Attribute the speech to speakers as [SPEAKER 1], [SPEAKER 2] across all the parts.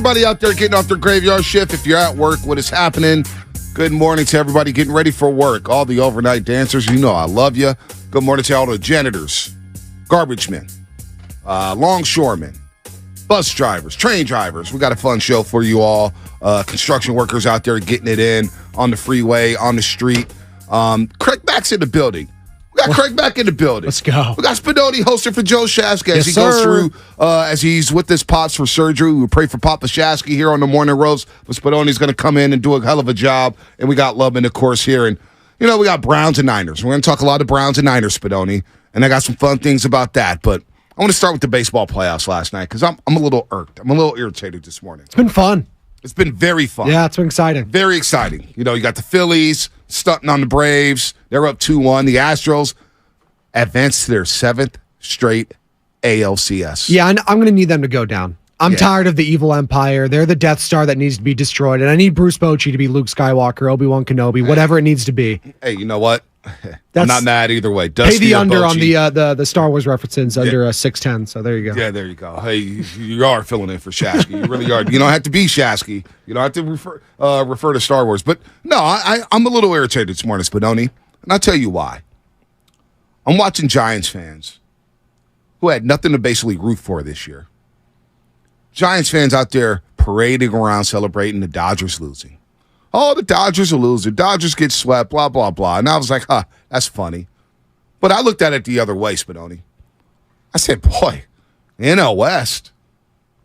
[SPEAKER 1] everybody out there getting off their graveyard shift. If you're at work, what is happening? Good morning to everybody getting ready for work. All the overnight dancers, you know I love you. Good morning to all the janitors, garbage men, longshoremen, bus drivers, train drivers. We got a fun show for you all. Construction workers out there getting it in on the freeway, on the street. Craig Back's in the building. We got Craig back in the building.
[SPEAKER 2] Let's go.
[SPEAKER 1] We got Spinoni hosting for Joe Shasky as
[SPEAKER 2] Yes,
[SPEAKER 1] he goes
[SPEAKER 2] sir.
[SPEAKER 1] through, as he's with his pops for surgery. We pray for Papa Shasky here on the Morning Roast, but Spinoni's going to come in and do a hell of a job. And we got Lubman, of course, here. And, you know, we got Browns and Niners. We're going to talk a lot of Browns and Niners, Spinoni. And I got some fun things about that. But I want to start with the baseball playoffs last night because I'm a little irked. I'm a little irritated this morning.
[SPEAKER 2] It's been fun.
[SPEAKER 1] It's been very fun.
[SPEAKER 2] Yeah, it's been exciting.
[SPEAKER 1] Very exciting. You know, you got the Phillies stunting on the Braves. They're up 2-1. The Astros advanced to their 7th straight ALCS.
[SPEAKER 2] Yeah, I'm going to need them to go down. I'm tired of the evil empire. They're the Death Star that needs to be destroyed, and I need Bruce Bochy to be Luke Skywalker, Obi-Wan Kenobi, whatever it needs to be.
[SPEAKER 1] Hey, you know what? I'm not mad either way.
[SPEAKER 2] Pay the under on the Star Wars references under 610, so there you go.
[SPEAKER 1] Yeah, there you go. Hey, you are filling in for Shasky. You really are. You don't have to be Shasky. You don't have to refer to Star Wars. But, no, I'm a little irritated this morning, Spinoni, and I'll tell you why. I'm watching Giants fans who had nothing to basically root for this year. Giants fans out there parading around celebrating the Dodgers losing. Oh, the Dodgers are losing. Dodgers get swept, blah, blah, blah. And I was like, that's funny. But I looked at it the other way, Spinoni. I said, boy, NL West,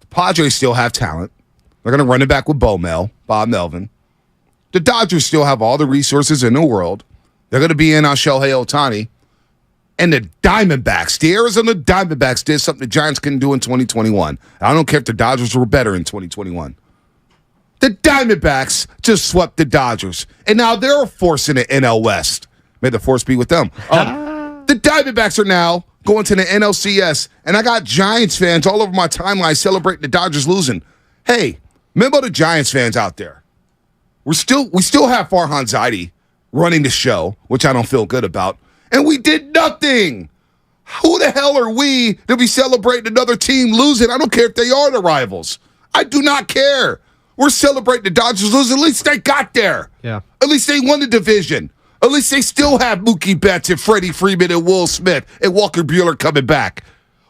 [SPEAKER 1] the Padres still have talent. They're going to run it back with Bob Melvin. The Dodgers still have all the resources in the world. They're going to be in on Shohei Ohtani. And the Diamondbacks, the Arizona Diamondbacks did something the Giants couldn't do in 2021. I don't care if the Dodgers were better in 2021. The Diamondbacks just swept the Dodgers. And now they're forcing the NL West. May the force be with them. The Diamondbacks are now going to the NLCS. And I got Giants fans all over my timeline celebrating the Dodgers losing. Hey, remember the Giants fans out there. We still have Farhan Zaidi running the show, which I don't feel good about. And we did nothing. Who the hell are we to be celebrating another team losing? I don't care if they are the rivals. I do not care. We're celebrating the Dodgers losing. At least they got there.
[SPEAKER 2] Yeah.
[SPEAKER 1] At least they won the division. At least they still have Mookie Betts and Freddie Freeman and Will Smith and Walker Buehler coming back.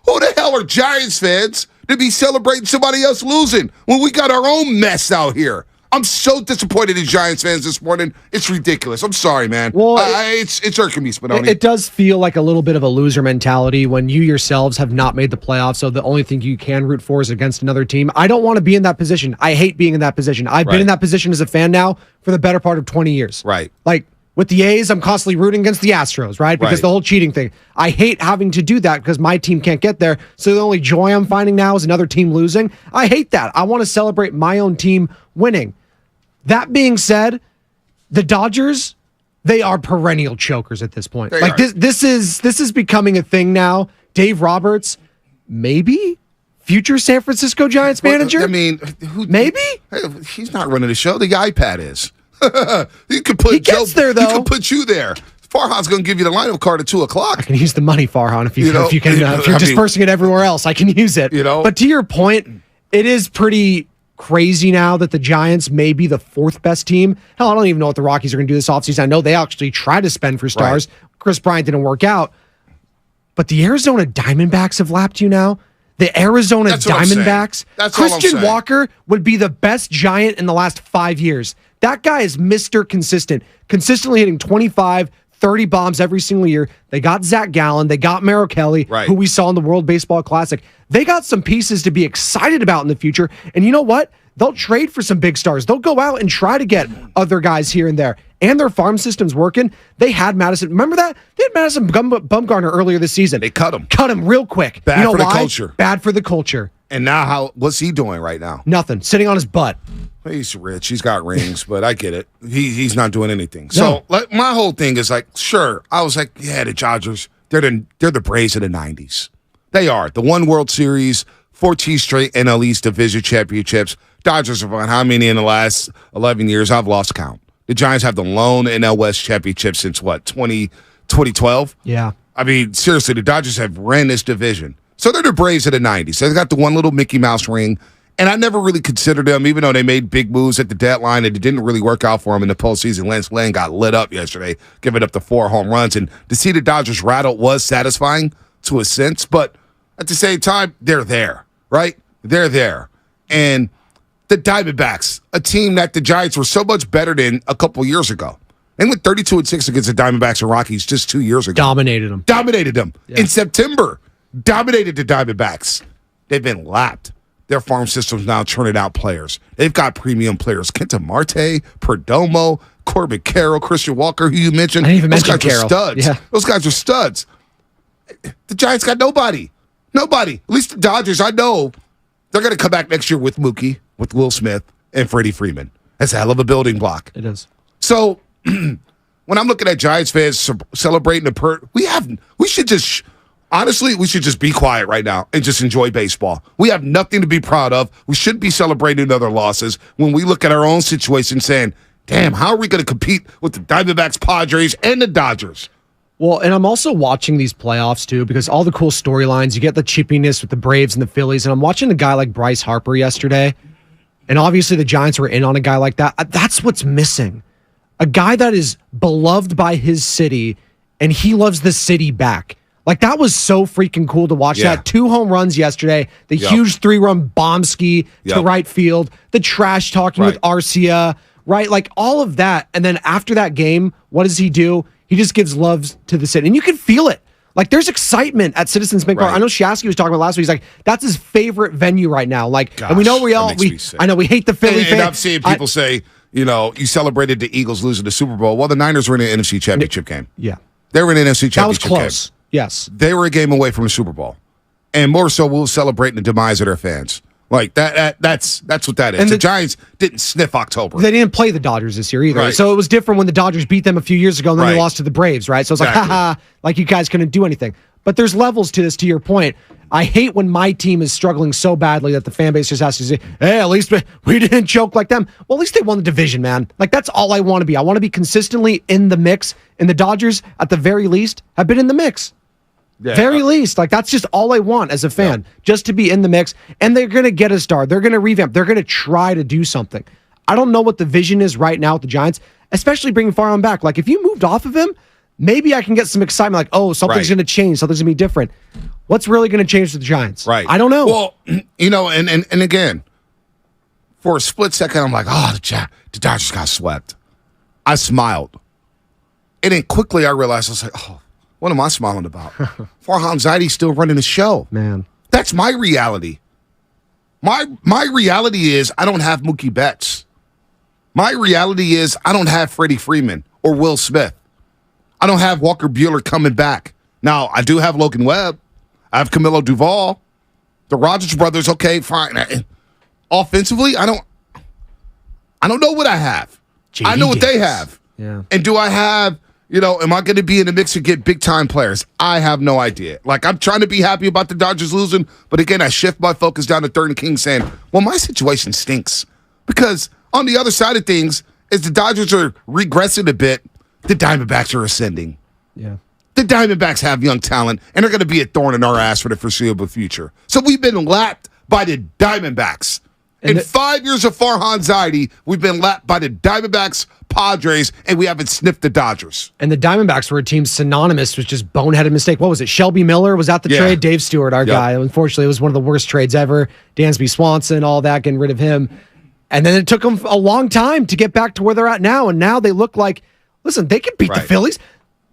[SPEAKER 1] Who the hell are Giants fans to be celebrating somebody else losing when we got our own mess out here? I'm so disappointed in Giants fans this morning. It's ridiculous. I'm sorry, man.
[SPEAKER 2] Well,
[SPEAKER 1] it's irking me, Spinoni.
[SPEAKER 2] It does feel like a little bit of a loser mentality when you yourselves have not made the playoffs, so the only thing you can root for is against another team. I don't want to be in that position. I hate being in that position. I've been in that position as a fan now for the better part of 20 years.
[SPEAKER 1] Right.
[SPEAKER 2] Like, with the A's, I'm constantly rooting against the Astros, right? Because the whole cheating thing. I hate having to do that because my team can't get there. So the only joy I'm finding now is another team losing. I hate that. I want to celebrate my own team winning. That being said, the Dodgers, they are perennial chokers at this point. This is becoming a thing now. Dave Roberts, maybe future San Francisco Giants manager?
[SPEAKER 1] I mean,
[SPEAKER 2] maybe?
[SPEAKER 1] He's not running the show. The iPad is. He
[SPEAKER 2] gets there, though.
[SPEAKER 1] He can put you there. Farhan's going to give you the lineup card at 2:00.
[SPEAKER 2] I can use the money, Farhan, if you're dispersing it everywhere else. I can use it. But to your point, it is pretty crazy now that the Giants may be the 4th best team. Hell, I don't even know what the Rockies are going to do this offseason. I know they actually tried to spend for stars. Right. Chris Bryant didn't work out. But the Arizona Diamondbacks have lapped you now. The Arizona Diamondbacks. Christian Walker would be the best Giant in the last 5 years. That guy is Mr. Consistent. Consistently hitting 25, 30 bombs every single year. They got Zach Gallen. They got Merrill Kelly, who we saw in the World Baseball Classic. They got some pieces to be excited about in the future. And you know what? They'll trade for some big stars. They'll go out and try to get other guys here and there. And their farm system's working. They had Madison. Remember that? They had Madison Bumgarner earlier this season.
[SPEAKER 1] They cut him.
[SPEAKER 2] Cut him real quick.
[SPEAKER 1] Bad for the culture.
[SPEAKER 2] Bad for the culture.
[SPEAKER 1] And now what's he doing right now?
[SPEAKER 2] Nothing. Sitting on his butt.
[SPEAKER 1] He's rich. He's got rings, but I get it. He's not doing anything. So my whole thing is like, sure. I was like, yeah, the Dodgers, they're the Braves of the 90s. They are. The one World Series, 14 straight NL East Division championships. Dodgers have won how many in the last 11 years? I've lost count. The Giants have the lone NL West championship since what, 2012?
[SPEAKER 2] Yeah.
[SPEAKER 1] I mean, seriously, the Dodgers have ran this division. So they're the Braves of the 90s. They've got the one little Mickey Mouse ring And I never really considered them, even though they made big moves at the deadline and it didn't really work out for them in the postseason. Lance Lynn got lit up yesterday, giving up the 4 home runs. And to see the Dodgers rattle was satisfying to a sense. But at the same time, they're there, right? They're there. And the Diamondbacks, a team that the Giants were so much better than a couple years ago. They went 32-6 against the Diamondbacks and Rockies just 2 years ago.
[SPEAKER 2] Dominated them.
[SPEAKER 1] Yeah. In September. Dominated the Diamondbacks. They've been lapped. Their farm system's now churning out players. They've got premium players. Kenta Marte, Perdomo, Corbin Carroll, Christian Walker, who you mentioned.
[SPEAKER 2] I didn't even
[SPEAKER 1] Those
[SPEAKER 2] mention
[SPEAKER 1] guys
[SPEAKER 2] Carroll.
[SPEAKER 1] are studs.
[SPEAKER 2] Yeah.
[SPEAKER 1] Those guys are studs. The Giants got nobody. Nobody. At least the Dodgers, I know, they're going to come back next year with Mookie, with Will Smith, and Freddie Freeman. That's a hell of a building block.
[SPEAKER 2] It is.
[SPEAKER 1] So when I'm looking at Giants fans celebrating we should just... Honestly, we should just be quiet right now and just enjoy baseball. We have nothing to be proud of. We shouldn't be celebrating other losses when we look at our own situation saying, damn, how are we going to compete with the Diamondbacks, Padres, and the Dodgers?
[SPEAKER 2] Well, and I'm also watching these playoffs, too, because all the cool storylines, you get the chippiness with the Braves and the Phillies, and I'm watching a guy like Bryce Harper yesterday, and obviously the Giants were in on a guy like that. That's what's missing. A guy that is beloved by his city, and he loves the city back. Like, that was so freaking cool to watch.
[SPEAKER 1] Yeah.
[SPEAKER 2] That 2 home runs yesterday, the huge 3-run bomb ski to right field, the trash talking with Arcia, right? Like, all of that. And then after that game, what does he do? He just gives love to the city. And you can feel it. Like, there's excitement at Citizens Bank Park. I know Shasky was talking about last week. He's like, that's his favorite venue right now. Like, and we know I know we hate the Philly fans.
[SPEAKER 1] And I'm seeing people say, you celebrated the Eagles losing the Super Bowl. Well, the Niners were in an NFC Championship game.
[SPEAKER 2] Yeah.
[SPEAKER 1] They were in an NFC Championship game.
[SPEAKER 2] That was close. Yes.
[SPEAKER 1] They were a game away from the Super Bowl. And more so, we'll celebrate the demise of their fans. Like, that's what that is. And the Giants didn't sniff October.
[SPEAKER 2] They didn't play the Dodgers this year either.
[SPEAKER 1] Right.
[SPEAKER 2] So it was different when the Dodgers beat them a few years ago and then they lost to the Braves, right? So it's like, haha, like you guys couldn't do anything. But there's levels to this, to your point. I hate when my team is struggling so badly that the fan base just has to say, hey, at least we didn't choke like them. Well, at least they won the division, man. Like, that's all I want to be. I want to be consistently in the mix. And the Dodgers, at the very least, have been in the mix. Yeah. Very least. Like, that's just all I want as a fan, just to be in the mix. And they're going to get a star. They're going to revamp. They're going to try to do something. I don't know what the vision is right now with the Giants, especially bringing Farhan back. Like, if you moved off of him, maybe I can get some excitement. Like, oh, something's going to change. Something's going to be different. What's really going to change with the Giants?
[SPEAKER 1] Right.
[SPEAKER 2] I don't know.
[SPEAKER 1] Well, and again, for a split second, I'm like, oh, the Dodgers got swept. I smiled. And then quickly I realized, I was like, oh, what am I smiling about? Farhan Zaidi's still running the show.
[SPEAKER 2] Man.
[SPEAKER 1] That's my reality. My reality is I don't have Mookie Betts. My reality is I don't have Freddie Freeman or Will Smith. I don't have Walker Buehler coming back. Now, I do have Logan Webb. I have Camilo Duvall. The Rogers brothers, okay, fine. Offensively, I don't know what I have. I know what they have.
[SPEAKER 2] Yeah.
[SPEAKER 1] And do I have, am I going to be in the mix to get big-time players? I have no idea. Like, I'm trying to be happy about the Dodgers losing, but again, I shift my focus down to third and king saying, well, my situation stinks. Because on the other side of things, as the Dodgers are regressing a bit, the Diamondbacks are ascending.
[SPEAKER 2] Yeah.
[SPEAKER 1] The Diamondbacks have young talent, and they're going to be a thorn in our ass for the foreseeable future. So we've been lapped by the Diamondbacks. In 5 years of Farhan Zaidi, we've been lapped by the Diamondbacks, Padres, and we haven't sniffed the Dodgers.
[SPEAKER 2] And the Diamondbacks were a team synonymous with just boneheaded mistake. What was it? Shelby Miller was that the trade? Dave Stewart, our guy. Unfortunately, it was one of the worst trades ever. Dansby Swanson, all that, getting rid of him. And then it took them a long time to get back to where they're at now. And now they look like, listen, they can beat the Phillies.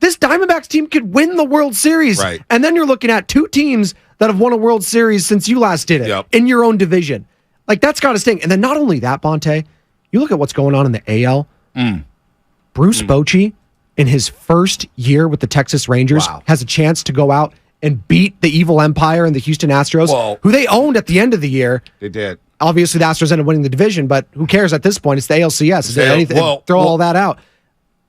[SPEAKER 2] This Diamondbacks team could win the World Series.
[SPEAKER 1] Right.
[SPEAKER 2] And then you're looking at 2 teams that have won a World Series since you last did it in your own division. Like, that's got to sting. And then not only that, Bonte, you look at what's going on in the AL. Bruce Bochy, in his first year with the Texas Rangers, has a chance to go out and beat the evil empire and the Houston Astros, who they owned at the end of the year.
[SPEAKER 1] They did.
[SPEAKER 2] Obviously, the Astros ended up winning the division, but who cares at this point? It's the ALCS. Throw all that out.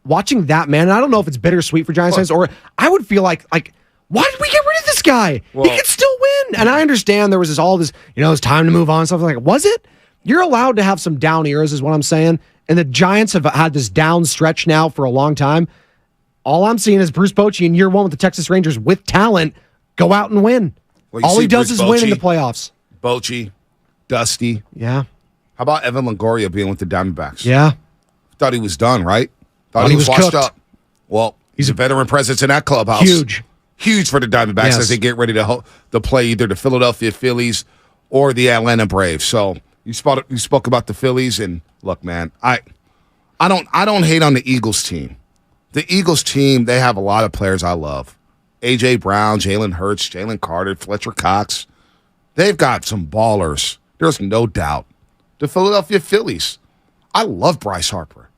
[SPEAKER 2] Watching that, man, and I don't know if it's bittersweet for Giants fans, or I would feel like, why did we get rid of this guy? He can still win. And I understand there was all this, it's time to move on, stuff like, was it? You're allowed to have some down eras, is what I'm saying. And the Giants have had this down stretch now for a long time. All I'm seeing is Bruce Bochy in year 1 with the Texas Rangers with talent go out and win. All he does is win in the playoffs.
[SPEAKER 1] Bochy, Dusty.
[SPEAKER 2] Yeah.
[SPEAKER 1] How about Evan Longoria being with the Diamondbacks?
[SPEAKER 2] Yeah.
[SPEAKER 1] Thought he was done, right? Thought he was washed up. Well, he's a veteran presence in that clubhouse. Huge for the Diamondbacks as they get ready to play either the Philadelphia Phillies or the Atlanta Braves. So you spoke about the Phillies, and look, man, I don't hate on the Eagles team. The Eagles team, they have a lot of players I love. A.J. Brown, Jalen Hurts, Jalen Carter, Fletcher Cox. They've got some ballers. There's no doubt. The Philadelphia Phillies. I love Bryce Harper.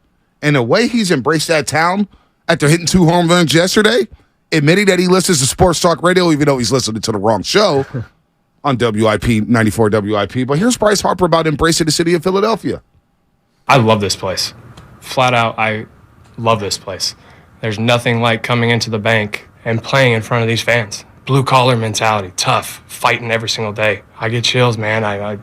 [SPEAKER 1] And the way he's embraced that town after hitting 2 home runs yesterday, admitting that he listens to Sports Talk Radio, even though he's listening to the wrong show on WIP, 94 WIP. But here's Bryce Harper about embracing the city of Philadelphia.
[SPEAKER 3] I love this place. Flat out, I love this place. There's nothing like coming into the bank and playing in front of these fans. Blue collar mentality, tough, fighting every single day. I get chills, man. I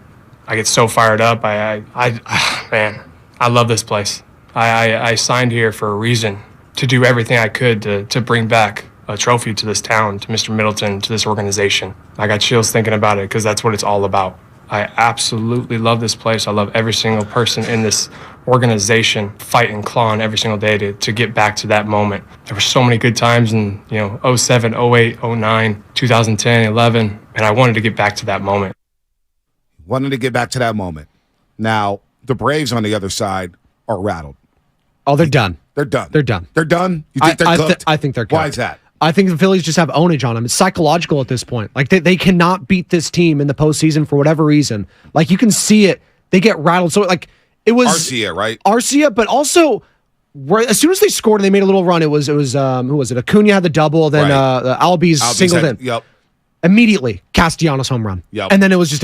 [SPEAKER 3] get so fired up. Man, I love this place. I signed here for a reason, to do everything I could to bring back a trophy to this town, to Mr. Middleton, to this organization. I got chills thinking about it because that's what it's all about. I absolutely love this place. I love every single person in this organization, fighting, clawing every single day to get back to that moment. There were so many good times in 07, 08, 09, 2010, 11, and I wanted to get back to that moment.
[SPEAKER 1] Wanted to get back to that moment. Now, the Braves on the other side are rattled.
[SPEAKER 2] Oh, they're done.
[SPEAKER 1] They're done.
[SPEAKER 2] They're done.
[SPEAKER 1] They're done? You think they're cooked?
[SPEAKER 2] I think they're cooked.
[SPEAKER 1] Why is that?
[SPEAKER 2] I think the Phillies just have ownage on them. It's psychological at this point. Like, they cannot beat this team in the postseason for whatever reason. Like, you can see it. They get rattled. So, like, it was
[SPEAKER 1] Arcia, right?
[SPEAKER 2] Arcia, but also as soon as they scored and they made a little run, it was who was it? Acuna had the double, then Albies singled in.
[SPEAKER 1] Yep.
[SPEAKER 2] Immediately, Castellanos home run.
[SPEAKER 1] Yep.
[SPEAKER 2] And then it was just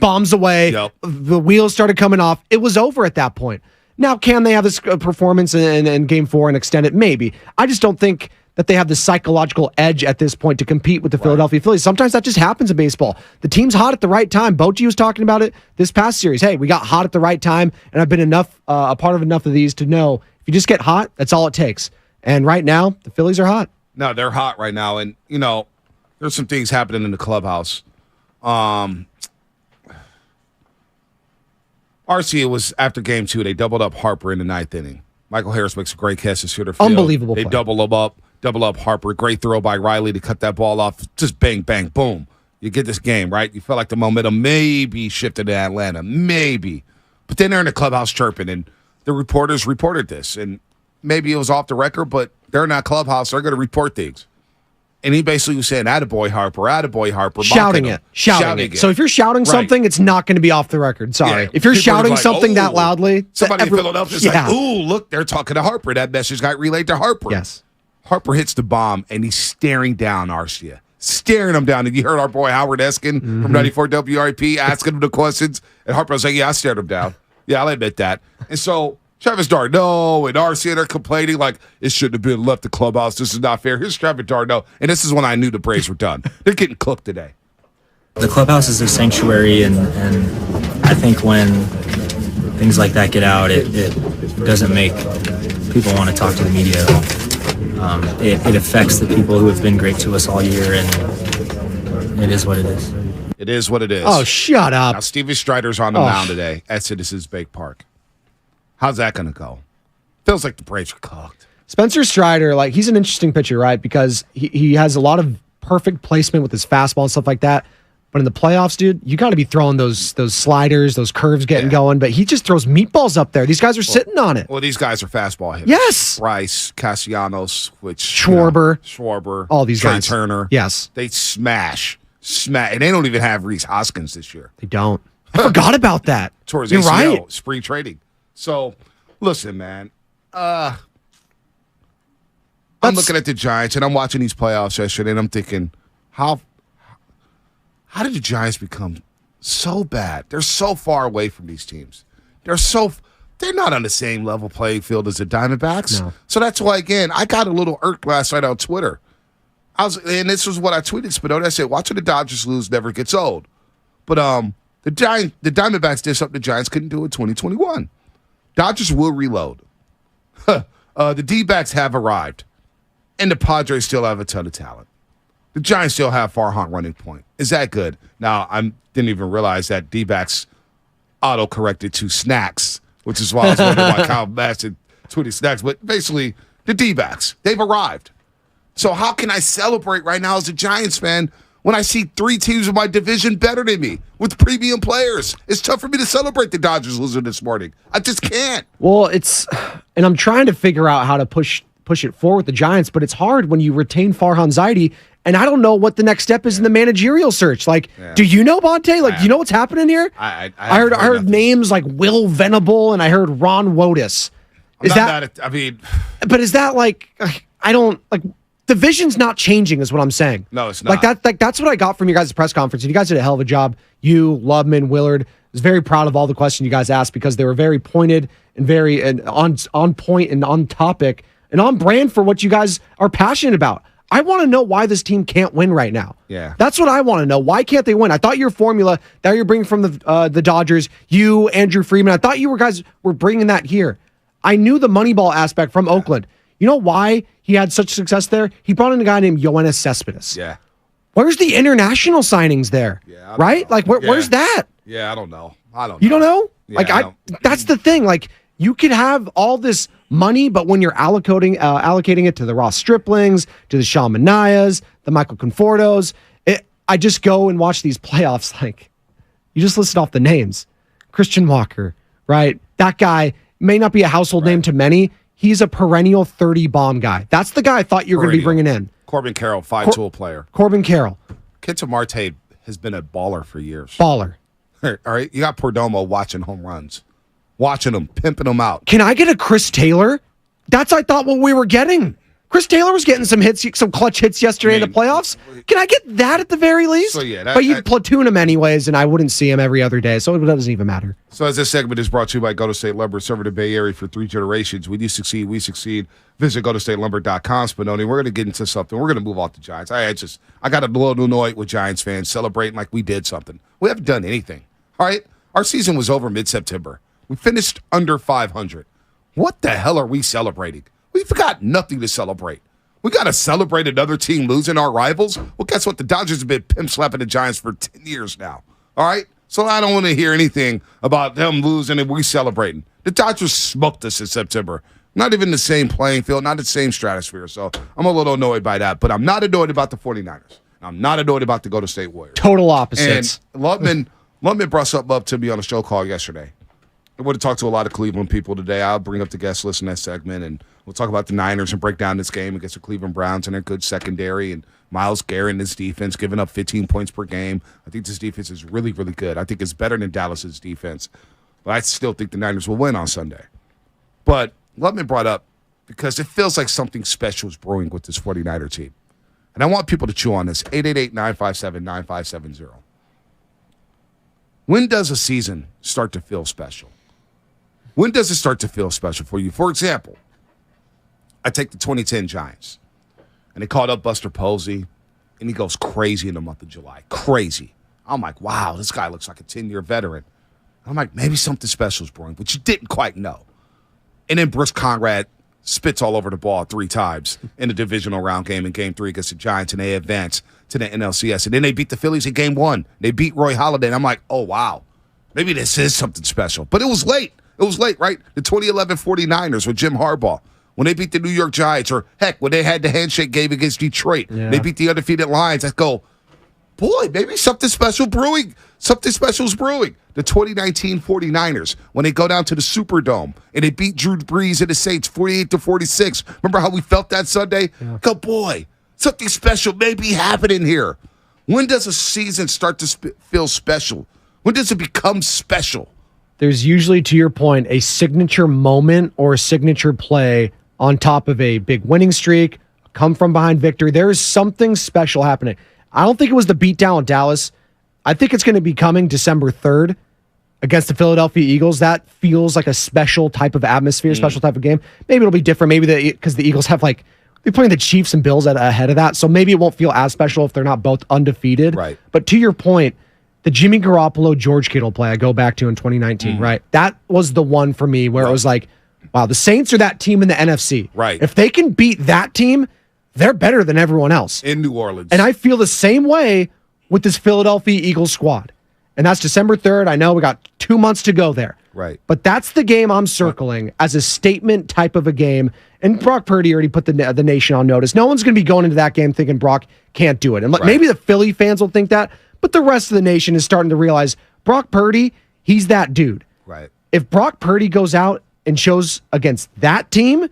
[SPEAKER 2] bombs away.
[SPEAKER 1] Yep.
[SPEAKER 2] The wheels started coming off. It was over at that point. Now, can they have this performance in Game 4 and extend it? Maybe. I just don't think that they have the psychological edge at this point to compete with the Philadelphia Phillies. Sometimes that just happens in baseball. The team's hot at the right time. Bochy was talking about it this past series. Hey, we got hot at the right time, and I've been a part of enough of these to know if you just get hot, that's all it takes. And right now, the Phillies are hot.
[SPEAKER 1] No, they're hot right now, and there's some things happening in the clubhouse. Arcia was after Game 2. They doubled up Harper in the 9th inning. Michael Harris makes a great catch to center field.
[SPEAKER 2] Unbelievable
[SPEAKER 1] They
[SPEAKER 2] play.
[SPEAKER 1] double up Harper. Great throw by Riley to cut that ball off. Just bang, bang, boom. You get this game, right? You feel like the momentum maybe shifted to Atlanta. Maybe. But then they're in the clubhouse chirping, and the reporters reported this. And maybe it was off the record, but they're in that clubhouse. They're going to report things. And he basically was saying, attaboy Harper,
[SPEAKER 2] shouting it. So if you're shouting something, it's not going to be off the record. Sorry.
[SPEAKER 1] Yeah.
[SPEAKER 2] If you're shouting something that loudly.
[SPEAKER 1] Somebody in Philadelphia's like, ooh, look, they're talking to Harper. That message got relayed to Harper.
[SPEAKER 2] Yes.
[SPEAKER 1] Harper hits the bomb, and he's staring down Arcia. Staring him down. And you heard our boy Howard Eskin from 94 WRP asking him the questions. And Harper was like, yeah, I stared him down. Yeah, I'll admit that. And so Travis d'Arnaud and Arcia are complaining like it shouldn't have been left the clubhouse. This is not fair. Here's Travis d'Arnaud, and this is when I knew the Braves were done. They're getting cooked today.
[SPEAKER 4] The clubhouse is a sanctuary, and I think when things like that get out, it doesn't make people want to talk to the media. It affects the people who have been great to us all year, and it is what it is.
[SPEAKER 1] It is what it is.
[SPEAKER 2] Oh, shut up.
[SPEAKER 1] Now, Stevie Strider's on the mound today at Citizens Bank Park. How's that going to go? Feels like the Braves are cooked.
[SPEAKER 2] Spencer Strider, like, he's an interesting pitcher, right? Because he has a lot of perfect placement with his fastball and stuff like that. But in the playoffs, dude, you got to be throwing those sliders, those curves getting going. But he just throws meatballs up there. These guys are sitting on it.
[SPEAKER 1] Well, these guys are fastball hitters.
[SPEAKER 2] Yes.
[SPEAKER 1] Bryce, Castellanos,
[SPEAKER 2] Schwarber. All these
[SPEAKER 1] Trey
[SPEAKER 2] guys.
[SPEAKER 1] Turner.
[SPEAKER 2] Yes.
[SPEAKER 1] They smash. And they don't even have Reese Hoskins this year.
[SPEAKER 2] They don't. I forgot about that.
[SPEAKER 1] Towards
[SPEAKER 2] You're
[SPEAKER 1] ACL,
[SPEAKER 2] right.
[SPEAKER 1] spring trading. So, listen, man. I'm looking at the Giants, and I'm watching these playoffs yesterday, and I'm thinking, how did the Giants become so bad? They're so far away from these teams. They're not on the same level playing field as the Diamondbacks.
[SPEAKER 2] No.
[SPEAKER 1] So that's why, again, I got a little irked last night on Twitter. And this was what I tweeted, Spinoza. I said, watching the Dodgers lose never gets old. But the Diamondbacks did something the Giants couldn't do in 2021. Dodgers will reload. The D-backs have arrived. And the Padres still have a ton of talent. The Giants still have Farhan running point. Is that good? Now, I didn't even realize that D-backs auto-corrected to snacks, which is why I was wondering why Kyle Madsen tweeted snacks. But basically, the D-backs, they've arrived. So how can I celebrate right now as a Giants fan when I see 3 teams in my division better than me with premium players? It's tough for me to celebrate the Dodgers losing this morning. I just can't.
[SPEAKER 2] Well, and I'm trying to figure out how to push it forward with the Giants, but it's hard when you retain Farhan Zaidi, and I don't know what the next step is in the managerial search. Like, do you know, Bonte? Like, do you know what's happening here?
[SPEAKER 1] I
[SPEAKER 2] heard names like Will Venable, and I heard Ron Wotus. But is that like, I don't, like, the vision's not changing is what I'm saying.
[SPEAKER 1] No, it's not.
[SPEAKER 2] That's what I got from your guys' press conference, and you guys did a hell of a job. You, Lubman, Willard, was very proud of all the questions you guys asked because they were very pointed and very on point and on topic and on brand for what you guys are passionate about. I want to know why this team can't win right now.
[SPEAKER 1] Yeah.
[SPEAKER 2] That's what I want to know. Why can't they win? I thought your formula that you're bringing from the Dodgers, you, Andrew Freeman, I thought you guys were bringing that here. I knew the Moneyball aspect from Oakland. You know why he had such success there? He brought in a guy named Yoenis Cespedes.
[SPEAKER 1] Yeah.
[SPEAKER 2] Where's the international signings there? Yeah, right? Like, where's that?
[SPEAKER 1] Yeah, I don't know.
[SPEAKER 2] You don't know?
[SPEAKER 1] Yeah,
[SPEAKER 2] like, that's the thing. Like, you could have all this money, but when you're allocating it to the Ross Striplings, to the Sean Manayas, the Michael Confortos, I just go and watch these playoffs. Like, you just listed off the names. Christian Walker, right? That guy may not be a household name to many. He's a perennial 30 bomb guy. That's the guy I thought you were going to be bringing in.
[SPEAKER 1] Corbin Carroll, 5-tool player.
[SPEAKER 2] Corbin Carroll.
[SPEAKER 1] Kenta Marte has been a baller for years.
[SPEAKER 2] Baller.
[SPEAKER 1] All right, you got Perdomo watching home runs. Watching them, pimping them out.
[SPEAKER 2] Can I get a Chris Taylor? That's, I thought, what we were getting. Chris Taylor was getting some clutch hits yesterday in the playoffs. Can I get that at the very least?
[SPEAKER 1] So, yeah,
[SPEAKER 2] but you'd platoon him anyways, and I wouldn't see him every other day, so it doesn't even matter.
[SPEAKER 1] So as this segment is brought to you by Go to State Lumber, serving the Bay Area for 3 generations. When you succeed, we succeed. Visit GoToStateLumber.com. Spinoni, we're going to get into something. We're going to move off the Giants. I got a little annoyed with Giants fans celebrating like we did something. We haven't done anything. All right? Our season was over mid-September. We finished under 500. What the hell are we celebrating? We've got nothing to celebrate. We got to celebrate another team losing our rivals? Well, guess what? The Dodgers have been pimp-slapping the Giants for 10 years now. All right? So I don't want to hear anything about them losing and we celebrating. The Dodgers smoked us in September. Not even the same playing field, not the same stratosphere. So I'm a little annoyed by that. But I'm not annoyed about the 49ers. I'm not annoyed about the Go to State Warriors.
[SPEAKER 2] Total opposites.
[SPEAKER 1] And Lubman brought something up to me on a show call yesterday. I would have talked to a lot of Cleveland people today. I'll bring up the guest list in that segment, and we'll talk about the Niners and break down this game against the Cleveland Browns and their good secondary and Myles Garrett and his defense giving up 15 points per game. I think this defense is really, really good. I think it's better than Dallas's defense. But I still think the Niners will win on Sunday. But Lubman brought up, because it feels like something special is brewing with this 49er team. And I want people to chew on this. 888-957-9570. When does a season start to feel special? When does it start to feel special for you? For example, I take the 2010 Giants, and they called up Buster Posey, and he goes crazy in the month of July. Crazy. I'm like, wow, this guy looks like a 10-year veteran. I'm like, maybe something special is brewing, but you didn't quite know. And then Bruce Conrad spits all over the ball 3 times in the divisional round game in Game 3 against the Giants, and they advance to the NLCS. And then they beat the Phillies in Game 1. They beat Roy Halladay, and I'm like, oh, wow, maybe this is something special. But it was late. It was late, right? The 2011 49ers with Jim Harbaugh, when they beat the New York Giants, or heck, when they had the handshake game against Detroit, they beat the undefeated Lions. I go, boy, maybe something special brewing. Something special is brewing. The 2019 49ers, when they go down to the Superdome and they beat Drew Brees and the Saints 48-46. Remember how we felt that Sunday? Yeah. Go, boy, something special may be happening here. When does a season start to feel special? When does it become special?
[SPEAKER 2] There's usually, to your point, a signature moment or a signature play on top of a big winning streak, come from behind victory. There is something special happening. I don't think it was the beatdown with Dallas. I think it's going to be coming December 3rd against the Philadelphia Eagles. That feels like a special type of atmosphere, special type of game. Maybe it'll be different. Maybe because the Eagles have they're playing the Chiefs and Bills ahead of that. So maybe it won't feel as special if they're not both undefeated.
[SPEAKER 1] Right.
[SPEAKER 2] But to your point, the Jimmy Garoppolo, George Kittle play I go back to in 2019, right? That was the one for me where it was like, wow, the Saints are that team in the NFC.
[SPEAKER 1] Right.
[SPEAKER 2] If they can beat that team, they're better than everyone else.
[SPEAKER 1] In New Orleans.
[SPEAKER 2] And I feel the same way with this Philadelphia Eagles squad. And that's December 3rd. I know we got 2 months to go there.
[SPEAKER 1] Right.
[SPEAKER 2] But that's the game I'm circling as a statement type of a game. And Brock Purdy already put the nation on notice. No one's going to be going into that game thinking Brock can't do it. And maybe the Philly fans will think that, but the rest of the nation is starting to realize Brock Purdy, he's that dude.
[SPEAKER 1] Right.
[SPEAKER 2] If Brock Purdy goes out and shows against that team,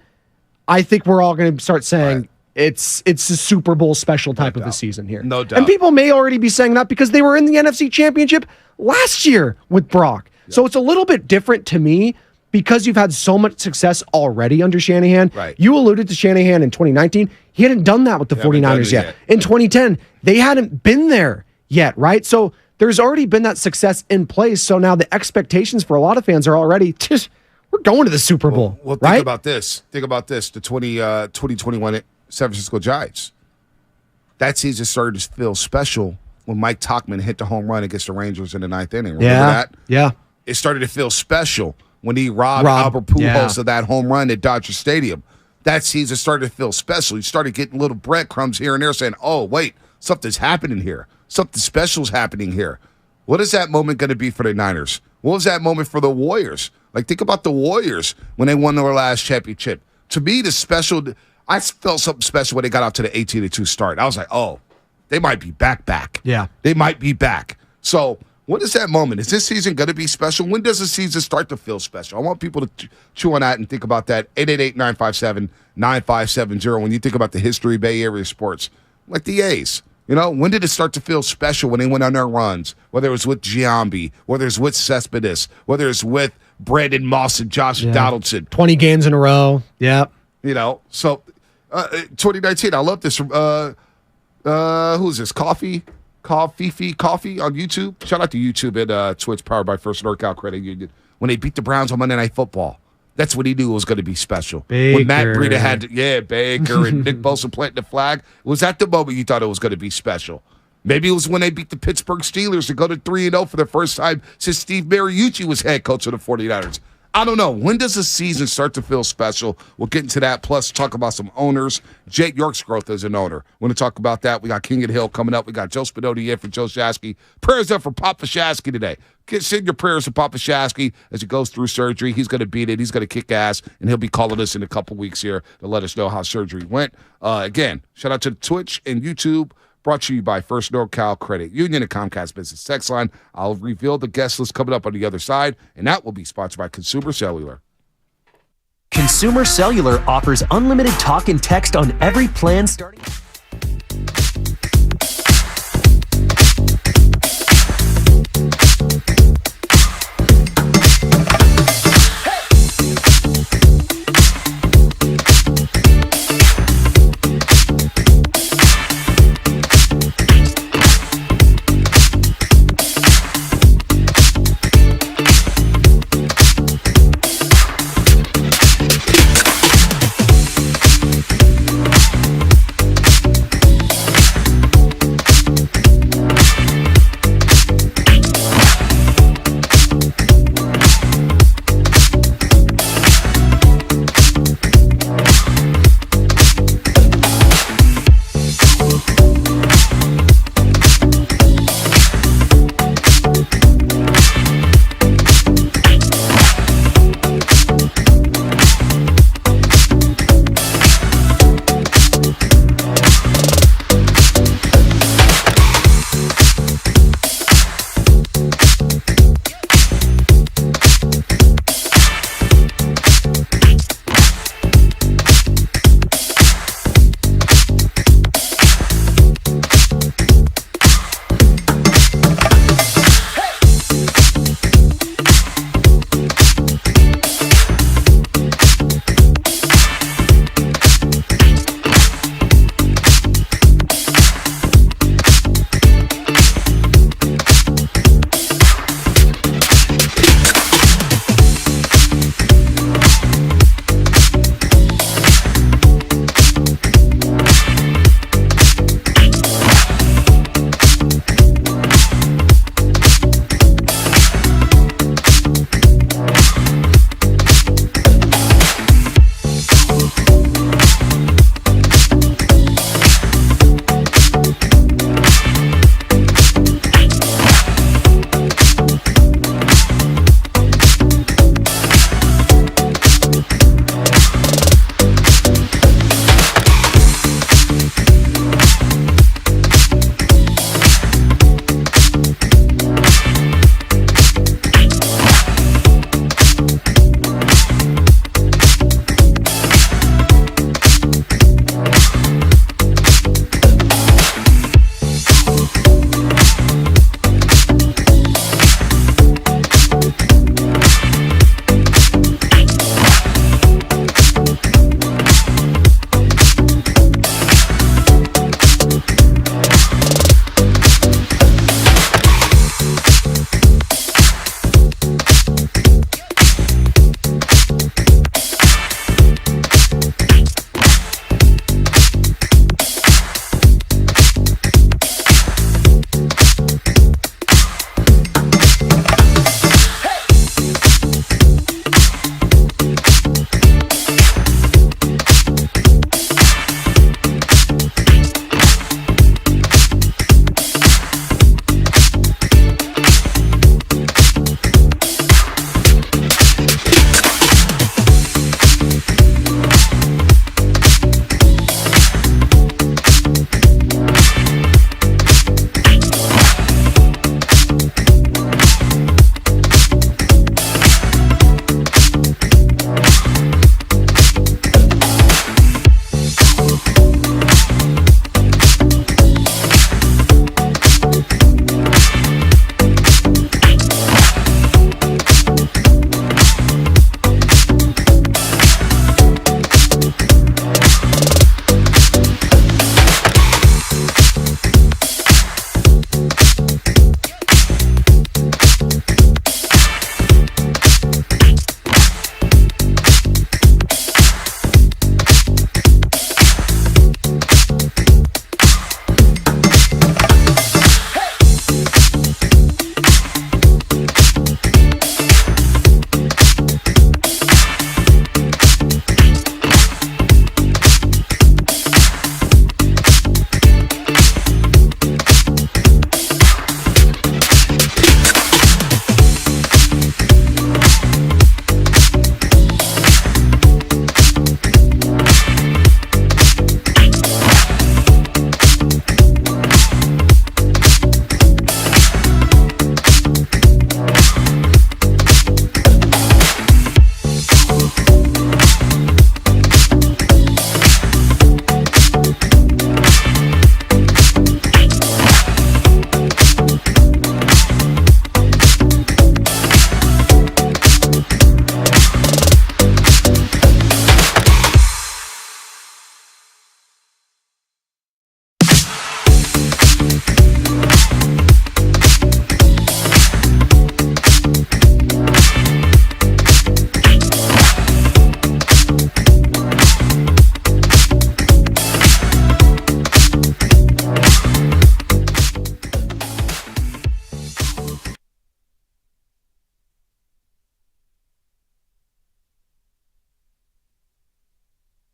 [SPEAKER 2] I think we're all going to start saying it's a Super Bowl special type of a season here.
[SPEAKER 1] No doubt.
[SPEAKER 2] And people may already be saying that because they were in the NFC Championship last year with Brock. Yeah. So it's a little bit different to me because you've had so much success already under Shanahan.
[SPEAKER 1] Right.
[SPEAKER 2] You alluded to Shanahan in 2019. He hadn't done that with the 49ers yet. In 2010, they hadn't been there yet, right? So there's already been that success in place. So now the expectations for a lot of fans are already just, we're going to the Super Bowl.
[SPEAKER 1] Well, think
[SPEAKER 2] right?
[SPEAKER 1] about this. Think about this. The 2021 San Francisco Giants. That season started to feel special when Mike Tauchman hit the home run against the Rangers in the ninth inning. Remember that?
[SPEAKER 2] Yeah.
[SPEAKER 1] It started to feel special when he robbed Albert Pujols of that home run at Dodger Stadium. That season started to feel special. You started getting little breadcrumbs here and there saying, oh, wait, something's happening here. Something special's happening here. What is that moment going to be for the Niners? What was that moment for the Warriors? Like, think about the Warriors when they won their last championship. To me, I felt something special when they got out to the 18-2 start. I was like, oh, they might be back.
[SPEAKER 2] Yeah.
[SPEAKER 1] They might be back. So what is that moment? Is this season going to be special? When does the season start to feel special? I want people to chew on that and think about that. 888-957-9570. When you think about the history of Bay Area sports, like the A's. You know, when did it start to feel special when they went on their runs? Whether it was with Giambi, whether it's with Cespedes, whether it's with Brandon Moss and Josh Donaldson.
[SPEAKER 2] 20 games in a row. Yeah.
[SPEAKER 1] You know, so 2019, I love this. Who is this? Coffee on YouTube. Shout out to YouTube and Twitch, powered by First NorCal Credit Union. When they beat the Browns on Monday Night Football. That's when he knew it was going to be special.
[SPEAKER 2] Baker.
[SPEAKER 1] When Matt Breida had, Baker and Nick Bosa planting the flag, was that the moment you thought it was going to be special? Maybe it was when they beat the Pittsburgh Steelers to go to 3-0 for the first time since Steve Mariucci was head coach of the 49ers. I don't know. When does the season start to feel special? We'll get into that. Plus, talk about some owners. Jake York's growth as an owner. We're going to talk about that. We got King of the Hill coming up. We got Joe Spinoni in for Joe Shasky. Prayers up for Papa Shasky today. Send your prayers to Papa Shasky as he goes through surgery. He's going to beat it. He's going to kick ass, and he'll be calling us in a couple weeks here to let us know how surgery went. Again, shout out to Twitch and YouTube. Brought to you by First NorCal Credit Union and Comcast Business Text Line. I'll reveal the guest list coming up on the other side, and that will be sponsored by Consumer Cellular.
[SPEAKER 5] Consumer Cellular offers unlimited talk and text on every plan starting...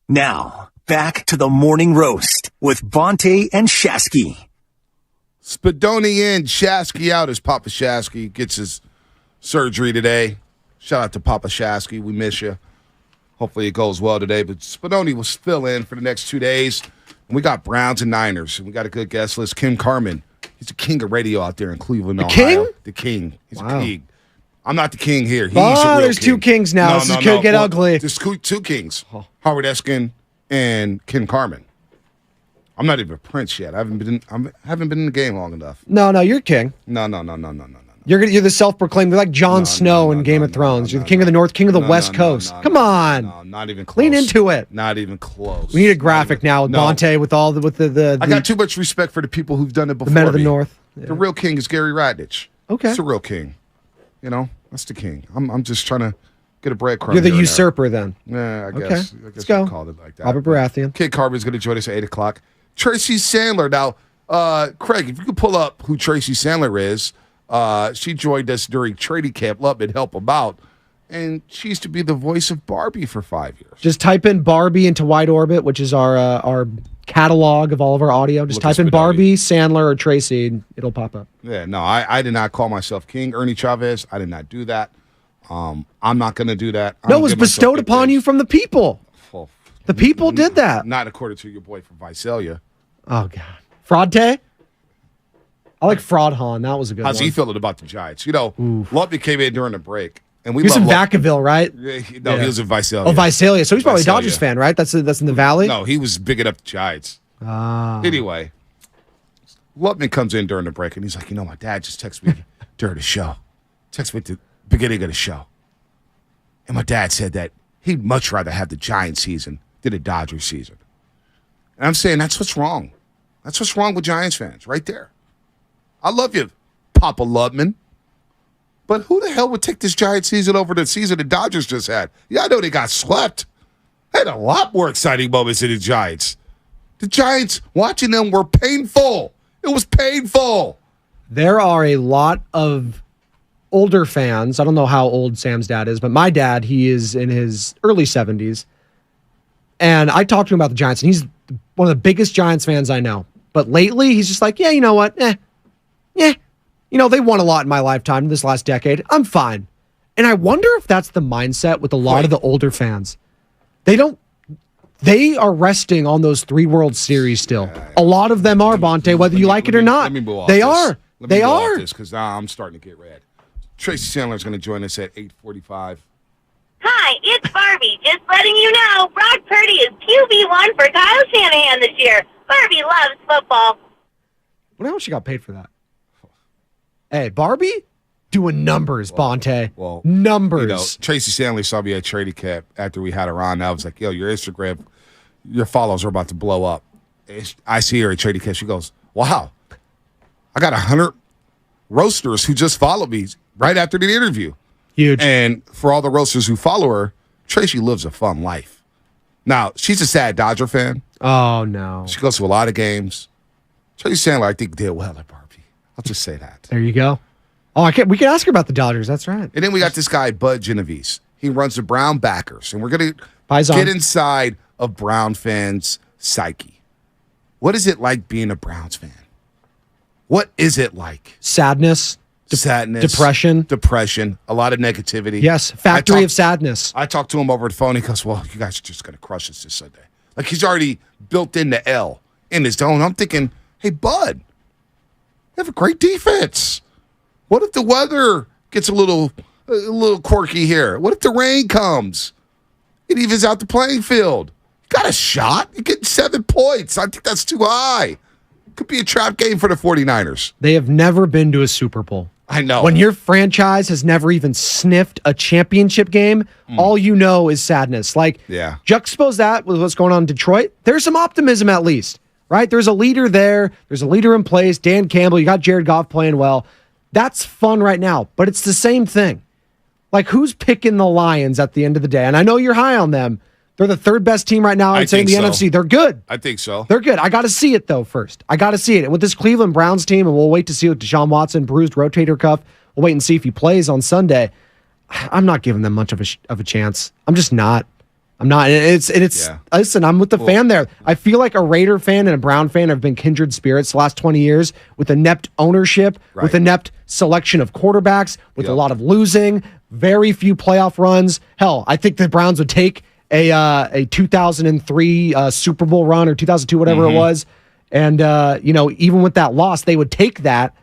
[SPEAKER 6] Now, back to the morning roast with Bonta and Shasky.
[SPEAKER 1] Spadoni in, Shasky out as Papa Shasky gets his surgery today. Shout out to Papa Shasky. We miss you. Hopefully it goes well today. But Spadoni will fill in for the next 2 days. And we got Browns and Niners. And we got a good guest list. Kim Carmen. He's the king of radio out there in Cleveland, Ohio.
[SPEAKER 2] King?
[SPEAKER 1] The king. He's
[SPEAKER 2] wow.
[SPEAKER 1] a king. I'm not the king here. He's a real
[SPEAKER 2] there's
[SPEAKER 1] king.
[SPEAKER 2] 2 kings now. This could get ugly.
[SPEAKER 1] There's 2 kings. Howard Eskin and Kim Carmen. I'm not even a prince yet. I haven't been in the game long enough.
[SPEAKER 2] No, you're king.
[SPEAKER 1] No.
[SPEAKER 2] You're the self-proclaimed. You're like Jon Snow in Game of Thrones. You're the king of the North, king of the West Coast. Come on.
[SPEAKER 1] No, not even close.
[SPEAKER 2] Lean into it.
[SPEAKER 1] Not even close.
[SPEAKER 2] We need a graphic now with Bonta with all the
[SPEAKER 1] I got too much respect for the people who've done it before.
[SPEAKER 2] The men of the North. Yeah.
[SPEAKER 1] The real king is Gary Radnich.
[SPEAKER 2] Okay.
[SPEAKER 1] It's the real king. You know, that's the king. I'm just trying to get a breadcrumb.
[SPEAKER 2] You're the usurper then.
[SPEAKER 1] Yeah, I guess.
[SPEAKER 2] Okay.
[SPEAKER 1] I guess
[SPEAKER 2] Let's go.
[SPEAKER 1] you called it like that.
[SPEAKER 2] Robert Baratheon.
[SPEAKER 1] Kid Carver's going to join us at 8 o'clock. Tracy Sandler. Now, Craig, if you could pull up who Tracy Sandler is, she joined us during training camp. Lubman help him out. And she used to be the voice of Barbie for 5 years.
[SPEAKER 2] Just type in Barbie into Wide Orbit, which is our catalog of all of our audio. Just type in Barbie, Sandler, or Tracy, and it'll pop up.
[SPEAKER 1] Yeah, no, I did not call myself King Ernie Chavez. I did not do that. I'm not going to do that.
[SPEAKER 2] No, it was bestowed upon you from the people. The people did that.
[SPEAKER 1] Not according to your boy from Visalia.
[SPEAKER 2] Oh, God. Fraud-tay? I like Fraud-han. That was a good one.
[SPEAKER 1] How's he feeling about the Giants? You know, Lubman came in during the break. And
[SPEAKER 2] he was in Vacaville, right?
[SPEAKER 1] He was in Visalia.
[SPEAKER 2] Oh, Visalia. So he's probably a Dodgers fan, right? That's in the Valley?
[SPEAKER 1] No, he was bigging up the Giants. Anyway, Lubman comes in during the break, and he's like, my dad just texted me during the show. Texted me at the beginning of the show. And my dad said that he'd much rather have the Giants season than the Dodgers season. And I'm saying that's what's wrong. That's what's wrong with Giants fans right there. I love you, Papa Lubman. But who the hell would take this Giants season over the season the Dodgers just had? Yeah, I know they got swept. They had a lot more exciting moments than the Giants. The Giants, watching them were painful. It was painful.
[SPEAKER 2] There are a lot of older fans. I don't know how old Sam's dad is, but my dad, he is in his early 70s. And I talked to him about the Giants, and he's one of the biggest Giants fans I know. But lately, he's just like, yeah, you know what? They won a lot in my lifetime this last decade. I'm fine. And I wonder if that's the mindset with a lot of the older fans. They are resting on those 3 World Series still. A lot of them are, Bonta, whether you like it or not. They are. They are.
[SPEAKER 1] Because now I'm starting to get red. Tracy Sandler is going to join us at 8:45.
[SPEAKER 7] Hi, it's Barbie. Just letting you know, Brock Purdy is QB1 for Kyle Shanahan this year. Barbie loves football.
[SPEAKER 2] What else she got paid for that? Hey, Barbie doing numbers, Bonta.
[SPEAKER 1] Well,
[SPEAKER 2] numbers.
[SPEAKER 1] Tracy Sandler saw me at Trading Cap after we had her on. I was like, yo, your Instagram, your follows are about to blow up. I see her at Trading Cap. She goes, wow, I got 100 roasters who just followed me right after the interview.
[SPEAKER 2] Huge.
[SPEAKER 1] And for all the roasters who follow her, Tracy lives a fun life. Now, she's a sad Dodger fan.
[SPEAKER 2] Oh, no.
[SPEAKER 1] She goes to a lot of games. Tracy Sandler, I think, did well at Barbie. I'll just say that.
[SPEAKER 2] There you go. Oh, we can ask her about the Dodgers. That's right.
[SPEAKER 1] And then we got this guy, Bud Genovese. He runs the Brown Backers. And we're going to get inside of Brown fans' psyche. What is it like being a Browns fan? What is it like?
[SPEAKER 2] Sadness.
[SPEAKER 1] Sadness. Depression. A lot of negativity.
[SPEAKER 2] Yes. Factory of sadness.
[SPEAKER 1] I talked to him over the phone. He goes, well, you guys are just going to crush us this Sunday. Like he's already built in the L in his own. I'm thinking, hey, Bud, you have a great defense. What if the weather gets a little quirky here? What if the rain comes? It evens out the playing field. You got a shot. You get 7 points. I think that's too high. Could be a trap game for the 49ers.
[SPEAKER 2] They have never been to a Super Bowl.
[SPEAKER 1] I know.
[SPEAKER 2] When your franchise has never even sniffed a championship game, all you know is sadness. Juxtapose that with what's going on in Detroit. There's some optimism at least, right? There's a leader there. There's a leader in place. Dan Campbell. You got Jared Goff playing well. That's fun right now, but it's the same thing. Like, who's picking the Lions at the end of the day? And I know you're high on them. They're the 3rd best team right now, I'd say, in the NFC. They're good.
[SPEAKER 1] I think so.
[SPEAKER 2] They're good. I got to see it, though, first. I got to see it. And with this Cleveland Browns team, and we'll wait to see what Deshaun Watson, bruised rotator cuff, we'll wait and see if he plays on Sunday. I'm not giving them much of a chance. I'm just not. I'm not. Listen, I'm with the fan there. I feel like a Raider fan and a Brown fan have been kindred spirits the last 20 years with inept ownership, with inept selection of quarterbacks, with a lot of losing, very few playoff runs. Hell, I think the Browns would take a 2003 Super Bowl run or 2002, whatever it was. And, even with that loss, they would take that.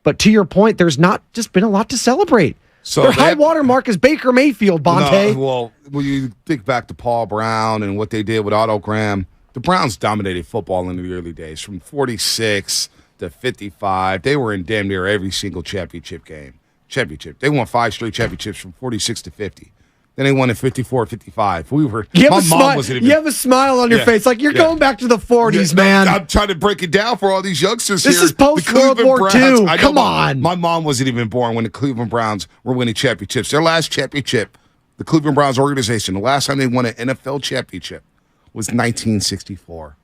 [SPEAKER 2] But to your point, there's not just been a lot to celebrate. So their high water mark is Baker Mayfield, Bonte.
[SPEAKER 1] No, well, when you think back to Paul Brown and what they did with Otto Graham, the Browns dominated football in the early days. From 46 to 55, they were in damn near every single championship game. They won 5 straight championships from 46 to 50. Then they won in 54, 55. You
[SPEAKER 2] have a smile on your face. Like, you're going back to the 40s, man.
[SPEAKER 1] I'm trying to break it down for all these youngsters
[SPEAKER 2] here. This is post-World War II. Come on.
[SPEAKER 1] My mom wasn't even born when the Cleveland Browns were winning championships. Their last championship, the Cleveland Browns organization, the last time they won an NFL championship was 1964.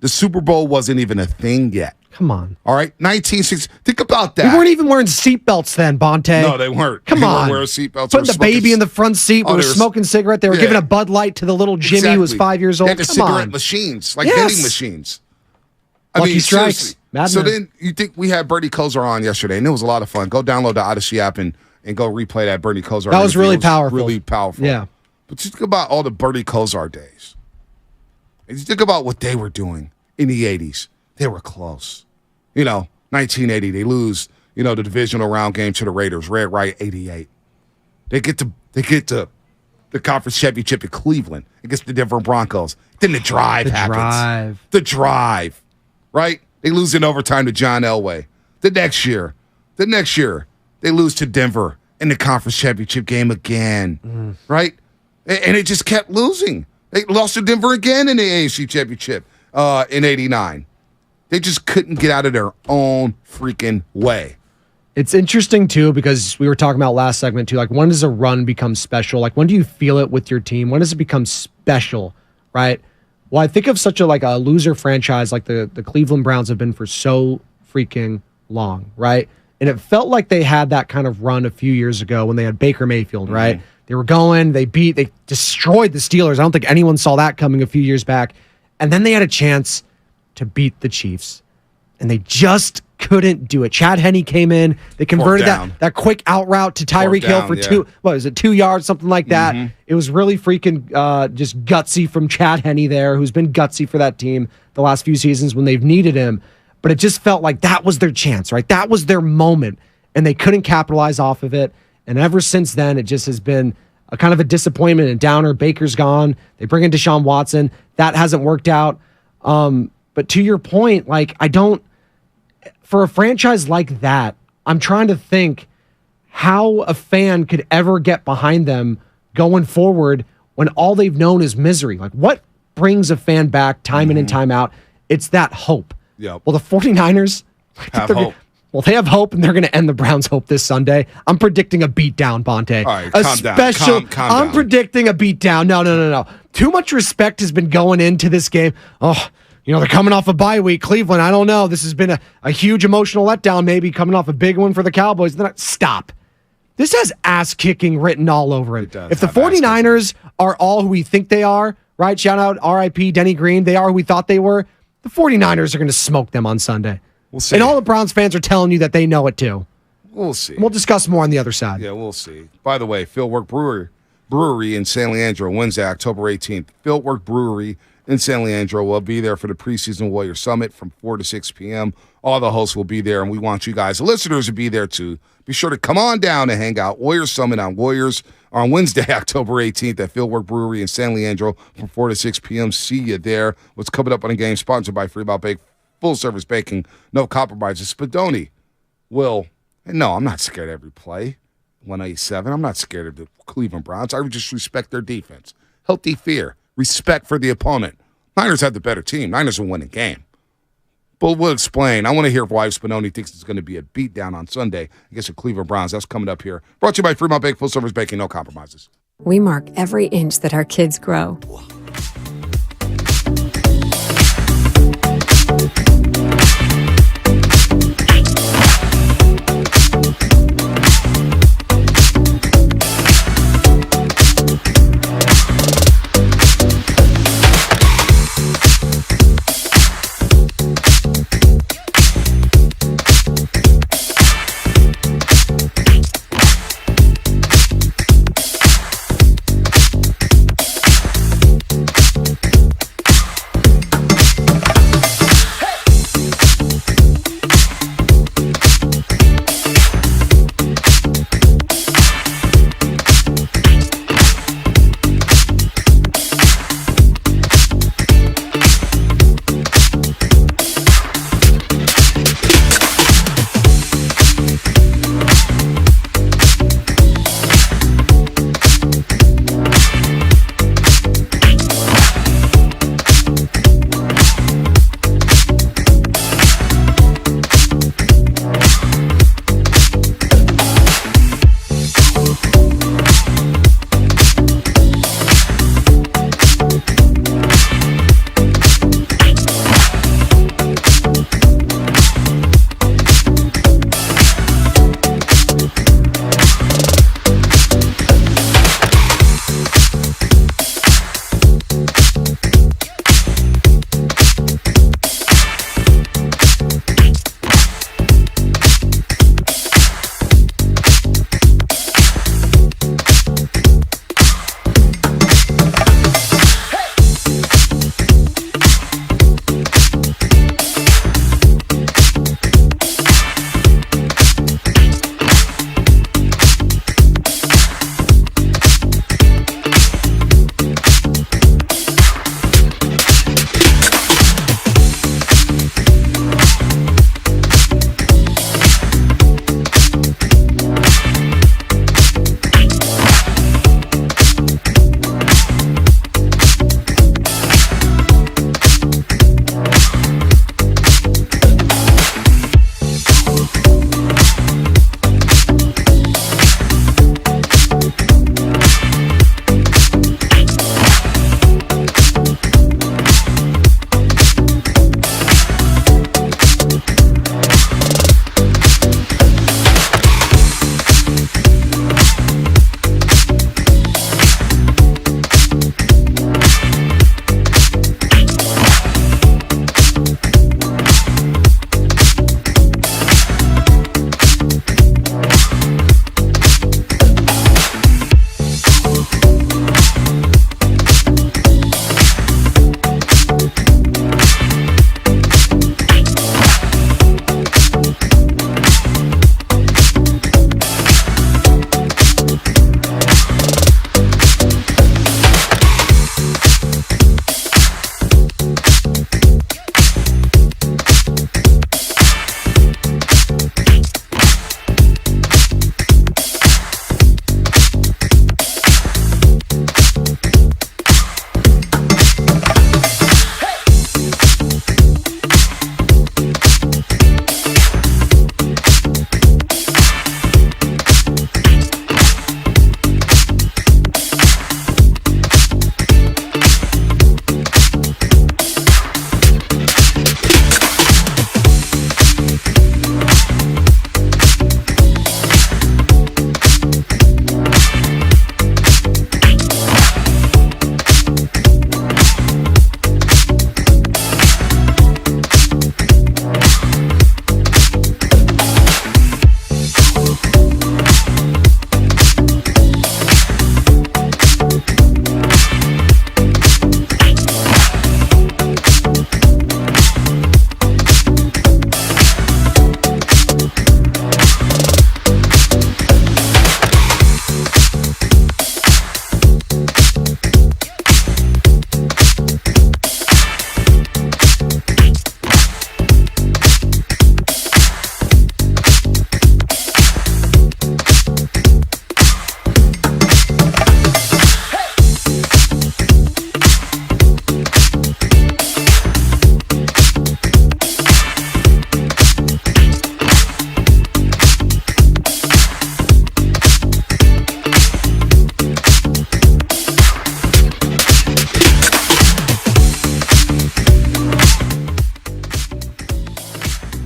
[SPEAKER 1] The Super Bowl wasn't even a thing yet.
[SPEAKER 2] Come on.
[SPEAKER 1] All right, 1960. Think about that.
[SPEAKER 2] We weren't even wearing seatbelts then, Bonte.
[SPEAKER 1] No, they weren't.
[SPEAKER 2] Come on.
[SPEAKER 1] They weren't wearing seatbelts.
[SPEAKER 2] Putting the baby in the front seat. We were smoking cigarette. They were giving a Bud Light to the little Jimmy who was 5 years old.
[SPEAKER 1] They had the cigarette machines, like vending machines.
[SPEAKER 2] Lucky Strikes.
[SPEAKER 1] So then you think we had Bernie Kosar on yesterday, and it was a lot of fun. Go download the Odyssey app and go replay that Bernie Kosar.
[SPEAKER 2] That was really powerful.
[SPEAKER 1] Really powerful.
[SPEAKER 2] Yeah.
[SPEAKER 1] But you think about all the Bernie Kosar days. And you think about what they were doing in the 80s. They were close. 1980, they lose, the divisional round game to the Raiders. Red Right, 88. They get to the conference championship in Cleveland against the Denver Broncos. Then the drive happens. The drive, right? They lose in overtime to John Elway. The next year, they lose to Denver in the conference championship game again, right? And it just kept losing. They lost to Denver again in the AFC championship in 89. They just couldn't get out of their own freaking way.
[SPEAKER 2] It's interesting, too, because we were talking about last segment, too. Like, when does a run become special? Like, when do you feel it with your team? When does it become special, right? Well, I think of such a loser franchise like the Cleveland Browns have been for so freaking long, right? And it felt like they had that kind of run a few years ago when they had Baker Mayfield, right? They were going, they destroyed the Steelers. I don't think anyone saw that coming a few years back. And then they had a chance to beat the Chiefs, and they just couldn't do it. Chad Henne came in. They converted that quick out route to Tyreek Hill for 2 yards, something like that. It was really freaking just gutsy from Chad Henne there, who's been gutsy for that team the last few seasons when they've needed him. But it just felt like that was their chance, right? That was their moment, and they couldn't capitalize off of it. And ever since then, it just has been a kind of a disappointment and downer. Baker's gone. They bring in Deshaun Watson. That hasn't worked out. But to your point, for a franchise like that, I'm trying to think how a fan could ever get behind them going forward when all they've known is misery. Like, what brings a fan back time in and time out? It's that hope.
[SPEAKER 1] Yep.
[SPEAKER 2] Well, the 49ers
[SPEAKER 1] have hope.
[SPEAKER 2] Well, they have hope, and they're going to end the Browns' hope this Sunday. I'm predicting a beatdown, Bonte.
[SPEAKER 1] All right, calm down.
[SPEAKER 2] I'm predicting a beatdown. No. Too much respect has been going into this game. Oh, they're coming off a bye week. Cleveland, I don't know. This has been a huge emotional letdown, maybe coming off a big one for the Cowboys. Stop. This has ass-kicking written all over it. If the 49ers are all who we think they are, right? Shout out RIP Denny Green. They are who we thought they were. The 49ers are going to smoke them on Sunday.
[SPEAKER 1] We'll see.
[SPEAKER 2] And all the Browns fans are telling you that they know it too.
[SPEAKER 1] We'll see.
[SPEAKER 2] We'll discuss more on the other side.
[SPEAKER 1] Yeah, we'll see. By the way, Fieldwork Brewery in San Leandro, Wednesday, October 18th. Fieldwork Brewery in San Leandro will be there for the preseason Warrior Summit from 4 to 6 p.m. All the hosts will be there, and we want you guys, the listeners, to be there too. Be sure to come on down and hang out. Warrior Summit on Wednesday, October 18th at Fieldwork Brewery in San Leandro from 4 to 6 p.m. See you there. What's coming up on the game, sponsored by Fremont Bake, full-service baking, no compromises. Spadoni no, I'm not scared of every play. 187, I'm not scared of the Cleveland Browns. I just respect their defense. Healthy fear. Respect for the opponent. Niners have the better team. Niners will win the game. But we'll explain. I want to hear why Spinoni thinks it's going to be a beatdown on Sunday against the Cleveland Browns. That's coming up here. Brought to you by Fremont Bake, full service baking, no compromises.
[SPEAKER 8] We mark every inch that our kids grow.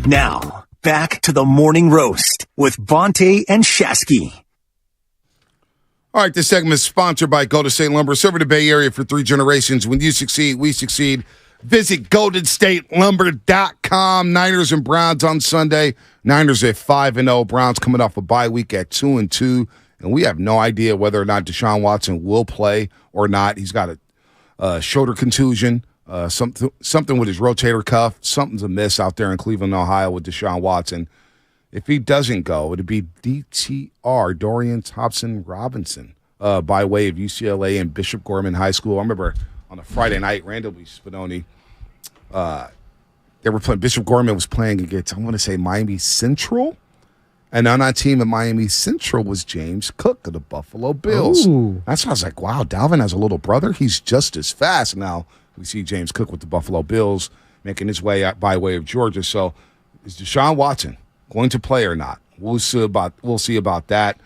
[SPEAKER 6] Now, back to the morning roast with Bonta and Shasky.
[SPEAKER 1] All right, this segment is sponsored by Golden State Lumber. Serving the Bay Area for 3 generations. When you succeed, we succeed. Visit GoldenStateLumber.com. Niners and Browns on Sunday. Niners at 5-0. Browns coming off a bye week at 2-2. And we have no idea whether or not Deshaun Watson will play or not. He's got a shoulder contusion, something with his rotator cuff. Something's amiss out there in Cleveland, Ohio with Deshaun Watson. If he doesn't go, it'd be DTR, Dorian Thompson-Robinson, by way of UCLA and Bishop Gorman High School. I remember on a Friday night, randomly, Spinoni, they were playing, Bishop Gorman was playing against, I want to say, Miami Central. And on that team at Miami Central was James Cook of the Buffalo Bills.
[SPEAKER 2] Ooh.
[SPEAKER 1] That's why I was like, wow, Dalvin has a little brother. He's just as fast. Now we see James Cook with the Buffalo Bills making his way out by way of Georgia. So is Deshaun Watson going to play or not? We'll see about that.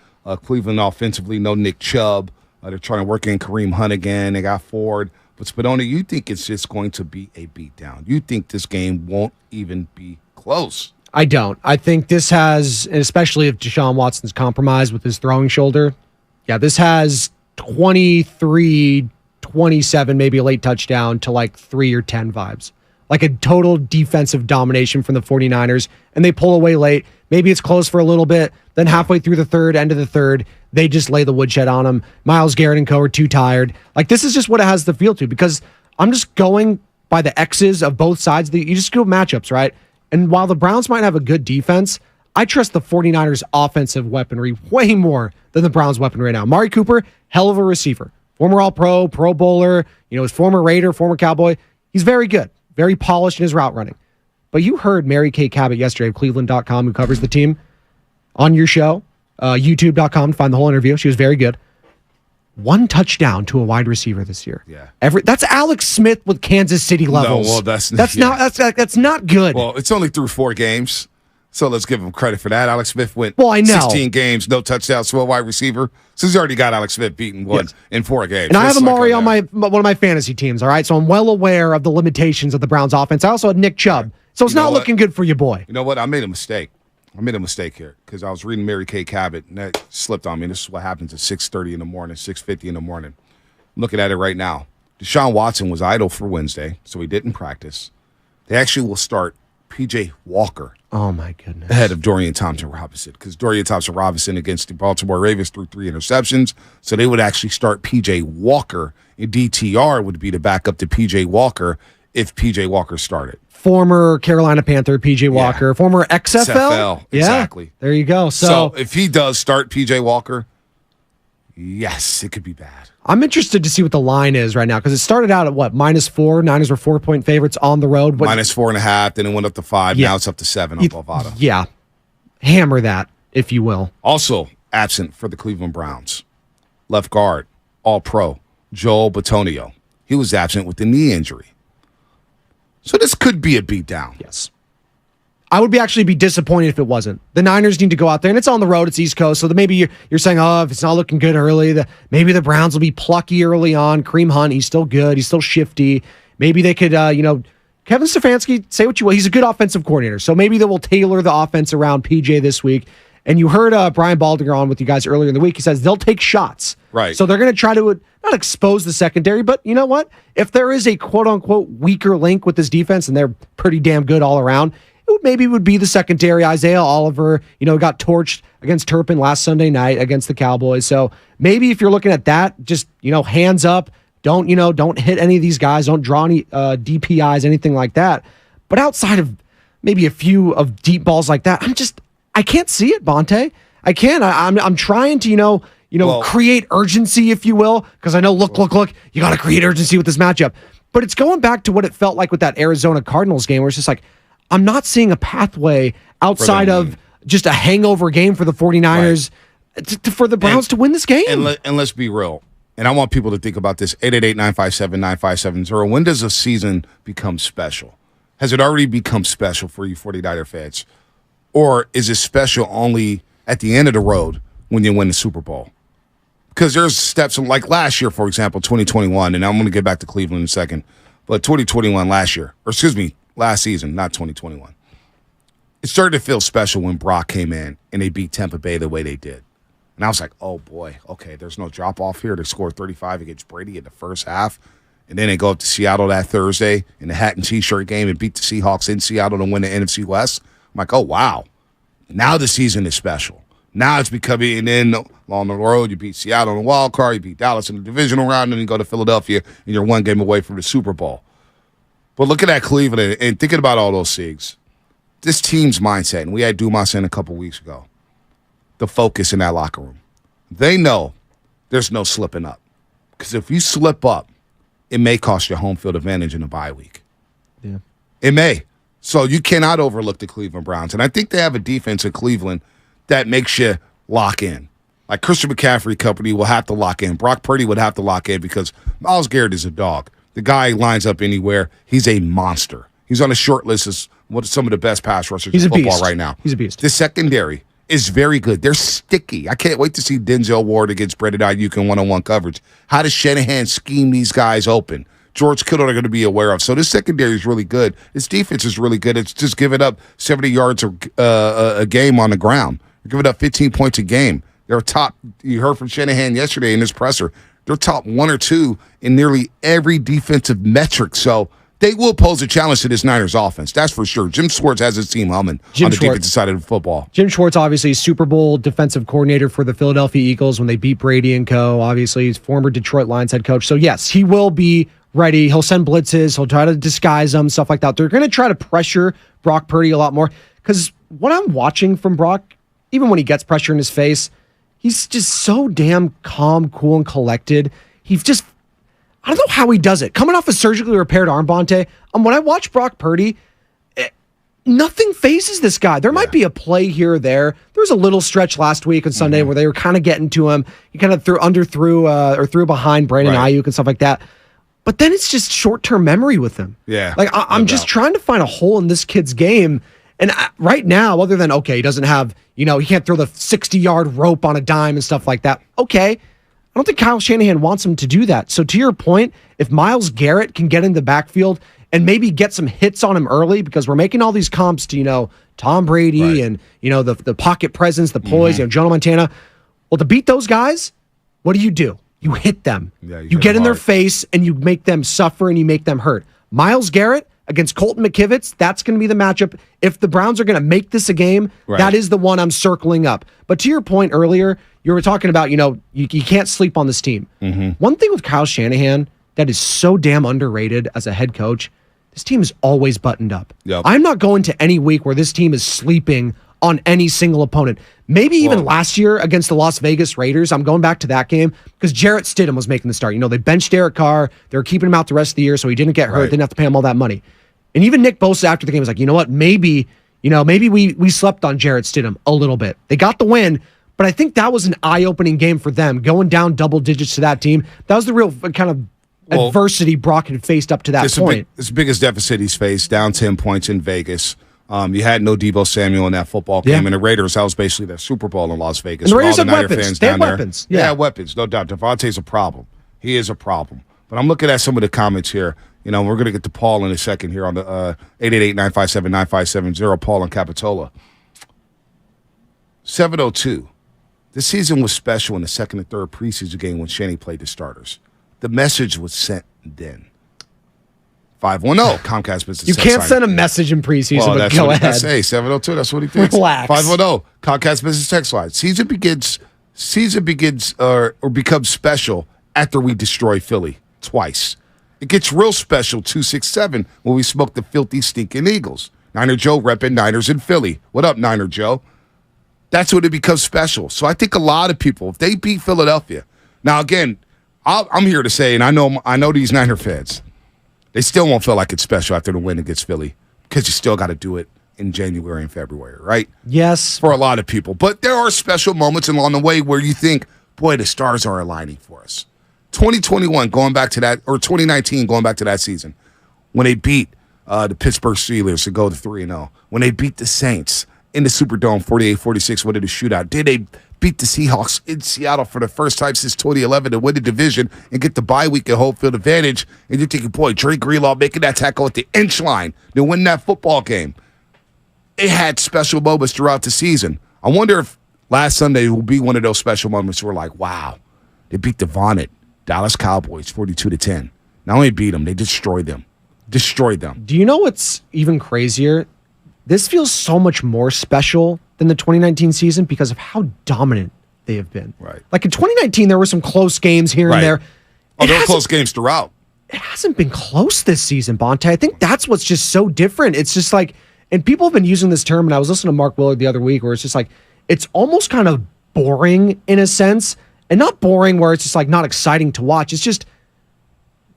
[SPEAKER 1] Cleveland offensively, no Nick Chubb. They're trying to work in Kareem Hunt again. They got Ford. But Spinoni, you think it's just going to be a beatdown? You think this game won't even be close?
[SPEAKER 2] I don't. I think this has, and especially if Deshaun Watson's compromised with his throwing shoulder, this has 23, 27, maybe a late touchdown to like 3 or 10 vibes. Like a total defensive domination from the 49ers, and they pull away late. Maybe it's close for a little bit. Then halfway through the third, end of the third, they just lay the woodshed on them. Myles Garrett and co are too tired. Like, this is just what it has to feel to, because I'm just going by the X's of both sides. You just go matchups, right? And while the Browns might have a good defense, I trust the 49ers offensive weaponry way more than the Browns weaponry right now. Amari Cooper, hell of a receiver. Former All-Pro, Pro Bowler, his former Raider, former Cowboy. He's very good. Very polished in his route running. But you heard Mary Kay Cabot yesterday of Cleveland.com, who covers the team, on your show, YouTube.com, to find the whole interview. She was very good. 1 touchdown to a wide receiver this year.
[SPEAKER 1] Yeah.
[SPEAKER 2] That's Alex Smith with Kansas City levels.
[SPEAKER 1] No, well, that's
[SPEAKER 2] not good.
[SPEAKER 1] Well, it's only through 4 games, so let's give him credit for that. Alex Smith went
[SPEAKER 2] I know.
[SPEAKER 1] 16 games, no touchdowns to a wide receiver. So he's already got Alex Smith beaten in 4 games.
[SPEAKER 2] And I have Amari on one of my fantasy teams, all right? So I'm well aware of the limitations of the Browns offense. I also had Nick Chubb. So it's not looking good for your boy.
[SPEAKER 1] You know what? I made a mistake. Here because I was reading Mary Kay Cabot, and that slipped on me. This is what happens at 6:30 in the morning, 6:50 in the morning. I'm looking at it right now. Deshaun Watson was idle for Wednesday, so he didn't practice. They actually will start P.J. Walker.
[SPEAKER 2] Oh, my goodness.
[SPEAKER 1] Ahead of Dorian Thompson-Robinson, because Dorian Thompson-Robinson against the Baltimore Ravens threw 3 interceptions, so they would actually start P.J. Walker. And DTR would be the backup to P.J. Walker if P.J. Walker started.
[SPEAKER 2] Former Carolina Panther, P.J. Walker. Former XFL.
[SPEAKER 1] Exactly.
[SPEAKER 2] There you go.
[SPEAKER 1] So if he does start P.J. Walker, yes, it could be bad.
[SPEAKER 2] I'm interested to see what the line is right now, because it started out at -4. Niners were 4-point favorites on the road.
[SPEAKER 1] -4.5, then it went up to 5. Now it's up to 7 on Bovada.
[SPEAKER 2] Yeah. Hammer that, if you will.
[SPEAKER 1] Also absent for the Cleveland Browns. Left guard, All-Pro, Joel Bitonio. He was absent with the knee injury. So this could be a beatdown.
[SPEAKER 2] Yes. I would actually be disappointed if it wasn't. The Niners need to go out there, and it's on the road. It's East Coast, so maybe you're saying, if it's not looking good early, maybe the Browns will be plucky early on. Kareem Hunt, he's still good. He's still shifty. Maybe they could, Kevin Stefanski, say what you will. He's a good offensive coordinator, so maybe they will tailor the offense around PJ this week. And you heard Brian Baldinger on with you guys earlier in the week. He says they'll take shots.
[SPEAKER 1] Right.
[SPEAKER 2] So they're going to try to not expose the secondary, but you know what? If there is a quote-unquote weaker link with this defense, and they're pretty damn good all around, maybe it would be the secondary. Isaiah Oliver, got torched against Turpin last Sunday night against the Cowboys. So maybe if you're looking at that, just, hands up. Don't hit any of these guys. Don't draw any DPIs, anything like that. But outside of maybe a few of deep balls like that, I can't see it, Bonta. I can't. I'm trying to, create urgency, if you will, because I know, look, you got to create urgency with this matchup. But it's going back to what it felt like with that Arizona Cardinals game, where it's just like, I'm not seeing a pathway outside of just a hangover game for the 49ers for the Browns to win this game.
[SPEAKER 1] And let's be real. And I want people to think about this. 888-957-9570. When does a season become special? Has it already become special for you 49er fans? Or is it special only at the end of the road when you win the Super Bowl? Because there's steps like last year, for example, 2021, and I'm going to get back to Cleveland in a second, but 2021 last season, not 2021. it started to feel special when Brock came in and they beat Tampa Bay the way they did. And I was like, oh, boy, okay, there's no drop-off here. They scored 35 against Brady in the first half. And then they go up to Seattle that Thursday in the hat and T-shirt game and beat the Seahawks in Seattle to win the NFC West. I'm like, oh, wow. Now the season is special. Now it's becoming, and then along the road, you beat Seattle in the wild card, you beat Dallas in the divisional round, and then you go to Philadelphia, and you're one game away from the Super Bowl. But looking at Cleveland and thinking about all those SIGs, this team's mindset, and we had Dumas in a couple weeks ago, the focus in that locker room. They know there's no slipping up. Because if you slip up, it may cost you home field advantage in a bye week.
[SPEAKER 2] Yeah.
[SPEAKER 1] It may. So you cannot overlook the Cleveland Browns. And I think they have a defense in Cleveland that makes you lock in. Like Christian McCaffrey company will have to lock in. Brock Purdy would have to lock in because Myles Garrett is a dog. The guy lines up anywhere. He's a monster. He's on a short list as some of the best pass rushers in football right now.
[SPEAKER 2] He's a beast.
[SPEAKER 1] The secondary is very good. They're sticky. I can't wait to see Denzel Ward against Brandon Ayuk in one-on-one coverage. How does Shanahan scheme these guys open? George Kittle are going to be aware of. So this secondary is really good. This defense is really good. It's just giving up 70 yards a game on the ground. They're giving up 15 points a game. They're top. You heard from Shanahan yesterday in his presser. They're top 1 or 2 in nearly every defensive metric. So they will pose a challenge to this Niners offense. That's for sure. Jim Schwartz has his team humming on the defensive side of the football.
[SPEAKER 2] Jim Schwartz, obviously, Super Bowl defensive coordinator for the Philadelphia Eagles when they beat Brady and co. Obviously, he's former Detroit Lions head coach. So, yes, he will be ready. He'll send blitzes. He'll try to disguise them, stuff like that. They're going to try to pressure Brock Purdy a lot more because what I'm watching from Brock, even when he gets pressure in his face, he's just so damn calm, cool, and collected. He's just, I don't know how he does it. Coming off a surgically repaired arm, Bonte, when I watch Brock Purdy, nothing phases this guy. There might be a play here or there. There was a little stretch last week on Sunday where they were kind of getting to him. He kind of threw behind Brandon Ayuk and stuff like that. But then it's just short-term memory with him.
[SPEAKER 1] Yeah.
[SPEAKER 2] Like, I'm just trying to find a hole in this kid's game. And right now, other than, okay, he doesn't have, he can't throw the 60-yard rope on a dime and stuff like that. Okay. I don't think Kyle Shanahan wants him to do that. So to your point, if Myles Garrett can get in the backfield and maybe get some hits on him early, because we're making all these comps to, Tom Brady and, the pocket presence, the poise, Joe Montana. Well, to beat those guys, what do? You hit them. Yeah, you get in their face and you make them suffer and you make them hurt. Myles Garrett against Colton McKivitz, that's going to be the matchup. If the Browns are going to make this a game, that is the one I'm circling up. But to your point earlier, you were talking about, you can't sleep on this team. One thing with Kyle Shanahan that is so damn underrated as a head coach, this team is always buttoned up.
[SPEAKER 1] Yep.
[SPEAKER 2] I'm not going to any week where this team is sleeping on any single opponent. Maybe even last year against the Las Vegas Raiders, I'm going back to that game because Jarrett Stidham was making the start. They benched Derek Carr. They were keeping him out the rest of the year so he didn't get hurt, didn't have to pay him all that money. And even Nick Bosa after the game was like, you know what, maybe we slept on Jarrett Stidham a little bit. They got the win, but I think that was an eye-opening game for them, going down double digits to that team. That was the real kind of adversity Brock had faced up to that point.
[SPEAKER 1] It's the biggest deficit he's faced, down 10 points in Vegas. You had no Deebo Samuel in that football game, and the Raiders, that was basically their Super Bowl in Las Vegas.
[SPEAKER 2] And the Raiders have weapons. They have weapons.
[SPEAKER 1] Yeah, weapons, no doubt. Devontae's a problem. He is a problem. But I'm looking at some of the comments here. We're going to get to Paul in a second here on the 888-957-9570, Paul in Capitola. 702. This season was special in the second and third preseason game when Shanny played the starters. The message was sent then. 510 Comcast Business.
[SPEAKER 2] You can't send a message in preseason, but
[SPEAKER 1] that's
[SPEAKER 2] go
[SPEAKER 1] what
[SPEAKER 2] ahead.
[SPEAKER 1] He say 702. That's what he thinks.
[SPEAKER 2] Relax.
[SPEAKER 1] 510 Comcast Business text line. Season begins or becomes special after we destroy Philly twice. It gets real special 267 when we smoke the filthy, stinking Eagles. Niner Joe repping Niners in Philly. What up, Niner Joe? That's when it becomes special. So I think a lot of people, if they beat Philadelphia, now again, I'm here to say, and I know these Niner fans. They still won't feel like it's special after the win against Philly because you still got to do it in January and February, right?
[SPEAKER 2] Yes.
[SPEAKER 1] For a lot of people. But there are special moments along the way where you think, boy, the stars are aligning for us. 2021, going back to that, or 2019, going back to that season, when they beat the Pittsburgh Steelers to go to 3-0, when they beat the Saints in the Superdome 48-46, winning the shootout, did they beat the Seahawks in Seattle for the first time since 2011 to win the division and get the bye week and home field advantage. And you're thinking, boy, Dre Greenlaw making that tackle at the inch line to win that football game. it had special moments throughout the season. I wonder if last Sunday will be one of those special moments where like, wow, they beat the vaunted Dallas Cowboys 42-10. Not only beat them, they destroyed them. Destroyed them.
[SPEAKER 2] Do you know what's even crazier? This feels so much more special than the 2019 season because of how dominant they have been.
[SPEAKER 1] Right.
[SPEAKER 2] Like in 2019, there were some close games here and there.
[SPEAKER 1] Oh, there were close games throughout.
[SPEAKER 2] It hasn't been close this season, Bonte. I think that's what's just so different. It's just like, and people have been using this term, and I was listening to Mark Willard the other week, where it's just like, it's almost kind of boring in a sense, and not boring where it's just like not exciting to watch. It's just,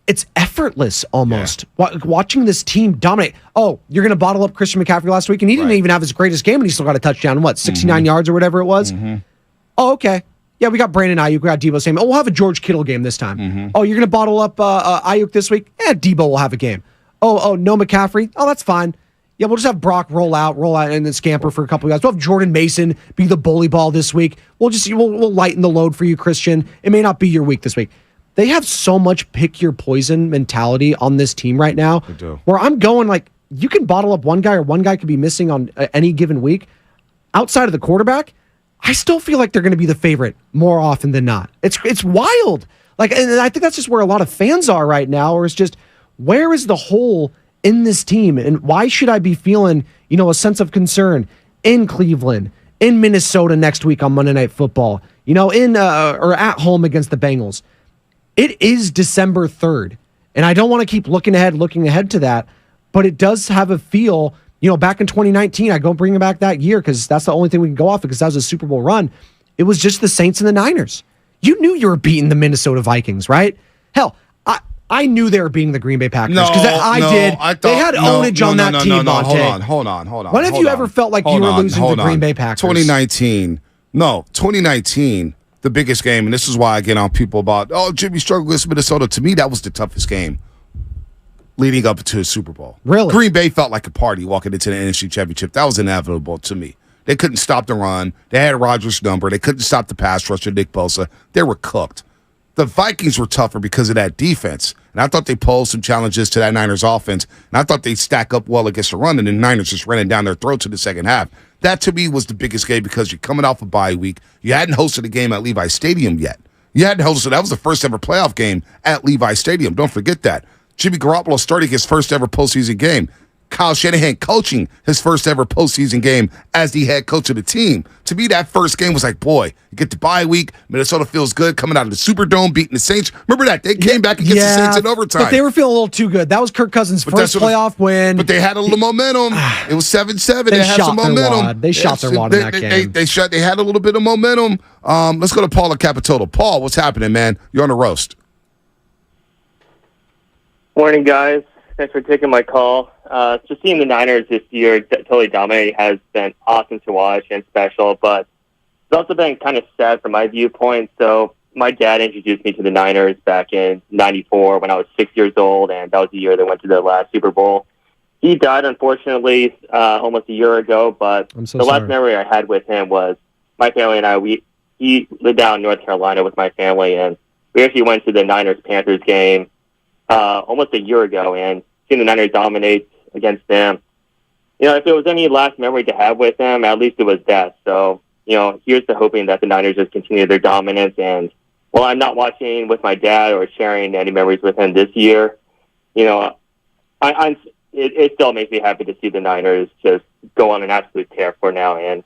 [SPEAKER 2] it's effortless almost. Yeah. Watching this team dominate. Oh, you're going to bottle up Christian McCaffrey last week, and he didn't even have his greatest game, and he still got a touchdown, 69 yards or whatever it was? Oh, okay. Yeah, we got Brandon Ayuk, we got Debo Samuel. Oh, we'll have a George Kittle game this time. Oh, you're going to bottle up Ayuk this week? Debo will have a game. Oh, no McCaffrey? Oh, that's fine. Yeah, we'll just have Brock roll out, and then scamper for a couple of guys. We'll have Jordan Mason be the bully ball this week. We'll lighten the load for you, Christian. It may not be your week this week. They have so much pick your poison mentality on this team right now.
[SPEAKER 1] They do.
[SPEAKER 2] Where I'm going like, you can bottle up one guy or one guy could be missing on any given week. Outside of the quarterback, I still feel like they're going to be the favorite more often than not. It's wild. Like, and I think that's just where a lot of fans are right now, or it's just, where is the hole in this team? And why should I be feeling, a sense of concern in Cleveland, in Minnesota next week on Monday Night Football, in or at home against the Bengals? It is December 3rd, and I don't want to keep looking ahead to that, but it does have a feel. Back in 2019, I go bring back that year because that's the only thing we can go off because that was a Super Bowl run. It was just the Saints and the Niners. You knew you were beating the Minnesota Vikings, right? Hell, I knew they were beating the Green Bay Packers because they had ownage on that team, Bonte.
[SPEAKER 1] Hold on.
[SPEAKER 2] When have you ever felt like you were losing to the Green Bay Packers?
[SPEAKER 1] 2019, the biggest game, and this is why I get on people about, Jimmy struggled with Minnesota. To me, that was the toughest game leading up to the Super Bowl.
[SPEAKER 2] Really?
[SPEAKER 1] Green Bay felt like a party walking into the NFC Championship. That was inevitable to me. They couldn't stop the run. They had Rodgers' number. They couldn't stop the pass rush of Nick Bosa. They were cooked. The Vikings were tougher because of that defense, and I thought they posed some challenges to that Niners offense, and I thought they'd stack up well against the run, and the Niners just ran down their throats in the second half. That, to me, was the biggest game because you're coming off a bye week. You hadn't hosted a game at Levi Stadium yet. That was the first ever playoff game at Levi Stadium. Don't forget that. Jimmy Garoppolo starting his first ever postseason game. Kyle Shanahan coaching his first ever postseason game as the head coach of the team. To me, that first game was like, boy, you get the bye week. Minnesota feels good coming out of the Superdome, beating the Saints. Remember that? They came back against the Saints in overtime.
[SPEAKER 2] But they were feeling a little too good. That was Kirk Cousins' first playoff win.
[SPEAKER 1] But they had a little momentum. It was 7-7. They had some momentum.
[SPEAKER 2] They shot their wad in that game.
[SPEAKER 1] They had a little bit of momentum. Let's go to Paul at Capitola. Paul, what's happening, man? You're on the roast.
[SPEAKER 9] Morning, guys. Thanks for taking my call. Just seeing the Niners this year totally dominate has been awesome to watch and special, but it's also been kind of sad from my viewpoint. So my dad introduced me to the Niners back in '94 when I was 6 years old, and that was the year they went to the last Super Bowl. He died, unfortunately, almost a year ago, but last memory I had with him was my family and I, he lived down in North Carolina with my family, and we actually went to the Niners-Panthers game almost a year ago, and seeing the Niners dominate against them. If there was any last memory to have with them, at least it was that. So, here's to hoping that the Niners just continue their dominance. And while I'm not watching with my dad or sharing any memories with him this year, it still makes me happy to see the Niners just go on an absolute tear for now and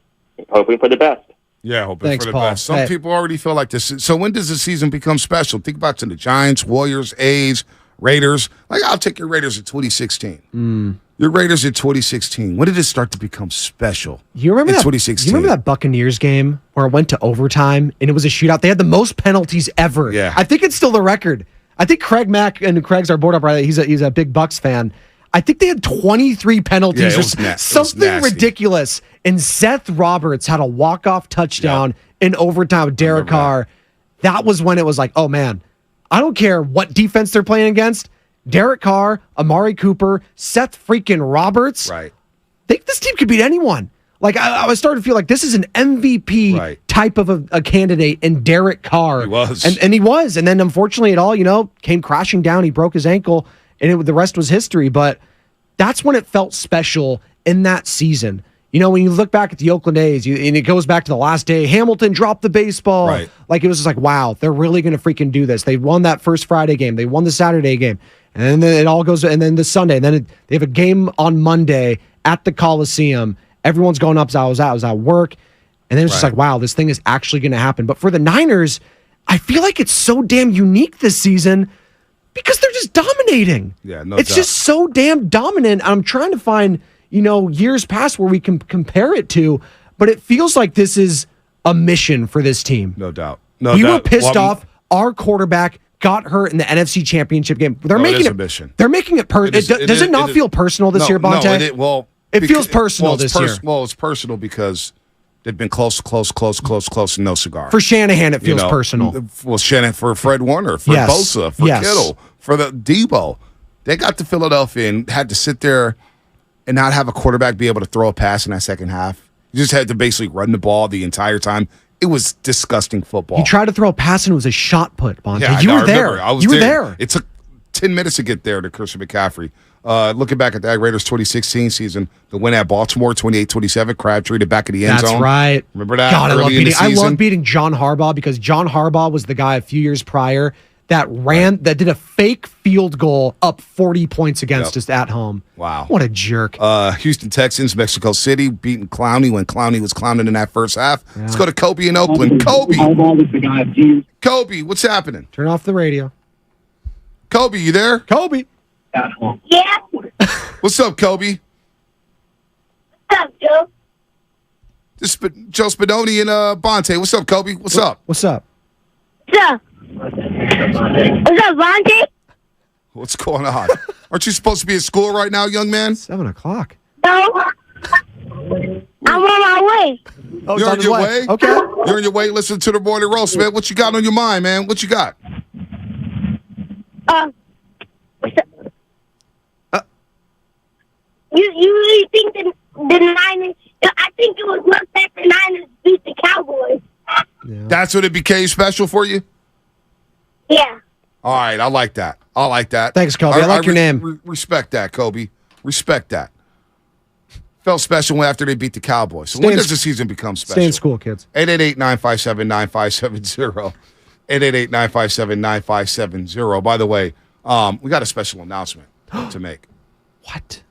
[SPEAKER 9] hoping for the best.
[SPEAKER 1] Yeah, hoping for the best. Some people already feel like this. So when does the season become special? Think about the Giants, Warriors, A's, Raiders. Like, I'll take your Raiders in 2016. Your Raiders in 2016. When did it start to become special?
[SPEAKER 2] You remember
[SPEAKER 1] in
[SPEAKER 2] that
[SPEAKER 1] 2016?
[SPEAKER 2] You remember that Buccaneers game where it went to overtime and it was a shootout? They had the most penalties ever.
[SPEAKER 1] Yeah.
[SPEAKER 2] I think it's still the record. I think Craig Mack, and Craig's our board operator, he's a big Bucs fan. I think they had 23 penalties or something ridiculous. And Seth Roberts had a walk-off touchdown in overtime with Derek Carr. That was when it was like, oh, man, I don't care what defense they're playing against. Derek Carr, Amari Cooper, Seth freaking Roberts.
[SPEAKER 1] Right.
[SPEAKER 2] Think this team could beat anyone. Like, I was starting to feel like this is an MVP type of a candidate in Derek Carr.
[SPEAKER 1] He was.
[SPEAKER 2] And he was. And then, unfortunately, it all, came crashing down. He broke his ankle, and the rest was history. But that's when it felt special in that season. when you look back at the Oakland A's, and it goes back to the last day, Hamilton dropped the baseball.
[SPEAKER 1] Right.
[SPEAKER 2] Like, it was just like, wow, they're really going to freaking do this. They won that first Friday game. They won the Saturday game. And then it all goes, and then the Sunday. And then they have a game on Monday at the Coliseum. Everyone's going up. I was at work. And then it's just like, wow, this thing is actually going to happen. But for the Niners, I feel like it's so damn unique this season because they're just dominating.
[SPEAKER 1] Yeah, no
[SPEAKER 2] It's
[SPEAKER 1] doubt.
[SPEAKER 2] just so damn dominant. I'm trying to find, years past where we can compare it to, but it feels like this is a mission for this team.
[SPEAKER 1] No doubt.
[SPEAKER 2] We were pissed off. Our quarterback got hurt in the NFC Championship game. They're making it a mission. They're making it personal. Does it not feel personal this year, Bonte?
[SPEAKER 1] No,
[SPEAKER 2] it feels personal this year.
[SPEAKER 1] Well, it's personal because they've been close, and no cigar.
[SPEAKER 2] For Shanahan, it feels personal.
[SPEAKER 1] Well, Shanahan for Fred Warner, for Bosa, for Kittle, for the Debo. They got to Philadelphia and had to sit there and not have a quarterback be able to throw a pass in that second half. You just had to basically run the ball the entire time. It was disgusting football.
[SPEAKER 2] He tried to throw a pass and it was a shot put, Bonte.
[SPEAKER 1] Yeah,
[SPEAKER 2] you were there.
[SPEAKER 1] I was
[SPEAKER 2] you
[SPEAKER 1] there.
[SPEAKER 2] were there.
[SPEAKER 1] It took 10 minutes to get there to Christian McCaffrey. Looking back at the Raiders 2016 season, the win at Baltimore, 28-27, Crabtree to back of the end zone.
[SPEAKER 2] That's right.
[SPEAKER 1] Remember that?
[SPEAKER 2] God, I love beating John Harbaugh because John Harbaugh was the guy a few years prior that did a fake field goal up 40 points against us at home.
[SPEAKER 1] Wow.
[SPEAKER 2] What a jerk.
[SPEAKER 1] Houston Texans, Mexico City, beating Clowney when Clowney was clowning in that first half. Yeah. Let's go to Kobe in Oakland. Kobe, what's happening?
[SPEAKER 2] Turn off the radio.
[SPEAKER 1] Kobe, you there?
[SPEAKER 2] Kobe.
[SPEAKER 7] Yeah.
[SPEAKER 1] What's up, Kobe?
[SPEAKER 7] What's up, Joe?
[SPEAKER 1] This is Joe Spadoni and Bonte. What's up, Kobe? What's up?
[SPEAKER 2] What's up?
[SPEAKER 7] What's up? What's up, Bonte?
[SPEAKER 1] What's going on? Aren't you supposed to be at school right now, young man?
[SPEAKER 2] 7:00.
[SPEAKER 7] No. I'm on my way.
[SPEAKER 2] Oh,
[SPEAKER 1] you're on your way?
[SPEAKER 2] Okay.
[SPEAKER 1] You're on your way. Listen to the morning roast, man. What you got on your mind, man? What you got?
[SPEAKER 7] What's up? You really think the Niners? I think it was luck that the Niners beat the Cowboys.
[SPEAKER 1] Yeah. That's what it became special for you?
[SPEAKER 7] Yeah.
[SPEAKER 1] All right, I like that.
[SPEAKER 2] Thanks, Kobe. I like your name.
[SPEAKER 1] Respect that, Kobe. Respect that. Felt special after they beat the Cowboys. So when does the season become special?
[SPEAKER 2] Stay in school, kids.
[SPEAKER 1] 888-957-9570. 888-957-9570. By the way, we got a special announcement to make.
[SPEAKER 2] What?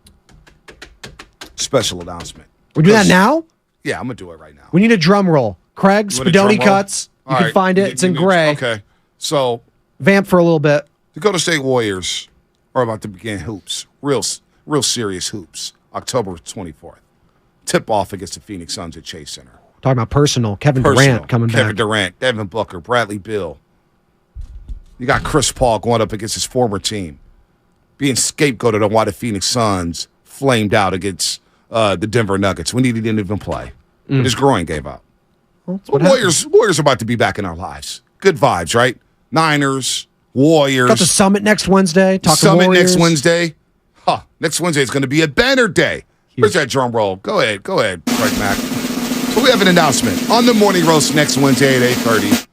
[SPEAKER 1] Special announcement.
[SPEAKER 2] We're doing that now?
[SPEAKER 1] Yeah, I'm going to do it right now.
[SPEAKER 2] We need a drum roll. Craig, Spadoni Cuts. You can find it. It's in gray.
[SPEAKER 1] Okay. So,
[SPEAKER 2] vamp for a little bit.
[SPEAKER 1] The Golden State Warriors are about to begin hoops. Real serious hoops. October 24th. Tip-off against the Phoenix Suns at Chase Center.
[SPEAKER 2] Talking about personal. Kevin Durant coming back.
[SPEAKER 1] Kevin Durant, Devin Booker, Bradley Beal. You got Chris Paul going up against his former team. Being scapegoated on why the Phoenix Suns flamed out against the Denver Nuggets when he didn't even play. His groin gave out. Well, Warriors are about to be back in our lives. Good vibes, right? Niners, Warriors.
[SPEAKER 2] Got the summit next Wednesday.
[SPEAKER 1] Next Wednesday. Huh. Next Wednesday is going to be a banner day. Huge. Where's that drum roll? Go ahead, Frank Mac. So we have an announcement. On the Morning Roast next Wednesday at 8:30,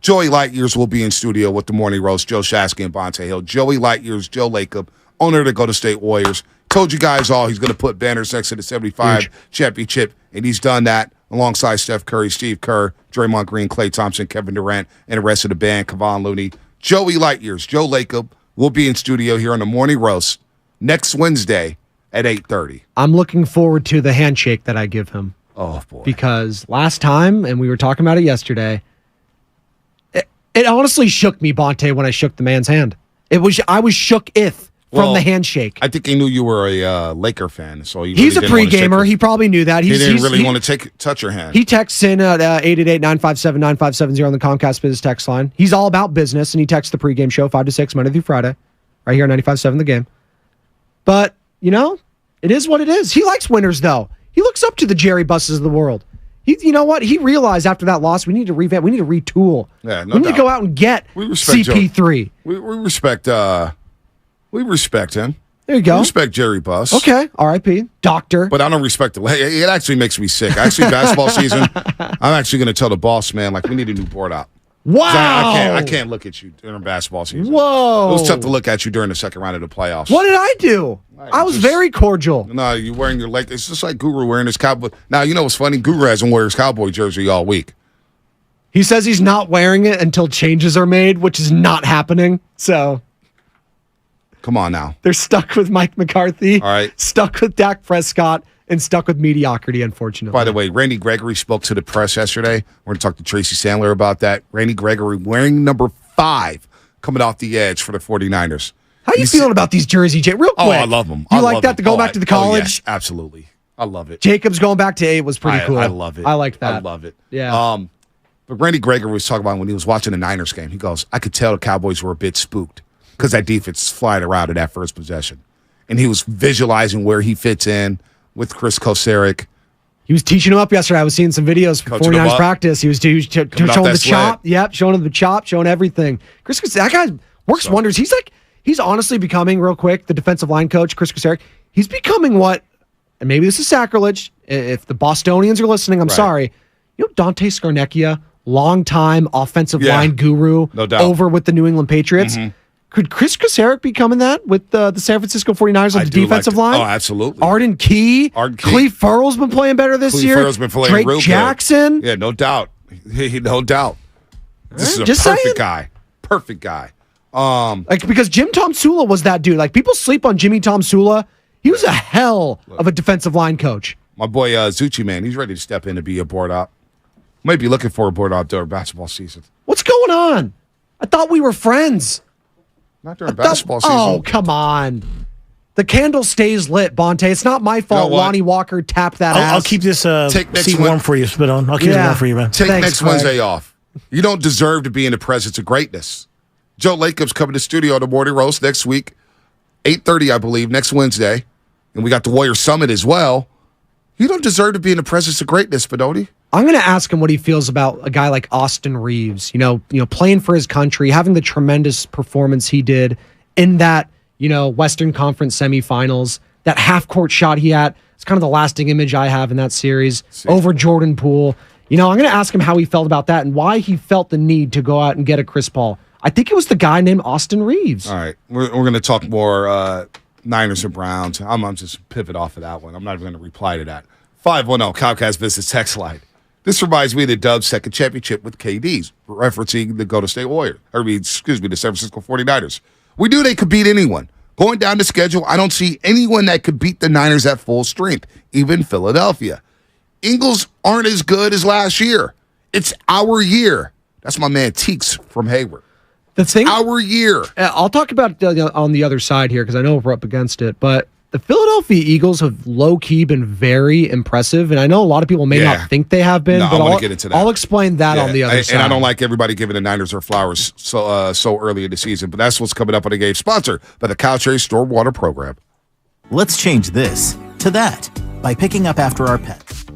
[SPEAKER 1] Joey Lightyears will be in studio with the Morning Roast, Joe Shasky and Bonte Hill. Joey Lightyears, Joe Lacob, owner of the Golden State Warriors. Told you guys all he's going to put banners next to the 75 championship, and he's done that alongside Steph Curry, Steve Kerr, Draymond Green, Klay Thompson, Kevin Durant, and the rest of the band, Kevon Looney. Joey Lightyears, Joe Lacob will be in studio here on the Morning Roast next Wednesday at 8:30.
[SPEAKER 2] I'm looking forward to the handshake that I give him.
[SPEAKER 1] Oh, boy.
[SPEAKER 2] Because last time, and we were talking about it yesterday, it honestly shook me, Bonte, when I shook the man's hand. I was shook-ith from the handshake.
[SPEAKER 1] I think he knew you were a Laker fan, so
[SPEAKER 2] he's a pre-gamer. He probably knew that.
[SPEAKER 1] He didn't really want to touch your hand.
[SPEAKER 2] He texts in at 888-957-9570 on the Comcast Business text line. He's all about business, and he texts the pregame show 5 to 6 Monday through Friday, right here on 95.7 The Game. But, it is what it is. He likes winners, though. He looks up to the Jerry Busses of the world. You know what? He realized after that loss, we need to revamp. We need to retool.
[SPEAKER 1] Yeah,
[SPEAKER 2] we need to go out and get CP3.
[SPEAKER 1] We respect him.
[SPEAKER 2] There you go.
[SPEAKER 1] We respect Jerry Buss.
[SPEAKER 2] Okay. R.I.P. Doctor.
[SPEAKER 1] But I don't respect it. It actually makes me sick. Actually, basketball season, I'm actually going to tell the boss, man, we need a new board out.
[SPEAKER 2] Wow.
[SPEAKER 1] I can't look at you during basketball season.
[SPEAKER 2] Whoa.
[SPEAKER 1] It was tough to look at you during the second round of the playoffs.
[SPEAKER 2] What did I do? I was very cordial.
[SPEAKER 1] No, you're wearing your leg. It's just like Guru wearing his cowboy. Now, you know what's funny? Guru hasn't worn his cowboy jersey all week.
[SPEAKER 2] He says he's not wearing it until changes are made, which is not happening. So,
[SPEAKER 1] come on now.
[SPEAKER 2] They're stuck with Mike McCarthy.
[SPEAKER 1] All right.
[SPEAKER 2] Stuck with Dak Prescott. And stuck with mediocrity, unfortunately.
[SPEAKER 1] By the way, Randy Gregory spoke to the press yesterday. We're going to talk to Tracy Sandler about that. Randy Gregory wearing number 5 coming off the edge for the 49ers.
[SPEAKER 2] How are you feeling about these jerseys, Jay? Real quick.
[SPEAKER 1] Oh, I love them.
[SPEAKER 2] You like that to go back to the college?
[SPEAKER 1] Oh, yes, absolutely. I love it.
[SPEAKER 2] Jacobs going back to 8 was pretty cool.
[SPEAKER 1] I love it.
[SPEAKER 2] I like that.
[SPEAKER 1] I love it.
[SPEAKER 2] Yeah.
[SPEAKER 1] But Randy Gregory was talking about when he was watching the Niners game. He goes, I could tell the Cowboys were a bit spooked because that defense flying around in that first possession. And he was visualizing where he fits in with Chris Kocurek.
[SPEAKER 2] He was teaching him up yesterday. I was seeing some videos from 49ers practice. He was showing the chop. Yep, showing him the chop, showing everything. That guy works wonders. He's honestly becoming, real quick, the defensive line coach, Chris Kocurek. He's becoming what, and maybe this is sacrilege, if the Bostonians are listening, I'm sorry. You know Dante Scarnecchia, longtime offensive line guru,
[SPEAKER 1] no doubt,
[SPEAKER 2] over with the New England Patriots. Mm-hmm. Could Chris Kocurek becoming that with the San Francisco 49ers on the defensive line?
[SPEAKER 1] Oh, absolutely.
[SPEAKER 2] Arden Key. Cleve Furl's been playing better this year.
[SPEAKER 1] Furl's been playing
[SPEAKER 2] Drake
[SPEAKER 1] real
[SPEAKER 2] Jackson.
[SPEAKER 1] Good. Yeah, no doubt. No doubt. This is a perfect guy. Perfect guy.
[SPEAKER 2] Because Jim Tomsula was that dude. Like, people sleep on Jimmy Tomsula. He was a hell of a defensive line coach.
[SPEAKER 1] My boy Zucci, man, he's ready to step in to be a board op. Might be looking for a board op during basketball season.
[SPEAKER 2] What's going on? I thought we were friends.
[SPEAKER 1] Not during basketball season.
[SPEAKER 2] Oh, come on. The candle stays lit, Bonte. It's not my fault Lonnie Walker tapped that ass.
[SPEAKER 10] I'll keep this seat warm for you, Spit on. I'll keep it warm for you, man.
[SPEAKER 1] Take next Wednesday off. You don't deserve to be in the presence of greatness. Joe Lacob's coming to the studio on the Morning Roast next week, 8:30, I believe, next Wednesday. And we got the Warrior Summit as well. You don't deserve to be in the presence of greatness, Spinoni.
[SPEAKER 2] I'm going to ask him what he feels about a guy like Austin Reeves, you know, playing for his country, having the tremendous performance he did in that, Western Conference semifinals, that half-court shot he had. It's kind of the lasting image I have in that series over Jordan Poole. I'm going to ask him how he felt about that and why he felt the need to go out and get a Chris Paul. I think it was the guy named Austin Reeves.
[SPEAKER 1] All right. We're going to talk more Niners and Browns. I'm just pivot off of that one. I'm not even going to reply to that. 510 Comcast Business Text Line. This reminds me of the Dubs' second championship with KD's, referencing the Golden State Warriors. The San Francisco 49ers. We knew they could beat anyone. Going down the schedule, I don't see anyone that could beat the Niners at full strength, even Philadelphia. Eagles aren't as good as last year. It's our year. That's my man Teeks from Hayward. Our year.
[SPEAKER 2] I'll talk about on the other side here because I know we're up against it, but the Philadelphia Eagles have low-key been very impressive, and I know a lot of people may not think they have been, but
[SPEAKER 1] I'll get into that.
[SPEAKER 2] I'll explain that on the other side.
[SPEAKER 1] And I don't like everybody giving the Niners their flowers so early in the season, but that's what's coming up on the game. Sponsored by the Cowcherry Stormwater Program.
[SPEAKER 11] Let's change this to that by picking up after our pets.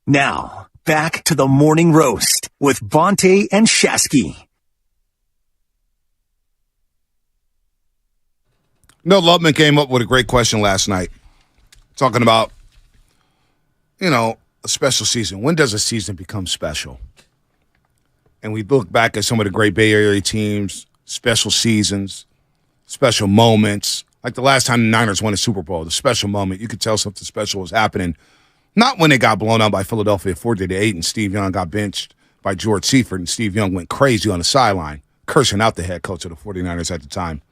[SPEAKER 6] Now, back to the Morning Roast with Bonta and Shasky.
[SPEAKER 1] No, Lubman came up with a great question last night, talking about, a special season. When does a season become special? And we look back at some of the great Bay Area teams, special seasons, special moments. Like the last time the Niners won a Super Bowl, the special moment, you could tell something special was happening. Not when they got blown out by Philadelphia 40-8 and Steve Young got benched by George Seifert and Steve Young went crazy on the sideline, cursing out the head coach of the 49ers at the time.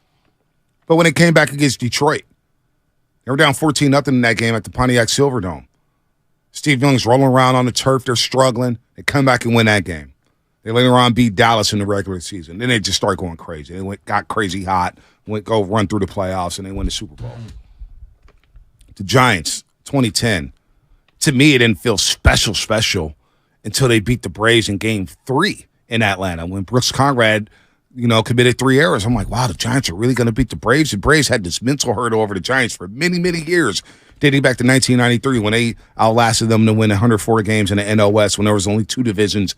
[SPEAKER 1] But when it came back against Detroit, they were down 14-0 in that game at the Pontiac Silverdome. Steve Young's rolling around on the turf. They're struggling. They come back and win that game. They later on beat Dallas in the regular season. Then they just start going crazy. They got crazy hot, go run through the playoffs, and they win the Super Bowl. The Giants, 2010. To me, it didn't feel special until they beat the Braves in Game 3 in Atlanta when Brooks Conrad committed 3 errors. I'm like, wow, the Giants are really going to beat the Braves. The Braves had this mental hurdle over the Giants for many, many years, dating back to 1993 when they outlasted them to win 104 games in the NOS when there was only 2 divisions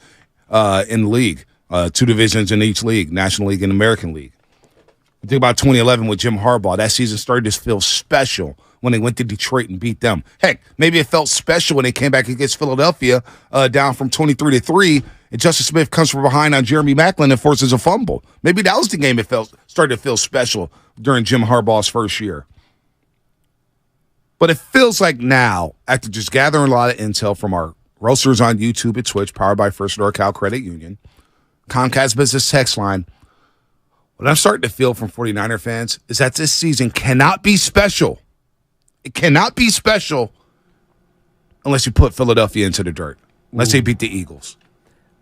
[SPEAKER 1] in the league, 2 divisions in each league, National League and American League. I think about 2011 with Jim Harbaugh. That season started to feel special when they went to Detroit and beat them. Heck, maybe it felt special when they came back against Philadelphia down from 23-3, and Justice Smith comes from behind on Jeremy Maclin and forces a fumble. Maybe that was the game it started to feel special during Jim Harbaugh's first year. But it feels like now, after just gathering a lot of intel from our roasters on YouTube and Twitch, powered by First NorCal Credit Union, Comcast Business Text Line, what I'm starting to feel from 49er fans is that this season cannot be special. It cannot be special unless you put Philadelphia into the dirt, unless they beat the Eagles.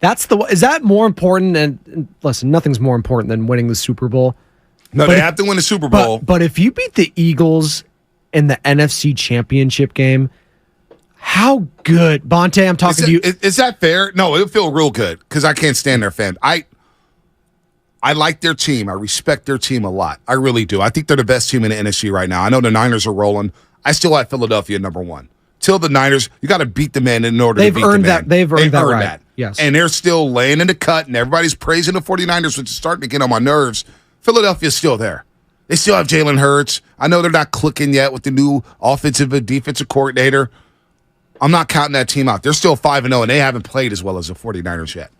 [SPEAKER 2] Is that more important? And listen, nothing's more important than winning the Super Bowl.
[SPEAKER 1] No, they have to win the Super Bowl.
[SPEAKER 2] But if you beat the Eagles in the NFC Championship game, how good? Bonta, I'm talking to you.
[SPEAKER 1] Is that fair? No, it'll feel real good because I can't stand their fan. I like their team. I respect their team a lot. I really do. I think they're the best team in the NFC right now. I know the Niners are rolling. I still have Philadelphia number 1. Till the Niners, you got to beat the man in order to beat the man.
[SPEAKER 2] They've earned that right. Yes.
[SPEAKER 1] And they're still laying in the cut, and everybody's praising the 49ers, which is starting to get on my nerves. Philadelphia's still there. They still have Jalen Hurts. I know they're not clicking yet with the new offensive and defensive coordinator. I'm not counting that team out. They're still 5-0, and they haven't played as well as the 49ers yet.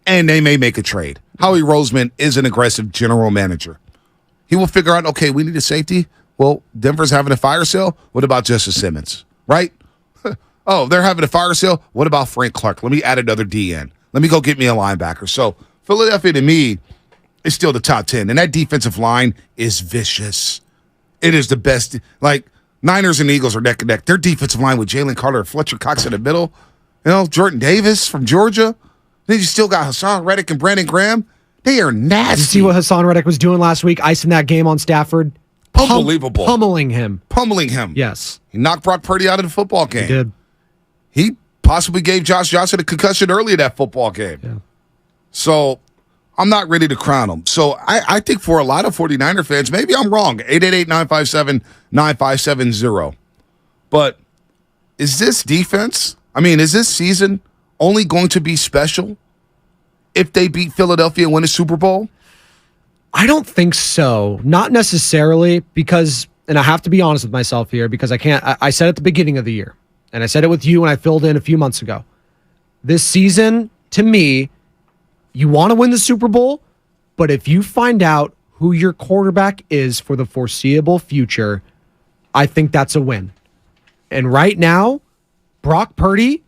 [SPEAKER 1] And they may make a trade. Howie Roseman is an aggressive general manager. He will figure out, okay, we need a safety. Well, Denver's having a fire sale. What about Justice Simmons, right? Oh, they're having a fire sale. What about Frank Clark? Let me add another DN. Let me go get me a linebacker. So Philadelphia, to me, is still the top 10. And that defensive line is vicious. It is the best. Like, Niners and Eagles are neck and neck. Their defensive line with Jalen Carter and Fletcher Cox in the middle. Jordan Davis from Georgia. Then you still got Hassan Reddick and Brandon Graham. They are nasty.
[SPEAKER 2] Did you see what Hassan Reddick was doing last week, icing that game on Stafford?
[SPEAKER 1] Unbelievable.
[SPEAKER 2] Pummeling him. Yes.
[SPEAKER 1] He knocked Brock Purdy out of the football game.
[SPEAKER 2] He did.
[SPEAKER 1] He possibly gave Josh Johnson a concussion early in that football game.
[SPEAKER 2] Yeah.
[SPEAKER 1] So I'm not ready to crown him. So I think for a lot of 49er fans, maybe I'm wrong. 888-957-9570. But is this defense, is this season only going to be special if they beat Philadelphia and win a Super Bowl?
[SPEAKER 2] I don't think so. Not necessarily because, and I have to be honest with myself here because I said at the beginning of the year, and I said it with you when I filled in a few months ago. This season, to me, you want to win the Super Bowl, but if you find out who your quarterback is for the foreseeable future, I think that's a win. And right now, Brock Purdy,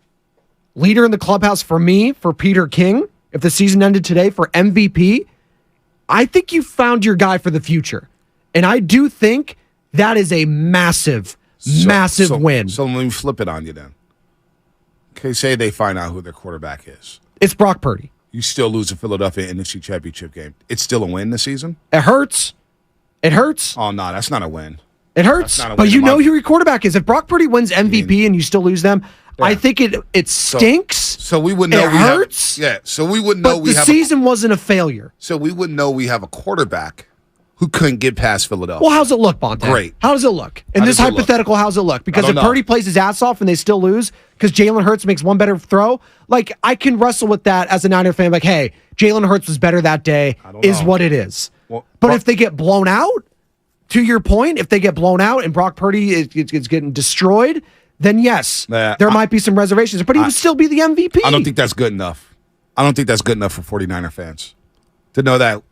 [SPEAKER 2] leader in the clubhouse for me, for Peter King, if the season ended today, for MVP, I think you found your guy for the future. And I do think that is a massive win.
[SPEAKER 1] So let me flip it on you then. Okay, say they find out who their quarterback is.
[SPEAKER 2] It's Brock Purdy.
[SPEAKER 1] You still lose the Philadelphia NFC Championship game. It's still a win this season?
[SPEAKER 2] It hurts.
[SPEAKER 1] Oh, no, that's not a win.
[SPEAKER 2] It hurts. But you know who your quarterback is. If Brock Purdy wins MVP and you still lose them, I think it stinks.
[SPEAKER 1] So we would know
[SPEAKER 2] it hurts.
[SPEAKER 1] So we would know
[SPEAKER 2] but the season wasn't a failure.
[SPEAKER 1] So we wouldn't know we have a quarterback who couldn't get past Philadelphia.
[SPEAKER 2] Well, how's it look, Bonte?
[SPEAKER 1] Great.
[SPEAKER 2] How does it look? In this hypothetical, how's it look? Because if Purdy plays his ass off and they still lose because Jalen Hurts makes one better throw, like, I can wrestle with that as a Niner fan. Like, hey, Jalen Hurts was better that day, is what it is. Well, but if they get blown out, to your point, if they get blown out and Brock Purdy is getting destroyed, then yes, there might be some reservations. But he would still be the MVP.
[SPEAKER 1] I don't think that's good enough. I don't think that's good enough for 49er fans to know that,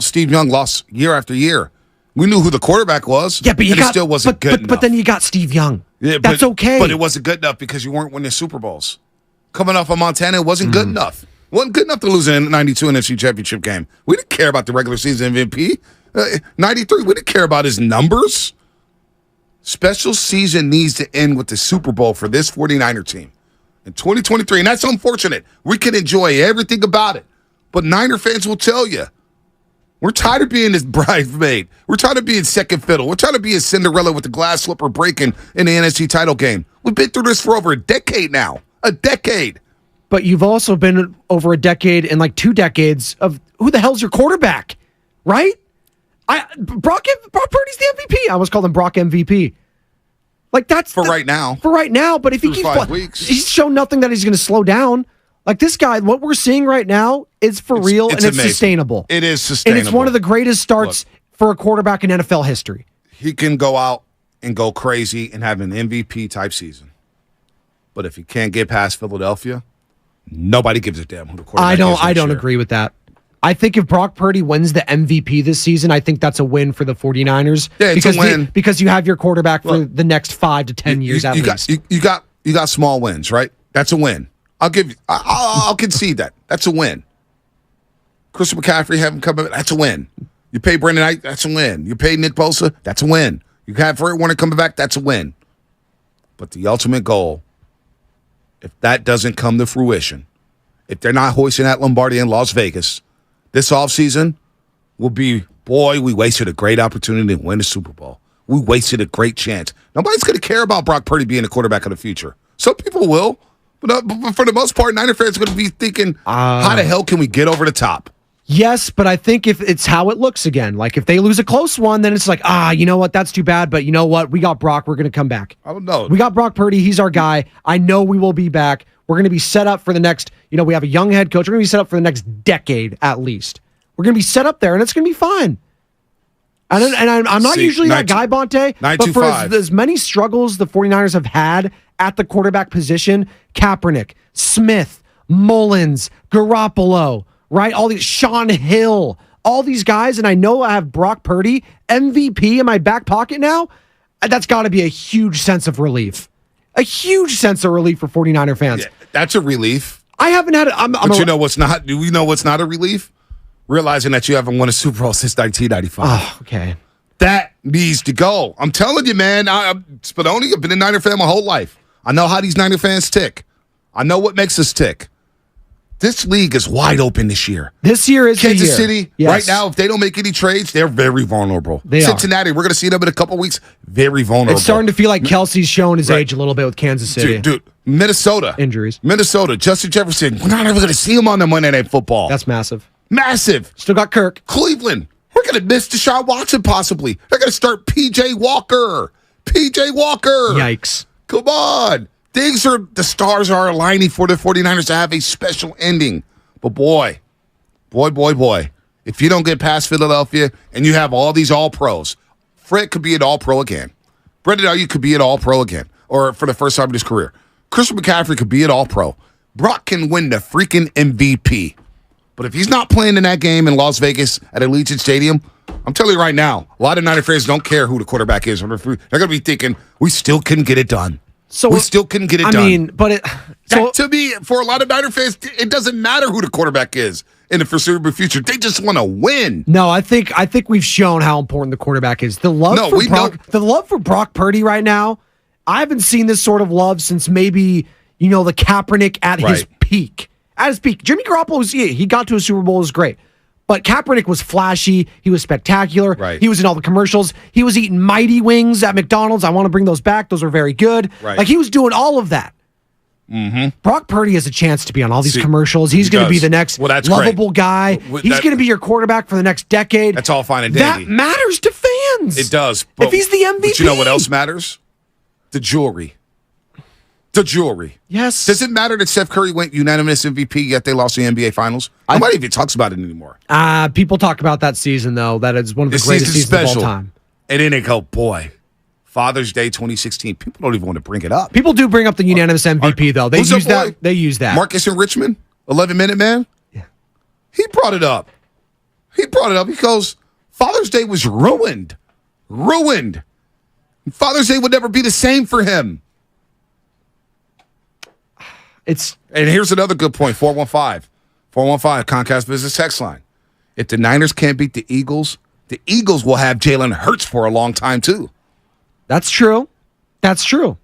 [SPEAKER 1] Steve Young lost year after year. We knew who the quarterback was.
[SPEAKER 2] Yeah, but
[SPEAKER 1] it still wasn't good enough.
[SPEAKER 2] But then you got Steve Young. Yeah, that's okay.
[SPEAKER 1] But it wasn't good enough because you weren't winning Super Bowls. Coming off of Montana, it wasn't good enough. It wasn't good enough to lose in a 92 NFC Championship game. We didn't care about the regular season MVP. 93, we didn't care about his numbers. Special season needs to end with the Super Bowl for this 49er team in 2023, and that's unfortunate. We can enjoy everything about it, but Niner fans will tell you, we're tired of being this bridesmaid. We're tired of being second fiddle. We're tired of being Cinderella with the glass slipper breaking in the NFC title game. We've been through this for over a decade now. A decade.
[SPEAKER 2] But you've also been over a decade and like 2 decades of who the hell's your quarterback, right? Brock Purdy's the MVP. I almost called him Brock MVP. Like, that's
[SPEAKER 1] for right now.
[SPEAKER 2] For right now, but if he keeps
[SPEAKER 1] 5 weeks,
[SPEAKER 2] he's shown nothing that he's going to slow down. Like, this guy, what we're seeing right now is for real, and it's sustainable.
[SPEAKER 1] It is sustainable.
[SPEAKER 2] And it's one of the greatest starts for a quarterback in NFL history.
[SPEAKER 1] He can go out and go crazy and have an MVP type season. But if he can't get past Philadelphia, nobody gives a damn who the quarterback is.
[SPEAKER 2] I don't agree with that. I think if Brock Purdy wins the MVP this season, I think that's a win for the 49ers.
[SPEAKER 1] Yeah, it's a win.
[SPEAKER 2] Because you have your quarterback for the next 5 to 10 years at least.
[SPEAKER 1] You got small wins, right? That's a win. I'll concede that. That's a win. Christian McCaffrey having come back, that's a win. You pay Brendan Knight, that's a win. You pay Nick Bosa, that's a win. You have Fred Warner coming back, that's a win. But the ultimate goal, if that doesn't come to fruition, if they're not hoisting that Lombardi in Las Vegas, this offseason will be, boy, we wasted a great opportunity to win the Super Bowl. We wasted a great chance. Nobody's going to care about Brock Purdy being the quarterback of the future. Some people will, but for the most part, Niner fans are going to be thinking, how the hell can we get over the top?
[SPEAKER 2] Yes, but I think if it's how it looks again. Like, if they lose a close one, then it's like, you know what, that's too bad, but you know what, we got Brock, we're going to come back.
[SPEAKER 1] I don't know.
[SPEAKER 2] We got Brock Purdy, he's our guy. I know we will be back. We're going to be set up for the next, we have a young head coach. We're going to be set up for the next decade at least. We're going to be set up there, and it's going to be fine. And I'm not usually that guy, Bonte, but for as many struggles the 49ers have had at the quarterback position, Kaepernick, Smith, Mullins, Garoppolo, right? All these, Sean Hill, all these guys, and I know I have Brock Purdy, MVP in my back pocket now. That's got to be a huge sense of relief. A huge sense of relief for 49er fans.
[SPEAKER 1] Yeah, that's a relief.
[SPEAKER 2] I haven't had it.
[SPEAKER 1] But you know what's not? Do we know what's not a relief? Realizing that you haven't won a Super Bowl since 1995.
[SPEAKER 2] Oh, okay.
[SPEAKER 1] That needs to go. I'm telling you, man. Spadoni, I've been a Niner fan my whole life. I know how these Niner fans tick. I know what makes us tick. This league is wide open this year.
[SPEAKER 2] This year is
[SPEAKER 1] Kansas
[SPEAKER 2] the year.
[SPEAKER 1] City, yes. Right now, if they don't make any trades, they're very vulnerable. Cincinnati, we're going to see them in a couple weeks. Very vulnerable.
[SPEAKER 2] It's starting to feel like Kelsey's showing his age a little bit with Kansas City.
[SPEAKER 1] Dude, Minnesota.
[SPEAKER 2] Injuries.
[SPEAKER 1] Minnesota, Justin Jefferson. We're not ever going to see him on the Monday Night Football.
[SPEAKER 2] That's massive.
[SPEAKER 1] Massive.
[SPEAKER 2] Still got Kirk.
[SPEAKER 1] Cleveland. We're going to miss Deshaun Watson possibly. They're going to start P.J. Walker. P.J. Walker.
[SPEAKER 2] Yikes.
[SPEAKER 1] Come on. The stars are aligning for the 49ers to have a special ending. But boy, if you don't get past Philadelphia and you have all these all-pros, Fred could be an all-pro again. Brendan Ayuk could be an all-pro again, or for the first time in his career. Christian McCaffrey could be an all-pro. Brock can win the freaking MVP. But if he's not playing in that game in Las Vegas at Allegiant Stadium, I'm telling you right now, a lot of Niner fans don't care who the quarterback is. They're going to be thinking, we still couldn't get it done. We still couldn't get it done.
[SPEAKER 2] I mean, but
[SPEAKER 1] to me, for a lot of Niner fans, it doesn't matter who the quarterback is in the foreseeable future. They just want to win.
[SPEAKER 2] No, I think we've shown how important the quarterback is. The love for Brock Purdy right now, I haven't seen this sort of love since maybe, the Kaepernick at his peak. At his peak. Jimmy Garoppolo, he got to a Super Bowl, it was great. But Kaepernick was flashy. He was spectacular.
[SPEAKER 1] Right.
[SPEAKER 2] He was in all the commercials. He was eating Mighty Wings at McDonald's. I want to bring those back. Those are very good.
[SPEAKER 1] Right.
[SPEAKER 2] Like, he was doing all of that. Brock Purdy has a chance to be on all these commercials. He's going to be the next lovable guy. He's going to be your quarterback for the next decade.
[SPEAKER 1] That's all fine and dandy.
[SPEAKER 2] That matters to fans.
[SPEAKER 1] It does.
[SPEAKER 2] If he's the MVP.
[SPEAKER 1] But you know what else matters? The jewelry. The jewelry.
[SPEAKER 2] Yes.
[SPEAKER 1] Does it matter that Steph Curry went unanimous MVP, yet they lost the NBA Finals? Nobody even talks about it anymore.
[SPEAKER 2] People talk about that season, though. That is one of the greatest seasons of all time.
[SPEAKER 1] And then they go, boy, Father's Day 2016. People don't even want to bring it up.
[SPEAKER 2] People do bring up the unanimous MVP, though. They use that. They use that.
[SPEAKER 1] Marcus in Richmond, 11-minute man?
[SPEAKER 2] Yeah.
[SPEAKER 1] He brought it up. He goes, Father's Day was ruined. Ruined. Father's Day would never be the same for him. And here's another good point, 415 Comcast Business Text Line. If the Niners can't beat the Eagles will have Jalen Hurts for a long time, too.
[SPEAKER 2] That's true. That's true.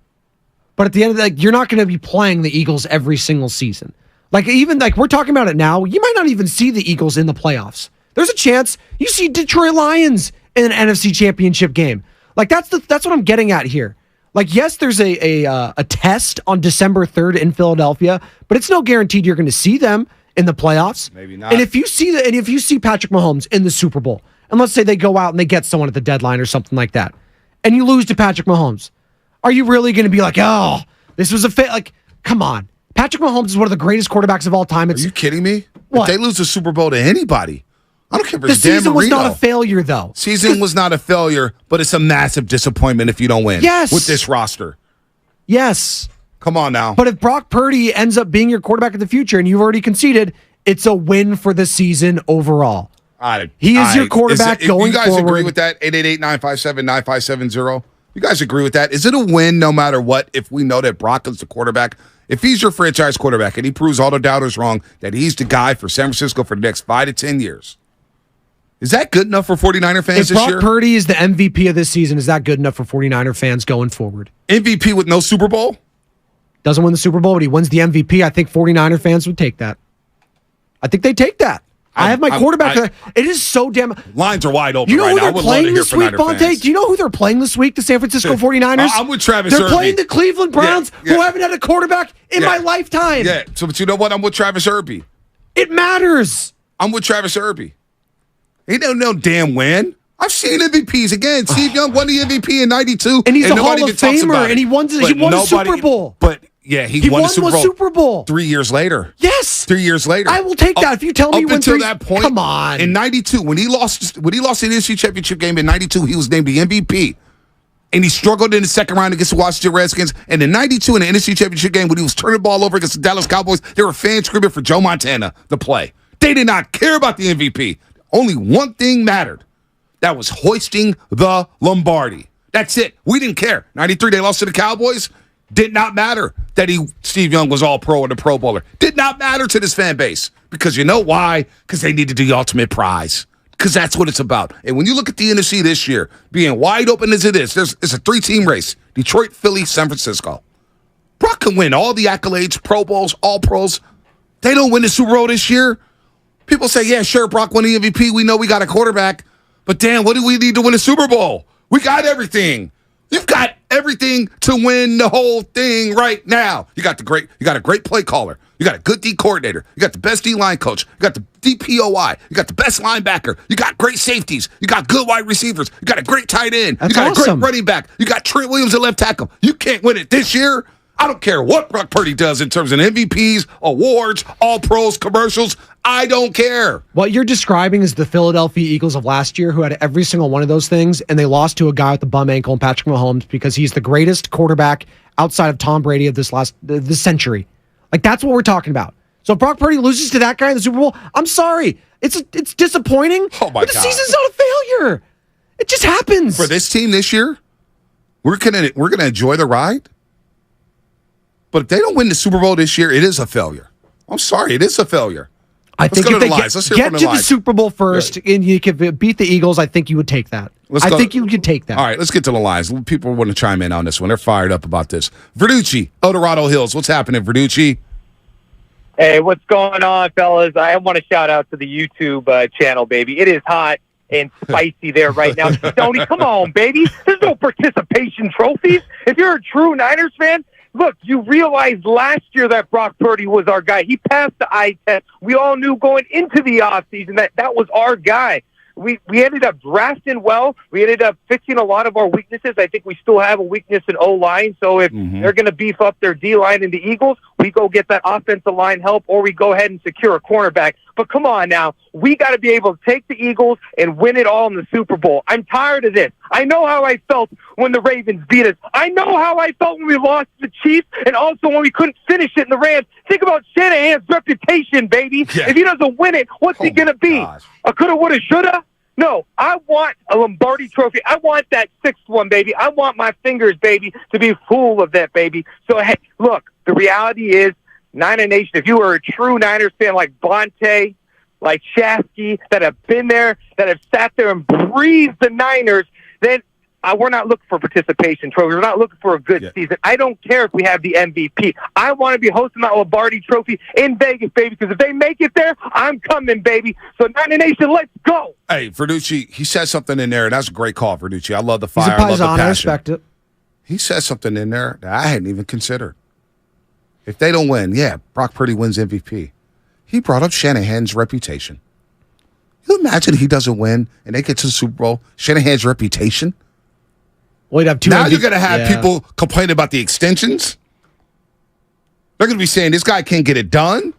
[SPEAKER 2] But at the end of the day, you're not going to be playing the Eagles every single season. Even we're talking about it now, you might not even see the Eagles in the playoffs. There's a chance you see Detroit Lions in an NFC Championship game. That's what I'm getting at here. Yes, there's a test on December 3rd in Philadelphia, but it's no guaranteed you're going to see them in the playoffs.
[SPEAKER 1] Maybe not.
[SPEAKER 2] And if you see Patrick Mahomes in the Super Bowl, and let's say they go out and they get someone at the deadline or something like that, and you lose to Patrick Mahomes, are you really going to be like, oh, this was a come on. Patrick Mahomes is one of the greatest quarterbacks of all time.
[SPEAKER 1] Are you kidding me?
[SPEAKER 2] What?
[SPEAKER 1] If they lose the Super Bowl to anybody, I don't care if
[SPEAKER 2] the
[SPEAKER 1] it's Dan
[SPEAKER 2] season was
[SPEAKER 1] Marino.
[SPEAKER 2] not a failure, though.
[SPEAKER 1] Season was not a failure, but it's a massive disappointment if you don't win.
[SPEAKER 2] Yes.
[SPEAKER 1] With this roster.
[SPEAKER 2] Yes.
[SPEAKER 1] Come on now.
[SPEAKER 2] But if Brock Purdy ends up being your quarterback in the future and you've already conceded, it's a win for the season overall. He is your quarterback going forward.
[SPEAKER 1] You guys agree with that? 888-957-9570. You guys agree with that? Is it a win no matter what if we know that Brock is the quarterback? If he's your franchise quarterback and he proves all the doubters wrong that he's the guy for San Francisco for the next 5 to 10 years, is that good enough for 49er fans this year?
[SPEAKER 2] If Brock Purdy is the MVP of this season, is that good enough for 49er fans going forward?
[SPEAKER 1] MVP with no Super Bowl?
[SPEAKER 2] Doesn't win the Super Bowl, but he wins the MVP. I think 49er fans would take that. I think they take that. I have my quarterback. It is so damn...
[SPEAKER 1] Lines are wide open.
[SPEAKER 2] You know who they're playing this week, Bonte? Do you know who they're playing this week, the San Francisco 49ers?
[SPEAKER 1] I'm with Travis
[SPEAKER 2] They're
[SPEAKER 1] Irby.
[SPEAKER 2] playing the Cleveland Browns, who haven't had a quarterback in my lifetime.
[SPEAKER 1] Yeah, but you know what? I'm with Travis Irby.
[SPEAKER 2] It matters.
[SPEAKER 1] I'm with Travis Irby. He don't know damn when. I've seen MVPs. Again, Steve Young won the MVP in 92.
[SPEAKER 2] And he's a Hall of Famer, and he won a Super Bowl.
[SPEAKER 1] But, yeah, he won the
[SPEAKER 2] Super Bowl
[SPEAKER 1] 3 years later.
[SPEAKER 2] Yes.
[SPEAKER 1] 3 years later.
[SPEAKER 2] I will take that. If you tell me when
[SPEAKER 1] until that point,
[SPEAKER 2] come on.
[SPEAKER 1] In 92, when he lost the NFC Championship game in 92, he was named the MVP. And he struggled in the second round against the Washington Redskins. And in 92, in the NFC Championship game, when he was turning the ball over against the Dallas Cowboys, there were fans screaming for Joe Montana to play. They did not care about the MVP. Only one thing mattered. That was hoisting the Lombardi. That's it. We didn't care. 93, they lost to the Cowboys. Did not matter that Steve Young was all pro and a Pro Bowler. Did not matter to this fan base. Because you know why? Because they needed the ultimate prize. Because that's what it's about. And when you look at the NFC this year, being wide open as it is, it's a 3-team race. Detroit, Philly, San Francisco. Brock can win all the accolades, Pro Bowls, All Pros. They don't win the Super Bowl this year. People say, yeah, sure, Brock won the MVP. We know we got a quarterback. But damn, what do we need to win a Super Bowl? We got everything. You've got everything to win the whole thing right now. You got a great play caller. You got a good D coordinator. You got the best D-line coach. You got the DPOI. You got the best linebacker. You got great safeties. You got good wide receivers. You got a great tight end.
[SPEAKER 2] That's
[SPEAKER 1] you got
[SPEAKER 2] awesome.
[SPEAKER 1] a great running back. You got Trent Williams at left tackle. You can't win it this year. I don't care what Brock Purdy does in terms of MVPs, awards, all pros, commercials. I don't care.
[SPEAKER 2] What you're describing is the Philadelphia Eagles of last year who had every single one of those things, and they lost to a guy with a bum ankle and Patrick Mahomes because he's the greatest quarterback outside of Tom Brady of this century. That's what we're talking about. So if Brock Purdy loses to that guy in the Super Bowl, I'm sorry. It's disappointing.
[SPEAKER 1] Oh my
[SPEAKER 2] but the
[SPEAKER 1] God.
[SPEAKER 2] season's not a failure. It just happens.
[SPEAKER 1] For this team this year, we're gonna enjoy the ride. But if they don't win the Super Bowl this year, it is a failure. I'm sorry, it is a failure.
[SPEAKER 2] I think if they get to the Super Bowl first and you could beat the Eagles, I think you would take that. I think you could take that.
[SPEAKER 1] All right, let's get to the lines. People want to chime in on this one. They're fired up about this. Verducci, El Dorado Hills. What's happening, Verducci?
[SPEAKER 12] Hey, what's going on, fellas? I want to shout out to the YouTube channel, baby. It is hot and spicy there right now. Stoney, come on, baby. There's no participation trophies. If you're a true Niners fan, look, you realized last year that Brock Purdy was our guy. He passed the eye test. We all knew going into the offseason that was our guy. We ended up drafting well. We ended up fixing a lot of our weaknesses. I think we still have a weakness in O-line, so if they're going to beef up their D-line in the Eagles, we go get that offensive line help, or we go ahead and secure a cornerback. But come on now, we got to be able to take the Eagles and win it all in the Super Bowl. I'm tired of this. I know how I felt when the Ravens beat us. I know how I felt when we lost to the Chiefs, and also when we couldn't finish it in the Rams. Think about Shanahan's reputation, baby. Yeah. If he doesn't win it, what's he going to be? Gosh. A coulda, woulda, shoulda? No, I want a Lombardi trophy. I want that sixth one, baby. I want my fingers, baby, to be full of that, baby. So, hey, look, the reality is, Niner Nation, if you are a true Niners fan like Bonte, like Shasky, that have been there, that have sat there and breathed the Niners, then we're not looking for participation trophy. We're not looking for a good season. I don't care if we have the MVP. I want to be hosting that Lombardi trophy in Vegas, baby, because if they make it there, I'm coming, baby. So Niner Nation, let's go.
[SPEAKER 1] Hey, Verducci, he said something in there, and that's a great call, Verducci. I love the fire.
[SPEAKER 2] He's a
[SPEAKER 1] I love the passion.
[SPEAKER 2] I respect it.
[SPEAKER 1] He said something in there that I hadn't even considered. If they don't win, Brock Purdy wins MVP. He brought up Shanahan's reputation. You imagine he doesn't win and they get to the Super Bowl? Shanahan's reputation?
[SPEAKER 2] Well, you'd have two
[SPEAKER 1] now you're going to have people complaining about the extensions. They're going to be saying this guy can't get it done.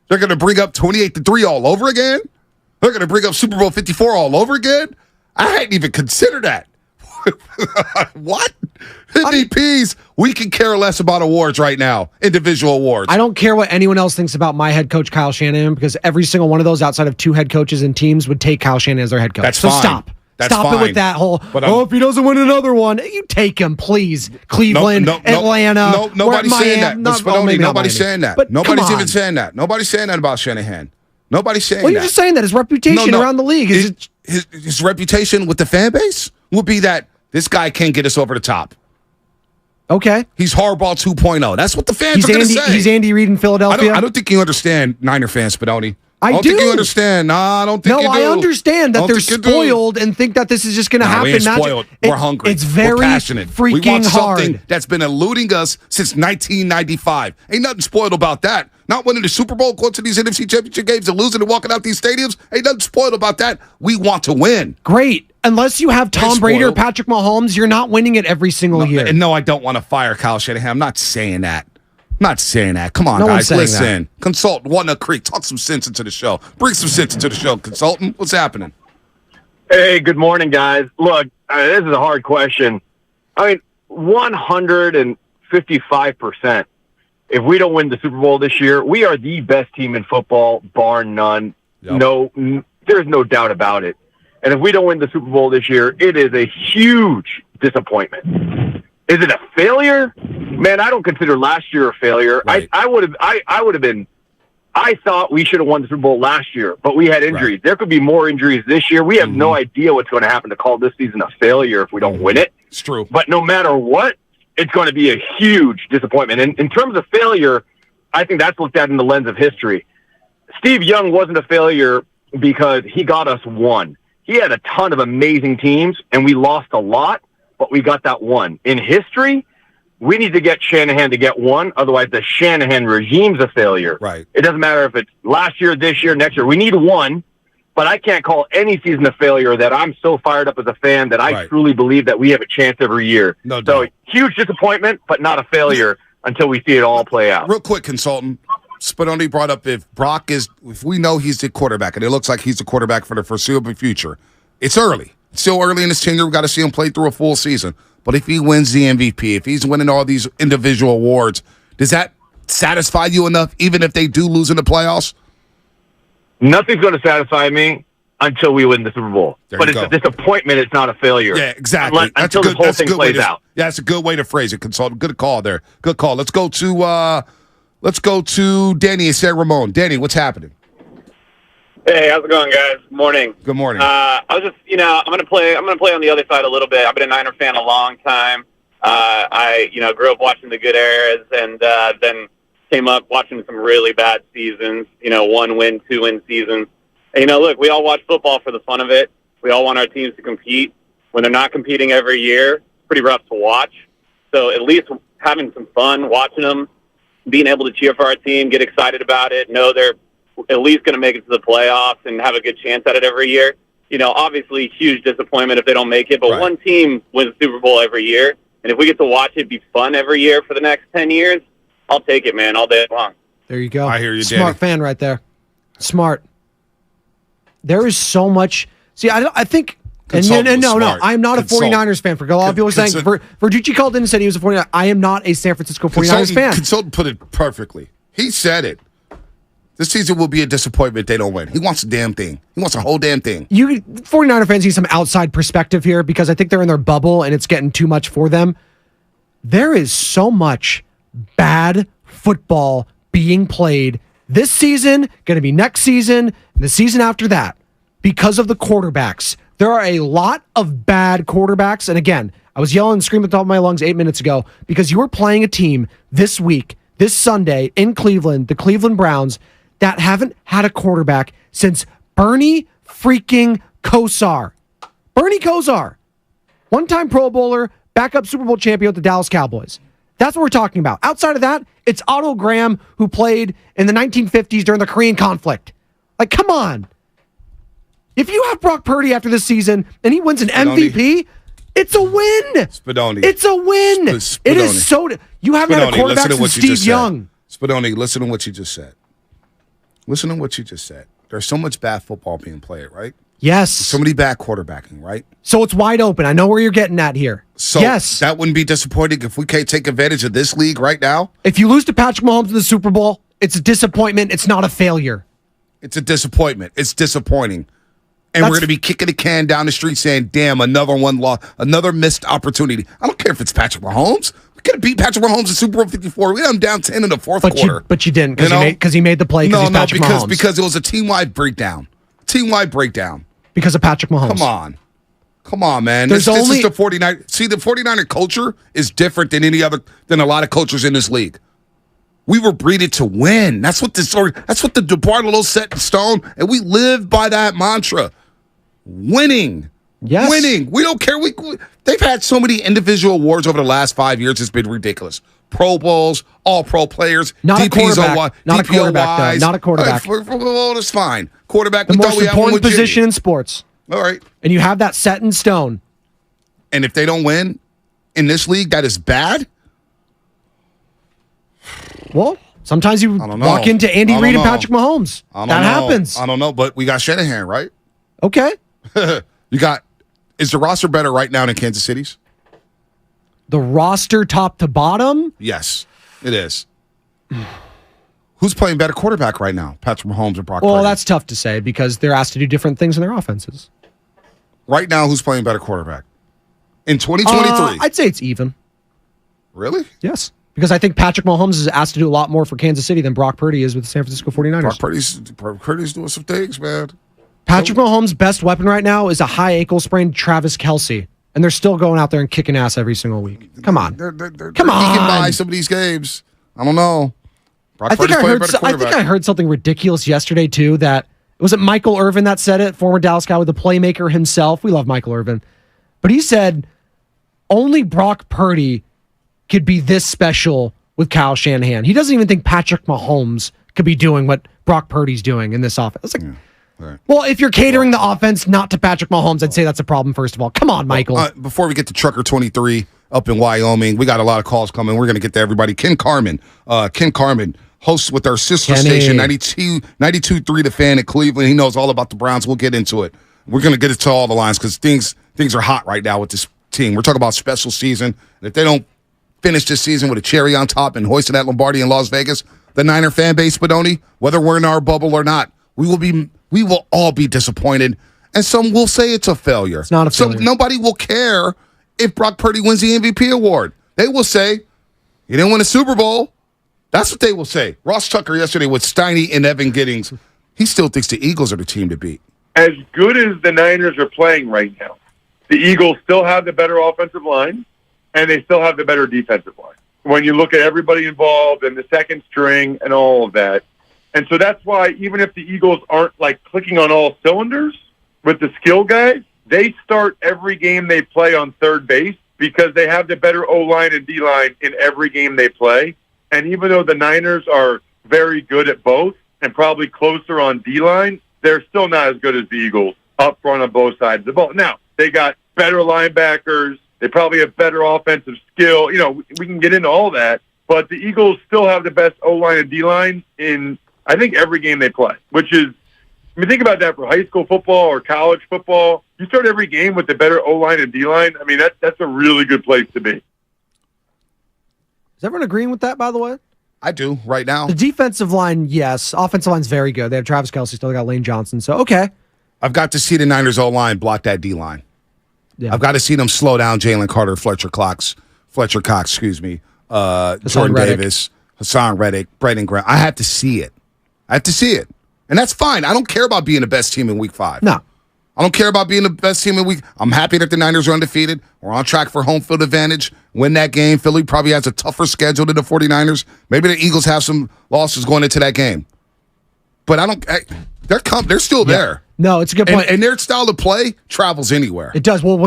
[SPEAKER 1] They're going to bring up 28-3 all over again. They're going to bring up Super Bowl 54 all over again. I hadn't even considered that. What? MVPs, we can care less about awards right now, individual awards.
[SPEAKER 2] I don't care what anyone else thinks about my head coach, Kyle Shanahan, because every single one of those outside of two head coaches and teams would take Kyle Shanahan as their head coach.
[SPEAKER 1] That's
[SPEAKER 2] so
[SPEAKER 1] fine.
[SPEAKER 2] Stop.
[SPEAKER 1] That's
[SPEAKER 2] Stop
[SPEAKER 1] fine.
[SPEAKER 2] it with that whole, if he doesn't win another one, you take him, please. Cleveland, Atlanta.
[SPEAKER 1] Nobody's saying that.
[SPEAKER 2] Nobody's
[SPEAKER 1] saying that.
[SPEAKER 2] But
[SPEAKER 1] nobody's even saying that. Nobody's saying that about Shanahan. Nobody's saying that.
[SPEAKER 2] Well, you're just saying that. His reputation around the league is
[SPEAKER 1] his reputation with the fan base will be that this guy can't get us over the top.
[SPEAKER 2] Okay.
[SPEAKER 1] He's Harbaugh 2.0. That's what the fans are going to say.
[SPEAKER 2] He's Andy Reid in Philadelphia.
[SPEAKER 1] I don't think you understand Niner fans, Spadoni.
[SPEAKER 2] I
[SPEAKER 1] don't think you understand. No, I don't think you do.
[SPEAKER 2] No, I understand that they're spoiled and think that this is just going to happen.
[SPEAKER 1] We ain't spoiled. We're hungry.
[SPEAKER 2] It's very
[SPEAKER 1] We're passionate.
[SPEAKER 2] Freaking
[SPEAKER 1] we want something
[SPEAKER 2] hard.
[SPEAKER 1] that's been eluding us since 1995. Ain't nothing spoiled about that. Not winning the Super Bowl, going to these NFC Championship games and losing and walking out these stadiums. Ain't nothing spoiled about that. We want to win.
[SPEAKER 2] Great. Unless you have Tom Brady or Patrick Mahomes, you're not winning it every single year.
[SPEAKER 1] And no, I don't want to fire Kyle Shanahan. I'm not saying that. Come on, guys. Listen. Consultant, Walnut Creek, talk some sense into the show. Bring some sense into the show, consultant. What's happening?
[SPEAKER 13] Hey, good morning, guys. Look, this is a hard question. I mean, 155%. If we don't win the Super Bowl this year, we are the best team in football, bar none. Yep. No, there's no doubt about it. And if we don't win the Super Bowl this year, it is a huge disappointment. Is it a failure? Man, I don't consider last year a failure. Right. I would have been. I thought we should have won the Super Bowl last year, but we had injuries. Right. There could be more injuries this year. We have no idea what's going to happen to call this season a failure if we don't win it.
[SPEAKER 1] It's true.
[SPEAKER 13] But no matter what, it's going to be a huge disappointment. And in terms of failure, I think that's looked at in the lens of history. Steve Young wasn't a failure because he got us one. He had a ton of amazing teams, and we lost a lot, but we got that one. In history, we need to get Shanahan to get one. Otherwise, the Shanahan regime's a failure.
[SPEAKER 1] Right.
[SPEAKER 13] It doesn't matter if it's last year, this year, next year. We need one, but I can't call any season a failure that I'm so fired up as a fan that I truly believe that we have a chance every year.
[SPEAKER 1] No doubt.
[SPEAKER 13] So, huge disappointment, but not a failure until we see it all play out.
[SPEAKER 1] Real quick, consultant. Spadoni brought up if we know he's the quarterback, and it looks like he's the quarterback for the foreseeable future, it's early. It's still early in his tenure. We've got to see him play through a full season. But if he wins the MVP, if he's winning all these individual awards, does that satisfy you enough, even if they do lose in the playoffs?
[SPEAKER 13] Nothing's going to satisfy me until we win the Super Bowl. But it's a disappointment. It's not a failure.
[SPEAKER 1] Yeah, exactly.
[SPEAKER 13] Until this whole thing plays out.
[SPEAKER 1] Yeah, that's a good way to phrase it, consultant. Good call there. Good call. Let's go to Danny and San Ramon. Danny, what's happening?
[SPEAKER 14] Hey, how's it going, guys? Morning.
[SPEAKER 1] Good morning.
[SPEAKER 14] I was just, I'm gonna play on the other side a little bit. I've been a Niner fan a long time. I grew up watching the good eras, and then came up watching some really bad seasons. 1-win, 2-win seasons. And, look, we all watch football for the fun of it. We all want our teams to compete. When they're not competing every year, it's pretty rough to watch. So at least having some fun watching them, being able to cheer for our team, get excited about it, know they're at least going to make it to the playoffs and have a good chance at it every year. Obviously, huge disappointment if they don't make it, but one team wins the Super Bowl every year, and if we get to watch it be fun every year for the next 10 years, I'll take it, man, all day long.
[SPEAKER 2] There you go.
[SPEAKER 1] I hear you,
[SPEAKER 2] Smart
[SPEAKER 1] Danny.
[SPEAKER 2] fan right there. Smart. There is so much. See, I think. No, I'm not a 49ers fan. For a lot of people are saying, Verducci called in and said he was a 49er. I am not a San Francisco 49ers fan.
[SPEAKER 1] Consultant put it perfectly. He said it. This season will be a disappointment if they don't win. He wants a damn thing. He wants a whole damn thing.
[SPEAKER 2] 49er fans need some outside perspective here because I think they're in their bubble and it's getting too much for them. There is so much bad football being played this season, going to be next season, and the season after that because of the quarterbacks. There are a lot of bad quarterbacks. And again, I was yelling and screaming at the top of my lungs 8 minutes ago because you were playing a team this week, this Sunday in Cleveland, the Cleveland Browns, that haven't had a quarterback since Bernie freaking Kosar. Bernie Kosar, one-time Pro Bowler, backup Super Bowl champion with the Dallas Cowboys. That's what we're talking about. Outside of that, it's Otto Graham, who played in the 1950s during the Korean conflict. Like, come on. If you have Brock Purdy after this season and he wins an MVP, it's a win.
[SPEAKER 1] Spadoni.
[SPEAKER 2] It's a win. It is so. You haven't had a quarterback since Steve Young.
[SPEAKER 1] Spadoni, listen to what you just said. Listen to what you just said. There's so much bad football being played, right?
[SPEAKER 2] Yes.
[SPEAKER 1] There's so many bad quarterbacking, right?
[SPEAKER 2] So it's wide open. I know where you're getting at here.
[SPEAKER 1] So
[SPEAKER 2] yes.
[SPEAKER 1] That wouldn't be disappointing if we can't take advantage of this league right now?
[SPEAKER 2] If you lose to Patrick Mahomes in the Super Bowl, it's a disappointment. It's not a failure.
[SPEAKER 1] It's a disappointment. It's disappointing. And we're going to be kicking the can down the street saying, damn, another one lost, another missed opportunity. I don't care if it's Patrick Mahomes. We could have beat Patrick Mahomes in Super Bowl 54. We had him down 10 in the fourth quarter.
[SPEAKER 2] But you didn't because he made the play because he's Patrick Mahomes.
[SPEAKER 1] Because it was a team-wide breakdown. Team-wide breakdown.
[SPEAKER 2] Because of Patrick Mahomes.
[SPEAKER 1] Come on, man. This is the 49er. See, the 49er culture is different than a lot of cultures in this league. We were breeded to win. That's what the DeBartolo set in stone, and we live by that mantra. Winning.
[SPEAKER 2] Yes.
[SPEAKER 1] Winning. We don't care. They've had so many individual awards over the last 5 years. It's been ridiculous. Pro Bowls, all-pro players.
[SPEAKER 2] Not a quarterback. Not a quarterback, though. Not a quarterback.
[SPEAKER 1] Well, that's fine. Quarterback.
[SPEAKER 2] The most important position in sports.
[SPEAKER 1] All right.
[SPEAKER 2] And you have that set in stone.
[SPEAKER 1] And if they don't win in this league, that is bad?
[SPEAKER 2] Well, sometimes you walk into Andy Reid and Patrick Mahomes. That happens.
[SPEAKER 1] I don't know, but we got Shanahan, right?
[SPEAKER 2] Okay.
[SPEAKER 1] Is the roster better right now than Kansas City's?
[SPEAKER 2] The roster top to bottom?
[SPEAKER 1] Yes, it is. Who's playing better quarterback right now? Patrick Mahomes or Brock Purdy?
[SPEAKER 2] Well, that's tough to say because they're asked to do different things in their offenses.
[SPEAKER 1] Right now, who's playing better quarterback? In 2023?
[SPEAKER 2] I'd say it's even.
[SPEAKER 1] Really?
[SPEAKER 2] Yes. Because I think Patrick Mahomes is asked to do a lot more for Kansas City than Brock Purdy is with the San Francisco 49ers.
[SPEAKER 1] Brock Purdy's doing some things, man.
[SPEAKER 2] Patrick Mahomes' best weapon right now is a high ankle sprained Travis Kelce. And they're still going out there and kicking ass every single week. Come on.
[SPEAKER 1] They're Come on. He can buy some of these games. I don't know.
[SPEAKER 2] I think I heard something ridiculous yesterday, too, that was it Michael Irvin that said it, former Dallas guy with the playmaker himself. We love Michael Irvin. But he said only Brock Purdy could be this special with Kyle Shanahan. He doesn't even think Patrick Mahomes could be doing what Brock Purdy's doing in this offense. It's like, right. Well, if you're catering the offense not to Patrick Mahomes, I'd say that's a problem, first of all. Come on, Michael.
[SPEAKER 1] Before we get to Trucker 23 up in Wyoming, we got a lot of calls coming. We're going to get to everybody. Ken Carmen hosts with our sister station, 92.3 The Fan in Cleveland. He knows all about the Browns. We'll get into it. We're going to get into all the lines because things are hot right now with this team. We're talking about special season. And if they don't finish this season with a cherry on top and hoist it at Lombardi in Las Vegas, the Niner fan base, Spadoni, whether we're in our bubble or not, we will all be disappointed, and some will say it's a failure.
[SPEAKER 2] It's not a failure.
[SPEAKER 1] So nobody will care if Brock Purdy wins the MVP award. They will say, he didn't win a Super Bowl. That's what they will say. Ross Tucker yesterday with Steiny and Evan Giddings, he still thinks the Eagles are the team to beat.
[SPEAKER 15] As good as the Niners are playing right now, the Eagles still have the better offensive line, and they still have the better defensive line. When you look at everybody involved and the second string and all of that. And so that's why even if the Eagles aren't like clicking on all cylinders with the skill guys, they start every game they play on third base because they have the better O-line and D-line in every game they play. And even though the Niners are very good at both and probably closer on D-line, they're still not as good as the Eagles up front on both sides of the ball. Now, they got better linebackers. They probably have better offensive skill. We can get into all that. But the Eagles still have the best O-line and D-line in, I think, every game they play, which is, think about that for high school football or college football. You start every game with the better O-line and D-line. That's a really good place to be.
[SPEAKER 2] Is everyone agreeing with that, by the way?
[SPEAKER 1] I do, right now.
[SPEAKER 2] The defensive line, yes. Offensive line's very good. They have Travis Kelce, still got Lane Johnson. So, okay.
[SPEAKER 1] I've got to see the Niners O-line block that D-line. Yeah. I've got to see them slow down Jalen Carter, Fletcher Cox, Jordan Davis, Hassan Reddick, Brandon Graham. I have to see it. And that's fine. I don't care about being the best team in week 5.
[SPEAKER 2] No.
[SPEAKER 1] I don't care about being the best team in week. I'm happy that the Niners are undefeated. We're on track for home field advantage. Win that game. Philly probably has a tougher schedule than the 49ers. Maybe the Eagles have some losses going into that game. But they're still there.
[SPEAKER 2] No, it's a good point.
[SPEAKER 1] And their style of play travels anywhere.
[SPEAKER 2] It does. Well,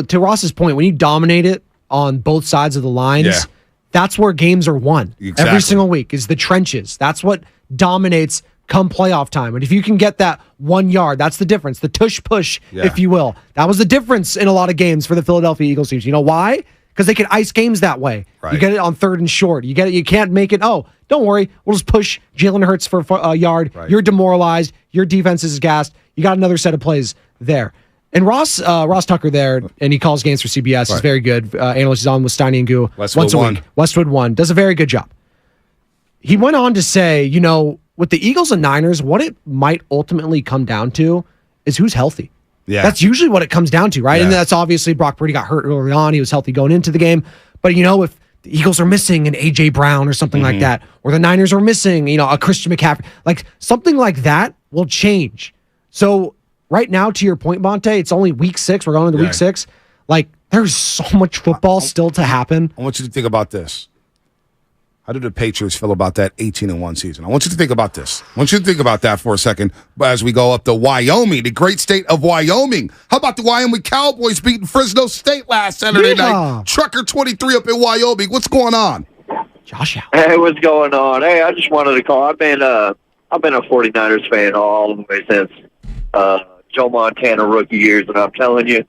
[SPEAKER 2] to Ross's point, when you dominate it on both sides of the lines, that's where games are won.
[SPEAKER 1] Exactly.
[SPEAKER 2] Every single week is the trenches. That's what dominates come playoff time. And if you can get that 1 yard, that's the difference. The tush-push, if you will. That was the difference in a lot of games for the Philadelphia Eagles teams. You know why? Because they can ice games that way. Right. You get it on 3rd and short. You get it. You can't make it, don't worry, we'll just push Jalen Hurts for a yard. Right. You're demoralized. Your defense is gassed. You got another set of plays there. And Ross Tucker there, and he calls games for CBS. He's very good. Analyst is on with Steiny and Goo once a week. Westwood One. Does a very good job. He went on to say, with the Eagles and Niners, what it might ultimately come down to is who's healthy.
[SPEAKER 1] Yeah.
[SPEAKER 2] That's usually what it comes down to, right? Yeah. And that's obviously Brock Purdy got hurt early on. He was healthy going into the game. But, if the Eagles are missing an A.J. Brown or something like that, or the Niners are missing, a Christian McCaffrey, like something like that will change. So right now, to your point, Bonte, it's only week 6. We're going into week 6. Like, there's so much football still to happen.
[SPEAKER 1] I want you to think about this. How do the Patriots feel about that 18-1 season? I want you to think about this. I want you to think about that for a second as we go up to Wyoming, the great state of Wyoming. How about the Wyoming Cowboys beating Fresno State last Saturday night? Trucker 23 up in Wyoming. What's going on?
[SPEAKER 2] Josh Allen.
[SPEAKER 16] Hey, what's going on? Hey, I just wanted to call. I've been a 49ers fan all the way since Joe Montana rookie years, and I'm telling you,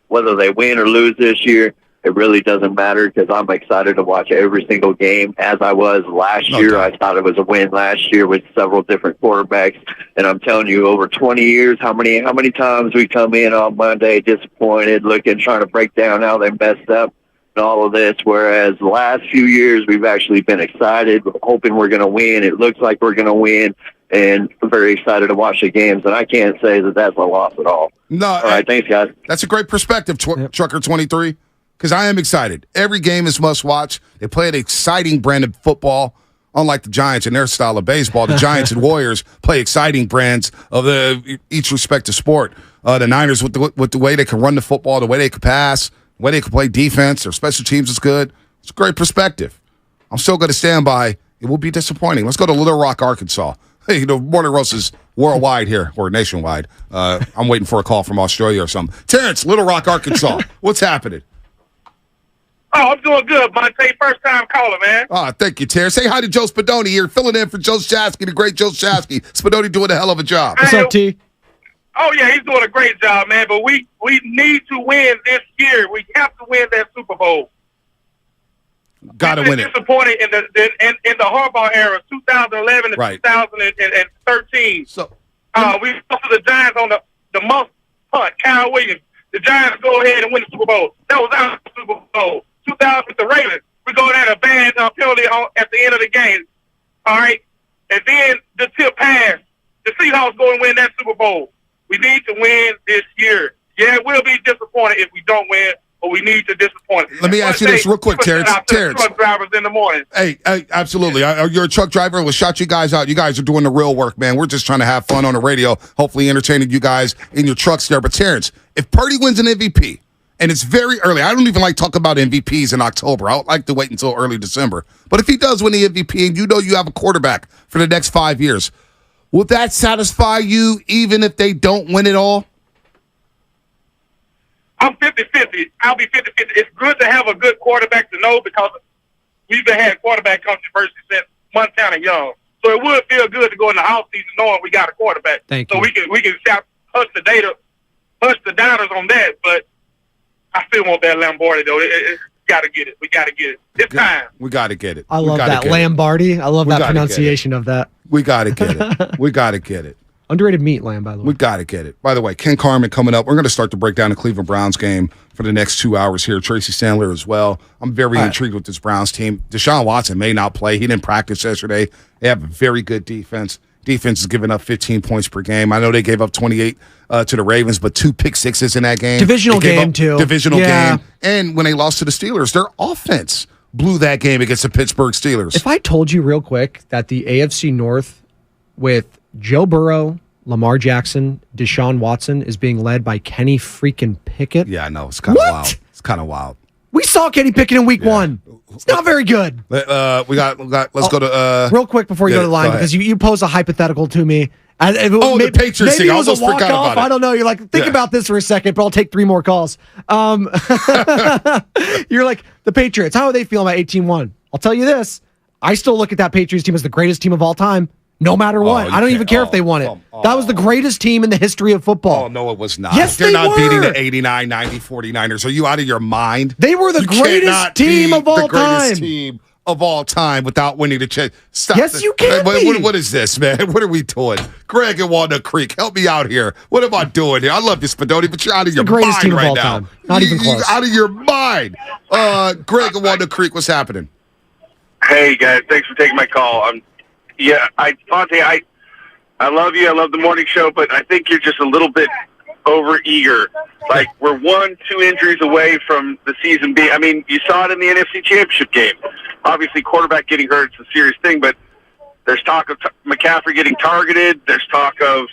[SPEAKER 16] whether they win or lose this year, it really doesn't matter because I'm excited to watch every single game as I was last year. I thought it was a win last year with several different quarterbacks. And I'm telling you, over 20 years, how many times we come in on Monday disappointed, trying to break down how they messed up and all of this. Whereas the last few years, we've actually been excited, hoping we're going to win. It looks like we're going to win. And I'm very excited to watch the games. And I can't say that that's a loss at all.
[SPEAKER 1] No.
[SPEAKER 16] All right, thanks, guys.
[SPEAKER 1] That's a great perspective, Trucker 23. Because I am excited. Every game is must-watch. They play an exciting brand of football, unlike the Giants and their style of baseball. The Giants and Warriors play exciting brands of each respective sport. The Niners, with the way they can run the football, the way they can pass, the way they can play defense, their special teams is good. It's a great perspective. I'm still going to stand by. It will be disappointing. Let's go to Little Rock, Arkansas. Hey, Morning Roast is worldwide here, or nationwide. I'm waiting for a call from Australia or something. Terrence, Little Rock, Arkansas. What's happening?
[SPEAKER 17] Oh, I'm doing good, Monte. First time caller, man.
[SPEAKER 1] Oh, thank you, Terry. Say hi to Joe Spadoni here, filling in for Joe Shasky, the great Joe Shasky. Spadoni doing a hell of a job.
[SPEAKER 2] What's up, T?
[SPEAKER 17] Oh, yeah, he's doing a great job, man. But we need to win this year. We have to win that Super Bowl.
[SPEAKER 1] Got to win it.
[SPEAKER 17] Disappointed in the Harbaugh era, 2011 to 2013.
[SPEAKER 1] So
[SPEAKER 17] we lost to the Giants on the most punt, Kyle Williams. The Giants go ahead and win the Super Bowl. That was our Super Bowl. 2000 with the Ravens. We go down a bad penalty at the end of the game. All right? And then the tip pass. The Seahawks go and win that Super Bowl. We need to win this year. Yeah, we'll be disappointed if we don't win, but we need to disappoint.
[SPEAKER 1] Let me ask you this real quick, Terrence.
[SPEAKER 17] Truck drivers in the morning.
[SPEAKER 1] Hey, absolutely. You're a truck driver. We'll shout you guys out. You guys are doing the real work, man. We're just trying to have fun on the radio, hopefully entertaining you guys in your trucks there. But Terrence, if Purdy wins an MVP, and it's very early. I don't even like talk about MVPs in October. I like to wait until early December. But if he does win the MVP and you have a quarterback for the next 5 years, will that satisfy you even if they don't win it all?
[SPEAKER 17] I'm 50-50 50-50. I'll be 50-50. It's good to have a good quarterback to know because we've had quarterback controversy since Montana Young. So it would feel good to go in the offseason knowing we got a quarterback.
[SPEAKER 2] Thank
[SPEAKER 17] you. We can hush the doubters on that, but I still want that Lombardi though. It's got to get it. We got to get it. It's time.
[SPEAKER 1] We got to get it.
[SPEAKER 2] I love that Lombardi. I love that pronunciation of that.
[SPEAKER 1] We got to get it. We got to get it.
[SPEAKER 2] Underrated meat lamb, by the way.
[SPEAKER 1] We got to get it. By the way, Ken Carman coming up. We're going to start to break down the Cleveland Browns game for the next 2 hours here. Tracy Sandler as well. I'm very intrigued with this Browns team. Deshaun Watson may not play. He didn't practice yesterday. They have a very good defense. Defense is giving up 15 points per game. I know they gave up 28 to the Ravens, but 2 pick sixes in that game.
[SPEAKER 2] Divisional game, too.
[SPEAKER 1] Divisional game. And when they lost to the Steelers, their offense blew that game against the Pittsburgh Steelers.
[SPEAKER 2] If I told you real quick that the AFC North with Joe Burrow, Lamar Jackson, Deshaun Watson is being led by Kenny freaking Pickett.
[SPEAKER 1] Yeah, I know. It's kind of wild. It's kind of wild.
[SPEAKER 2] We saw Kenny Pickett in week 1. It's not very good.
[SPEAKER 1] We got. Let's go to
[SPEAKER 2] real quick before you go to the line because you posed a hyperthetical to me.
[SPEAKER 1] The Patriots thing. I almost forgot about it.
[SPEAKER 2] I don't know. You're like, think about this for a second, but I'll take 3 more calls. You're like, the Patriots. How are they feeling about 18-1? I'll tell you this. I still look at that Patriots team as the greatest team of all time. No matter what. I don't even care if they won it. That was the greatest team in the history of football.
[SPEAKER 1] Oh, no, it was not.
[SPEAKER 2] Yes,
[SPEAKER 1] They're
[SPEAKER 2] they
[SPEAKER 1] not
[SPEAKER 2] were.
[SPEAKER 1] beating the 89, 90, 49ers. Are you out of your mind?
[SPEAKER 2] They were the greatest team of all time.
[SPEAKER 1] The greatest team of all time without winning the chance. Stop.
[SPEAKER 2] Yes, you can be.
[SPEAKER 1] What is this, man? What are we doing? Greg in Walnut Creek, help me out here. What am I doing here? I love you, Spadoni, but you're out of your mind right now.
[SPEAKER 2] Time. Not even close.
[SPEAKER 1] You're out of your mind. Greg in Walnut Creek, what's happening?
[SPEAKER 18] Hey, guys. Thanks for taking my call. Fonte, I love you. I love the morning show, but I think you're just a little bit over-eager. Like, we're 1-2 injuries away from the season being... I mean, you saw it in the NFC Championship game. Obviously, quarterback getting hurt is a serious thing, but there's talk of McCaffrey getting targeted. There's talk of,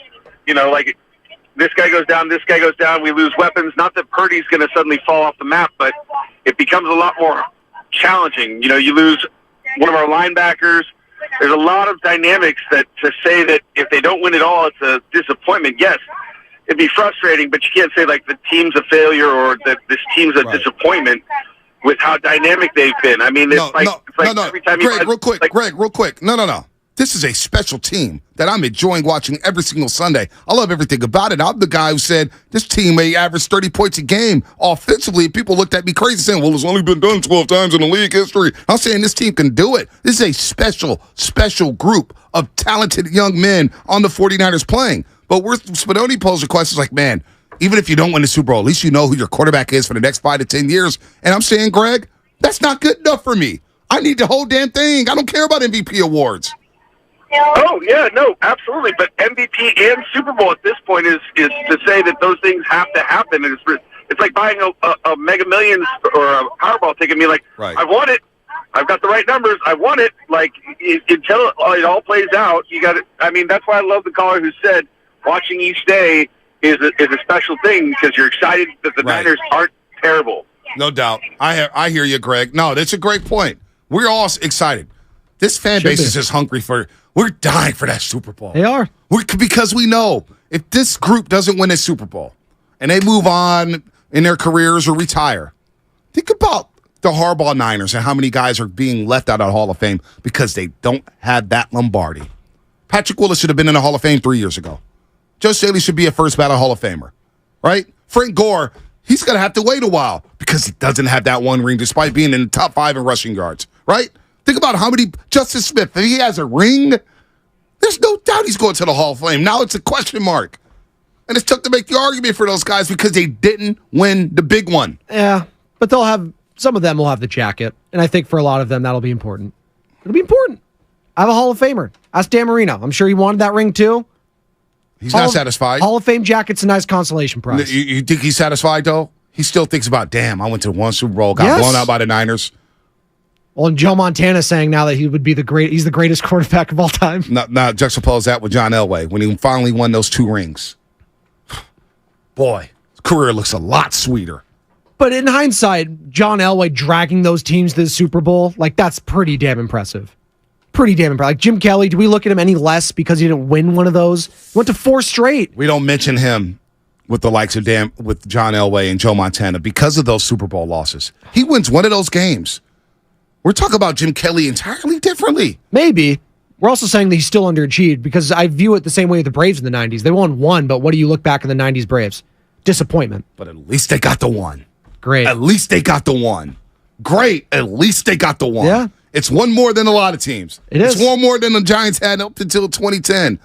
[SPEAKER 18] this guy goes down, this guy goes down, we lose weapons. Not that Purdy's going to suddenly fall off the map, but it becomes a lot more challenging. You lose one of our linebackers. There's a lot of dynamics that to say that if they don't win it all, it's a disappointment. Yes, it'd be frustrating, but you can't say like the team's a failure or that this team's a disappointment with how dynamic they've been. I mean, it's like every time
[SPEAKER 1] Greg, real quick. No. This is a special team that I'm enjoying watching every single Sunday. I love everything about it. I'm the guy who said this team may average 30 points a game offensively. People looked at me crazy saying, well, it's only been done 12 times in the league history. I'm saying this team can do it. This is a special group of talented young men on the 49ers playing. But Spadoni posed a question like, man, even if you don't win the Super Bowl, at least you know who your quarterback is for the next 5 to 10 years. And I'm saying, Greg, that's not good enough for me. I need the whole damn thing. I don't care about MVP awards.
[SPEAKER 18] Oh, yeah, no, absolutely. But MVP and Super Bowl at this point is to say that those things have to happen. It's like buying a Mega Millions or a Powerball ticket and being like,
[SPEAKER 1] right.
[SPEAKER 18] I want it. I've got the right numbers. I want it. Like, until it all plays out, you got it. I mean, that's why I love the caller who said watching each day is a special thing because you're excited that the Niners aren't terrible.
[SPEAKER 1] No doubt. I hear you, Greg. No, that's a great point. We're all excited. This fan base is just hungry for – we're dying for that Super Bowl.
[SPEAKER 2] They are.
[SPEAKER 1] Because we know if this group doesn't win a Super Bowl and they move on in their careers or retire, think about the Harbaugh Niners and how many guys are being left out of Hall of Fame because they don't have that Lombardi. Patrick Willis should have been in the Hall of Fame 3 years ago. Joe Staley should be a first ballot Hall of Famer, right? Frank Gore, he's going to have to wait a while because he doesn't have that one ring despite being in the top 5 in rushing yards, right? Think about how many Justice Smith, if he has a ring, there's no doubt he's going to the Hall of Fame. Now it's a question mark. And it's tough to make the argument for those guys because they didn't win the big one.
[SPEAKER 2] Yeah, but some of them will have the jacket. And I think for a lot of them, that'll be important. It'll be important. I have a Hall of Famer. Ask Dan Marino. I'm sure he wanted that ring too.
[SPEAKER 1] He's not satisfied.
[SPEAKER 2] Hall of Fame jacket's a nice consolation prize.
[SPEAKER 1] You think he's satisfied, though? He still thinks about, damn, I went to one Super Bowl, got blown out by the Niners.
[SPEAKER 2] Well, and Joe Montana saying now that he would be he's the greatest quarterback of all time.
[SPEAKER 1] Now juxtapose that with John Elway when he finally won those 2 rings. Boy, his career looks a lot sweeter.
[SPEAKER 2] But in hindsight, John Elway dragging those teams to the Super Bowl, like that's pretty damn impressive. Pretty damn impressive. Like Jim Kelly, do we look at him any less because he didn't win one of those? He went to 4 straight.
[SPEAKER 1] We don't mention him with the likes of with John Elway and Joe Montana because of those Super Bowl losses. He wins one of those games. We're talking about Jim Kelly entirely differently.
[SPEAKER 2] Maybe. We're also saying that he's still underachieved because I view it the same way with the Braves in the 90s. They won one, but what do you look back in the 90s Braves? Disappointment.
[SPEAKER 1] But at least they got the one.
[SPEAKER 2] Great.
[SPEAKER 1] At least they got the one. Great. At least they got the one.
[SPEAKER 2] Yeah.
[SPEAKER 1] It's one more than a lot of teams. It's one more than the Giants had up until 2010.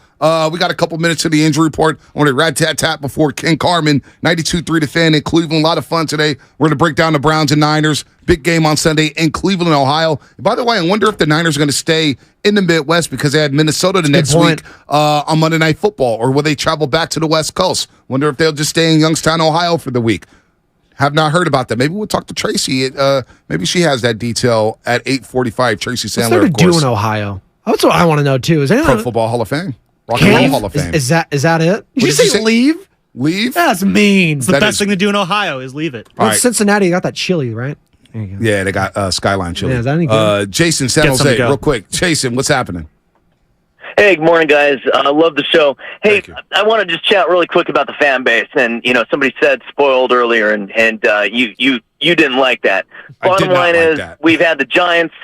[SPEAKER 1] We got a couple minutes to the injury report. I want to rat-tat-tat before Ken Carman, 92.3 The Fan in Cleveland. A lot of fun today. We're going to break down the Browns and Niners. Big game on Sunday in Cleveland, Ohio. By the way, I wonder if the Niners are going to stay in the Midwest because they had Minnesota the next week on Monday Night Football, or will they travel back to the West Coast? Wonder if they'll just stay in Youngstown, Ohio for the week. Have not heard about that. Maybe we'll talk to Tracy. Maybe she has that detail at 8:45. Tracy Sandler,
[SPEAKER 2] What's there to
[SPEAKER 1] of course.
[SPEAKER 2] do in Ohio? That's what I want to know, too. Is
[SPEAKER 1] Pro Football Hall of Fame. Rock and Roll Hall of Fame.
[SPEAKER 2] Is that it? Did you say leave?
[SPEAKER 1] Leave?
[SPEAKER 2] That's mean.
[SPEAKER 10] It's the best thing to do in Ohio is leave it.
[SPEAKER 2] Well, Cincinnati got that chili, right? There you go.
[SPEAKER 1] Yeah, they got Skyline Chili.
[SPEAKER 2] Yeah, is that any good?
[SPEAKER 1] Jason, San Jose, real quick. Jason, what's happening?
[SPEAKER 19] Hey, good morning, guys. I love the show. Hey, I want to just chat really quick about the fan base. And, somebody said spoiled earlier, and you didn't like that. Bottom line is we've had the Giants.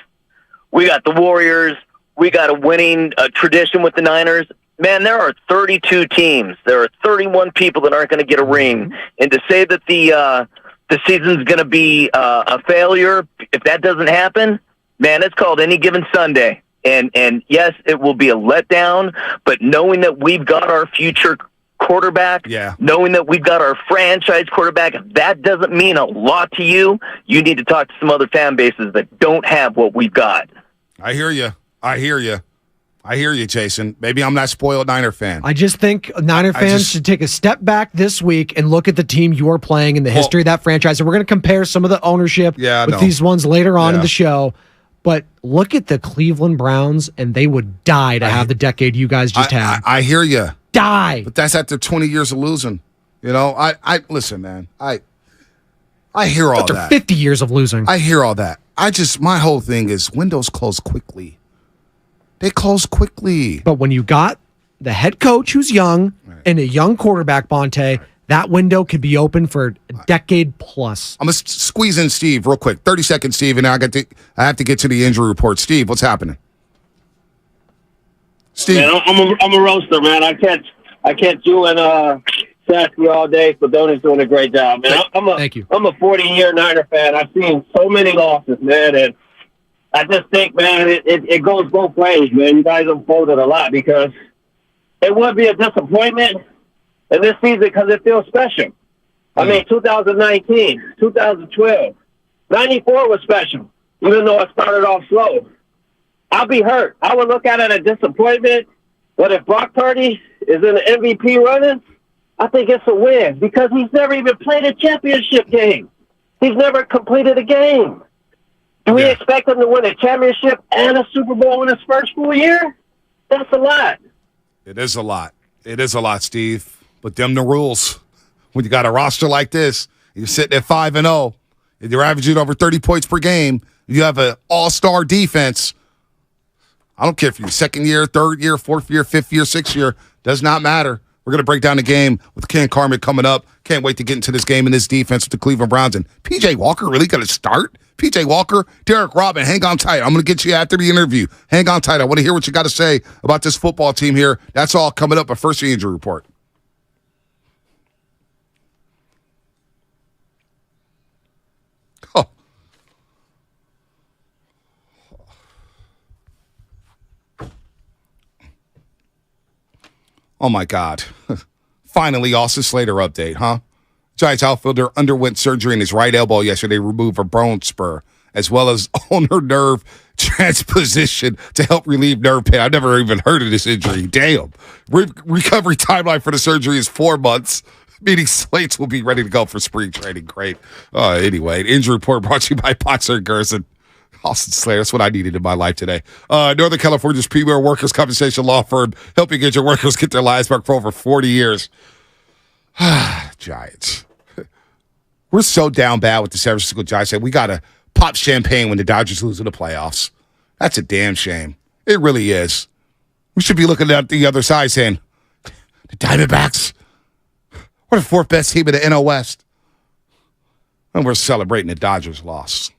[SPEAKER 19] We got the Warriors. We got a winning tradition with the Niners. Man, there are 32 teams. There are 31 people that aren't going to get a ring. And to say that the season's going to be a failure, if that doesn't happen, man, it's called Any Given Sunday. And yes, it will be a letdown, but knowing that we've got our future quarterback, knowing that we've got our franchise quarterback, if that doesn't mean a lot to you, you need to talk to some other fan bases that don't have what we've got.
[SPEAKER 1] I hear you. I hear you, Jason. Maybe I'm not spoiled Niner fan.
[SPEAKER 2] I just think Niner fans should take a step back this week and look at the team you are playing in the history of that franchise. And we're going to compare some of the ownership with these ones later on in the show. But look at the Cleveland Browns, and they would die to have the decade you guys just had.
[SPEAKER 1] I hear you.
[SPEAKER 2] Die.
[SPEAKER 1] But that's after 20 years of losing. I listen, man. I hear all
[SPEAKER 2] after
[SPEAKER 1] that.
[SPEAKER 2] 50 years of losing.
[SPEAKER 1] I hear all that. My whole thing is windows close quickly. They close quickly.
[SPEAKER 2] But when you got the head coach who's young and a young quarterback, Bonte, that window could be open for a decade plus.
[SPEAKER 1] I'm going to squeeze in Steve real quick. 30 seconds, Steve, and I have to get to the injury report. Steve, what's happening? Steve.
[SPEAKER 20] Man, I'm a roaster, man. I can't do it Sassy all day, so Donnie's doing a great job, man.
[SPEAKER 2] Thank you.
[SPEAKER 20] I'm a 40-year Niner fan. I've seen so many losses, man, and I just think, man, it goes both ways, man. You guys unfolded a lot because it would be a disappointment in this season because it feels special. I mean, 2019, 2012, 94 was special, even though it started off slow. I'll be hurt. I would look at it as a disappointment, but if Brock Purdy is in the MVP running, I think it's a win because he's never even played a championship game. He's never completed a game. Do we expect him to win a championship and a Super Bowl in his first full year? That's a lot.
[SPEAKER 1] It is a lot. It is a lot, Steve. But them the rules. When you got a roster like this, you're sitting at 5-0, and you're averaging over 30 points per game, you have an all-star defense. I don't care if you're second year, third year, fourth year, fifth year, sixth year. Does not matter. We're going to break down the game with Ken Carman coming up. Can't wait to get into this game and this defense with the Cleveland Browns. And P.J. Walker really going to start? P.J. Walker, Derek Robin, hang on tight. I'm going to get you after the interview. Hang on tight. I want to hear what you got to say about this football team here. That's all coming up. But first, the injury report. Oh, my God. Finally, Austin Slater update, huh? Giants outfielder underwent surgery in his right elbow yesterday, removed a bone spur, as well as ulnar nerve transposition to help relieve nerve pain. I've never even heard of this injury. Damn. Recovery timeline for the surgery is 4 months, meaning Slates will be ready to go for spring training. Great. Anyway, injury report brought to you by Potts & Gerson. Austin Slater, that's what I needed in my life today. Northern California's premier workers' compensation law firm, helping get your workers get their lives back for over 40 years. Giants. We're so down bad with the San Francisco Giants that we got to pop champagne when the Dodgers lose in the playoffs. That's a damn shame. It really is. We should be looking at the other side saying, the Diamondbacks, We're the fourth best team in the NL West. And we're celebrating the Dodgers' loss.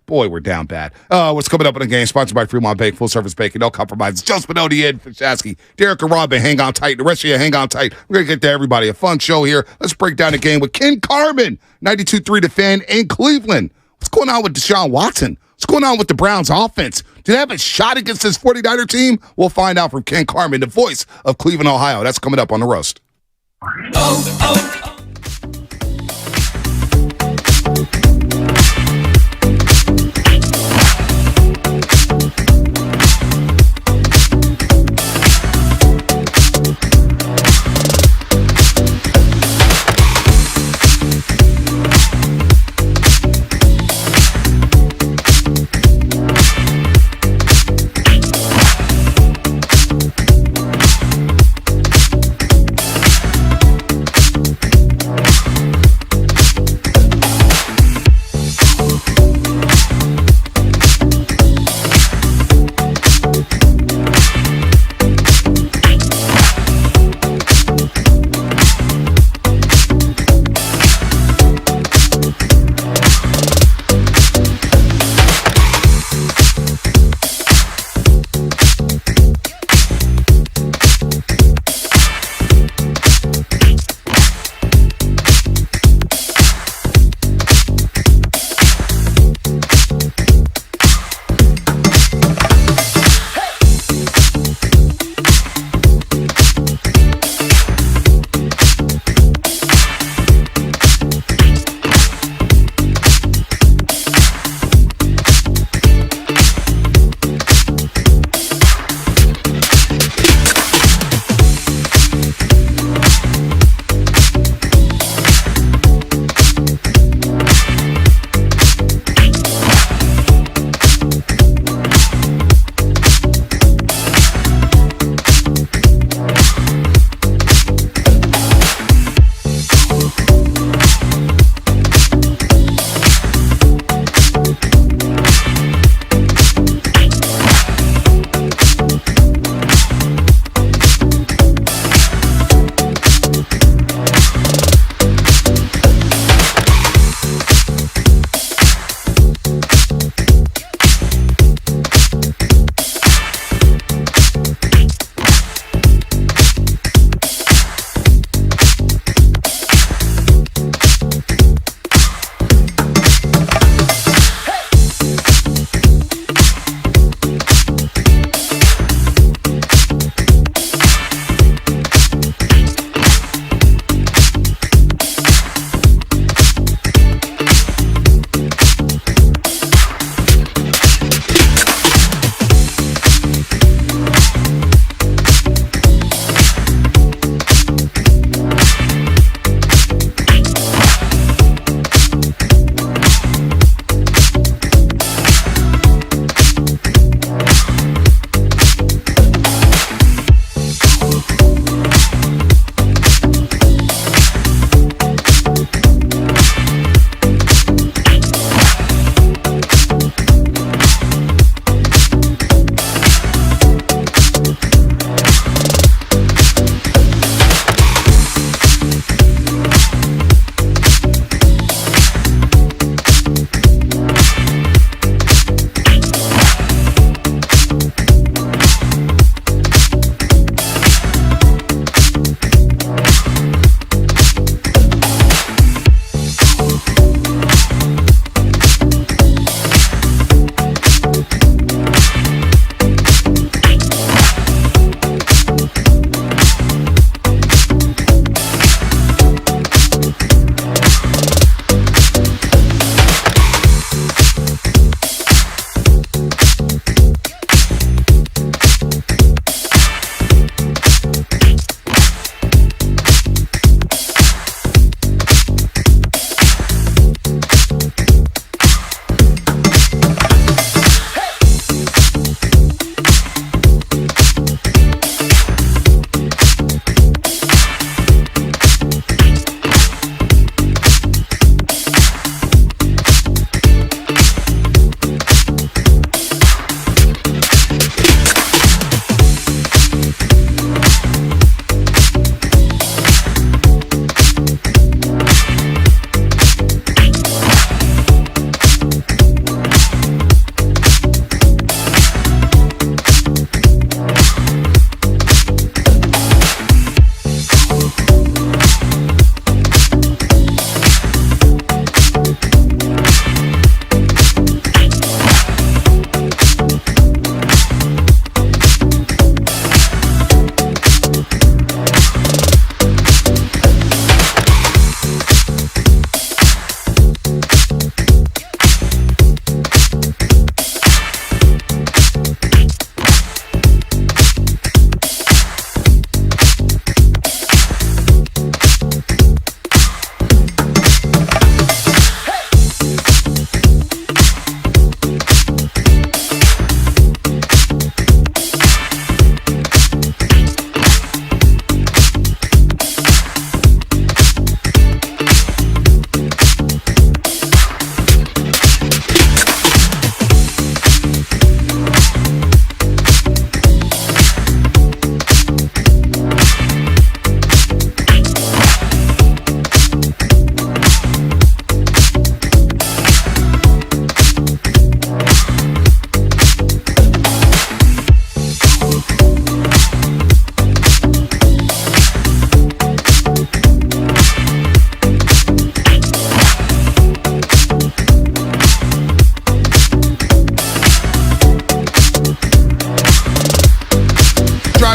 [SPEAKER 1] Boy, we're down bad. What's coming up in the game? Sponsored by Fremont Bank, full-service banking, no compromise. Joe Spinoni in for Shasky. Derek and Robin, hang on tight. The rest of you, hang on tight. We're going to get to everybody. A fun show here. Let's break down the game with Ken Carman, 92.3 The Fan in Cleveland. What's going on with Deshaun Watson? What's going on with the Browns' offense? Do they have a shot against this 49er team? We'll find out from Ken Carman, the voice of Cleveland, Ohio. That's coming up on The Roast.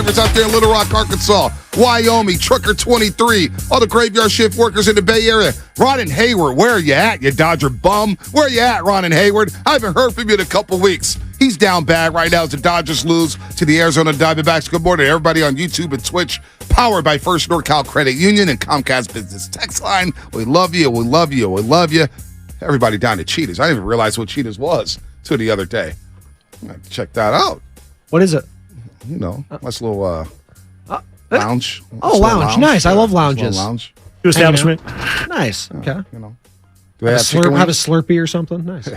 [SPEAKER 1] truckers out there in Little Rock, Arkansas, Wyoming, Trucker 23, all the graveyard shift workers in the Bay Area. Ron and Hayward, where are you at, you Dodger bum? Where are you at, Ron and Hayward? I haven't heard from you in a couple weeks. He's down bad right now as the Dodgers lose to the Arizona Diamondbacks. Good morning, everybody on YouTube and Twitch. Powered by First NorCal Credit Union and Comcast Business Text Line. We love you. We love you. We love you. Everybody down to Cheetahs. I didn't even realize what Cheetahs was till the other day. I'm going to check that out.
[SPEAKER 2] What is it?
[SPEAKER 1] You know, nice little lounge.
[SPEAKER 2] Lounge. Nice. I love lounges.
[SPEAKER 1] Lounge.
[SPEAKER 10] New establishment.
[SPEAKER 2] Nice. Okay.
[SPEAKER 1] You know.
[SPEAKER 2] Do they have a Slurpee or something? Nice.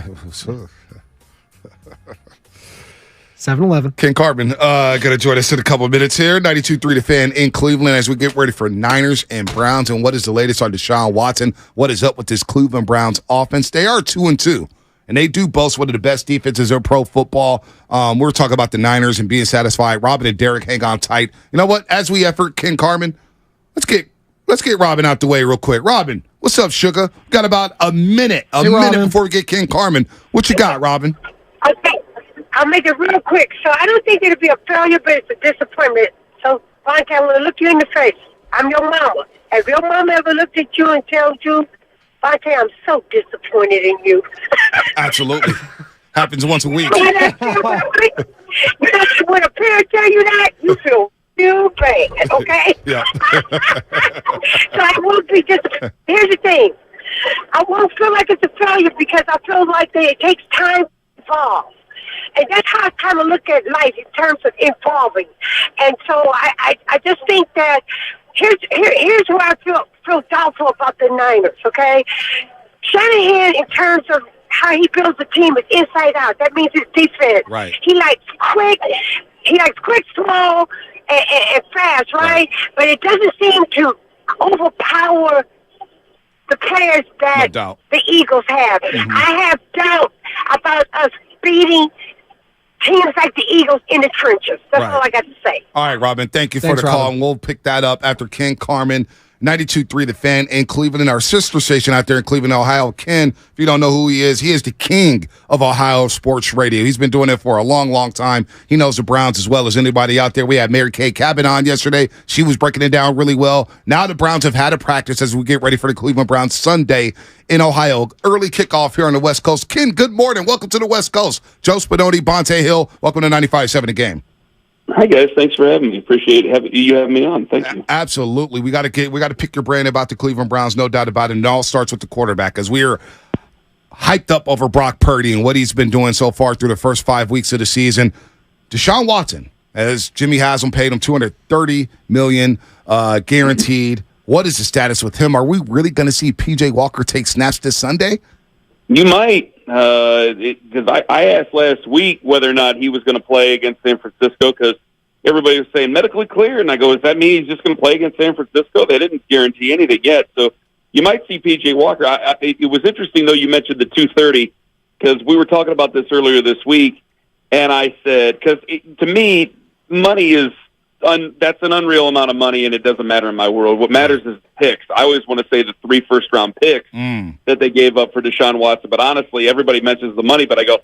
[SPEAKER 2] 7-Eleven.
[SPEAKER 1] Ken Carman going to join us in a couple of minutes here. 92.3 The Fan in Cleveland as we get ready for Niners and Browns. And what is the latest on Deshaun Watson? What is up with this Cleveland Browns offense? They are 2-2, and they do boast one of the best defenses in pro football. We're talking about the Niners and being satisfied. Robin and Derek, hang on tight. You know what? As we effort, Ken Carman, let's get Robin out the way real quick. Robin, what's up, sugar? Got about a minute before we get Ken Carman. What you got, Robin?
[SPEAKER 21] Okay. I'll make it real quick. So I don't think it'll be a failure, but it's a disappointment. So, Vontae, I'm going to look you in the face. I'm your mama. Have your mama ever looked at you and told you, Vontae, I'm so disappointed in you?
[SPEAKER 1] Absolutely. Happens once a week.
[SPEAKER 21] When a parent tell you that, you feel bad, okay?
[SPEAKER 1] Yeah.
[SPEAKER 21] So I won't be disappointed. Here's the thing. I won't feel like it's a failure because I feel like it takes time to evolve. And that's how I kind of look at life in terms of evolving. And so I just think that here's where I feel doubtful about the Niners, okay? Shanahan, in terms of how he builds a team, is inside out. That means his defense.
[SPEAKER 1] Right.
[SPEAKER 21] He likes quick, small, and fast, right? But it doesn't seem to overpower the players that the Eagles have. Mm-hmm. I have doubt about us beating teams like the Eagles in the trenches. That's all I got to say.
[SPEAKER 1] All right, Robin. Thank you for the call, and we'll pick that up after Ken Carman, 92.3 The Fan in Cleveland, our sister station out there in Cleveland, Ohio. Ken, if you don't know who he is the king of Ohio sports radio. He's been doing it for a long, long time. He knows the Browns as well as anybody out there. We had Mary Kay Cabin on yesterday. She was breaking it down really well. Now the Browns have had a practice as we get ready for the Cleveland Browns Sunday in Ohio. Early kickoff here on the West Coast. Ken, good morning. Welcome to the West Coast. Joe Spadoni, Bonte Hill. Welcome to 95.7 The Game.
[SPEAKER 22] Hi guys, thanks for having me. Appreciate you having me on. Thank you.
[SPEAKER 1] Absolutely, we got to pick your brain about the Cleveland Browns, no doubt about it. And it all starts with the quarterback, as we are hyped up over Brock Purdy and what he's been doing so far through the first 5 weeks of the season. Deshaun Watson, as Jimmy Haslam paid him $230 million guaranteed. What is the status with him? Are we really going to see PJ Walker take snaps this Sunday?
[SPEAKER 22] You might, because I asked last week whether or not he was going to play against San Francisco because everybody was saying medically clear, and I go, does that mean he's just going to play against San Francisco? They didn't guarantee anything yet, so you might see PJ Walker. It was interesting, though, you mentioned the 230 because we were talking about this earlier this week, and I said, because to me, money is that's an unreal amount of money, and it doesn't matter in my world. What matters is picks. I always want to say the 3 first-round picks that they gave up for Deshaun Watson. But honestly, everybody mentions the money. But I go,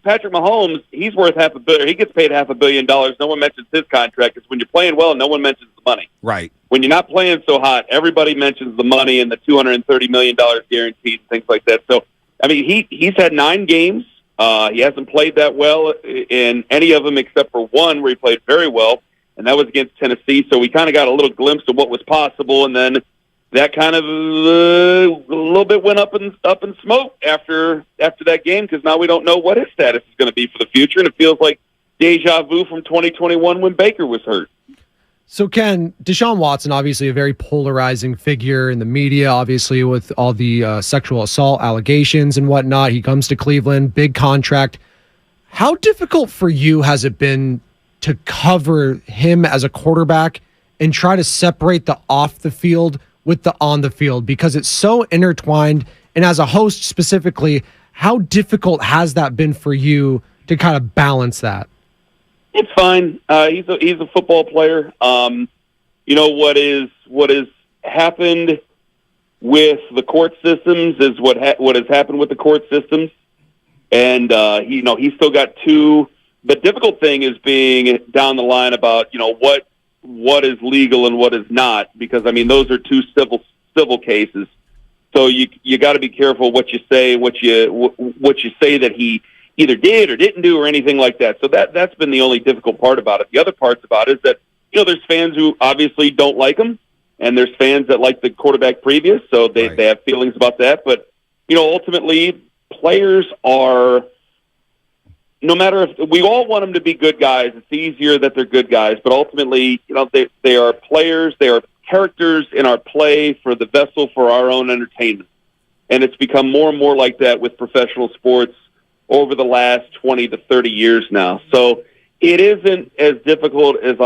[SPEAKER 22] Patrick Mahomes, he's worth $500 million. He gets paid $500 million. No one mentions his contract. Because when you're playing well, no one mentions the money.
[SPEAKER 1] Right.
[SPEAKER 22] When you're not playing so hot, everybody mentions the money and the $230 million guaranteed and things like that. So, I mean, he's had 9 games. He hasn't played that well in any of them except for one where he played very well. And that was against Tennessee, so we kind of got a little glimpse of what was possible, and then that kind of a little bit went up in smoke after that game because now we don't know what his status is going to be for the future, and it feels like deja vu from 2021 when Baker was hurt.
[SPEAKER 2] So, Ken, Deshaun Watson, obviously a very polarizing figure in the media, obviously with all the sexual assault allegations and whatnot. He comes to Cleveland, big contract. How difficult for you has it been to cover him as a quarterback and try to separate the off the field with the on the field because it's so intertwined? And as a host specifically, how difficult has that been for you to kind of balance that?
[SPEAKER 22] It's fine. He's a football player. What has happened with the court systems is what has happened with the court systems, and he's still got 2 the difficult thing is being down the line about, what is legal and what is not, because, I mean, those are two civil cases. So you got to be careful what you say, what you say that he either did or didn't do or anything like that. So that's been the only difficult part about it. The other parts about it is that, there's fans who obviously don't like him, and there's fans that like the quarterback previous, so they have feelings about that. But, ultimately, players are, no matter if we all want them to be good guys, it's easier that they're good guys, but ultimately, they are players, they are characters in our play for the vessel for our own entertainment. And it's become more and more like that with professional sports over the last 20 to 30 years now. So it isn't as difficult as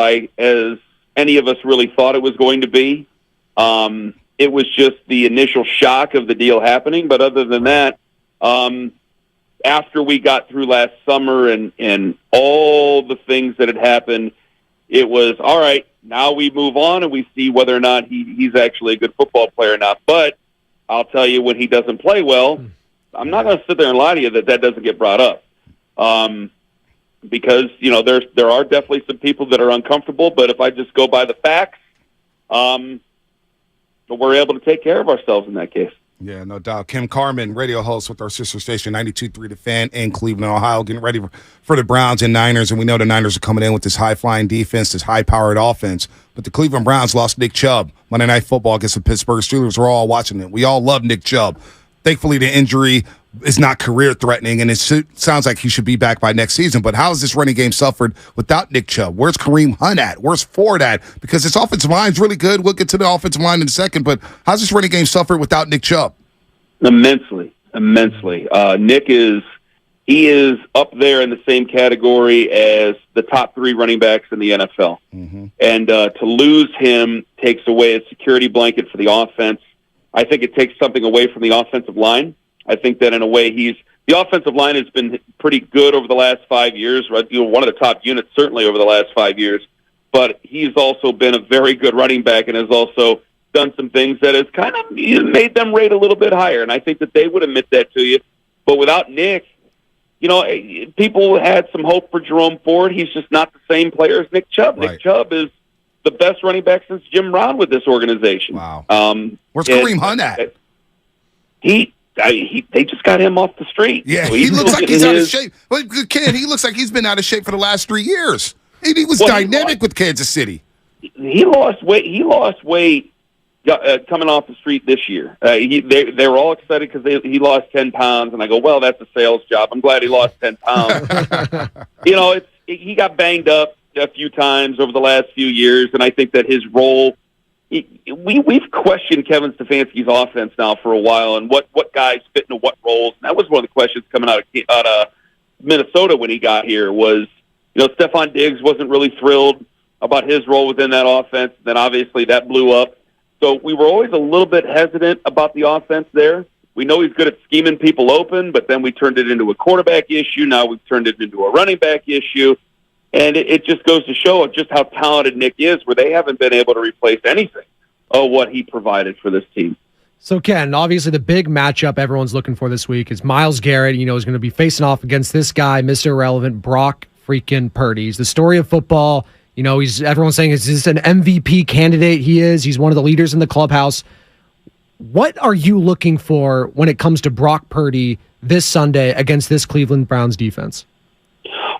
[SPEAKER 22] any of us really thought it was going to be. It was just the initial shock of the deal happening. But other than that, after we got through last summer and all the things that had happened, it was, all right, now we move on and we see whether or not he's actually a good football player or not. But I'll tell you, when he doesn't play well, I'm not going to sit there and lie to you that doesn't get brought up. Because, there are definitely some people that are uncomfortable, but if I just go by the facts, we're able to take care of ourselves in that case.
[SPEAKER 1] Yeah, no doubt. Kim Carmen, radio host with our sister station, 92.3 The Fan in Cleveland, Ohio, getting ready for the Browns and Niners. And we know the Niners are coming in with this high-flying defense, this high-powered offense. But the Cleveland Browns lost Nick Chubb Monday Night Football against the Pittsburgh Steelers. We're all watching it. We all love Nick Chubb. Thankfully, the injury is not career-threatening, and it sounds like he should be back by next season. But how has this running game suffered without Nick Chubb? Where's Kareem Hunt at? Where's Ford at? Because this offensive line is really good. We'll get to the offensive line in a second. But how's this running game suffered without Nick Chubb?
[SPEAKER 22] Immensely. Nick is up there in the same category as the top 3 running backs in the NFL. Mm-hmm. And to lose him takes away a security blanket for the offense. I think it takes something away from the offensive line. I think that in a way the offensive line has been pretty good over the last 5 years, right? One of the top units certainly over the last 5 years. But he's also been a very good running back and has also done some things that has kind of made them rate a little bit higher. And I think that they would admit that to you. But without Nick, people had some hope for Jerome Ford. He's just not the same player as Nick Chubb. Right. Nick Chubb is the best running back since Jim Brown with this organization.
[SPEAKER 1] Wow. Where's Kareem Hunt at?
[SPEAKER 22] They just got him off the street.
[SPEAKER 1] Yeah, so he looks like he's out of shape. Well, Ken, he looks like he's been out of shape for the last 3 years. He was dynamic with Kansas City.
[SPEAKER 22] He lost weight. Coming off the street this year. They were all excited because he lost 10 pounds, and I go, well, that's a sales job. I'm glad he lost 10 pounds. He got banged up a few times over the last few years, and I think that his role, we've questioned Kevin Stefanski's offense now for a while, and what guys fit into what roles. And that was one of the questions coming out of Minnesota when he got here was, Stephon Diggs wasn't really thrilled about his role within that offense. Then obviously that blew up. So we were always a little bit hesitant about the offense there. We know he's good at scheming people open, but then we turned it into a quarterback issue. Now we've turned it into a running back issue. And it just goes to show just how talented Nick is, where they haven't been able to replace anything of what he provided for this team.
[SPEAKER 2] So, Ken, obviously the big matchup everyone's looking for this week is Myles Garrett, is going to be facing off against this guy, Mr. Irrelevant, Brock freaking Purdy. He's the story of football. Everyone's saying, is this an MVP candidate? He is. He's one of the leaders in the clubhouse. What are you looking for when it comes to Brock Purdy this Sunday against this Cleveland Browns defense?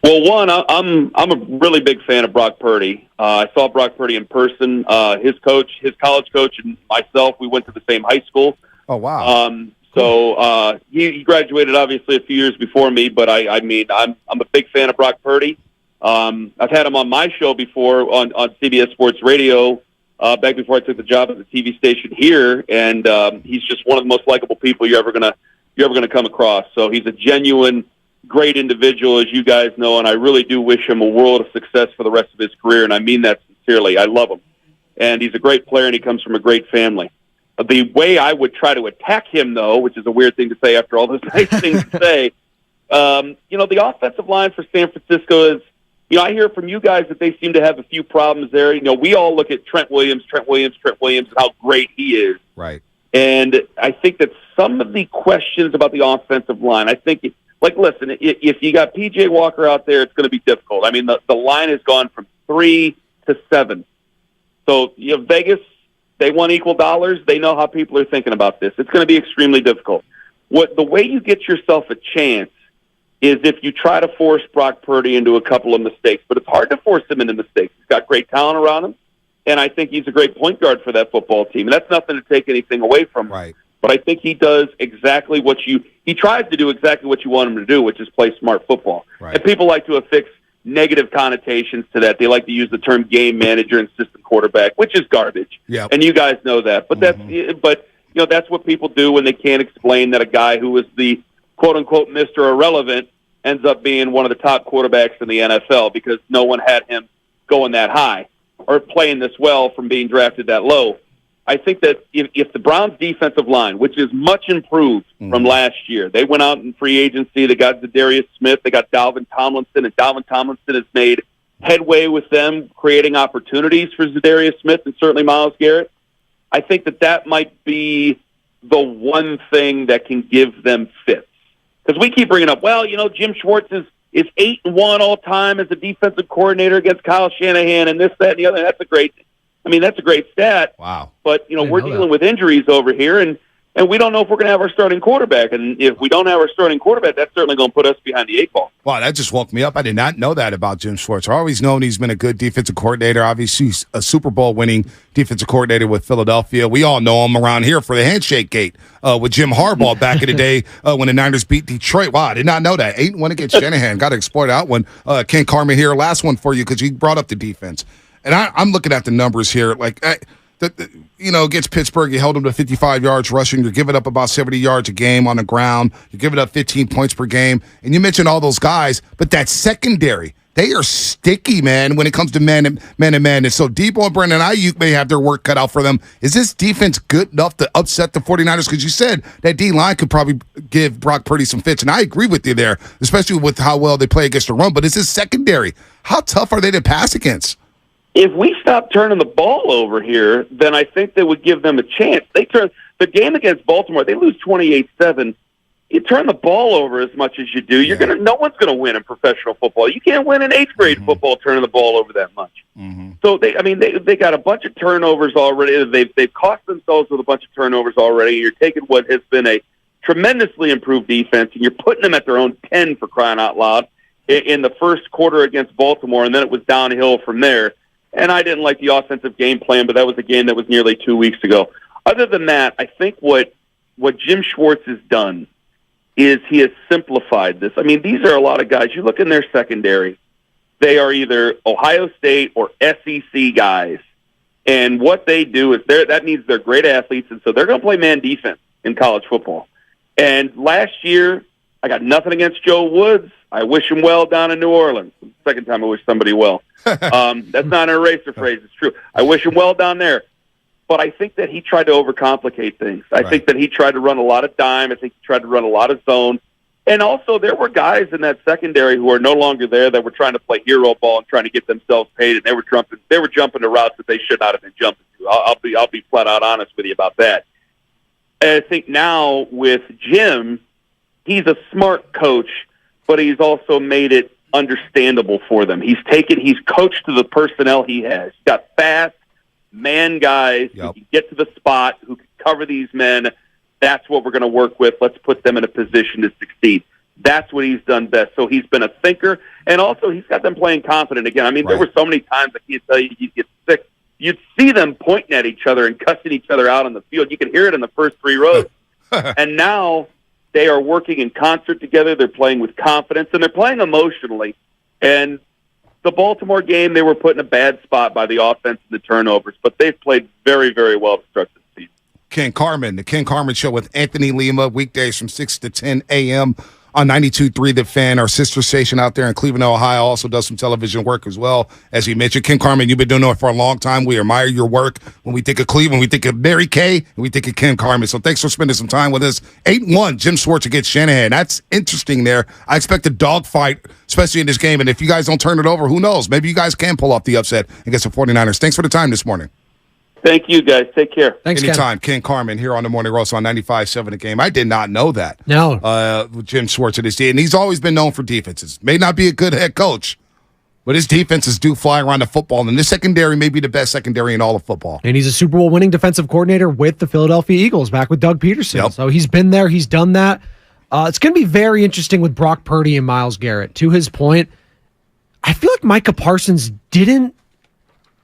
[SPEAKER 22] Well, one, I'm a really big fan of Brock Purdy. I saw Brock Purdy in person. His college coach, and myself, we went to the same high school.
[SPEAKER 1] Oh, wow.
[SPEAKER 22] So he graduated obviously a few years before me, but I'm a big fan of Brock Purdy. I've had him on my show before on CBS Sports Radio back before I took the job at the TV station here, and he's just one of the most likable people you're ever gonna come across. So he's a genuine, great individual, as you guys know, and I really do wish him a world of success for the rest of his career, and I mean that sincerely. I love him, and he's a great player, and he comes from a great family. The way I would try to attack him, though, which is a weird thing to say after all those nice things to say, the offensive line for San Francisco is, I hear from you guys that they seem to have a few problems there. We all look at Trent Williams, and how great he is.
[SPEAKER 1] Right.
[SPEAKER 22] And I think that some of the questions about the offensive line, I think Like, listen, if you got P.J. Walker out there, it's going to be difficult. I mean, the line has gone from 3 to 7. So, Vegas, they want equal dollars. They know how people are thinking about this. It's going to be extremely difficult. The way you get yourself a chance is if you try to force Brock Purdy into a couple of mistakes. But it's hard to force him into mistakes. He's got great talent around him, and I think he's a great point guard for that football team. And that's nothing to take anything away from him.
[SPEAKER 1] Right.
[SPEAKER 22] But I think he does exactly he tries to do exactly what you want him to do, which is play smart football.
[SPEAKER 1] Right.
[SPEAKER 22] And people like to affix negative connotations to that. They like to use the term game manager and system quarterback, which is garbage.
[SPEAKER 1] Yep.
[SPEAKER 22] And you guys know that. But that's what people do when they can't explain that a guy who is the quote unquote Mr. Irrelevant ends up being one of the top quarterbacks in the NFL because no one had him going that high or playing this well from being drafted that low. I think that if the Browns' defensive line, which is much improved from last year, they went out in free agency, they got Zadarius Smith, they got Dalvin Tomlinson, and Dalvin Tomlinson has made headway with them, creating opportunities for Zadarius Smith and certainly Myles Garrett. I think that might be the one thing that can give them fits. Because we keep bringing up, Jim Schwartz is 8-1 all time as a defensive coordinator against Kyle Shanahan and this, that, and the other. That's a great stat.
[SPEAKER 1] Wow.
[SPEAKER 22] But, we're dealing with injuries over here, and we don't know if we're going to have our starting quarterback. And if we don't have our starting quarterback, that's certainly going to put us behind the 8 ball.
[SPEAKER 1] Wow, that just woke me up. I did not know that about Jim Schwartz. I've always known he's been a good defensive coordinator. Obviously, he's a Super Bowl winning defensive coordinator with Philadelphia. We all know him around here for the handshake gate with Jim Harbaugh back in the day when the Niners beat Detroit. Wow, I did not know that. 8-1 against Shanahan. Got to exploit that one. Ken Carman here. Last one for you because you brought up the defense. And I'm looking at the numbers here. Against Pittsburgh, you held them to 55 yards rushing. You're giving up about 70 yards a game on the ground. You're giving up 15 points per game. And you mentioned all those guys, but that secondary, they are sticky, man, when it comes to man and man. And so Debo and Brandon Ayuk may have their work cut out for them. Is this defense good enough to upset the 49ers? Because you said that D-line could probably give Brock Purdy some fits, and I agree with you there, especially with how well they play against the run. But is this secondary? How tough are they to pass against?
[SPEAKER 22] If we stop turning the ball over here, then I think that would give them a chance. They turn the game against Baltimore, they lose 28-7. You turn the ball over as much as you do, no one's gonna win in professional football. You can't win in 8th grade football turning the ball over that much. So they got a bunch of turnovers already. They've cost themselves with a bunch of turnovers already. You're taking what has been a tremendously improved defense and you're putting them at their own 10 for crying out loud in the first quarter against Baltimore, and then it was downhill from there. And I didn't like the offensive game plan, but that was a game that was nearly 2 weeks ago. Other than that, I think what Jim Schwartz has done is he has simplified this. I mean, these are a lot of guys. You look in their secondary, they are either Ohio State or SEC guys. And what they do is that means they're great athletes, and so they're going to play man defense in college football. And last year, I got nothing against Joe Woods. I wish him well down in New Orleans. Second time I wish somebody well. That's not an eraser phrase. It's true. I wish him well down there. But I think that he tried to overcomplicate things. I think that he tried to run a lot of dime. I think he tried to run a lot of zone. And also there were guys in that secondary who are no longer there that were trying to play hero ball and trying to get themselves paid, and they were jumping to routes that they should not have been jumping to. I'll be flat out honest with you about that. And I think now with Jim, he's a smart coach, but he's also made it understandable for them. He's coached to the personnel he has. He's got fast man guys who can get to the spot, who can cover these men. That's what we're going to work with. Let's put them in a position to succeed. That's what he's done best. So he's been a thinker, and also he's got them playing confident again. I mean, there were so many times I can't tell you, you'd get sick. You'd see them pointing at each other and cussing each other out on the field. You could hear it in the first 3 rows. And now they are working in concert together. They're playing with confidence, and they're playing emotionally. And the Baltimore game, they were put in a bad spot by the offense and the turnovers, but they've played very, very well to start this season.
[SPEAKER 1] Ken Carman, the Ken Carman Show with Anthony Lima, weekdays from 6 to 10 a.m. on 92.3 The Fan. Our sister station out there in Cleveland, Ohio, also does some television work as well. As you mentioned, Ken Carman, you've been doing it for a long time. We admire your work. When we think of Cleveland, we think of Mary Kay, and we think of Ken Carman. So thanks for spending some time with us. 8-1, Jim Schwartz against Shanahan. That's interesting there. I expect a dogfight, especially in this game. And if you guys don't turn it over, who knows? Maybe you guys can pull off the upset against the 49ers. Thanks for the time this morning.
[SPEAKER 22] Thank you, guys. Take care.
[SPEAKER 2] Thanks,
[SPEAKER 1] Anytime. Ken Carman here on the Morning Roast on 95.7 The Game. I did not know that.
[SPEAKER 2] No.
[SPEAKER 1] Jim Schwartz at his team. And he's always been known for defenses. May not be a good head coach, but his defenses do fly around the football. And this secondary may be the best secondary in all of football.
[SPEAKER 2] And he's a Super Bowl winning defensive coordinator with the Philadelphia Eagles back with Doug Peterson.
[SPEAKER 1] Yep.
[SPEAKER 2] So he's been there. He's done that. It's going to be very interesting with Brock Purdy and Myles Garrett. To his point, I feel like Micah Parsons didn't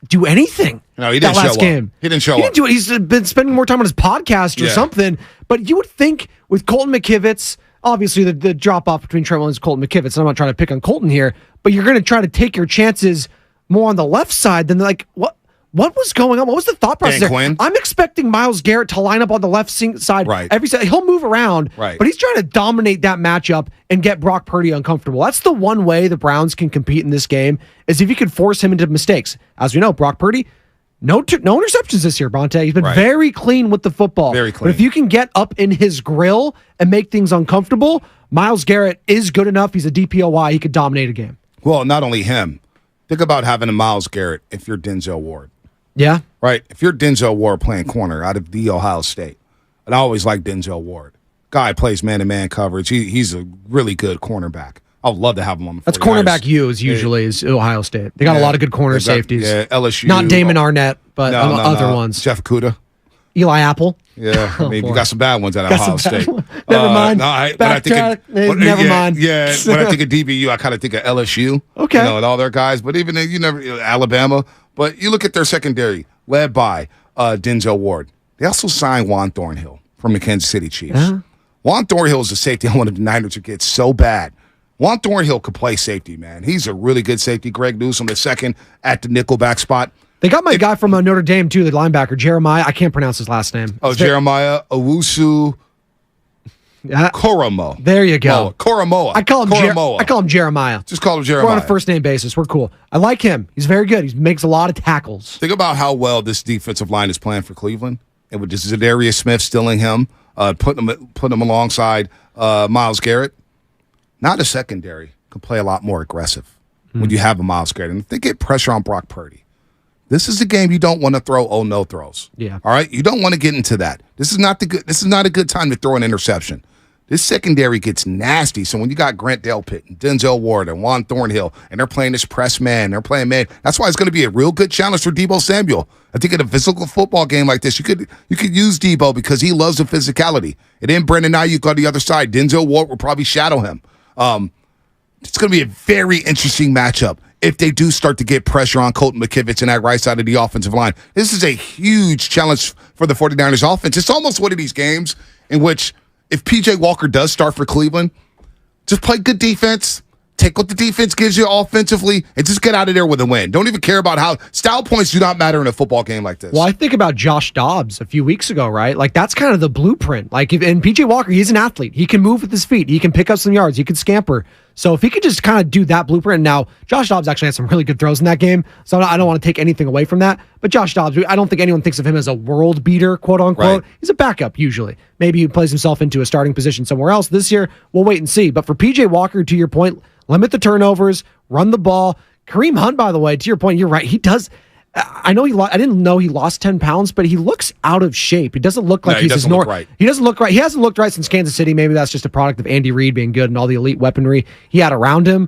[SPEAKER 2] do anything.
[SPEAKER 1] No, he didn't
[SPEAKER 2] that last
[SPEAKER 1] show
[SPEAKER 2] game.
[SPEAKER 1] up. He didn't show
[SPEAKER 2] He
[SPEAKER 1] up.
[SPEAKER 2] didn't do it. He's been spending more time on his podcast or something. But you would think with Colton McKivitz, obviously the drop off between Trent Williams and Colton McKivitz, and I'm not trying to pick on Colton here, but you're going to try to take your chances more on the left side than like what was going on? What was the thought process there?
[SPEAKER 1] Quinn.
[SPEAKER 2] I'm expecting Myles Garrett to line up on the left side every side. He'll move around, but he's trying to dominate that matchup and get Brock Purdy uncomfortable. That's the one way the Browns can compete in this game is if you could force him into mistakes. As we know, Brock Purdy, no interceptions this year, Bonte. He's been very clean with the football.
[SPEAKER 1] Very clean.
[SPEAKER 2] But if you can get up in his grill and make things uncomfortable, Myles Garrett is good enough. He's a DPOY. He could dominate a game.
[SPEAKER 1] Well, not only him. Think about having a Myles Garrett if you're Denzel Ward.
[SPEAKER 2] Yeah.
[SPEAKER 1] Right. If you're Denzel Ward playing corner out of the Ohio State, and I always like Denzel Ward. Guy plays man-to-man coverage. He's a really good cornerback. I would love to have him on the 49ers.
[SPEAKER 2] That's cornerback U is usually is Ohio State. They got a lot of good corner safeties.
[SPEAKER 1] Yeah, LSU.
[SPEAKER 2] Not Damon Arnett, but other ones.
[SPEAKER 1] Jeff Okudah.
[SPEAKER 2] Eli Apple.
[SPEAKER 1] Yeah, I mean, you got some bad ones at Ohio State.
[SPEAKER 2] Never mind.
[SPEAKER 1] Never
[SPEAKER 2] mind.
[SPEAKER 1] Yeah, when I think of DBU, I kind of think of LSU.
[SPEAKER 2] Okay.
[SPEAKER 1] And all their guys. But even Alabama. But you look at their secondary, led by Denzel Ward. They also signed Juan Thornhill from the Kansas City Chiefs.
[SPEAKER 2] Yeah.
[SPEAKER 1] Juan Thornhill is a safety I wanted the Niners to get so bad. Juan Thornhill could play safety, man. He's a really good safety. Greg Newsome, the second at the nickelback spot.
[SPEAKER 2] They got my guy from Notre Dame, too, the linebacker, Jeremiah. I can't pronounce his last name.
[SPEAKER 1] Jeremiah Owusu Koromo.
[SPEAKER 2] There you go.
[SPEAKER 1] Koromoa.
[SPEAKER 2] I call him Jeremiah.
[SPEAKER 1] Just call him Jeremiah.
[SPEAKER 2] We're on a first-name basis. We're cool. I like him. He's very good. He makes a lot of tackles.
[SPEAKER 1] Think about how well this defensive line is playing for Cleveland. And with Zadarius Smith stealing him, putting him alongside Myles Garrett. Now the secondary can play a lot more aggressive when you have a Myles Garrett. And if they get pressure on Brock Purdy, this is a game you don't want to throw no throws.
[SPEAKER 2] Yeah.
[SPEAKER 1] All right? You don't want to get into that. This is not a good time to throw an interception. This secondary gets nasty. So when you got Grant Delpit and Denzel Ward and Juan Thornhill, and they're playing this press man, they're playing man. That's why it's going to be a real good challenge for Deebo Samuel. I think in a physical football game like this, you could use Deebo because he loves the physicality. And then Brandon Ayuk on the other side. Denzel Ward will probably shadow him. It's going to be a very interesting matchup if they do start to get pressure on Colton McKivitz and that right side of the offensive line. This is a huge challenge for the 49ers offense. It's almost one of these games in which if P.J. Walker does start for Cleveland, just play good defense, take what the defense gives you offensively, and just get out of there with a win. Don't even care about how style points do not matter in a football game like this.
[SPEAKER 2] Well, I think about Josh Dobbs a few weeks ago, right? Like, that's kind of the blueprint. Like, and P.J. Walker, he's an athlete. He can move with his feet. He can pick up some yards. He can scamper. So if he could just kind of do that blueprint. Now, Josh Dobbs actually had some really good throws in that game, so I don't want to take anything away from that. But Josh Dobbs, I don't think anyone thinks of him as a world beater, quote unquote. Right. He's a backup usually. Maybe he plays himself into a starting position somewhere else. This year, we'll wait and see. But for P.J. Walker, to your point, limit the turnovers, run the ball. Kareem Hunt, by the way, to your point, you're right. He does. I know I didn't know he lost 10 pounds, but he looks out of shape. He doesn't look like
[SPEAKER 1] he doesn't look right.
[SPEAKER 2] He doesn't look right. He hasn't looked right since Kansas City. Maybe that's just a product of Andy Reid being good and all the elite weaponry he had around him.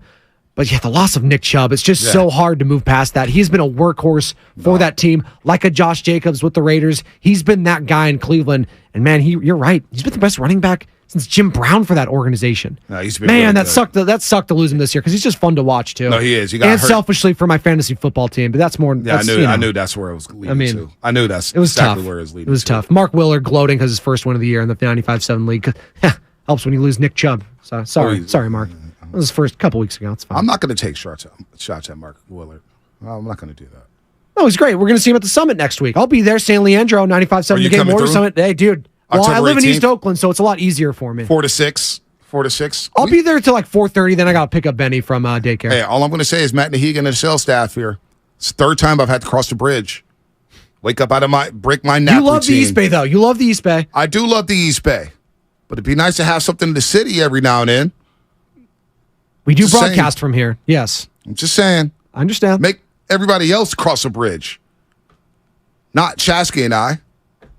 [SPEAKER 2] But yeah, the loss of Nick Chubb, it's just so hard to move past that. He's been a workhorse for that team, like a Josh Jacobs with the Raiders. He's been that guy in Cleveland. And man, you're right. He's been the best running back since Jim Brown for that organization.
[SPEAKER 1] No, he's been
[SPEAKER 2] man,
[SPEAKER 1] really
[SPEAKER 2] that
[SPEAKER 1] good.
[SPEAKER 2] sucked to lose him this year because he's just fun to watch too.
[SPEAKER 1] No, he is. He got
[SPEAKER 2] and
[SPEAKER 1] hurt.
[SPEAKER 2] Selfishly for my fantasy football team, but that's more.
[SPEAKER 1] Yeah,
[SPEAKER 2] that's,
[SPEAKER 1] I knew that's where it was leading to. I knew that's
[SPEAKER 2] it was
[SPEAKER 1] exactly
[SPEAKER 2] tough.
[SPEAKER 1] where it was leading.
[SPEAKER 2] It was tough. Mark Willard gloating because his first win of the year in the 95-7 league. Helps when you lose Nick Chubb. So, sorry, Mark. That was his first couple weeks ago. It's fine.
[SPEAKER 1] I'm not going to take shots at Mark Willard. I'm not going to do that.
[SPEAKER 2] No, he's great. We're going to see him at the Summit next week. I'll be there. San Leandro, 95-7 The Game Mortar Summit. Hey, dude. Well, I live in East Oakland, so it's a lot easier for me.
[SPEAKER 1] 4 to 6.
[SPEAKER 2] I'll be there till like 4:30. Then I got to pick up Benny from daycare.
[SPEAKER 1] Hey, all I'm going to say is Matt Nahigan and the sales staff here. It's the third time I've had to cross the bridge. Wake up out of break my nap.
[SPEAKER 2] You love
[SPEAKER 1] routine.
[SPEAKER 2] the East Bay, though. You love the East Bay.
[SPEAKER 1] I do love the East Bay, but it'd be nice to have something in the city every now and then.
[SPEAKER 2] We do broadcast from here. Yes.
[SPEAKER 1] I'm just saying.
[SPEAKER 2] I understand.
[SPEAKER 1] Make everybody else cross a bridge. Not Shasky and I.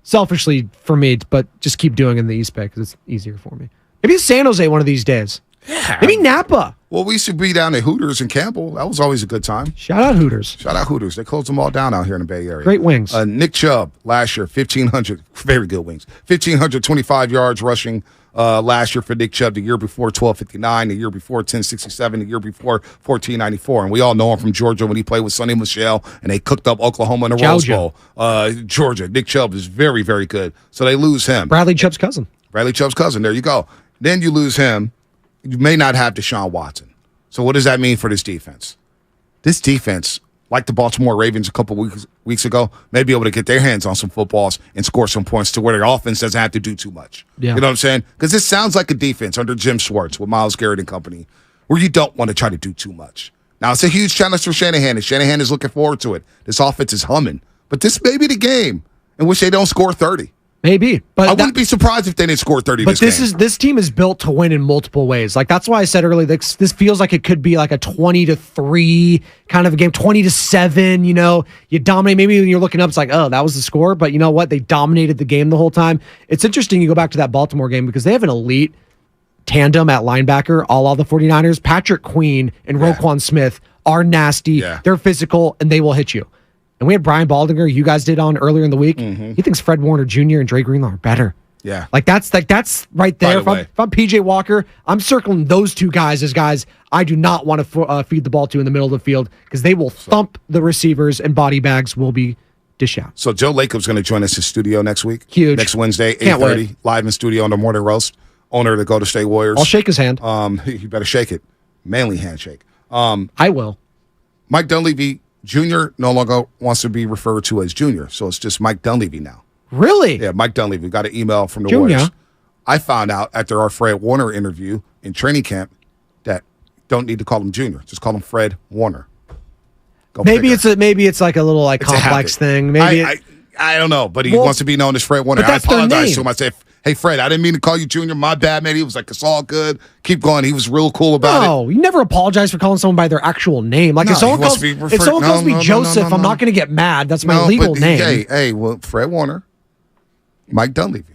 [SPEAKER 2] Selfishly for me, but just keep doing it in the East Bay because it's easier for me. Maybe San Jose one of these days.
[SPEAKER 1] Yeah.
[SPEAKER 2] Maybe Napa.
[SPEAKER 1] Well, we used to be down at Hooters in Campbell. That was always a good time.
[SPEAKER 2] Shout out Hooters.
[SPEAKER 1] Shout out Hooters. They closed them all down out here in the Bay Area.
[SPEAKER 2] Great wings.
[SPEAKER 1] Nick Chubb last year, 1,500. Very good wings. 1,525 yards rushing last year for Nick Chubb. The year before, 1,259. The year before, 1,067. The year before, 1,494. And we all know him from Georgia when he played with Sonny Michel, and they cooked up Oklahoma in the Rose Bowl. Georgia. Nick Chubb is very, very good. So they lose him.
[SPEAKER 2] Bradley Chubb's cousin.
[SPEAKER 1] There you go. Then you lose him. You may not have Deshaun Watson. So what does that mean for this defense? This defense, like the Baltimore Ravens a couple weeks ago, may be able to get their hands on some footballs and score some points to where their offense doesn't have to do too much.
[SPEAKER 2] Yeah.
[SPEAKER 1] You know what I'm saying? Because this sounds like a defense under Jim Schwartz with Myles Garrett and company where you don't want to try to do too much. Now, it's a huge challenge for Shanahan, and Shanahan is looking forward to it. This offense is humming. But this may be the game in which they don't score 30.
[SPEAKER 2] Maybe, but
[SPEAKER 1] I wouldn't be surprised if they didn't score 30
[SPEAKER 2] But
[SPEAKER 1] this game.
[SPEAKER 2] this team is built to win in multiple ways. Like that's why I said earlier, this feels like it could be like a 20-3 kind of a game, 20-7. You know, you dominate. Maybe when you're looking up, it's like, oh, that was the score. But you know what? They dominated the game the whole time. It's interesting. You go back to that Baltimore game because they have an elite tandem at linebacker. All the 49ers, Patrick Queen and Roquan Smith are nasty.
[SPEAKER 1] Yeah.
[SPEAKER 2] They're physical and they will hit you. And we had Brian Baldinger, you guys did on earlier in the week. He thinks Fred Warner Jr. and Dre Greenlaw are better.
[SPEAKER 1] Yeah.
[SPEAKER 2] Like that's right there.
[SPEAKER 1] By the way.
[SPEAKER 2] If I'm PJ Walker, I'm circling those two guys as guys I do not want to feed the ball to in the middle of the field because they will thump the receivers and body bags will be dish out.
[SPEAKER 1] So Joe Lacob's going to join us in studio next week.
[SPEAKER 2] Huge.
[SPEAKER 1] Next Wednesday,
[SPEAKER 2] Can't
[SPEAKER 1] 8:30,
[SPEAKER 2] wait.
[SPEAKER 1] live in studio on the Morning Roast. Owner of the Golden State Warriors.
[SPEAKER 2] I'll shake his hand.
[SPEAKER 1] You better shake it. Manly handshake.
[SPEAKER 2] I will.
[SPEAKER 1] Mike Dunleavy Jr. no longer wants to be referred to as Junior, so it's just Mike Dunleavy now.
[SPEAKER 2] Really?
[SPEAKER 1] Yeah, Mike Dunleavy. Got an email from the
[SPEAKER 2] Junior.
[SPEAKER 1] Warriors. I found out after our Fred Warner interview in training camp that don't need to call him Junior. Just call him Fred Warner. Go
[SPEAKER 2] Maybe
[SPEAKER 1] figure.
[SPEAKER 2] it's like a little like
[SPEAKER 1] It's a
[SPEAKER 2] complex
[SPEAKER 1] habit.
[SPEAKER 2] thing. Maybe
[SPEAKER 1] I don't know, but he wants to be known as Fred Warner.
[SPEAKER 2] but
[SPEAKER 1] I
[SPEAKER 2] that's their
[SPEAKER 1] apologize
[SPEAKER 2] name.
[SPEAKER 1] to him. I said, hey, Fred, I didn't mean to call you Junior. My bad, man. He was like, it's all good. Keep going. He was real cool about it.
[SPEAKER 2] No, you never apologize for calling someone by their actual name. Like
[SPEAKER 1] No,
[SPEAKER 2] if someone
[SPEAKER 1] he wants
[SPEAKER 2] calls
[SPEAKER 1] to be
[SPEAKER 2] if
[SPEAKER 1] referred-
[SPEAKER 2] someone
[SPEAKER 1] no,
[SPEAKER 2] calls me
[SPEAKER 1] no, no,
[SPEAKER 2] Joseph,
[SPEAKER 1] no,
[SPEAKER 2] I'm
[SPEAKER 1] no.
[SPEAKER 2] not going to get mad. That's my
[SPEAKER 1] No,
[SPEAKER 2] legal
[SPEAKER 1] but,
[SPEAKER 2] name.
[SPEAKER 1] Hey, well, Fred Warner, Mike Dunleavy.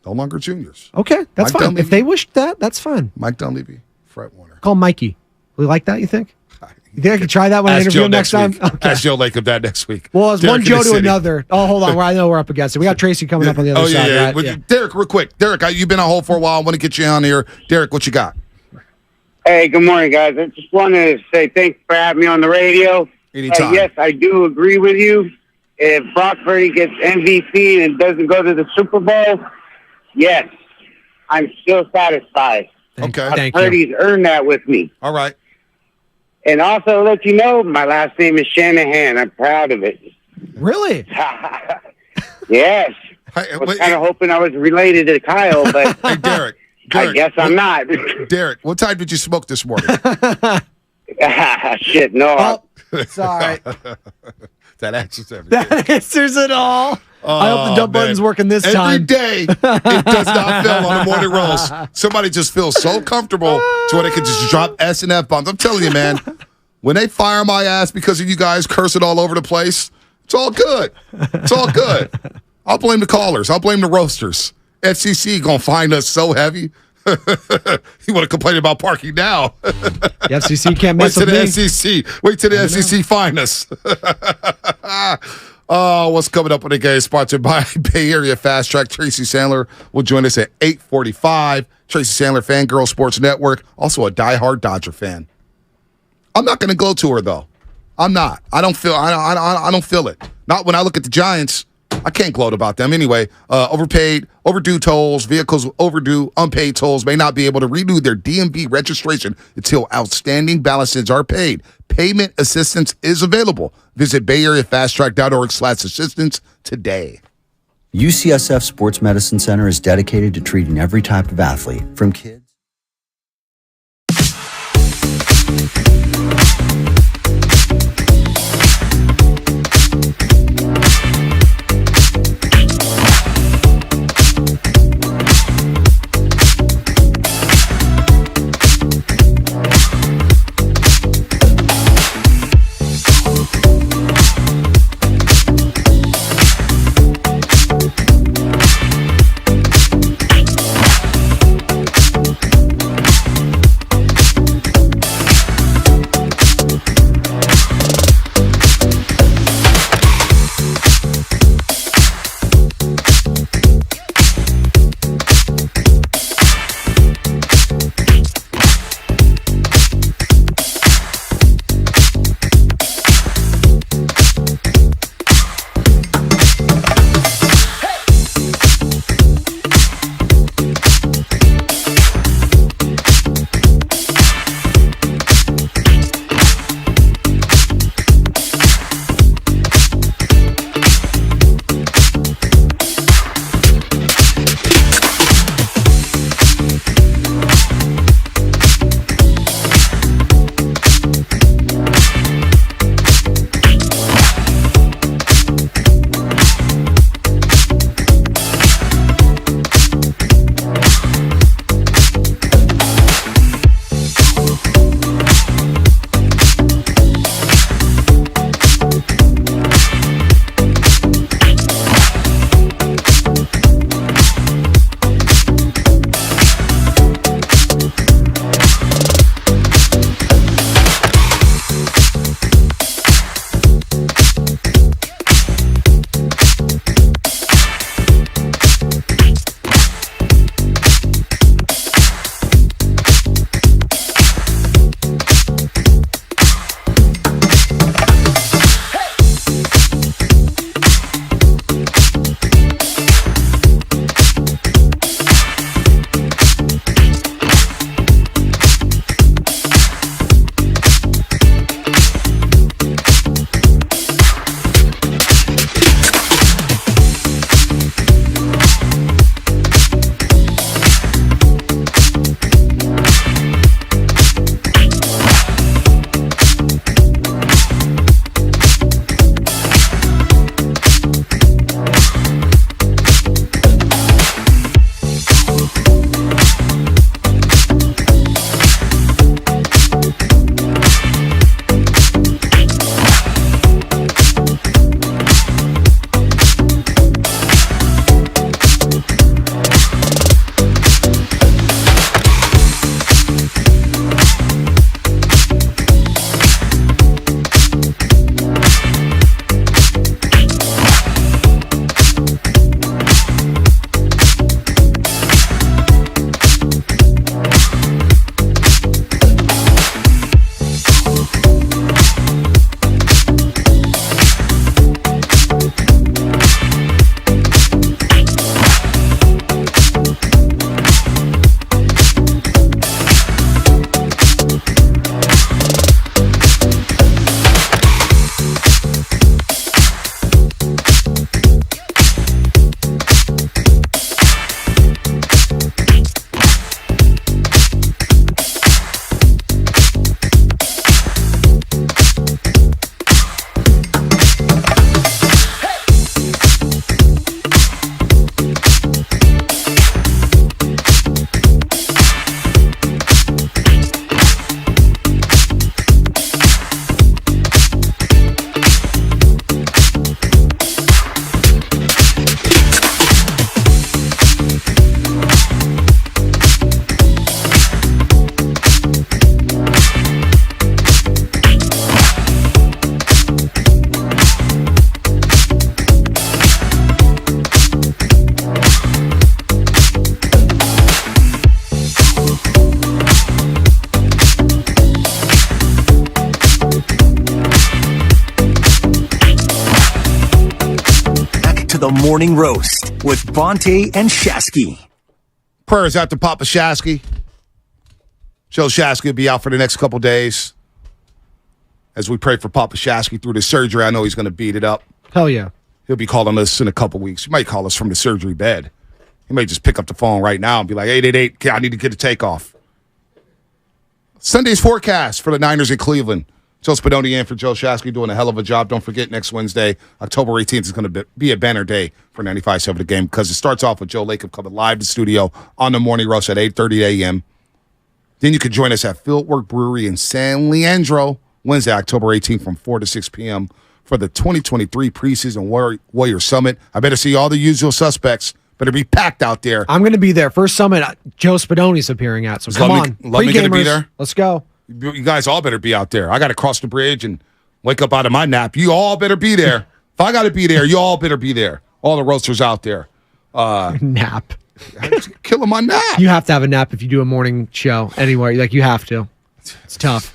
[SPEAKER 1] No longer juniors.
[SPEAKER 2] Okay, that's
[SPEAKER 1] Mike
[SPEAKER 2] fine.
[SPEAKER 1] Dunleavy.
[SPEAKER 2] If they wish that, that's fine.
[SPEAKER 1] Mike Dunleavy, Fred Warner.
[SPEAKER 2] Call Mikey. Will you like that, you think? You think I could try that when I
[SPEAKER 1] Ask
[SPEAKER 2] interview
[SPEAKER 1] Joe
[SPEAKER 2] him next time?
[SPEAKER 1] week. Ask Joe Lacob that next week.
[SPEAKER 2] Well, it's
[SPEAKER 1] Derek
[SPEAKER 2] one
[SPEAKER 1] in
[SPEAKER 2] Joe
[SPEAKER 1] the
[SPEAKER 2] to
[SPEAKER 1] city.
[SPEAKER 2] another. Oh, hold on. I know we're up against it. We got Tracy coming up on the other side.
[SPEAKER 1] yeah.
[SPEAKER 2] Right?
[SPEAKER 1] But
[SPEAKER 2] Yeah.
[SPEAKER 1] Derek, real quick. Derek, you've been on hold for a while. I want to get you on here. Derek, what you got?
[SPEAKER 3] Hey, good morning, guys. I just wanted to say thanks for having me on the radio.
[SPEAKER 1] Anytime.
[SPEAKER 3] Yes, I do agree with you. If Brock Purdy gets MVP and doesn't go to the Super Bowl, yes, I'm still satisfied.
[SPEAKER 1] Okay.
[SPEAKER 3] Purdy's earned that with me.
[SPEAKER 1] All right.
[SPEAKER 3] And also let you know, my last name is Shanahan. I'm proud of it.
[SPEAKER 2] Really?
[SPEAKER 3] Yes. I was kind of hoping I was related to Kyle, but
[SPEAKER 1] Hey, Derek.
[SPEAKER 3] I guess I'm not.
[SPEAKER 1] Derek, what time did you smoke this morning?
[SPEAKER 3] Shit, no.
[SPEAKER 2] Sorry.
[SPEAKER 1] That answers everything.
[SPEAKER 2] That answers it all. I hope the dump button's working this time.
[SPEAKER 1] Every day, it does not fail on the morning roast. Somebody just feels so comfortable to where they can just drop S and F bombs. I'm telling you, man, when they fire my ass because of you guys cursing all over the place, it's all good. It's all good. I'll blame the callers. I'll blame the roasters. FCC gonna find us so heavy. You want to complain about parking now?
[SPEAKER 2] The FCC can't
[SPEAKER 1] Wait
[SPEAKER 2] mess
[SPEAKER 1] till
[SPEAKER 2] with
[SPEAKER 1] the
[SPEAKER 2] me.
[SPEAKER 1] FCC. Wait till the FCC find us. Oh, what's coming up on the game? Sponsored by Bay Area Fast Track. Tracy Sandler will join us at 8:45. Tracy Sandler, Fangirl Sports Network. Also a diehard Dodger fan. I'm not going to go to her though. I'm not. I don't feel it. Not when I look at the Giants. I can't gloat about them anyway. Overpaid, overdue tolls, vehicles with overdue, unpaid tolls may not be able to renew their DMV registration until outstanding balances are paid. Payment assistance is available. Visit BayAreaFastTrack.org/assistance today.
[SPEAKER 4] UCSF Sports Medicine Center is dedicated to treating every type of athlete, from kids.
[SPEAKER 6] Morning Roast with Bonte and Shasky.
[SPEAKER 1] Prayers out to Papa Shasky. Joe Shasky will be out for the next couple days. As we pray for Papa Shasky through the surgery, I know he's going to beat it up.
[SPEAKER 2] Hell yeah.
[SPEAKER 1] He'll be calling us in a couple weeks. He might call us from the surgery bed. He may just pick up the phone right now and be like, 888, I need to get a takeoff. Sunday's forecast for the Niners in Cleveland. Joe Spadoni in for Joe Shasky doing a hell of a job. Don't forget, next Wednesday, October 18th, is going to be a banner day for 95.7 The Game because it starts off with Joe Lacob coming live to studio on the Morning Roast at 8:30 a.m. Then you can join us at Fieldwork Brewery in San Leandro, Wednesday, October 18th from 4 to 6 p.m. for the 2023 preseason Warrior Summit. I better see all the usual suspects. Better be packed out there.
[SPEAKER 2] I'm going to be there. First summit Joe Spadoni's appearing at, so come on.
[SPEAKER 1] Let me be there.
[SPEAKER 2] Let's go.
[SPEAKER 1] You guys all better be out there. I got to cross the bridge and wake up out of my nap. You all better be there. If I got to be there, you all better be there. All the roasters out there.
[SPEAKER 2] Nap.
[SPEAKER 1] Killing my nap.
[SPEAKER 2] You have to have a nap if you do a morning show anywhere. Like, you have to. It's tough.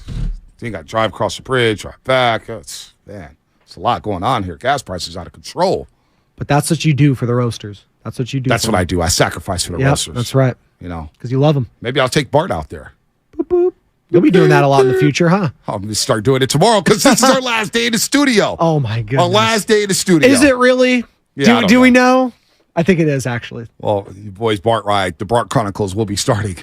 [SPEAKER 1] Then you got to drive across the bridge, drive back. It's a lot going on here. Gas prices out of control.
[SPEAKER 2] But that's what you do for the roasters. That's what you do.
[SPEAKER 1] That's what I do. I sacrifice for the roasters.
[SPEAKER 2] That's right.
[SPEAKER 1] You know,
[SPEAKER 2] because you love them.
[SPEAKER 1] Maybe I'll take Bart out there.
[SPEAKER 2] Boop, boop. You'll be doing that a lot in the future, huh?
[SPEAKER 1] I'm going to start doing it tomorrow because this is our last day in the studio.
[SPEAKER 2] Oh, my goodness.
[SPEAKER 1] Our last day in the studio.
[SPEAKER 2] Is it really?
[SPEAKER 1] Yeah,
[SPEAKER 2] do we know? I think it is, actually.
[SPEAKER 1] Well, you boys, Bart Ride, the Bart Chronicles will be starting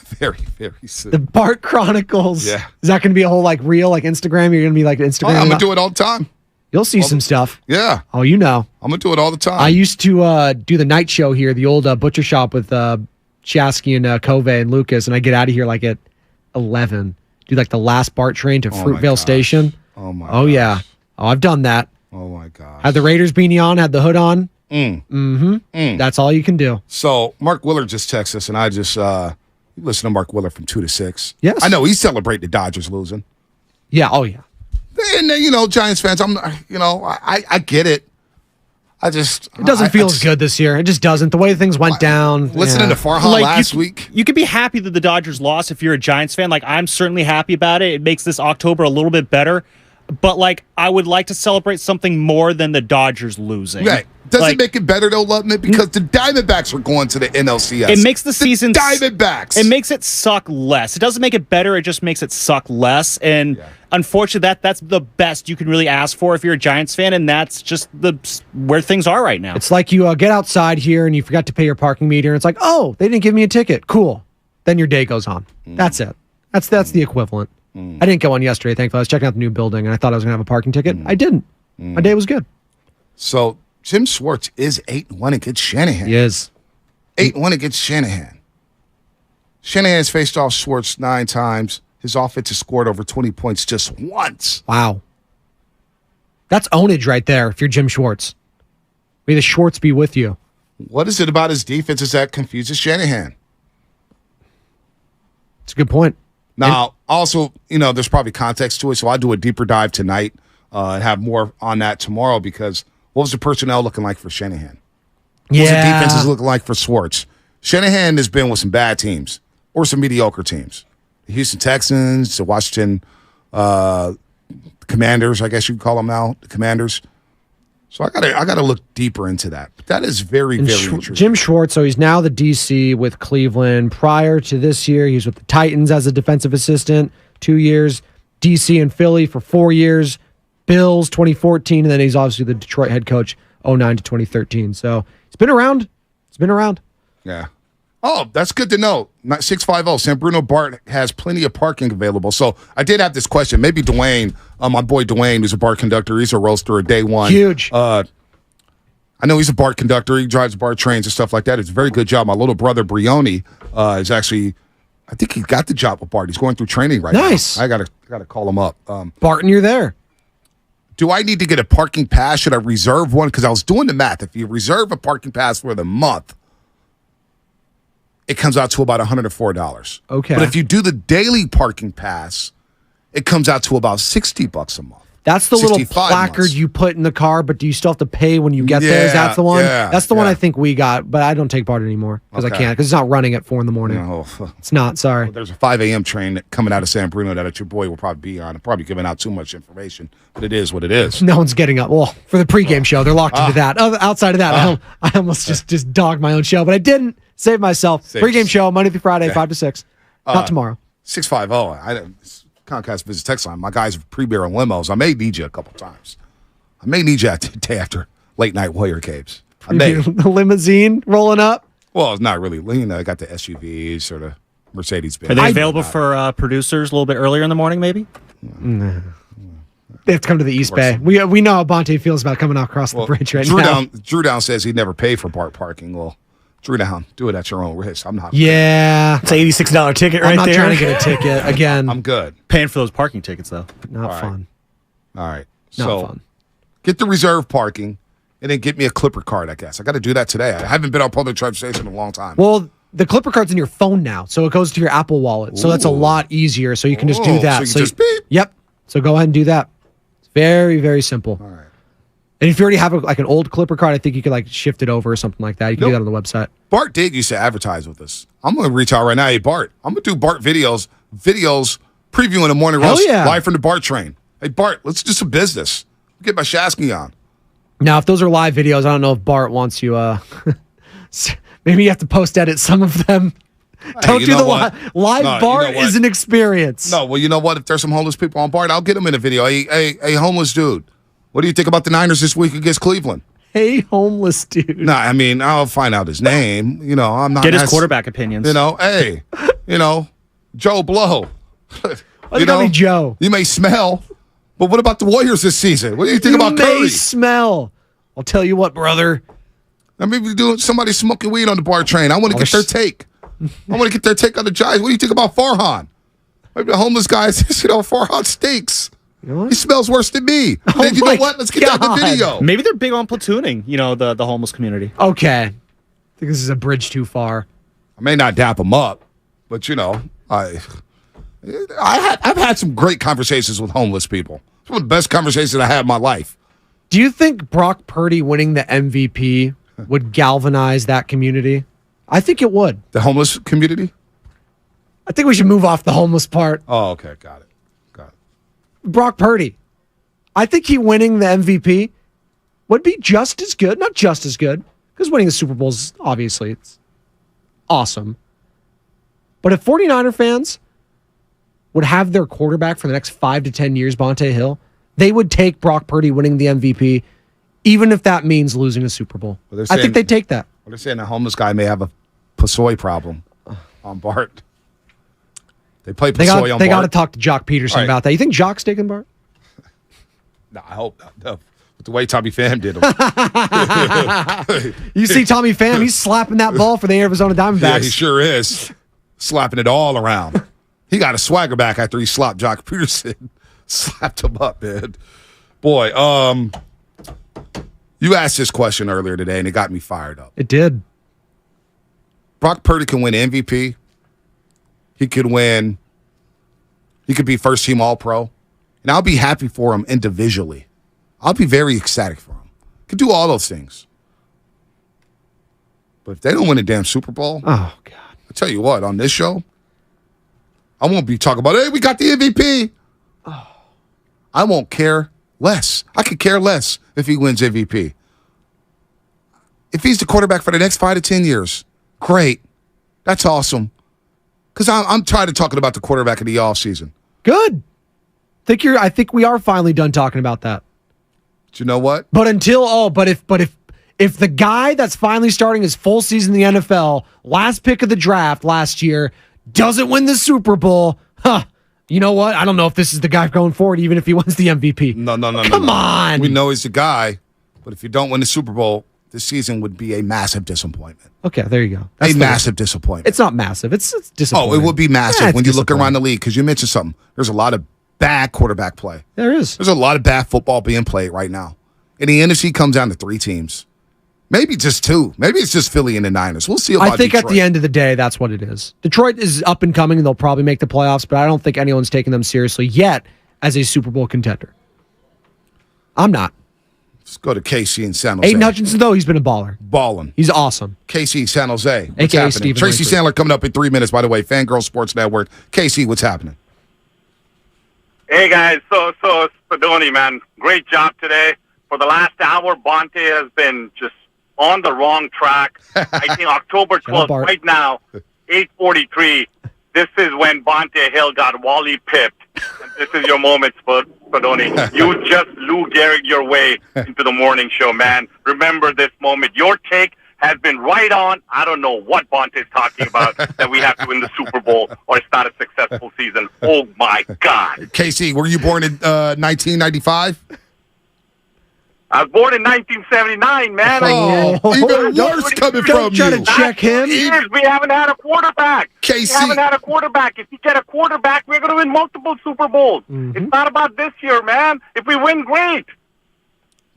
[SPEAKER 1] very, very soon.
[SPEAKER 2] The Bart Chronicles.
[SPEAKER 1] Yeah.
[SPEAKER 2] Is that going to be a whole, reel, Instagram? You're going to be, Instagram?
[SPEAKER 1] I'm going to do it all the time.
[SPEAKER 2] You'll see some stuff.
[SPEAKER 1] Yeah.
[SPEAKER 2] Oh, you know.
[SPEAKER 1] I'm going to do it all the time.
[SPEAKER 2] I used to do the night show here, the old butcher shop with Shasky and Covey and Lucas, and I get out of here at 11. Do the last BART train to Fruitvale Station.
[SPEAKER 1] Oh, my
[SPEAKER 2] Oh, yeah. Oh, I've done that.
[SPEAKER 1] Oh, my gosh.
[SPEAKER 2] Had the Raiders beanie on, had the hood on. That's all you can do.
[SPEAKER 1] So, Mark Willard just texted us, and I just listen to Mark Willard from 2 to 6.
[SPEAKER 2] Yes.
[SPEAKER 1] I know he's celebrating the Dodgers losing.
[SPEAKER 2] Yeah, oh, yeah.
[SPEAKER 1] And, Giants fans, I get it. It
[SPEAKER 2] doesn't feel as good this year. It just doesn't. The way things went down.
[SPEAKER 1] Listening to Farhan last week.
[SPEAKER 5] You could be happy that the Dodgers lost if you're a Giants fan. I'm certainly happy about it. It makes this October a little bit better. But, I would like to celebrate something more than the Dodgers losing.
[SPEAKER 1] Right. Does it make it better, though, loving it? Because the Diamondbacks are going to the NLCS.
[SPEAKER 5] It makes the season...
[SPEAKER 1] Diamondbacks.
[SPEAKER 5] It makes it suck less. It doesn't make it better. It just makes it suck less. And unfortunately, that's the best you can really ask for if you're a Giants fan, and that's just where things are right now.
[SPEAKER 2] It's like you get outside here and you forgot to pay your parking meter, and it's like, oh, they didn't give me a ticket. Cool. Then your day goes on. That's it. That's the equivalent. I didn't go on yesterday, thankfully. I was checking out the new building, and I thought I was going to have a parking ticket. I didn't. My day was good.
[SPEAKER 1] So, Jim Schwartz is 8-1 against Shanahan.
[SPEAKER 2] He is.
[SPEAKER 1] 8-1 against Shanahan. Shanahan's faced off Schwartz 9 times. His offense has scored over 20 points just once.
[SPEAKER 2] Wow. That's ownage right there if you're Jim Schwartz. May the Schwartz be with you.
[SPEAKER 1] What is it about his defenses that confuses Shanahan?
[SPEAKER 2] It's a good point.
[SPEAKER 1] Now, also, there's probably context to it, so I'll do a deeper dive tonight and have more on that tomorrow because what was the personnel looking like for Shanahan? What was the defenses looking like for Schwartz? Shanahan has been with some bad teams or some mediocre teams. The Houston Texans, the Washington Commanders, I guess you could call them now, the Commanders. So I gotta look deeper into that. But that is very interesting.
[SPEAKER 2] Jim Schwartz, so he's now the DC with Cleveland. Prior to this year, he was with the Titans as a defensive assistant, 2 years. DC and Philly for 4 years. Bills, 2014, and then he's obviously the Detroit head coach, 2009 to 2013. So it's been around.
[SPEAKER 1] Yeah. Oh, that's good to know. 650 San Bruno BART has plenty of parking available. So I did have this question. Maybe Dwayne, my boy Dwayne, who's a BART conductor, he's a roaster at day one.
[SPEAKER 2] Huge.
[SPEAKER 1] I know he's a BART conductor. He drives BART trains and stuff like that. It's a very good job. My little brother Brioni is actually, I think he got the job with BART. He's going through training right now.
[SPEAKER 2] Nice.
[SPEAKER 1] I gotta call him up.
[SPEAKER 2] Barton, you're there.
[SPEAKER 1] Do I need to get a parking pass? Should I reserve one? Because I was doing the math. If you reserve a parking pass for the month, it comes out to about $104.
[SPEAKER 2] Okay.
[SPEAKER 1] But if you do the daily parking pass, it comes out to about $60 a month.
[SPEAKER 2] That's the little
[SPEAKER 1] 65
[SPEAKER 2] placard
[SPEAKER 1] months.
[SPEAKER 2] you put in the car, but do you still have to pay when you get there? Is that the one?
[SPEAKER 1] Yeah,
[SPEAKER 2] That's the one I think we got, but I don't take part anymore because I
[SPEAKER 1] Okay.
[SPEAKER 2] can't, because it's not running at 4 a.m.
[SPEAKER 1] No.
[SPEAKER 2] It's not, sorry.
[SPEAKER 1] Well, there's a 5 a.m. train coming out of San Bruno that your boy will probably be on. I'm probably giving out too much information, but it is what it is.
[SPEAKER 2] No one's getting up. Well, for the pregame show, they're locked into that. Outside of that, I almost just dogged my own show, but I didn't. Save myself. Pregame show, Monday through Friday, 5 to 6. Not tomorrow.
[SPEAKER 1] 650. Comcast Business Text Line. My guys are pre-beer and limos. I may need you a couple times. I may need you the day after late night Warrior Caves. I may.
[SPEAKER 2] The limousine rolling up.
[SPEAKER 1] Well, it's not really. I got the SUVs or the Mercedes-Benz.
[SPEAKER 5] Are they available for producers a little bit earlier in the morning, maybe?
[SPEAKER 2] Nah. They have to come to the East Bay. We know how Bonte feels about coming across the bridge right now.
[SPEAKER 1] Drew Down says he'd never pay for BART parking. Well, Drew Down, do it at your own risk. I'm not.
[SPEAKER 2] Yeah.
[SPEAKER 10] It's an $86 ticket right there.
[SPEAKER 2] I'm not trying to get a ticket again.
[SPEAKER 1] I'm good.
[SPEAKER 5] Paying for those parking tickets, though.
[SPEAKER 2] Not fun.
[SPEAKER 1] All right.
[SPEAKER 2] Not
[SPEAKER 1] So
[SPEAKER 2] fun.
[SPEAKER 1] get the reserve parking and then get me a Clipper card, I guess. I got to do that today. I haven't been on public transportation in a long time.
[SPEAKER 2] Well, the Clipper card's in your phone now, so it goes to your Apple Wallet. So that's a lot easier. So you can just do that.
[SPEAKER 1] So you just beep.
[SPEAKER 2] Yep. So go ahead and do that. It's very, very simple. All
[SPEAKER 1] right.
[SPEAKER 2] And if you already have an old Clipper card, I think you could shift it over or something like that. You can do that on the website.
[SPEAKER 1] Bart did used to advertise with us. I'm going to reach out right now. Hey, Bart, I'm going to do Bart videos previewing the morning roast live from the Bart train. Hey, Bart, let's do some business. Get my Shasky on.
[SPEAKER 2] Now, if those are live videos, I don't know if Bart wants you. Maybe you have to post edit some of them. Don't do the live. Bart is an experience.
[SPEAKER 1] No, well, you know what? If there's some homeless people on Bart, I'll get them in a video. Hey, homeless dude, what do you think about the Niners this week against Cleveland?
[SPEAKER 2] Hey, homeless dude.
[SPEAKER 1] No, I mean, I'll find out his name. I'm not.
[SPEAKER 5] Get his quarterback opinions.
[SPEAKER 1] Hey, Joe Blow.
[SPEAKER 2] Joe.
[SPEAKER 1] You may smell, but what about the Warriors this season? What do you think about Curry?
[SPEAKER 2] You may smell. I'll tell you what, brother.
[SPEAKER 1] I mean, somebody smoking weed on the BART train. I want to get their take. I want to get their take on the Giants. What do you think about Farhan? Maybe the homeless guy says, Farhan stinks. He smells worse than me. Then you know what? Let's get that in the video.
[SPEAKER 5] Maybe they're big on platooning, the homeless community.
[SPEAKER 2] Okay. I think this is a bridge too far.
[SPEAKER 1] I may not dap them up, but I've had some great conversations with homeless people. Some of the best conversations I had in my life.
[SPEAKER 2] Do you think Brock Purdy winning the MVP would galvanize that community? I think it would.
[SPEAKER 1] The homeless community?
[SPEAKER 2] I think we should move off the homeless part.
[SPEAKER 1] Oh, okay. Got it.
[SPEAKER 2] Brock Purdy. I think he winning the MVP would be just as good. Not just as good, because winning the Super Bowl is obviously it's awesome. But if 49er fans would have their quarterback for the next 5 to 10 years, Bonte Hill, they would take Brock Purdy winning the MVP, even if that means losing a Super Bowl. I think they'd take that.
[SPEAKER 1] They're saying the homeless guy may have a Pasoy problem on Bart. They play Pasoy on Bart.
[SPEAKER 2] They got to talk to Jock Peterson about that. You think Jock's taking Bart?
[SPEAKER 1] No, I hope not. No. With the way Tommy Pham did him.
[SPEAKER 2] You see Tommy Pham, he's slapping that ball for the Arizona Diamondbacks.
[SPEAKER 1] Yeah, he sure is. Slapping it all around. He got a swagger back after he slapped Jock Peterson. Slapped him up, man. Boy, you asked this question earlier today, and it got me fired up.
[SPEAKER 2] It did.
[SPEAKER 1] Brock Purdy can win MVP. He could be first-team All-Pro. And I'll be happy for him individually. I'll be very ecstatic for him. Could do all those things. But if they don't win a damn Super Bowl,
[SPEAKER 2] oh, God.
[SPEAKER 1] I tell you what, on this show, I won't be talking about, hey, we got the MVP. Oh. I won't care less. I could care less if he wins MVP. If he's the quarterback for the next 5 to 10 years, great. That's awesome. Because I'm tired of talking about the quarterback in the offseason.
[SPEAKER 2] Good. I think we are finally done talking about that.
[SPEAKER 1] But you know what?
[SPEAKER 2] But if the guy that's finally starting his full season in the NFL, last pick of the draft last year, doesn't win the Super Bowl, you know what? I don't know if this is the guy going forward, even if he wins the MVP.
[SPEAKER 1] No.
[SPEAKER 2] Come on.
[SPEAKER 1] We know he's the guy, but if you don't win the Super Bowl, this season would be a massive disappointment.
[SPEAKER 2] Okay, there you go.
[SPEAKER 1] That's a massive disappointment.
[SPEAKER 2] It's not massive. It's disappointing.
[SPEAKER 1] Oh, it would be massive when you look around the league, because you mentioned something. There's a lot of bad quarterback play.
[SPEAKER 2] There is.
[SPEAKER 1] There's a lot of bad football being played right now. And the NFC comes down to 3 teams. Maybe just 2. Maybe it's just Philly and the Niners. We'll see about
[SPEAKER 2] I think
[SPEAKER 1] Detroit.
[SPEAKER 2] At the end of the day, that's what it is. Detroit is up and coming, and they'll probably make the playoffs, but I don't think anyone's taking them seriously yet as a Super Bowl contender. I'm not.
[SPEAKER 1] Let's go to KC in San Jose.
[SPEAKER 2] Aiden Hutchinson, though, he's been a baller.
[SPEAKER 1] Balling.
[SPEAKER 2] He's awesome.
[SPEAKER 1] KC, San Jose. What's
[SPEAKER 2] AKA
[SPEAKER 1] happening?
[SPEAKER 2] Stephen
[SPEAKER 1] Tracy
[SPEAKER 2] Langford.
[SPEAKER 1] Sandler coming up in 3 minutes, by the way. Fangirl Sports Network. KC, what's happening?
[SPEAKER 18] Hey guys, so Spadoni, man, great job today. For the last hour, Bonte has been just on the wrong track. I think October 12th, right now, 8:43. This is when Bonte Hill got Wally pipped. And this is your moment, Spadoni. You just Lou Gehrig your way into the morning show, man. Remember this moment. Your take has been right on. I don't know what Bonte is talking about, that we have to win the Super Bowl or it's not a successful season. Oh, my God.
[SPEAKER 1] KC, were you born in 1995?
[SPEAKER 18] I was born in 1979, man.
[SPEAKER 1] Even worse coming from you.
[SPEAKER 2] Don't try to check him.
[SPEAKER 18] Years, we haven't had a quarterback.
[SPEAKER 1] KC.
[SPEAKER 18] We haven't had a quarterback. If you get a quarterback, we're going to win multiple Super Bowls. It's not about this year, man. If we win, great.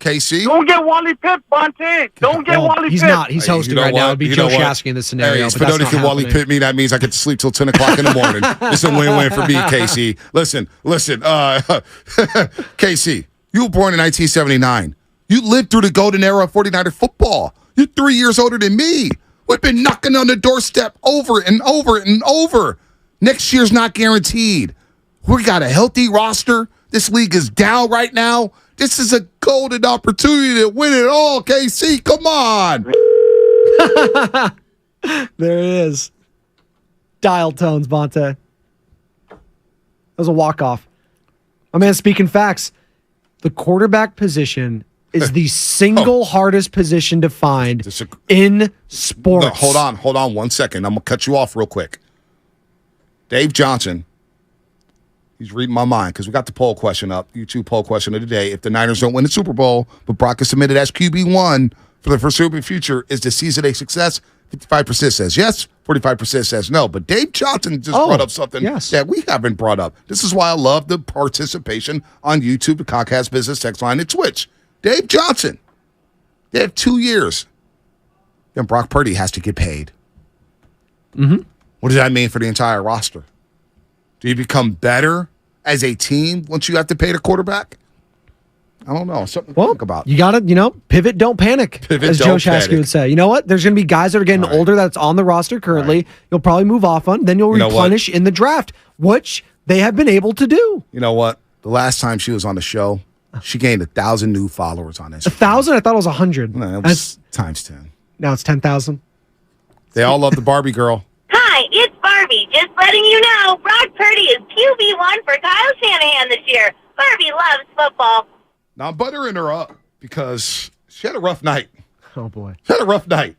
[SPEAKER 1] KC?
[SPEAKER 18] Don't get Wally Pitt, Bonte. Don't get Wally
[SPEAKER 2] He's
[SPEAKER 18] Pitt.
[SPEAKER 2] not. He's hosting right now. It'd be Joe Shasky in this scenario.
[SPEAKER 1] Hey, but if you Wally Pitt me, that means I get to sleep till 10 o'clock in the morning. It's a win-win for me, KC. Listen. KC, you were born in 1979. You lived through the golden era of 49er football. You're 3 years older than me. We've been knocking on the doorstep over and over and over. Next year's not guaranteed. We got a healthy roster. This league is down right now. This is a golden opportunity to win it all, KC. Come on.
[SPEAKER 2] There it is. Dial tones, Bonte. That was a walk-off. My man, speaking facts, the quarterback position is the single hardest position to find in sports.
[SPEAKER 1] No, hold on 1 second. I'm going to cut you off real quick. Dave Johnson, he's reading my mind because we got the poll question up, YouTube poll question of the day. If the Niners don't win the Super Bowl, but Brock is submitted as QB1 for the foreseeable future, is the season a success? 55% says yes, 45% says no. But Dave Johnson just brought up something that we haven't brought up. This is why I love the participation on YouTube, the Comcast Business Text Line, and Twitch. Dave Johnson, they have 2 years. Then Brock Purdy has to get paid.
[SPEAKER 2] Mm-hmm.
[SPEAKER 1] What does that mean for the entire roster? Do you become better as a team once you have to pay the quarterback? I don't know. Something to think about.
[SPEAKER 2] You got to, pivot, don't panic, as Joe Shasky would say. You know what? There's going to be guys that are getting older that's on the roster currently. You'll probably move off on. Then you'll replenish in the draft, which they have been able to do.
[SPEAKER 1] You know what? The last time she was on the show, she gained 1,000 new followers on Instagram.
[SPEAKER 2] 1,000? I thought it was 100.
[SPEAKER 1] No, it was times 10.
[SPEAKER 2] Now it's 10,000.
[SPEAKER 1] They all love the Barbie girl.
[SPEAKER 7] Hi, it's Barbie. Just letting you know, Brock Purdy is QB1 for Kyle Shanahan this year. Barbie loves football.
[SPEAKER 1] Now I'm buttering her up because she had a rough night.
[SPEAKER 2] Oh, boy.
[SPEAKER 1] She had a rough night.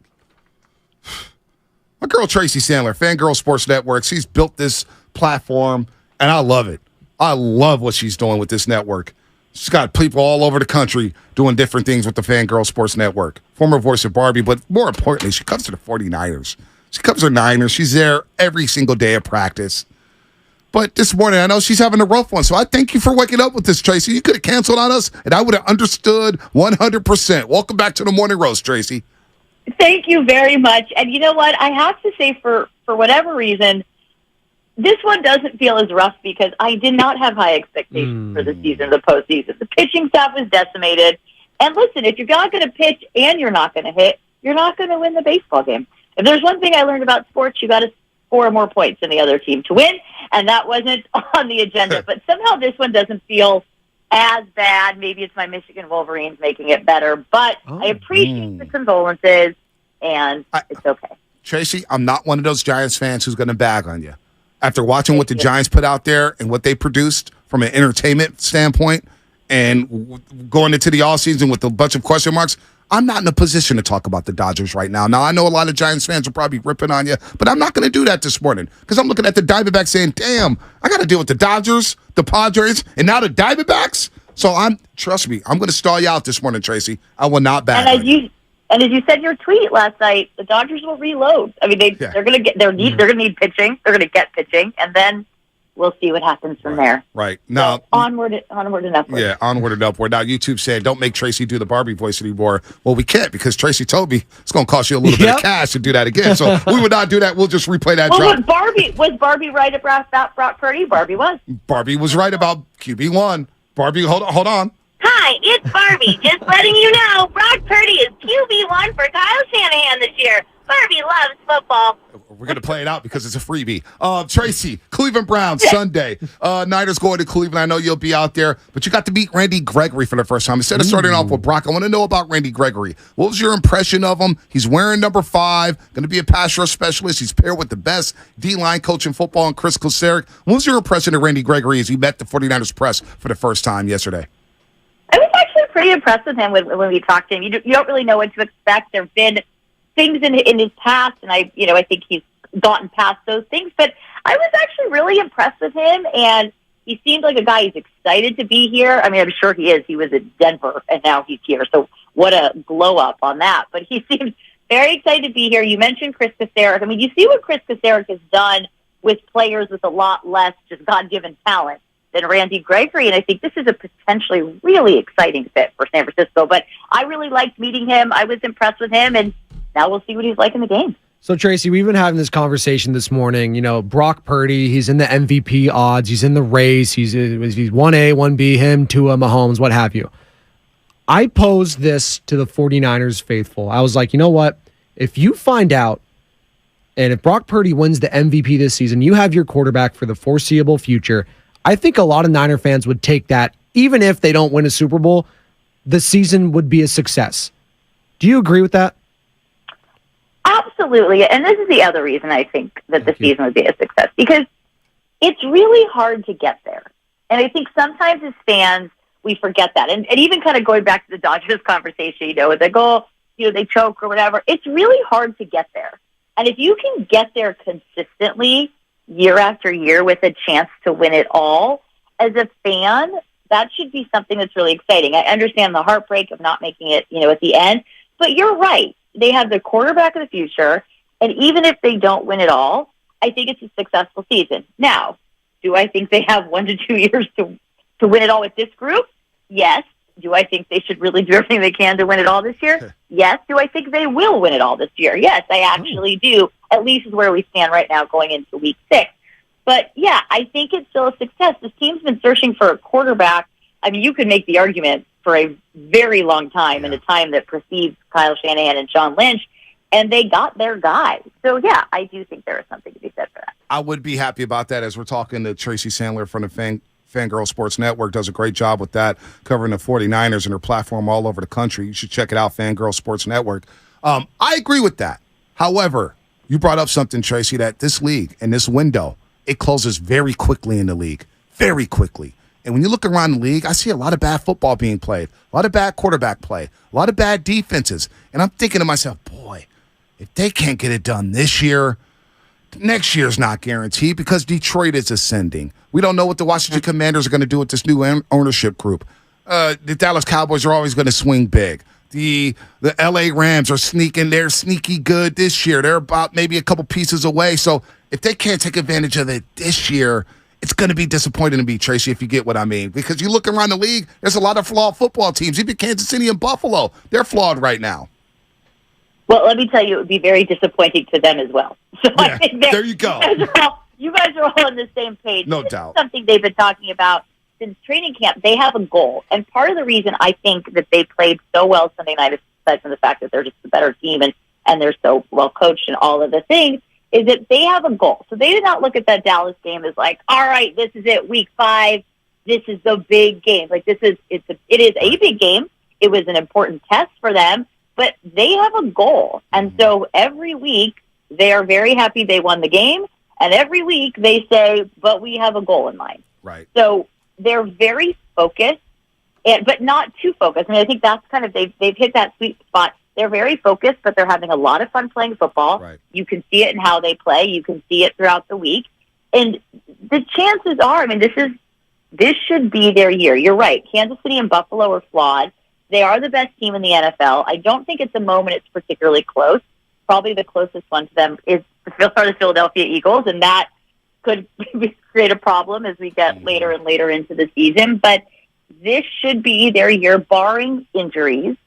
[SPEAKER 1] My girl Tracy Sandler, Fangirl Sports Network, she's built this platform, and I love it. I love what she's doing with this network. She's got people all over the country doing different things with the Fangirl Sports Network. Former voice of Barbie, but more importantly, she comes to the 49ers. She comes to the Niners. She's there every single day of practice. But this morning, I know she's having a rough one, so I thank you for waking up with this, Tracy. You could have canceled on us, and I would have understood 100%. Welcome back to the Morning Roast, Tracy.
[SPEAKER 8] Thank you very much. And you know what? I have to say, for whatever reason, this one doesn't feel as rough because I did not have high expectations for the season, the postseason. The pitching staff was decimated. And listen, if you're not going to pitch and you're not going to hit, you're not going to win the baseball game. If there's one thing I learned about sports, you got to score more points than the other team to win, and that wasn't on the agenda. But somehow this one doesn't feel as bad. Maybe it's my Michigan Wolverines making it better, but I appreciate the condolences, and it's okay.
[SPEAKER 1] Tracy, I'm not one of those Giants fans who's going to bag on you. After watching what the Giants put out there and what they produced from an entertainment standpoint and going into the offseason with a bunch of question marks, I'm not in a position to talk about the Dodgers right now. Now, I know a lot of Giants fans are probably ripping on you, but I'm not going to do that this morning because I'm looking at the Diamondbacks saying, damn, I got to deal with the Dodgers, the Padres, and now the Diamondbacks. So trust me, I'm going to stall you out this morning, Tracy. I will not back on you.
[SPEAKER 8] And as you said in your tweet last night, the Dodgers will reload. I mean, they're going to get they're going to need pitching. They're going to get pitching, and then we'll see what happens from there.
[SPEAKER 1] Right. Now,
[SPEAKER 8] so onward and upward.
[SPEAKER 1] Yeah, onward and upward. Now, YouTube said, don't make Tracy do the Barbie voice anymore. Well, we can't because Tracy told me it's going to cost you a little bit of cash to do that again. So we would not do that. We'll just replay that drop.
[SPEAKER 8] Was Barbie right about Brock Purdy? Barbie was.
[SPEAKER 1] Barbie was right about QB1. Barbie, hold on.
[SPEAKER 7] Hi, it's Barbie. Just letting you know, Brock Purdy is QB1 for Kyle Shanahan this year. Barbie loves football.
[SPEAKER 1] We're going to play it out because it's a freebie. Tracy, Cleveland Browns, Sunday. Niners going to Cleveland. I know you'll be out there, but you got to meet Randy Gregory for the first time. Instead of starting off with Brock, I want to know about Randy Gregory. What was your impression of him? He's wearing number 5, going to be a pass rush specialist. He's paired with the best D-line coach in football, and Chris Kosaric. What was your impression of Randy Gregory as you met the 49ers press for the first time yesterday?
[SPEAKER 8] I was actually pretty impressed with him when we talked to him. You don't really know what to expect. There have been things in his past, and I think he's gotten past those things. But I was actually really impressed with him, and he seemed like a guy who's excited to be here. I mean, I'm sure he is. He was in Denver, and now he's here. So what a glow up on that. But he seems very excited to be here. You mentioned Chris Kosaric. I mean, you see what Chris Kosaric has done with players with a lot less just God-given talent than Randy Gregory, and I think this is a potentially really exciting fit for San Francisco. But I really liked meeting him. I was impressed with him, and now we'll see what he's like in the game.
[SPEAKER 2] So, Tracy, we've been having this conversation this morning. You know, Brock Purdy, he's in the MVP odds. He's in the race. He's 1A, 1B, him, Tua, Mahomes, what have you. I posed this to the 49ers faithful. I was like, you know what? If you find out, and if Brock Purdy wins the MVP this season, you have your quarterback for the foreseeable future. I think a lot of Niner fans would take that. Even if they don't win a Super Bowl, the season would be a success. Do you agree with that?
[SPEAKER 8] Absolutely. And this is the other reason I think that the season would be a success, because it's really hard to get there. And I think sometimes as fans, we forget that. And even kind of going back to the Dodgers conversation, with the goal, they choke or whatever, it's really hard to get there. And if you can get there consistently year after year with a chance to win it all, as a fan, that should be something that's really exciting. I understand the heartbreak of not making it, at the end, but you're right. They have the quarterback of the future, and even if they don't win it all, I think it's a successful season. Now, do I think they have 1 to 2 years to win it all with this group? Yes. Do I think they should really do everything they can to win it all this year? Yes. Do I think they will win it all this year? Yes, I actually do, at least is where we stand right now going into week 6. But, yeah, I think it's still a success. This team's been searching for a quarterback. I mean, you could make the argument for a very long time, in a time that precedes Kyle Shanahan and John Lynch, and they got their guy. So, yeah, I do think there is something to be said for that.
[SPEAKER 1] I would be happy about that, as we're talking to Tracy Sandler from the Fangirl Sports Network. Does a great job with that, covering the 49ers and their platform all over the country. You should check it out, Fangirl Sports Network. I agree with that. However, you brought up something, Tracy, that this league and this window, it closes very quickly in the league, very quickly. And when you look around the league, I see a lot of bad football being played, a lot of bad quarterback play, a lot of bad defenses. And I'm thinking to myself, boy, if they can't get it done this year, next year's not guaranteed, because Detroit is ascending. We don't know what the Washington Commanders are going to do with this new ownership group. The Dallas Cowboys are always going to swing big. The L.A. Rams are sneaking. They're sneaky good this year. They're about maybe a couple pieces away. So if they can't take advantage of it this year, it's going to be disappointing to me, Tracy, if you get what I mean. Because you look around the league, there's a lot of flawed football teams. Even Kansas City and Buffalo, they're flawed right now.
[SPEAKER 8] Well, let me tell you, it would be very disappointing to them as well. So
[SPEAKER 1] yeah,
[SPEAKER 8] I think
[SPEAKER 1] there you go.
[SPEAKER 8] You guys are all on the same page.
[SPEAKER 1] No
[SPEAKER 8] this
[SPEAKER 1] doubt.
[SPEAKER 8] Is something they've been talking about since training camp. They have a goal. And part of the reason I think that they played so well Sunday night, aside from the fact that they're just a better team and they're so well coached and all of the things, is that they have a goal. So they did not look at that Dallas game as like, all right, this is it, week 5. This is the big game. Like it is a big game. It was an important test for them, but they have a goal. And so every week they are very happy they won the game. And every week they say, but we have a goal in mind.
[SPEAKER 1] Right.
[SPEAKER 8] So they're very focused, but not too focused. I mean, I think that's kind of, they've hit that sweet spot. They're very focused, but they're having a lot of fun playing football.
[SPEAKER 1] Right.
[SPEAKER 8] You can see it in how they play. You can see it throughout the week. And the chances are, I mean, this should be their year. You're right. Kansas City and Buffalo are flawed. They are the best team in the NFL. I don't think at the moment it's particularly close. Probably the closest one to them is the Philadelphia Eagles, and that could create a problem as we get later and later into the season. But this should be their year, barring injuries.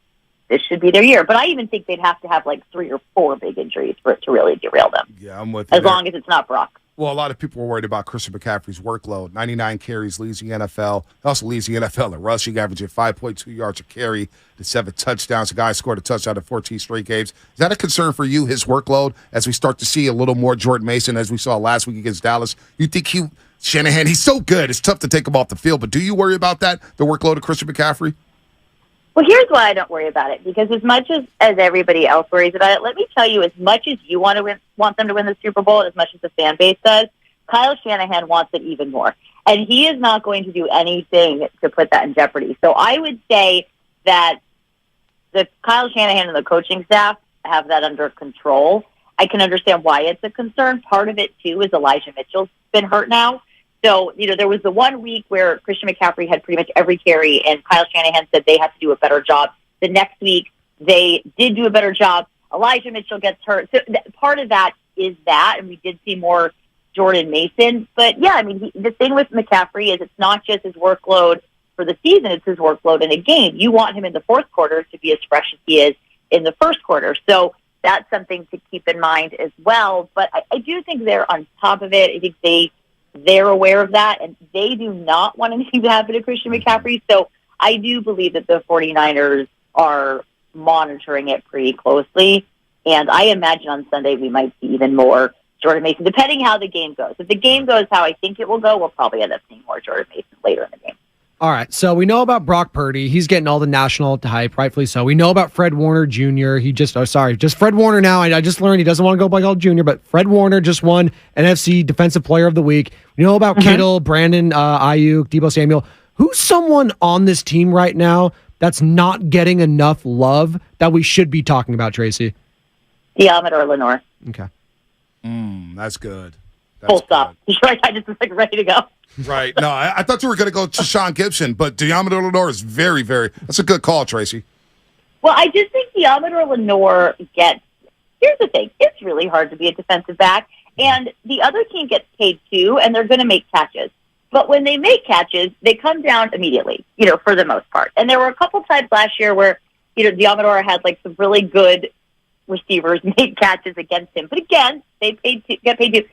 [SPEAKER 8] This should be their year. But I even think they'd have to have like 3 or 4 big injuries for it to really derail them.
[SPEAKER 1] Yeah, I'm with you.
[SPEAKER 8] As long as it's not Brock.
[SPEAKER 1] Well, a lot of people were worried about Christian McCaffrey's workload. 99 carries, leads the NFL. He also leads the NFL in rushing, averaging 5.2 yards a carry to 7 touchdowns. The guy scored a touchdown in 14 straight games. Is that a concern for you, his workload, as we start to see a little more Jordan Mason, as we saw last week against Dallas? You think Shanahan, he's so good, it's tough to take him off the field, but do you worry about that, the workload of Christian McCaffrey?
[SPEAKER 8] Well, here's why I don't worry about it, because as much as everybody else worries about it, let me tell you, as much as you want them to win the Super Bowl, as much as the fan base does, Kyle Shanahan wants it even more. And he is not going to do anything to put that in jeopardy. So I would say that the Kyle Shanahan and the coaching staff have that under control. I can understand why it's a concern. Part of it, too, is Elijah Mitchell's been hurt now. So, there was the 1 week where Christian McCaffrey had pretty much every carry, and Kyle Shanahan said they have to do a better job. The next week, they did do a better job. Elijah Mitchell gets hurt. So part of that is that, and we did see more Jordan Mason. But, yeah, the thing with McCaffrey is it's not just his workload for the season, it's his workload in a game. You want him in the fourth quarter to be as fresh as he is in the first quarter. So that's something to keep in mind as well. But I do think they're on top of it. I think they're aware of that, and they do not want anything to happen to Christian McCaffrey. So I do believe that the 49ers are monitoring it pretty closely. And I imagine on Sunday we might see even more Jordan Mason, depending how the game goes. If the game goes how I think it will go, we'll probably end up seeing more Jordan Mason later in the game.
[SPEAKER 2] All right, so we know about Brock Purdy. He's getting all the national hype, rightfully so. We know about Fred Warner Jr. Just Fred Warner now. I just learned he doesn't want to go by called Jr., but Fred Warner just won NFC Defensive Player of the Week. We know about Kittle, Brandon Ayuk, Deebo Samuel. Who's someone on this team right now that's not getting enough love that we should be talking about, Tracy?
[SPEAKER 8] Deommodore Lenoir.
[SPEAKER 2] Okay.
[SPEAKER 1] That's good.
[SPEAKER 8] Full stop. I just was ready to go.
[SPEAKER 1] Right. No, I thought you were going to go to Sean Gibson, but Deommodore Lenoir is very, very – that's a good call, Tracy.
[SPEAKER 8] Well, I just think Deommodore Lenoir gets – here's the thing. It's really hard to be a defensive back, and the other team gets paid too, and they're going to make catches. But when they make catches, they come down immediately, for the most part. And there were a couple times last year where, Deommodore had some really good receivers make catches against him. But again, they get paid too.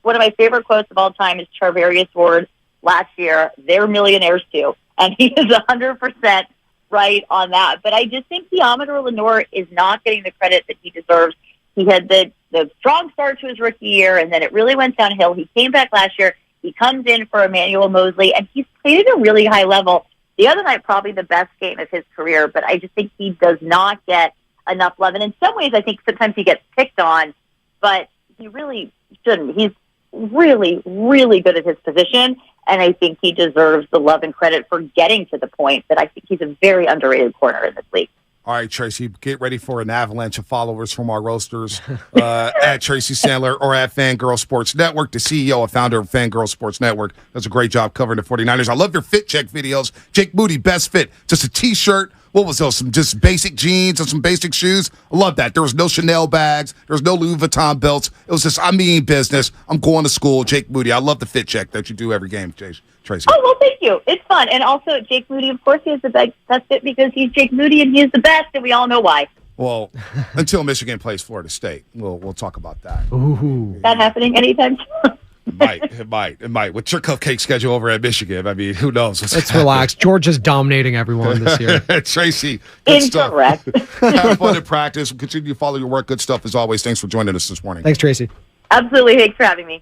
[SPEAKER 8] One of my favorite quotes of all time is Charvarius Ward last year. They're millionaires too, and he is 100% right on that. But I just think Deommodore Lenoir is not getting the credit that he deserves. He had the strong start to his rookie year, and then it really went downhill. He came back last year. He comes in for Emmanuel Mosley, and he's played at a really high level. The other night, probably the best game of his career, but I just think he does not get enough love. And in some ways, I think sometimes he gets picked on, but he really shouldn't. He's really, really good at his position, and I think he deserves the love and credit for getting to the point that I think he's a very underrated corner in this league.
[SPEAKER 1] All right, Tracy, get ready for an avalanche of followers from our roasters at Tracy Sandler or at Fangirl Sports Network. The CEO and founder of Fangirl Sports Network does a great job covering the 49ers. I love your fit check videos. Jake Moody, best fit. Just a T-shirt. What was those? Some just basic jeans and some basic shoes. I love that. There was no Chanel bags. There was no Louis Vuitton belts. It was just, business. I'm going to school. Jake Moody. I love the fit check that you do every game, Tracy.
[SPEAKER 8] Oh, well, thank you. It's fun. And also, Jake Moody, of course, he has the best fit because he's Jake Moody and he's the best, and we all know why.
[SPEAKER 1] Well, until Michigan plays Florida State. We'll talk about that.
[SPEAKER 2] Ooh.
[SPEAKER 8] Is that happening anytime soon?
[SPEAKER 1] It might. With your cupcake schedule over at Michigan, who knows?
[SPEAKER 2] Let's relax. Georgia's dominating everyone this year.
[SPEAKER 1] Tracy, good
[SPEAKER 8] Incorrect.
[SPEAKER 1] stuff. Have fun in practice. Continue to follow your work. Good stuff as always. Thanks for joining us this morning.
[SPEAKER 2] Thanks, Tracy.
[SPEAKER 8] Absolutely. Thanks for having me.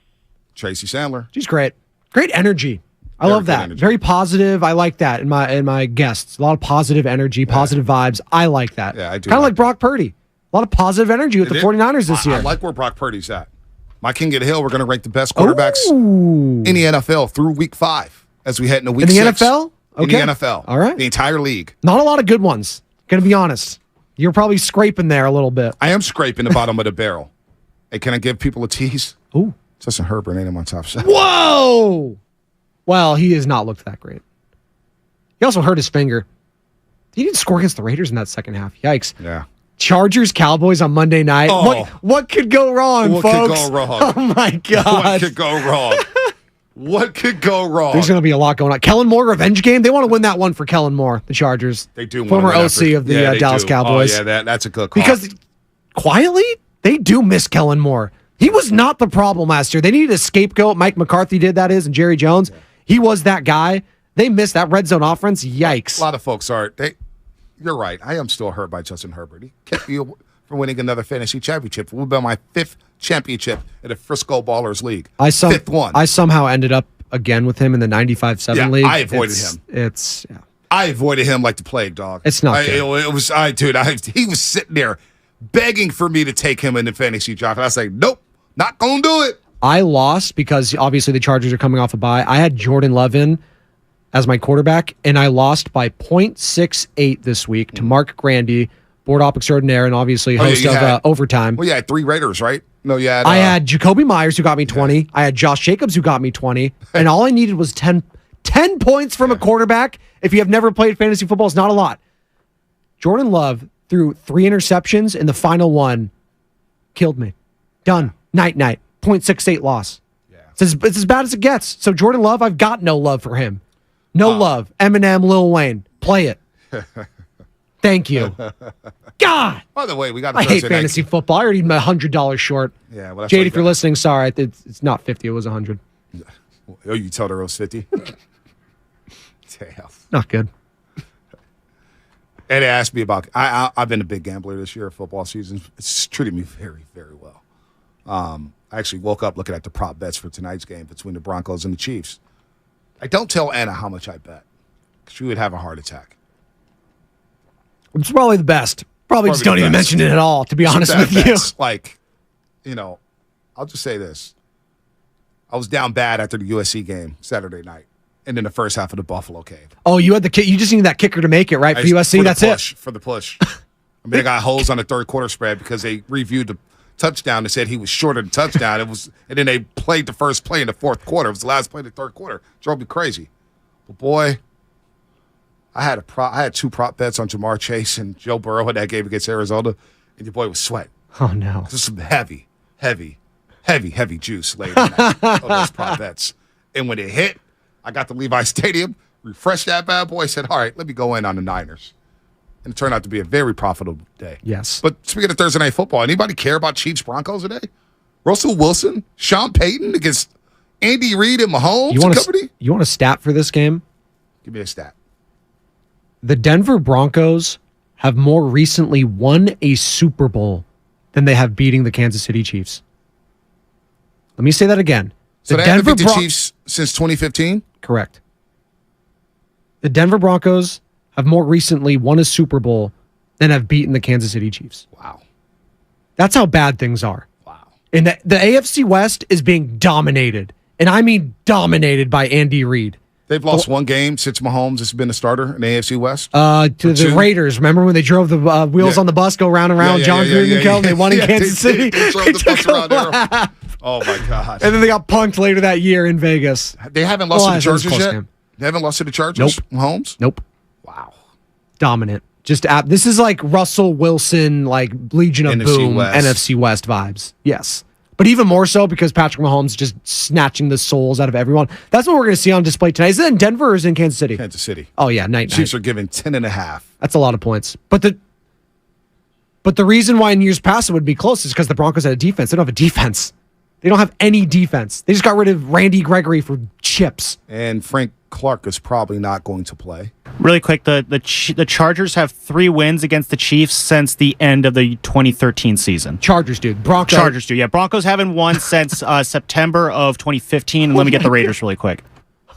[SPEAKER 1] Tracy Sandler.
[SPEAKER 2] She's great. Great energy. I love that.
[SPEAKER 1] Energy.
[SPEAKER 2] Very positive. I like that in my guests. A lot of positive energy, positive vibes. I like that.
[SPEAKER 1] Yeah, I do.
[SPEAKER 2] Kind of like Brock Purdy. A lot of positive energy with the 49ers this year.
[SPEAKER 1] I like where Brock Purdy's at. My King of the Hill, we're going to rank the best quarterbacks in the NFL through week 5 as we head into week 6.
[SPEAKER 2] In the NFL? Okay.
[SPEAKER 1] In the NFL.
[SPEAKER 2] All right.
[SPEAKER 1] The entire league.
[SPEAKER 2] Not a lot of good ones. Going to be honest. You're probably scraping there a little bit.
[SPEAKER 1] I am scraping the bottom of the barrel. Hey, can I give people a tease?
[SPEAKER 2] Ooh.
[SPEAKER 1] Justin Herbert ain't in my top 7.
[SPEAKER 2] Whoa! Well, he has not looked that great. He also hurt his finger. He didn't score against the Raiders in that second half. Yikes.
[SPEAKER 1] Yeah.
[SPEAKER 2] Chargers, Cowboys on Monday night.
[SPEAKER 1] Oh.
[SPEAKER 2] What could go wrong,
[SPEAKER 1] what
[SPEAKER 2] folks?
[SPEAKER 1] What could go wrong?
[SPEAKER 2] Oh, my God.
[SPEAKER 1] What could go wrong? What could go wrong?
[SPEAKER 2] There's going to be a lot going on. Kellen Moore, revenge game. They want to win that one for Kellen Moore, the Chargers.
[SPEAKER 1] They do.
[SPEAKER 2] Former OC of the Dallas Cowboys.
[SPEAKER 1] Oh, yeah, that's a good call.
[SPEAKER 2] Because quietly, they do miss Kellen Moore. He was not the problem last year. They needed a scapegoat. Mike McCarthy did that, and Jerry Jones. Yeah. He was that guy. They missed that red zone offense. Yikes.
[SPEAKER 1] A lot of folks are. You're right. I am still hurt by Justin Herbert. He kept me from winning another fantasy championship. It would be my 5th championship in the Frisco Ballers League. 5th one.
[SPEAKER 2] I somehow ended up again with him in the 95-7 league.
[SPEAKER 1] I avoided him. I avoided him like the plague, dog.
[SPEAKER 2] It's not good.
[SPEAKER 1] He was sitting there begging for me to take him in the fantasy draft. I was like, nope, not going to do it.
[SPEAKER 2] I lost because obviously the Chargers are coming off a bye. I had Jordan Love in as my quarterback, and I lost by 0.68 this week to Mark Grandy, board op extraordinaire, and obviously host of Overtime.
[SPEAKER 1] Well, you had 3 Raiders, right? No, you had...
[SPEAKER 2] I had Jacoby Myers, who got me 20. Yeah. I had Josh Jacobs, who got me 20. And all I needed was 10 points from a quarterback. If you have never played fantasy football, it's not a lot. Jordan Love threw 3 interceptions, and the final one killed me. Done. Night. 0.68 loss. Yeah. It's as bad as it gets. So Jordan Love, I've got no love for him. No love. Eminem, Lil Wayne. Play it. Thank you. God.
[SPEAKER 1] By the way, we got.
[SPEAKER 2] I hate fantasy football. I already am $100 short.
[SPEAKER 1] Yeah, well,
[SPEAKER 2] Jade, if you're listening, sorry, it's not 50. It was 100.
[SPEAKER 1] Oh, you told her it was 50. Damn.
[SPEAKER 2] Not good.
[SPEAKER 1] Ed asked me about. I've been a big gambler this year. Football season. It's treated me very, very well. I actually woke up looking at the prop bets for tonight's game between the Broncos and the Chiefs. I don't tell Anna how much I bet because she would have a heart attack.
[SPEAKER 2] It's probably the best. Probably just don't even mention it at all, to be honest with you.
[SPEAKER 1] Like, I'll just say this. I was down bad after the USC game Saturday night, and then the first half of the Buffalo game.
[SPEAKER 2] Oh, you had you just need that kicker to make it, right? For USC, that's it.
[SPEAKER 1] For the push. I mean, I got holes on the third quarter spread because they reviewed the touchdown and said he was short of the touchdown. And then they played the first play in the fourth quarter. It was the last play of the third quarter. Drove me crazy. But boy, I had 2 prop bets on Jamar Chase and Joe Burrow in that game against Arizona, and your boy was sweating.
[SPEAKER 2] Oh no!
[SPEAKER 1] This is some heavy juice later on those prop bets. And when it hit, I got to Levi Stadium, refreshed that bad boy, said, "All right, let me go in on the Niners." And it turned out to be a very profitable day.
[SPEAKER 2] Yes.
[SPEAKER 1] But speaking of Thursday Night Football, anybody care about Chiefs Broncos today? Russell Wilson, Sean Payton against Andy Reid and Mahomes and company?
[SPEAKER 2] You want a stat for this game?
[SPEAKER 1] Give me a stat.
[SPEAKER 2] The Denver Broncos have more recently won a Super Bowl than they have beating the Kansas City Chiefs. Let me say that again.
[SPEAKER 1] So they haven't beat the Chiefs since 2015?
[SPEAKER 2] Correct. The Denver Broncos have more recently won a Super Bowl than have beaten the Kansas City Chiefs.
[SPEAKER 1] Wow.
[SPEAKER 2] That's how bad things are.
[SPEAKER 1] Wow.
[SPEAKER 2] And the AFC West is being dominated, and I mean dominated by Andy Reid.
[SPEAKER 1] They've lost one game since Mahomes has been a starter in the AFC West.
[SPEAKER 2] To the Raiders. Remember when they drove the wheels on the bus, go round and round, John Gruden and Kelvin? They won in Kansas City.
[SPEAKER 1] They drove the bus around there. Oh, my God.
[SPEAKER 2] And then they got punked later that year in Vegas.
[SPEAKER 1] They haven't lost to the Chargers yet? Game. They haven't lost to the Chargers?
[SPEAKER 2] Nope.
[SPEAKER 1] Mahomes?
[SPEAKER 2] Nope.
[SPEAKER 1] Wow.
[SPEAKER 2] Dominant. This is like Russell Wilson, like Legion of Boom, NFC West vibes. Yes. But even more so because Patrick Mahomes just snatching the souls out of everyone. That's what we're going to see on display tonight. Is it in Denver or is it in Kansas City?
[SPEAKER 1] Kansas City.
[SPEAKER 2] Oh, yeah, night.
[SPEAKER 1] Chiefs are giving 10.5.
[SPEAKER 2] That's a lot of points. But the reason why in years past it would be close is because the Broncos had a defense. They don't have a defense. They don't have any defense. They just got rid of Randy Gregory for chips.
[SPEAKER 1] And Frank Clark is probably not going to play.
[SPEAKER 5] Really quick, the Chargers have 3 wins against the Chiefs since the end of the 2013 season.
[SPEAKER 2] Chargers do.
[SPEAKER 5] Chargers do. Yeah, Broncos haven't won since September of 2015. And let me get the Raiders really quick.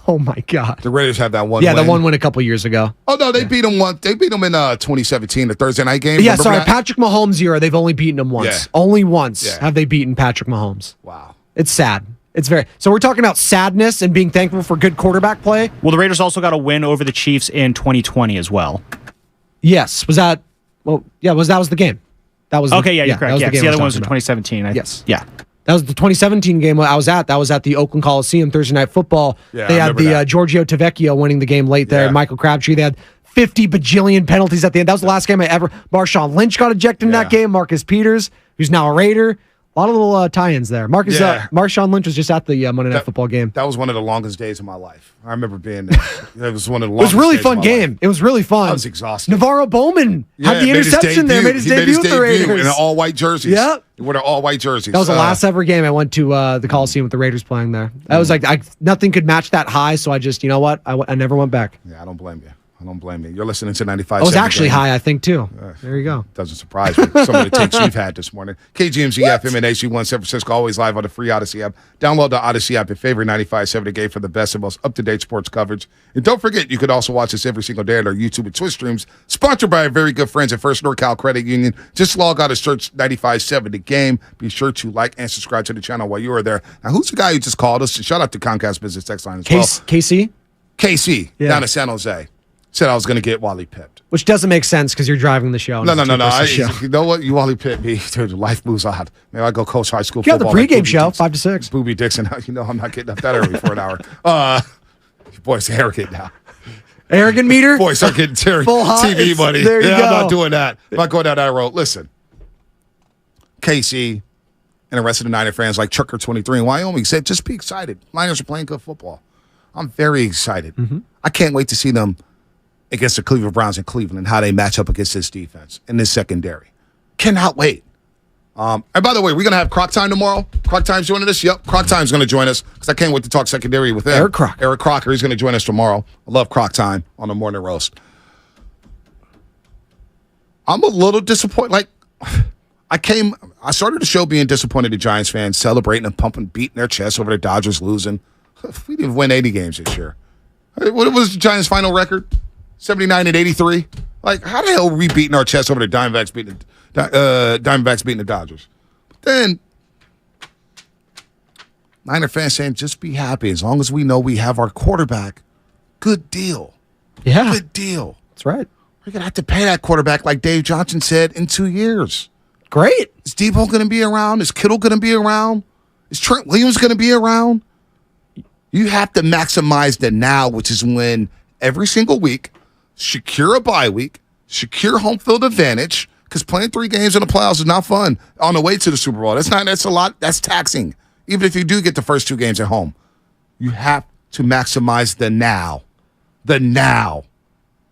[SPEAKER 2] Oh my God.
[SPEAKER 1] The Raiders have that one.
[SPEAKER 2] Yeah, the one win a couple years ago.
[SPEAKER 1] Oh no, they beat them once. They beat them in 2017, the Thursday night game.
[SPEAKER 2] Yeah, sorry, Patrick Mahomes era. They've only beaten them once.
[SPEAKER 1] Yeah.
[SPEAKER 2] Only once have they beaten Patrick Mahomes.
[SPEAKER 1] Wow.
[SPEAKER 2] It's sad. So we're talking about sadness and being thankful for good quarterback play.
[SPEAKER 5] Well, the Raiders also got a win over the Chiefs in 2020 as well.
[SPEAKER 2] Yes. Was that was the game. That was
[SPEAKER 5] okay, you're correct. Yes, the other one was in 2017.
[SPEAKER 2] Yes.
[SPEAKER 5] Yeah.
[SPEAKER 2] That was the 2017 game I was at. That was at the Oakland Coliseum Thursday Night Football.
[SPEAKER 1] Yeah,
[SPEAKER 2] they had the Giorgio Tavecchio winning the game late there. Michael Crabtree. They had 50 bajillion penalties at the end. That was the last game I ever. Marshawn Lynch got ejected in that game. Marcus Peters, who's now a Raider. A lot of little tie-ins there. Marshawn Lynch was just at the Monday Night Football game.
[SPEAKER 1] That was one of the longest days of my life. I remember being there. It was one of the longest.
[SPEAKER 2] It was a really
[SPEAKER 1] days
[SPEAKER 2] fun
[SPEAKER 1] of my
[SPEAKER 2] game.
[SPEAKER 1] life.
[SPEAKER 2] It was really fun.
[SPEAKER 1] I was exhausted.
[SPEAKER 2] Navarro Bowman had the interception there. Made his debut with the Raiders
[SPEAKER 1] in all-white jerseys.
[SPEAKER 2] Yep.
[SPEAKER 1] He wore the all-white jerseys.
[SPEAKER 2] That was the last ever game I went to the Coliseum with the Raiders playing there. That was like nothing could match that high. So I just, you know what? I never went back.
[SPEAKER 1] Yeah, I don't blame you. You're listening to 95.
[SPEAKER 2] I was actually high, I think, too. There you go.
[SPEAKER 1] Doesn't surprise me. Some of the takes you've had this morning. KGMZ FM and HG1 San Francisco, always live on the free Odyssey app. Download the Odyssey app, your favorite 95.7 The Game for the best and most up-to-date sports coverage. And don't forget, you can also watch us every single day on our YouTube and Twitch streams, sponsored by our very good friends at First NorCal Credit Union. Just log on to search 95.7 The Game. Be sure to like and subscribe to the channel while you are there. Now, who's the guy who just called us? Shout out to Comcast Business Text Line as well.
[SPEAKER 2] KC?
[SPEAKER 1] KC, down in San Jose. Said I was going to get Wally pipped.
[SPEAKER 2] Which doesn't make sense because you're driving the show.
[SPEAKER 1] No. You know what? You Wally pipped me. Dude, life moves on. Maybe I go coach high school
[SPEAKER 2] football. You got the pregame
[SPEAKER 1] like
[SPEAKER 2] show, 5 to 6.
[SPEAKER 1] Booby Dixon. You know I'm not getting up that early for an hour. Your boy's arrogant now.
[SPEAKER 2] Arrogant meter?
[SPEAKER 1] Boys are getting TV money.
[SPEAKER 2] There you go.
[SPEAKER 1] I'm not doing that. I'm not going down that road. Listen, KC and the rest of the Niner fans like Chucker23 in Wyoming said, just be excited. Niners are playing good football. I'm very excited.
[SPEAKER 2] Mm-hmm.
[SPEAKER 1] I can't wait to see them against the Cleveland Browns in Cleveland and how they match up against this defense and this secondary. Cannot wait. And by the way, we're going to have Croc Time tomorrow. Croc Time's joining us. Yep, Croc Time's going to join us because I can't wait to talk secondary with him.
[SPEAKER 2] Eric
[SPEAKER 1] Crocker. He's going to join us tomorrow. I love Croc Time on the morning roast. I'm a little disappointed. Like, I started the show being disappointed at Giants fans, celebrating and pumping, beating their chests over the Dodgers losing. We didn't win 80 games this year. What was the Giants' final record? 79-83. Like, how the hell are we beating our chest over the Diamondbacks beating the Dodgers? But then Niner fans saying, just be happy as long as we know we have our quarterback. Good deal.
[SPEAKER 2] Yeah.
[SPEAKER 1] Good deal.
[SPEAKER 2] That's right.
[SPEAKER 1] We're going to have to pay that quarterback, like Dave Johnson said, in 2 years.
[SPEAKER 2] Great.
[SPEAKER 1] Is Debo going to be around? Is Kittle going to be around? Is Trent Williams going to be around? You have to maximize the now, which is when every single week, secure a bye week, secure home field advantage, because playing 3 games in the playoffs is not fun on the way to the Super Bowl. That's a lot. That's taxing. Even if you do get the first 2 games at home, you have to maximize the now. The now.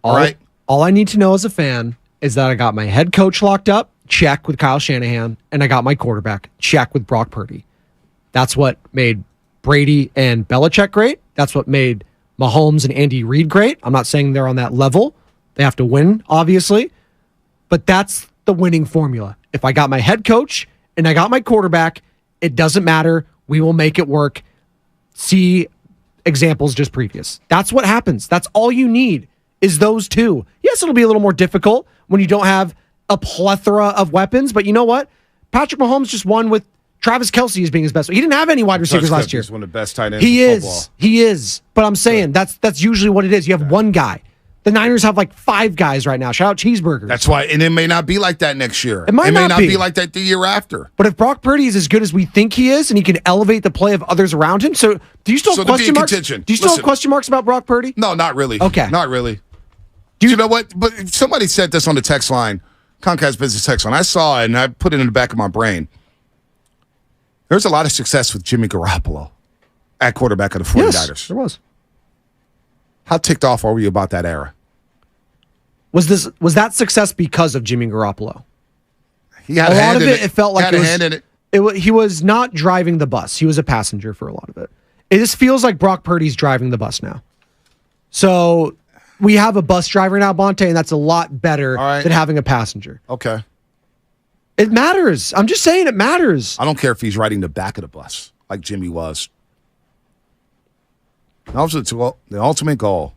[SPEAKER 1] All right?
[SPEAKER 2] All I need to know as a fan is that I got my head coach locked up, check with Kyle Shanahan, and I got my quarterback, check with Brock Purdy. That's what made Brady and Belichick great. That's what made Mahomes and Andy Reid great. I'm not saying they're on that level. They have to win, obviously. But that's the winning formula. If I got my head coach and I got my quarterback, it doesn't matter. We will make it work. See examples just previous. That's what happens. That's all you need is those 2. Yes, it'll be a little more difficult when you don't have a plethora of weapons, but you know what? Patrick Mahomes just won with Travis Kelce as being his best. He didn't have any wide receivers last year.
[SPEAKER 1] He's one of the best tight ends
[SPEAKER 2] He
[SPEAKER 1] in football.
[SPEAKER 2] is. But I'm saying that's usually what it is. You have one guy. The Niners have like 5 guys right now. Shout out Cheeseburgers.
[SPEAKER 1] That's why, and it may not be like that next year.
[SPEAKER 2] It may not
[SPEAKER 1] be like that the year after.
[SPEAKER 2] But if Brock Purdy is as good as we think he is, and he can elevate the play of others around him, so do you still have question marks? Do you still have question marks about Brock Purdy?
[SPEAKER 1] No, not really.
[SPEAKER 2] Okay,
[SPEAKER 1] not really. Do you know what? But somebody said this on the text line, Comcast Business text line. I saw it and I put it in the back of my brain. There's a lot of success with Jimmy Garoppolo at quarterback of the 49ers.
[SPEAKER 2] Yes, there was.
[SPEAKER 1] How ticked off are we about that era?
[SPEAKER 2] Was that success because of Jimmy Garoppolo?
[SPEAKER 1] He had a
[SPEAKER 2] lot of it. It felt like
[SPEAKER 1] he
[SPEAKER 2] was not driving the bus. He was a passenger for a lot of it. It just feels like Brock Purdy's driving the bus now. So we have a bus driver now, Bonte, and that's a lot better than having a passenger.
[SPEAKER 1] Okay.
[SPEAKER 2] It matters. I'm just saying it matters.
[SPEAKER 1] I don't care if he's riding the back of the bus like Jimmy was. That was the ultimate goal.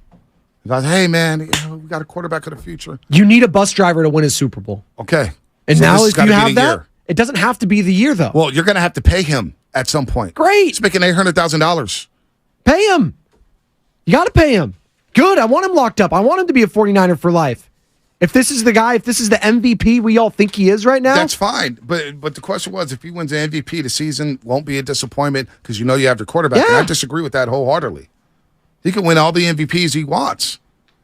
[SPEAKER 1] Like, hey, man, we got a quarterback of the future.
[SPEAKER 2] You need a bus driver to win a Super Bowl.
[SPEAKER 1] Okay.
[SPEAKER 2] And so now if you have that, it doesn't have to be the year, though.
[SPEAKER 1] Well, you're going to have to pay him at some point.
[SPEAKER 2] Great.
[SPEAKER 1] He's making $800,000.
[SPEAKER 2] Pay him. You got to pay him. Good. I want him locked up. I want him to be a 49er for life. If this is the guy, if this is the MVP we all think he is right now.
[SPEAKER 1] That's fine. But the question was, if he wins the MVP, the season won't be a disappointment because you know you have the quarterback.
[SPEAKER 2] Yeah.
[SPEAKER 1] And I disagree with that wholeheartedly. He can win all the MVPs he wants.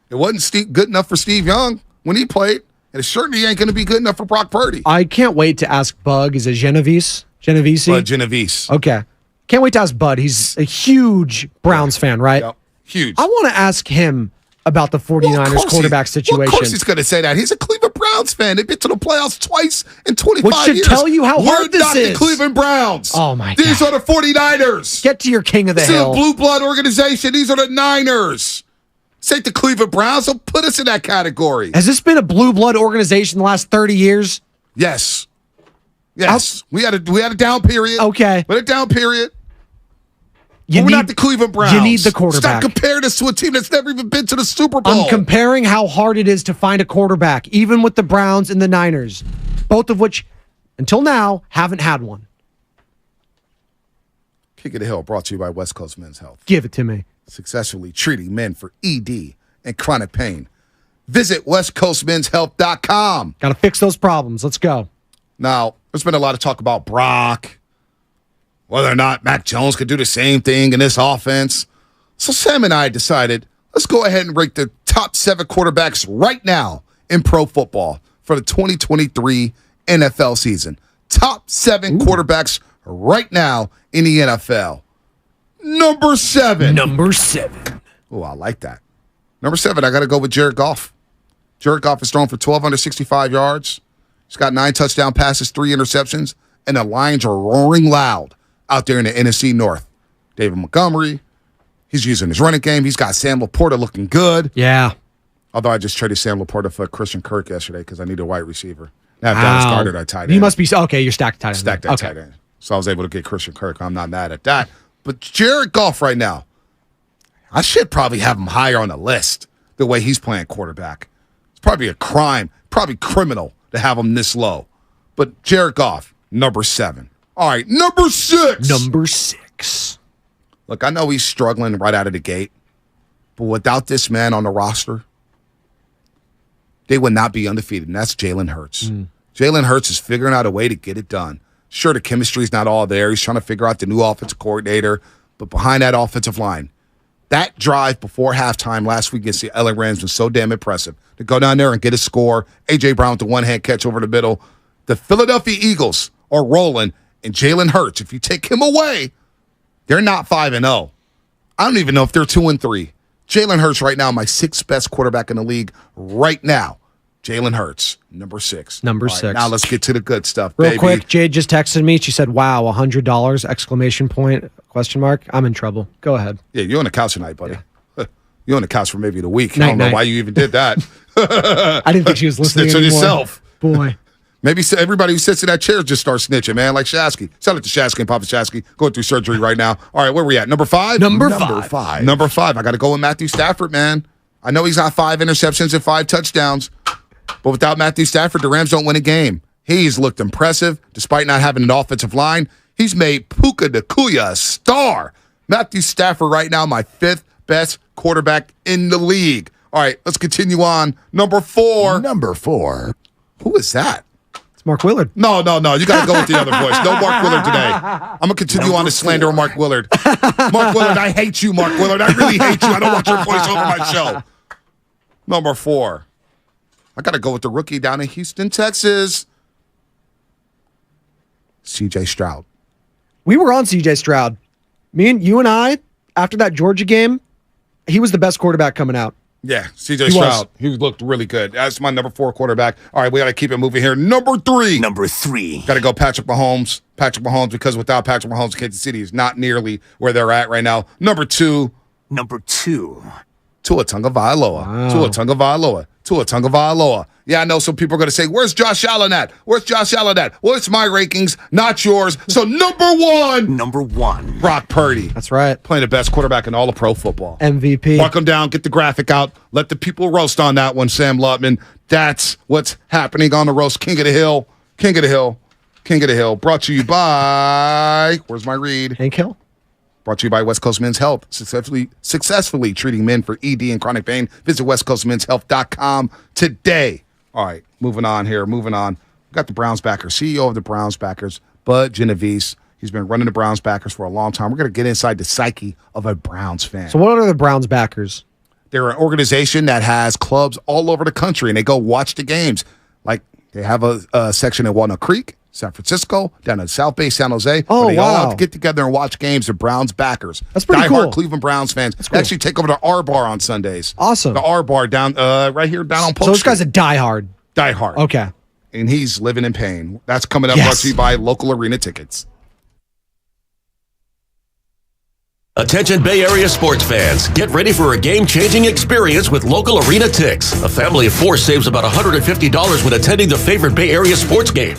[SPEAKER 1] It wasn't good enough for Steve Young when he played, and it certainly ain't going to be good enough for Brock Purdy.
[SPEAKER 2] I can't wait to ask Bug, is it Genovese? Genovese?
[SPEAKER 1] Bud Genovese.
[SPEAKER 2] Okay. Can't wait to ask Bud. He's a huge Browns fan, right?
[SPEAKER 1] Yep. Huge.
[SPEAKER 2] I want to ask him about the 49ers quarterback situation.
[SPEAKER 1] Well, of course he's going to say that. He's a Cleveland Browns fan. They've been to the playoffs twice in 25
[SPEAKER 2] Which should
[SPEAKER 1] years.
[SPEAKER 2] tell you how hard this
[SPEAKER 1] We're not
[SPEAKER 2] is.
[SPEAKER 1] the Cleveland Browns.
[SPEAKER 2] Oh, my
[SPEAKER 1] These
[SPEAKER 2] God.
[SPEAKER 1] are the 49ers.
[SPEAKER 2] Get to your king of the
[SPEAKER 1] This
[SPEAKER 2] hill.
[SPEAKER 1] is a blue blood organization. These are the Niners. Say the Cleveland Browns. They'll put us in that category.
[SPEAKER 2] Has this been a blue blood organization the last 30 years?
[SPEAKER 1] Yes. Yes. We had a down period.
[SPEAKER 2] Okay.
[SPEAKER 1] We had a down period.
[SPEAKER 2] We're
[SPEAKER 1] not the Cleveland Browns.
[SPEAKER 2] You need the quarterback.
[SPEAKER 1] Stop comparing us to a team that's never even been to the Super Bowl.
[SPEAKER 2] I'm comparing how hard it is to find a quarterback, even with the Browns and the Niners, both of which, until now, haven't had one.
[SPEAKER 1] Kick of the Hill brought to you by West Coast Men's Health.
[SPEAKER 2] Give it to me.
[SPEAKER 1] Successfully treating men for ED and chronic pain. Visit westcoastmenshealth.com.
[SPEAKER 2] Got to fix those problems. Let's go.
[SPEAKER 1] Now, there's been a lot of talk about Brock, whether or not Mac Jones could do the same thing in this offense. So Sam and I decided, let's go ahead and rank the top 7 quarterbacks right now in pro football for the 2023 NFL season. Top 7 quarterbacks right now in the NFL. Number 7.
[SPEAKER 2] Number 7.
[SPEAKER 1] Oh, I like that. Number 7, I got to go with Jared Goff. Jared Goff has thrown for 1,265 yards. He's got 9 touchdown passes, 3 interceptions, and the Lions are roaring loud out there in the NFC North. David Montgomery, he's using his running game. He's got Sam Laporta looking good.
[SPEAKER 2] Yeah.
[SPEAKER 1] Although I just traded Sam Laporta for Christian Kirk yesterday because I need a wide receiver. Now Dallas Goedert, I tight end.
[SPEAKER 2] You must be, okay, you're stacked tight end.
[SPEAKER 1] Stacked that tight end. So I was able to get Christian Kirk. I'm not mad at that. But Jared Goff right now, I should probably have him higher on the list the way he's playing quarterback. It's probably a crime, probably criminal to have him this low. But Jared Goff, number 7. All right, number 6.
[SPEAKER 2] Number 6.
[SPEAKER 1] Look, I know he's struggling right out of the gate, but without this man on the roster, they would not be undefeated, and that's Jalen Hurts. Jalen Hurts is figuring out a way to get it done. Sure, the chemistry's not all there. He's trying to figure out the new offensive coordinator, but behind that offensive line, that drive before halftime last week against the LA Rams was so damn impressive. To go down there and get a score, A.J. Brown with the one-hand catch over the middle. The Philadelphia Eagles are rolling, and Jalen Hurts, if you take him away, they're not 5-0. I don't even know if they're 2-3. Jalen Hurts right now, my 6th best quarterback in the league right now. Jalen Hurts, number 6.
[SPEAKER 2] Number
[SPEAKER 1] All right,
[SPEAKER 2] 6.
[SPEAKER 1] now let's get to the good stuff,
[SPEAKER 2] Real
[SPEAKER 1] baby.
[SPEAKER 2] quick, Jade just texted me. She said, wow, $100, exclamation point, question mark. I'm in trouble. Go ahead.
[SPEAKER 1] Yeah, you're on the couch tonight, buddy. You're on the couch for maybe the week. I
[SPEAKER 2] Night,
[SPEAKER 1] don't know
[SPEAKER 2] night.
[SPEAKER 1] why you even did that.
[SPEAKER 2] I didn't think she was listening
[SPEAKER 1] Snitch on
[SPEAKER 2] anymore.
[SPEAKER 1] yourself.
[SPEAKER 2] Boy.
[SPEAKER 1] Maybe everybody who sits in that chair just starts snitching, man, like Shasky. Shout out to Shasky and Papa Shasky, going through surgery right now. All right, where we at? Number 5?
[SPEAKER 2] Number 5.
[SPEAKER 1] Number 5. I got to go with Matthew Stafford, man. I know he's got 5 interceptions and 5 touchdowns, but without Matthew Stafford, the Rams don't win a game. He's looked impressive despite not having an offensive line. He's made Puka Nacua a star. Matthew Stafford right now, my 5th best quarterback in the league. All right, let's continue on. Number 4.
[SPEAKER 9] Number 4.
[SPEAKER 1] Who is that?
[SPEAKER 2] It's Mark Willard.
[SPEAKER 1] No. You got to go with the other voice. No Mark Willard today. I'm going to continue on to slander Mark Willard. Mark Willard, I hate you, Mark Willard. I really hate you. I don't want your voice over my show. Number 4. I got to go with the rookie down in Houston, Texas. C.J. Stroud.
[SPEAKER 2] We were on C.J. Stroud. You and I, after that Georgia game, he was the best quarterback coming out.
[SPEAKER 1] Yeah, C.J. Stroud. He looked really good. That's my number 4 quarterback. All right, we got to keep it moving here. Number 3.
[SPEAKER 9] Number 3.
[SPEAKER 1] Got to go Patrick Mahomes. Patrick Mahomes, because without Patrick Mahomes, Kansas City is not nearly where they're at right now. Number 2.
[SPEAKER 9] Number 2.
[SPEAKER 1] Tua Tagovailoa.
[SPEAKER 2] Wow.
[SPEAKER 1] Tua Tagovailoa. Yeah, I know some people are going to say, where's Josh Allen at? Well, it's my rankings, not yours. So number 1.
[SPEAKER 9] Number 1.
[SPEAKER 1] Brock Purdy.
[SPEAKER 2] That's right.
[SPEAKER 1] Playing the best quarterback in all of pro football.
[SPEAKER 2] MVP.
[SPEAKER 1] Mark him down, get the graphic out. Let the people roast on that one, Sam Lutman. That's what's happening on the roast. King of the Hill. Brought to you by, where's my read?
[SPEAKER 2] Hank Hill.
[SPEAKER 1] Brought to you by West Coast Men's Health, successfully treating men for ED and chronic pain. Visit westcoastmenshealth.com today. All right, moving on. We got the Browns backers, CEO of the Browns backers, Bud Genovese. He's been running the Browns backers for a long time. We're going to get inside the psyche of a Browns fan.
[SPEAKER 2] So what are the Browns backers?
[SPEAKER 1] They're an organization that has clubs all over the country, and they go watch the games. Like, they have a section in Walnut Creek, San Francisco, down in South Bay, San Jose.
[SPEAKER 2] Oh,
[SPEAKER 1] they all
[SPEAKER 2] wow.
[SPEAKER 1] have to get together and watch games of Browns backers.
[SPEAKER 2] That's pretty
[SPEAKER 1] diehard
[SPEAKER 2] cool.
[SPEAKER 1] Cleveland Browns fans.
[SPEAKER 2] cool.
[SPEAKER 1] Actually take over to our bar on Sundays.
[SPEAKER 2] Awesome.
[SPEAKER 1] The R Bar down right here down on Polk
[SPEAKER 2] So this
[SPEAKER 1] Street.
[SPEAKER 2] guy's a diehard.
[SPEAKER 1] Diehard.
[SPEAKER 2] Okay.
[SPEAKER 1] And he's living in pain. That's coming up
[SPEAKER 2] Yes.
[SPEAKER 1] brought to you by Local Arena Tickets.
[SPEAKER 11] Attention Bay Area sports fans, get ready for a game-changing experience with Local Arena Tix. A family of 4 saves about $150 when attending the favorite Bay Area sports game.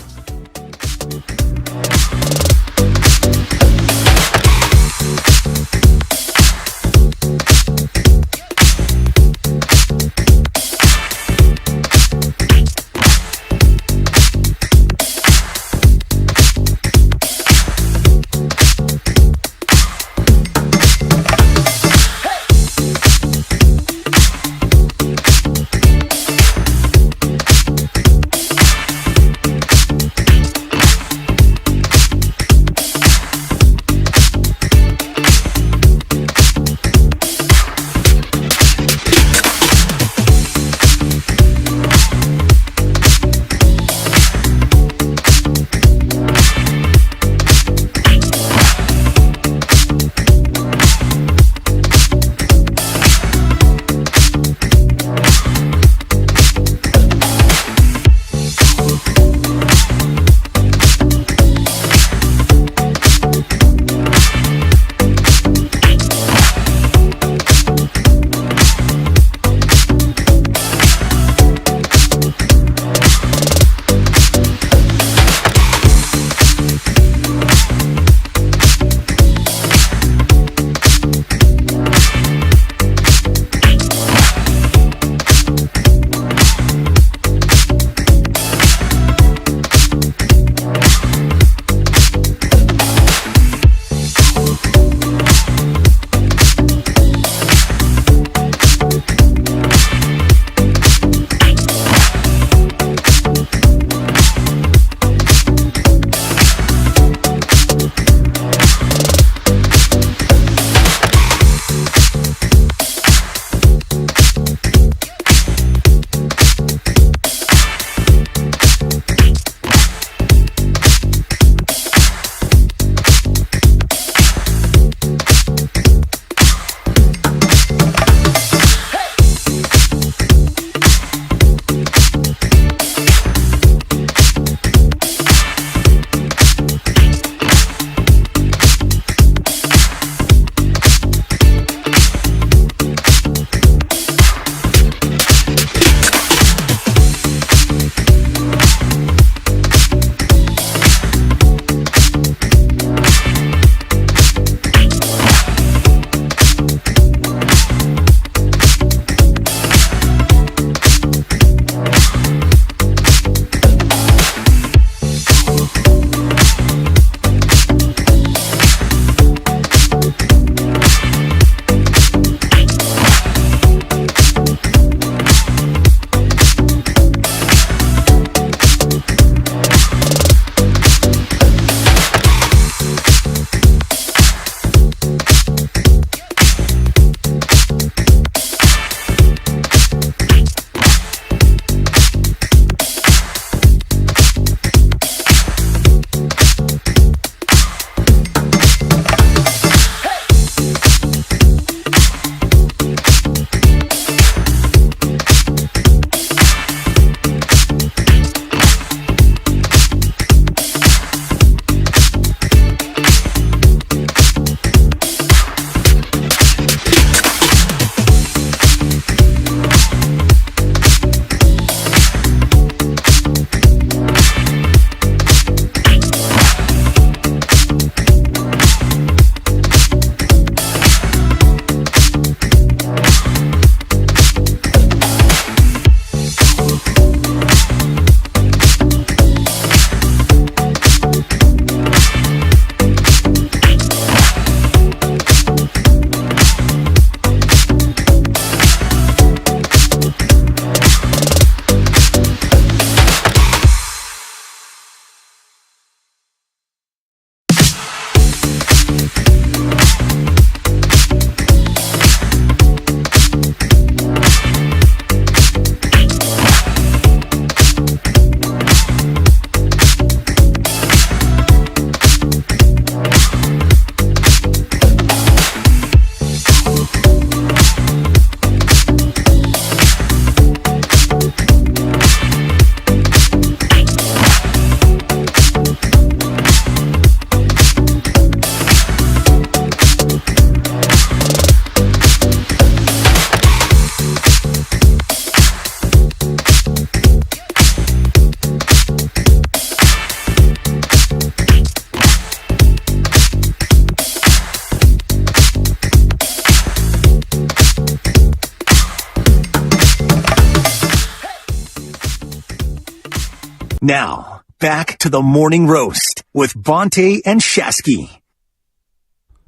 [SPEAKER 6] Now, back to the morning roast with Bonte and Shasky.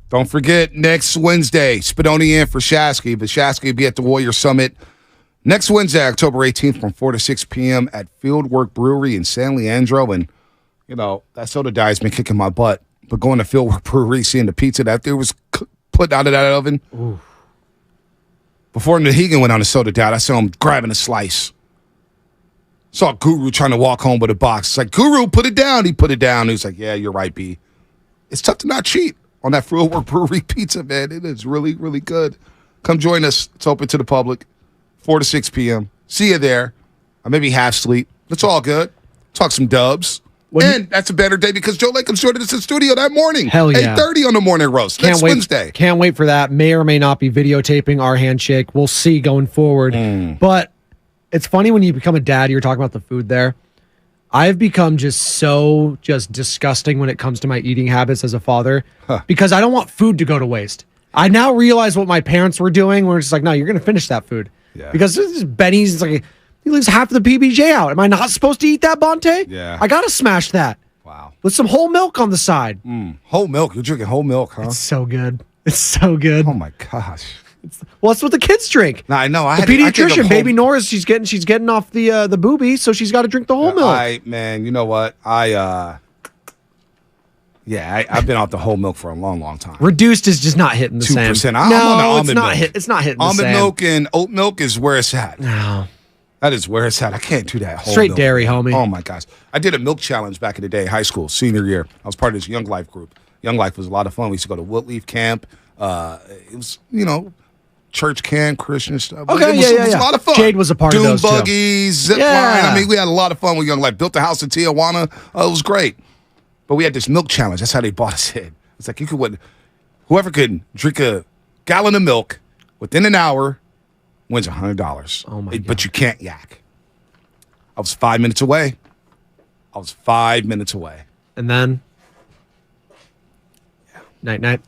[SPEAKER 1] Don't forget, next Wednesday, Spadoni in for Shasky, but Shasky will be at the Warrior Summit next Wednesday, October 18th from 4 to 6 p.m. at Fieldwork Brewery in San Leandro. And, you know, that soda dye has been kicking my butt. But going to Fieldwork Brewery, seeing the pizza that there was put out of that oven. Ooh. Before Nahegan went on the soda dye, I saw him grabbing a slice. Saw Guru trying to walk home with a box. It's like, Guru, put it down. He put it down. He was like, yeah, you're right, B. It's tough to not cheat on that Fieldwork Brewery pizza, man. It is really, really good. Come join us. It's open to the public, 4 to 6 p.m. See you there. I may be half asleep. It's all good. Talk some dubs. And that's a better day because Joe Lakem's joining us in the studio that morning.
[SPEAKER 2] Hell yeah.
[SPEAKER 1] 8:30 on the morning roast. Next Wednesday.
[SPEAKER 2] Can't wait for that. May or may not be videotaping our handshake. We'll see going forward. But it's funny when you become a dad, you're talking about the food there. I've become just disgusting when it comes to my eating habits as a father because I don't want food to go to waste. I now realize what my parents were doing. We're just like, no, you're going to finish that food. Yeah. Because this is Benny's. It's like, he leaves half of the PBJ out. Am I not supposed to eat that, Bonte?
[SPEAKER 1] Yeah.
[SPEAKER 2] I got to smash that.
[SPEAKER 1] Wow.
[SPEAKER 2] With some whole milk on the side.
[SPEAKER 1] Whole milk? You're drinking whole milk, huh?
[SPEAKER 2] It's so good. It's so good.
[SPEAKER 1] Oh, my gosh.
[SPEAKER 2] Well, it's what the kids drink.
[SPEAKER 1] No, I know.
[SPEAKER 2] The pediatrician, baby Nora's, she's getting off the booby, so she's got to drink the whole milk.
[SPEAKER 1] Man, you know what? I've been off the whole milk for a long, long time.
[SPEAKER 2] Reduced is just not hitting the
[SPEAKER 1] 2%.
[SPEAKER 2] same.
[SPEAKER 1] I'm on the almond milk.
[SPEAKER 2] It's not hitting the
[SPEAKER 1] almond
[SPEAKER 2] same.
[SPEAKER 1] Almond milk and oat milk is where it's at.
[SPEAKER 2] No.
[SPEAKER 1] That is where it's at. I can't do that whole
[SPEAKER 2] Straight
[SPEAKER 1] milk.
[SPEAKER 2] dairy, homie.
[SPEAKER 1] Oh, my gosh. I did a milk challenge back in the day, high school, senior year. I was part of this Young Life group. Young Life was a lot of fun. We used to go to Woodleaf Camp. It was, church camp, Christian stuff.
[SPEAKER 2] Okay,
[SPEAKER 1] it was a lot of fun.
[SPEAKER 2] Jade was a part of those,
[SPEAKER 1] Dune buggies, zip line. I mean, we had a lot of fun with Young Life. Built a house in Tijuana. It was great. But we had this milk challenge. That's how they bought us in. It's like whoever could drink a gallon of milk within an hour wins $100.
[SPEAKER 2] Oh my God.
[SPEAKER 1] But you can't yak. I was 5 minutes away.
[SPEAKER 2] And then? Night.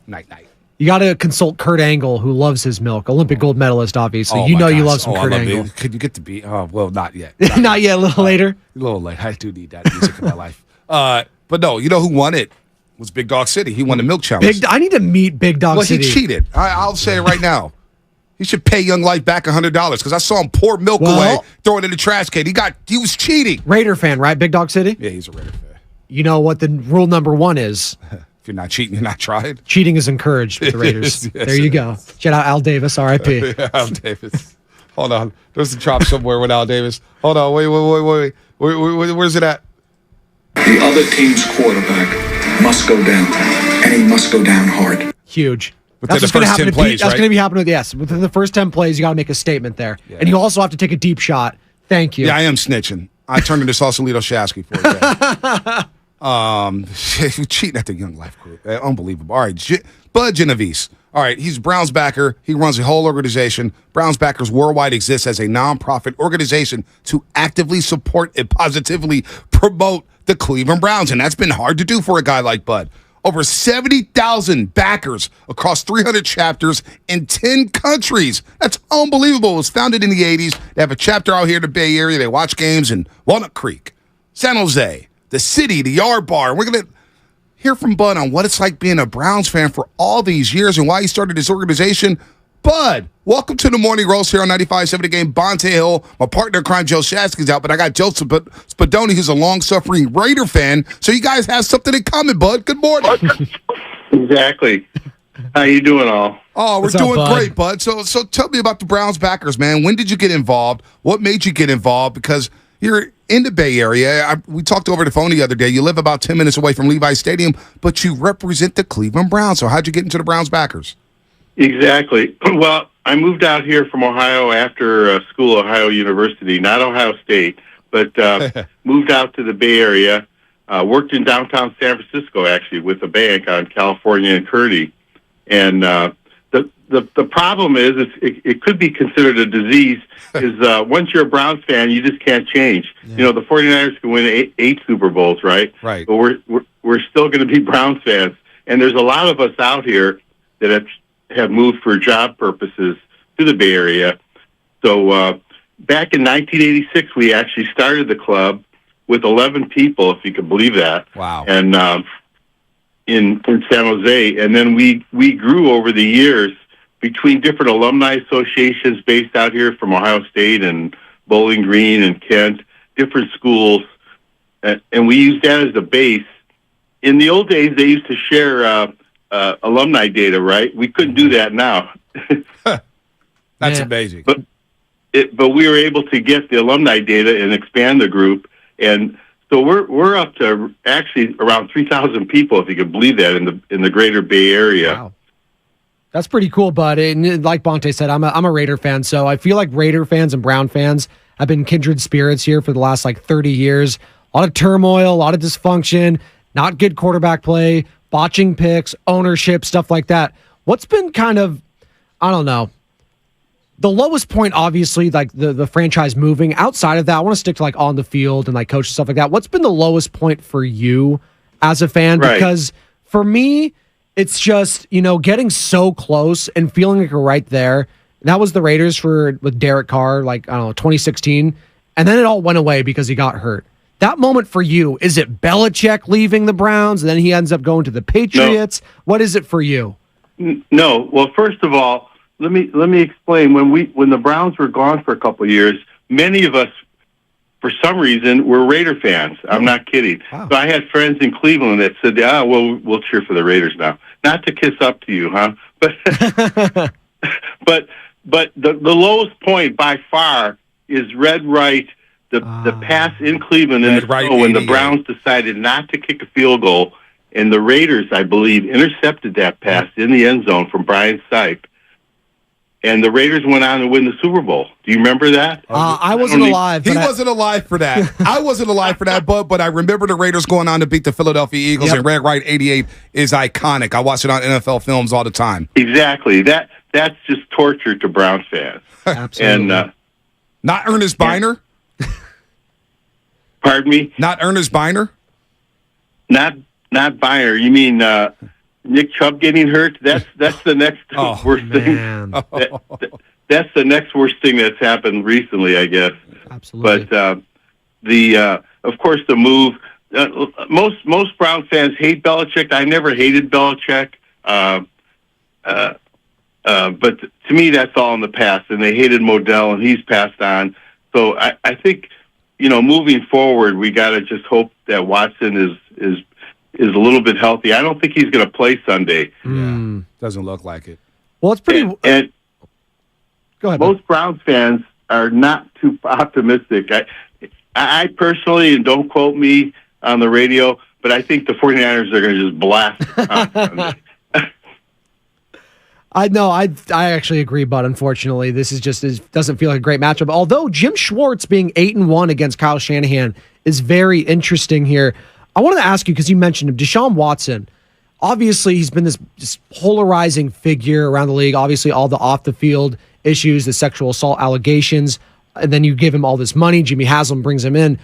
[SPEAKER 2] You got to consult Kurt Angle, who loves his milk. Olympic gold medalist, obviously.
[SPEAKER 1] Oh,
[SPEAKER 2] you love some Kurt Angle.
[SPEAKER 1] Could you get the beat? Oh, well, not yet.
[SPEAKER 2] Not yet, a little later.
[SPEAKER 1] A little late. I do need that music in my life. But no, you know who won it? Was Big Dog City. He won the milk challenge.
[SPEAKER 2] I need to meet Big Dog City.
[SPEAKER 1] Well, he cheated. I'll say it right now. He should pay Young Life back $100 because I saw him pour milk away, throw it in the trash can. He was cheating.
[SPEAKER 2] Raider fan, right? Big Dog City?
[SPEAKER 1] Yeah, he's a Raider fan.
[SPEAKER 2] You know what the rule number 1 is?
[SPEAKER 1] If you're not cheating, you're not trying.
[SPEAKER 2] Cheating is encouraged with the Raiders.
[SPEAKER 1] Yes,
[SPEAKER 2] there you go. Shout out Al Davis, R.I.P.
[SPEAKER 1] Yeah, Al Davis. Hold on. There's a drop somewhere with Al Davis. Hold on. Wait. Where's it at?
[SPEAKER 12] The other team's quarterback must go down, and he must go down hard.
[SPEAKER 2] Huge.
[SPEAKER 1] Within the first 10 plays,
[SPEAKER 2] That's going to be happening. Yes, within the first 10 plays, you got to make a statement there, and you also have to take a deep shot. Thank you.
[SPEAKER 1] Yeah, I am snitching. I turned into Sausalito Shasky for it. Cheating at the Young Life group. Unbelievable. All right, Bud Genovese. All right, he's Browns backer. He runs a whole organization. Browns Backers Worldwide exists as a nonprofit organization to actively support and positively promote the Cleveland Browns, and that's been hard to do for a guy like Bud. Over 70,000 backers across 300 chapters in 10 countries. That's unbelievable. It was founded in the 80s. They have a chapter out here in the Bay Area. They watch games in Walnut Creek, San Jose, the city, the Yard Bar. We're going to hear from Bud on what it's like being a Browns fan for all these years and why he started this organization. Bud, welcome to the Morning Roast here on 95.7 The Game. Bonte Hill, my partner in crime, Joe Shasky's out, but I got Joe Spadoni, who's a long-suffering Raider fan. So you guys have something in common, Bud. Good morning.
[SPEAKER 12] Exactly. How you doing, all?
[SPEAKER 1] Oh, we're doing great, Bud. So tell me about the Browns backers, man. When did you get involved? What made you get involved? Because you're in the Bay Area. We talked over the phone the other day. You live about 10 minutes away from Levi's Stadium, but you represent the Cleveland Browns. So how'd you get into the Browns backers?
[SPEAKER 12] Exactly. Well, I moved out here from Ohio after school, Ohio University, not Ohio State, but moved out to the Bay Area. Worked in downtown San Francisco, actually, with a bank on California and Kearny. And the problem is it could be considered a disease, is once you're a Browns fan, you just can't change. Yeah. You know, the 49ers can win eight Super Bowls, right?
[SPEAKER 1] Right.
[SPEAKER 12] But we're still going to be Browns fans. And there's a lot of us out here that have moved for job purposes to the Bay Area. So back in 1986, we actually started the club with 11 people, if you could believe that.
[SPEAKER 1] Wow.
[SPEAKER 12] And in San Jose, and then we grew over the years between different alumni associations based out here from Ohio State and Bowling Green and Kent, different schools, and we used that as a base. In the old days, they used to share alumni data, right? We couldn't do that now.
[SPEAKER 1] That's amazing.
[SPEAKER 12] But we were able to get the alumni data and expand the group, and so we're up to actually around 3,000 people, if you could believe that, in the greater Bay Area.
[SPEAKER 2] Wow. That's pretty cool, bud. And like Bonte said, I'm a Raider fan, so I feel like Raider fans and Brown fans have been kindred spirits here for the last 30 years. A lot of turmoil, a lot of dysfunction, not good quarterback play, botching picks, ownership, stuff like that. What's been kind of, I don't know, the lowest point, obviously, the franchise moving. Outside of that, I want to stick to on the field and coach and stuff like that. What's been the lowest point for you as a fan?
[SPEAKER 12] Right.
[SPEAKER 2] Because for me, it's just, getting so close and feeling like you're right there. That was the Raiders with Derek Carr, 2016. And then it all went away because he got hurt. That moment for you, is it Belichick leaving the Browns and then he ends up going to the Patriots? No. What is it for you?
[SPEAKER 12] No. Well, first of all, let me explain. When the Browns were gone for a couple of years, many of us, for some reason, were Raider fans. I'm not kidding. Wow. So I had friends in Cleveland that said, we'll cheer for the Raiders now. Not to kiss up to you, huh? But the lowest point by far is Red Wright, the pass in Cleveland in the snow when the Browns decided not to kick a field goal, and the Raiders, I believe, intercepted that pass in the end zone from Brian Sipe. And the Raiders went on to win the Super Bowl. Do you remember that?
[SPEAKER 2] I wasn't alive.
[SPEAKER 1] He wasn't alive for that. I wasn't alive for that, but I remember the Raiders going on to beat the Philadelphia Eagles, and Red Wright 88 is iconic. I watch it on NFL films all the time.
[SPEAKER 12] Exactly. That's just torture to Browns fans.
[SPEAKER 2] Absolutely.
[SPEAKER 12] And
[SPEAKER 1] not Ernest Biner?
[SPEAKER 12] Pardon me?
[SPEAKER 1] Not Ernest Biner?
[SPEAKER 12] Not Biner. You mean Nick Chubb getting hurt? That's the next worst thing. That's the next worst thing that's happened recently, I guess.
[SPEAKER 2] Absolutely.
[SPEAKER 12] But of course, the move. Most Brown fans hate Belichick. I never hated Belichick. But to me, that's all in the past. And they hated Modell, and he's passed on. So I think, moving forward, we got to just hope that Watson is a little bit healthy. I don't think he's going to play Sunday.
[SPEAKER 1] Doesn't look like it.
[SPEAKER 2] Well, it's pretty.
[SPEAKER 12] And
[SPEAKER 2] go ahead.
[SPEAKER 12] Most Browns fans are not too optimistic. I personally, and don't quote me on the radio, but I think the 49ers are going to just blast on Sunday.
[SPEAKER 2] I know. I actually agree, but unfortunately, this doesn't feel like a great matchup. Although Jim Schwartz being 8-1 against Kyle Shanahan is very interesting here. I wanted to ask you, because you mentioned him, Deshaun Watson. Obviously, he's been this polarizing figure around the league. Obviously, all the off-the-field issues, the sexual assault allegations, and then you give him all this money. Jimmy Haslam brings him in.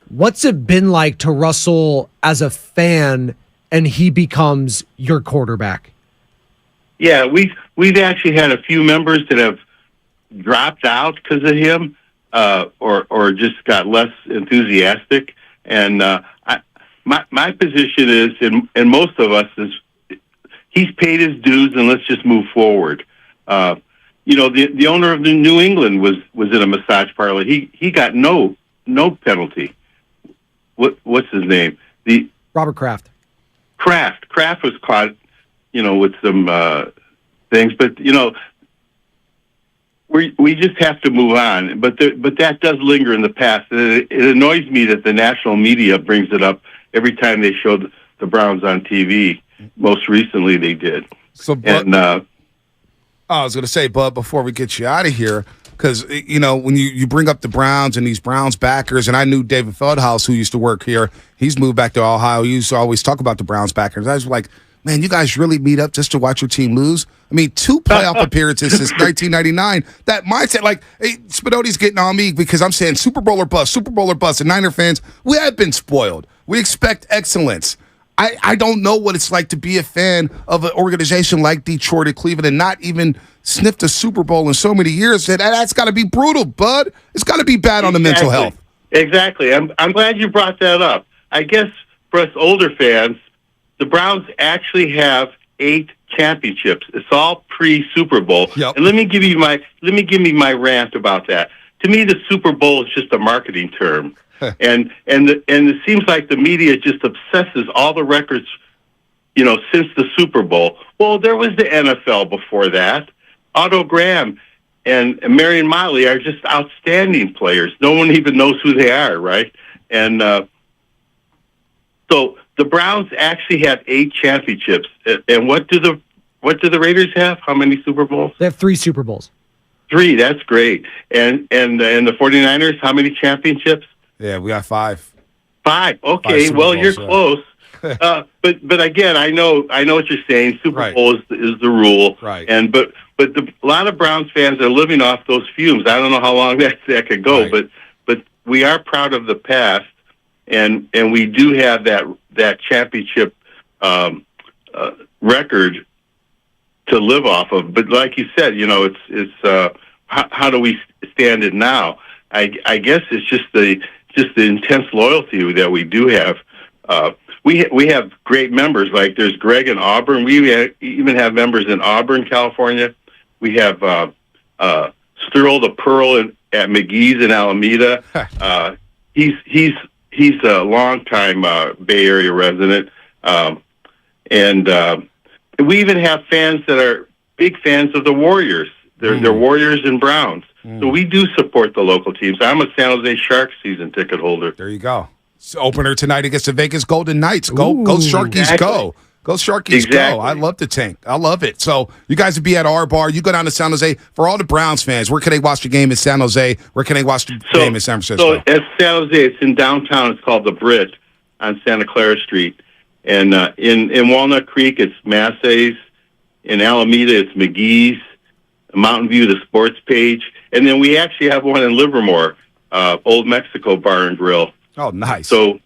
[SPEAKER 2] What's it been like to Russell as a fan, and he becomes your quarterback?
[SPEAKER 12] Yeah, we've actually had a few members that have dropped out because of him, or just got less enthusiastic. And my position is, and most of us is, he's paid his dues, and let's just move forward. The owner of the New England was in a massage parlor. He got no penalty. What's his name?
[SPEAKER 2] Robert Kraft.
[SPEAKER 12] Kraft was caught, with some things, but we just have to move on. But that does linger in the past. It annoys me that the national media brings it up every time they show the Browns on TV. Most recently, they did.
[SPEAKER 1] I was going to say, Bud, before we get you out of here, because, when you bring up the Browns and these Browns backers, and I knew David Feldhaus, who used to work here, he's moved back to Ohio. He used to always talk about the Browns backers. I was like, man, you guys really meet up just to watch your team lose? I mean, 2 playoff appearances since 1999. That mindset, hey, Spinotti's getting on me because I'm saying Super Bowl or bust, and Niner fans, we have been spoiled. We expect excellence. I don't know what it's like to be a fan of an organization like Detroit or Cleveland and not even sniffed a Super Bowl in so many years. That's got to be brutal, Bud. It's got to be bad on the mental health.
[SPEAKER 12] Exactly. I'm glad you brought that up. I guess for us older fans, the Browns actually have 8 championships. It's all pre-Super Bowl.
[SPEAKER 1] Yep.
[SPEAKER 12] And let me give you my rant about that. To me, the Super Bowl is just a marketing term, and it seems like the media just obsesses all the records, since the Super Bowl. Well, there was the NFL before that. Otto Graham and Marion Motley are just outstanding players. No one even knows who they are, right? And so the Browns actually have 8 championships. And what do the Raiders have? How many Super Bowls?
[SPEAKER 2] They have 3 Super Bowls.
[SPEAKER 12] 3, that's great. And the 49ers, how many championships?
[SPEAKER 1] Yeah, we got 5.
[SPEAKER 12] 5. Okay, well, you're close. But again, I know what you're saying. Super Bowl is the rule.
[SPEAKER 1] Right.
[SPEAKER 12] But a lot of Browns fans are living off those fumes. I don't know how long that could go, but we are proud of the past, and we do have that championship record to live off of. But like you said, it's how do we stand it now? I guess it's just the intense loyalty that we do have. We have great members, like there's Greg in Auburn. We even have members in Auburn, California. We have Sterl the Pearl at McGee's in Alameda. He's a longtime Bay Area resident, and we even have fans that are big fans of the Warriors. They're Warriors and Browns. So we do support the local teams. I'm a San Jose Sharks season ticket holder.
[SPEAKER 1] There you go. Opener tonight against the Vegas Golden Knights. Go Sharkies,
[SPEAKER 12] exactly.
[SPEAKER 1] go. Go Sharkies, go. I love the tank. I love it. So you guys would be at our bar. You go down to San Jose. For all the Browns fans, where can they watch the game in San Jose? Where can they watch the game in San Francisco?
[SPEAKER 12] So at San Jose, it's in downtown. It's called The Brit on Santa Clara Street. And in Walnut Creek, it's Massey's. In Alameda, it's McGee's. Mountain View, the Sports Page. And then we actually have one in Livermore, Old Mexico Bar and Grill.
[SPEAKER 1] Oh, nice.
[SPEAKER 12] So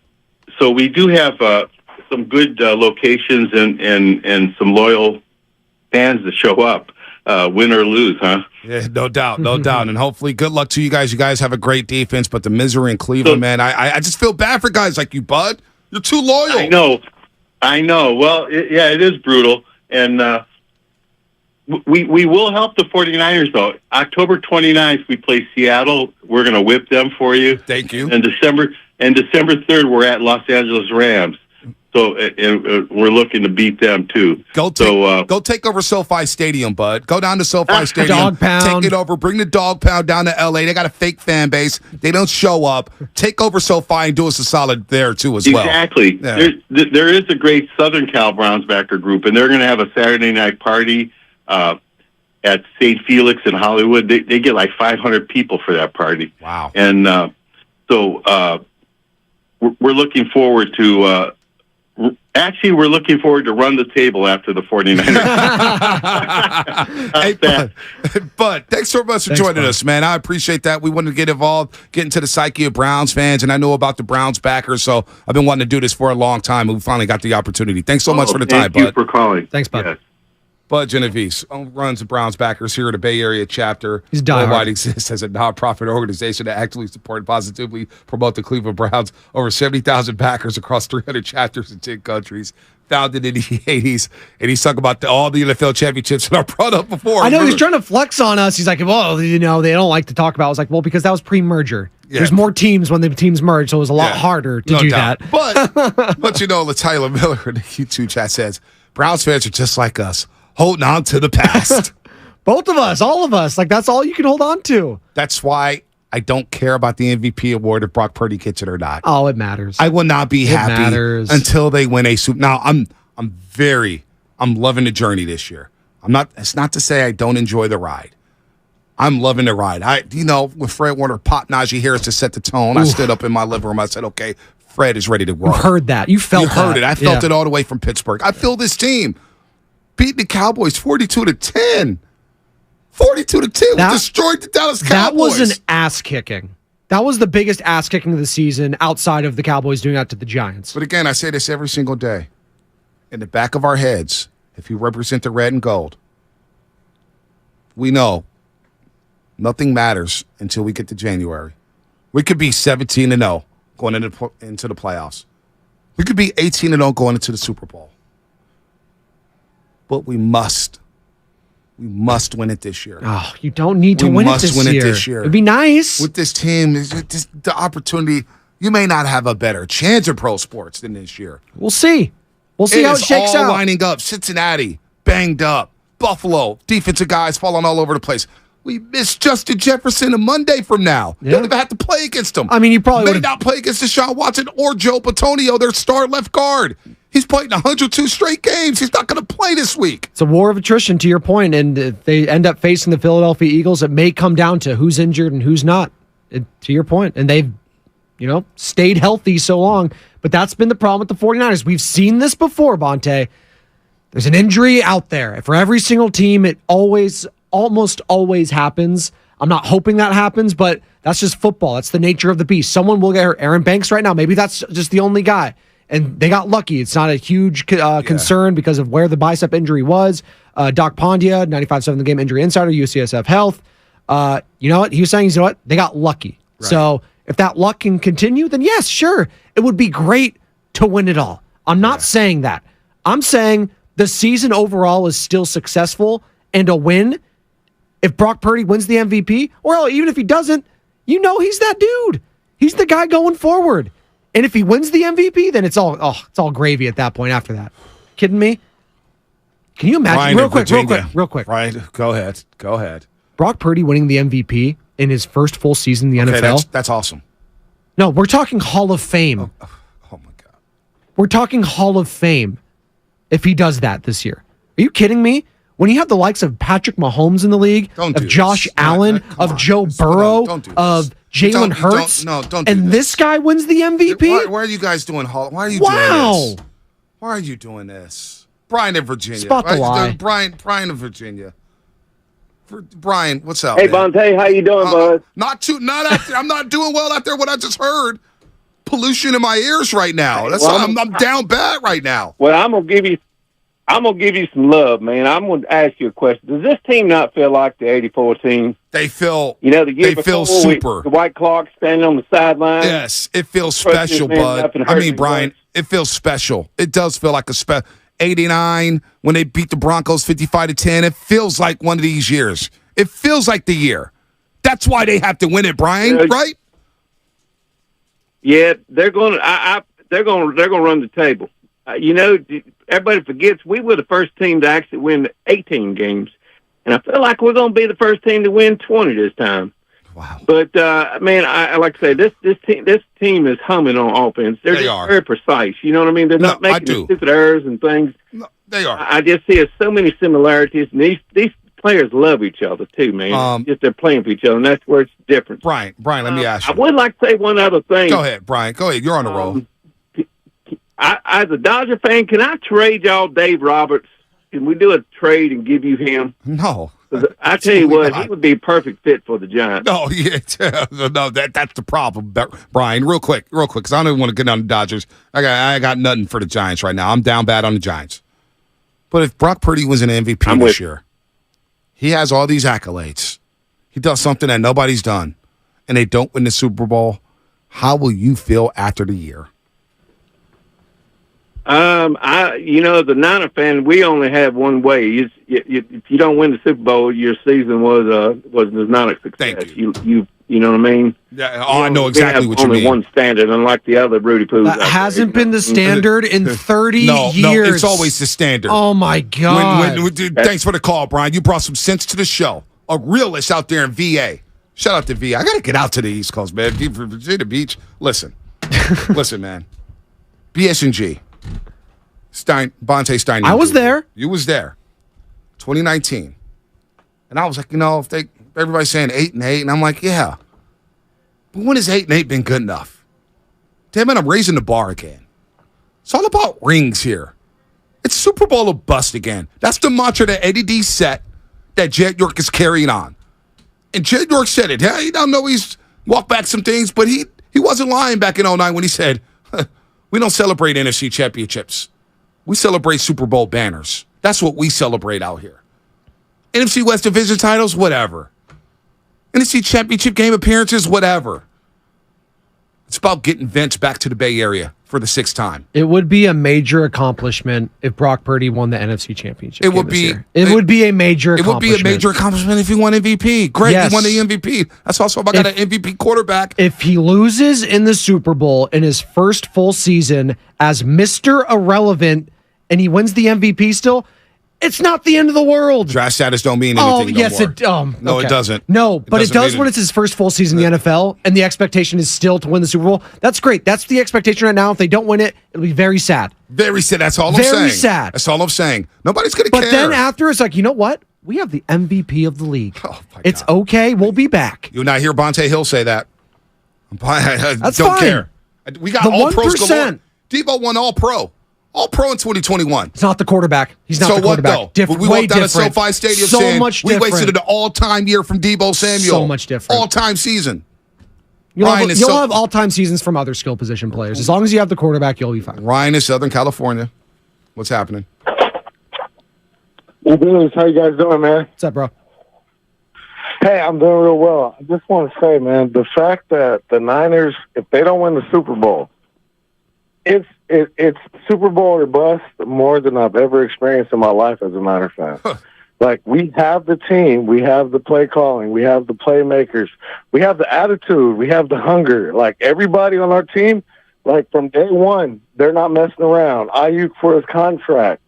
[SPEAKER 12] we do have some good locations and some loyal fans that show up, win or lose, huh?
[SPEAKER 1] Yeah, no doubt, no doubt. And hopefully, good luck to you guys. You guys have a great defense, but the misery in Cleveland, man, I just feel bad for guys like you, Bud. You're too loyal.
[SPEAKER 12] I know. Well, it is brutal. And we will help the 49ers, though. October 29th, we play Seattle. We're going to whip them for you.
[SPEAKER 1] Thank you.
[SPEAKER 12] And December 3rd, we're at Los Angeles Rams. So we're looking to beat them, too.
[SPEAKER 1] Go take over SoFi Stadium, Bud. Go down to SoFi Stadium.
[SPEAKER 2] Dog pound.
[SPEAKER 1] Take it over. Bring the dog pound down to L.A. They got a fake fan base. They don't show up. Take over SoFi and do us a solid there, too, as well.
[SPEAKER 12] Exactly.
[SPEAKER 1] Yeah.
[SPEAKER 12] There is a great Southern Cal Browns backer group, and they're going to have a Saturday night party at St. Felix in Hollywood. They get like 500 people for that party.
[SPEAKER 1] Wow.
[SPEAKER 12] And so we're looking forward to we're looking forward to run the table after the 49ers.
[SPEAKER 1] Hey, Bud, thanks so much for joining us, man. I appreciate that. We wanted to get involved, get into the psyche of Browns fans, and I know about the Browns backers, so I've been wanting to do this for a long time, and we finally got the opportunity. Thanks so much for the time, Bud.
[SPEAKER 12] Thank you for calling.
[SPEAKER 2] Thanks, Bud.
[SPEAKER 12] Yes.
[SPEAKER 1] Bud Genovese runs the Browns backers here at the Bay Area chapter.
[SPEAKER 2] He's diehard.
[SPEAKER 1] Worldwide exists as a nonprofit organization that actively support and positively promote the Cleveland Browns. Over 70,000 backers across 300 chapters in 10 countries. Founded in the 80s, and he's talking about all the NFL championships that I brought up before.
[SPEAKER 2] I know he's trying to flex on us. He's like, well, they don't like to talk about it. I was like, well, because that was pre-merger. Yeah. There's more teams when the teams merge, so it was a lot harder to do that.
[SPEAKER 1] But Tyler Miller in the YouTube chat says, Browns fans are just like us, holding on to the past.
[SPEAKER 2] Both of us, all of us. Like, that's all you can hold on to.
[SPEAKER 1] That's why I don't care about the MVP award if Brock Purdy gets it or not.
[SPEAKER 2] Oh, it matters.
[SPEAKER 1] I will not be happy until they win a Super. Now, I'm loving the journey this year. It's not to say I don't enjoy the ride. I'm loving the ride. When Fred Warner popped Najee Harris to set the tone, I stood up in my living room. I said, okay, Fred is ready to roll.
[SPEAKER 2] You heard that. You felt
[SPEAKER 1] heard it. I felt it all the way from Pittsburgh. I feel this team beating the Cowboys 42-10. 42-10. We destroyed the Dallas Cowboys.
[SPEAKER 2] That was an ass kicking. That was the biggest ass kicking of the season outside of the Cowboys doing that to the Giants.
[SPEAKER 1] But again, I say this every single day. In the back of our heads, if you represent the red and gold, we know nothing matters until we get to January. We could be 17-0 going into the playoffs. We could be 18-0 going into the Super Bowl. But we must win it this year.
[SPEAKER 2] Oh, you don't need to win it this year. We must win it this year. It'd be nice.
[SPEAKER 1] With this team, just the opportunity. You may not have a better chance at pro sports than this year.
[SPEAKER 2] We'll see. We'll see how it shakes out.
[SPEAKER 1] Lining up. Cincinnati, banged up. Buffalo, defensive guys falling all over the place. We miss Justin Jefferson a Monday from now. Yeah. Don't even have to play against him.
[SPEAKER 2] I mean, you probably
[SPEAKER 1] may not play against Deshaun Watson or Joe Bitonio, their star left guard. He's played 102 straight games. He's not going to play this week.
[SPEAKER 2] It's a war of attrition, to your point, and if they end up facing the Philadelphia Eagles, it may come down to who's injured and who's not, to your point. And they've, stayed healthy so long, but that's been the problem with the 49ers. We've seen this before, Bonte. There's an injury out there. For every single team, it almost always happens. I'm not hoping that happens, but that's just football. That's the nature of the beast. Someone will get hurt. Aaron Banks right now, maybe that's just the only guy. And they got lucky. It's not a huge concern because of where the bicep injury was. Doc Pondia, 95.7 The Game Injury Insider, UCSF Health. You know what? He was saying, they got lucky. Right. So if that luck can continue, then yes, sure. It would be great to win it all. I'm not saying that. I'm saying the season overall is still successful, and a win, if Brock Purdy wins the MVP, or even if he doesn't, he's that dude. He's the guy going forward. And if he wins the MVP, then it's all gravy at that point after that. Kidding me? Can you imagine? Real quick.
[SPEAKER 1] Ryan, go ahead.
[SPEAKER 2] Brock Purdy winning the MVP in his first full season in the NFL.
[SPEAKER 1] That's awesome.
[SPEAKER 2] No, we're talking Hall of Fame.
[SPEAKER 1] Oh my God.
[SPEAKER 2] We're talking Hall of Fame if he does that this year. Are you kidding me? When you have the likes of Patrick Mahomes in the league, of Josh Allen, of Joe Burrow, of Jalen Hurts, and this guy wins the MVP?
[SPEAKER 1] Why are you guys doing Hall? Why are you doing this? Why are you doing this? Brian in Virginia.
[SPEAKER 2] Spot the lie.
[SPEAKER 1] Brian in Virginia. Brian, what's up?
[SPEAKER 20] Hey,
[SPEAKER 1] man?
[SPEAKER 20] Bonte, how you doing, bud?
[SPEAKER 1] Not out there. I'm not doing well out there. What I just heard, pollution in my ears right now. I'm down bad right now.
[SPEAKER 20] Well, I'm gonna give you some love, man. I'm gonna ask you a question. Does this team not feel like the '84 team?
[SPEAKER 1] They feel.
[SPEAKER 20] The year before,
[SPEAKER 1] feel super.
[SPEAKER 20] The White Clock standing on the sideline.
[SPEAKER 1] Yes, it feels special, bud. I mean, Brian, it feels special. It does feel like a special. 89 when they beat the Broncos 55-10. It feels like one of these years. It feels like the year. That's why they have to win it, Brian. Right?
[SPEAKER 20] Yeah, they're going to. They're going to run the table. Everybody forgets we were the first team to actually win 18 games, and I feel like we're going to be the first team to win 20 this time.
[SPEAKER 1] Wow!
[SPEAKER 20] But man, I like to say this team is humming on offense. They're very precise. You know what I mean? They're not making stupid errors and things.
[SPEAKER 1] No, they are.
[SPEAKER 20] I just see so many similarities, and these players love each other too, man. Just they're playing for each other, and that's where it's different.
[SPEAKER 1] Brian, let me ask you.
[SPEAKER 20] I would like to say one other thing.
[SPEAKER 1] Go ahead, Brian. Go ahead. You're on the roll.
[SPEAKER 20] As a Dodger fan, can I trade y'all Dave Roberts? Can we do a trade and give you him?
[SPEAKER 1] No.
[SPEAKER 20] I tell you what, he would be a perfect fit for the Giants.
[SPEAKER 1] No, no, that's the problem, Brian. Real quick, because I don't even want to get on the Dodgers. I got nothing for the Giants right now. I'm down bad on the Giants. But if Brock Purdy was an MVP this year, he has all these accolades. He does something that nobody's done, and they don't win the Super Bowl. How will you feel after the year?
[SPEAKER 20] The Niner fan, we only have one way. If you don't win the Super Bowl, your season was not a success.
[SPEAKER 1] Thank you.
[SPEAKER 20] You know what I mean?
[SPEAKER 1] Yeah, I know exactly what you mean.
[SPEAKER 20] Only one standard, unlike the other Rudy Poos.
[SPEAKER 2] That hasn't been the standard in 30 years.
[SPEAKER 1] No, it's always the standard.
[SPEAKER 2] Oh my God!
[SPEAKER 1] Thanks for the call, Brian. You brought some sense to the show. A realist out there in VA. Shout out to VA. I got to get out to the East Coast, man. Virginia Beach. Listen, man. BS&G. Bonte Stein.
[SPEAKER 2] I was there.
[SPEAKER 1] You was there. 2019. And I was like, if everybody's saying 8-8, and I'm like, yeah. But when has 8-8 been good enough? Damn it, I'm raising the bar again. It's all about rings here. It's Super Bowl or bust again. That's the mantra that Eddie D set that Jed York is carrying on. And Jed York said it. I don't know he's walked back some things, but he wasn't lying back in 2009 when he said, we don't celebrate NFC championships. We celebrate Super Bowl banners. That's what we celebrate out here. NFC West Division titles, whatever. NFC Championship game appearances, whatever. It's about getting Vince back to the Bay Area for the 6th time.
[SPEAKER 2] It would be a major accomplishment if Brock Purdy won the NFC Championship.
[SPEAKER 1] It would be.
[SPEAKER 2] It would be a major.
[SPEAKER 1] It would be a major accomplishment if he won MVP. Great, he won the MVP. That's also about got an MVP quarterback.
[SPEAKER 2] If he loses in the Super Bowl in his first full season as Mr. Irrelevant, and he wins the MVP still, it's not the end of the world.
[SPEAKER 1] Draft status don't mean anything.
[SPEAKER 2] Oh, yes, it.
[SPEAKER 1] No,
[SPEAKER 2] okay.
[SPEAKER 1] it doesn't.
[SPEAKER 2] No, but it does when it's his first full season in the NFL, and the expectation is still to win the Super Bowl. That's great. That's the expectation right now. If they don't win it, it'll be very sad.
[SPEAKER 1] Very sad. That's all I'm saying.
[SPEAKER 2] Very sad.
[SPEAKER 1] That's all I'm saying. Nobody's going to care.
[SPEAKER 2] But then after, it's like, you know what? We have the MVP of the league. Oh, it's okay. We'll be back.
[SPEAKER 1] You'll not hear Bonte Hill say that.
[SPEAKER 2] That's
[SPEAKER 1] don't
[SPEAKER 2] fine.
[SPEAKER 1] care. We got
[SPEAKER 2] The
[SPEAKER 1] all pros
[SPEAKER 2] 1%.
[SPEAKER 1] galore. Debo won all pro. All pro in 2021.
[SPEAKER 2] It's not the quarterback. He's not the quarterback.
[SPEAKER 1] So what, though? We walked out of SoFi Stadium saying we wasted an all-time year from Debo Samuel.
[SPEAKER 2] So much different.
[SPEAKER 1] All-time season.
[SPEAKER 2] You'll have all-time seasons from other skill position players. As long as you have the quarterback, you'll be fine.
[SPEAKER 1] Ryan is Southern California. What's happening?
[SPEAKER 13] Hey, Billy, how you guys doing, man?
[SPEAKER 2] What's up, bro?
[SPEAKER 13] Hey, I'm doing real well. I just want to say, man, the fact that the Niners, if they don't win the Super Bowl, it's Super Bowl or bust more than I've ever experienced in my life as a Niner fan. Like, we have the team, we have the play calling, we have the playmakers, we have the attitude, we have the hunger. Like, everybody on our team, like, from day one, they're not messing around. Ayuk for his contract.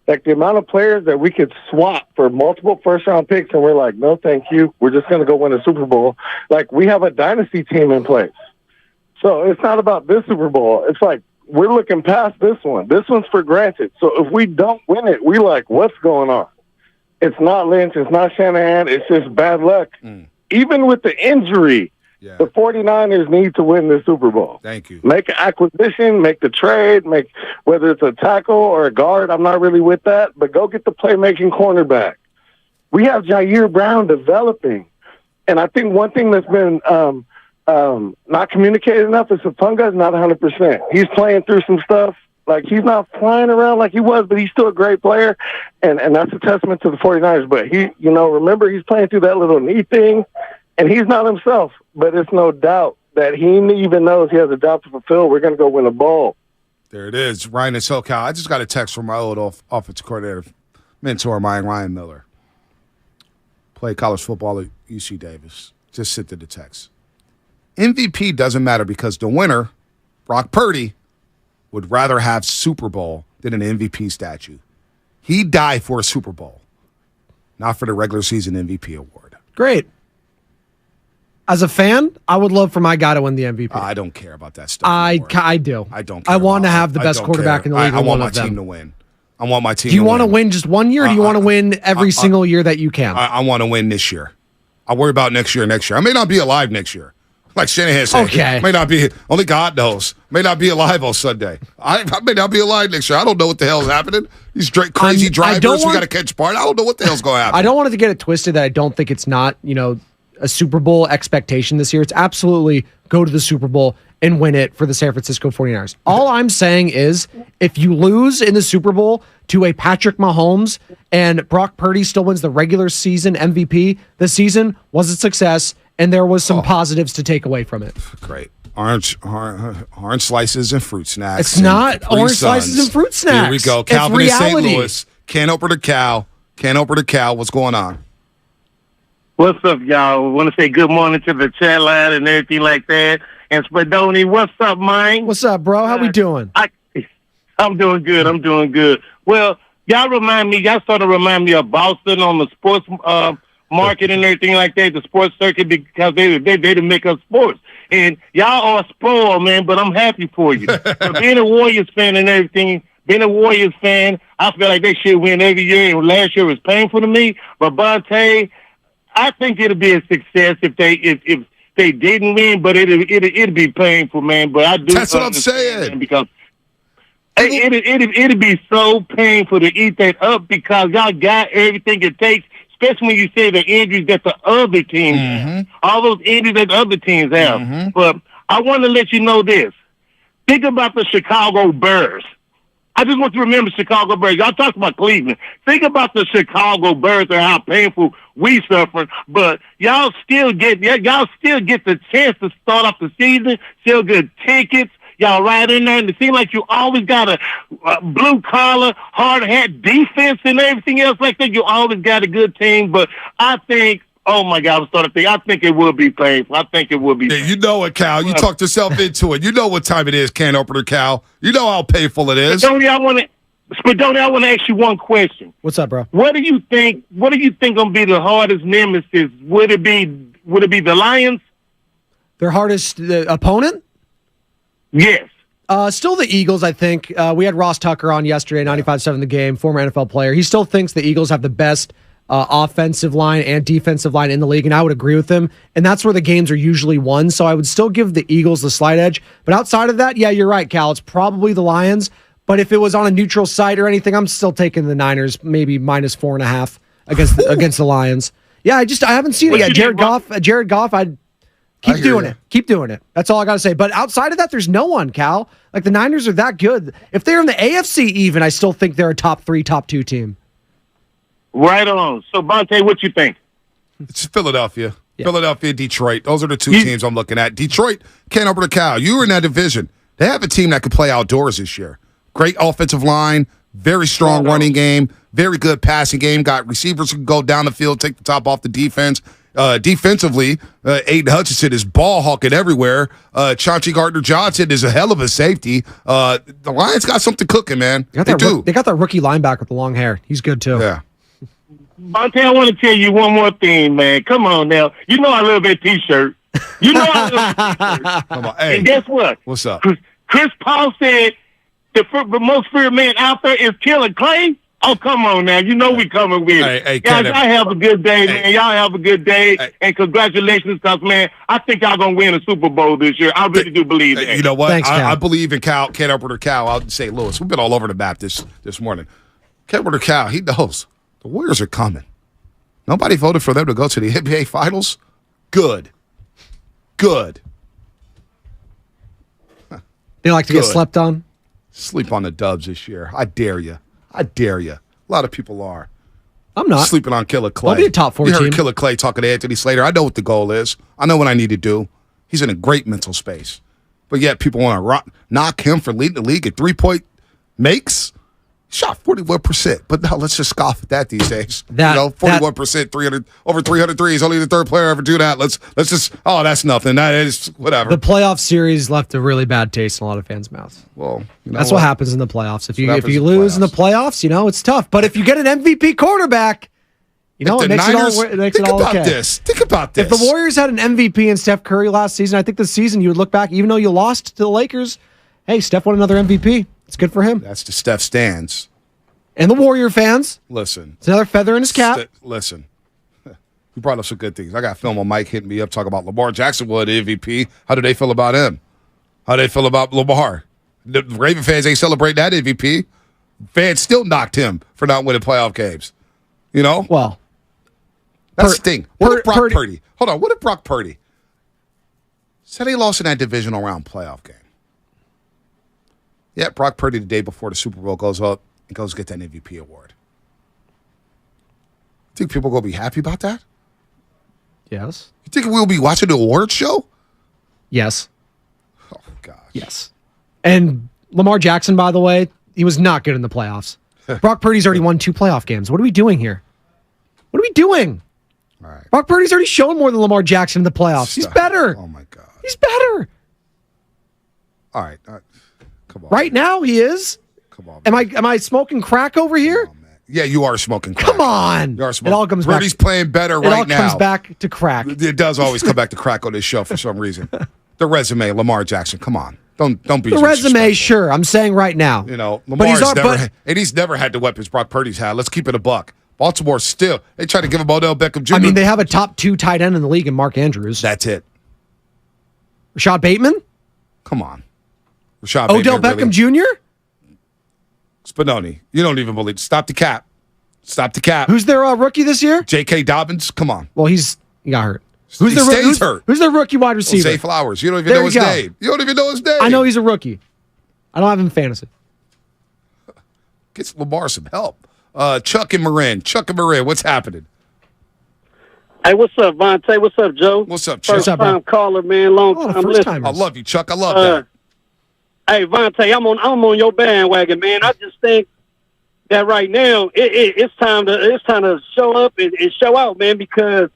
[SPEAKER 13] Like, the amount of players that we could swap for multiple first-round picks, and we're like, no, thank you. We're just going to go win a Super Bowl. Like, we have a dynasty team in place. So it's not about this Super Bowl. It's like, we're looking past this one. This one's for granted. So if we don't win it, we like, what's going on? It's not Lynch. It's not Shanahan. It's just bad luck. Even with the injury, the 49ers need to win the Super Bowl.
[SPEAKER 1] Thank you.
[SPEAKER 13] Make an acquisition, make the trade, whether it's a tackle or a guard. I'm not really with that, but go get the playmaking cornerback. We have Jair Brown developing. And I think one thing that's been not communicated enough is Sapunga is not 100%. He's playing through some stuff. Like, he's not flying around like he was, but he's still a great player, and that's a testament to the 49ers. But remember, he's playing through that little knee thing, and he's not himself. But it's no doubt that he even knows he has a job to fulfill. We're going to go win a bowl.
[SPEAKER 1] There it is. Ryan in SoCal. I just got a text from my old offensive coordinator, mentor of mine, Ryan Miller. Played college football at UC Davis. Just sent the text. MVP doesn't matter because the winner, Brock Purdy, would rather have Super Bowl than an MVP statue. He died for a Super Bowl, not for the regular season MVP award.
[SPEAKER 2] Great. As a fan, I would love for my guy to win the MVP.
[SPEAKER 1] I don't care about that stuff.
[SPEAKER 2] I do.
[SPEAKER 1] I don't care.
[SPEAKER 2] I want to have the best quarterback in the league.
[SPEAKER 1] I want my team to win. I want my team to win.
[SPEAKER 2] Do you want to win just one year, or do you want to win every single year that you can?
[SPEAKER 1] I want to win this year. I'll worry about next year. I may not be alive next year. Like Shanahan said,
[SPEAKER 2] okay.
[SPEAKER 1] May not be. Only God knows. May not be alive on Sunday. I may not be alive next year. I don't know what the hell's happening. These crazy drivers we got to catch part. I don't know what the hell's going to happen.
[SPEAKER 2] I don't want it to get it twisted that I don't think it's not, a Super Bowl expectation this year. It's absolutely go to the Super Bowl and win it for the San Francisco 49ers. All I'm saying is if you lose in the Super Bowl to a Patrick Mahomes and Brock Purdy still wins the regular season MVP, the season was a success. And there was some positives to take away from it.
[SPEAKER 1] Great. Orange slices and fruit snacks.
[SPEAKER 2] It's not orange slices and fruit snacks.
[SPEAKER 1] Here we go. Calvin in St. Louis. Can't open the cow. What's going on?
[SPEAKER 17] What's up, y'all? I want to say good morning to the chat line and everything like that. And Spadoni, what's up, man?
[SPEAKER 2] What's up, bro? How we doing?
[SPEAKER 17] I'm doing good. Well, y'all sort of remind me of Boston on the sports market and everything like that, the sports circuit, because they make up sports. And y'all are spoiled, man, but I'm happy for you. For being a Warriors fan and everything, I feel like they should win every year. And last year was painful to me. But Bonte, I think it'll be a success if they didn't win, but it'd be painful, man. But I do.
[SPEAKER 1] That's what I'm saying.
[SPEAKER 17] Man, because it'd be so painful to eat that up because y'all got everything it takes. Especially when you say the injuries that the other teams have. All those injuries that the other teams have. But I want to let you know this. Think about the Chicago Bears. I just want you to remember Chicago Bears. Y'all talked about Cleveland. Think about the Chicago Bears and how painful we suffering, but y'all still get the chance to start off the season, still good tickets. Y'all right in there, and it seems like you always got a blue collar, hard hat defense and everything else like that. You always got a good team, but I think, oh my God, I'm starting to think, I think it will be painful. I think it will be painful.
[SPEAKER 1] You know it, Cal. You talked yourself into it. You know what time it is, can opener, Cal. You know how painful it is.
[SPEAKER 17] Spadoni, I want to ask you one question.
[SPEAKER 2] What's up, bro?
[SPEAKER 17] What do you think gonna be the hardest nemesis? Would it be the Lions?
[SPEAKER 2] Their hardest opponent?
[SPEAKER 17] Yes.
[SPEAKER 2] Still the Eagles, I think. We had Ross Tucker on yesterday, 95.7 The Game, former NFL player. He still thinks the Eagles have the best offensive line and defensive line in the league, and I would agree with him. And that's where the games are usually won, so I would still give the Eagles the slight edge. But outside of that, yeah, you're right, Cal. It's probably the Lions. But if it was on a neutral site or anything, I'm still taking the Niners, maybe minus 4.5 against the Lions. Yeah, I haven't seen it yet. Jared Goff, I'd keep doing it. Keep doing it. That's all I got to say. But outside of that, there's no one, Cal. Like, the Niners are that good. If they're in the AFC even, I still think they're a top 3, top 2 team.
[SPEAKER 17] Right on. So, Bonte, what you think?
[SPEAKER 1] It's Philadelphia. Yeah. Philadelphia, Detroit. Those are the two teams I'm looking at. Detroit, can't open a cow. You were in that division. They have a team that could play outdoors this year. Great offensive line, very strong running game, very good passing game. Got receivers who can go down the field, take the top off the defense. Defensively, Aiden Hutchinson is ball hawking everywhere. Chauncey Gardner-Johnson is a hell of a safety. The Lions got something cooking, man. They do.
[SPEAKER 2] They got that rookie linebacker with the long hair. He's good, too.
[SPEAKER 1] Yeah.
[SPEAKER 17] Bonte, I want to tell you one more thing, man. Come on now. You know I love that T-shirt. You know I love that T-shirt.
[SPEAKER 1] Come on. Hey,
[SPEAKER 17] and guess what?
[SPEAKER 1] What's up?
[SPEAKER 17] Chris Paul said the most feared man out there is Killer Clay. Oh, come on now. You know we coming with it.
[SPEAKER 1] Hey,
[SPEAKER 17] guys, y'all have a good day, man. Y'all have a good day. And congratulations, because, man, I think y'all going to win a Super Bowl this year. I really do believe that.
[SPEAKER 1] You know what?
[SPEAKER 2] Thanks,
[SPEAKER 1] I believe in Cal, Ken Opener Cal out in St. Louis. We've been all over the map this morning. Ken Opener Cal, he knows. The Warriors are coming. Nobody voted for them to go to the NBA Finals? Good.
[SPEAKER 2] They like to get slept on?
[SPEAKER 1] Sleep on the Dubs this year. I dare you. A lot of people are.
[SPEAKER 2] I'm not.
[SPEAKER 1] Sleeping on Killer Clay.
[SPEAKER 2] I'll be a top 4
[SPEAKER 1] You
[SPEAKER 2] team.
[SPEAKER 1] heard Killer Clay talking to Anthony Slater. I know what the goal is. I know what I need to do. He's in a great mental space. But yet people want to knock him for leading the league at 3-point makes. Shot 41%. But no, let's just scoff at that these days. 41%, over 303. Only the third player ever do that. Let's just, that's nothing. That is whatever.
[SPEAKER 2] The playoff series left a really bad taste in a lot of fans' mouths.
[SPEAKER 1] Well,
[SPEAKER 2] that's what happens in the playoffs. If you lose in the playoffs, it's tough. But if you get an MVP quarterback, it makes it all okay.
[SPEAKER 1] Think about this.
[SPEAKER 2] If the Warriors had an MVP in Steph Curry last season, I think this season you would look back, even though you lost to the Lakers, hey, Steph won another MVP. It's good for him.
[SPEAKER 1] That's the Steph stands.
[SPEAKER 2] And the Warrior fans.
[SPEAKER 1] Listen.
[SPEAKER 2] It's another feather in his cap.
[SPEAKER 1] Listen. You brought up some good things. I got film on Mike hitting me up talking about Lamar Jackson won the MVP. How do they feel about him? How do they feel about Lamar? The Raven fans ain't celebrating that MVP. Fans still knocked him for not winning playoff games.
[SPEAKER 2] Well.
[SPEAKER 1] That's the thing. What if Brock Purdy? Hold on. What if Brock Purdy said he lost in that divisional round playoff game? Yeah, Brock Purdy the day before the Super Bowl goes up and goes get that MVP award. Think people are going to be happy about that?
[SPEAKER 2] Yes.
[SPEAKER 1] You think we'll be watching the awards show?
[SPEAKER 2] Yes.
[SPEAKER 1] Oh, gosh.
[SPEAKER 2] Yes. And Lamar Jackson, by the way, he was not good in the playoffs. Brock Purdy's already won 2 playoff games. What are we doing here? What are we doing?
[SPEAKER 1] All right.
[SPEAKER 2] Brock Purdy's already shown more than Lamar Jackson in the playoffs. He's better.
[SPEAKER 1] Oh, my God.
[SPEAKER 2] He's better.
[SPEAKER 1] All right. Come on.
[SPEAKER 2] Right now, he is.
[SPEAKER 1] Come on.
[SPEAKER 2] Man. Am I smoking crack over here?
[SPEAKER 1] Yeah, you are smoking crack.
[SPEAKER 2] Come on.
[SPEAKER 1] You are smoking.
[SPEAKER 2] It all comes
[SPEAKER 1] Purdy's
[SPEAKER 2] back.
[SPEAKER 1] playing better right now.
[SPEAKER 2] It all comes back to crack.
[SPEAKER 1] It does always come back to crack on this show for some reason. The resume, Lamar Jackson. Come on. Don't be
[SPEAKER 2] the resume, sure. I'm saying right now.
[SPEAKER 1] He's never had the weapons Brock Purdy's had. Let's keep it a buck. Baltimore still. They try to give him Odell Beckham Jr.
[SPEAKER 2] I mean, they have a top 2 tight end in the league in Mark Andrews.
[SPEAKER 1] That's it.
[SPEAKER 2] Rashad Bateman?
[SPEAKER 1] Come on. Rashad
[SPEAKER 2] Odell Beckham Jr.?
[SPEAKER 1] Spadoni. You don't even believe. Stop the cap. Stop the cap.
[SPEAKER 2] Who's their rookie this year?
[SPEAKER 1] J.K. Dobbins. Come on.
[SPEAKER 2] Well, he got hurt.
[SPEAKER 1] Who's hurt?
[SPEAKER 2] Who's their rookie wide receiver?
[SPEAKER 1] Zay Flowers. You don't even know his name. You don't even know his name.
[SPEAKER 2] I know he's a rookie. I don't have him in fantasy.
[SPEAKER 1] Get Lamar some help. Chuck and Marin. What's happening?
[SPEAKER 14] Hey, what's up, Vontae? What's up, Joe?
[SPEAKER 1] What's up, Chuck?
[SPEAKER 14] First-time caller, man. Long-time listener.
[SPEAKER 1] I love you, Chuck. I love that.
[SPEAKER 14] Hey, Vontae, I'm on your bandwagon, man. I just think that right now it's time to show up and show out, man. Because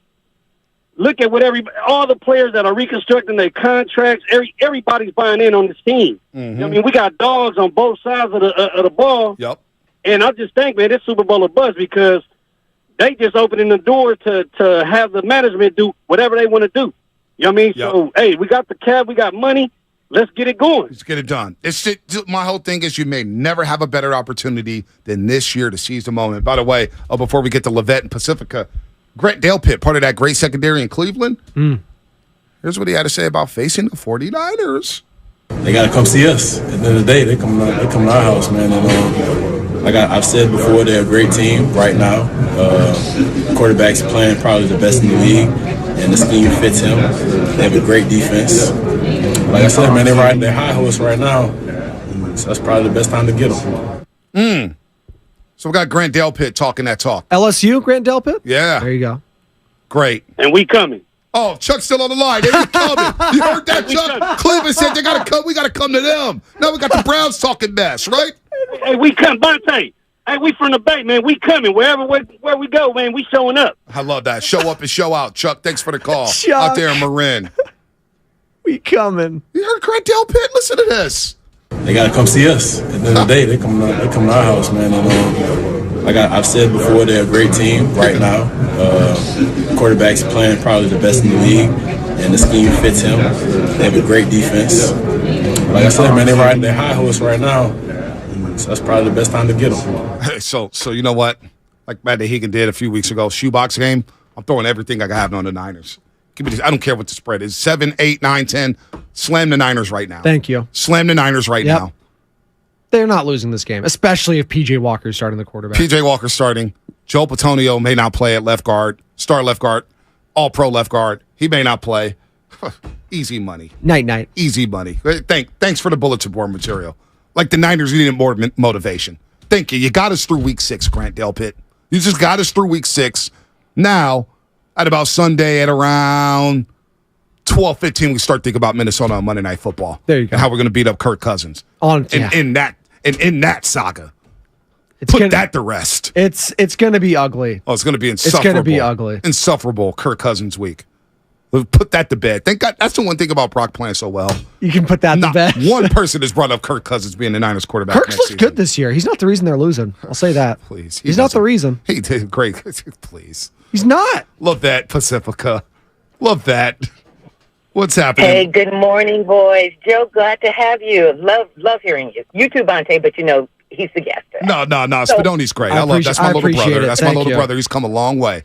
[SPEAKER 14] look at what all the players that are reconstructing their contracts. Everybody's buying in on this team.
[SPEAKER 1] Mm-hmm.
[SPEAKER 14] You know what I mean, we got dogs on both sides of the ball.
[SPEAKER 1] Yep.
[SPEAKER 14] And I just think, man, this Super Bowl a buzz because they just opening the door to have the management do whatever they want to do. You know what I mean?
[SPEAKER 1] Yep.
[SPEAKER 14] So, hey, we got the cap, we got money. Let's get it going.
[SPEAKER 1] Let's get it done. My whole thing is you may never have a better opportunity than this year to seize the moment. By the way, before we get to Levette and Pacifica, Grant Delpit, part of that great secondary in Cleveland. Here's what he had to say about facing the 49ers.
[SPEAKER 15] They got to come see us. At the end of the day, they come to our house, man. And like I've said before, they're a great team right now. Quarterback's playing probably the best in the league, and the scheme fits him. They have a great defense. Like I said, man, they're high horse right now. So that's probably the best time to get them.
[SPEAKER 1] So we got Grant Delpit talking that talk.
[SPEAKER 2] LSU, Grant Delpit?
[SPEAKER 1] Yeah.
[SPEAKER 2] There you go.
[SPEAKER 1] Great.
[SPEAKER 14] And we coming.
[SPEAKER 1] Oh, Chuck's still on the line. They coming. You heard that, Chuck? Cleveland said they got to come. We got to come to them. Now we got the Browns talking mess, right?
[SPEAKER 14] Hey, we come, Vontae. Hey, we from the Bay, man. We coming. Where we go, man, we showing up.
[SPEAKER 1] I love that. Show up and show out. Chuck, thanks for the call.
[SPEAKER 2] Chuck.
[SPEAKER 1] Out there in Marin.
[SPEAKER 2] We coming.
[SPEAKER 1] You heard Grant Delpit? Listen to this.
[SPEAKER 15] They got to come see us. At the end of the day, they come to our house, man. And like I've said before, they're a great team right now. Quarterback's playing probably the best in the league, and the scheme fits him. They have a great defense. Like I said, man, they're high horse right now. So that's probably the best time to get them.
[SPEAKER 1] So you know what? Like Matt Hagan did a few weeks ago, shoebox game. I'm throwing everything I have on the Niners. I don't care what the spread is. 7, 8, 9, 10. Slam the Niners right now.
[SPEAKER 2] Thank you.
[SPEAKER 1] Slam the Niners right now.
[SPEAKER 2] They're not losing this game, especially if P.J. Walker's starting the quarterback.
[SPEAKER 1] P.J. Walker's starting. Joe Patonio may not play at left guard. Star left guard. All-pro left guard. He may not play. Easy money.
[SPEAKER 2] Night.
[SPEAKER 1] Easy money. Thanks for the bulletin board material. Like the Niners needed more motivation. Thank you. You got us through week 6, Grant Delpit. You just got us through week 6. Now, at about Sunday at around 12:15, we start thinking about Minnesota on Monday Night Football.
[SPEAKER 2] There you go.
[SPEAKER 1] And how we're going to beat up Kirk Cousins. In that saga. Put that to rest.
[SPEAKER 2] It's going to be ugly.
[SPEAKER 1] Oh, it's going to be insufferable.
[SPEAKER 2] It's going to be ugly.
[SPEAKER 1] Insufferable Kirk Cousins week. We'll put that to bed. Thank God. That's the one thing about Brock playing so well.
[SPEAKER 2] You can put that to bed.
[SPEAKER 1] One person has brought up Kirk Cousins being the Niners quarterback.
[SPEAKER 2] Kirk's looked good this year. He's not the reason they're losing. I'll say that.
[SPEAKER 1] Please.
[SPEAKER 2] He's not the reason.
[SPEAKER 1] He did great. Please.
[SPEAKER 2] He's not.
[SPEAKER 1] Love that, Pacifica. Love that. What's happening?
[SPEAKER 23] Hey, good morning, boys. Joe, glad to have you. Love hearing you. You too, Bonte, but he's the guest.
[SPEAKER 1] No. Spadoni's great. I love that's my little brother. That's my little brother. He's come a long way.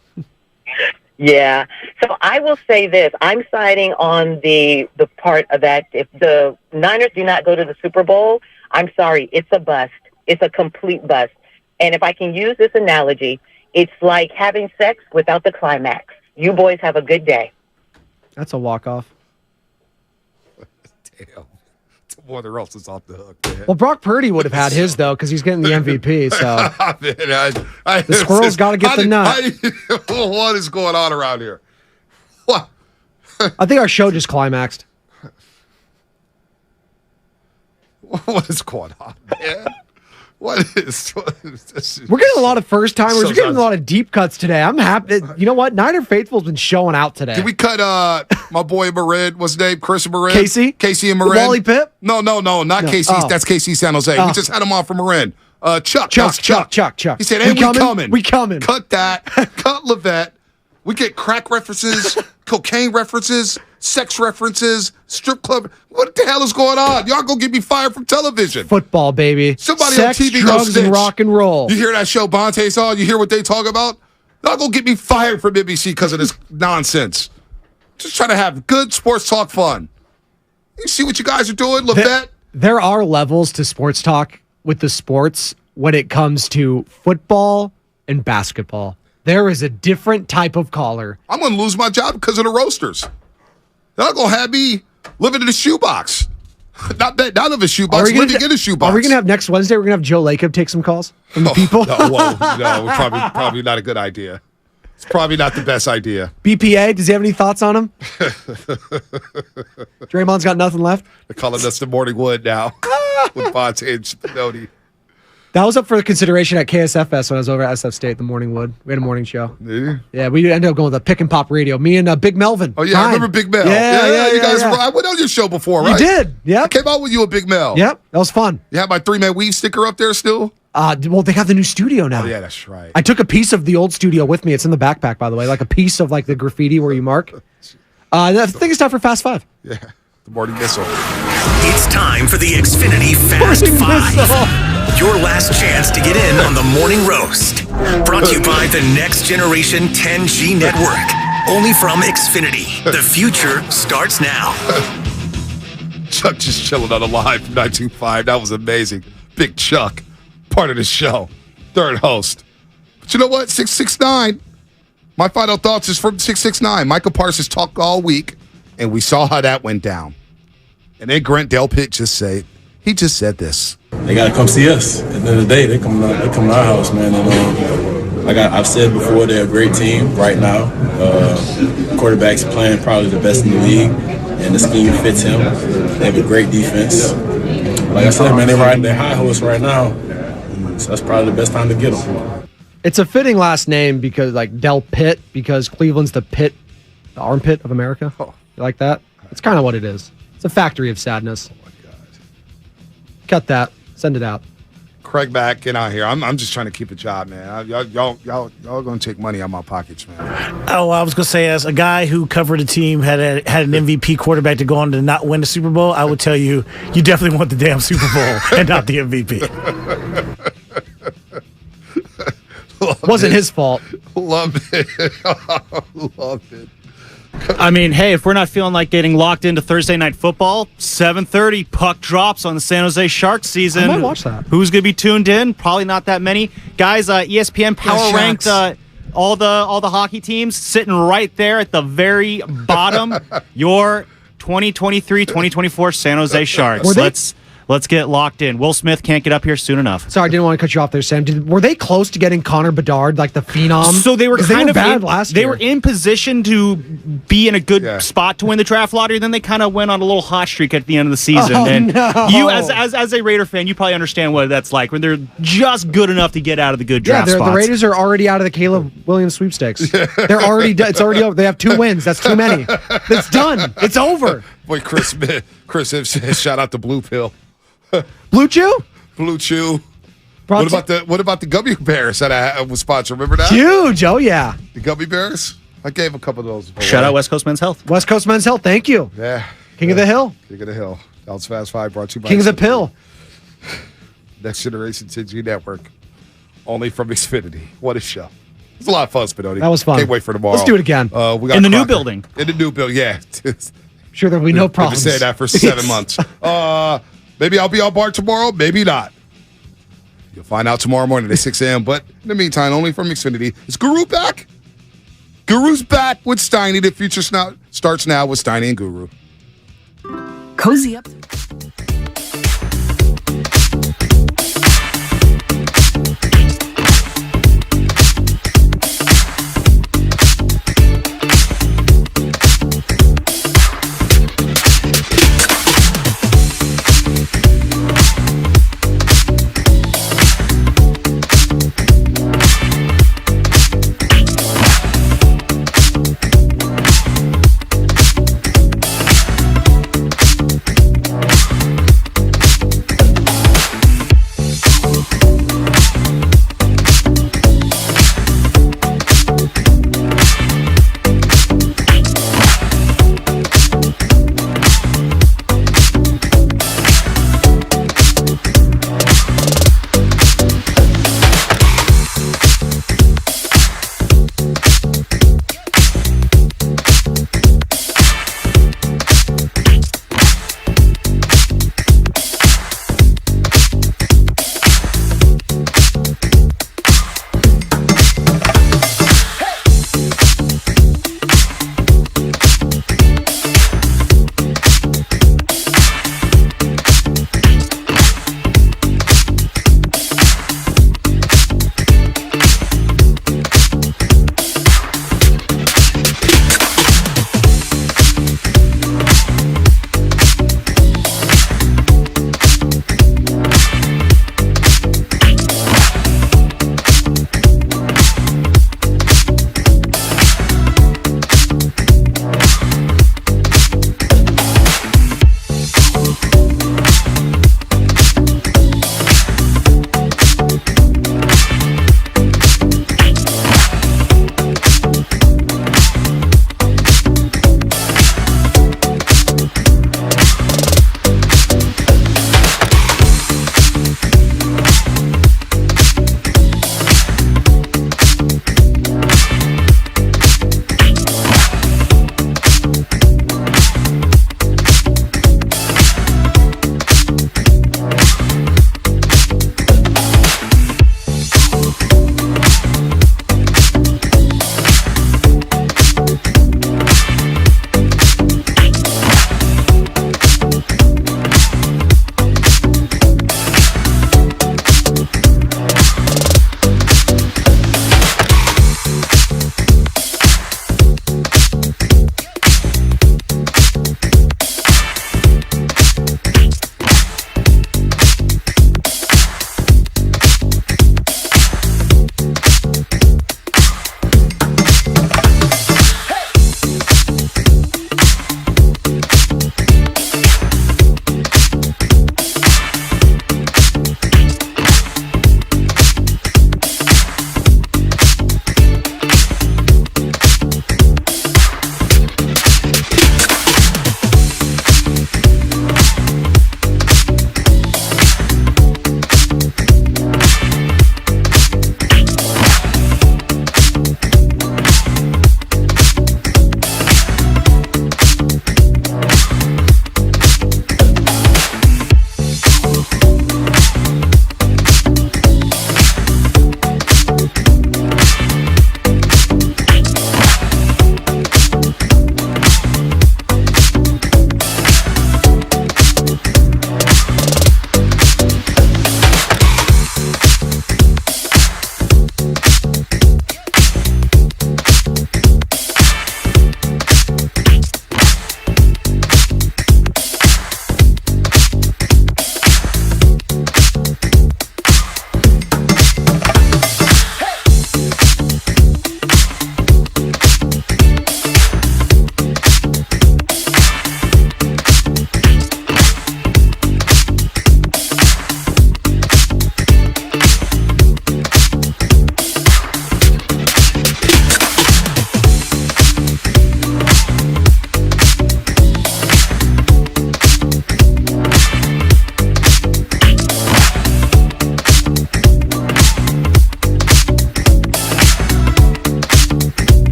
[SPEAKER 23] Yeah. So I will say this. I'm siding on the part of that if the Niners do not go to the Super Bowl, I'm sorry, it's a bust. It's a complete bust. And if I can use this analogy, it's like having sex without the climax. You boys have a good day.
[SPEAKER 2] That's a walk-off.
[SPEAKER 1] Damn. Warner else is off the hook, man.
[SPEAKER 2] Well, Brock Purdy would have had his, though, because he's getting the MVP. So the squirrel's got to get the nut.
[SPEAKER 1] What is going on around here? What?
[SPEAKER 2] I think our show just climaxed.
[SPEAKER 1] What is going on, man? What is this?
[SPEAKER 2] We're getting a lot of first timers. We're getting a lot of deep cuts today. I'm happy. You know what? Niner Faithful's been showing out today.
[SPEAKER 1] Did we cut my boy Marin? What's his name? Chris Marin?
[SPEAKER 2] Casey
[SPEAKER 1] and Marin.
[SPEAKER 2] Wally Pipp?
[SPEAKER 1] No, not Casey.
[SPEAKER 2] Oh.
[SPEAKER 1] That's Casey San Jose. We just had him on for Marin. Chuck.
[SPEAKER 2] Chuck.
[SPEAKER 1] He said, "Hey, we coming.
[SPEAKER 2] We coming."
[SPEAKER 1] Cut that. Cut Levette. We get crack references, cocaine references, sex references, strip club. What the hell is going on? Y'all gonna get me fired from television.
[SPEAKER 2] Football, baby.
[SPEAKER 1] Somebody
[SPEAKER 2] Sex,
[SPEAKER 1] on TV
[SPEAKER 2] drugs,
[SPEAKER 1] goes
[SPEAKER 2] and rock and roll.
[SPEAKER 1] You hear that show Bonte's on? You hear what they talk about? Y'all gonna get me fired from NBC because of this nonsense. Just trying to have good sports talk fun. You see what you guys are doing, Levette?
[SPEAKER 2] There are levels to sports talk with the sports when it comes to football and basketball. There is a different type of caller.
[SPEAKER 1] I'm going to lose my job because of the roasters. They're not going to have me living in a shoebox. Not of a shoebox, living in a shoebox.
[SPEAKER 2] Are we going to have next Wednesday, we're going to have Joe Lacob take some calls from the people?
[SPEAKER 1] No, probably not a good idea. It's probably not the best idea.
[SPEAKER 2] BPA, does he have any thoughts on him? Draymond's got nothing left.
[SPEAKER 1] They're calling us the Morning Wood now with Bonte and Spinoni.
[SPEAKER 2] That was up for consideration at KSFS when I was over at SF State, the Morning Wood. We had a morning show.
[SPEAKER 1] Did you?
[SPEAKER 2] Yeah, we ended up going with the Pick and Pop Radio. Me and Big Melvin.
[SPEAKER 1] Oh, yeah, I remember Big Mel. Yeah, you guys. I went on your show before, right?
[SPEAKER 2] You did, yeah.
[SPEAKER 1] I came out with you and Big Mel.
[SPEAKER 2] Yep, that was fun.
[SPEAKER 1] You have my 3-Man Weave sticker up there still?
[SPEAKER 2] Well, they have the new studio now.
[SPEAKER 1] Oh, yeah, that's right.
[SPEAKER 2] I took a piece of the old studio with me. It's in the backpack, by the way, like a piece of like the graffiti where you mark. I think it's time for Fast Five.
[SPEAKER 1] Yeah, the Morning Missile.
[SPEAKER 6] It's time for the Xfinity Fast Five. Your last chance to get in on the Morning Roast. Brought to you by the Next Generation 10G Network. Only from Xfinity. The future starts now.
[SPEAKER 1] Chuck just chilling on the line from 925. That was amazing. Big Chuck, part of the show. Third host. But you know what? 669. My final thoughts is from 669. Michael Parsons talked all week, and we saw how that went down. And then Grant Delpit just said this.
[SPEAKER 15] They gotta come see us. At the end of the day, they come to our house, man. And like I've said before, they're a great team right now. Quarterback's playing probably the best in the league, and the scheme fits him. They have a great defense. Like I said, man, they're riding their high horse right now. So that's probably the best time to get them.
[SPEAKER 2] It's a fitting last name because like Del Pitt, because Cleveland's the armpit of America. You like that? It's kind of what it is. It's a factory of sadness. Oh my God. Cut that. Send it out.
[SPEAKER 1] Craig back, get out here. I'm just trying to keep a job, man. Y'all gonna take money out of my pockets, man.
[SPEAKER 10] Oh, I was gonna say, as a guy who covered a team had an MVP quarterback to go on to not win the Super Bowl, I would tell you, you definitely want the damn Super Bowl and not the MVP.
[SPEAKER 2] Wasn't his fault.
[SPEAKER 1] Love it. Love it.
[SPEAKER 5] I mean, hey, if we're not feeling like getting locked into Thursday Night Football, 7:30 puck drops on the San Jose Sharks season.
[SPEAKER 2] I might watch that.
[SPEAKER 5] Who's going to be tuned in? Probably not that many. Guys, ESPN power ranked all the hockey teams, sitting right there at the very bottom. Your 2023-2024 San Jose Sharks. Let's get locked in. Will Smith can't get up here soon enough.
[SPEAKER 2] Sorry, I didn't want to cut you off there, Sam. Were they close to getting Connor Bedard, like the phenom?
[SPEAKER 5] So they were kind of
[SPEAKER 2] bad last year.
[SPEAKER 5] They were in position to be in a good spot to win the draft lottery. Then they kind of went on a little hot streak at the end of the season. You, as a Raider fan, you probably understand what that's like when they're just good enough to get out of the good draft spots.
[SPEAKER 2] The Raiders are already out of the Caleb Williams sweepstakes. They're already done. It's already over. They have 2 wins. That's too many. It's done. It's over.
[SPEAKER 1] Boy, Chris Hibbs says, shout out to Blue Pill.
[SPEAKER 2] Blue Chew?
[SPEAKER 1] Blue Chew. What about the gummy bears that I was sponsored? Remember that?
[SPEAKER 2] Huge. Oh, yeah.
[SPEAKER 1] The gummy bears? I gave a couple of those.
[SPEAKER 5] Shout out West Coast Men's Health.
[SPEAKER 2] West Coast Men's Health. Thank you.
[SPEAKER 1] Yeah.
[SPEAKER 2] King of the Hill.
[SPEAKER 1] King of the Hill. That was Fast Five brought to you by
[SPEAKER 2] King of the Pill.
[SPEAKER 1] Next Generation 10G Network. Only from Xfinity. What a show. It was a lot of fun, Spinoni.
[SPEAKER 2] That was fun.
[SPEAKER 1] Can't wait for tomorrow.
[SPEAKER 2] Let's do it again.
[SPEAKER 1] We got
[SPEAKER 5] in the new building.
[SPEAKER 1] In the new building, yeah.
[SPEAKER 2] Sure, there'll be no problems.
[SPEAKER 1] I've been saying that for 7 months. Maybe I'll be on bar tomorrow. Maybe not. You'll find out tomorrow morning at 6 a.m. But in the meantime, only from Xfinity. Is Guru back? Guru's back with Steiny. The future starts now with Steiny and Guru.
[SPEAKER 16] Cozy up.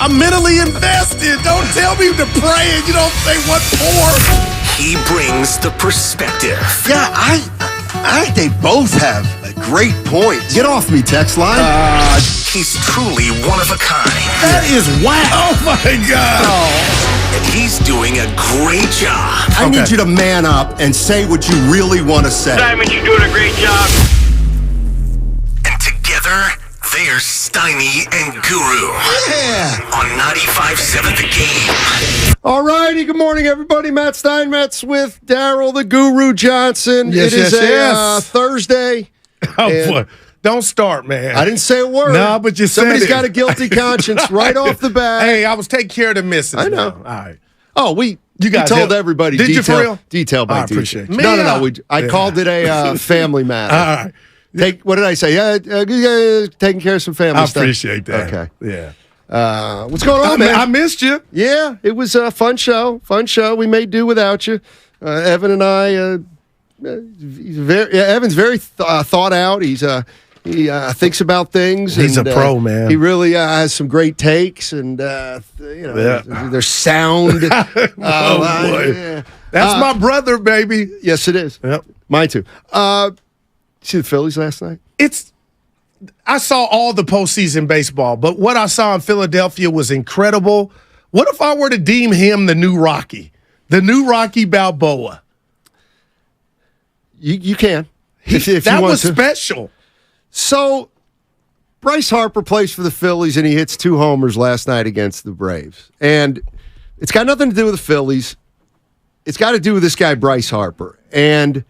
[SPEAKER 19] I'm mentally invested. Don't tell me to pray and you don't say what for.
[SPEAKER 6] He brings the perspective.
[SPEAKER 9] Yeah, I they both have a great point. Get off me, text line.
[SPEAKER 6] He's truly one of a kind.
[SPEAKER 19] That is whack. Oh, my God.
[SPEAKER 6] And he's doing a great job.
[SPEAKER 9] I need you to man up and say what you really want to say.
[SPEAKER 17] Diamond, you're doing a great job.
[SPEAKER 6] And together, they're Steiny and Guru.
[SPEAKER 9] Yeah.
[SPEAKER 6] On 95.7 The Game.
[SPEAKER 21] All righty. Good morning, everybody. Matt Steinmetz with Daryl the Guru Johnson.
[SPEAKER 19] Yes,
[SPEAKER 21] it is
[SPEAKER 19] yes.
[SPEAKER 21] Thursday.
[SPEAKER 19] Oh, boy. Don't start, man.
[SPEAKER 21] I didn't say a word.
[SPEAKER 19] No, but you said
[SPEAKER 21] Somebody's
[SPEAKER 19] it.
[SPEAKER 21] got a guilty conscience right off the bat.
[SPEAKER 19] Hey, I was taking care of the missus.
[SPEAKER 21] I know.
[SPEAKER 19] All right.
[SPEAKER 21] Oh, you
[SPEAKER 19] guys
[SPEAKER 21] told
[SPEAKER 19] help.
[SPEAKER 21] everybody.
[SPEAKER 19] Did you for real?
[SPEAKER 21] Detail by
[SPEAKER 19] I
[SPEAKER 21] detail.
[SPEAKER 19] appreciate you.
[SPEAKER 21] No. I called it a family matter.
[SPEAKER 19] All right.
[SPEAKER 21] What did I say? Taking care of some family stuff.
[SPEAKER 19] I appreciate that.
[SPEAKER 21] Okay.
[SPEAKER 19] Yeah.
[SPEAKER 21] What's going on, man?
[SPEAKER 19] I missed you.
[SPEAKER 21] Yeah, it was a fun show. We made do without you. Evan and I. Evan's very thought out. He thinks about things.
[SPEAKER 19] He's a pro, man.
[SPEAKER 21] He really has some great takes, and there's sound.
[SPEAKER 19] Boy.
[SPEAKER 21] Yeah.
[SPEAKER 19] That's my brother, baby.
[SPEAKER 21] Yes, it is.
[SPEAKER 19] Yep.
[SPEAKER 21] Mine too. See the Phillies last night?
[SPEAKER 19] I saw all the postseason baseball, but what I saw in Philadelphia was incredible. What if I were to deem him the new Rocky Balboa?
[SPEAKER 21] You can. If
[SPEAKER 19] that
[SPEAKER 21] you want
[SPEAKER 19] was
[SPEAKER 21] to.
[SPEAKER 19] special.
[SPEAKER 21] So, Bryce Harper plays for the Phillies, and he hits 2 homers last night against the Braves. And it's got nothing to do with the Phillies. It's got to do with this guy, Bryce Harper. And,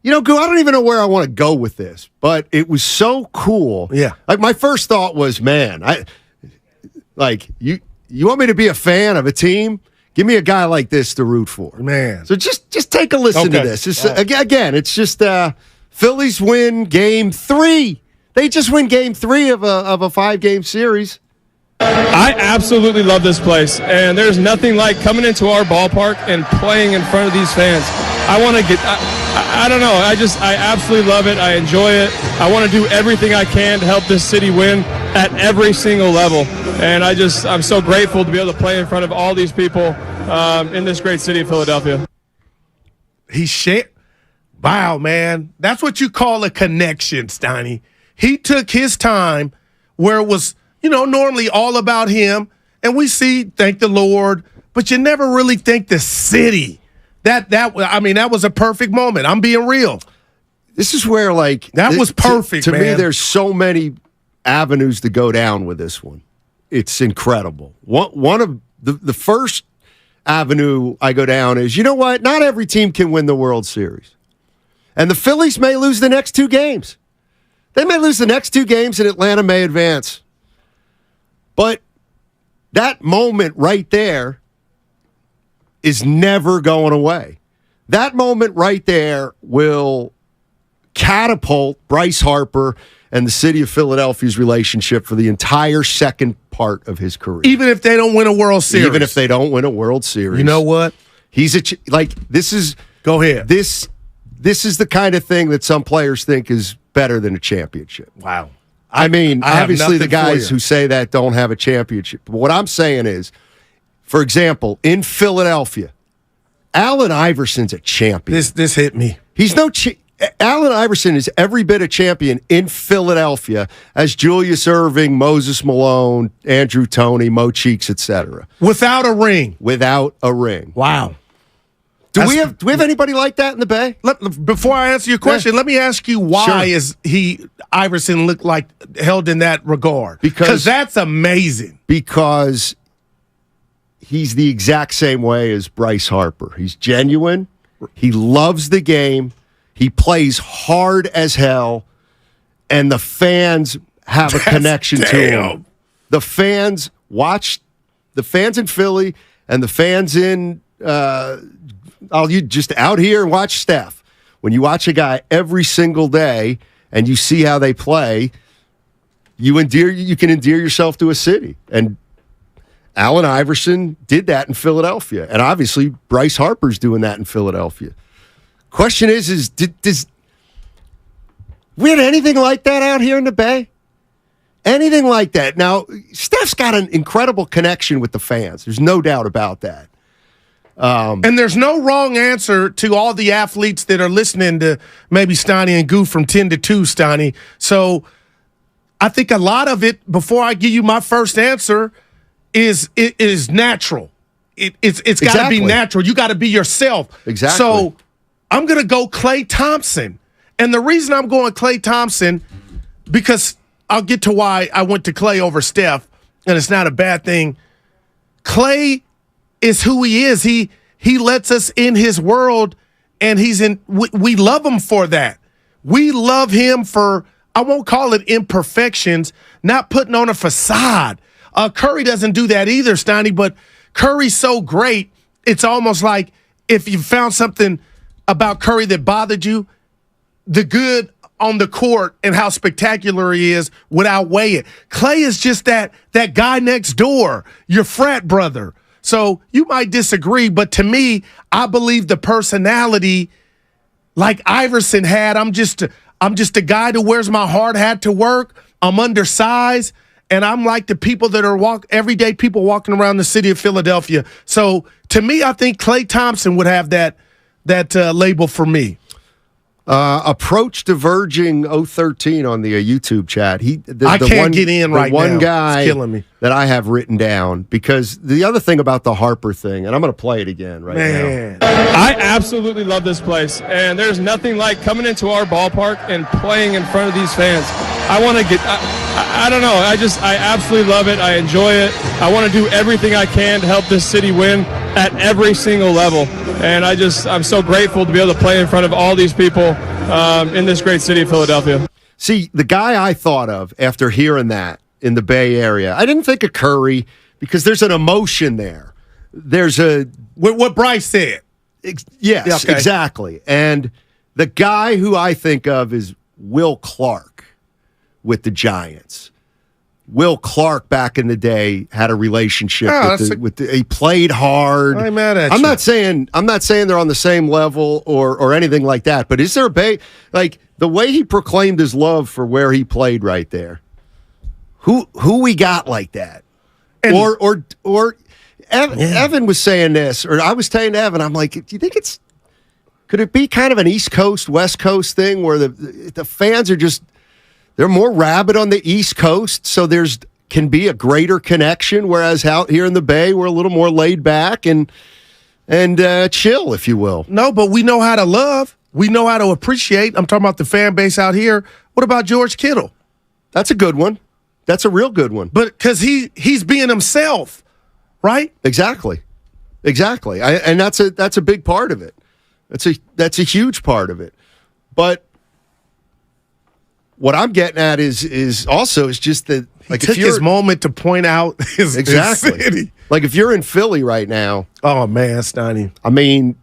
[SPEAKER 21] I don't even know where I want to go with this, but it was so cool.
[SPEAKER 19] Yeah.
[SPEAKER 21] Like, my first thought was, man, you want me to be a fan of a team? Give me a guy like this to root for.
[SPEAKER 19] Man.
[SPEAKER 21] So just take a listen to this. Again, it's just Phillies win Game 3. They just win Game 3 of a 5-game series.
[SPEAKER 22] I absolutely love this place, and there's nothing like coming into our ballpark and playing in front of these fans. I want to get. I don't know. I absolutely love it. I enjoy it. I want to do everything I can to help this city win at every single level. And I'm so grateful to be able to play in front of all these people in this great city of Philadelphia.
[SPEAKER 19] Wow, man. That's what you call a connection, Steiny. He took his time where it was, normally all about him. And we see, thank the Lord, but you never really think the city. That was a perfect moment. I'm being real.
[SPEAKER 21] This is where,
[SPEAKER 19] that was perfect,
[SPEAKER 21] to
[SPEAKER 19] man.
[SPEAKER 21] me, there's so many avenues to go down with this one. It's incredible. One of the first avenue I go down is, you know what? Not every team can win the World Series. And the Phillies may lose the next 2 games. They may lose the next 2 games and Atlanta may advance. But that moment right there is never going away. That moment right there will catapult Bryce Harper and the city of Philadelphia's relationship for the entire second part of his career.
[SPEAKER 19] Even if they don't win a World Series.
[SPEAKER 21] Even if they don't win a World Series.
[SPEAKER 19] You know what?
[SPEAKER 21] He's this is.
[SPEAKER 19] Go ahead.
[SPEAKER 21] This is the kind of thing that some players think is better than a championship.
[SPEAKER 19] Wow.
[SPEAKER 21] I mean, obviously the guys
[SPEAKER 19] who
[SPEAKER 21] who say that don't have a championship. But what I'm saying is, for example, in Philadelphia, Allen Iverson's a champion.
[SPEAKER 19] This hit me.
[SPEAKER 21] He's Allen Iverson is every bit a champion in Philadelphia as Julius Erving, Moses Malone, Andrew Toney, Mo Cheeks, etc.
[SPEAKER 19] Without a ring.
[SPEAKER 21] Without a ring.
[SPEAKER 19] Wow.
[SPEAKER 21] Do we have anybody like that in the Bay?
[SPEAKER 19] Before I answer your question, let me ask you why is Iverson look like held in that regard? Because that's amazing.
[SPEAKER 21] Because he's the exact same way as Bryce Harper. He's genuine. He loves the game. He plays hard as hell. And the fans have a connection to him. The fans in Philly and the fans in you just out here and watch Steph. When you watch a guy every single day and you see how they play, you can endear yourself to a city. And Allen Iverson did that in Philadelphia. And obviously Bryce Harper's doing that in Philadelphia. Question is does we had anything like that out here in the Bay? Anything like that. Now, Steph's got an incredible connection with the fans. There's no doubt about that.
[SPEAKER 19] And there's no wrong answer to all the athletes that are listening to maybe Steiny and Goof from 10 to 2, Steiny. So I think a lot of it, before I give you my first answer, is natural. It's got to be natural. You got to be yourself.
[SPEAKER 21] Exactly.
[SPEAKER 19] So I'm going to go Klay Thompson. And the reason I'm going Klay Thompson, because I'll get to why I went to Klay over Steph, and it's not a bad thing. Klay is who he is. He lets us in his world, and we love him for that. We love him for, I won't call it imperfections, not putting on a facade. Curry doesn't do that either, Steiny, but Curry's so great, it's almost like if you found something about Curry that bothered you, the good on the court and how spectacular he is would outweigh it. Klay is just that guy next door, your frat brother. So you might disagree, but to me, I believe the personality like Iverson had, I'm just a guy that wears my hard hat to work. I'm undersized, and I'm like the people that are everyday people walking around the city of Philadelphia. So to me, I think Klay Thompson would have that label for me.
[SPEAKER 21] Approach Diverging 013 on the YouTube chat.
[SPEAKER 19] I can't get in right now.
[SPEAKER 21] One guy
[SPEAKER 19] it's killing me.
[SPEAKER 21] That I have written down, because the other thing about the Harper thing, and I'm going to play it again now.
[SPEAKER 22] I absolutely love this place, and there's nothing like coming into our ballpark and playing in front of these fans. I want to get, I don't know, I absolutely love it. I enjoy it. I want to do everything I can to help this city win at every single level. And I'm so grateful to be able to play in front of all these people in this great city of Philadelphia.
[SPEAKER 21] See, the guy I thought of after hearing that in the Bay Area, I didn't think of Curry because there's an emotion there. There's
[SPEAKER 19] what Bryce said.
[SPEAKER 21] Yes, okay. Exactly. And the guy who I think of is Will Clark with the Giants. Will Clark back in the day had a relationship he played hard.
[SPEAKER 19] I'm mad at
[SPEAKER 21] I'm
[SPEAKER 19] you.
[SPEAKER 21] not saying they're on the same level or anything like that, but is there like the way he proclaimed his love for where he played right there? Who we got like that? And, or Evan was saying this, or I was saying to Evan, I'm like, do you think could it be kind of an East Coast, West Coast thing where the fans are just, they're more rabid on the East Coast, so can be a greater connection, whereas out here in the Bay, we're a little more laid back and chill, if you will.
[SPEAKER 19] No, but we know how to love. We know how to appreciate. I'm talking about the fan base out here. What about George Kittle?
[SPEAKER 21] That's a good one. That's a real good one.
[SPEAKER 19] But because he's being himself, right?
[SPEAKER 21] Exactly. And that's a big part of it. That's a huge part of it. But what I'm getting at is just that, like,
[SPEAKER 19] he took his moment to point out his city.
[SPEAKER 21] Like, if you're in Philly right now,
[SPEAKER 19] oh man, Steiny.
[SPEAKER 21] I mean,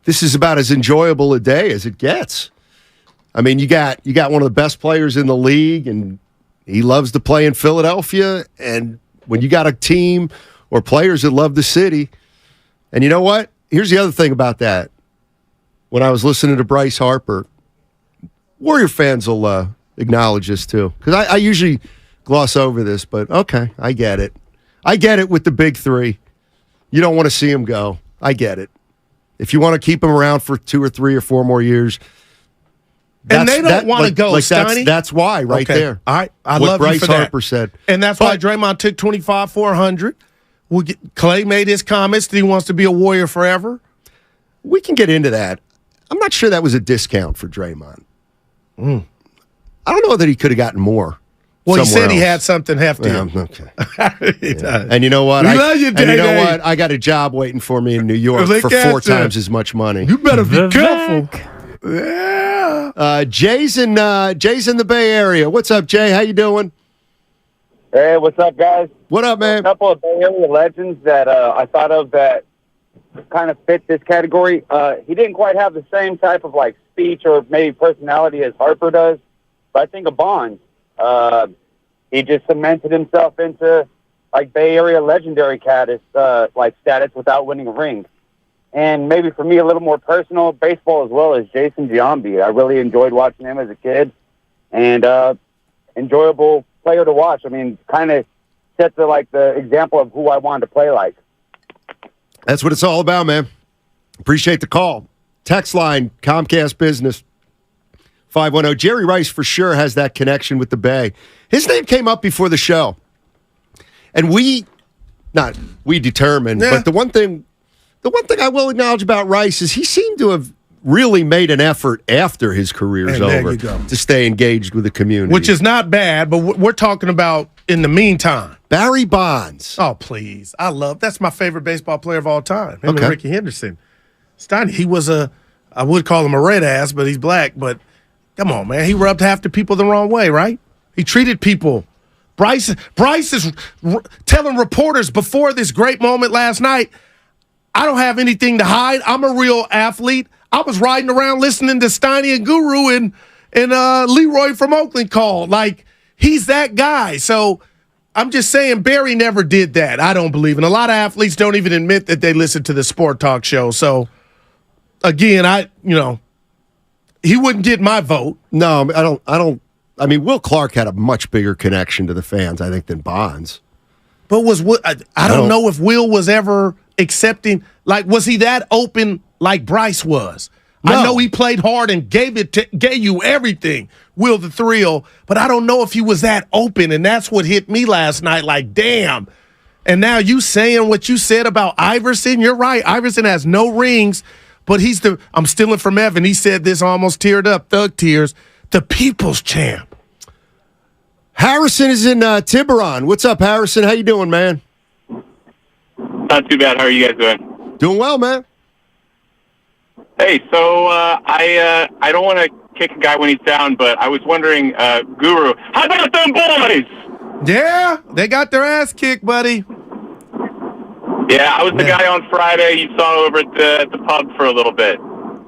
[SPEAKER 21] this is about as enjoyable a day as it gets. I mean, you got one of the best players in the league, and he loves to play in Philadelphia. And when you got a team or players that love the city, and you know what? Here's the other thing about that. When I was listening to Bryce Harper, Warrior fans will acknowledge this too, because I usually gloss over this, but okay, I get it. I get it with the big three. You don't want to see him go. I get it. If you want to keep him around for 2 or 3 or 4 more years,
[SPEAKER 19] and they don't want to go, Steiny.
[SPEAKER 21] That's why, right there.
[SPEAKER 19] All right, I
[SPEAKER 21] what
[SPEAKER 19] love
[SPEAKER 21] Bryce
[SPEAKER 19] you for that.
[SPEAKER 21] Harper said,
[SPEAKER 19] and that's why Draymond took 25 for 100. Klay made his comments that he wants to be a Warrior forever.
[SPEAKER 21] We can get into that. I'm not sure that was a discount for Draymond. I don't know that he could have gotten more.
[SPEAKER 19] Well, he said he had something hefty.
[SPEAKER 21] Okay. And you know what? I got a job waiting for me in New York for 4 times as much money.
[SPEAKER 19] You better be careful. Yeah.
[SPEAKER 21] Jay's in the Bay Area. What's up, Jay? How you doing?
[SPEAKER 3] Hey, what's up, guys?
[SPEAKER 21] What up, man?
[SPEAKER 3] A couple of Bay Area legends that I thought of that kind of fit this category. He didn't quite have the same type of like speech or maybe personality as Harper does, but I think of Bonds. He just cemented himself into like Bay Area legendary status without winning a ring. And maybe for me, a little more personal, baseball as well, as Jason Giambi. I really enjoyed watching him as a kid. And enjoyable player to watch. I mean, kind of set the example of who I wanted to play like.
[SPEAKER 21] That's what it's all about, man. Appreciate the call. Text line, Comcast Business, 510. Jerry Rice for sure has that connection with the Bay. His name came up before the show. And we determined, but the one thing I will acknowledge about Rice is he seemed to have really made an effort after his career's over to stay engaged with the community.
[SPEAKER 19] Which is not bad, but we're talking about in the meantime.
[SPEAKER 21] Barry Bonds.
[SPEAKER 19] Oh, please. That's my favorite baseball player of all time. Him and Ricky Henderson. Steiny, he was I would call him a red ass, but he's black. But come on, man. He rubbed half the people the wrong way, right? He treated people. Bryce is telling reporters before this great moment last night, I don't have anything to hide. I'm a real athlete. I was riding around listening to Steiny and Guru and Leroy from Oakland call. Like, he's that guy. So I'm just saying Barry never did that. I don't believe. And a lot of athletes don't even admit that they listen to the sport talk show. So, again, he wouldn't get my vote.
[SPEAKER 21] No, I don't. I mean, Will Clark had a much bigger connection to the fans, I think, than Bonds.
[SPEAKER 19] But I don't know if Will was ever accepting. Like, was he that open like Bryce was? No. I know he played hard and gave you everything, Will the Thrill, but I don't know if he was that open, and that's what hit me last night. Like, damn. And now you saying what you said about Iverson, you're right. Iverson has no rings, but I'm stealing from Evan. He said this, almost teared up, thug tears, the people's champ.
[SPEAKER 21] Harrison is in Tiburon. What's up, Harrison? How you doing, man?
[SPEAKER 4] Not too bad. How are you guys doing?
[SPEAKER 21] Doing well, man.
[SPEAKER 4] Hey, so I don't want to kick a guy when he's down, but I was wondering, Guru, how about them boys?
[SPEAKER 19] Yeah, they got their ass kicked, buddy.
[SPEAKER 4] Yeah, I was the guy on Friday you saw over at the pub for a little bit.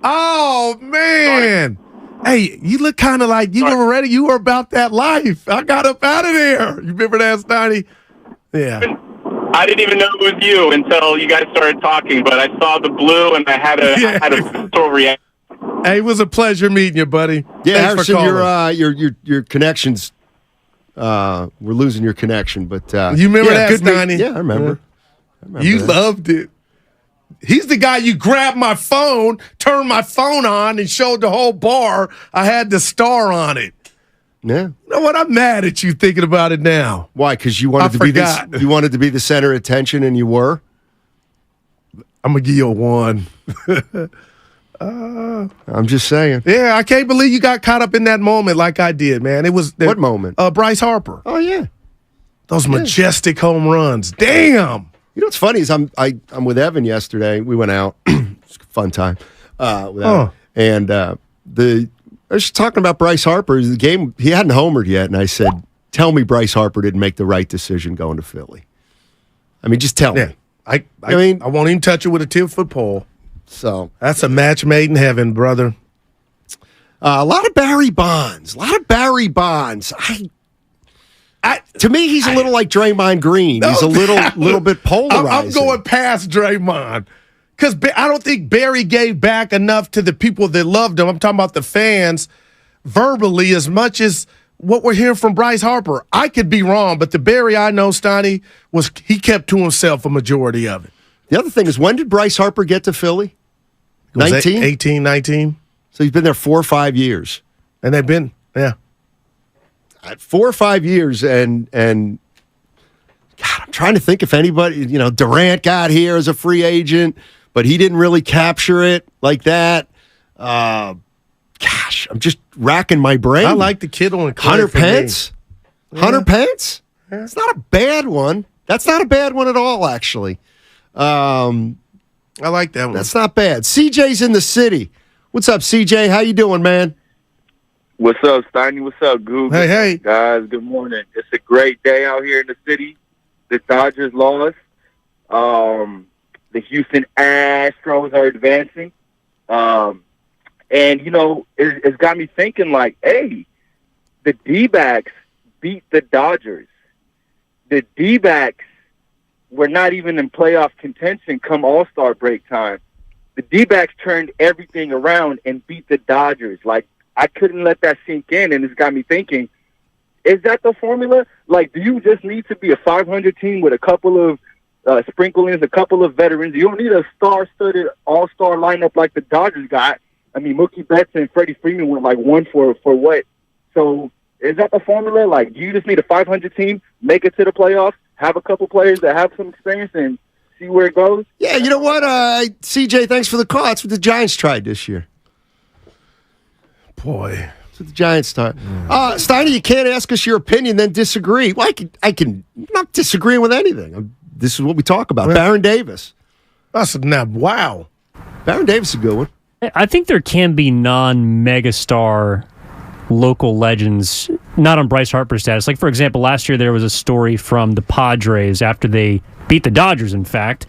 [SPEAKER 19] Oh, man. Hey, you look kind of like you were ready. You were about that life. I got up out of there. You remember that, Steiny? Yeah.
[SPEAKER 4] I didn't even know it was you until you guys started talking, but I saw the blue and I had a visceral reaction.
[SPEAKER 19] Hey, it was a pleasure meeting you, buddy.
[SPEAKER 21] Yeah, Harrison, your connections. We're losing your connection, but
[SPEAKER 19] you remember that, Steiny?
[SPEAKER 21] Yeah, I remember.
[SPEAKER 19] You loved it. He's the guy you grabbed my phone, turned my phone on, and showed the whole bar. I had the star on it.
[SPEAKER 21] Yeah.
[SPEAKER 19] You know what? I'm mad at you thinking about it now.
[SPEAKER 21] Why? Because you wanted you wanted to be the center of attention, and you were.
[SPEAKER 19] I'm gonna give you a 1.
[SPEAKER 21] I'm just saying.
[SPEAKER 19] Yeah, I can't believe you got caught up in that moment like I did, man. It was
[SPEAKER 21] what moment?
[SPEAKER 19] Bryce Harper.
[SPEAKER 21] Oh yeah,
[SPEAKER 19] those majestic home runs. Damn.
[SPEAKER 21] You know what's funny is I'm with Evan yesterday. We went out. It's a fun time. With Evan. And I was just talking about Bryce Harper. The game, he hadn't homered yet, and I said, "Tell me Bryce Harper didn't make the right decision going to Philly." I mean, just tell me.
[SPEAKER 19] I mean, I won't even touch it with a 10-foot pole.
[SPEAKER 21] So
[SPEAKER 19] that's a match made in heaven, brother.
[SPEAKER 21] A lot of Barry Bonds. To me, he's a little like Draymond Green. He's a little bit polarizing.
[SPEAKER 19] I'm going past Draymond because I don't think Barry gave back enough to the people that loved him. I'm talking about the fans verbally as much as what we're hearing from Bryce Harper. I could be wrong, but the Barry I know, Steiny, he kept to himself a majority of it.
[SPEAKER 21] The other thing is, when did Bryce Harper get to Philly? 19?
[SPEAKER 19] 18, 19.
[SPEAKER 21] So he's been there 4 or 5 years.
[SPEAKER 19] And they've been,
[SPEAKER 21] 4 or 5 years, and God, I'm trying to think if anybody, Durant got here as a free agent, but he didn't really capture it like that. Gosh, I'm just racking my brain.
[SPEAKER 19] I like the kid on
[SPEAKER 21] Hunter Pence. Hunter Pence? Yeah. It's not a bad one. That's not a bad one at all, actually.
[SPEAKER 19] I like that one.
[SPEAKER 21] That's not bad. CJ's in the city. What's up, CJ? How you doing, man?
[SPEAKER 7] What's up, Steiny? What's up, Google?
[SPEAKER 19] Hey.
[SPEAKER 7] Guys, good morning. It's a great day out here in the city. The Dodgers lost. The Houston Astros are advancing. And, it's got me thinking like, hey, the D-backs beat the Dodgers. The D-backs were not even in playoff contention come All-Star break time. The D-backs turned everything around and beat the Dodgers. Like, I couldn't let that sink in, and it's got me thinking, Is that the formula? Like, do you just need to be a 500 team with a couple of sprinkle-ins, a couple of veterans? You don't need a star-studded all-star lineup like the Dodgers got. I mean, Mookie Betts and Freddie Freeman went like one for what? So is that the formula? Like, do you just need a 500 team, make it to the playoffs, have a couple players that have some experience, and see where it goes?
[SPEAKER 21] Yeah, you know what, CJ, thanks for the call. That's what the Giants tried this year.
[SPEAKER 19] Boy.
[SPEAKER 21] That's what the Giants tried. Steiny, you can't ask us your opinion, then disagree. Well, I can not disagree with anything. This is what we talk about. Baron Davis.
[SPEAKER 19] Wow.
[SPEAKER 21] Baron Davis is a good one.
[SPEAKER 8] I think there can be non-megastar local legends, not on Bryce Harper status. Like, for example, last year there was a story from the Padres after they beat the Dodgers, in fact,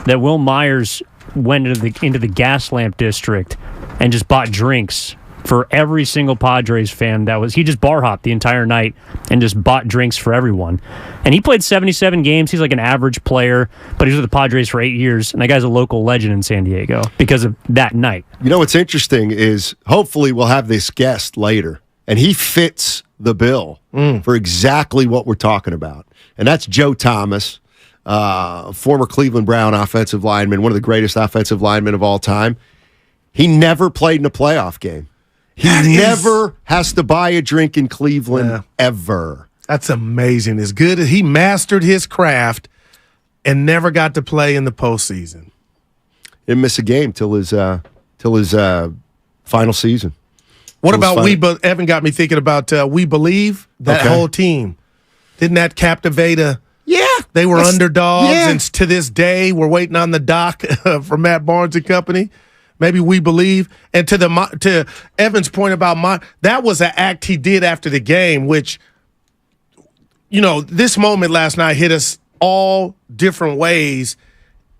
[SPEAKER 8] that Will Myers went into the gas lamp district and just bought drinks for every single Padres fan. He just bar hopped the entire night and just bought drinks for everyone. And he played 77 games. He's like an average player, but he was with the Padres for 8 years, and that guy's a local legend in San Diego because of that night.
[SPEAKER 21] You know what's interesting is hopefully we'll have this guest later, and he fits the bill for exactly what we're talking about. And that's Joe Thomas, former Cleveland Brown offensive lineman, one of the greatest offensive linemen of all time. He never played in a playoff game. He never has to buy a drink in Cleveland, ever.
[SPEAKER 19] That's amazing. As good as he mastered his craft and never got to play in the postseason.
[SPEAKER 21] Didn't miss a game till his final season.
[SPEAKER 19] What about Evan got me thinking about We Believe, that whole team. Didn't that captivate they were underdogs, and to this day we're waiting on the doc for Matt Barnes and company. Maybe We Believe. And to Evan's point about that was an act he did after the game, which, you know, this moment last night hit us all different ways.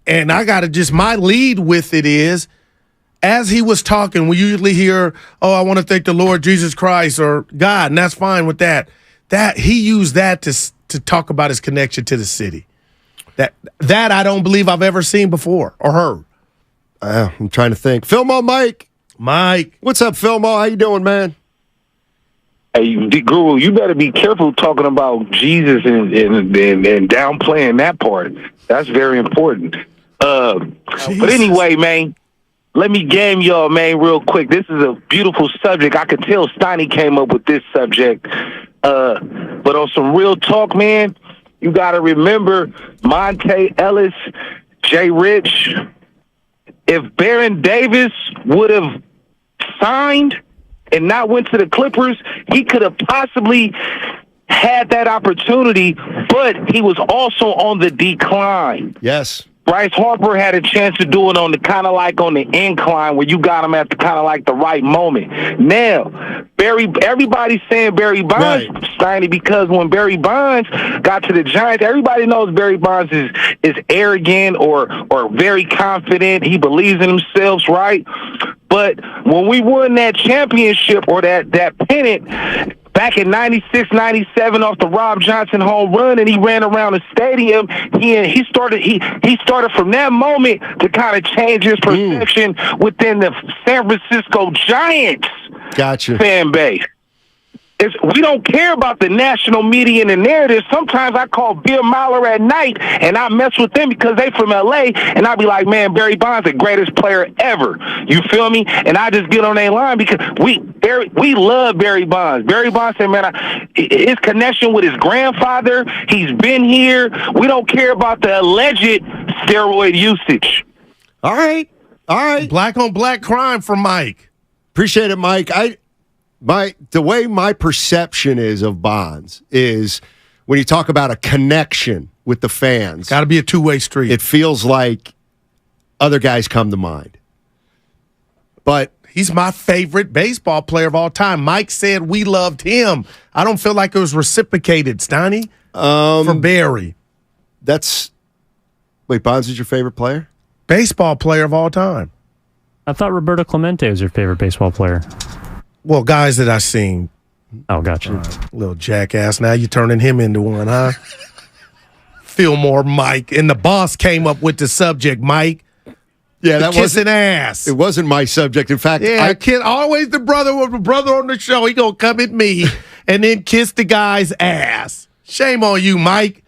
[SPEAKER 19] And I got to my lead with it is, as he was talking, we usually hear, I want to thank the Lord Jesus Christ or God, and that's fine with that. That he used that to talk about his connection to the city. That I don't believe I've ever seen before or heard.
[SPEAKER 21] I'm trying to think. Philmo Mike. What's up, Philmo? How you doing, man?
[SPEAKER 11] Hey, Guru, you better be careful talking about Jesus and downplaying that part. That's very important. But anyway, man, let me game y'all, man, real quick. This is a beautiful subject. I could tell Steiny came up with this subject. But on some real talk, man, you got to remember Monte Ellis, Jay Rich. If Baron Davis would have signed and not went to the Clippers, he could have possibly had that opportunity, but he was also on the decline.
[SPEAKER 21] Yes.
[SPEAKER 11] Bryce Harper had a chance to do it on the incline where you got him at the right moment. Now, everybody's saying Barry Bonds, Steiny, because when Barry Bonds got to the Giants, everybody knows Barry Bonds is arrogant or very confident. He believes in himself, right? But when we won that championship or that pennant back in 96, 97 off the Rob Johnson home run, and he ran around the stadium. He started from that moment to kind of change his perception within the San Francisco Giants fan base. We don't care about the national media and the narrative. Sometimes I call Bill Maller at night, and I mess with them because they from L.A., and I be like, man, Barry Bonds the greatest player ever. You feel me? And I just get on their line because we love Barry Bonds. Barry Bonds said, man, his connection with his grandfather, he's been here. We don't care about the alleged steroid usage.
[SPEAKER 21] All right.
[SPEAKER 19] Black on black crime for Mike.
[SPEAKER 21] Appreciate it, Mike. The way my perception is of Bonds is when you talk about a connection with the fans.
[SPEAKER 19] Got to be a two-way street.
[SPEAKER 21] It feels like other guys come to mind. But
[SPEAKER 19] he's my favorite baseball player of all time. Mike said we loved him. I don't feel like it was reciprocated, Steiny, for Barry.
[SPEAKER 21] Wait, Bonds is your favorite player?
[SPEAKER 19] Baseball player of all time.
[SPEAKER 8] I thought Roberto Clemente was your favorite baseball player.
[SPEAKER 19] Well, guys that I've seen.
[SPEAKER 8] Oh, gotcha.
[SPEAKER 19] Little jackass. Now you're turning him into one, huh? Fillmore Mike. And the boss came up with the subject, Mike.
[SPEAKER 21] Yeah, that
[SPEAKER 19] wasn't ass.
[SPEAKER 21] It wasn't my subject. In fact,
[SPEAKER 19] always the brother on the show. He gonna come at me and then kiss the guy's ass. Shame on you, Mike.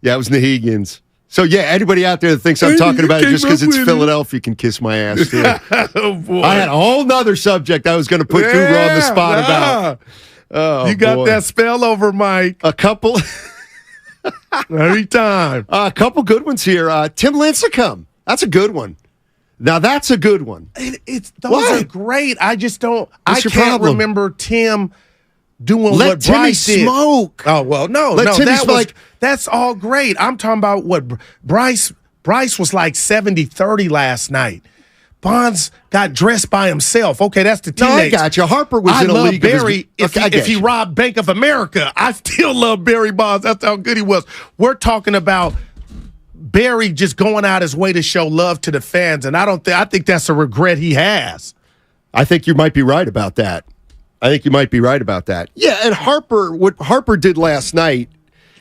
[SPEAKER 21] Yeah, it was Nahegans. So, yeah, anybody out there that thinks I'm talking about it just because it's Philadelphia can kiss my ass, too.
[SPEAKER 19] Oh, boy.
[SPEAKER 21] I had a whole nother subject I was going to put Guru on the spot about. Oh,
[SPEAKER 19] you got
[SPEAKER 21] boy.
[SPEAKER 19] that spell over, Mike.
[SPEAKER 21] A couple.
[SPEAKER 19] Every time.
[SPEAKER 21] A couple good ones here. Tim Lincecum. That's a good one. Now, that's a good one.
[SPEAKER 19] Those are great. I just don't.
[SPEAKER 21] What's your
[SPEAKER 19] can't
[SPEAKER 21] problem?
[SPEAKER 19] remember Tim doing
[SPEAKER 21] Let
[SPEAKER 19] what
[SPEAKER 21] Timmy
[SPEAKER 19] Bryce did.
[SPEAKER 21] smoke.
[SPEAKER 19] Oh, well, no.
[SPEAKER 21] Let Timmy
[SPEAKER 19] that
[SPEAKER 21] smoke.
[SPEAKER 19] that's all great. I'm talking about what Bryce was like 70-30 last night. Bonds got dressed by himself. Okay, that's the teammates.
[SPEAKER 21] No, I got you. Harper was in a league.
[SPEAKER 19] Barry. If he robbed Bank of America, I still love Barry Bonds. That's how good he was. We're talking about Barry just going out his way to show love to the fans, and I think that's a regret he has.
[SPEAKER 21] I think you might be right about that. Yeah, and what Harper did last night,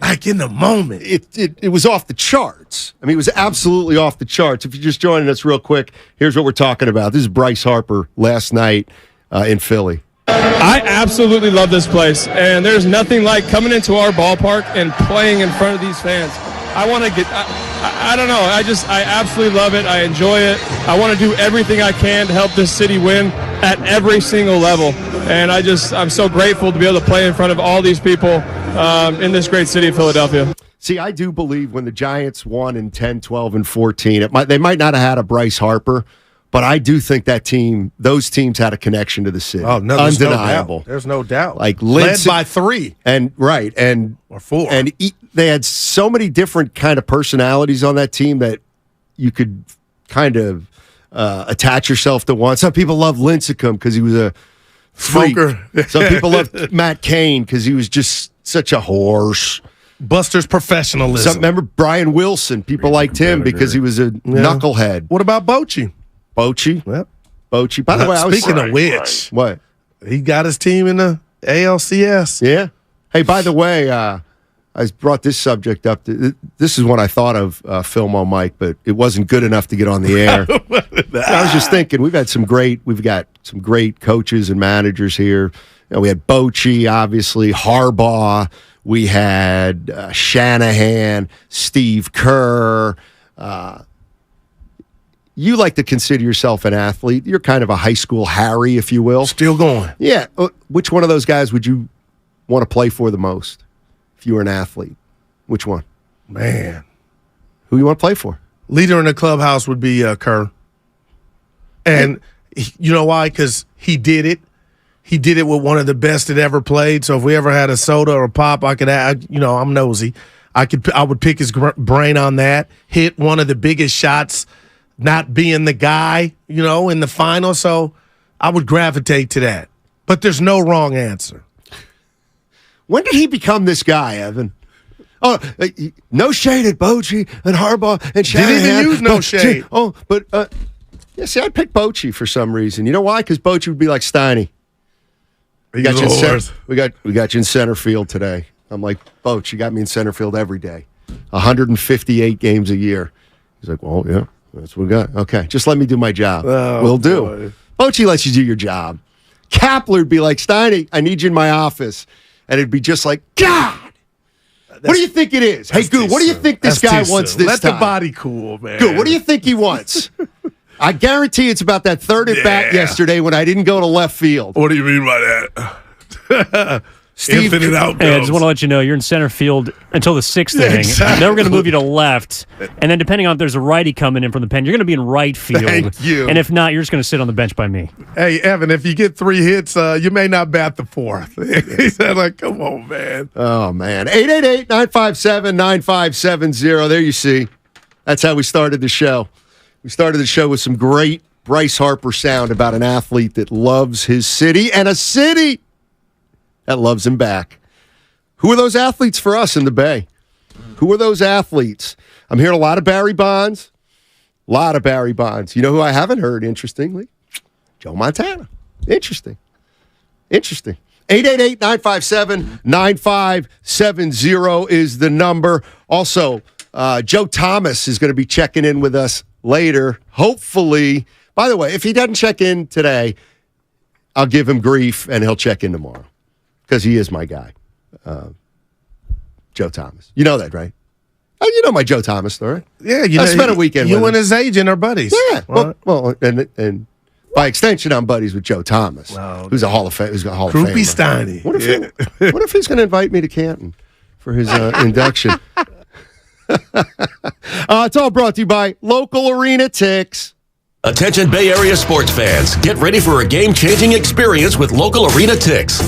[SPEAKER 19] like in the moment,
[SPEAKER 21] it was off the charts. I mean, it was absolutely off the charts. If you're just joining us real quick, here's what we're talking about. This is Bryce Harper last night in Philly.
[SPEAKER 22] I absolutely love this place, and there's nothing like coming into our ballpark and playing in front of these fans. I want to I don't know. I absolutely love it. I enjoy it. I want to do everything I can to help this city win at every single level. And I'm so grateful to be able to play in front of all these people in this great city of Philadelphia.
[SPEAKER 21] See, I do believe when the Giants won in 10, 12, and 14, they might not have had a Bryce Harper, but I do think those teams had a connection to the city.
[SPEAKER 19] Oh, no,
[SPEAKER 21] undeniable.
[SPEAKER 19] There's no doubt.
[SPEAKER 21] Like
[SPEAKER 19] led by 3.
[SPEAKER 21] Or
[SPEAKER 19] 4.
[SPEAKER 21] And they had so many different kind of personalities on that team that you could kind of attach yourself to one. Some people love Lincecum because he was a freak.
[SPEAKER 19] Smoker.
[SPEAKER 21] Some people love Matt Cain because he was just such a horse.
[SPEAKER 19] Buster's professionalism.
[SPEAKER 21] Remember Brian Wilson? People liked him because he was a knucklehead.
[SPEAKER 19] What about Bochy?
[SPEAKER 21] Yep. Bochy. By the way,
[SPEAKER 19] speaking of which,
[SPEAKER 21] what?
[SPEAKER 19] He got his team in the ALCS.
[SPEAKER 21] Yeah. Hey, by the way, I brought this subject up. This is what I thought of Film on Mike, but it wasn't good enough to get on the air. I was just thinking, we've got some great coaches and managers here. We had Bochy, obviously, Harbaugh. We had Shanahan, Steve Kerr. You like to consider yourself an athlete. You're kind of a high school Harry, if you will.
[SPEAKER 19] Still going.
[SPEAKER 21] Yeah. Which one of those guys would you want to play for the most if you were an athlete? Which one?
[SPEAKER 19] Man.
[SPEAKER 21] Who you want to play for?
[SPEAKER 19] Leader in the clubhouse would be Kerr. And you know why? Because he did it. He did it with one of the best that ever played. So if we ever had a soda or a pop, I could add, I'm nosy. I would pick his brain on that. Hit one of the biggest shots, not being the guy, in the final. So I would gravitate to that. But there's no wrong answer.
[SPEAKER 21] When did he become this guy, Evan? Oh, no shade at Bochy and Harbaugh and Shanahan.
[SPEAKER 19] Didn't even use no shade.
[SPEAKER 21] Oh, but see, I'd pick Bochy for some reason. You know why? Because Bochy would be like Steiny. We got you in center field today. I'm like, Boch, you got me in center field every day. 158 games a year. He's like, well, yeah, that's what we got. Okay, just let me do my job. Will do. Bochy lets you do your job. Kapler'd be like, Steiny, I need you in my office. And it'd be just like, God, what do you think it is? Hey, Goo, what do you think this guy wants this
[SPEAKER 19] Let
[SPEAKER 21] time?
[SPEAKER 19] the body cool, man.
[SPEAKER 21] Goo, what do you think he wants? I guarantee it's about that third at bat yesterday when I didn't go to left field.
[SPEAKER 19] What do you mean by that?
[SPEAKER 21] Steve,
[SPEAKER 19] infinite outcomes.
[SPEAKER 8] Hey, I just want to let you know you're in center field until the 6th inning.
[SPEAKER 19] Exactly.
[SPEAKER 8] Then we're going to move you to left, and then depending on if there's a righty coming in from the pen, you're going to be in right field.
[SPEAKER 19] Thank you.
[SPEAKER 8] And if not, you're just going to sit on the bench by me.
[SPEAKER 19] Hey, Evan, if you get 3 hits, you may not bat the 4th. He said, like, come on, man.
[SPEAKER 21] Oh, man. 888-957-9570. There you see. That's how we started the show. We started the show with some great Bryce Harper sound about an athlete that loves his city and a city that loves him back. Who are those athletes for us in the Bay? Who are those athletes? I'm hearing a lot of Barry Bonds. A lot of Barry Bonds. You know who I haven't heard, interestingly? Joe Montana. Interesting. 888-957-9570 is the number. Also, Joe Thomas is going to be checking in with us later. Hopefully, by the way, if he doesn't check in today, I'll give him grief and he'll check in tomorrow. because he is my guy, Joe Thomas. You know that, right? Oh, you know my Joe Thomas story.
[SPEAKER 19] Yeah,
[SPEAKER 21] I spent a weekend with him.
[SPEAKER 19] You and his agent are buddies.
[SPEAKER 21] Yeah. Well, and by extension, I'm buddies with Joe Thomas, who's a Hall of Fame. Who's a Hall of Famer.
[SPEAKER 19] Groupie Steiny.
[SPEAKER 21] What if he's going to invite me to Canton for his induction? It's all brought to you by Local Arena Ticks.
[SPEAKER 12] Attention Bay Area sports fans. Get ready for a game-changing experience with Local Arena Ticks.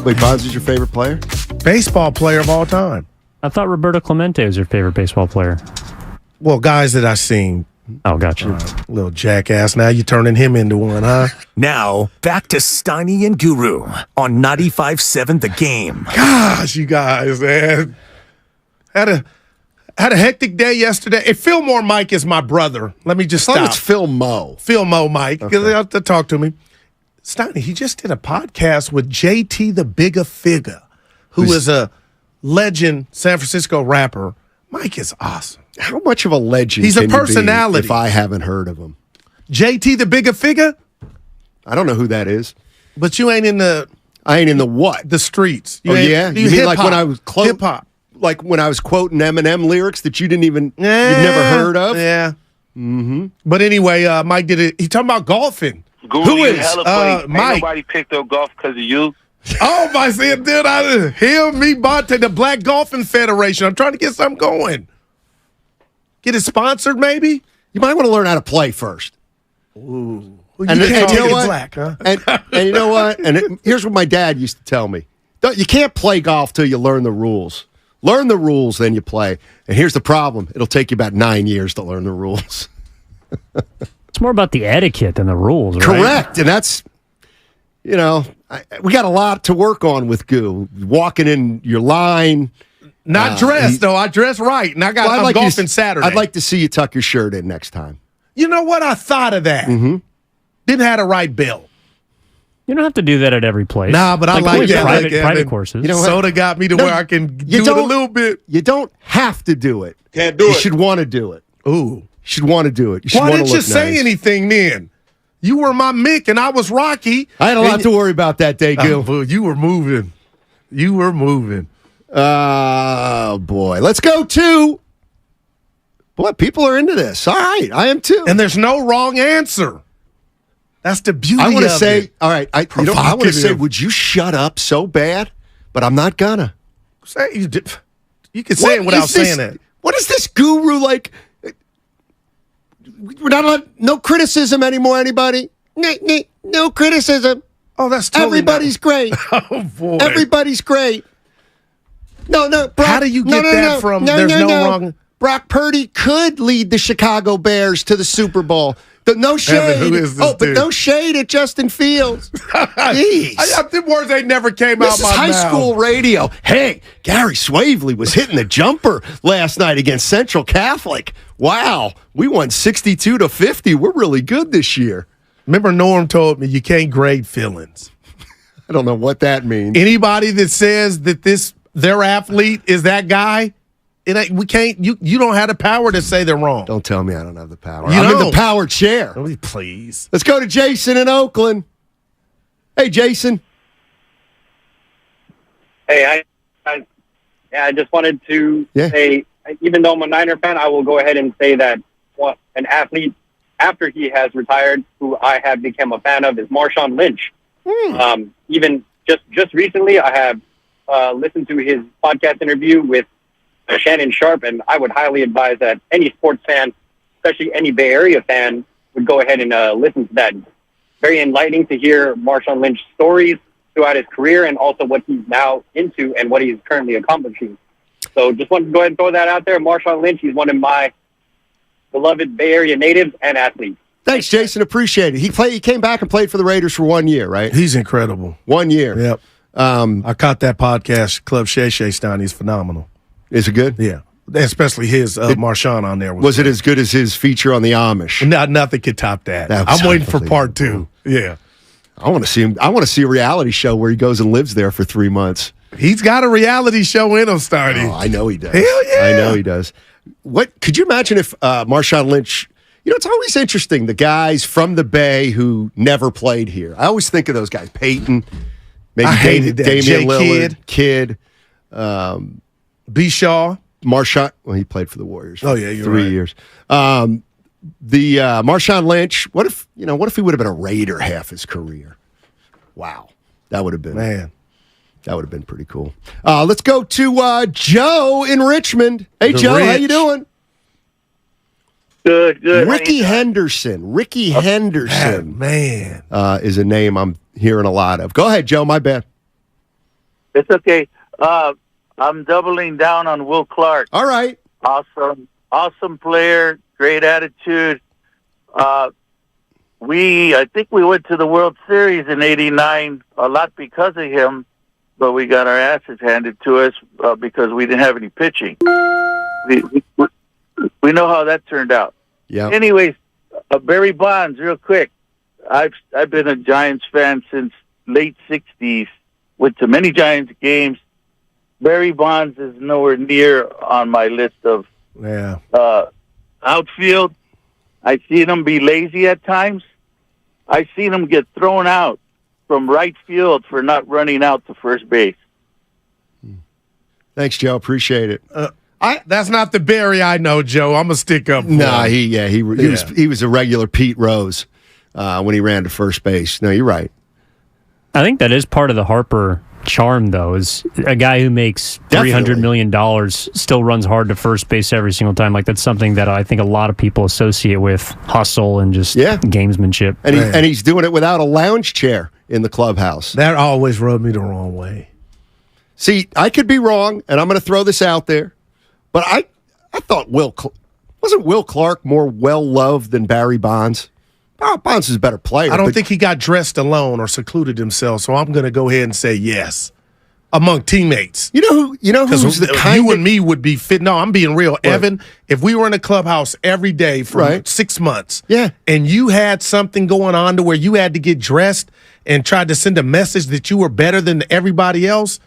[SPEAKER 21] Wait, Bonds is your favorite player?
[SPEAKER 19] Baseball player of all time.
[SPEAKER 8] I thought Roberto Clemente was your favorite baseball player.
[SPEAKER 19] Well, guys that I've seen.
[SPEAKER 8] Oh, gotcha.
[SPEAKER 19] Little jackass. Now you're turning him into one, huh?
[SPEAKER 6] Now, back to Steiny and Guru on 95.7 The Game.
[SPEAKER 19] Gosh, you guys, man. Had a hectic day yesterday. And Fillmore Mike is my brother. Let me just stop.
[SPEAKER 21] It's Phil Mo.
[SPEAKER 19] Phil Mo Mike. Okay. They have to talk to me. Steiny, he just did a podcast with JT the Bigger Figure, who is a legend San Francisco rapper. Mike is awesome.
[SPEAKER 21] How much of a legend
[SPEAKER 19] He's a personality.
[SPEAKER 21] If I haven't heard of him.
[SPEAKER 19] JT the Bigger Figure?
[SPEAKER 21] I don't know who that is.
[SPEAKER 19] But you ain't in the...
[SPEAKER 21] I ain't in the what?
[SPEAKER 19] The streets.
[SPEAKER 21] You yeah? You mean like when I was
[SPEAKER 19] hip-hop.
[SPEAKER 21] Like when I was quoting Eminem lyrics that you didn't even... You've never heard of?
[SPEAKER 19] Yeah.
[SPEAKER 21] Mm-hmm.
[SPEAKER 19] But anyway, Mike did it. He's talking about golfing.
[SPEAKER 11] Guru,
[SPEAKER 19] Who
[SPEAKER 11] you
[SPEAKER 19] is?
[SPEAKER 11] hella funny. Ain't
[SPEAKER 19] Mike.
[SPEAKER 11] nobody picked up golf because of you.
[SPEAKER 19] Oh, my saying, dude, him, me, Bonte, the Black Golfing Federation. I'm trying to get something going. Get it sponsored, maybe?
[SPEAKER 21] You might want to learn how to play first.
[SPEAKER 19] Ooh.
[SPEAKER 21] Well, you know what?
[SPEAKER 19] Black, huh?
[SPEAKER 21] and you know what? Here's what my dad used to tell me. You can't play golf till you learn the rules. Learn the rules, then you play. And here's the problem. It'll take you about 9 years to learn the rules.
[SPEAKER 8] It's more about the etiquette than the rules, right?
[SPEAKER 21] Correct. And that's, we got a lot to work on with Goo. Walking in your line.
[SPEAKER 19] Not dressed, though. I dress right. And I'm golfing Saturday.
[SPEAKER 21] I'd like to see you tuck your shirt in next time.
[SPEAKER 19] You know what? I thought of that.
[SPEAKER 21] Mm-hmm.
[SPEAKER 19] Didn't have the right belt.
[SPEAKER 8] You don't have to do that at every place.
[SPEAKER 19] Nah, but I like
[SPEAKER 8] private courses.
[SPEAKER 21] You know what?
[SPEAKER 19] Soda got me to where I can do it a little bit.
[SPEAKER 21] You don't have to do it.
[SPEAKER 19] Can't do
[SPEAKER 21] You
[SPEAKER 19] it.
[SPEAKER 21] should want to do it.
[SPEAKER 19] Ooh.
[SPEAKER 21] You should want to do it. You should
[SPEAKER 19] Why
[SPEAKER 21] want to
[SPEAKER 19] didn't you
[SPEAKER 21] look
[SPEAKER 19] say
[SPEAKER 21] nice.
[SPEAKER 19] anything then? You were my Mick and I was Rocky.
[SPEAKER 21] I had a lot to worry about that day, Gil.
[SPEAKER 19] You were moving. You were moving.
[SPEAKER 21] Oh, boy. Let's go to... Boy, people are into this. All right, I am too.
[SPEAKER 19] And there's no wrong answer. That's the beauty of it.
[SPEAKER 21] I want to say, all right, I want to say,
[SPEAKER 19] Provocative.
[SPEAKER 21] would you shut up so bad? But I'm not gonna.
[SPEAKER 19] Say you can say it without saying it.
[SPEAKER 21] What is this guru like? We're not allowed, no criticism anymore, anybody? No criticism.
[SPEAKER 19] Oh, that's totally
[SPEAKER 21] Everybody's great.
[SPEAKER 19] Oh, boy.
[SPEAKER 21] Everybody's great. No, Brock,
[SPEAKER 19] How do you get that from there's no wrong...
[SPEAKER 21] Brock Purdy could lead the Chicago Bears to the Super Bowl. No shade.
[SPEAKER 19] Evan, who is this
[SPEAKER 21] but
[SPEAKER 19] dude?
[SPEAKER 21] no shade at Justin Fields. Jeez.
[SPEAKER 19] The words they never came out
[SPEAKER 21] This
[SPEAKER 19] my
[SPEAKER 21] is high
[SPEAKER 19] mouth.
[SPEAKER 21] school radio. Hey, Gary Swavely was hitting the jumper last night against Central Catholic. Wow, we won 62-50. We're really good this year.
[SPEAKER 19] Remember Norm told me you can't grade feelings.
[SPEAKER 21] I don't know what that means.
[SPEAKER 19] Anybody that says that their athlete is that guy, we can't. You don't have the power to say they're wrong.
[SPEAKER 21] Don't tell me I don't have the power.
[SPEAKER 19] You
[SPEAKER 21] I'm in
[SPEAKER 19] don't.
[SPEAKER 21] the power chair.
[SPEAKER 19] Oh, please.
[SPEAKER 21] Let's go to Jason in Oakland. Hey, Jason.
[SPEAKER 13] Hey, I just wanted to say, even though I'm a Niner fan, I will go ahead and say that an athlete after he has retired, who I have become a fan of, is Marshawn Lynch. Even just recently, I have listened to his podcast interview with Shannon Sharp, and I would highly advise that any sports fan, especially any Bay Area fan, would go ahead and listen to that. Very enlightening to hear Marshawn Lynch's stories throughout his career and also what he's now into and what he's currently accomplishing. So just wanted to go ahead and throw that out there. Marshawn Lynch, he's one of my beloved Bay Area natives and athletes.
[SPEAKER 21] Thanks, Jason. Appreciate it. He came back and played for the Raiders for 1 year, right?
[SPEAKER 19] He's incredible.
[SPEAKER 21] 1 year.
[SPEAKER 19] Yep. I caught that podcast, Club Shay Shay Stein. He's phenomenal.
[SPEAKER 21] Is it good?
[SPEAKER 19] Yeah. Especially his Marshawn on there.
[SPEAKER 21] Was it as good as his feature on the Amish?
[SPEAKER 19] Nothing could top that. I'm waiting for part 2. Yeah.
[SPEAKER 21] I want to see him. I want to see a reality show where he goes and lives there for 3 months.
[SPEAKER 19] He's got a reality show in him, Starty.
[SPEAKER 21] Oh, I know he does.
[SPEAKER 19] Hell yeah.
[SPEAKER 21] I know he does. What could you imagine if Marshawn Lynch? It's always interesting, the guys from the Bay who never played here. I always think of those guys. Peyton, maybe Damian Lillard, Kidd,
[SPEAKER 19] B. Shaw.
[SPEAKER 21] Marshawn. Well, he played for the Warriors.
[SPEAKER 19] Oh, yeah, you're
[SPEAKER 21] 3
[SPEAKER 19] right.
[SPEAKER 21] years. The Marshawn Lynch. What if he would have been a Raider half his career? Wow, that would have been That would have been pretty cool. Let's go to Joe in Richmond. Hey, Joe, how you doing?
[SPEAKER 13] Good.
[SPEAKER 21] Ricky Henderson. Ricky Henderson.
[SPEAKER 19] Man.
[SPEAKER 21] Is a name I'm hearing a lot of. Go ahead, Joe. My bad.
[SPEAKER 14] It's okay. I'm doubling down on Will Clark.
[SPEAKER 21] All right.
[SPEAKER 14] Awesome player, great attitude. I think we went to the World Series in '89 a lot because of him, but we got our asses handed to us because we didn't have any pitching. We know how that turned out.
[SPEAKER 21] Yeah.
[SPEAKER 14] Anyways, Barry Bonds, real quick. I've been a Giants fan since late '60s. Went to many Giants games. Barry Bonds is nowhere near on my list of outfield. I've seen him be lazy at times. I've seen him get thrown out from right field for not running out to first base.
[SPEAKER 21] Thanks, Joe. Appreciate it.
[SPEAKER 19] That's not the Barry I know, Joe. I'm gonna stick up for him.
[SPEAKER 21] He was a regular Pete Rose when he ran to first base. No, you're right.
[SPEAKER 8] I think that is part of the Harper charm, though, is a guy who makes $300 million still runs hard to first base every single time. Like, that's something that I think a lot of people associate with hustle and just gamesmanship.
[SPEAKER 21] And he's doing it without a lounge chair in the clubhouse.
[SPEAKER 19] That always rubbed me the wrong way.
[SPEAKER 21] See, I could be wrong, and I'm going to throw this out there, but I thought wasn't Will Clark more well-loved than Barry Bonds? Bonds is a better player.
[SPEAKER 19] I don't think he got dressed alone or secluded himself, so I'm going to go ahead and say yes. Among teammates.
[SPEAKER 21] You know who's the kind
[SPEAKER 19] you and me would be fit. No, I'm being real. Right. Evan, if we were in a clubhouse every day for 6 months, and you had something going on to where you had to get dressed and tried to send a message that you were better than everybody else,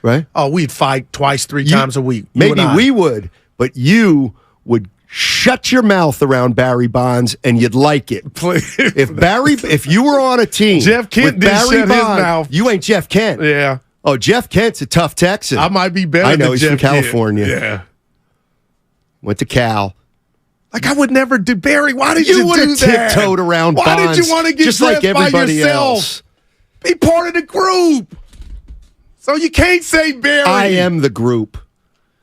[SPEAKER 19] we'd fight twice, three times a week.
[SPEAKER 21] Maybe we would, but you would shut your mouth around Barry Bonds, and you'd like it. If you were on a team,
[SPEAKER 19] Jeff Kent
[SPEAKER 21] with Barry Bonds, his mouth. You ain't Jeff Kent.
[SPEAKER 19] Yeah.
[SPEAKER 21] Oh, Jeff Kent's a tough Texan.
[SPEAKER 19] I might be better.
[SPEAKER 21] I know
[SPEAKER 19] than
[SPEAKER 21] he's
[SPEAKER 19] Jeff
[SPEAKER 21] from California.
[SPEAKER 19] Kent. Yeah.
[SPEAKER 21] Went to Cal.
[SPEAKER 19] Like, I would never do Barry. Why did you do that?
[SPEAKER 21] You would have tiptoed around
[SPEAKER 19] Why
[SPEAKER 21] Bonds.
[SPEAKER 19] Did you want to get
[SPEAKER 21] just
[SPEAKER 19] dressed
[SPEAKER 21] like everybody
[SPEAKER 19] by yourself?
[SPEAKER 21] Else?
[SPEAKER 19] Be part of the group. So you can't say Barry.
[SPEAKER 21] I am the group.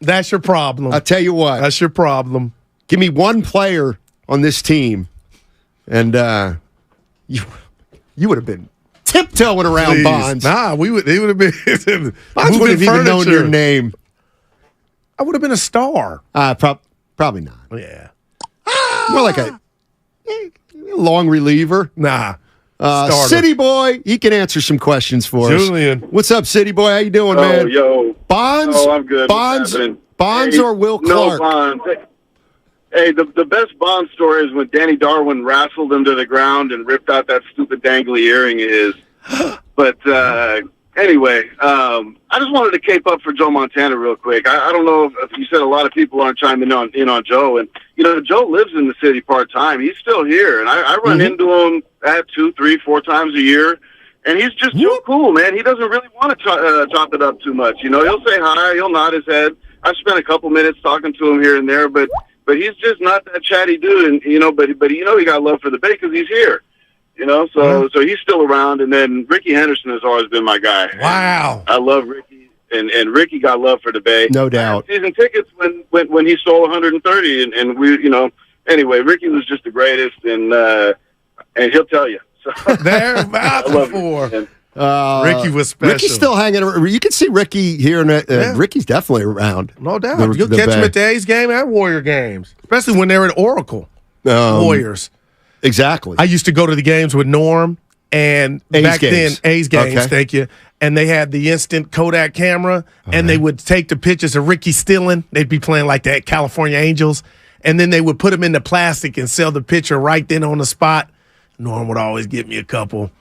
[SPEAKER 19] That's your problem.
[SPEAKER 21] I'll tell you what.
[SPEAKER 19] That's your problem.
[SPEAKER 21] Give me one player on this team, and you would have been tiptoeing around Bonds.
[SPEAKER 19] Nah, he would have been.
[SPEAKER 21] Bonds would have even known your name.
[SPEAKER 19] I would have been a star.
[SPEAKER 21] Probably not.
[SPEAKER 19] Yeah.
[SPEAKER 21] More like a long reliever.
[SPEAKER 19] Nah.
[SPEAKER 21] City Boy, he can answer some questions for
[SPEAKER 19] Julian.
[SPEAKER 21] us. What's up, City Boy? How you doing, man?
[SPEAKER 18] Yo.
[SPEAKER 21] Bonds?
[SPEAKER 18] Oh, I'm good.
[SPEAKER 21] Bonds or Will Clark?
[SPEAKER 18] No, Bonds. Hey, the best Bond story is when Danny Darwin wrestled him to the ground and ripped out that stupid dangly earring of his. But anyway, I just wanted to cape up for Joe Montana real quick. I don't know if you said a lot of people aren't chiming in on Joe. And, Joe lives in the city part-time. He's still here. And I run into him at 2, 3, 4 times a year. And he's just so cool, man. He doesn't really want to chop it up too much. He'll say hi. He'll nod his head. I've spent a couple minutes talking to him here and there, but he's just not that chatty dude, and but he got love for the Bay because he's here, So he's still around. And then Ricky Henderson has always been my guy.
[SPEAKER 19] Wow,
[SPEAKER 18] I love Ricky, and Ricky got love for the Bay,
[SPEAKER 21] no doubt.
[SPEAKER 18] Season tickets when he stole 130, and we, anyway, Ricky was just the greatest, and he'll tell you. So
[SPEAKER 19] they're vouching for. Ricky was special.
[SPEAKER 21] Ricky's still hanging around. You can see Ricky here. Ricky's definitely around.
[SPEAKER 19] No doubt. You'll catch him at the A's game and Warrior games, especially when they're at Oracle. Warriors.
[SPEAKER 21] Exactly.
[SPEAKER 19] I used to go to the games with Norm, and back then, A's games, thank you. And they had the instant Kodak camera, and they would take the pictures of Ricky stealing. They'd be playing like that California Angels, and then they would put them in the plastic and sell the picture right then on the spot. Norm would always give me a couple.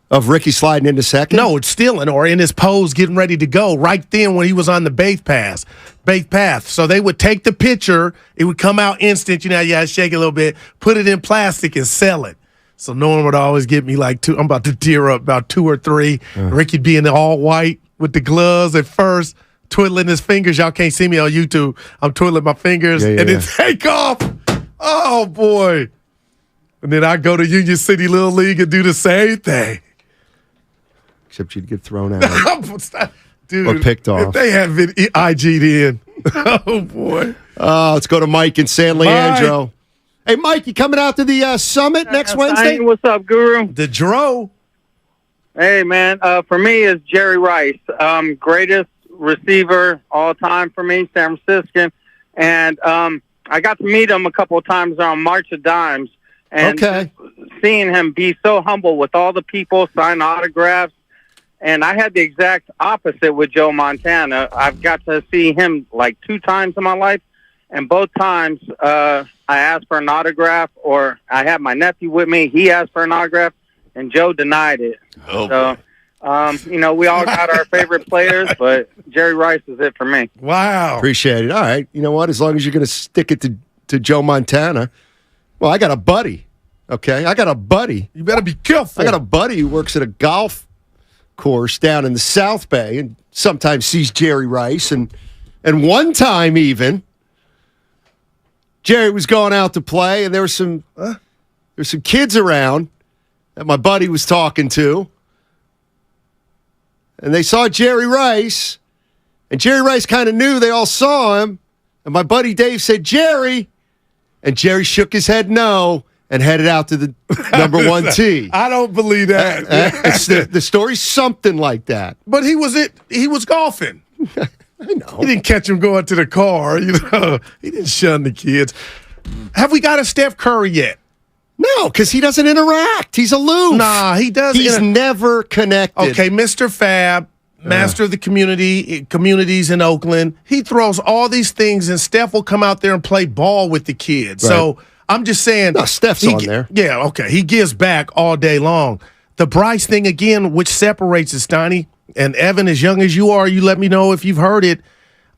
[SPEAKER 21] Of Ricky sliding into second?
[SPEAKER 19] No, it's stealing or in his pose getting ready to go right then when he was on the base path. So they would take the picture. It would come out instant. You gotta shake it a little bit, put it in plastic and sell it. So Norm would always get me like 2. I'm about to tear up about 2 or 3. Ricky'd be in the all white with the gloves at first, twiddling his fingers. Y'all can't see me on YouTube. I'm twiddling my fingers and then take off. Oh, boy. And then I go to Union City Little League and do the same thing.
[SPEAKER 21] Except you'd get thrown out.
[SPEAKER 19] Dude,
[SPEAKER 21] or picked off.
[SPEAKER 19] If they had been IG'd in. Oh, boy.
[SPEAKER 21] Let's go to Mike in San Leandro. Hey, Mike, you coming out to the summit next Wednesday?
[SPEAKER 20] What's up, Guru?
[SPEAKER 19] The Dro.
[SPEAKER 15] Hey, man. For me, it's Jerry Rice. Greatest receiver all time for me, San Franciscan. And I got to meet him a couple of times on March of Dimes. And seeing him be so humble with all the people, sign autographs. And I had the exact opposite with Joe Montana. I've got to see him like 2 times in my life. And both times I asked for an autograph, or I had my nephew with me. He asked for an autograph, and Joe denied it.
[SPEAKER 21] Oh,
[SPEAKER 15] so, we all got our favorite players, but Jerry Rice is it for me.
[SPEAKER 19] Wow.
[SPEAKER 21] Appreciate it. All right. You know what? As long as you're going to stick it to Joe Montana. Well, I got a buddy. Okay? I got a buddy.
[SPEAKER 19] You better be careful.
[SPEAKER 21] I got a buddy who works at a golf course down in the South Bay and sometimes sees Jerry Rice. And one time even, Jerry was going out to play, and there were some kids around that my buddy was talking to, and they saw Jerry Rice, and Jerry Rice kind of knew they all saw him, and my buddy Dave said, Jerry, and Jerry shook his head no and headed out to the number 1 tee.
[SPEAKER 19] I don't believe that.
[SPEAKER 21] The story's something like that.
[SPEAKER 19] But he was golfing.
[SPEAKER 21] I know.
[SPEAKER 19] He didn't catch him going to the car. He didn't shun the kids. Have we got a Steph Curry yet?
[SPEAKER 21] No, because he doesn't interact. He's aloof.
[SPEAKER 19] Nah, he does.
[SPEAKER 21] He's never connected.
[SPEAKER 19] Okay, Mr. Fab, master of the communities in Oakland. He throws all these things, and Steph will come out there and play ball with the kids.
[SPEAKER 21] Right.
[SPEAKER 19] So I'm just saying.
[SPEAKER 21] No, Steph's on there.
[SPEAKER 19] Yeah, okay. He gives back all day long. The Bryce thing, again, which separates us, Steiny, and Evan, as young as you are, you let me know if you've heard it.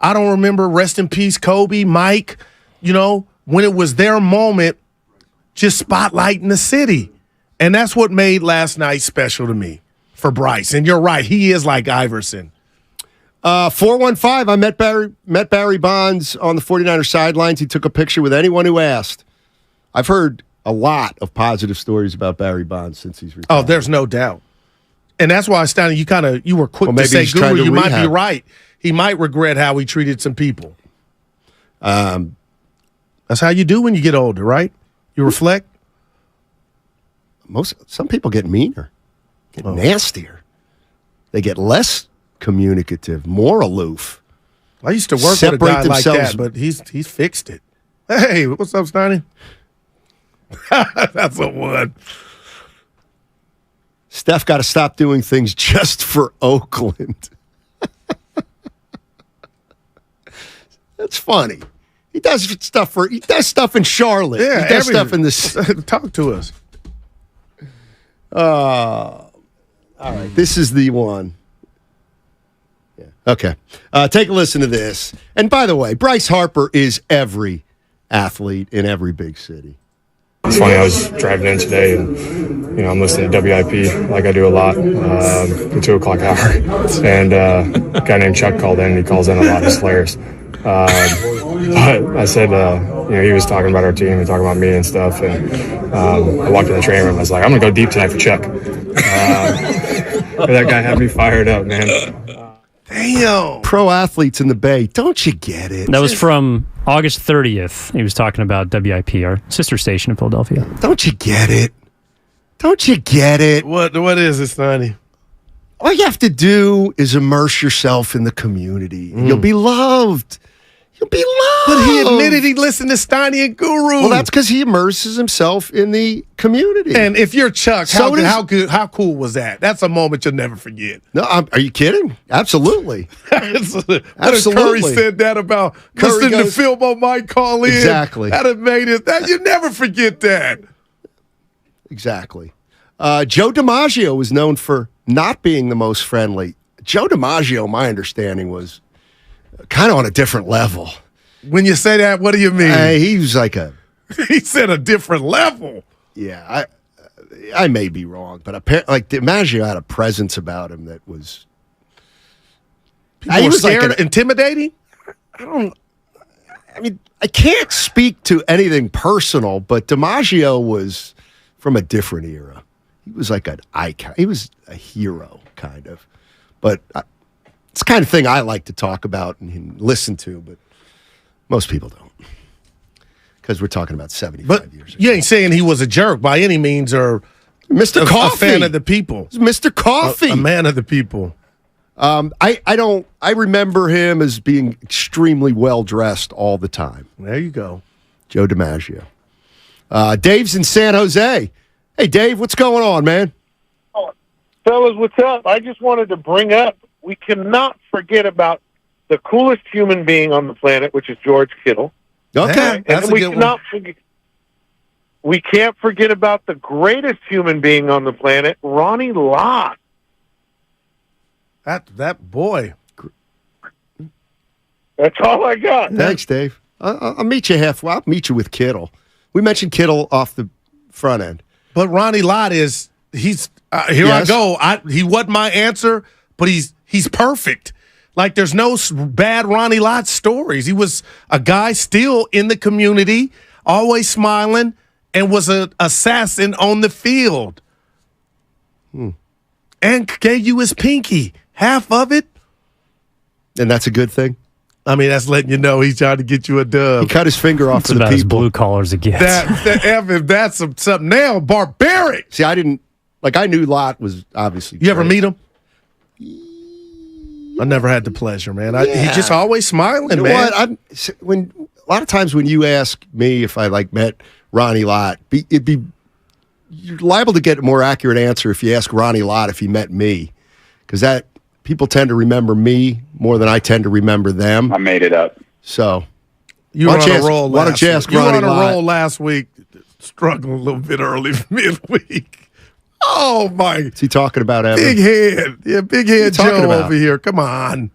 [SPEAKER 19] I don't remember, rest in peace, Kobe, Mike, when it was their moment, just spotlighting the city. And that's what made last night special to me for Bryce. And you're right, he is like Iverson.
[SPEAKER 21] 415, I met Barry Bonds on the 49ers sidelines. He took a picture with anyone who asked. I've heard a lot of positive stories about Barry Bonds since he's retired.
[SPEAKER 19] Oh, there's no doubt. And that's why, Stanley, you were quick to say, Guru, you might be right. He might regret how he treated some people. That's how you do when you get older, right? You reflect.
[SPEAKER 21] Some people get meaner, get nastier. They get less communicative, more aloof.
[SPEAKER 19] I used to work with a guy like that, but he's fixed it. Hey, what's up, Steiny? That's a one.
[SPEAKER 21] Steph got to stop doing things just for Oakland. That's funny. He does stuff in Charlotte.
[SPEAKER 19] Yeah,
[SPEAKER 21] he does stuff in this.
[SPEAKER 19] Talk to us.
[SPEAKER 21] All right, this is the one. Yeah. Okay, take a listen to this. And by the way, Bryce Harper is every athlete in every big city.
[SPEAKER 20] It's funny, I was driving in today and, I'm listening to WIP like I do a lot, the 2 o'clock hour. And a guy named Chuck called in. He calls in a lot of Slayers. But I said, he was talking about our team and talking about me and stuff. And I walked in the training room. I was like, I'm going to go deep tonight for Chuck. That guy had me fired up, man.
[SPEAKER 19] Damn.
[SPEAKER 21] Pro athletes in the Bay. Don't you get it?
[SPEAKER 8] That was from August 30th. He was talking about WIP, our sister station in Philadelphia.
[SPEAKER 21] Don't you get it? Don't you get it?
[SPEAKER 19] What is it, Sonny?
[SPEAKER 21] All you have to do is immerse yourself in the community. And you'll be loved. You'll be loved.
[SPEAKER 19] But he admitted he listened to Steiny and Guru.
[SPEAKER 21] Well, that's because he immerses himself in the community.
[SPEAKER 19] And if you're Chuck, how cool was that? That's a moment you'll never forget.
[SPEAKER 21] No, are you kidding? Absolutely.
[SPEAKER 19] Absolutely. Curry said that about listening to Philbo Mike call in.
[SPEAKER 21] Exactly.
[SPEAKER 19] That have made it. You never forget that.
[SPEAKER 21] Exactly. Joe DiMaggio was known for not being the most friendly. Joe DiMaggio, my understanding, was kind of on a different level.
[SPEAKER 19] When you say that, what do you mean?
[SPEAKER 21] He was like
[SPEAKER 19] he said a different level.
[SPEAKER 21] Yeah, I may be wrong, but apparently, DiMaggio had a presence about him that was.
[SPEAKER 19] People were scared, intimidating.
[SPEAKER 21] I can't speak to anything personal, but DiMaggio was from a different era. He was like an icon. He was a hero, kind of. But it's the kind of thing I like to talk about and listen to, but most people don't. Because we're talking about 75 years ago.
[SPEAKER 19] You ain't saying he was a jerk by any means or
[SPEAKER 21] Mr. Coffee.
[SPEAKER 19] A fan of the people.
[SPEAKER 21] Mr. Coffee.
[SPEAKER 19] A man of the people.
[SPEAKER 21] I remember him as being extremely well dressed all the time.
[SPEAKER 19] There you go.
[SPEAKER 21] Joe DiMaggio. Dave's in San Jose. Hey, Dave, what's going on, man?
[SPEAKER 5] Fellas, what's up? I just wanted to bring up, we cannot forget about the coolest human being on the planet, which is George Kittle.
[SPEAKER 21] Okay.
[SPEAKER 5] And we can't forget about the greatest human being on the planet, Ronnie Lott.
[SPEAKER 19] That boy.
[SPEAKER 5] That's all I got.
[SPEAKER 21] Thanks, Dave. I'll meet you halfway. I'll meet you with Kittle. We mentioned Kittle off the front end.
[SPEAKER 19] But Ronnie Lott is, he's,
[SPEAKER 21] Yes.
[SPEAKER 19] I go. He wasn't my answer, but he's perfect. Like, there's no bad Ronnie Lott stories. He was a guy still in the community, always smiling, and was an assassin on the field. And gave you his pinky. Half of it.
[SPEAKER 21] And that's a good thing?
[SPEAKER 19] I mean, that's letting you know he's trying to get you a dub.
[SPEAKER 21] He cut his finger off
[SPEAKER 8] It's
[SPEAKER 21] for the
[SPEAKER 8] about as
[SPEAKER 21] people.
[SPEAKER 8] blue collar as it gets.
[SPEAKER 19] Evan, that's something now barbaric.
[SPEAKER 21] See, I knew Lott was obviously
[SPEAKER 19] You ever
[SPEAKER 21] great.
[SPEAKER 19] meet him? I never had the pleasure, man. He's just always smiling,
[SPEAKER 21] You know
[SPEAKER 19] man.
[SPEAKER 21] what? A lot of times when you ask me if I met Ronnie Lott, you're liable to get a more accurate answer if you ask Ronnie Lott if he met me, because that people tend to remember me more than I tend to remember them.
[SPEAKER 10] I made it up.
[SPEAKER 21] So
[SPEAKER 19] You were on a roll
[SPEAKER 21] why don't
[SPEAKER 19] last
[SPEAKER 21] you
[SPEAKER 19] week.
[SPEAKER 21] ask
[SPEAKER 19] You were
[SPEAKER 21] Ronnie
[SPEAKER 19] on a
[SPEAKER 21] Lott?
[SPEAKER 19] roll last week, struggling a little bit early midweek. Oh, my.
[SPEAKER 21] What's he talking about, Evan?
[SPEAKER 19] Big head. Yeah, big head
[SPEAKER 21] What are you talking
[SPEAKER 19] Joe
[SPEAKER 21] about?
[SPEAKER 19] over here. Come on.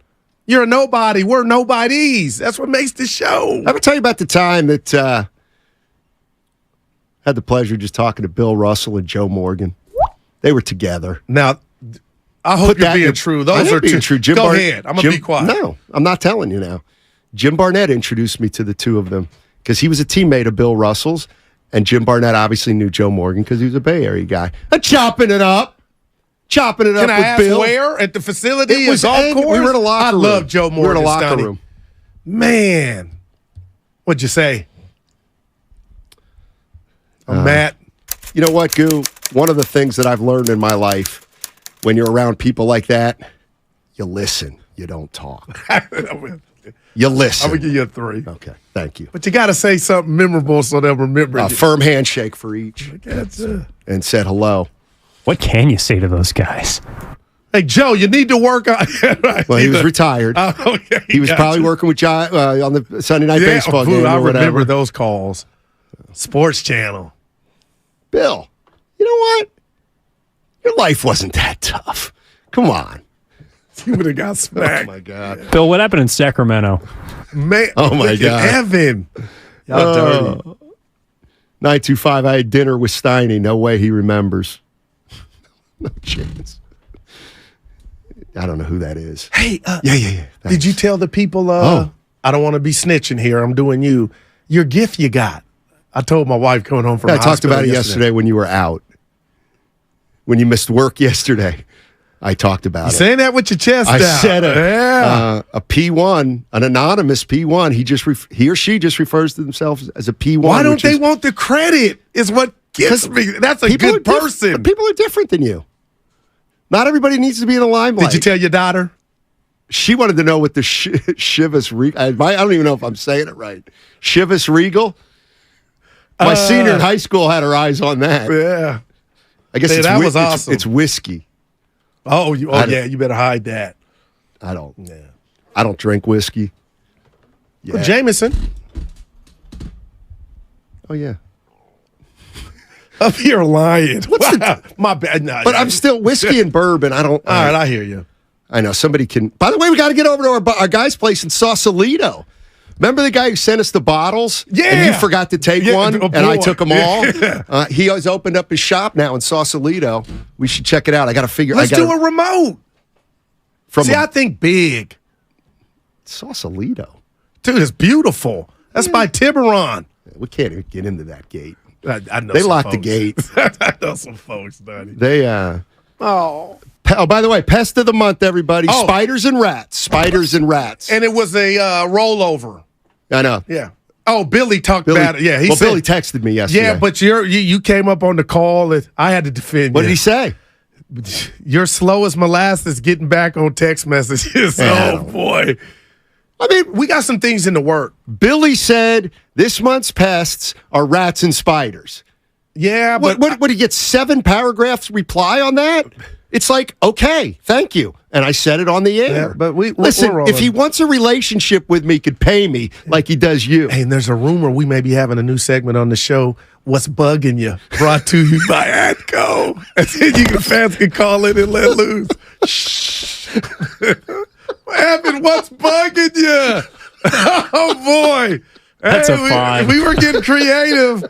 [SPEAKER 19] You're a nobody. We're nobodies. That's what makes the show.
[SPEAKER 21] I ever tell you about the time that had the pleasure of just talking to Bill Russell and Joe Morgan? They were together.
[SPEAKER 19] Now, I hope
[SPEAKER 21] Put
[SPEAKER 19] you're
[SPEAKER 21] that
[SPEAKER 19] being
[SPEAKER 21] in-
[SPEAKER 19] true.
[SPEAKER 21] I
[SPEAKER 19] Those
[SPEAKER 21] am
[SPEAKER 19] are
[SPEAKER 21] being
[SPEAKER 19] two.
[SPEAKER 21] true. Jim
[SPEAKER 19] Go
[SPEAKER 21] Bar-
[SPEAKER 19] ahead. I'm going to
[SPEAKER 21] Jim-
[SPEAKER 19] be quiet.
[SPEAKER 21] No, I'm not telling you now. Jim Barnett introduced me to the two of them because he was a teammate of Bill Russell's, and Jim Barnett obviously knew Joe Morgan because he was a Bay Area guy. And chopping it up
[SPEAKER 19] Can
[SPEAKER 21] with
[SPEAKER 19] I ask
[SPEAKER 21] Bill.
[SPEAKER 19] where? At the facility?
[SPEAKER 21] It was
[SPEAKER 19] golf
[SPEAKER 21] Ed.
[SPEAKER 19] course?
[SPEAKER 21] We were in a locker room.
[SPEAKER 19] I love Joe Morgan.
[SPEAKER 21] We were in a locker
[SPEAKER 19] Stoney.
[SPEAKER 21] room.
[SPEAKER 19] Man. What'd you say? Matt.
[SPEAKER 21] You know what, Goo? One of the things that I've learned in my life, when you're around people like that, you listen. You don't talk. You listen.
[SPEAKER 19] I'm going to give you a 3.
[SPEAKER 21] Okay, thank you.
[SPEAKER 19] But you got to say something memorable so they'll remember
[SPEAKER 21] A
[SPEAKER 19] you.
[SPEAKER 21] firm handshake for each. And said hello.
[SPEAKER 8] What can you say to those guys?
[SPEAKER 19] Hey, Joe, you need to work on. Right,
[SPEAKER 21] Well, he was retired.
[SPEAKER 19] Okay,
[SPEAKER 21] He was
[SPEAKER 19] got
[SPEAKER 21] probably
[SPEAKER 19] you.
[SPEAKER 21] working with John on the Sunday night baseball
[SPEAKER 19] boo,
[SPEAKER 21] game
[SPEAKER 19] I
[SPEAKER 21] or whatever.
[SPEAKER 19] remember those calls. Sports Channel.
[SPEAKER 21] Bill, you know what? Your life wasn't that tough. Come on.
[SPEAKER 19] You would have got smacked.
[SPEAKER 21] Oh, my God.
[SPEAKER 8] Bill, what happened in Sacramento?
[SPEAKER 19] Man,
[SPEAKER 21] Oh, my
[SPEAKER 19] look at
[SPEAKER 21] God.
[SPEAKER 19] Evan. Y'all dirty.
[SPEAKER 21] 925, I had dinner with Steiny. No way he remembers. No chance. I don't know who that is.
[SPEAKER 19] Hey,
[SPEAKER 21] Yeah.
[SPEAKER 19] did you tell the people,
[SPEAKER 21] Oh.
[SPEAKER 19] I don't want to be snitching here. I'm doing you. Your gift you got. I told my wife coming home from
[SPEAKER 21] Yeah, I
[SPEAKER 19] the
[SPEAKER 21] talked
[SPEAKER 19] hospital
[SPEAKER 21] about it yesterday when you were out. When you missed work yesterday, I talked about
[SPEAKER 19] You
[SPEAKER 21] it.
[SPEAKER 19] saying that with your chest
[SPEAKER 21] I
[SPEAKER 19] out.
[SPEAKER 21] said it.
[SPEAKER 19] Yeah.
[SPEAKER 21] A P1, an anonymous P1. He or she just refers to themselves as a P1.
[SPEAKER 19] Why don't
[SPEAKER 21] which
[SPEAKER 19] they
[SPEAKER 21] is-
[SPEAKER 19] want the credit? Is what gets me. That's a
[SPEAKER 21] people
[SPEAKER 19] good
[SPEAKER 21] are diff-
[SPEAKER 19] person.
[SPEAKER 21] People are different than you. Not everybody needs to be in the limelight.
[SPEAKER 19] Did you tell your daughter?
[SPEAKER 21] She wanted to know what the Chivas Regal. I don't even know if I'm saying it right. Chivas Regal. My senior in high school had her eyes on that.
[SPEAKER 19] Yeah.
[SPEAKER 21] I guess
[SPEAKER 19] Hey,
[SPEAKER 21] it's
[SPEAKER 19] that
[SPEAKER 21] whi-
[SPEAKER 19] was
[SPEAKER 21] it's-
[SPEAKER 19] awesome.
[SPEAKER 21] It's whiskey.
[SPEAKER 19] Oh,
[SPEAKER 21] I don't-
[SPEAKER 19] yeah. You better hide that.
[SPEAKER 21] I don't. Yeah. I don't drink whiskey. Yeah.
[SPEAKER 19] Well, Jameson.
[SPEAKER 21] Oh yeah.
[SPEAKER 19] Up here lying. Wow. My bad. No,
[SPEAKER 21] But I'm still whiskey and bourbon. I don't.
[SPEAKER 19] All right, I hear you.
[SPEAKER 21] I know somebody can. By the way, we got to get over to our guy's place in Sausalito. Remember the guy who sent us the bottles?
[SPEAKER 19] Yeah.
[SPEAKER 21] And you forgot to take one,
[SPEAKER 19] oh,
[SPEAKER 21] and I
[SPEAKER 19] boy.
[SPEAKER 21] took them all.
[SPEAKER 19] Yeah.
[SPEAKER 21] He has opened up his shop now in Sausalito. We should check it out. I got to figure.
[SPEAKER 19] Let's do a remote.
[SPEAKER 21] From
[SPEAKER 19] See, I think big.
[SPEAKER 21] Sausalito.
[SPEAKER 19] Dude, it's beautiful. That's by Tiburon.
[SPEAKER 21] We can't even get into that gate.
[SPEAKER 19] I know
[SPEAKER 21] They
[SPEAKER 19] some
[SPEAKER 21] locked the
[SPEAKER 19] folks.
[SPEAKER 21] gate.
[SPEAKER 19] I know some folks, buddy.
[SPEAKER 21] They
[SPEAKER 19] Oh.
[SPEAKER 21] Oh, by the way, pest of the month, everybody.
[SPEAKER 19] Oh.
[SPEAKER 21] Spiders and rats. Spiders and rats.
[SPEAKER 19] And it was a rollover.
[SPEAKER 21] I know.
[SPEAKER 19] Yeah. Oh, Billy talked about it. Yeah,
[SPEAKER 21] Billy texted me yesterday.
[SPEAKER 19] Yeah, but you came up on the call and I had to defend you.
[SPEAKER 21] What did he say?
[SPEAKER 19] You're slow as molasses getting back on text messages.
[SPEAKER 21] Yeah.
[SPEAKER 19] Oh, boy. I mean, we got some things in the work.
[SPEAKER 21] Billy said this month's pests are rats and spiders.
[SPEAKER 19] Yeah, but
[SPEAKER 21] what did he get 7 paragraphs reply on that? It's like, okay, thank you. And I said it on the air.
[SPEAKER 19] Yeah, but
[SPEAKER 21] listen,
[SPEAKER 19] we're
[SPEAKER 21] if he wants a relationship with me, he could pay me like he does you.
[SPEAKER 19] Hey, and there's a rumor we may be having a new segment on the show, What's Bugging You, brought to you by ATCO. And then fans can call in and let loose. Shh. What happened? What's bugging you? Oh, boy.
[SPEAKER 8] That's a 5.
[SPEAKER 19] We were getting creative.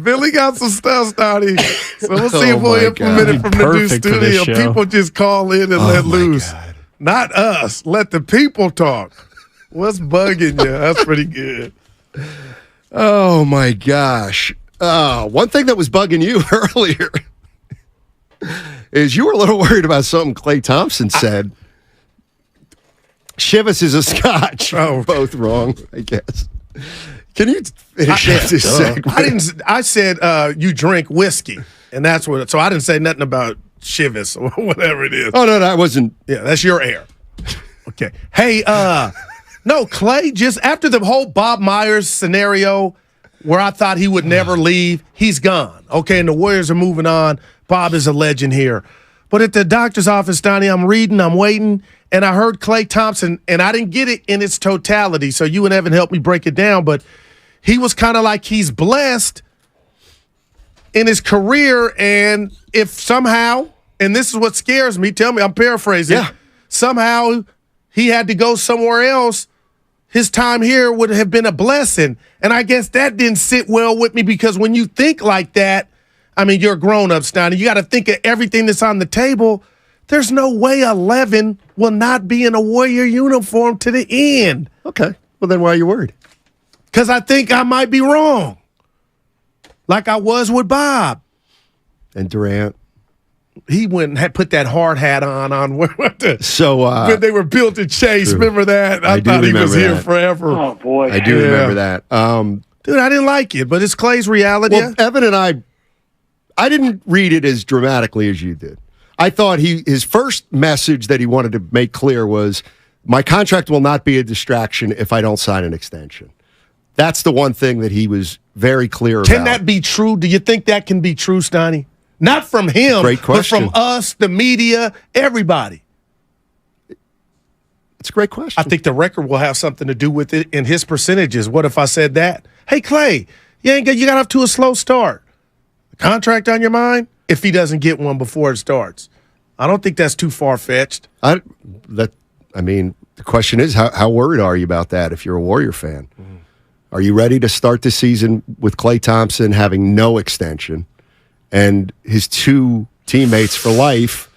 [SPEAKER 19] Billy got some stuff, Stoney. So we'll see if we'll implement it from the new studio. People just call in and let loose. God. Not us. Let the people talk. What's bugging you? That's pretty good.
[SPEAKER 21] Oh, my gosh. One thing that was bugging you earlier is you were a little worried about something Klay Thompson said. Chivas is a Scotch.
[SPEAKER 19] Oh,
[SPEAKER 21] both wrong, I guess. Can you finish this segment?
[SPEAKER 19] I said you drink whiskey, and that's what. So I didn't say nothing about Chivas or whatever it is.
[SPEAKER 21] Oh no, I wasn't.
[SPEAKER 19] Yeah, that's your air. Okay. Hey, no, Klay. Just after the whole Bob Myers scenario, where I thought he would never leave, he's gone. Okay, and the Warriors are moving on. Bob is a legend here. But at the doctor's office, Donnie, I'm reading, I'm waiting, and I heard Klay Thompson, and I didn't get it in its totality. So you and Evan helped me break it down, but he was kind of like he's blessed in his career, and if somehow, and this is what scares me, tell me, I'm paraphrasing, somehow he had to go somewhere else, his time here would have been a blessing. And I guess that didn't sit well with me because when you think like that, I mean, you're a grown-up, Steiner. You got to think of everything that's on the table. There's no way 11 will not be in a Warrior uniform to the end.
[SPEAKER 21] Okay. Well, then why are you worried?
[SPEAKER 19] Because I think I might be wrong. Like I was with Bob.
[SPEAKER 21] And Durant.
[SPEAKER 19] He went and had put that hard hat on
[SPEAKER 21] so
[SPEAKER 19] when they were built to chase.
[SPEAKER 21] True.
[SPEAKER 19] Remember that? I thought he was here forever.
[SPEAKER 13] Oh, boy.
[SPEAKER 21] I do remember that.
[SPEAKER 19] Dude, I didn't like it, but it's Klay's reality.
[SPEAKER 21] Well, Evan and I didn't read it as dramatically as you did. I thought his first message that he wanted to make clear was, my contract will not be a distraction if I don't sign an extension. That's the one thing that he was very clear about.
[SPEAKER 19] Can that be true? Do you think that can be true, Stoney? Not from him,
[SPEAKER 21] Great question.
[SPEAKER 19] but from us, the media, everybody.
[SPEAKER 21] It's a great question.
[SPEAKER 19] I think the record will have something to do with it in his percentages. What if I said that? Hey, Klay, you got off to a slow start. Contract on your mind? If he doesn't get one before it starts. I don't think that's too far-fetched.
[SPEAKER 21] The question is, how worried are you about that if you're a Warrior fan? Are you ready to start the season with Klay Thompson having no extension and his 2 teammates for life,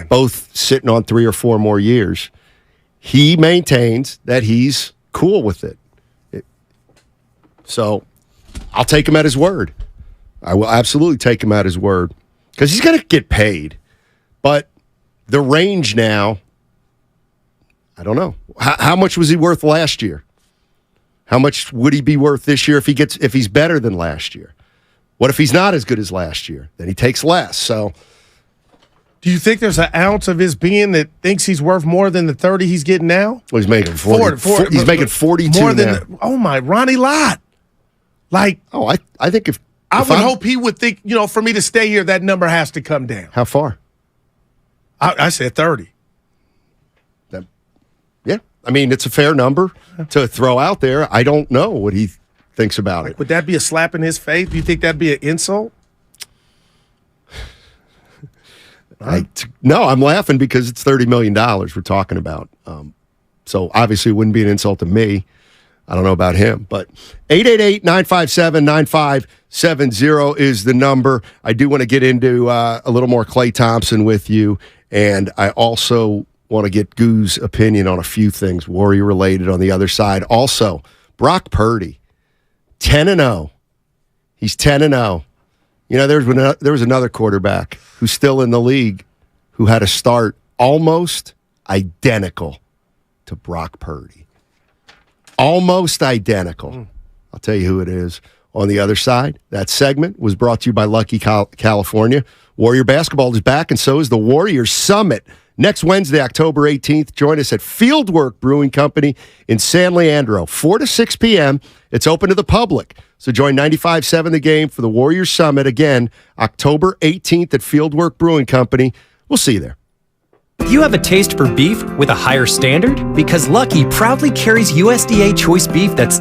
[SPEAKER 21] both sitting on 3 or 4 more years? He maintains that he's cool with it. So I'll take him at his word. I will absolutely take him at his word because he's going to get paid. But the range now, I don't know. How much was he worth last year? How much would he be worth this year if he's better than last year? What if he's not as good as last year? Then he takes less. So,
[SPEAKER 19] do you think there's an ounce of his being that thinks he's worth more than the 30 he's getting now?
[SPEAKER 21] Well, he's making 40. He's making 42
[SPEAKER 19] more than
[SPEAKER 21] now.
[SPEAKER 19] Oh my, Ronnie Lott. Like,
[SPEAKER 21] I think if
[SPEAKER 19] I would hope he would think, for me to stay here, that number has to come down.
[SPEAKER 21] How far?
[SPEAKER 19] I said 30.
[SPEAKER 21] Yeah. I mean, it's a fair number to throw out there. I don't know what he thinks about it.
[SPEAKER 19] Would that be a slap in his face? Do you think that'd be an insult?
[SPEAKER 21] No, I'm laughing because it's $30 million we're talking about. So obviously it wouldn't be an insult to me. I don't know about him, but 888-957-9570 is the number. I do want to get into a little more Klay Thompson with you, and I also want to get Goo's opinion on a few things Warrior-related on the other side. Also, Brock Purdy, 10-0. He's 10-0. There was another quarterback who's still in the league who had a start almost identical to Brock Purdy. Almost identical. I'll tell you who it is. On the other side, that segment was brought to you by Lucky California. Warrior basketball is back, and so is the Warriors Summit. Next Wednesday, October 18th, join us at Fieldwork Brewing Company in San Leandro, 4 to 6 p.m. It's open to the public. So join 95.7 The Game for the Warriors Summit. Again, October 18th at Fieldwork Brewing Company. We'll see you there.
[SPEAKER 2] You have a taste for beef with a higher standard? Because Lucky proudly carries USDA choice beef that's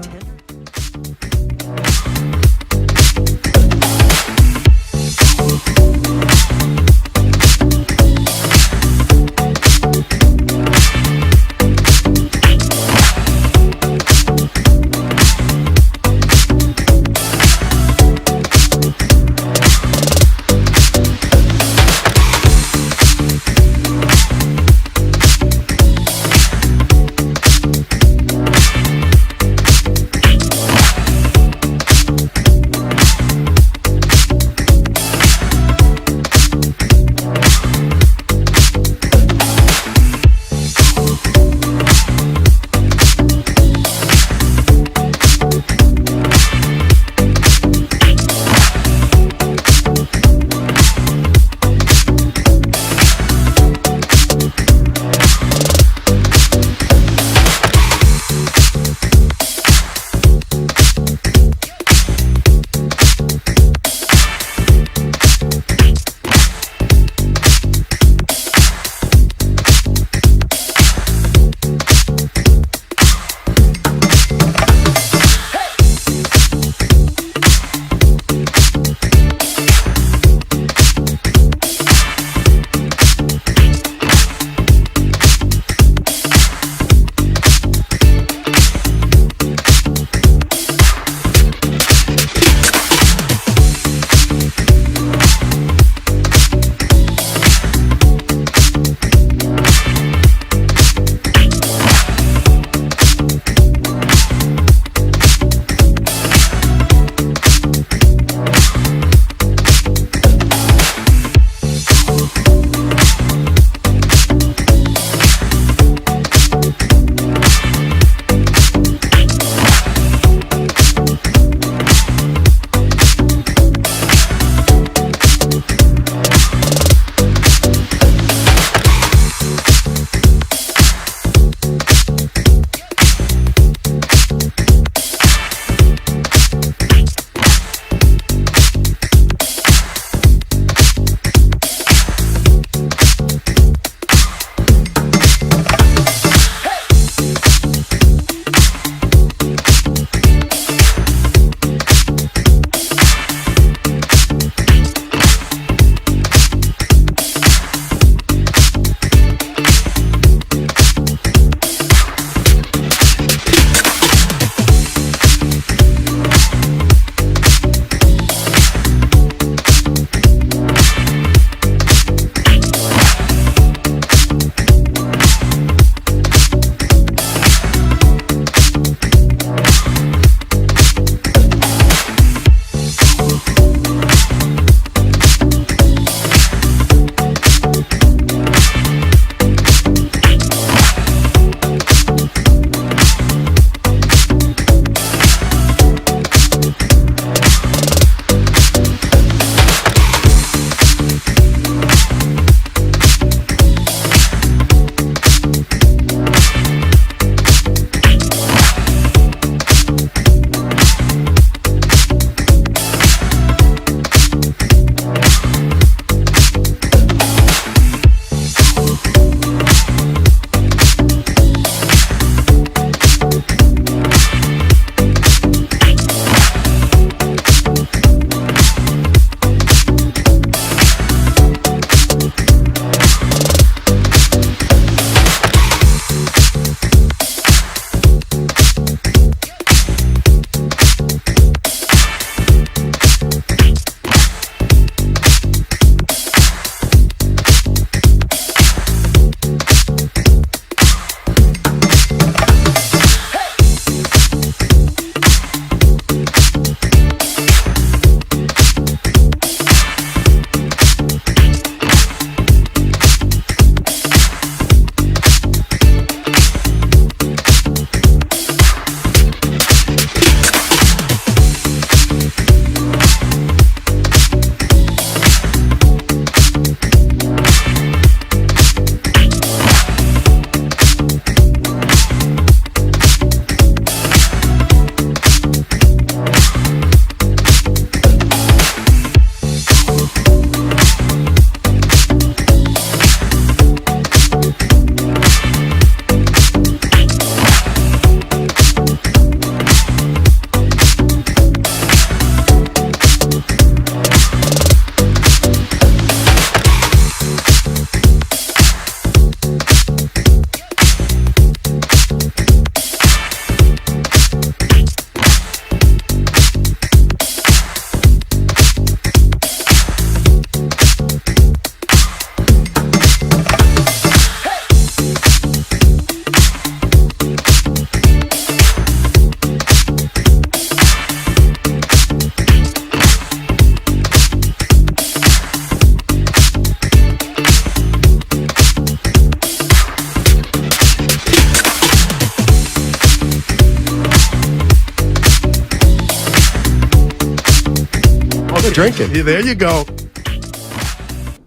[SPEAKER 21] quit drinking.
[SPEAKER 19] Yeah, there you go.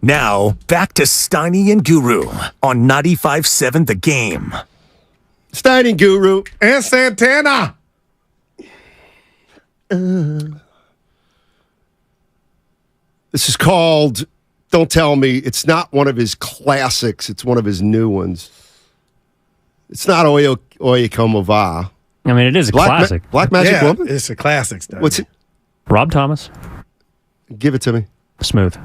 [SPEAKER 6] Now, back to Steiny and Guru on 95.7 The Game.
[SPEAKER 21] Steiny and Guru.
[SPEAKER 19] And Santana.
[SPEAKER 21] This is called, don't tell me, it's not one of his classics. It's one of his new ones. It's not Oye Como Va.
[SPEAKER 8] I mean, it is a classic.
[SPEAKER 21] Black Magic Woman?
[SPEAKER 19] It's a classic stuff.
[SPEAKER 21] What's it?
[SPEAKER 8] Rob Thomas.
[SPEAKER 21] Give it to me.
[SPEAKER 8] Smooth.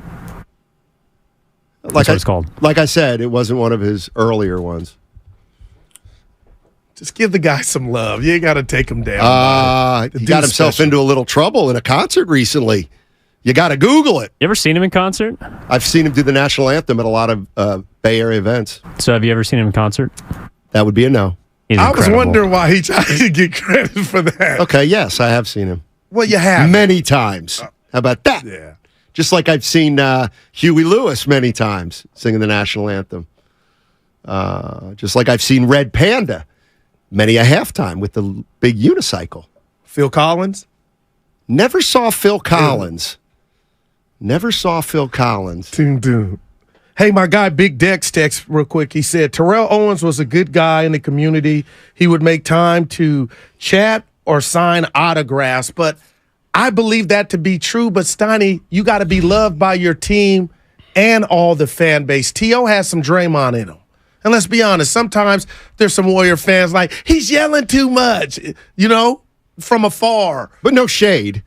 [SPEAKER 21] Like
[SPEAKER 8] That's what it's called.
[SPEAKER 21] Like I said, it wasn't one of his earlier ones.
[SPEAKER 19] Just give the guy some love. You ain't got to take him down.
[SPEAKER 21] He got himself into a little trouble in a concert recently. You got to Google it.
[SPEAKER 8] You ever seen him in concert?
[SPEAKER 21] I've seen him do the national anthem at a lot of Bay Area events.
[SPEAKER 8] So have you ever seen him in concert?
[SPEAKER 21] That would be a no.
[SPEAKER 19] I was wondering why he tried to get credit for that.
[SPEAKER 21] Okay, yes, I have seen him.
[SPEAKER 19] Well, you have.
[SPEAKER 21] Many times. How about that?
[SPEAKER 19] Yeah.
[SPEAKER 21] Just like I've seen Huey Lewis many times singing the national anthem. Just like I've seen Red Panda many a halftime with the big unicycle.
[SPEAKER 19] Phil Collins?
[SPEAKER 21] Never saw Phil Collins. Never saw Phil Collins.
[SPEAKER 19] Doom. Hey, my guy Big Dex text real quick. He said, Terrell Owens was a good guy in the community. He would make time to chat or sign autographs, but I believe that to be true. But Steiny, you got to be loved by your team and all the fan base. T.O. has some Draymond in him. And let's be honest, sometimes there's some Warrior fans like, he's yelling too much, from afar.
[SPEAKER 21] But no shade.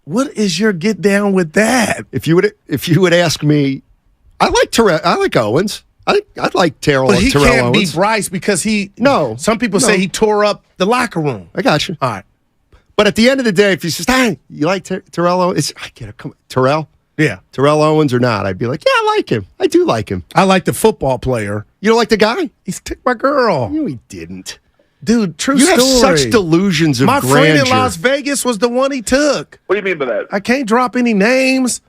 [SPEAKER 19] What is your get down with that?
[SPEAKER 21] If you would ask me, I like Terrell. I like Owens. I like Terrell.
[SPEAKER 19] But he
[SPEAKER 21] Terrell
[SPEAKER 19] can't
[SPEAKER 21] Owens.
[SPEAKER 19] be Bryce because
[SPEAKER 21] No.
[SPEAKER 19] Some people say he tore up the locker room.
[SPEAKER 21] I got you.
[SPEAKER 19] All right.
[SPEAKER 21] But at the end of the day, if he says, "Hey, you like Terrell Owens?" I get it. Come on. Terrell.
[SPEAKER 19] Yeah.
[SPEAKER 21] Terrell Owens or not? I'd be like, yeah, I like him. I do like him.
[SPEAKER 19] I like the football player.
[SPEAKER 21] You don't like the guy?
[SPEAKER 19] He took my girl.
[SPEAKER 21] No, he didn't.
[SPEAKER 19] Dude, true
[SPEAKER 21] you
[SPEAKER 19] story.
[SPEAKER 21] You have such delusions of grandeur.
[SPEAKER 19] My friend in Las Vegas was the one he took.
[SPEAKER 18] What do you mean by that?
[SPEAKER 19] I can't drop any names.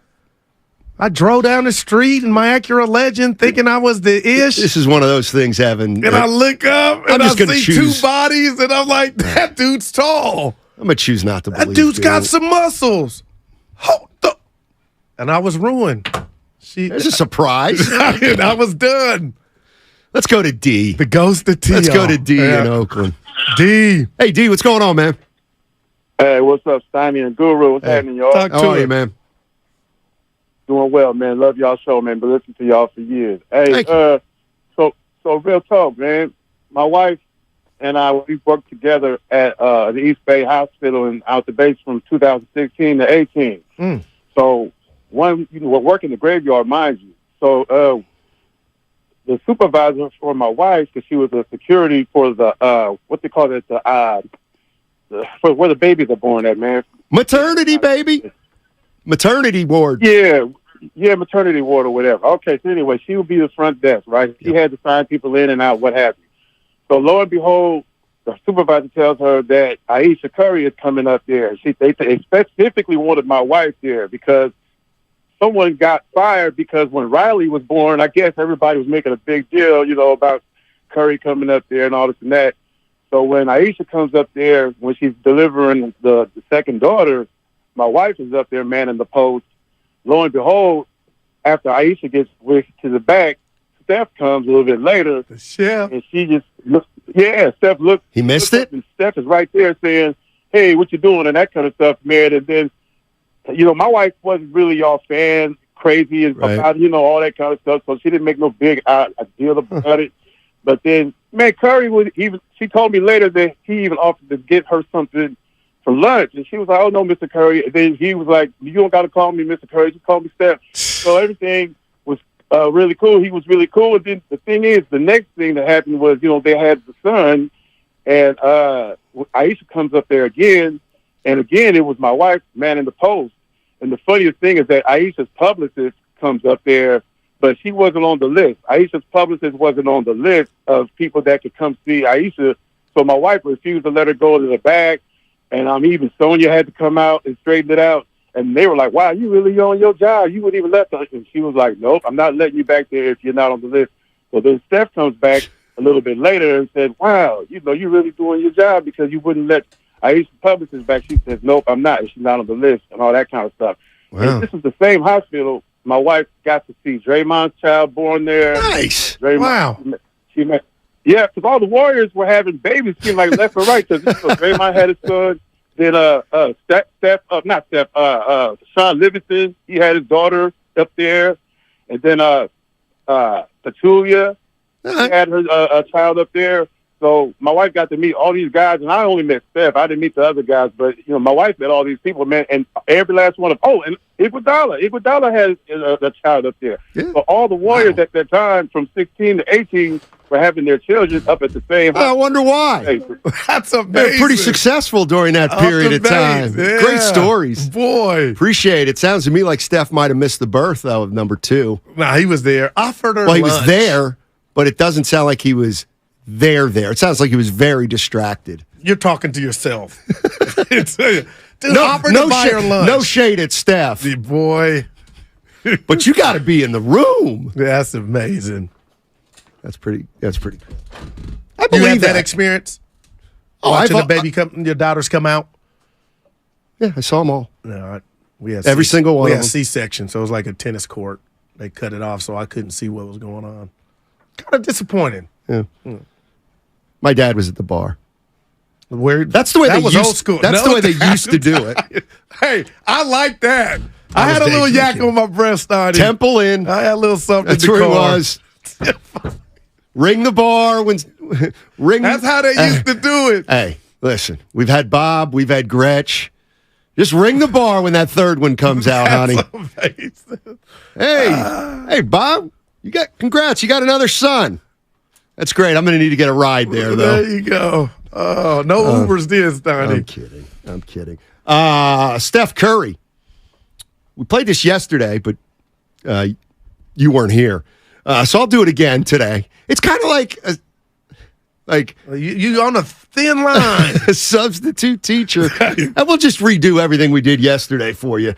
[SPEAKER 19] I drove down the street in my Acura Legend thinking I was the ish.
[SPEAKER 21] This is one of those things, Evan.
[SPEAKER 19] And I look up and I see two bodies and I'm like, that dude's tall.
[SPEAKER 21] I'm going to choose not to believe
[SPEAKER 19] that dude's got some muscles. And I was ruined.
[SPEAKER 21] There's a surprise.
[SPEAKER 19] I was done.
[SPEAKER 21] Let's go to D.
[SPEAKER 19] The ghost of T.
[SPEAKER 21] Let's go to D in Oakland.
[SPEAKER 19] D.
[SPEAKER 21] Hey, D, what's going on, man?
[SPEAKER 1] Hey, what's up, Steiny and Guru? What's happening, y'all?
[SPEAKER 21] How are you, man?
[SPEAKER 1] Doing well, man. Love y'all show, man. Been listening to y'all for years. Hey, so real talk, man. My wife and I, we worked together at the East Bay Hospital and out the base from 2016 to 18. So we're working the graveyard, mind you. So the supervisor for my wife, because she was a security for the what they call it, for where the babies are born at, man.
[SPEAKER 21] Maternity, baby. Maternity ward.
[SPEAKER 1] Yeah, maternity ward or whatever. Okay, so anyway, she would be the front desk, right? She had to sign people in and out, what have you. So lo and behold, the supervisor tells her that Aisha Curry is coming up there. They specifically wanted my wife there because someone got fired because when Riley was born, I guess everybody was making a big deal, about Curry coming up there and all this and that. So when Aisha comes up there, when she's delivering the second daughter, my wife is up there manning the post. Lo and behold, after Aisha gets whisked to the back, Steph comes a little bit later.
[SPEAKER 19] The chef.
[SPEAKER 1] And she just looks, Steph looks.
[SPEAKER 21] He missed it?
[SPEAKER 1] And Steph is right there saying, hey, what you doing? And that kind of stuff, man. And then, my wife wasn't really all fan, crazy about, all that kind of stuff. So she didn't make no big deal about it. But then, man, Curry she told me later that he even offered to get her something for lunch. And she was like, oh, no, Mr. Curry. And then he was like, you don't got to call me Mr. Curry. Just call me Steph. So everything was really cool. He was really cool. And then the thing is, the next thing that happened was, they had the son. And Aisha comes up there again. And again, it was my wife manning the post. And the funniest thing is that Aisha's publicist comes up there, but she wasn't on the list. Aisha's publicist wasn't on the list of people that could come see Aisha. So my wife refused to let her go to the back. And even Sonia had to come out and straighten it out. And they were like, wow, you really on your job? You wouldn't even let her. And she was like, nope, I'm not letting you back there if you're not on the list. So then Steph comes back a little bit later and said, wow, you're really doing your job because you wouldn't let Aisha publicists back. She says, nope, I'm not. She's not on the list and all that kind of stuff.
[SPEAKER 21] Wow.
[SPEAKER 1] And this is the same hospital. My wife got to see Draymond's child born there.
[SPEAKER 21] Nice.
[SPEAKER 1] Wow. Because all the Warriors were having babies, seemed like left and right. Because Draymond had his son. Then Sean Livingston, he had his daughter up there. And then Petulia, she had her a child up there. So my wife got to meet all these guys, and I only met Steph. I didn't meet the other guys, but my wife met all these people, man, and every last one of them. Oh, and Iguodala has a child up there. Yeah. So all the Warriors at that time, from 16 to 18, were having their children up at the same.
[SPEAKER 21] I wonder why.
[SPEAKER 19] That's amazing.
[SPEAKER 21] They're pretty successful during that period of time.
[SPEAKER 19] Yeah.
[SPEAKER 21] Great stories,
[SPEAKER 19] boy.
[SPEAKER 21] Appreciate it. Sounds to me like Steph might have missed the birth though of number 2.
[SPEAKER 19] Nah, he was there. Offered her.
[SPEAKER 21] Well, he was there, but it doesn't sound like he was. There. It sounds like he was very distracted.
[SPEAKER 19] You're talking to yourself. Dude, offered to buy her lunch.
[SPEAKER 21] No shade at Steph.
[SPEAKER 19] Boy.
[SPEAKER 21] But you got to be in the room.
[SPEAKER 19] That's amazing.
[SPEAKER 21] That's pretty cool.
[SPEAKER 19] I believe you had that experience? Watching your daughters come out?
[SPEAKER 21] Yeah, I saw them all.
[SPEAKER 19] No, we had
[SPEAKER 21] every single one.
[SPEAKER 19] We
[SPEAKER 21] of
[SPEAKER 19] had
[SPEAKER 21] them.
[SPEAKER 19] C-section, so it was like a tennis court. They cut it off, so I couldn't see what was going on. Kind of disappointing.
[SPEAKER 21] Yeah. My dad was at the bar.
[SPEAKER 19] That's
[SPEAKER 21] the way
[SPEAKER 19] that
[SPEAKER 21] they
[SPEAKER 19] was
[SPEAKER 21] used.
[SPEAKER 19] Old school.
[SPEAKER 21] That's the way they used to do it.
[SPEAKER 19] Hey, I like that. I had a little yak on my breast, Artie.
[SPEAKER 21] Temple Inn.
[SPEAKER 19] I had a little something.
[SPEAKER 21] That's
[SPEAKER 19] in the
[SPEAKER 21] where
[SPEAKER 19] car.
[SPEAKER 21] it was. Ring the bar when ring.
[SPEAKER 19] That's how they used to do it.
[SPEAKER 21] Hey, listen. We've had Bob. We've had Gretch. Just ring the bar when that third one comes out, honey.
[SPEAKER 19] Amazing.
[SPEAKER 21] Hey, Bob. Congrats. You got another son. That's great. I'm going to need to get a ride there, though.
[SPEAKER 19] There you go. Oh, no Ubers this, Donnie.
[SPEAKER 21] I'm kidding. Steph Curry. We played this yesterday, but you weren't here. So I'll do it again today. It's kind of like
[SPEAKER 19] you on a thin line.
[SPEAKER 21] A substitute teacher. And we'll just redo everything we did yesterday for you.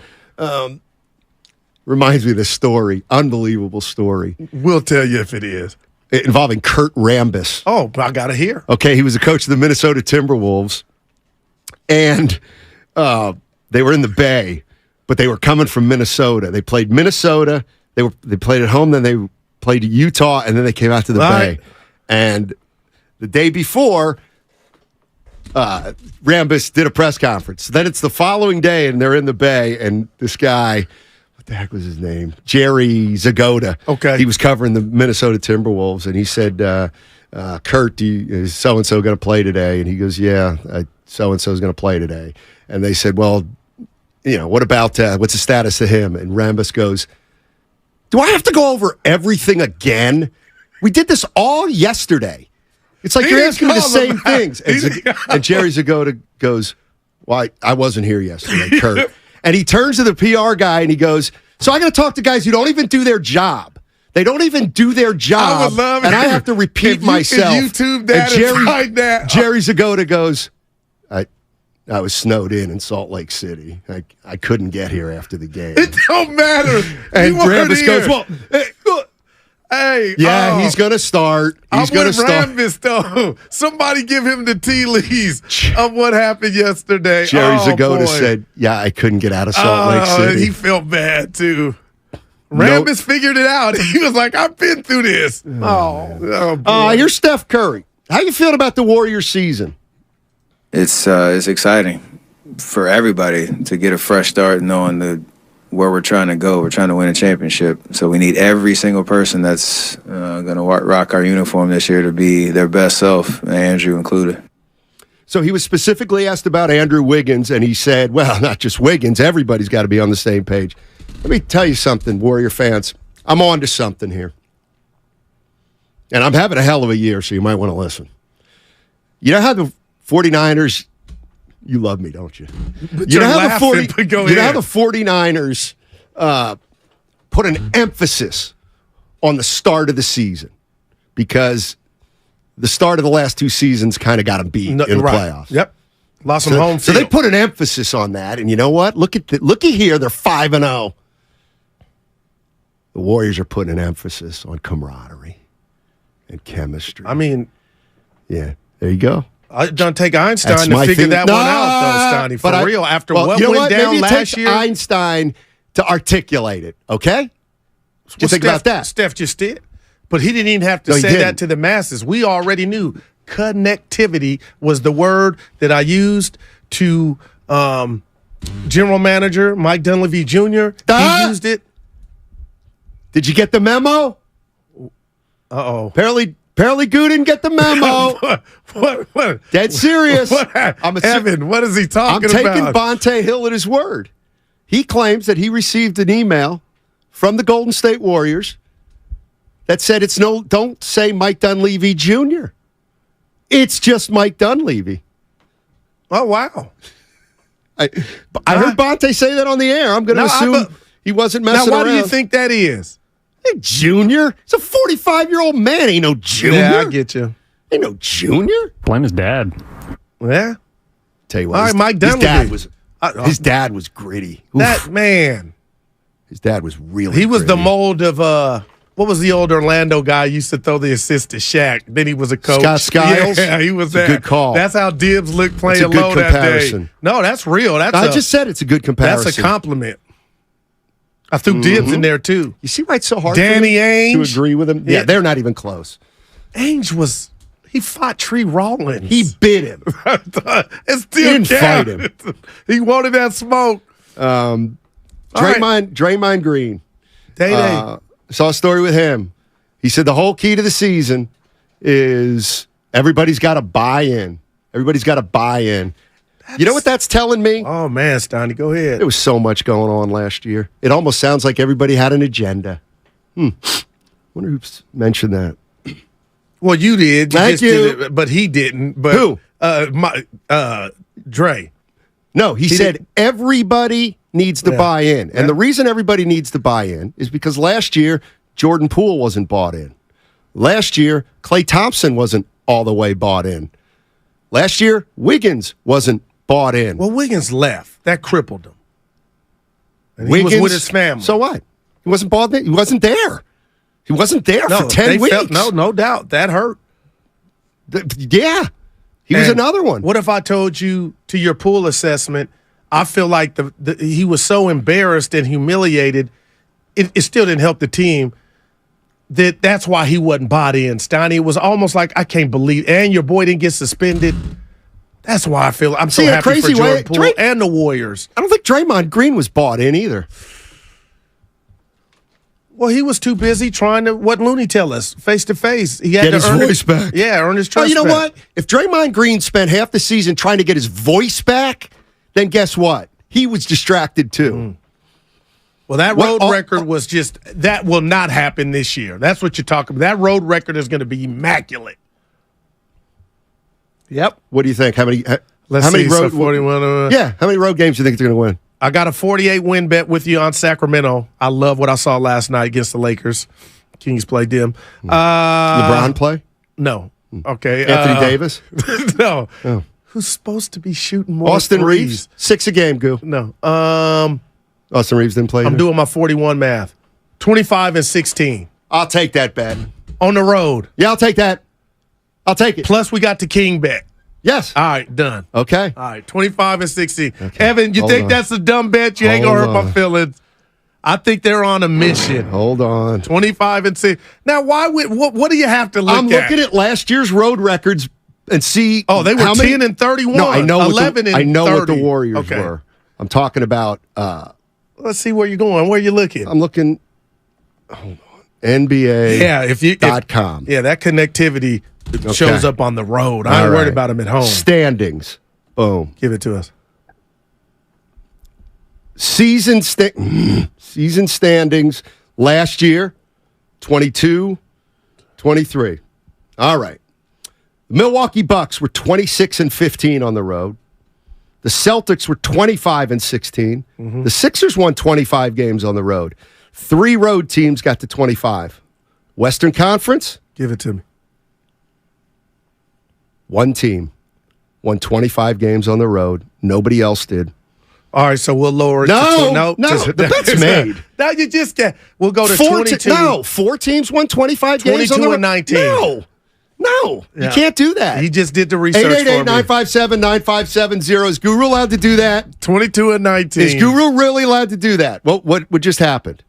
[SPEAKER 21] Reminds me of this story. Unbelievable story.
[SPEAKER 19] We'll tell you if it is.
[SPEAKER 21] Involving Kurt Rambis.
[SPEAKER 19] Oh, I got to hear.
[SPEAKER 21] Okay, he was the coach of the Minnesota Timberwolves. And they were in the Bay, but they were coming from Minnesota. They played Minnesota. They played at home, then they played Utah, and then they came out to the Bay. And the day before, Rambis did a press conference. Then it's the following day, and they're in the Bay, and this guy, what the heck was his name? Jerry Zgoda.
[SPEAKER 19] Okay.
[SPEAKER 21] He was covering the Minnesota Timberwolves, and he said, Kurt, is so-and-so going to play today? And he goes, yeah, so-and-so is going to play today. And they said, well, what about, what's the status of him? And Rambis goes, do I have to go over everything again? We did this all yesterday. It's like you're asking me the same things. And Jerry Zgoda goes, well, I wasn't here yesterday, Kurt. And he turns to the PR guy and he goes, so I got to talk to guys who don't even do their job. They don't even do their job.
[SPEAKER 19] I would love
[SPEAKER 21] and
[SPEAKER 19] it.
[SPEAKER 21] I have to repeat myself.
[SPEAKER 19] YouTube that and find that.
[SPEAKER 21] Jerry Zgoda goes, I was snowed in Salt Lake City. I couldn't get here after the game.
[SPEAKER 19] It don't matter.
[SPEAKER 21] And Rambis goes, well,
[SPEAKER 19] hey,
[SPEAKER 21] he's going to start. He's going to start.
[SPEAKER 19] Rambis, though. Somebody give him the tea leaves of what happened yesterday.
[SPEAKER 21] Jerry Zgoda said, yeah, I couldn't get out of Salt Lake City.
[SPEAKER 19] He felt bad, too. Rambis figured it out. He was like, I've been through this. Oh,
[SPEAKER 21] here's Steph Curry. How you feeling about the Warriors season?
[SPEAKER 10] It's exciting for everybody to get a fresh start, knowing where we're trying to go. We're trying to win a championship, so we need every single person that's going to rock our uniform this year to be their best self, Andrew included.
[SPEAKER 21] So he was specifically asked about Andrew Wiggins, and he said, well, not just Wiggins, everybody's got to be on the same page. Let me tell you something, Warrior fans. I'm on to something here. And I'm having a hell of a year, so you might want to listen. You know how the 49ers, you love me, don't you?
[SPEAKER 19] But
[SPEAKER 21] you
[SPEAKER 19] you're
[SPEAKER 21] know how
[SPEAKER 19] laughing, but go ahead.
[SPEAKER 21] how the 49ers put an emphasis on the start of the season because the start of the last two seasons kind of got them beat in the playoffs.
[SPEAKER 19] Yep. Lost some home field.
[SPEAKER 21] So they put an emphasis on that, and you know what? Looky here, they're 5-0. The Warriors are putting an emphasis on camaraderie. And chemistry.
[SPEAKER 19] I mean,
[SPEAKER 21] yeah, there you go.
[SPEAKER 19] It doesn't take Einstein to figure that one out, though, Steiny. For real, after what went down last year.
[SPEAKER 21] Einstein to articulate it, okay? Just think about that.
[SPEAKER 19] Steph just did. But he didn't even have to say that to the masses. We already knew connectivity was the word that I used to General Manager Mike Dunleavy Jr. He used it.
[SPEAKER 21] Did you get the memo?
[SPEAKER 19] Uh-oh.
[SPEAKER 21] Apparently Goo didn't get the memo.
[SPEAKER 19] What?
[SPEAKER 21] Dead serious.
[SPEAKER 19] Evan, what is he talking
[SPEAKER 21] about?
[SPEAKER 19] about?
[SPEAKER 21] I'm taking Bonte Hill at his word. He claims that he received an email from the Golden State Warriors that said don't say Mike Dunleavy Jr. It's just Mike Dunleavy.
[SPEAKER 19] Oh, wow.
[SPEAKER 21] I heard Bonte say that on the air. I'm going to assume he wasn't messing around.
[SPEAKER 19] Now, why do you think that is?
[SPEAKER 21] Hey, junior? It's a 45-year-old man. Ain't no junior.
[SPEAKER 19] Yeah, I get you.
[SPEAKER 21] Ain't no junior.
[SPEAKER 8] Blame his dad.
[SPEAKER 19] Yeah.
[SPEAKER 21] Tell you what.
[SPEAKER 19] All right, Mike Dunleavy.
[SPEAKER 21] His dad was gritty. Oof.
[SPEAKER 19] That man.
[SPEAKER 21] His dad was really
[SPEAKER 19] He was
[SPEAKER 21] gritty.
[SPEAKER 19] the mold of, what was the old Orlando guy used to throw the assist to Shaq? Then he was a coach.
[SPEAKER 21] Scott Skiles?
[SPEAKER 19] Yeah, he was
[SPEAKER 21] that. Good call.
[SPEAKER 19] That's how Dibbs looked playing
[SPEAKER 21] That's a good
[SPEAKER 19] low
[SPEAKER 21] comparison.
[SPEAKER 19] that day. No, that's real.
[SPEAKER 21] I just said it's a good comparison.
[SPEAKER 19] That's a compliment. I threw Dibbs in there, too.
[SPEAKER 21] You see why it's so hard
[SPEAKER 19] Danny Ainge.
[SPEAKER 21] to agree with him? Yeah, they're not even close.
[SPEAKER 19] Ainge he fought Tree Rawlins.
[SPEAKER 21] He bit him.
[SPEAKER 19] It still
[SPEAKER 21] He didn't fight him.
[SPEAKER 19] He wanted that smoke.
[SPEAKER 21] Draymond Green.
[SPEAKER 19] Day-Day.
[SPEAKER 21] Saw a story with him. He said the whole key to the season is everybody's got to buy in. Everybody's got to buy in. You know what that's telling me?
[SPEAKER 19] Oh, man, Steiny, go ahead.
[SPEAKER 21] There was so much going on last year. It almost sounds like everybody had an agenda. Wonder who mentioned that.
[SPEAKER 19] Well, you did.
[SPEAKER 21] Thank you.
[SPEAKER 19] Did it, but he didn't. But,
[SPEAKER 21] who?
[SPEAKER 19] Dre.
[SPEAKER 21] No, he said everybody needs to buy in. And the reason everybody needs to buy in is because last year, Jordan Poole wasn't bought in. Last year, Klay Thompson wasn't all the way bought in. Last year, Wiggins wasn't bought in.
[SPEAKER 19] Well, Wiggins left. That crippled him. And he was with his family.
[SPEAKER 21] So what? He wasn't bought in. He wasn't there. He wasn't there for 10 weeks.
[SPEAKER 19] No doubt. That hurt.
[SPEAKER 21] Yeah. He was another one.
[SPEAKER 19] What if I told you, to your Poole assessment, I feel like he was so embarrassed and humiliated, it still didn't help the team, that's why he wasn't bought in, Steiny. It was almost like, I can't believe, and your boy didn't get suspended. That's why I feel I'm so happy for Jordan Poole and the Warriors.
[SPEAKER 21] I don't think Draymond Green was bought in either.
[SPEAKER 19] Well, he was too busy trying to, what Looney tell us, face to face. He had
[SPEAKER 21] get
[SPEAKER 19] to
[SPEAKER 21] his
[SPEAKER 19] earn
[SPEAKER 21] voice back.
[SPEAKER 19] Yeah, earn his trust
[SPEAKER 21] you know
[SPEAKER 19] back.
[SPEAKER 21] what? If Draymond Green spent half the season trying to get his voice back, then guess what? He was distracted too.
[SPEAKER 19] Well, that road record was just, that will not happen this year. That's what you're talking about. That road record is going to be immaculate. Yep.
[SPEAKER 21] What do you think? How many
[SPEAKER 19] road 41?
[SPEAKER 21] Yeah, how many road games do you think they're going to win?
[SPEAKER 19] I got a 48 win bet with you on Sacramento. I love what I saw last night against the Lakers. Kings played them.
[SPEAKER 21] LeBron play?
[SPEAKER 19] No. Okay.
[SPEAKER 21] Anthony Davis?
[SPEAKER 19] No.
[SPEAKER 21] Oh.
[SPEAKER 19] Who's supposed to be shooting more
[SPEAKER 21] Austin
[SPEAKER 19] threes?
[SPEAKER 21] Reeves? 6 a game, Goo.
[SPEAKER 19] No.
[SPEAKER 21] Austin Reeves didn't play
[SPEAKER 19] I'm
[SPEAKER 21] either?
[SPEAKER 19] doing my 41 math. 25 and 16.
[SPEAKER 21] I'll take that bet.
[SPEAKER 19] On the road.
[SPEAKER 21] Yeah, I'll take that. I'll take it.
[SPEAKER 19] Plus, we got the King bet.
[SPEAKER 21] Yes.
[SPEAKER 19] All right, done.
[SPEAKER 21] Okay.
[SPEAKER 19] All right, 25 and 16.
[SPEAKER 21] Okay.
[SPEAKER 19] Evan, you
[SPEAKER 21] Hold
[SPEAKER 19] think
[SPEAKER 21] on.
[SPEAKER 19] that's a dumb bet? You ain't going to hurt my feelings. I think they're on a mission.
[SPEAKER 21] Hold on.
[SPEAKER 19] 25 and 6. Now, what do you have to look at?
[SPEAKER 21] I'm looking at last year's road records and see.
[SPEAKER 19] Oh, they were
[SPEAKER 21] how
[SPEAKER 19] 10 and 31.
[SPEAKER 21] No, I know
[SPEAKER 19] 11 and 30.
[SPEAKER 21] I know what the Warriors were. I'm talking about.
[SPEAKER 19] Let's see where you're going. Where you looking?
[SPEAKER 21] I'm looking. Hold on. NBA.
[SPEAKER 19] Yeah,
[SPEAKER 21] .com.
[SPEAKER 19] Yeah, that connectivity shows up on the road. I ain't worried about them at home.
[SPEAKER 21] Standings. Boom.
[SPEAKER 19] Give it to us.
[SPEAKER 21] Season standings last year, 22-23. All right. The Milwaukee Bucks were 26 and 15 on the road. The Celtics were 25 and 16.
[SPEAKER 19] Mm-hmm.
[SPEAKER 21] The Sixers won 25 games on the road. 3 road teams got to 25. Western Conference?
[SPEAKER 19] Give it to me.
[SPEAKER 21] 1 team won 25 games on the road. Nobody else did.
[SPEAKER 19] All right, so we'll lower it
[SPEAKER 21] No, the bet's made.
[SPEAKER 19] Now you just get. We'll go to 22.
[SPEAKER 21] No, 4 teams won 25 games.
[SPEAKER 19] 22 and 19.
[SPEAKER 21] No, you can't do that.
[SPEAKER 19] He just did the research for me.
[SPEAKER 21] 888-957-9570. Is Guru allowed to do that?
[SPEAKER 19] 22 and 19.
[SPEAKER 21] Is Guru really allowed to do that? What just happened?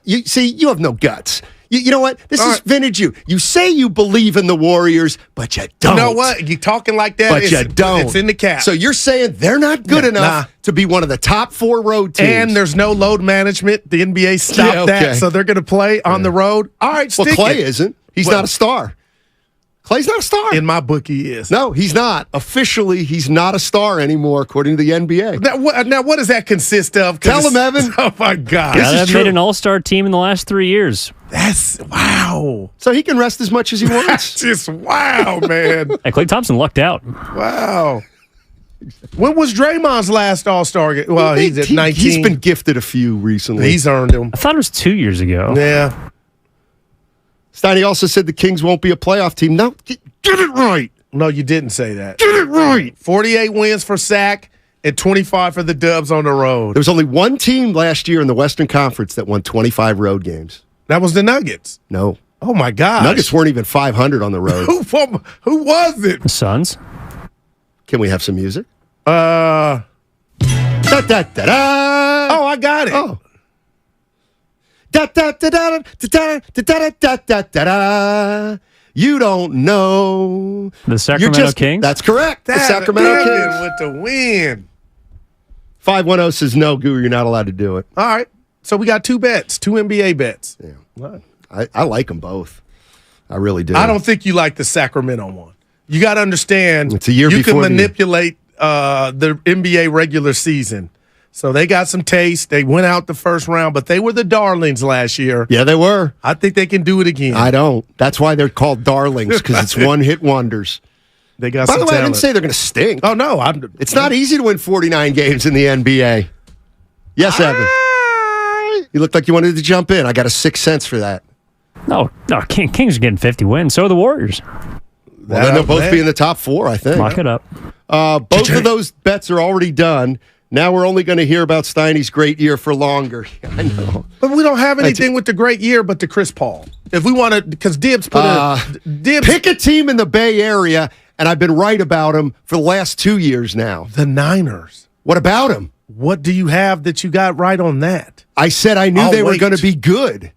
[SPEAKER 21] You have no guts. You know what? This is vintage you. You say you believe in the Warriors, but you don't.
[SPEAKER 19] You know what? You talking like that,
[SPEAKER 21] but you don't.
[SPEAKER 19] It's in the cap.
[SPEAKER 21] So you're saying they're not good enough to be one of the top 4 road teams.
[SPEAKER 19] And there's no load management. The NBA stopped that, so they're going to play on the road. All right, stick
[SPEAKER 21] Clay
[SPEAKER 19] it.
[SPEAKER 21] isn't. He's not a star. Clay's not a star.
[SPEAKER 19] In my book, he is.
[SPEAKER 21] No, he's not. Officially, he's not a star anymore, according to the NBA.
[SPEAKER 19] Now what does that consist of?
[SPEAKER 21] Tell him, Evan.
[SPEAKER 19] Oh, my God.
[SPEAKER 8] I've made an all-star team in the last 3 years.
[SPEAKER 19] That's wow.
[SPEAKER 21] So he can rest as much as he wants.
[SPEAKER 19] Just wow, man.
[SPEAKER 8] Hey, Klay Thompson lucked out.
[SPEAKER 19] Wow. When was Draymond's last all-star game? Well, he's at 19.
[SPEAKER 21] He's been gifted a few recently.
[SPEAKER 19] He's earned them.
[SPEAKER 8] I thought it was 2 years ago.
[SPEAKER 19] Yeah.
[SPEAKER 21] Steiny also said the Kings won't be a playoff team. No, get it right.
[SPEAKER 19] No, you didn't say that.
[SPEAKER 21] Get it right.
[SPEAKER 19] 48 wins for Sac and 25 for the Dubs on the road.
[SPEAKER 21] There was only one team last year in the Western Conference that won 25 road games.
[SPEAKER 19] That was the Nuggets.
[SPEAKER 21] No.
[SPEAKER 19] Oh, my God.
[SPEAKER 21] Nuggets weren't even 500 on the road.
[SPEAKER 19] Who was it?
[SPEAKER 8] The Suns.
[SPEAKER 21] Can we have some music?
[SPEAKER 19] Da, da, da, da. Oh, I got it.
[SPEAKER 21] Oh. Da, da, da, da, da, da, da, da, da, da, da. You don't know.
[SPEAKER 8] The Sacramento Kings?
[SPEAKER 21] That's correct. The Sacramento Kings.
[SPEAKER 19] With the win.
[SPEAKER 21] 510 says no, Guru, you're not allowed to do it.
[SPEAKER 19] All right. So we got 2 bets, 2 NBA bets.
[SPEAKER 21] Yeah. I like them both. I really do.
[SPEAKER 19] I don't think you like the Sacramento one. You got to understand.
[SPEAKER 21] It's a year
[SPEAKER 19] you
[SPEAKER 21] before
[SPEAKER 19] can manipulate the NBA regular season. So they got some taste. They went out the first round, but they were the darlings last year.
[SPEAKER 21] Yeah, they were.
[SPEAKER 19] I think they can do it again.
[SPEAKER 21] I don't. That's why they're called darlings, because it's one-hit wonders.
[SPEAKER 19] They got
[SPEAKER 21] By
[SPEAKER 19] some
[SPEAKER 21] the way,
[SPEAKER 19] talent.
[SPEAKER 21] I didn't say they're going to stink.
[SPEAKER 19] Oh, no.
[SPEAKER 21] It's not easy to win 49 games in the NBA. Yes, Evan. You looked like you wanted to jump in. I got a 6 cents for that.
[SPEAKER 8] No, Kings are getting 50 wins. So are the Warriors.
[SPEAKER 21] Well, then they'll both be in the top 4, I think.
[SPEAKER 8] Lock it up.
[SPEAKER 21] Both of those bets are already done. Now we're only going to hear about Steiny's great year for longer. I know.
[SPEAKER 19] But we don't have anything with the great year but the Chris Paul. If we want to, because Dibs put Dibs.
[SPEAKER 21] Pick a team in the Bay Area, and I've been right about them for the last 2 years now.
[SPEAKER 19] The Niners.
[SPEAKER 21] What about them?
[SPEAKER 19] What do you have that you got right on that?
[SPEAKER 21] I said I knew they were going to be good.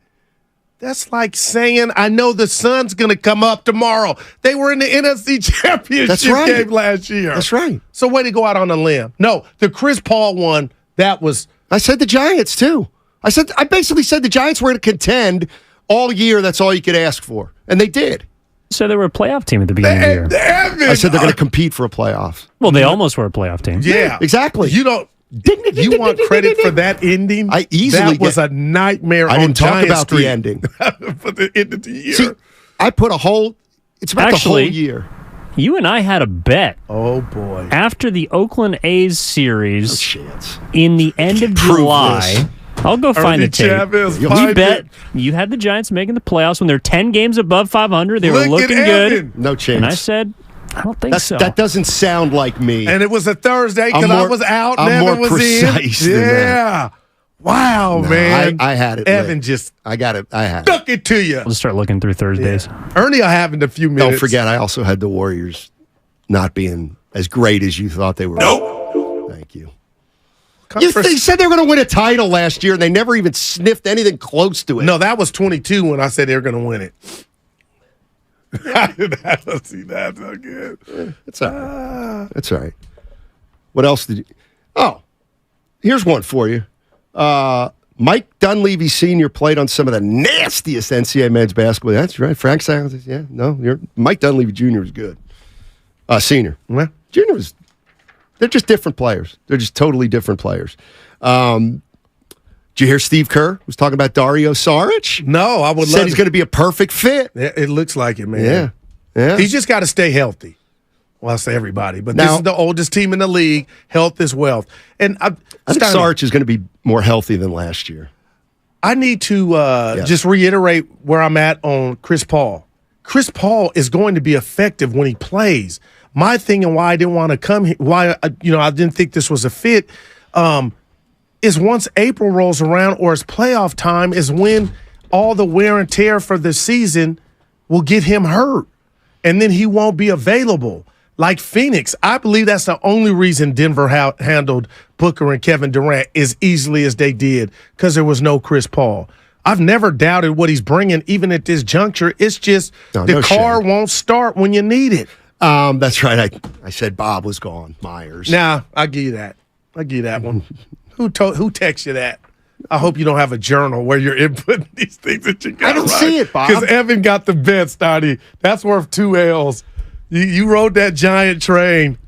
[SPEAKER 19] That's like saying, I know the sun's going to come up tomorrow. They were in the NFC Championship game last year.
[SPEAKER 21] That's right.
[SPEAKER 19] So way to go out on a limb. No, the Chris Paul one, that was...
[SPEAKER 21] I said the Giants, too. I basically said the Giants were going to contend all year. That's all you could ask for. And they did.
[SPEAKER 8] So they were a playoff team at the beginning of the year.
[SPEAKER 21] I said they're going to compete for a playoff.
[SPEAKER 8] Well, they almost were a playoff team.
[SPEAKER 19] Yeah.
[SPEAKER 21] Exactly.
[SPEAKER 19] You don't... You want credit for that ending?
[SPEAKER 21] I easily
[SPEAKER 19] That was a nightmare.
[SPEAKER 21] I didn't talk about
[SPEAKER 19] Street
[SPEAKER 21] the ending
[SPEAKER 19] for the end of the year.
[SPEAKER 21] See, I put a whole. It's about the whole year.
[SPEAKER 8] You and I had a bet.
[SPEAKER 19] Oh boy!
[SPEAKER 8] After the Oakland A's series, in the end of July, I'll go find the tape. We bet you had the Giants making the playoffs when they're 10 games above 500. They were looking good.
[SPEAKER 21] No chance.
[SPEAKER 8] And I said, I don't think so.
[SPEAKER 21] That doesn't sound like me.
[SPEAKER 19] And it was a Thursday because I was out and
[SPEAKER 21] I'm
[SPEAKER 19] Evan
[SPEAKER 21] more
[SPEAKER 19] was
[SPEAKER 21] precise
[SPEAKER 19] in.
[SPEAKER 21] than
[SPEAKER 19] Yeah. Wow,
[SPEAKER 21] No,
[SPEAKER 19] man.
[SPEAKER 21] I had it.
[SPEAKER 19] Evan
[SPEAKER 21] lit.
[SPEAKER 19] just
[SPEAKER 21] I got it. I had it.
[SPEAKER 19] stuck it to you.
[SPEAKER 8] I'll just start looking through Thursdays.
[SPEAKER 19] Ernie, I have in a few minutes.
[SPEAKER 21] Don't forget, I also had the Warriors not being as great as you thought they were.
[SPEAKER 19] Nope.
[SPEAKER 21] Thank you. They said they were going to win a title last year, and they never even sniffed anything close to it.
[SPEAKER 19] No, that was 22 when I said they were going to win it. See, that's so good.
[SPEAKER 21] That's all right. That's all right. What else did you... Oh, here's one for you. Mike Dunleavy Sr. played on some of the nastiest NCAA men's basketball. That's right. Frank Silas. Yeah, no, Mike Dunleavy Jr. is good. Senior.
[SPEAKER 19] Well,
[SPEAKER 21] Junior was... They're just different players. They're just totally different players. Did you hear Steve Kerr was talking about Dario Saric?
[SPEAKER 19] No, I would
[SPEAKER 21] Said
[SPEAKER 19] love
[SPEAKER 21] he's going to be a perfect fit.
[SPEAKER 19] It looks like it, man.
[SPEAKER 21] Yeah. Yeah.
[SPEAKER 19] He's just got to stay healthy. Well, I say everybody, but
[SPEAKER 21] Now-
[SPEAKER 19] this is the oldest team in the league. Health is wealth. And
[SPEAKER 21] I think Saric is going to be more healthy than last year.
[SPEAKER 19] I need to just reiterate where I'm at on Chris Paul. Chris Paul is going to be effective when he plays. My thing and why I didn't want to come here, why I didn't think this was a fit, is once April rolls around or it's playoff time is when all the wear and tear for the season will get him hurt, and then he won't be available. Like Phoenix, I believe that's the only reason Denver handled Booker and Kevin Durant as easily as they did, because there was no Chris Paul. I've never doubted what he's bringing, even at this juncture. It's just the car won't start when you need it.
[SPEAKER 21] That's right. I said Bob was gone, Myers.
[SPEAKER 19] Nah, I'll give you that. I'll give you that one. Who texted you that? I hope you don't have a journal where you're inputting these things that you got.
[SPEAKER 21] I don't see it, Bob.
[SPEAKER 19] Because Evan got the bet, Stoddy. That's worth 2 L's. You rode that giant train.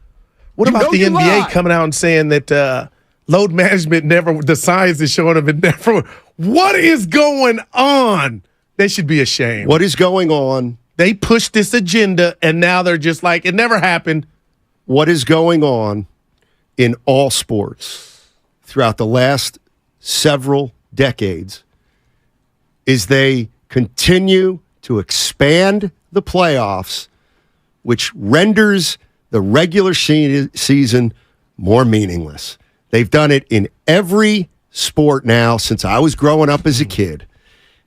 [SPEAKER 19] What about the NBA coming out and saying that load management the science is showing them it never. What is going on? They should be ashamed.
[SPEAKER 21] What is going on?
[SPEAKER 19] They pushed this agenda, and now they're just like, it never happened.
[SPEAKER 21] What is going on in all sports throughout the last several decades is they continue to expand the playoffs, which renders the regular season more meaningless. They've done it in every sport now since I was growing up as a kid.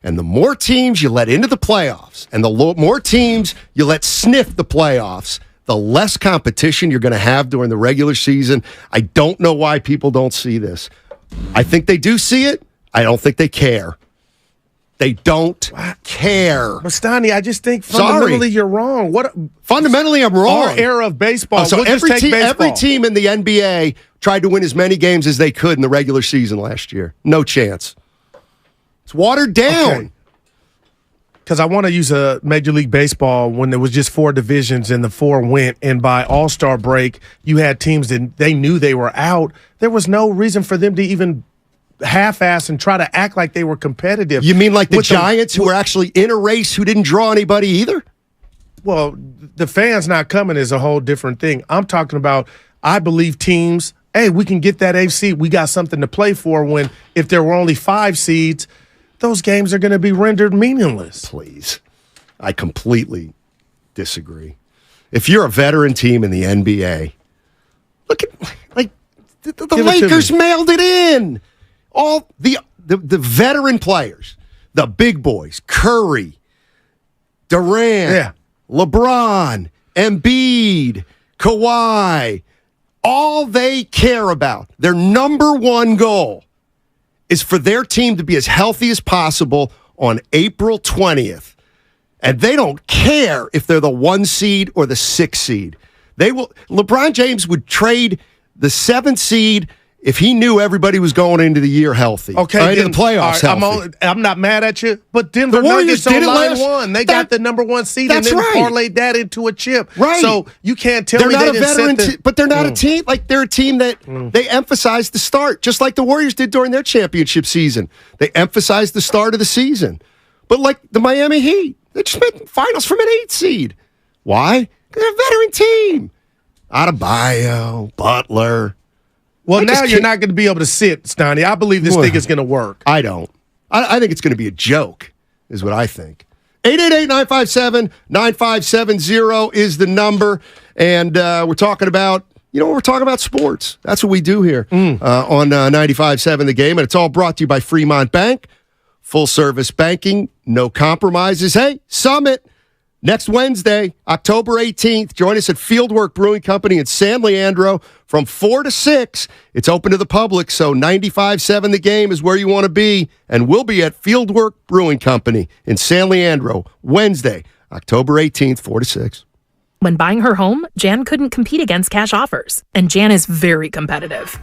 [SPEAKER 21] And the more teams you let into the playoffs and the more teams you let sniff the playoffs, the less competition you're going to have during the regular season. I don't know why people don't see this. I think they do see it. I don't think they care. They don't care.
[SPEAKER 19] But Stoney, I just think fundamentally you're wrong.
[SPEAKER 21] Fundamentally, I'm wrong.
[SPEAKER 19] Our era of baseball.
[SPEAKER 21] So every team in the NBA tried to win as many games as they could in the regular season last year. No chance. It's watered down.
[SPEAKER 19] Because I want to use a Major League Baseball when there was just 4 divisions and the 4 went, and by All-Star break, you had teams that they knew they were out. There was no reason for them to even half-ass and try to act like they were competitive.
[SPEAKER 21] You mean like the Giants who were actually in a race who didn't draw anybody either?
[SPEAKER 19] Well, the fans not coming is a whole different thing. I'm talking about, I believe teams, hey, we can get that AFC. We got something to play for when if there were only 5 seeds, those games are going to be rendered meaningless.
[SPEAKER 21] Please. I completely disagree. If you're a veteran team in the NBA, look at, like, the Lakers mailed it in. All the veteran players, the big boys, Curry, Durant, LeBron, Embiid, Kawhi, all they care about, their number one goal is for their team to be as healthy as possible on April 20th. And they don't care if they're the 1 seed or the 6 seed. LeBron James would trade the 7th seed if he knew everybody was going into the year healthy.
[SPEAKER 19] Okay,
[SPEAKER 21] into the playoffs healthy.
[SPEAKER 19] I'm not mad at you, but Denver Nuggets on line 1. They got the number 1 seed and then parlayed that into a chip.
[SPEAKER 21] Right.
[SPEAKER 19] So you can't tell me
[SPEAKER 21] they're not a veteran but they're not a team. Like, they're a team that they emphasize the start, just like the Warriors did during their championship season. They emphasized the start of the season. But like the Miami Heat, they just made finals from an 8 seed. Why? Because they're a veteran team. Adebayo, Butler.
[SPEAKER 19] Well, now you're not going to be able to sit, Stoney. I believe this thing is going to work.
[SPEAKER 21] I don't. I think it's going to be a joke, is what I think. 888-957-9570 is the number. And we're talking about, we're talking about sports. That's what we do here on 95.7 The Game. And it's all brought to you by Fremont Bank. Full service banking, no compromises. Hey, Summit. Next Wednesday, October 18th, join us at Fieldwork Brewing Company in San Leandro from 4 to 6. It's open to the public, so 95.7 The Game is where you want to be. And we'll be at Fieldwork Brewing Company in San Leandro, Wednesday, October 18th, 4 to 6.
[SPEAKER 16] When buying her home, Jan couldn't compete against cash offers, and Jan is very competitive.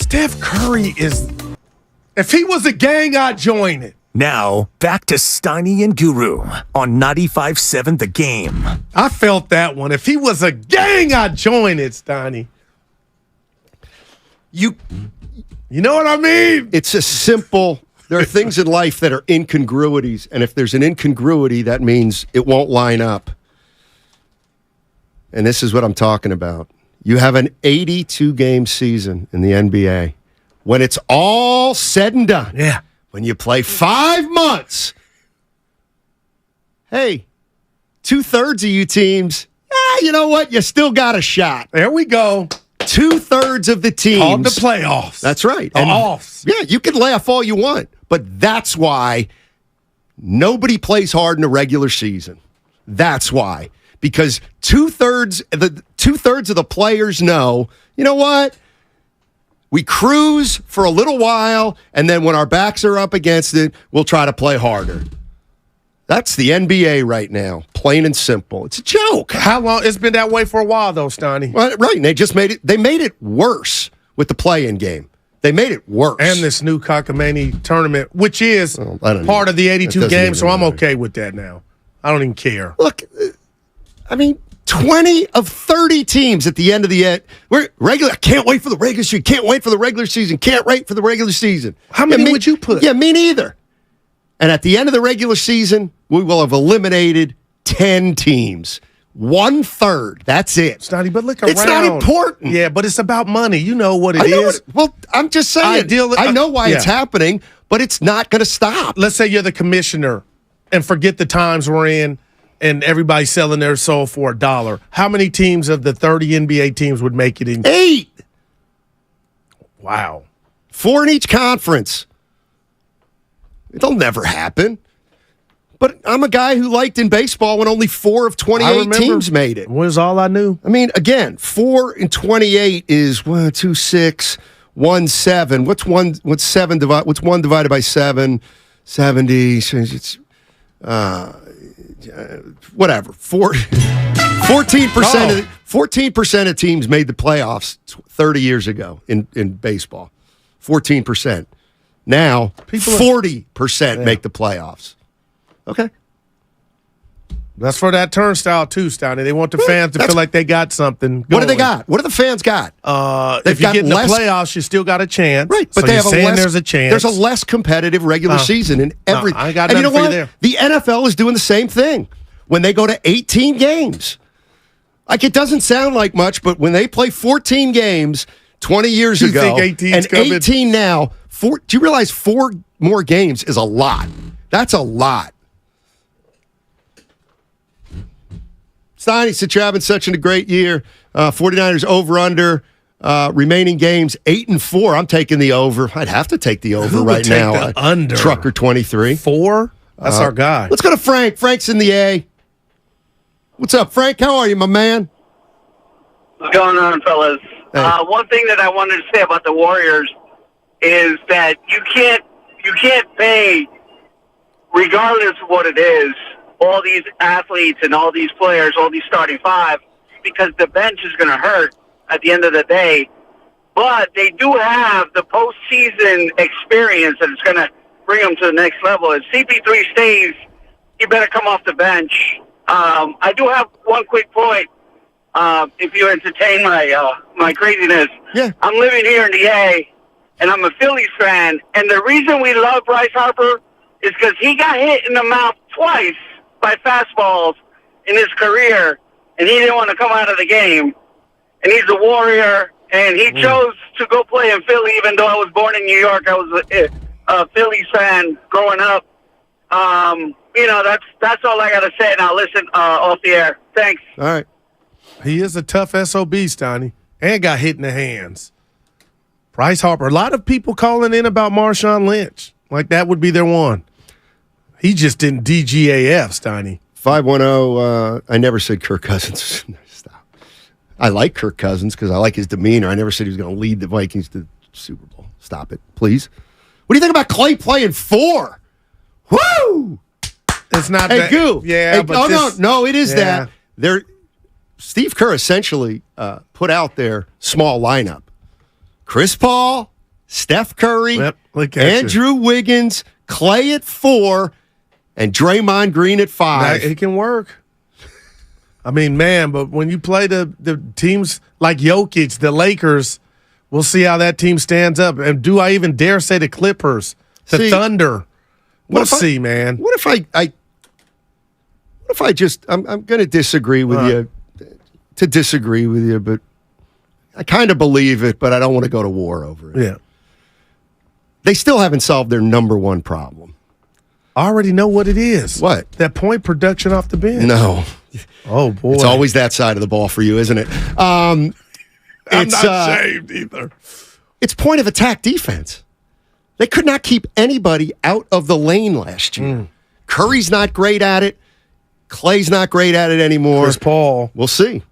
[SPEAKER 19] Steph Curry is. If he was a gang, I'd join it.
[SPEAKER 6] Now, back to Steiny and Guru on 95.7 The Game.
[SPEAKER 19] I felt that one. If he was a gang, I'd join it, Steiny. You know what I mean?
[SPEAKER 21] It's a simple. There are things in life that are incongruities, and if there's an incongruity, that means it won't line up. And this is what I'm talking about. You have an 82-game season in the NBA. When it's all said and done, when you play 5 months, hey, 2/3 of you teams, you know what? You still got a shot.
[SPEAKER 19] There we go.
[SPEAKER 21] 2/3 of the teams.
[SPEAKER 19] Called the playoffs.
[SPEAKER 21] That's right.
[SPEAKER 19] The offs.
[SPEAKER 21] Yeah, you can laugh all you want, but that's why nobody plays hard in the regular season. That's why. Because 2/3 of the players know, you know what? We cruise for a little while, and then when our backs are up against it, we'll try to play harder. That's the NBA right now, plain and simple. It's a joke.
[SPEAKER 19] How long? It's been that way for a while, though, Steiny.
[SPEAKER 21] Well, right, and they made it worse with the play-in game. They made it worse.
[SPEAKER 19] And this new Cockamamie tournament, which is part of the 82 games, so I'm okay with that now. I don't even care.
[SPEAKER 21] Look, I mean, 20 of 30 teams at the end of the end. We're regular. I can't wait for the regular season. Can't wait for the regular season. Can't wait for the regular season.
[SPEAKER 19] How many would you put?
[SPEAKER 21] Yeah, me neither. And at the end of the regular season, we will have eliminated 10 teams. 1/3. That's it.
[SPEAKER 19] Steiny, but look around.
[SPEAKER 21] It's not important.
[SPEAKER 19] Yeah, but it's about money. You know what it is.
[SPEAKER 21] Well, I'm just saying. I know why it's happening, but it's not going to stop.
[SPEAKER 19] Let's say you're the commissioner and forget the times we're in and everybody's selling their soul for $1. How many teams of the 30 NBA teams would make it in?
[SPEAKER 21] 8.
[SPEAKER 19] Wow.
[SPEAKER 21] 4 in each conference. It'll never happen. But I'm a guy who liked in baseball when only 4 of 28 teams made it.
[SPEAKER 19] Was all I knew.
[SPEAKER 21] I mean, again, 4 in 28 is 1, 2, 6, 1, 7. What's 1 divided by 7? 70. It's whatever. 14% of teams made the playoffs 30 years ago in baseball. 14%. Now, 40% make the playoffs. Okay.
[SPEAKER 19] That's for that turnstile, too, Steiny. They want the fans to feel like they got something going.
[SPEAKER 21] What do they got? What do the fans got?
[SPEAKER 19] If you get in the playoffs, you still got a chance.
[SPEAKER 21] Right, but
[SPEAKER 19] so
[SPEAKER 21] they have
[SPEAKER 19] there's a chance.
[SPEAKER 21] There's a less competitive regular season in every.
[SPEAKER 19] I got
[SPEAKER 21] and you know
[SPEAKER 19] nothing for
[SPEAKER 21] what?
[SPEAKER 19] you there.
[SPEAKER 21] The NFL is doing the same thing when they go to 18 games. Like, it doesn't sound like much, but when they play 14 games 20 years ago
[SPEAKER 19] think 18's
[SPEAKER 21] and
[SPEAKER 19] coming?
[SPEAKER 21] 18 now, do you realize 4 more games is a lot? That's a lot. Steiny, since you're having such a great year, 49ers over-under, remaining games 8-4. I'm taking the over. I'd have to take the over right now.
[SPEAKER 19] The under?
[SPEAKER 21] Trucker 23.
[SPEAKER 19] 4? That's our guy.
[SPEAKER 21] Let's go to Frank. Frank's in the A. What's up, Frank? How are you, my man?
[SPEAKER 9] What's going on, fellas?
[SPEAKER 21] Hey.
[SPEAKER 9] One thing that I wanted to say about the Warriors is that you can't pay, regardless of what it is, all these athletes and all these players, all these starting 5, because the bench is going to hurt at the end of the day. But they do have the postseason experience that is going to bring them to the next level. If CP3 stays, he better come off the bench. I do have one quick point. If you entertain my craziness, I'm living here in the A, and I'm a Phillies fan. And the reason we love Bryce Harper is because he got hit in the mouth twice by fastballs in his career, and he didn't want to come out of the game. And he's a Warrior, and he chose to go play in Philly, even though I was born in New York. I was a Phillies fan growing up. That's all I got to say. Now listen off the air. Thanks.
[SPEAKER 21] All right.
[SPEAKER 19] He is a tough SOB, Steiny, and got hit in the hands. Bryce Harper. A lot of people calling in about Marshawn Lynch. Like that would be their one. He just didn't DGAF, Steiny.
[SPEAKER 21] 510, I never said Kirk Cousins. Stop. I like Kirk Cousins because I like his demeanor. I never said he was going to lead the Vikings to the Super Bowl. Stop it, please. What do you think about Clay playing 4? Woo!
[SPEAKER 19] It's not
[SPEAKER 21] hey,
[SPEAKER 19] that.
[SPEAKER 21] Goo.
[SPEAKER 19] Yeah, but
[SPEAKER 21] no, it is that. Steve Kerr essentially put out their small lineup. Chris Paul, Steph Curry,
[SPEAKER 19] look at
[SPEAKER 21] Andrew Wiggins, Clay at 4, and Draymond Green at 5.
[SPEAKER 19] It can work. I mean, man, but when you play the teams like Jokic, the Lakers, we'll see how that team stands up. And do I even dare say the Clippers, the Thunder? We'll see, man.
[SPEAKER 21] What if I'm going to disagree with you, but I kind of believe it, but I don't want to go to war over it.
[SPEAKER 19] Yeah.
[SPEAKER 21] They still haven't solved their number one problem.
[SPEAKER 19] I already know what it is.
[SPEAKER 21] What?
[SPEAKER 19] That point production off the bench.
[SPEAKER 21] No.
[SPEAKER 19] Oh, boy.
[SPEAKER 21] It's always that side of the ball for you, isn't it?
[SPEAKER 19] I'm not shaved either.
[SPEAKER 21] It's point of attack defense. They could not keep anybody out of the lane last year. Curry's not great at it. Clay's not great at it anymore.
[SPEAKER 19] Chris Paul.
[SPEAKER 21] We'll see.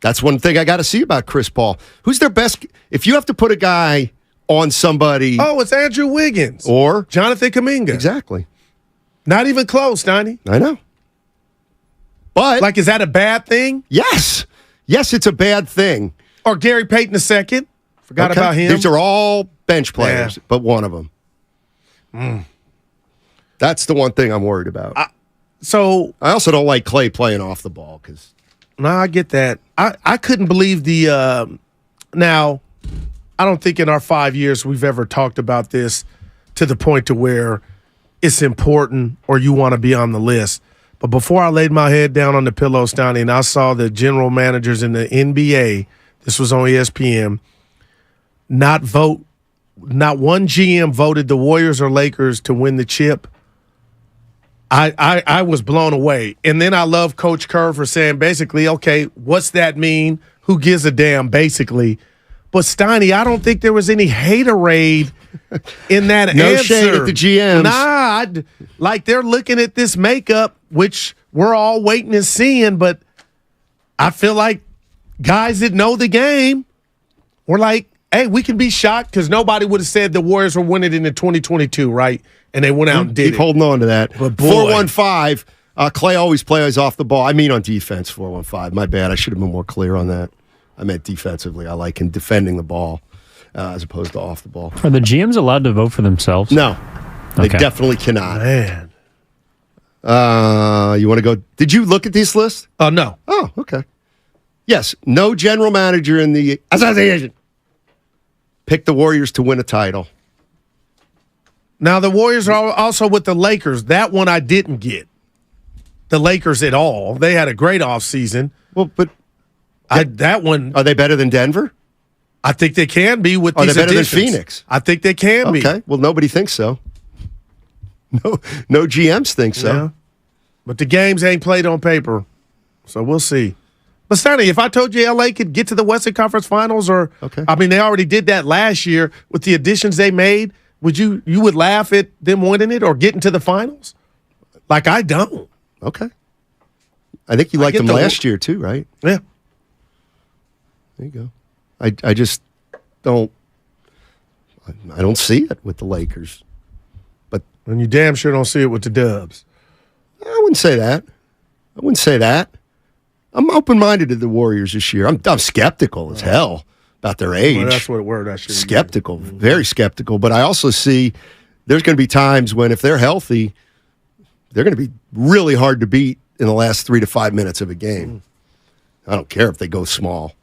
[SPEAKER 21] That's one thing I got to see about Chris Paul. Who's their best? If you have to put a guy on somebody.
[SPEAKER 19] Oh, it's Andrew Wiggins.
[SPEAKER 21] Or
[SPEAKER 19] Jonathan Kuminga.
[SPEAKER 21] Exactly.
[SPEAKER 19] Not even close, Donnie.
[SPEAKER 21] I know. But.
[SPEAKER 19] Like, is that a bad thing?
[SPEAKER 21] Yes. Yes, it's a bad thing.
[SPEAKER 19] Or Gary Payton II. Forgot about him.
[SPEAKER 21] These are all bench players, but one of them. That's the one thing I'm worried about.
[SPEAKER 19] So
[SPEAKER 21] I also don't like Clay playing off the ball because.
[SPEAKER 19] No, I get that. I couldn't believe the. Now, I don't think in our 5 years we've ever talked about this to the point to where it's important or you want to be on the list. But before I laid my head down on the pillow, Stoney, and I saw the general managers in the NBA, this was on ESPN, not one GM voted the Warriors or Lakers to win the chip. I was blown away. And then I love Coach Kerr for saying basically, okay, what's that mean? Who gives a damn, basically? But Steiny, I don't think there was any haterade in that
[SPEAKER 21] no
[SPEAKER 19] answer.
[SPEAKER 21] Shade at the GMs.
[SPEAKER 19] Nah, like they're looking at this makeup, which we're all waiting and seeing, but I feel like guys that know the game were like, hey, we can be shocked because nobody would have said the Warriors were winning it in 2022, right? And they went out and did
[SPEAKER 21] Keep
[SPEAKER 19] it.
[SPEAKER 21] holding on to that.
[SPEAKER 19] But boy.
[SPEAKER 21] 415, Clay always plays off the ball. I mean on defense, 415. My bad. I should have been more clear on that. I meant defensively. I like him defending the ball as opposed to off the ball.
[SPEAKER 8] Are the GMs allowed to vote for themselves?
[SPEAKER 21] No. They
[SPEAKER 8] Okay.
[SPEAKER 21] definitely cannot.
[SPEAKER 19] Man.
[SPEAKER 21] You want to go? Did you look at this list?
[SPEAKER 19] No.
[SPEAKER 21] Oh, okay. Yes. No general manager in the association picked the Warriors to win a title.
[SPEAKER 19] Now, the Warriors are also with the Lakers. That one I didn't get. The Lakers at all. They had a great offseason.
[SPEAKER 21] Well, but
[SPEAKER 19] that one.
[SPEAKER 21] Are they better than Denver?
[SPEAKER 19] I think they can be with
[SPEAKER 21] Are
[SPEAKER 19] these
[SPEAKER 21] they better
[SPEAKER 19] additions.
[SPEAKER 21] than Phoenix?
[SPEAKER 19] I think they can be.
[SPEAKER 21] Okay. Well, nobody thinks so. No GMs think so.
[SPEAKER 19] Yeah. But the games ain't played on paper. So we'll see. But Stanley, if I told you LA could get to the Western Conference Finals, or I mean, they already did that last year with the additions they made, would you would laugh at them winning it or getting to the finals? Like I don't.
[SPEAKER 21] Okay. I think you liked them last year too, right?
[SPEAKER 19] Yeah.
[SPEAKER 21] There you go. I just don't. I don't see it with the Lakers. But
[SPEAKER 19] and you damn sure don't see it with the Dubs.
[SPEAKER 21] I wouldn't say that. I'm open-minded to the Warriors this year. I'm skeptical as hell about their age.
[SPEAKER 19] Well, that's what word I should.
[SPEAKER 21] Skeptical, very skeptical. But I also see there's going to be times when if they're healthy, they're going to be really hard to beat in the last 3 to 5 minutes of a game. I don't care if they go small.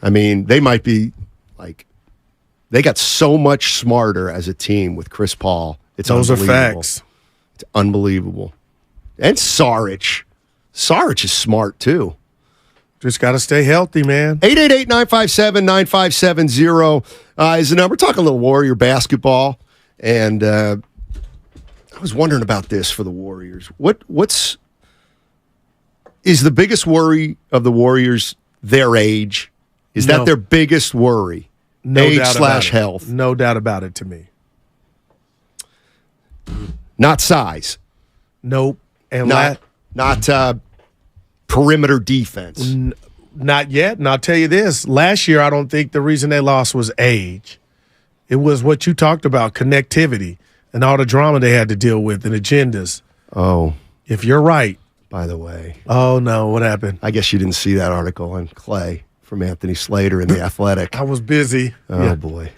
[SPEAKER 21] I mean, they might be like they got so much smarter as a team with Chris Paul. It's
[SPEAKER 19] Those are
[SPEAKER 21] unbelievable.
[SPEAKER 19] facts.
[SPEAKER 21] It's unbelievable. And Saric. Saric is smart, too.
[SPEAKER 19] Just got to stay healthy, man.
[SPEAKER 21] 888-957-9570 is the number. Talk a little Warrior basketball. And I was wondering about this for the Warriors. What's is the biggest worry of the Warriors their age? Is that their biggest worry?
[SPEAKER 19] No
[SPEAKER 21] age
[SPEAKER 19] doubt about
[SPEAKER 21] /
[SPEAKER 19] it.
[SPEAKER 21] health.
[SPEAKER 19] No doubt about it to me.
[SPEAKER 21] Not size.
[SPEAKER 19] Nope. And
[SPEAKER 21] not perimeter defense.
[SPEAKER 19] Not yet. And I'll tell you this. Last year, I don't think the reason they lost was age. It was what you talked about, connectivity, and all the drama they had to deal with and agendas.
[SPEAKER 21] Oh.
[SPEAKER 19] If you're right.
[SPEAKER 21] By the way.
[SPEAKER 19] Oh, no. What happened?
[SPEAKER 21] I guess you didn't see that article on Clay from Anthony Slater in The Athletic.
[SPEAKER 19] I was busy.
[SPEAKER 21] Oh, boy.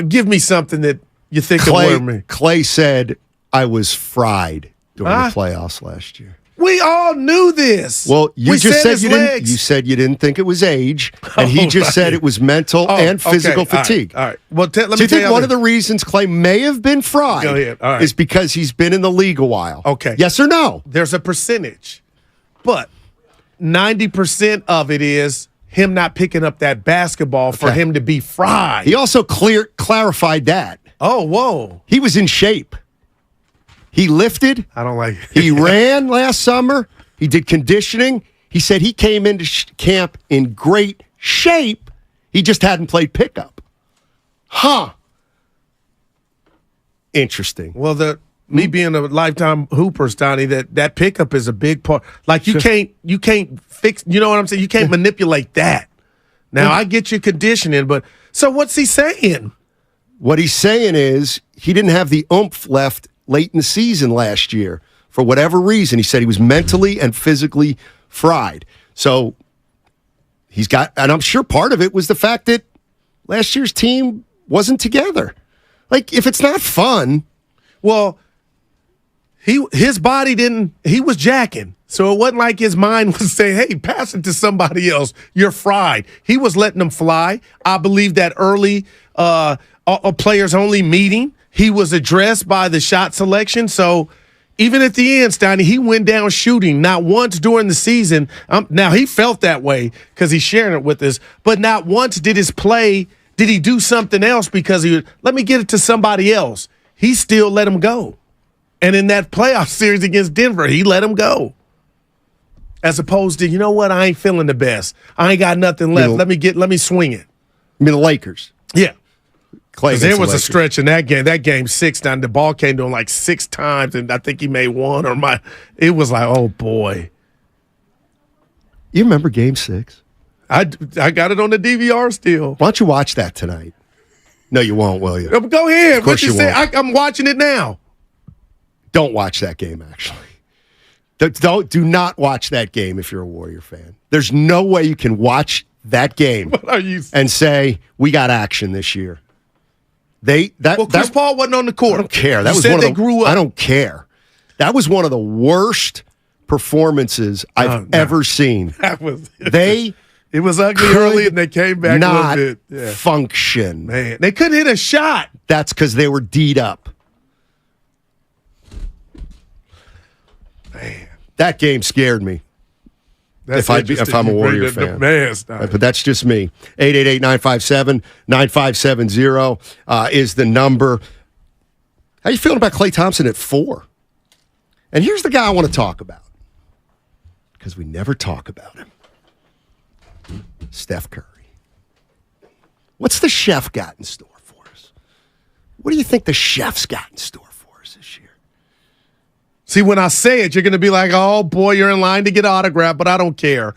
[SPEAKER 19] Give me something that you think will worry me.
[SPEAKER 21] Clay said I was fried during the playoffs last year.
[SPEAKER 19] We all knew this.
[SPEAKER 21] Well, you just said
[SPEAKER 19] legs.
[SPEAKER 21] you said you didn't think it was age, and he just said it was mental and physical fatigue.
[SPEAKER 19] All right. Well, let me
[SPEAKER 21] Do you think one of the reasons Clay may have been fried is because he's been in the league a while?
[SPEAKER 19] Okay.
[SPEAKER 21] Yes or no?
[SPEAKER 19] There's a percentage, but 90% of it is him not picking up that basketball for him to be fried.
[SPEAKER 21] He also clarified that.
[SPEAKER 19] Oh, whoa.
[SPEAKER 21] He was in shape. He lifted.
[SPEAKER 19] I don't like it.
[SPEAKER 21] He ran last summer. He did conditioning. He said he came into camp in great shape. He just hadn't played pickup. Huh. Interesting.
[SPEAKER 19] Well, me being a lifetime hooper, Stoney, that pickup is a big part. Like you can't fix. You know what I'm saying? You can't manipulate that. Now I get your conditioning, but so what's he saying?
[SPEAKER 21] What he's saying is he didn't have the oomph left late in the season last year for whatever reason. He said he was mentally and physically fried. So he's got, and I'm sure part of it was the fact that last year's team wasn't together. Like, if it's not fun,
[SPEAKER 19] well, his body didn't. He was jacking, so it wasn't like his mind was saying, "Hey, pass it to somebody else. You're fried." He was letting them fly. I believe that early players only meeting, he was addressed by the shot selection. So even at the end, Steiny, he went down shooting. Not once during the season. Now, he felt that way because he's sharing it with us, but not once did he do something else because let me get it to somebody else. He still let him go. And in that playoff series against Denver, he let him go. As opposed to, you know what, I ain't feeling the best. I ain't got nothing left. Let me swing it.
[SPEAKER 21] You mean the Lakers?
[SPEAKER 19] Yeah.
[SPEAKER 21] Because
[SPEAKER 19] there was a stretch in that game. That game 6 down. The ball came to him like 6 times, and I think he made one it was like, oh boy.
[SPEAKER 21] You remember game 6?
[SPEAKER 19] I got it on the DVR still.
[SPEAKER 21] Why don't you watch that tonight? No, you won't, will you?
[SPEAKER 19] Go ahead.
[SPEAKER 21] What you say?
[SPEAKER 19] I'm watching it now.
[SPEAKER 21] Don't watch that game, actually. Do not watch that game if you're a Warrior fan. There's no way you can watch that game and say, we got action this year.
[SPEAKER 19] Chris Paul wasn't on the court.
[SPEAKER 21] I don't care.
[SPEAKER 19] That was one of the,
[SPEAKER 21] grew up. I don't care. That was one of the worst performances I've ever seen.
[SPEAKER 19] It was ugly early, and they came back
[SPEAKER 21] not
[SPEAKER 19] a little bit. Yeah.
[SPEAKER 21] Function.
[SPEAKER 19] Man, they couldn't hit a shot.
[SPEAKER 21] That's because they were D'd up.
[SPEAKER 19] Man,
[SPEAKER 21] that game scared me. If I'm a Warrior fan. But that's just me. 888-957-9570 is the number. How you feeling about Klay Thompson at 4? And here's the guy I want to talk about, because we never talk about him. Steph Curry. What's the chef got in store for us? What do you think the chef's got in store for us this year?
[SPEAKER 19] See, when I say it, you're going to be like, oh, boy, you're in line to get autographed, but I don't care.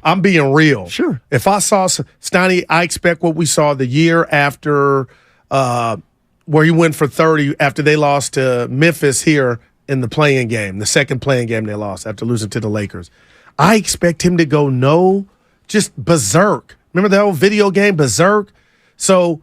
[SPEAKER 19] I'm being real.
[SPEAKER 21] Sure.
[SPEAKER 19] If I saw Steiny, I expect what we saw the year after where he went for 30 after they lost to Memphis here in the play-in game, the second play-in game they lost after losing to the Lakers. I expect him to go just berserk. Remember the old video game, Berserk? So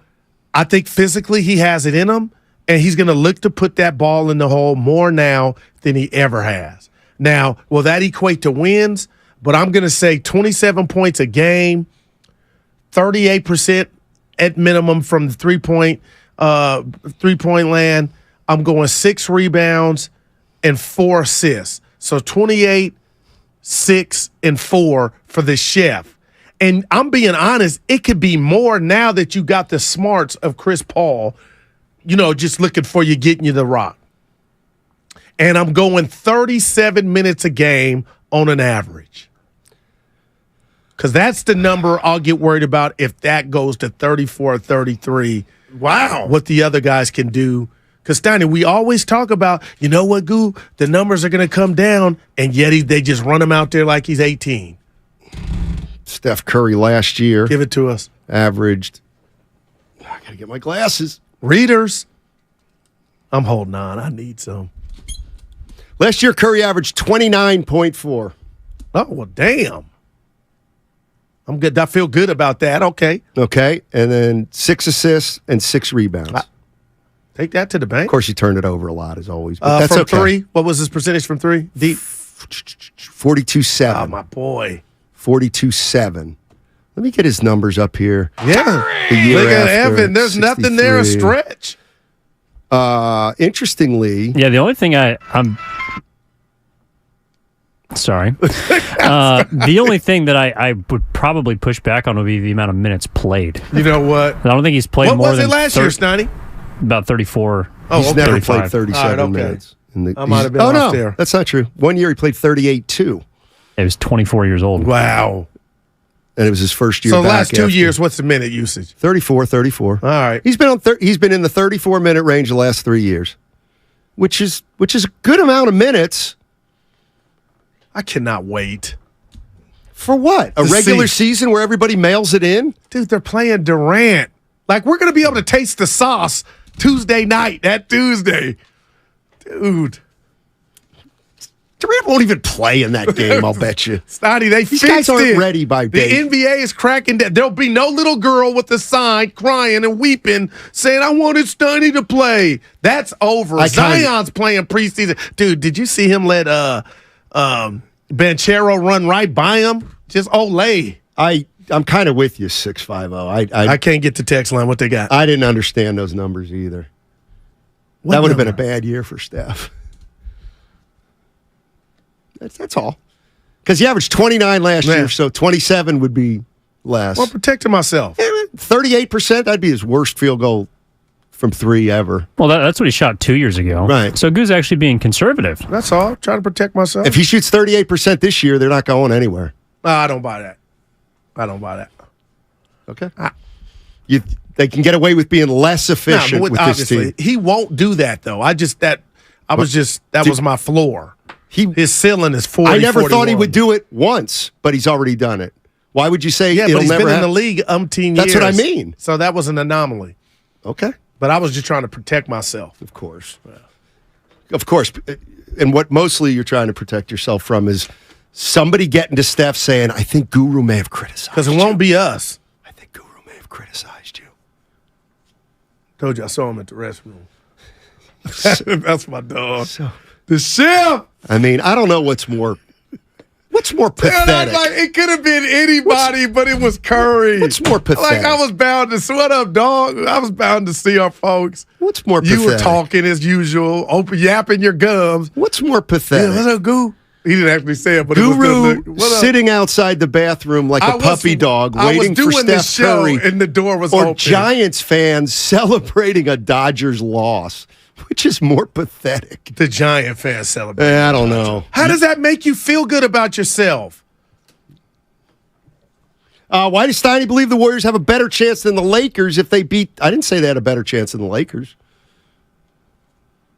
[SPEAKER 19] I think physically he has it in him, and he's going to look to put that ball in the hole more now than he ever has. Now, will that equate to wins? But I'm going to say 27 points a game, 38% at minimum from the three-point land. I'm going 6 rebounds and 4 assists. So 28, 6, and 4 for the chef. And I'm being honest, it could be more now that you got the smarts of Chris Paul, just looking for you, getting you the rock. And I'm going 37 minutes a game on an average. Because that's the number I'll get worried about if that goes to 34 or 33.
[SPEAKER 21] Wow.
[SPEAKER 19] What the other guys can do. Because, Steiny, we always talk about, you know what, Goo? The numbers are going to come down, and yet they just run him out there like he's 18.
[SPEAKER 21] Steph Curry last year.
[SPEAKER 19] Give it to us.
[SPEAKER 21] Averaged. I got to get my glasses.
[SPEAKER 19] Readers. I'm holding on. I need some.
[SPEAKER 21] Last year, Curry averaged 29.4.
[SPEAKER 19] Oh, well, damn. I'm good. I feel good about that. Okay.
[SPEAKER 21] Okay. And then 6 assists and 6 rebounds.
[SPEAKER 19] Take that to the bank.
[SPEAKER 21] Of course, you turned it over a lot, as always. But that's
[SPEAKER 19] from
[SPEAKER 21] okay.
[SPEAKER 19] 3, what was his percentage from 3? Deep.
[SPEAKER 21] 42-7.
[SPEAKER 19] Oh, my boy.
[SPEAKER 21] 42-7. Let me get his numbers up here.
[SPEAKER 19] Yeah.
[SPEAKER 21] The year
[SPEAKER 19] Look at
[SPEAKER 21] after,
[SPEAKER 19] Evan. There's nothing there, a
[SPEAKER 21] 63.
[SPEAKER 19] stretch.
[SPEAKER 21] Interestingly.
[SPEAKER 8] Yeah, the only thing I'm sorry. The only thing that I would probably push back on would be the amount of minutes played.
[SPEAKER 19] You know what?
[SPEAKER 8] I don't think he's played
[SPEAKER 19] What
[SPEAKER 8] more
[SPEAKER 19] was
[SPEAKER 8] than
[SPEAKER 19] it last year, Snotty?
[SPEAKER 8] about 34.
[SPEAKER 19] Oh,
[SPEAKER 21] He's
[SPEAKER 19] okay.
[SPEAKER 21] never
[SPEAKER 8] 35.
[SPEAKER 21] played 37
[SPEAKER 19] All right, okay.
[SPEAKER 21] minutes.
[SPEAKER 19] I might have been
[SPEAKER 21] oh,
[SPEAKER 19] off
[SPEAKER 21] no,
[SPEAKER 19] there.
[SPEAKER 21] that's not true. One year he played 38-2.
[SPEAKER 8] He was 24 years old.
[SPEAKER 19] Wow.
[SPEAKER 21] And it was his first year
[SPEAKER 19] So
[SPEAKER 21] back.
[SPEAKER 19] last 2
[SPEAKER 21] after.
[SPEAKER 19] years, what's the minute usage?
[SPEAKER 21] 34.
[SPEAKER 19] All right.
[SPEAKER 21] He's been he's been in the 34-minute range the last 3 years, which is a good amount of minutes.
[SPEAKER 19] I cannot wait.
[SPEAKER 21] For what? A
[SPEAKER 19] To
[SPEAKER 21] regular
[SPEAKER 19] see.
[SPEAKER 21] season where everybody mails it in?
[SPEAKER 19] Dude, they're playing Durant. Like, we're going to be able to taste the sauce Tuesday night, that Tuesday. Dude.
[SPEAKER 21] Durant won't even play in that game, I'll bet you.
[SPEAKER 19] Snotty, they
[SPEAKER 21] These
[SPEAKER 19] fixed
[SPEAKER 21] guys aren't
[SPEAKER 19] it.
[SPEAKER 21] ready by
[SPEAKER 19] The
[SPEAKER 21] day.
[SPEAKER 19] NBA is cracking down. There'll be no little girl with a sign crying and weeping saying, I wanted Stoney to play. That's over. Zion's playing preseason. Dude, did you see him let Banchero run right by him? Just Olay.
[SPEAKER 21] I'm kind of with you, 650.
[SPEAKER 19] I can't get the text line. What they got?
[SPEAKER 21] I didn't understand those numbers either.
[SPEAKER 19] What
[SPEAKER 21] that would have been a
[SPEAKER 19] number?
[SPEAKER 21] bad year for Steph. That's all. Because he averaged 29 last year, so 27 would be less.
[SPEAKER 19] Well, protecting myself.
[SPEAKER 21] 38%, that'd be his worst field goal from 3 ever.
[SPEAKER 8] Well, that's what he shot 2 years ago.
[SPEAKER 21] Right.
[SPEAKER 8] So Goo's actually being conservative.
[SPEAKER 19] That's all. Trying to protect myself.
[SPEAKER 21] If he shoots 38% this year, they're not going anywhere.
[SPEAKER 19] I don't buy that.
[SPEAKER 21] Okay. They can get away with being less efficient with this
[SPEAKER 19] obviously,
[SPEAKER 21] team.
[SPEAKER 19] he won't do that, though. That was my floor. His ceiling is 40.
[SPEAKER 21] I never thought he
[SPEAKER 19] 41.
[SPEAKER 21] would do it once, but he's already done it. Why would you say
[SPEAKER 19] Yeah,
[SPEAKER 21] it'll
[SPEAKER 19] but he's
[SPEAKER 21] never
[SPEAKER 19] been in
[SPEAKER 21] happen?
[SPEAKER 19] the league umpteen
[SPEAKER 21] That's
[SPEAKER 19] years.
[SPEAKER 21] what I mean.
[SPEAKER 19] So that was an anomaly.
[SPEAKER 21] Okay.
[SPEAKER 19] But I was just trying to protect myself.
[SPEAKER 21] Of course. Of course. And what mostly you're trying to protect yourself from is somebody getting to Steph saying, I think Guru may have criticized
[SPEAKER 19] Because it won't be us.
[SPEAKER 21] I think Guru may have criticized you.
[SPEAKER 19] Told you I saw him at the restroom. That's my dog. The chef.
[SPEAKER 21] I mean, I don't know what's more pathetic.
[SPEAKER 19] Like, it could have been anybody, but it was Curry.
[SPEAKER 21] What's more pathetic?
[SPEAKER 19] Like, I was bound to, what up, dog? I was bound to see our folks.
[SPEAKER 21] What's more
[SPEAKER 19] You were
[SPEAKER 21] pathetic?
[SPEAKER 19] talking as usual, yapping your gums.
[SPEAKER 21] What's more pathetic?
[SPEAKER 19] Yeah, what up, Goo? He didn't actually say it, but
[SPEAKER 21] Guru
[SPEAKER 19] it was the
[SPEAKER 21] sitting outside the bathroom like a puppy dog, waiting for Steph Curry,
[SPEAKER 19] and the door was
[SPEAKER 21] or
[SPEAKER 19] open.
[SPEAKER 21] Giants fans celebrating a Dodgers loss. Which is more pathetic?
[SPEAKER 19] The Giant fans celebrate.
[SPEAKER 21] I don't know.
[SPEAKER 19] How does that make you feel good about yourself?
[SPEAKER 21] Why does Steiny believe the Warriors have a better chance than the Lakers if they beat? I didn't say they had a better chance than the Lakers.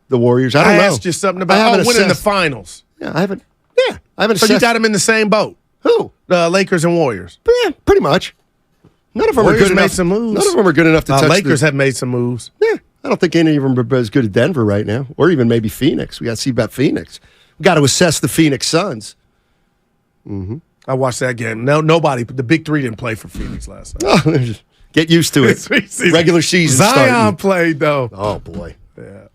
[SPEAKER 21] The Warriors. I don't know.
[SPEAKER 19] I asked you something about winning the finals.
[SPEAKER 21] Yeah, I haven't. Yeah, I haven't.
[SPEAKER 19] So you got them in the same boat?
[SPEAKER 21] Who?
[SPEAKER 19] The Lakers and Warriors.
[SPEAKER 21] Yeah, pretty much. None of them
[SPEAKER 19] Warriors
[SPEAKER 21] are good
[SPEAKER 19] made
[SPEAKER 21] enough.
[SPEAKER 19] some moves.
[SPEAKER 21] None of them are good enough to touch.
[SPEAKER 19] Lakers have made some moves.
[SPEAKER 21] Yeah, I don't think any of them are as good as Denver right now, or even maybe Phoenix. We got to see about Phoenix. We got to assess the Phoenix Suns. Mm-hmm.
[SPEAKER 19] I watched that game. No, nobody. The big three didn't play for Phoenix last night.
[SPEAKER 21] Oh, get used to it. Regular season.
[SPEAKER 19] Zion
[SPEAKER 21] starting.
[SPEAKER 19] played though.
[SPEAKER 21] Oh boy.
[SPEAKER 19] Yeah.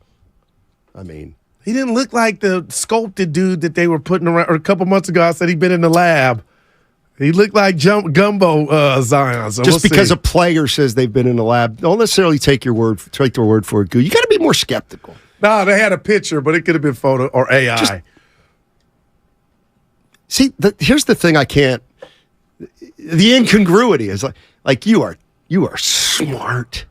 [SPEAKER 21] I mean,
[SPEAKER 19] he didn't look like the sculpted dude that they were putting around. Or a couple months ago, I said he'd been in the lab. He looked like Gumbo Zion. So
[SPEAKER 21] just because a player says they've been in the lab, don't necessarily take their word for it. Goo. You got to be more skeptical.
[SPEAKER 19] No, they had a picture, but it could have been photo or AI.
[SPEAKER 21] Here's the thing I can't. The incongruity is like you are smart.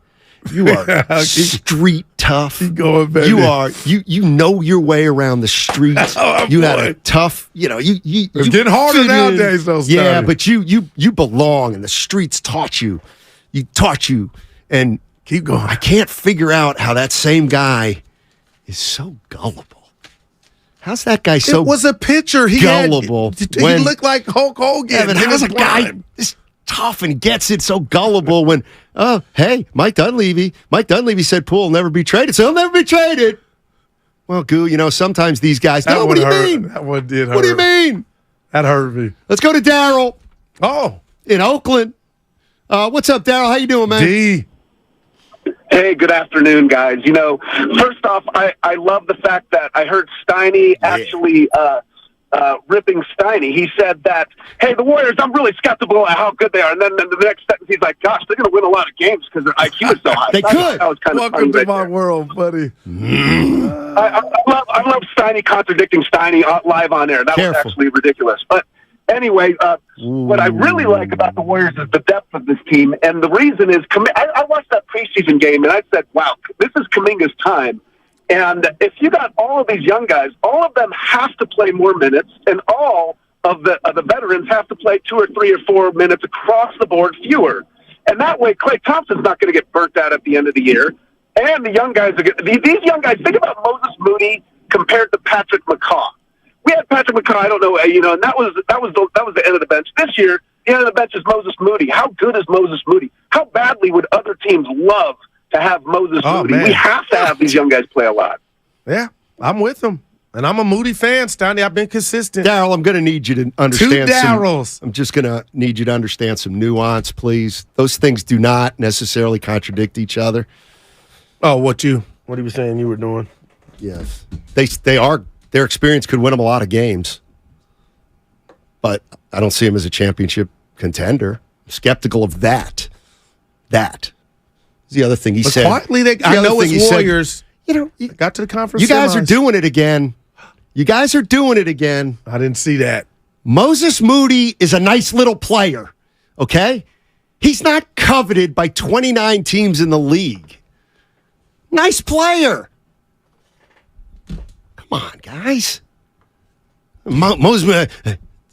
[SPEAKER 21] You are street tough.
[SPEAKER 19] Keep going, baby.
[SPEAKER 21] You are you know your way around the streets. You had a tough, you
[SPEAKER 19] It's getting harder
[SPEAKER 21] fit in.
[SPEAKER 19] nowadays, though.
[SPEAKER 21] Yeah,
[SPEAKER 19] Stoney.
[SPEAKER 21] but you belong, and the streets taught you. And
[SPEAKER 19] keep going.
[SPEAKER 21] I can't figure out how that same guy is so gullible. How's that guy so?
[SPEAKER 19] It was a picture. He
[SPEAKER 21] gullible.
[SPEAKER 19] He looked like Hulk Hogan.
[SPEAKER 21] Evan, how's a guy this tough and gets it so gullible when? Oh, hey, Mike Dunleavy said Poole will never be traded, so he'll never be traded. Well, Goo, sometimes these guys. What do you mean?
[SPEAKER 19] That one did hurt.
[SPEAKER 21] What do you mean?
[SPEAKER 19] That hurt me.
[SPEAKER 21] Let's go to Daryl.
[SPEAKER 19] Oh,
[SPEAKER 21] in Oakland. What's up, Daryl? How you doing, man?
[SPEAKER 19] D.
[SPEAKER 3] Hey, good afternoon, guys. You know, first off, I love the fact that I heard Steiny actually ripping Steiny. He said that, hey, the Warriors, I'm really skeptical at how good they are. And then the next sentence, he's like, gosh, they're going to win a lot of games because their IQ is so high.
[SPEAKER 21] They could.
[SPEAKER 3] That was kind of
[SPEAKER 19] Welcome
[SPEAKER 3] funny
[SPEAKER 19] to my world, buddy.
[SPEAKER 3] I love Steiny contradicting Steiny live on air. That was actually ridiculous. But anyway, what I really like about the Warriors is the depth of this team. And the reason is, I watched that preseason game, and I said, wow, this is Kuminga's time. And if you got all of these young guys, all of them have to play more minutes, and all of the veterans have to play 2 or 3 or 4 minutes across the board fewer. And that way, Klay Thompson's not going to get burnt out at the end of the year. And the young guys these young guys. Think about Moses Moody compared to Patrick McCaw. We had Patrick McCaw. I don't know, and that was the end of the bench. This year, the end of the bench is Moses Moody. How good is Moses Moody? How badly would other teams love to have Moses Moody? Man. We have to have these young guys play a lot.
[SPEAKER 19] Yeah, I'm with them. And I'm a Moody fan, Steiny. I've been consistent.
[SPEAKER 21] Daryl, I'm going to need you to understand.
[SPEAKER 19] 2 Daryls.
[SPEAKER 21] I'm just going to need you to understand some nuance, please. Those things do not necessarily contradict each other.
[SPEAKER 19] Oh, what you were saying you were doing?
[SPEAKER 21] Yes. They are. Their experience could win them a lot of games. But I don't see them as a championship contender. I'm skeptical of that. That is the other thing he said.
[SPEAKER 19] Quietly, I know it's Warriors. Got to the conference.
[SPEAKER 21] You guys are doing it again. You guys are doing it again.
[SPEAKER 19] I didn't see that.
[SPEAKER 21] Moses Moody is a nice little player, okay? He's not coveted by 29 teams in the league. Nice player. Come on, guys. Moses,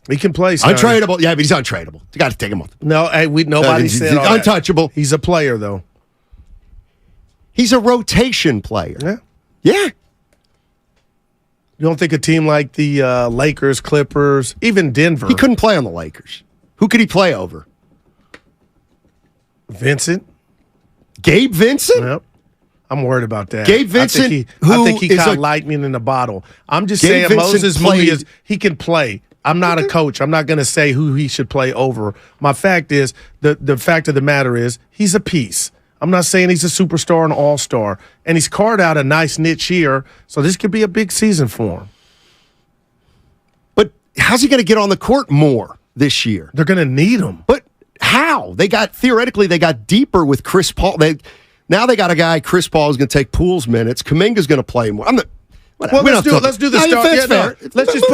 [SPEAKER 19] he can play.
[SPEAKER 21] Untradeable. Yeah, but he's untradeable. You got to take him off.
[SPEAKER 19] No, hey, nobody said
[SPEAKER 21] he's untouchable.
[SPEAKER 19] He's a player, though.
[SPEAKER 21] He's a rotation player. Yeah.
[SPEAKER 19] You don't think a team like the Lakers, Clippers, even Denver.
[SPEAKER 21] He couldn't play on the Lakers. Who could he play over?
[SPEAKER 19] Vincent.
[SPEAKER 21] Gabe Vincent?
[SPEAKER 19] Yep. I'm worried about that.
[SPEAKER 21] Gabe Vincent,
[SPEAKER 19] I think he caught lightning in the bottle. I'm just saying Moses Moody he can play. I'm not a coach. I'm not going to say who he should play over. My fact is, the fact of the matter is, he's a piece. I'm not saying he's a superstar and all-star. And he's carved out a nice niche here, so this could be a big season for him.
[SPEAKER 21] But how's he going to get on the court more this year?
[SPEAKER 19] They're going to need him.
[SPEAKER 21] But how? Theoretically, they got deeper with Chris Paul. Now they got a guy, Chris Paul, who's going to take Pool's minutes. Kuminga's going to play more.
[SPEAKER 19] Let's do the start. Let's just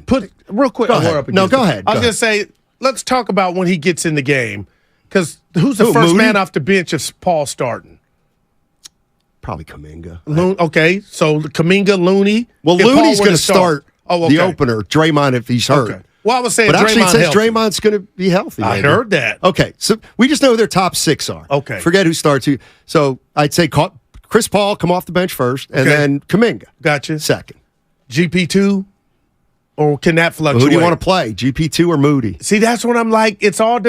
[SPEAKER 19] put real quick.
[SPEAKER 21] Go ahead. Go ahead.
[SPEAKER 19] I was going to say, let's talk about when he gets in the game. Because who's the first man off the bench if Paul starting?
[SPEAKER 21] Probably Kuminga.
[SPEAKER 19] Okay, so Kuminga, Looney.
[SPEAKER 21] Well, Looney's going to start the opener. Draymond if he's hurt.
[SPEAKER 19] Okay. Well, I was saying,
[SPEAKER 21] but actually, it says Draymond's going to be healthy.
[SPEAKER 19] I heard that.
[SPEAKER 21] Okay, so we just know who their top 6 are.
[SPEAKER 19] Okay,
[SPEAKER 21] forget who starts. So I'd say Chris Paul come off the bench first, and then Kuminga.
[SPEAKER 19] Gotcha.
[SPEAKER 21] Second.
[SPEAKER 19] GP2, or can that fluctuate?
[SPEAKER 21] Well, who do you want to play, GP2 or Moody?
[SPEAKER 19] See, that's what I'm like. It's all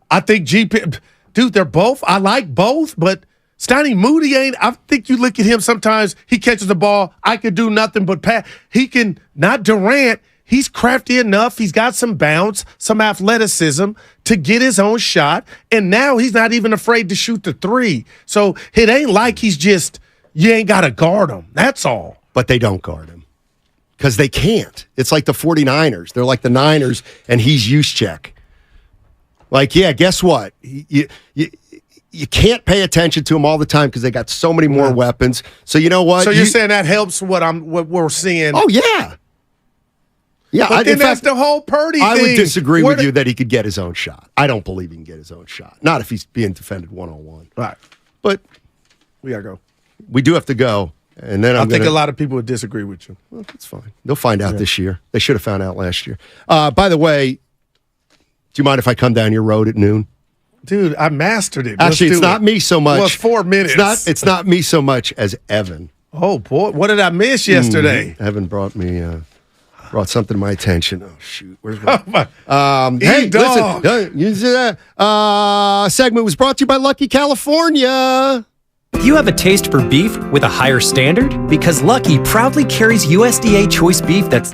[SPEAKER 19] I think dude, they're both. I like both, but Steiny Moody ain't. I think you look at him sometimes, he catches the ball. I could do nothing but pass. He can, not Durant. He's crafty enough. He's got some bounce, some athleticism to get his own shot. And now he's not even afraid to shoot the 3. So it ain't like he's just, you ain't got to guard him. That's all.
[SPEAKER 21] But they don't guard him because they can't. It's like the 49ers. They're like the Niners, and he's Juszczyk. Like, yeah, guess what? You can't pay attention to them all the time because they got so many more weapons. So you know what?
[SPEAKER 19] So you're saying that helps what we're seeing?
[SPEAKER 21] Oh yeah, yeah.
[SPEAKER 19] But then that's the whole Purdy thing.
[SPEAKER 21] I would disagree with you that he could get his own shot. I don't believe he can get his own shot. Not if he's being defended 1-on-1.
[SPEAKER 19] Right.
[SPEAKER 21] But
[SPEAKER 19] we gotta go.
[SPEAKER 21] We do have to go, and then
[SPEAKER 19] I think a lot of people would disagree with you.
[SPEAKER 21] Well, that's fine. They'll find out this year. They should have found out last year. By the way. Do you mind if I come down your road at noon?
[SPEAKER 19] Dude, I mastered it.
[SPEAKER 21] Actually, it's not me so much.
[SPEAKER 19] Well, 4 minutes.
[SPEAKER 21] It's not me so much as Evan.
[SPEAKER 19] Oh, boy. What did I miss yesterday?
[SPEAKER 21] Evan brought something to my attention. Oh, shoot. Where's
[SPEAKER 19] my...
[SPEAKER 21] hey, listen. You see that? Segment was brought to you by Lucky California.
[SPEAKER 2] You have a taste for beef with a higher standard? Because Lucky proudly carries USDA choice beef that's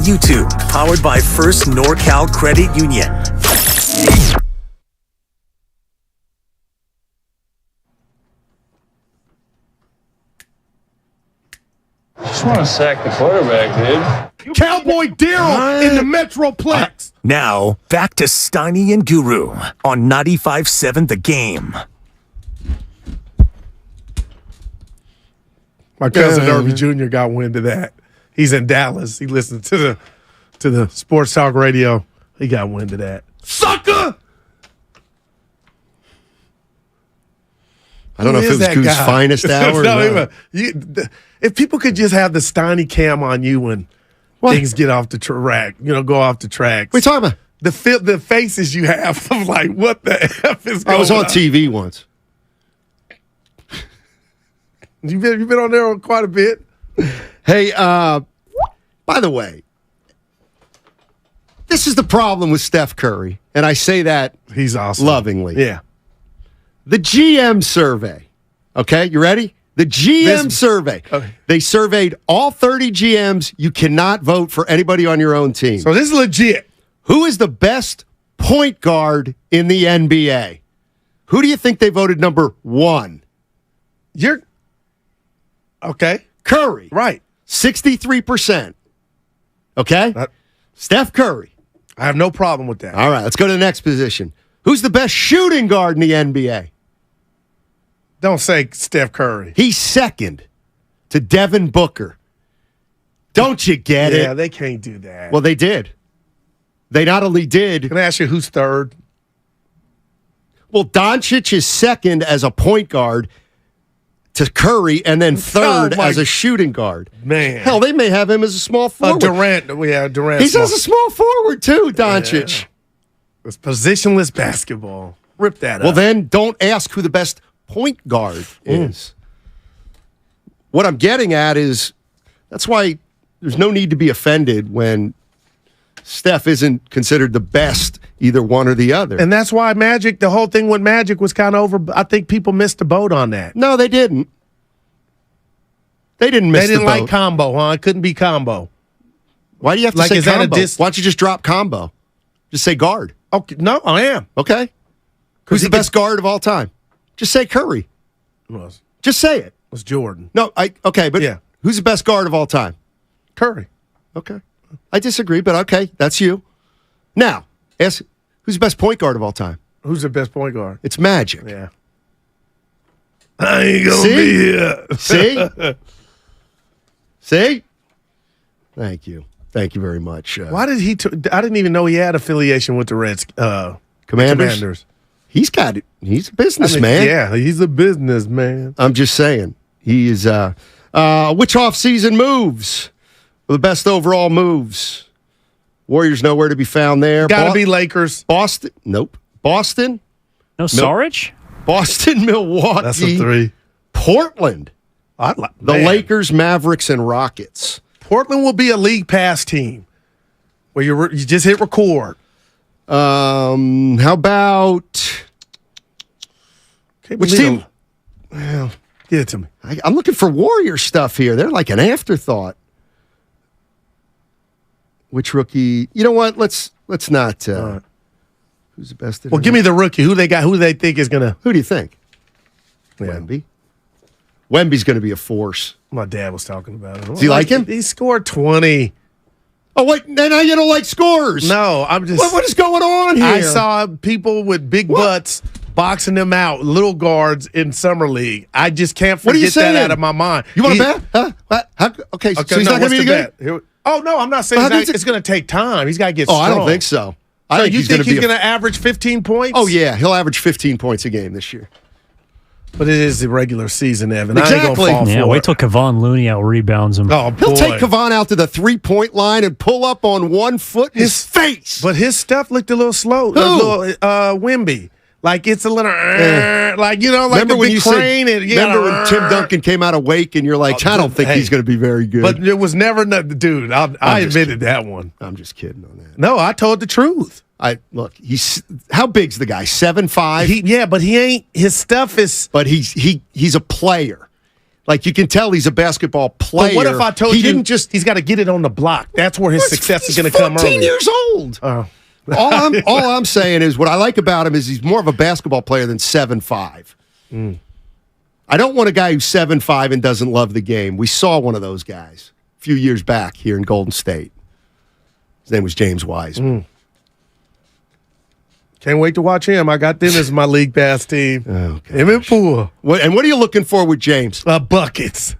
[SPEAKER 6] and YouTube. Powered by First NorCal Credit Union.
[SPEAKER 22] Just want to sack the quarterback, dude.
[SPEAKER 19] Cowboy Daryl in the Metroplex.
[SPEAKER 6] Now, back to Steiny and Guru on 95.7 The Game.
[SPEAKER 19] My cousin Irvin Jr. got wind of that. He's in Dallas. He listened to the sports talk radio. He got wind of that. Sucker!
[SPEAKER 21] I don't know if it was Goose Finest Hour.
[SPEAKER 19] If people could just have the Steiny cam on you when things get off the track, go off the tracks.
[SPEAKER 21] What are you talking about?
[SPEAKER 19] The faces you have of like, what the F is going on?
[SPEAKER 21] I was on TV once.
[SPEAKER 19] You've been on there quite a bit.
[SPEAKER 21] Hey, by the way, this is the problem with Steph Curry, and I say that
[SPEAKER 19] he's awesome
[SPEAKER 21] lovingly.
[SPEAKER 19] Yeah.
[SPEAKER 21] The GM survey. Okay, you ready? The GM survey. Okay. They surveyed all 30 GMs. You cannot vote for anybody on your own team.
[SPEAKER 19] So this is legit.
[SPEAKER 21] Who is the best point guard in the NBA? Who do you think they voted number 1?
[SPEAKER 19] Okay.
[SPEAKER 21] Curry.
[SPEAKER 19] Right.
[SPEAKER 21] 63%. Okay? Steph Curry.
[SPEAKER 19] I have no problem with that.
[SPEAKER 21] All right, let's go to the next position. Who's the best shooting guard in the NBA?
[SPEAKER 19] Don't say Steph Curry.
[SPEAKER 21] He's second to Devin Booker. Don't you get it?
[SPEAKER 19] Yeah, they can't do that.
[SPEAKER 21] Well, they did. They not only did.
[SPEAKER 19] Can I ask you who's third?
[SPEAKER 21] Well, Doncic is second as a point guard to Curry, and then third as a shooting guard.
[SPEAKER 19] Man.
[SPEAKER 21] Hell, they may have him as a small forward.
[SPEAKER 19] Durant.
[SPEAKER 21] He's as a small forward, too, Doncic.
[SPEAKER 19] Yeah. It's positionless basketball. Rip that up.
[SPEAKER 21] Well, then don't ask who the best point guard is. What I'm getting at is that's why there's no need to be offended when Steph isn't considered the best, either one or the other.
[SPEAKER 19] And that's why the whole thing with Magic was kind of over. I think people missed the boat on that.
[SPEAKER 21] No, they didn't. They didn't miss the boat.
[SPEAKER 19] They didn't like combo, huh? It couldn't be combo.
[SPEAKER 21] Why do you have to say combo? Why don't you just drop combo? Just say guard.
[SPEAKER 19] Okay, no, I am.
[SPEAKER 21] Okay. Who's the best guard of all time? Just say Curry. Just say it.
[SPEAKER 19] It was Jordan.
[SPEAKER 21] No, who's the best guard of all time?
[SPEAKER 19] Curry.
[SPEAKER 21] Okay. I disagree, but okay, that's you. Now, ask who's the best point guard of all time?
[SPEAKER 19] Who's the best point guard?
[SPEAKER 21] It's Magic.
[SPEAKER 19] Yeah. I ain't gonna be here.
[SPEAKER 21] See? See? Thank you. Thank you very much.
[SPEAKER 19] Why did he? I didn't even know he had affiliation with the Commanders.
[SPEAKER 21] He's got it. He's a businessman.
[SPEAKER 19] Yeah, he's a businessman.
[SPEAKER 21] I'm just saying. He is. Which off-season moves were the best overall moves? Warriors nowhere to be found there.
[SPEAKER 19] Got to be Lakers.
[SPEAKER 21] Boston. Nope. Boston.
[SPEAKER 8] No Saric.
[SPEAKER 21] Boston, Milwaukee.
[SPEAKER 19] That's a 3.
[SPEAKER 21] Portland. The Lakers, Mavericks, and Rockets.
[SPEAKER 19] Portland will be a league pass team where you just hit record.
[SPEAKER 21] How about which team?
[SPEAKER 19] Well, give it to me.
[SPEAKER 21] I'm looking for Warrior stuff here. They're like an afterthought. Which rookie? You know what? Let's not. Who's the best?
[SPEAKER 19] Well, give me the rookie. Who they got? Who they think is gonna?
[SPEAKER 21] Who do you think?
[SPEAKER 19] Yeah.
[SPEAKER 21] Wemby. Wemby's going to be a force.
[SPEAKER 19] My dad was talking about it.
[SPEAKER 21] Do you like him?
[SPEAKER 19] He scored 20.
[SPEAKER 21] Oh, wait. Now you don't like scores.
[SPEAKER 19] No, I'm just.
[SPEAKER 21] What is going on here?
[SPEAKER 19] I saw people with big butts boxing them out, little guards in Summer League. I just can't forget that out of my mind.
[SPEAKER 21] You want to bet? Huh? Okay, so he's not going to be good?
[SPEAKER 19] Oh, no, I'm not saying it's going to take time. He's got to get strong.
[SPEAKER 21] I don't think so.
[SPEAKER 19] So you think he's going to average 15 points?
[SPEAKER 21] Oh, yeah. He'll average 15 points a game this year.
[SPEAKER 19] But it is the regular season, Evan.
[SPEAKER 21] Exactly.
[SPEAKER 19] I ain't gonna fall for
[SPEAKER 8] wait till Kevon Looney out rebounds him.
[SPEAKER 19] Oh, boy.
[SPEAKER 21] He'll take Kevon out to the 3-point line and pull up on one foot in his face.
[SPEAKER 19] But his stuff looked a little slow.
[SPEAKER 21] Who?
[SPEAKER 19] A little Wemby. Like it's a little, like, you know, like
[SPEAKER 21] remember
[SPEAKER 19] a
[SPEAKER 21] when
[SPEAKER 19] big
[SPEAKER 21] you
[SPEAKER 19] crane.
[SPEAKER 21] Said, remember when Tim Duncan came out of Wake and you're like, I don't think he's going to be very good.
[SPEAKER 19] But it was never, dude, I admitted that one.
[SPEAKER 21] I'm just kidding on that.
[SPEAKER 19] No, I told the truth.
[SPEAKER 21] Look, how big's the guy? 7'5"?
[SPEAKER 19] Yeah, but he ain't. His stuff is.
[SPEAKER 21] But he's a player. Like, you can tell he's a basketball player.
[SPEAKER 19] But what if I told
[SPEAKER 21] he
[SPEAKER 19] you
[SPEAKER 21] didn't just
[SPEAKER 19] he's got to get it on the block? That's where his success is going to come early.
[SPEAKER 21] 14 years old. All I'm saying is what I like about him is he's more of a basketball player than 7'5". I don't want a guy who's 7'5" and doesn't love the game. We saw one of those guys a few years back here in Golden State. His name was James Wiseman.
[SPEAKER 19] Can't wait to watch him. I got them as my league pass team. Him and Poole.
[SPEAKER 21] And what are you looking for with James?
[SPEAKER 19] Buckets.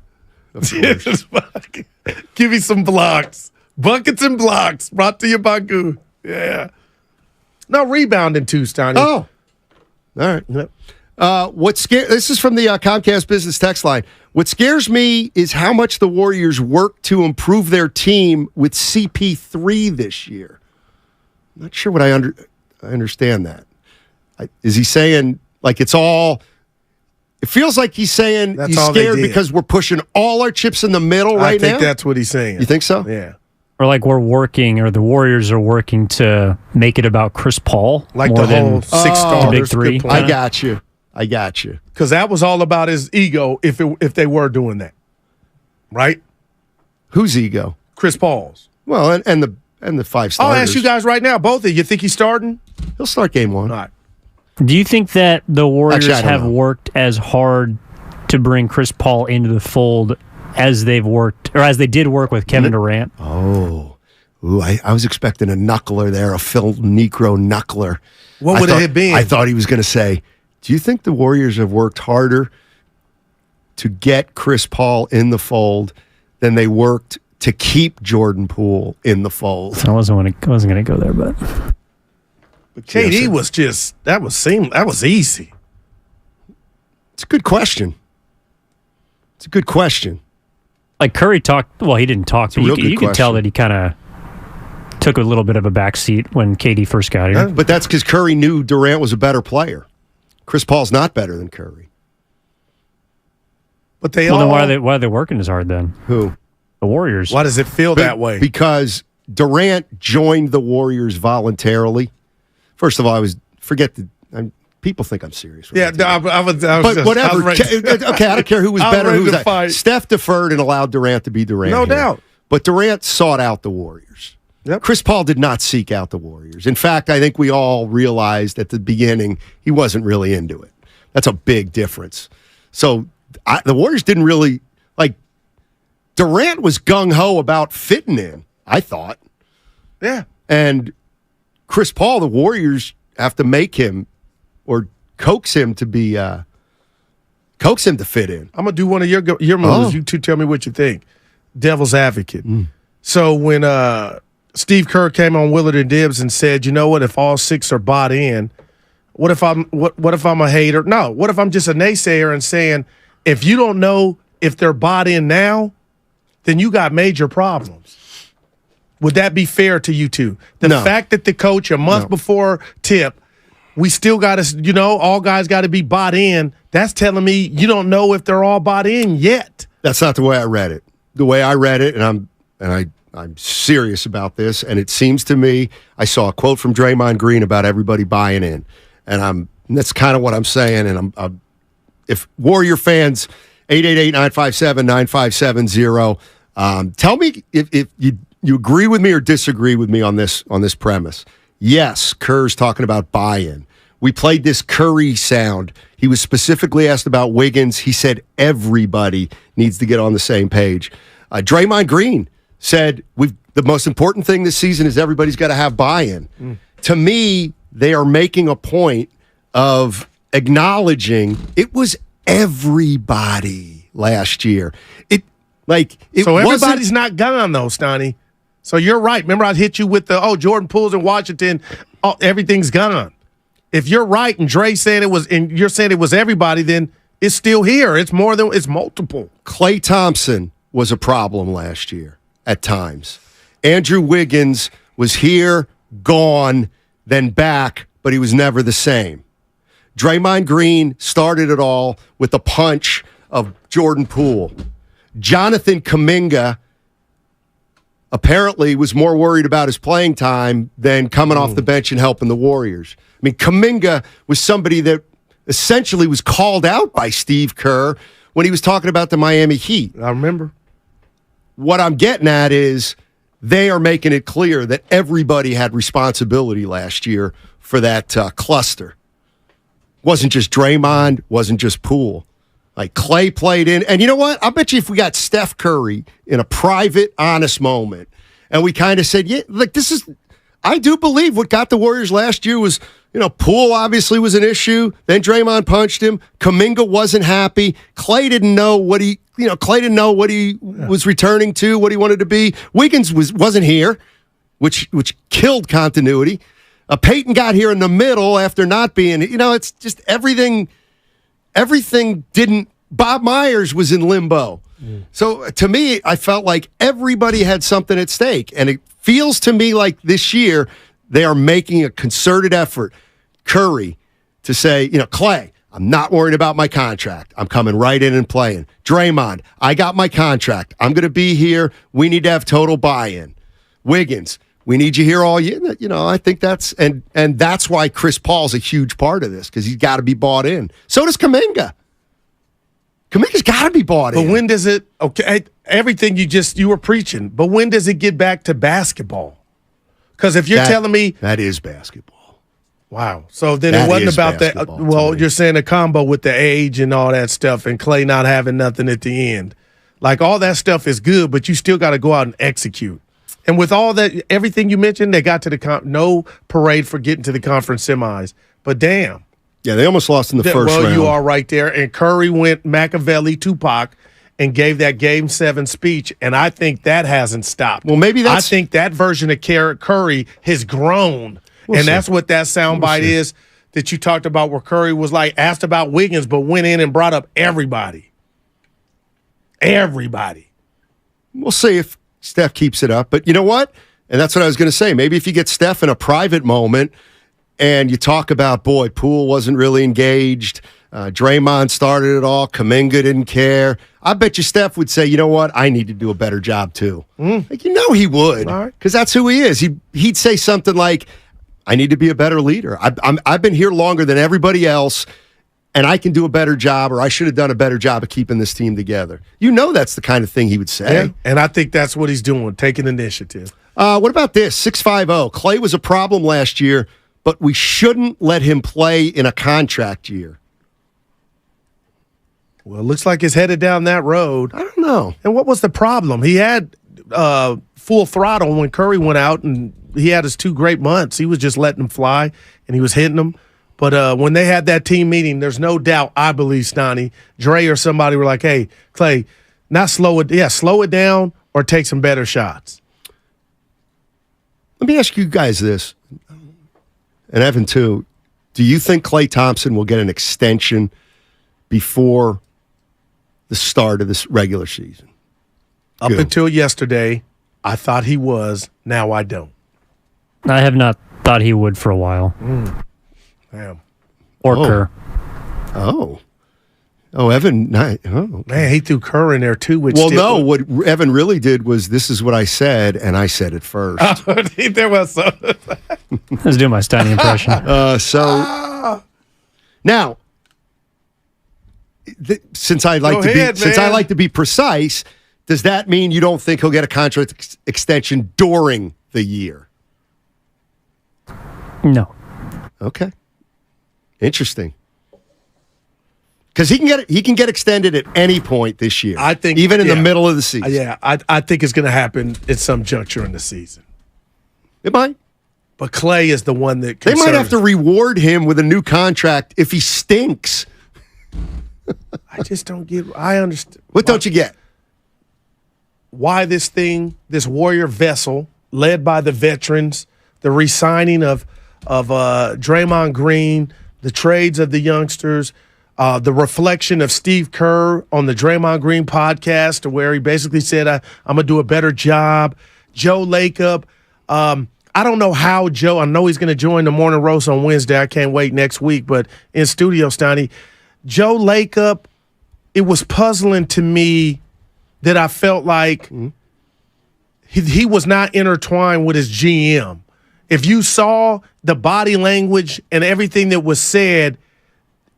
[SPEAKER 21] Of course.
[SPEAKER 19] Give me some blocks. Buckets and blocks. Brought to you by Goo. Yeah. No, rebounding too, Steiny.
[SPEAKER 21] Oh. All right. Yep. This is from the Comcast Business text line. What scares me is how much the Warriors work to improve their team with CP3 this year. I'm not sure what I understand that. Is he saying, like, it's all... It feels like he's saying he's scared because we're pushing all our chips in the middle right now?
[SPEAKER 19] I think that's what he's saying.
[SPEAKER 21] You think so?
[SPEAKER 19] Yeah.
[SPEAKER 8] Or like the Warriors are working to make it about Chris Paul.
[SPEAKER 19] Like
[SPEAKER 8] more
[SPEAKER 19] the whole 6 stars.
[SPEAKER 8] Big three.
[SPEAKER 21] I got you.
[SPEAKER 19] Because that was all about his ego if they were doing that. Right?
[SPEAKER 21] Whose ego?
[SPEAKER 19] Chris Paul's.
[SPEAKER 21] Well, and the 5 stars.
[SPEAKER 19] I'll ask you guys right now, both of you. You think he's starting?
[SPEAKER 21] He'll start game 1.
[SPEAKER 19] All right.
[SPEAKER 8] Do you think that the Warriors
[SPEAKER 21] Actually,
[SPEAKER 8] have worked as hard to bring Chris Paul into the fold as they did work with Kevin Durant?
[SPEAKER 21] Oh. Ooh, I was expecting a knuckler there, a Phil Necro knuckler.
[SPEAKER 19] What would it have been?
[SPEAKER 21] I thought he was going to say, do you think the Warriors have worked harder to get Chris Paul in the fold than they worked to keep Jordan Poole in the fold?
[SPEAKER 8] I wasn't going to go there, but
[SPEAKER 19] KD was just that was easy.
[SPEAKER 21] It's a good question.
[SPEAKER 8] Like Curry talked. Well, he didn't talk, but you could tell that he kind of took a little bit of a backseat when KD first got here.
[SPEAKER 21] But that's because Curry knew Durant was a better player. Chris Paul's not better than Curry.
[SPEAKER 19] But then
[SPEAKER 8] why are they working as hard then?
[SPEAKER 21] Who?
[SPEAKER 8] The Warriors.
[SPEAKER 19] Why does it feel that way?
[SPEAKER 21] Because Durant joined the Warriors voluntarily. First of all, people think I'm serious.
[SPEAKER 19] Yeah,
[SPEAKER 21] but whatever. Okay, I don't care who was better. Who was that. Steph deferred and allowed Durant to be Durant.
[SPEAKER 19] No doubt.
[SPEAKER 21] But Durant sought out the Warriors.
[SPEAKER 19] Yep.
[SPEAKER 21] Chris Paul did not seek out the Warriors. In fact, I think we all realized at the beginning he wasn't really into it. That's a big difference. So the Warriors didn't really like. Durant was gung-ho about fitting in, I thought.
[SPEAKER 19] Yeah.
[SPEAKER 21] And Chris Paul, the Warriors have to make him or coax him to fit in.
[SPEAKER 19] I'm gonna do one of your moves. You two tell me what you think. Devil's advocate. So when Steve Kerr came on Willard and Dibs and said, you know what, if all 6 are bought in, what if I'm a hater? No, what if I'm just a naysayer and saying, if you don't know if they're bought in now, then you got major problems. Would that be fair to you two? The fact that the coach a month before tip, we still got to, all guys got to be bought in. That's telling me you don't know if they're all bought in yet.
[SPEAKER 21] That's not the way I read it. The way I read it, and I'm serious about this, and it seems to me, I saw a quote from Draymond Green about everybody buying in, and that's kind of what I'm saying. And I'm if Warrior fans, 888-957-9570, tell me if you agree with me or disagree with me on this premise. Yes, Kerr's talking about buy-in. We played this Curry sound. He was specifically asked about Wiggins. He said everybody needs to get on the same page. Draymond Green said the most important thing this season is everybody's got to have buy-in. To me, they are making a point of acknowledging it was everybody last year.
[SPEAKER 19] So everybody's not gone though, Stoney. So you're right. Remember I hit you with Jordan Poole's in Washington. Oh, everything's gone. If you're right and Dre saying it was, and you're saying it was everybody, then it's still here. It's multiple.
[SPEAKER 21] Klay Thompson was a problem last year at times. Andrew Wiggins was here, gone, then back, but he was never the same. Draymond Green started it all with the punch of Jordan Poole. Jonathan Kuminga apparently was more worried about his playing time than coming off the bench and helping the Warriors. I mean, Kuminga was somebody that essentially was called out by Steve Kerr when he was talking about the Miami Heat.
[SPEAKER 19] I remember.
[SPEAKER 21] What I'm getting at is they are making it clear that everybody had responsibility last year for that cluster. Wasn't just Draymond, wasn't just Poole. Like Clay played in. And you know what? I bet you if we got Steph Curry in a private, honest moment, and we kind of said, yeah, like this is, I do believe what got the Warriors last year was, Poole obviously was an issue. Then Draymond punched him. Kuminga wasn't happy. Clay didn't know what he was returning to, what he wanted to be. Wiggins wasn't here, which killed continuity. Peyton got here in the middle after not being, it's just everything didn't, Bob Myers was in limbo. So to me, I felt like everybody had something at stake. And it feels to me like this year, they are making a concerted effort, Curry, to say, Clay, I'm not worried about my contract. I'm coming right in and playing. Draymond, I got my contract. I'm going to be here. We need to have total buy-in. Wiggins, we need you here all year. I think that's, and that's why Chris Paul's a huge part of this, because he's got to be bought in. So does Kuminga. Kuminga's got to be bought in.
[SPEAKER 19] But when does it, everything you were preaching, but when does it get back to basketball? Because if you're telling me.
[SPEAKER 21] That is basketball.
[SPEAKER 19] Wow. So then it wasn't about that. Well, you're saying a combo with the age and all that stuff and Clay not having nothing at the end. Like all that stuff is good, but you still got to go out and execute. And with all that, everything you mentioned, they got to no parade for getting to the conference semis. But damn.
[SPEAKER 21] Yeah, they almost lost in the first round.
[SPEAKER 19] Well, you are right there. And Curry went Machiavelli, Tupac, and gave that Game 7 speech, and I think that hasn't stopped.
[SPEAKER 21] Well, maybe that's...
[SPEAKER 19] I think that version of Curry has grown, that's what that soundbite is that you talked about where Curry was like asked about Wiggins but went in and brought up everybody. Everybody.
[SPEAKER 21] We'll see if Steph keeps it up. But you know what? And that's what I was going to say. Maybe if you get Steph in a private moment and you talk about, boy, Poole wasn't really engaged, Draymond started it all, Kuminga didn't care. I bet you Steph would say, you know what, I need to do a better job too. Like, he would, because that's who he is. He'd say something like, I need to be a better leader. I've been here longer than everybody else, and I can do a better job, or I should have done a better job of keeping this team together. That's the kind of thing he would say.
[SPEAKER 19] Yeah, and I think that's what he's doing, taking initiative.
[SPEAKER 21] What about this? 650. Clay was a problem last year, but we shouldn't let him play in a contract year.
[SPEAKER 19] Well, it looks like it's headed down that road.
[SPEAKER 21] I don't know.
[SPEAKER 19] And what was the problem? He had full throttle when Curry went out, and he had his 2 great months. He was just letting them fly, and he was hitting them. But when they had that team meeting, there's no doubt, I believe, Stoney, Dre or somebody were like, hey, Clay, slow it down or take some better shots.
[SPEAKER 21] Let me ask you guys this, and Evan too. Do you think Klay Thompson will get an extension before the start of this regular season?
[SPEAKER 19] Up until yesterday, I thought he was. Now I don't.
[SPEAKER 8] I have not thought he would for a while.
[SPEAKER 19] Damn.
[SPEAKER 8] Or Kerr.
[SPEAKER 21] Evan. Man,
[SPEAKER 19] he threw Kerr in there too. What
[SPEAKER 21] Evan really did was, this is what I said, and I said it first.
[SPEAKER 19] There was some.
[SPEAKER 8] I was doing my Steiny impression.
[SPEAKER 21] Now, since I like to be precise, does that mean you don't think he'll get a contract extension during the year?
[SPEAKER 8] No.
[SPEAKER 21] Okay. Interesting. Because he can get extended at any point this year.
[SPEAKER 19] I think
[SPEAKER 21] even in the middle of the season.
[SPEAKER 19] Yeah, I think it's going to happen at some juncture in the season.
[SPEAKER 21] It might.
[SPEAKER 19] But Clay is the one that
[SPEAKER 21] they might have to reward him with a new contract if he stinks.
[SPEAKER 19] I just don't get. I understand.
[SPEAKER 21] What don't you get?
[SPEAKER 19] Why this Warrior vessel led by the veterans, the re-signing of Draymond Green, the trades of the youngsters, the reflection of Steve Kerr on the Draymond Green podcast, where he basically said, I'm going to do a better job. Joe Lacob. I don't know how Joe, I know he's going to join the Morning Roast on Wednesday. I can't wait next week. But in studio, Stoney, Joe Lacob, it was puzzling to me that I felt like he was not intertwined with his GM. If you saw the body language and everything that was said,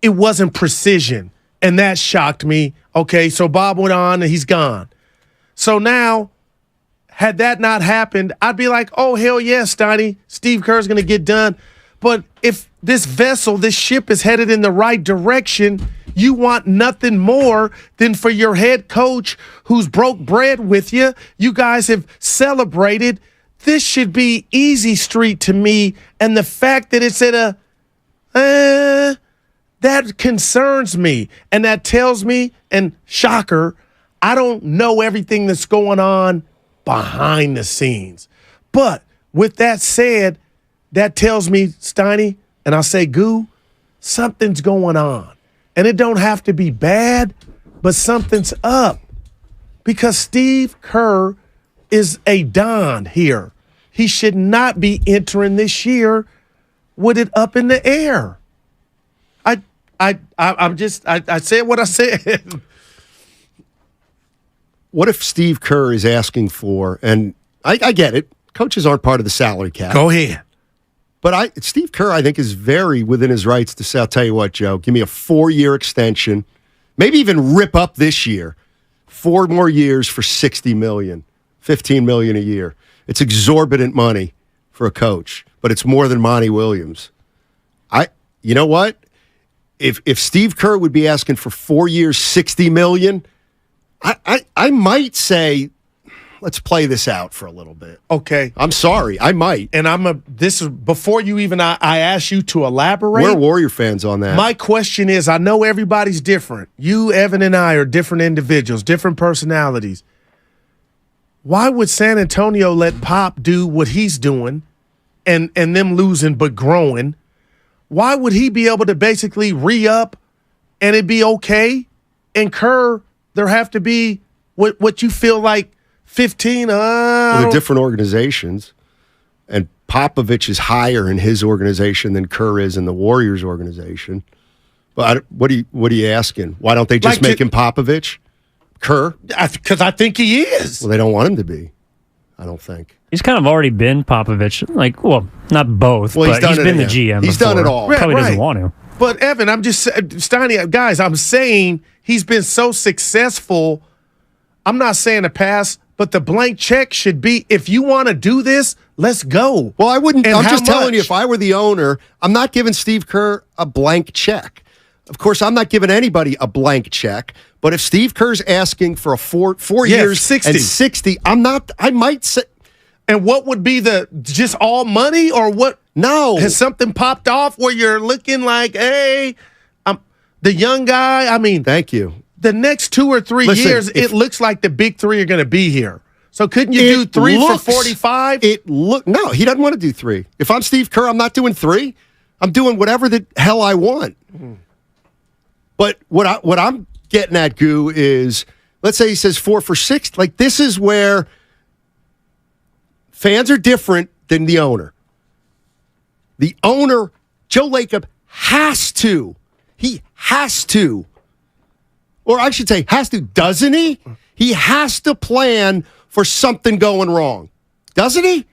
[SPEAKER 19] it wasn't precision. And that shocked me. Okay, so Bob went on and he's gone. So now, had that not happened, I'd be like, oh, hell yes, Steiny. Steve Kerr's going to get done. But if this vessel, this ship is headed in the right direction, you want nothing more than for your head coach who's broke bread with you. You guys have celebrated. This should be easy street to me. And the fact that it's at a, that concerns me. And that tells me, and shocker, I don't know everything that's going on behind the scenes. But with that said, that tells me, Steiny, and I'll say, Goo, something's going on. And it don't have to be bad, but something's up. Because Steve Kerr is a Don here. He should not be entering this year with it up in the air. I said what I said.
[SPEAKER 21] What if Steve Kerr is asking for, and I get it, coaches aren't part of the salary cap.
[SPEAKER 19] Go ahead.
[SPEAKER 21] But Steve Kerr, I think, is very within his rights to say, I'll tell you what, Joe, give me a 4-year extension, maybe even rip up this year, 4 more years for $60 million, $15 million a year. It's exorbitant money for a coach, but it's more than Monty Williams. You know what? If Steve Kerr would be asking for 4 years, $60 million, I might say, let's play this out for a little bit.
[SPEAKER 19] Okay.
[SPEAKER 21] I'm sorry. I might.
[SPEAKER 19] And this is before you even, I asked you to elaborate.
[SPEAKER 21] We're Warrior fans on that.
[SPEAKER 19] My question is, I know everybody's different. You, Evan, and I are different individuals, different personalities. Why would San Antonio let Pop do what he's doing and them losing but growing? Why would he be able to basically re-up and it be okay? And Kerr, there have to be what you feel like 15.
[SPEAKER 21] Well, they're different organizations, and Popovich is higher in his organization than Kerr is in the Warriors organization. But what are you asking? Why don't they just make him Popovich? Kerr?
[SPEAKER 19] Because I think he is.
[SPEAKER 21] Well, they don't want him to be. I don't think.
[SPEAKER 8] He's kind of already been Popovich. Like, well, not both,
[SPEAKER 21] well,
[SPEAKER 8] but he's been the GM.
[SPEAKER 21] He's done it all.
[SPEAKER 8] Probably doesn't want to.
[SPEAKER 19] But, Evan, I'm just, Steiny, guys, I'm saying he's been so successful. I'm not saying a pass, but the blank check should be, if you want to do this, let's go.
[SPEAKER 21] Well, I wouldn't. I'm just telling you, if I were the owner, I'm not giving Steve Kerr a blank check. Of course, I'm not giving anybody a blank check. But if Steve Kerr's asking for a four years
[SPEAKER 19] 60.
[SPEAKER 21] and 60, I might say.
[SPEAKER 19] And what would be just all money, or what?
[SPEAKER 21] No.
[SPEAKER 19] Has something popped off where you're looking like, hey, the young guy? I mean,
[SPEAKER 21] thank you.
[SPEAKER 19] The next 2 or 3 years, it looks like the big three are going to be here. So couldn't you do 3 for 45?
[SPEAKER 21] No, he doesn't want to do 3. If I'm Steve Kerr, I'm not doing 3. I'm doing whatever the hell I want. But what I'm getting at, Goo, is let's say he says 4 for 6. Like, this is where fans are different than the owner. The owner, Joe Lacob, has to. He has to. Or I should say, has to, doesn't he? He has to plan for something going wrong. Doesn't he?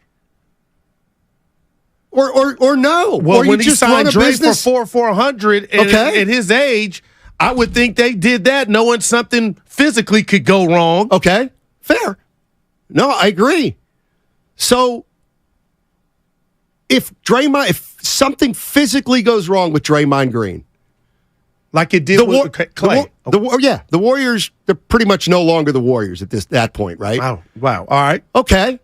[SPEAKER 21] Or no?
[SPEAKER 19] Well,
[SPEAKER 21] or
[SPEAKER 19] when
[SPEAKER 21] you
[SPEAKER 19] he
[SPEAKER 21] just run
[SPEAKER 19] signed
[SPEAKER 21] a
[SPEAKER 19] Dre
[SPEAKER 21] business
[SPEAKER 19] for 400 at his age, I would think they did that knowing something physically could go wrong.
[SPEAKER 21] Okay, fair. No, I agree. So if something physically goes wrong with Draymond Green,
[SPEAKER 19] like it did with Clay.
[SPEAKER 21] The Warriors, they're pretty much no longer the Warriors at that point, right?
[SPEAKER 19] Wow. All right.
[SPEAKER 21] Okay.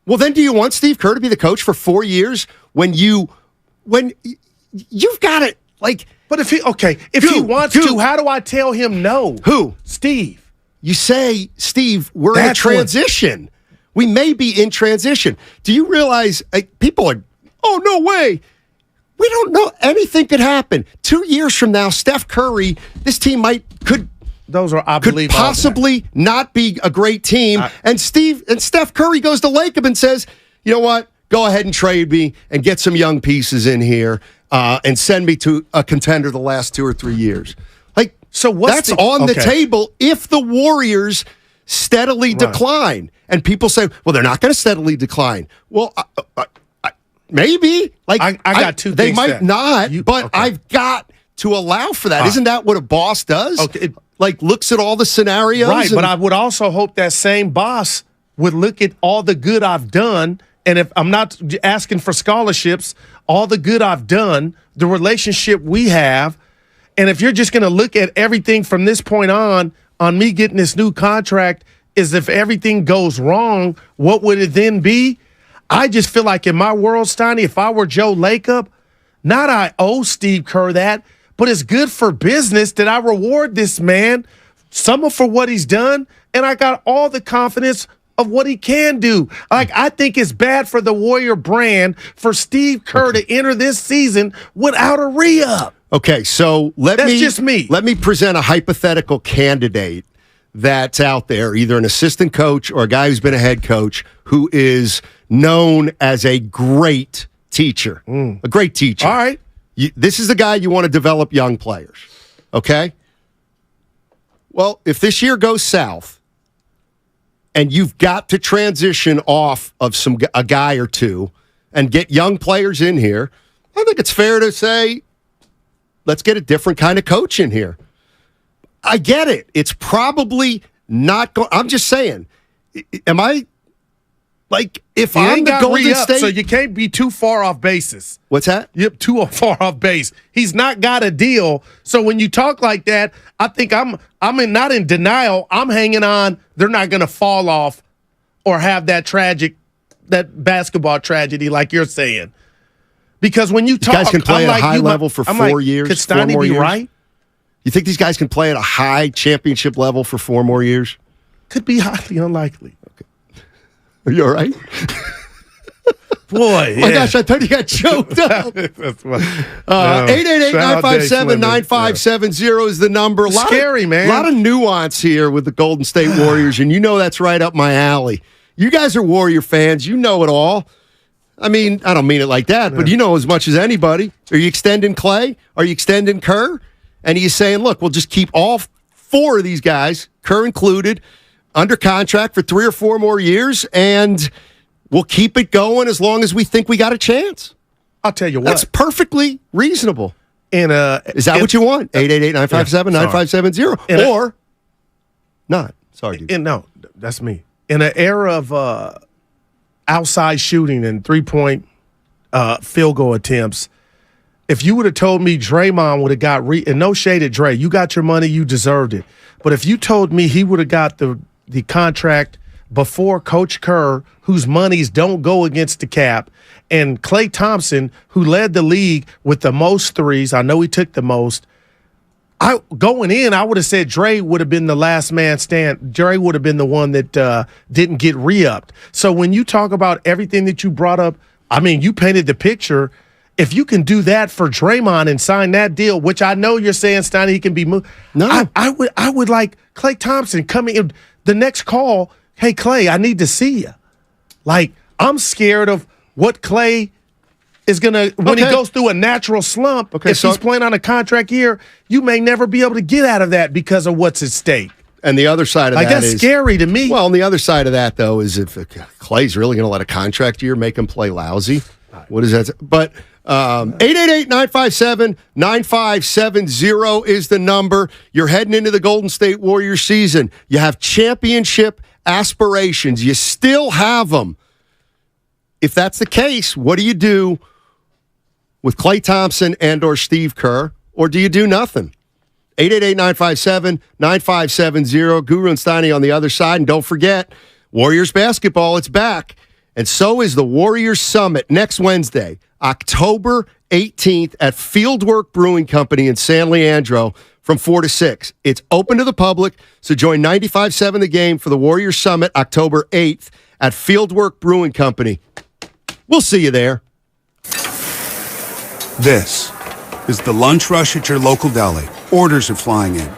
[SPEAKER 21] Well, then do you want Steve Kerr to be the coach for 4 years when you've got it, like...
[SPEAKER 19] But if he wants to, how do I tell him no?
[SPEAKER 21] Who?
[SPEAKER 19] Steve.
[SPEAKER 21] You say, Steve, we're in a transition. We may be in transition. Do you realize people are, oh, no way. We don't know. Anything could happen. 2 years from now, Steph Curry, this team could possibly not be a great team. And Steph Curry goes to Lacob and says, you know what? Go ahead and trade me and get some young pieces in here and send me to a contender the last 2 or 3 years. So that's on the table if the Warriors steadily decline. And people say, well, they're not going to steadily decline. Well, maybe.
[SPEAKER 19] I got two
[SPEAKER 21] They
[SPEAKER 19] things
[SPEAKER 21] might not, but I've got to allow for that. Isn't that what a boss does?
[SPEAKER 19] Okay.
[SPEAKER 21] Like, looks at all the scenarios?
[SPEAKER 19] Right, but I would also hope that same boss would look at all the good I've done, and if I'm not asking for scholarships, all the good I've done, the relationship we have, and if you're just going to look at everything from this point on me getting this new contract, is if everything goes wrong, what would it then be? I just feel like in my world, Steiny, if I were Joe Lacob, not I owe Steve Kerr that, but it's good for business that I reward this man, some for what he's done, and I got all the confidence of what he can do. Like, I think it's bad for the Warrior brand for Steve Kerr to enter this season without a re-up.
[SPEAKER 21] Okay, so That's just me. Let me present a hypothetical candidate that's out there, either an assistant coach or a guy who's been a head coach who is known as a great teacher. A great teacher.
[SPEAKER 19] All right.
[SPEAKER 21] This is the guy you want to develop young players, okay? Well, if this year goes south and you've got to transition off of a guy or two and get young players in here, I think it's fair to say, let's get a different kind of coach in here. I get it. It's probably not going. I'm just saying, am I like, if I'm the Golden State,
[SPEAKER 19] so you can't be too far off basis.
[SPEAKER 21] What's that?
[SPEAKER 19] Yep, too far off base. He's not got a deal. So when you talk like that, I think I'm not in denial. I'm hanging on. They're not going to fall off or have that basketball tragedy like you're saying. Because when you talk,
[SPEAKER 21] guys can play at a high level for 4 years.
[SPEAKER 19] Could Steiny be right?
[SPEAKER 21] You think these guys can play at a high championship level for 4 more years?
[SPEAKER 19] Could be highly unlikely.
[SPEAKER 21] Okay. Are you all right?
[SPEAKER 19] Boy,
[SPEAKER 21] oh my gosh, I thought you got choked up. 888-957-9570 is the number.
[SPEAKER 19] Scary, man.
[SPEAKER 21] A lot of nuance here with the Golden State Warriors, and you know that's right up my alley. You guys are Warrior fans. You know it all. I mean, I don't mean it like that, but you know as much as anybody. Are you extending Clay? Are you extending Kerr? And he's saying, look, we'll just keep all 4 of these guys, Kerr included, under contract for 3 or 4 more years, and we'll keep it going as long as we think we got a chance.
[SPEAKER 19] I'll tell you what.
[SPEAKER 21] That's perfectly reasonable.
[SPEAKER 19] Is
[SPEAKER 21] that what you want? 888-957-9570. Or not. Sorry, dude.
[SPEAKER 19] No, that's me. In an era of outside shooting and 3-point field goal attempts, if you would have told me Draymond would have got and no shade at Dre, you got your money, you deserved it. But if you told me he would have got the contract before Coach Kerr, whose monies don't go against the cap, and Klay Thompson, who led the league with the most threes, I know he took the most. Going in, I would have said Dre would have been the last man stand. Dre would have been the one that didn't get re-upped. So when you talk about everything that you brought up, I mean, you painted the picture. If you can do that for Draymond and sign that deal, which I know you're saying, Steiny, he can be moved.
[SPEAKER 21] No.
[SPEAKER 19] I would like Klay Thompson coming in the next call. Hey, Klay, I need to see you. Like, I'm scared of what Klay is going to, when he goes through a natural slump, if he's playing on a contract year, you may never be able to get out of that because of what's at stake.
[SPEAKER 21] And the other side of that
[SPEAKER 19] that's scary to me.
[SPEAKER 21] Well, and the other side of that, though, is if Klay's really going to let a contract year make him play lousy. What is that? But 888-957-9570 is the number. You're heading into the Golden State Warriors season. You have championship aspirations. You still have them. If that's the case, what do you do with Klay Thompson and or Steve Kerr? Or do you do nothing? 888-957-9570. Guru and Steiny on the other side. And don't forget, Warriors basketball, it's back. And so is the Warriors Summit next Wednesday, October 18th at Fieldwork Brewing Company in San Leandro from 4 to 6. It's open to the public, so join 95.7 The Game for the Warriors Summit October 8th at Fieldwork Brewing Company. We'll see you there.
[SPEAKER 4] This is the lunch rush at your local deli. Orders are flying in.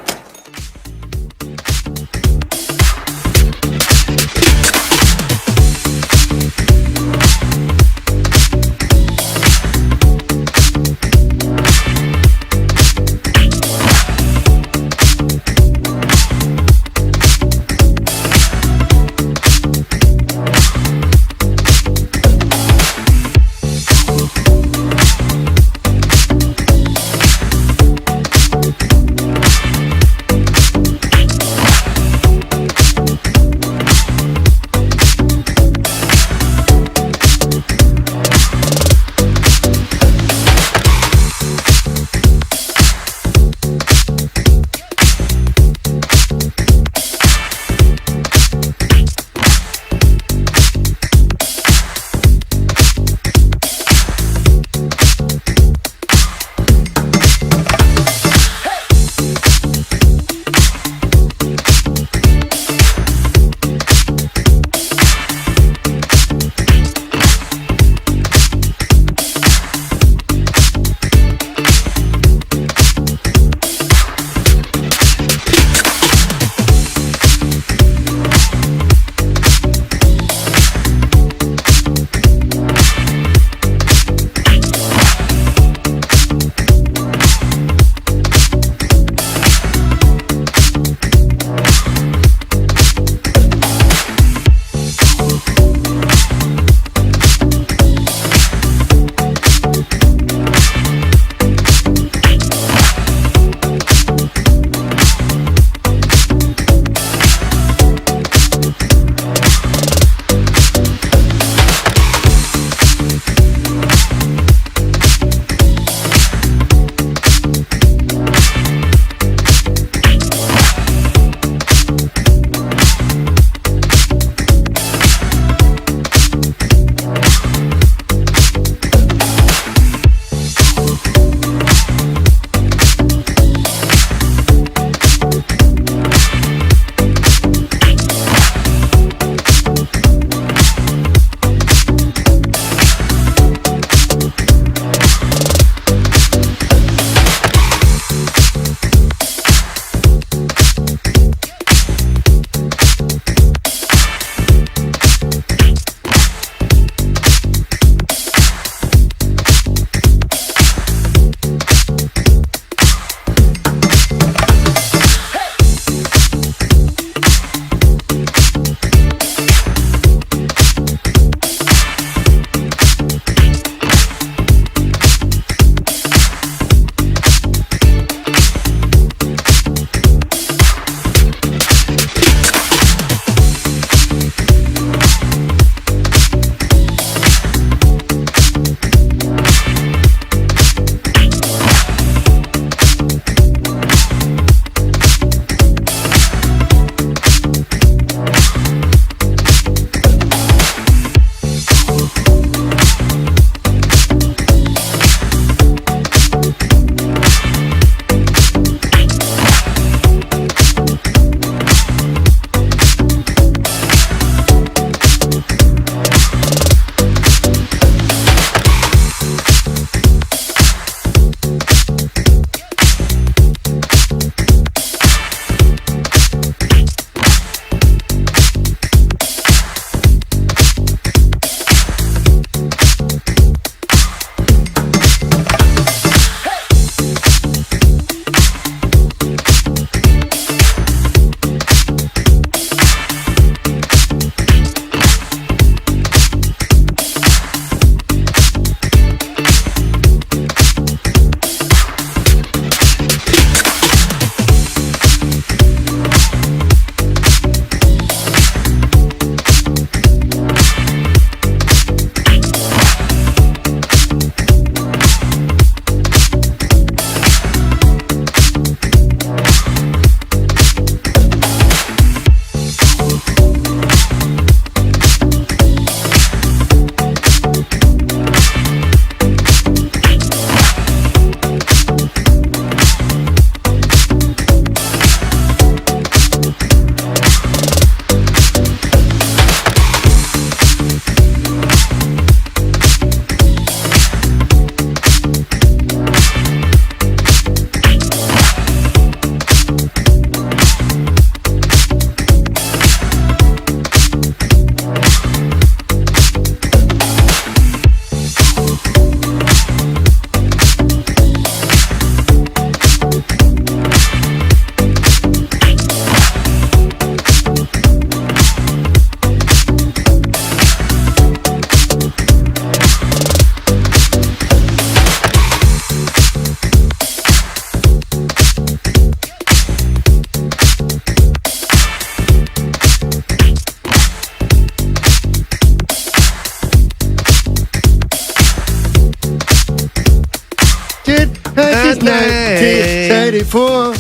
[SPEAKER 19] 1984.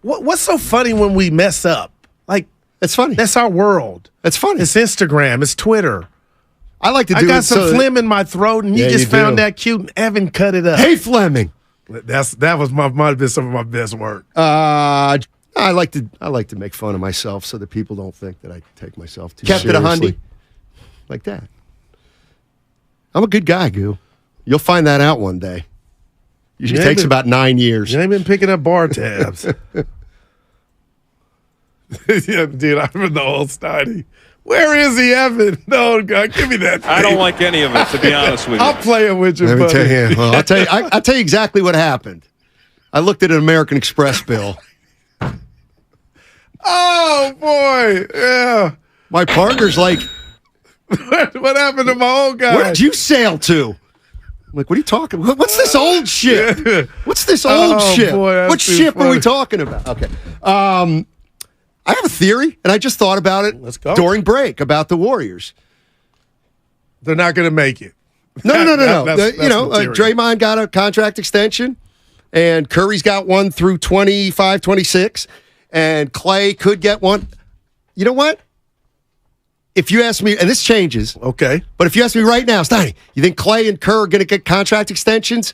[SPEAKER 19] What's so funny when we mess up? Like,
[SPEAKER 21] it's funny.
[SPEAKER 19] That's our world.
[SPEAKER 21] It's funny.
[SPEAKER 19] It's Instagram. It's Twitter.
[SPEAKER 21] I like to do
[SPEAKER 19] I got some phlegm in my throat, and you just found that cute, and Evan cut it up.
[SPEAKER 21] Hey, Fleming.
[SPEAKER 19] That might have been some of my best work.
[SPEAKER 21] I like to make fun of myself so that people don't think that I take myself too seriously.
[SPEAKER 19] Kept it a hundy.
[SPEAKER 21] Like that. I'm a good guy, Goo. You'll find that out one day. Usually takes about 9 years.
[SPEAKER 19] You ain't been picking up bar tabs. Yeah, dude, I remember the old Steiny. Where is he, Evan? No, God, give me that thing.
[SPEAKER 7] I don't like any of it, to be honest with you.
[SPEAKER 19] I'll play it with you,
[SPEAKER 21] Let me
[SPEAKER 19] buddy.
[SPEAKER 21] tell you. Well, I'll tell you exactly what happened. I looked at an American Express bill.
[SPEAKER 19] Oh, boy. Yeah.
[SPEAKER 21] My partner's like,
[SPEAKER 19] what happened to my old guy?
[SPEAKER 21] where did you sail to? I'm like, what are you talking about? What's this old ship?
[SPEAKER 19] Yeah.
[SPEAKER 21] What's this old ship?
[SPEAKER 19] Boy, that's
[SPEAKER 21] what
[SPEAKER 19] too
[SPEAKER 21] ship are we
[SPEAKER 19] funny.
[SPEAKER 21] talking about? Okay. I have a theory, and I just thought about it during break about the Warriors.
[SPEAKER 19] They're not going to make it.
[SPEAKER 21] No.
[SPEAKER 19] That's
[SPEAKER 21] Draymond got a contract extension, and Curry's got one through 25, 26, and Clay could get one. You know what? If you ask me, and this changes,
[SPEAKER 19] okay,
[SPEAKER 21] but if you ask me right now, Steiny, you think Clay and Kerr are going to get contract extensions?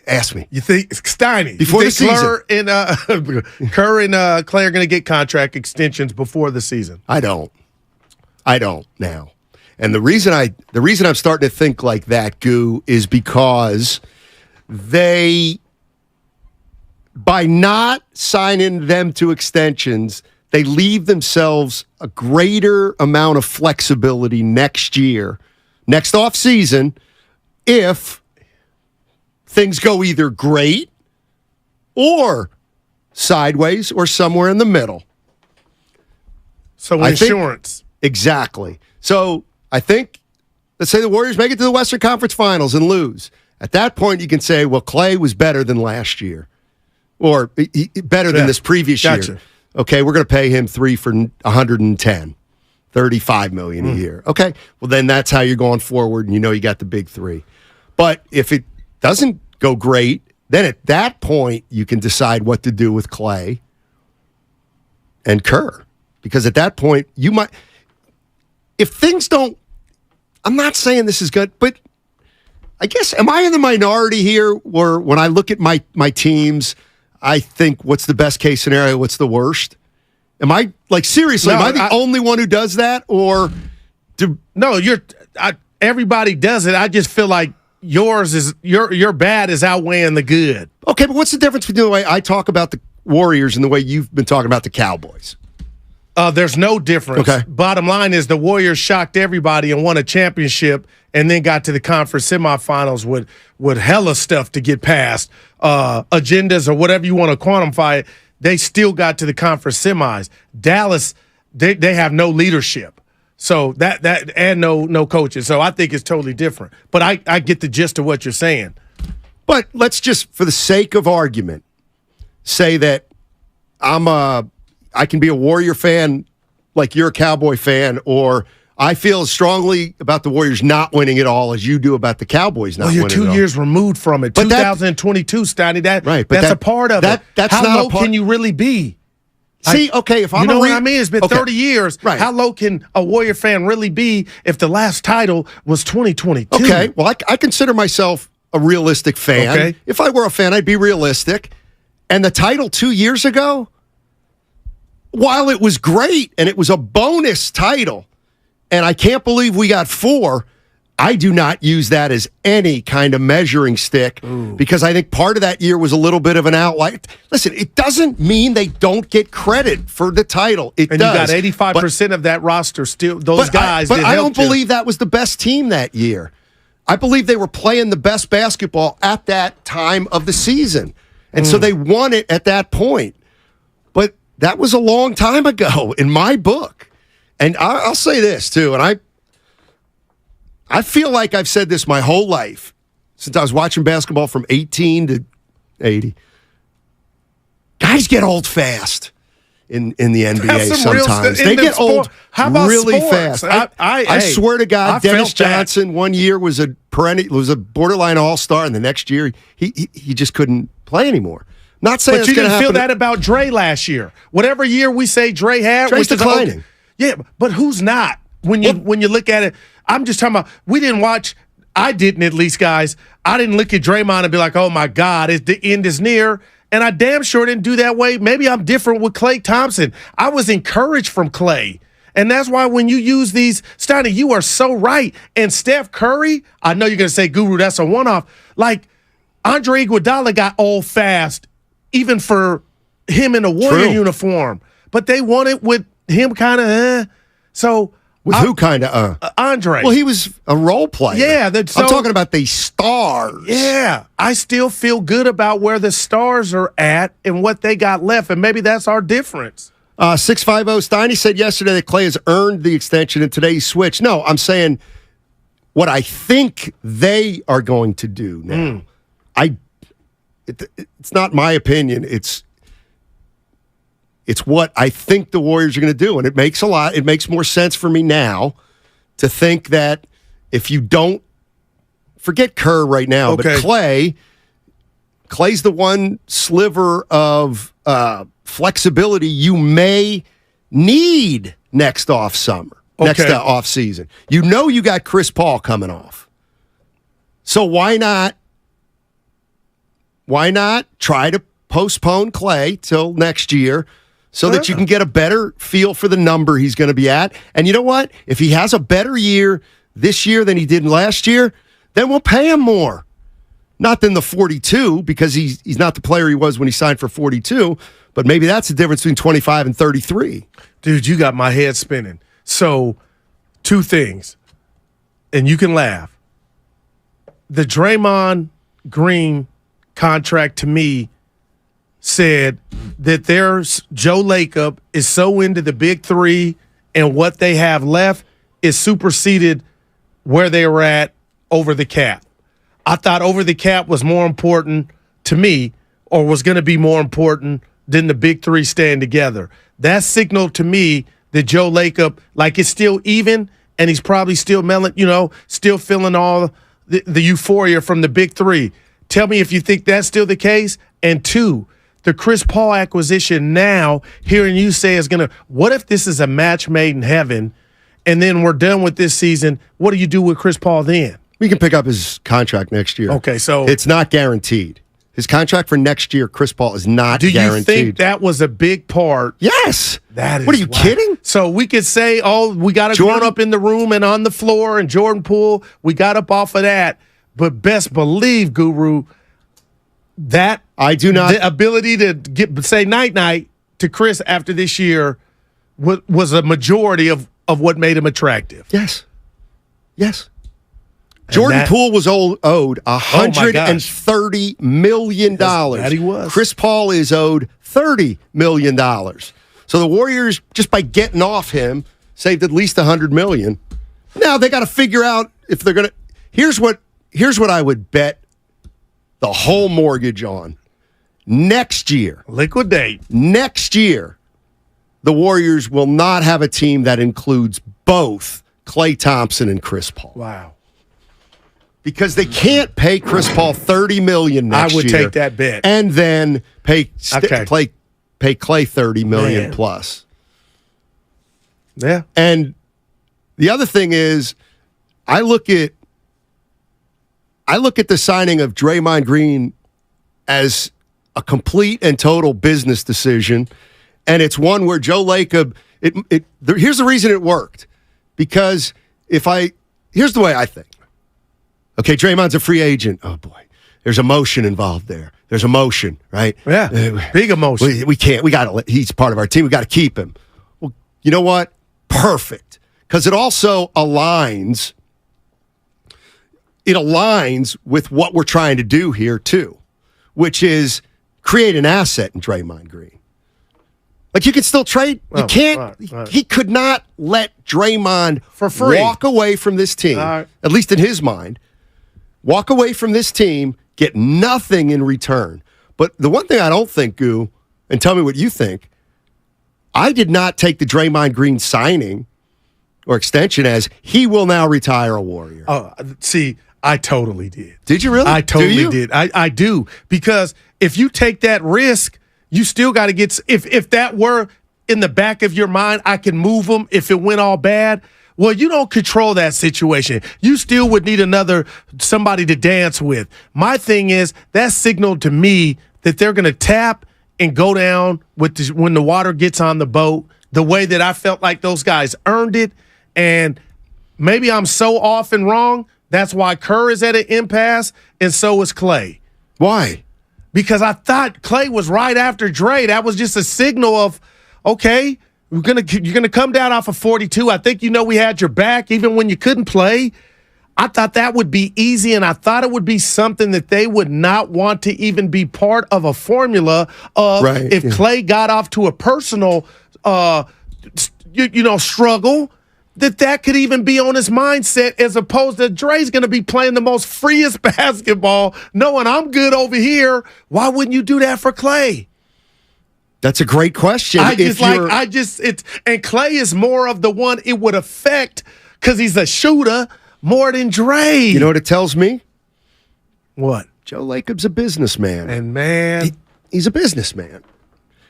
[SPEAKER 21] Ask me.
[SPEAKER 19] You think Steiny
[SPEAKER 21] before the season?
[SPEAKER 19] Kerr and Clay are going to get contract extensions before the season?
[SPEAKER 21] I don't now. And the reason I'm starting to think like that, Goo, is because by not signing them to extensions, they leave themselves a greater amount of flexibility next off season, if things go either great or sideways or somewhere in the middle.
[SPEAKER 19] So insurance.
[SPEAKER 21] Exactly. So I think, let's say the Warriors make it to the Western Conference Finals and lose. At that point, you can say, well, Clay was better than last year, or better than this previous year. Okay, we're going to pay him $3 for 110, $35 million a year. Okay, well, then that's how you're going forward, and you got the big three. But if it doesn't go great, then at that point, you can decide what to do with Clay and Kerr. Because at that point, you might, if things don't, I'm not saying this is good, but I guess, am I in the minority here where when I look at my teams, I think what's the best case scenario, what's the worst? Am I, seriously, am I the only one who does that? Or
[SPEAKER 19] No, everybody does it. I just feel like yours is, your bad is outweighing the good.
[SPEAKER 21] Okay, but what's the difference between the way I talk about the Warriors and the way you've been talking about the Cowboys?
[SPEAKER 19] There's no difference.
[SPEAKER 21] Okay.
[SPEAKER 19] Bottom line is the Warriors shocked everybody and won a championship, and then got to the conference semifinals with hella stuff to get past, agendas or whatever you want to quantify it. They still got to the conference semis. Dallas, they have no leadership, so that and no coaches. So I think it's totally different. But I get the gist of what you're saying.
[SPEAKER 21] But let's just, for the sake of argument, say that I can be a Warrior fan like you're a Cowboy fan, or I feel as strongly about the Warriors not winning it all as you do about the Cowboys not winning it all.
[SPEAKER 19] Well, you're 2 years removed from it. 2022, Steiny, that's a part of it.
[SPEAKER 21] That's
[SPEAKER 19] how
[SPEAKER 21] not
[SPEAKER 19] low can you really be?
[SPEAKER 21] See, okay, if I'm
[SPEAKER 19] what I mean? It's been 30 years.
[SPEAKER 21] Right.
[SPEAKER 19] How low can a Warrior fan really be if the last title was 2022?
[SPEAKER 21] Okay, well, I consider myself a realistic fan.
[SPEAKER 19] Okay.
[SPEAKER 21] If I were a fan, I'd be realistic. And the title 2 years ago, while it was great and it was a bonus title, and I can't believe we got 4, I do not use that as any kind of measuring stick because I think part of that year was a little bit of an outlier. Listen, it doesn't mean they don't get credit for the title. It does.
[SPEAKER 19] You got 85% of that roster still, those guys.
[SPEAKER 21] But I don't believe that was the best team that year. I believe they were playing the best basketball at that time of the season. And so they won it at that point. But that was a long time ago in my book. And I'll say this, too, and I feel like I've said this my whole life, since I was watching basketball from 18 to 80. Guys get old fast. in the NBA
[SPEAKER 19] That's some real
[SPEAKER 21] sometimes.
[SPEAKER 19] stuff.
[SPEAKER 21] They
[SPEAKER 19] In the
[SPEAKER 21] get old
[SPEAKER 19] How about
[SPEAKER 21] really
[SPEAKER 19] sports?
[SPEAKER 21] fast. I swear to God,
[SPEAKER 19] I
[SPEAKER 21] Dennis
[SPEAKER 19] felt that.
[SPEAKER 21] Johnson one year was a borderline all-star, and the next year he just couldn't play anymore. Not saying
[SPEAKER 19] But
[SPEAKER 21] it's
[SPEAKER 19] you
[SPEAKER 21] going to
[SPEAKER 19] didn't
[SPEAKER 21] happen.
[SPEAKER 19] feel that about Dre last year. Whatever year we say Dre had,
[SPEAKER 21] Dre's
[SPEAKER 19] which is
[SPEAKER 21] declining.
[SPEAKER 19] okay. Yeah, but who's not? When you look at it, I'm just talking about. We didn't watch. I didn't, at least, guys. I didn't look at Draymond and be like, "Oh my God, the end is near." And I damn sure didn't do that way. Maybe I'm different with Klay Thompson. I was encouraged from Klay. And that's why when you use these, Steiny, you are so right. And Steph Curry, I know you're going to say, Guru, that's a one-off. Like, Andre Iguodala got old fast, even for him in a Warrior uniform. But they won it with him kind of, So
[SPEAKER 21] With who kind of?
[SPEAKER 19] Andre.
[SPEAKER 21] Well, he was a role player.
[SPEAKER 19] Yeah.
[SPEAKER 21] I'm talking about the stars.
[SPEAKER 19] Yeah. I still feel good about where the stars are at and what they got left. And maybe that's our difference.
[SPEAKER 21] 650 Steiny said yesterday that Klay has earned the extension in today's switch. No, I'm saying what I think they are going to do now. It's not my opinion. It's what I think the Warriors are going to do, and it makes more sense for me now to think that if you don't forget Kerr right now, but Klay's the one sliver of flexibility you may need next off season. You know you got Chris Paul coming off. So why not try to postpone Klay till next year so that you can get a better feel for the number he's going to be at? And you know what? If he has a better year this year than he did last year, then we'll pay him more. Not than the 42, because he's not the player he was when he signed for 42, but maybe that's the difference between 25 and 33.
[SPEAKER 19] Dude, you got my head spinning. So, two things, and you can laugh. The Draymond Green contract to me said that Joe Lacob is so into the big three and what they have left is superseded where they were at over the cap. I thought over the cap was more important to me, or was going to be more important than the big three staying together. That signaled to me that Joe Lacob, like, it's still even, and he's probably still still feeling all the euphoria from the big three. Tell me if you think that's still the case. And two, the Chris Paul acquisition now, hearing you say is going to, what if this is a match made in heaven, and then we're done with this season? What do you do with Chris Paul then?
[SPEAKER 21] We can pick up his contract next year.
[SPEAKER 19] Okay, so
[SPEAKER 21] it's not guaranteed. His contract for next year, Chris Paul, is not guaranteed.
[SPEAKER 19] Do you think that was a big part?
[SPEAKER 21] Yes.
[SPEAKER 19] That is.
[SPEAKER 21] What are you kidding?
[SPEAKER 19] So we could say, we got a grown up in the room and on the floor, and Jordan Poole, we got up off of that. But best believe, Guru, that
[SPEAKER 21] I do not.
[SPEAKER 19] The ability to say night-night to Chris after this year was a majority of what made him attractive.
[SPEAKER 21] Yes. Jordan Poole was owed $130 million.
[SPEAKER 19] That he was.
[SPEAKER 21] Chris Paul is owed $30 million. So the Warriors, just by getting off him, saved at least $100 million. Now they got to figure out if they're going to. Here's what I would bet the whole mortgage on. Next year,
[SPEAKER 19] liquidate.
[SPEAKER 21] Next year, the Warriors will not have a team that includes both Klay Thompson and Chris Paul.
[SPEAKER 19] Wow.
[SPEAKER 21] Because they can't pay Chris Paul $30 million next year.
[SPEAKER 19] I would take that bet.
[SPEAKER 21] And then pay Klay $30 million plus.
[SPEAKER 19] Yeah.
[SPEAKER 21] And the other thing is, I look at the signing of Draymond Green as a complete and total business decision, and it's one where Joe Lacob. Here's the reason it worked, because here's the way I think. Okay, Draymond's a free agent. Oh, boy. There's emotion involved there. There's emotion, right?
[SPEAKER 19] Yeah, big emotion.
[SPEAKER 21] He's part of our team. We got to keep him. Well, you know what? Perfect. Because it also aligns with what we're trying to do here, too, which is create an asset in Draymond Green. Like, you can still trade. You can't. Right. He could not let Draymond
[SPEAKER 19] for free
[SPEAKER 21] walk away from this team, at least in his mind. Walk away from this team, get nothing in return. But the one thing I don't think, Goo, and tell me what you think, I did not take the Draymond Green signing or extension as he will now retire a Warrior.
[SPEAKER 19] Oh, see, I totally did.
[SPEAKER 21] Did you really?
[SPEAKER 19] I totally did. I do. Because if you take that risk, you still got to get – if that were in the back of your mind, I can move him if it went all bad. Well, you don't control that situation. You still would need somebody to dance with. My thing is that signaled to me that they're going to tap and go down with when the water gets on the boat the way that I felt like those guys earned it. And maybe I'm so off and wrong. That's why Kerr is at an impasse, and so is Klay.
[SPEAKER 21] Why?
[SPEAKER 19] Because I thought Klay was right after Dre. That was just a signal of, okay, you're gonna come down off of 42. I think we had your back even when you couldn't play. I thought that would be easy, and I thought it would be something that they would not want to even be part of a formula of if Klay got off to a personal, struggle, that could even be on his mindset as opposed to Dre's going to be playing the most freest basketball, knowing I'm good over here. Why wouldn't you do that for Klay?
[SPEAKER 21] That's a great question.
[SPEAKER 19] And Klay is more of the one it would affect because he's a shooter more than Dre.
[SPEAKER 21] You know what it tells me?
[SPEAKER 19] What?
[SPEAKER 21] Joe Lacob's a businessman.
[SPEAKER 19] And man,
[SPEAKER 21] he's a businessman.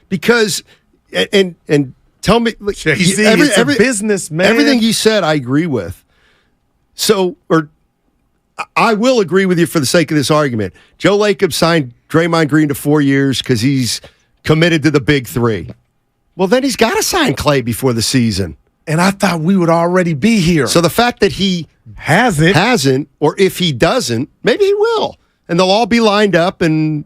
[SPEAKER 21] Because and tell me,
[SPEAKER 19] he's a businessman.
[SPEAKER 21] Everything you said, I agree with. I will agree with you for the sake of this argument. Joe Lacob signed Draymond Green to 4 years because he's committed to the big three. Well, then he's got to sign Klay before the season.
[SPEAKER 19] And I thought we would already be here.
[SPEAKER 21] So the fact that he hasn't, or if he doesn't, maybe he will. And they'll all be lined up and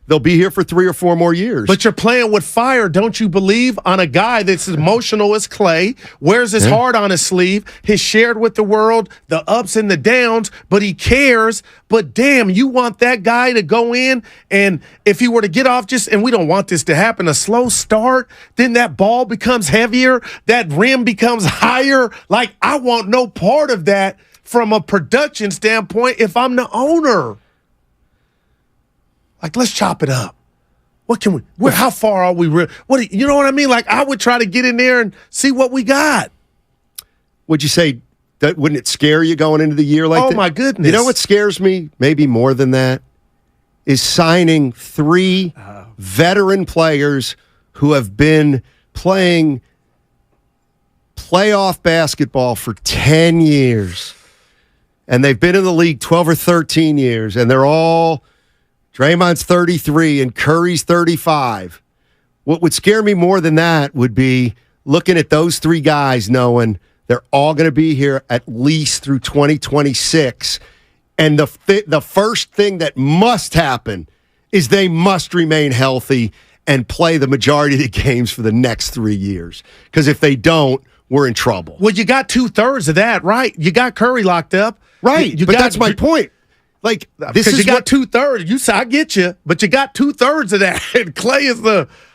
[SPEAKER 21] they'll be here for 3 or 4 more years.
[SPEAKER 19] But you're playing with fire, don't you believe, on a guy that's as emotional as Klay, wears his heart on his sleeve, has shared with the world the ups and the downs, but he cares. But damn, you want that guy to go in, and if he were to get off and we don't want this to happen, a slow start, then that ball becomes heavier, that rim becomes higher. Like, I want no part of that from a production standpoint if I'm the owner. Like, let's chop it up. What can we? How far are we? You know what I mean? Like, I would try to get in there and see what we got.
[SPEAKER 21] Would you say that? Wouldn't it scare you going into the year like that?
[SPEAKER 19] Oh my goodness!
[SPEAKER 21] You know what scares me? Maybe more than that is signing 3 veteran players who have been playing playoff basketball for 10 years, and they've been in the league 12 or 13 years, and they're all. Draymond's 33 and Curry's 35. What would scare me more than that would be looking at those 3 guys knowing they're all going to be here at least through 2026. And the first thing that must happen is they must remain healthy and play the majority of the games for the next 3 years. Because if they don't, we're in trouble.
[SPEAKER 19] Well, you got 2/3 of that, right? You got Curry locked up.
[SPEAKER 21] Right, but that's my point. Like, this is
[SPEAKER 19] you got 2/3. You say I get you, but you got 2/3 of that. And Klay is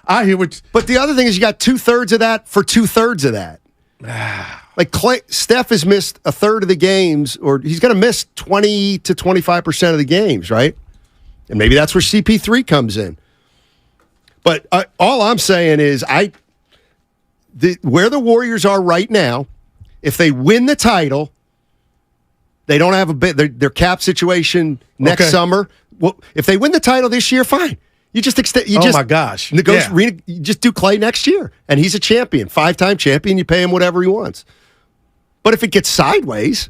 [SPEAKER 19] I hear what.
[SPEAKER 21] But the other thing is, you got 2/3 of that for 2/3 of that. Like Steph has missed a third of the games, or he's going to miss 20 to 25% of the games, right? And maybe that's where CP3 comes in. But all I'm saying is, where the Warriors are right now, if they win the title. They don't have their cap situation next summer. Well, if they win the title this year, fine. You just extend.
[SPEAKER 19] My gosh!
[SPEAKER 21] You just do Klay next year, and he's a champion, 5-time champion. You pay him whatever he wants. But if it gets sideways,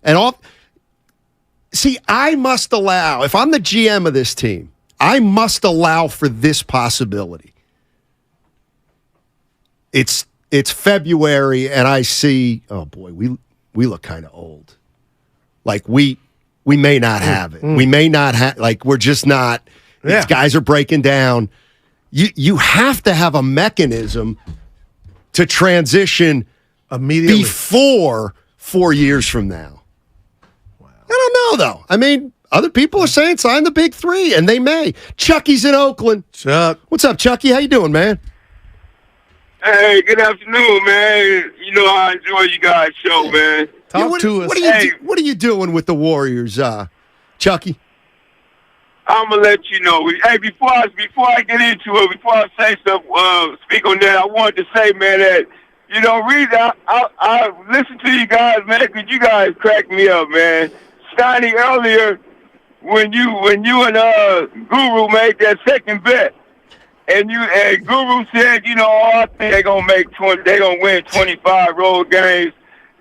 [SPEAKER 21] I must allow. If I'm the GM of this team, I must allow for this possibility. It's February, and I see. Oh boy, we look kind of old. Like, we may not have it. We may not have, we're just not. These guys are breaking down. You have to have a mechanism to transition
[SPEAKER 19] immediately
[SPEAKER 21] before 4 years from now. Wow. I don't know, though. I mean, other people are saying sign the big 3, and they may. Chucky's in Oakland.
[SPEAKER 19] Chuck.
[SPEAKER 21] What's up, Chucky? How you doing, man?
[SPEAKER 12] Hey, good afternoon, man. You know I enjoy you guys' show, man.
[SPEAKER 19] Talk to us.
[SPEAKER 21] What are you doing with the Warriors, Chucky?
[SPEAKER 12] I'm gonna let you know. Hey, before I get into it, before I say something, speak on that, I wanted to say, man, that reason I listen to you guys, man, because you guys crack me up, man. Steiny, earlier when you and Guru made that second bet, and Guru said, I think they're gonna win 25 road games.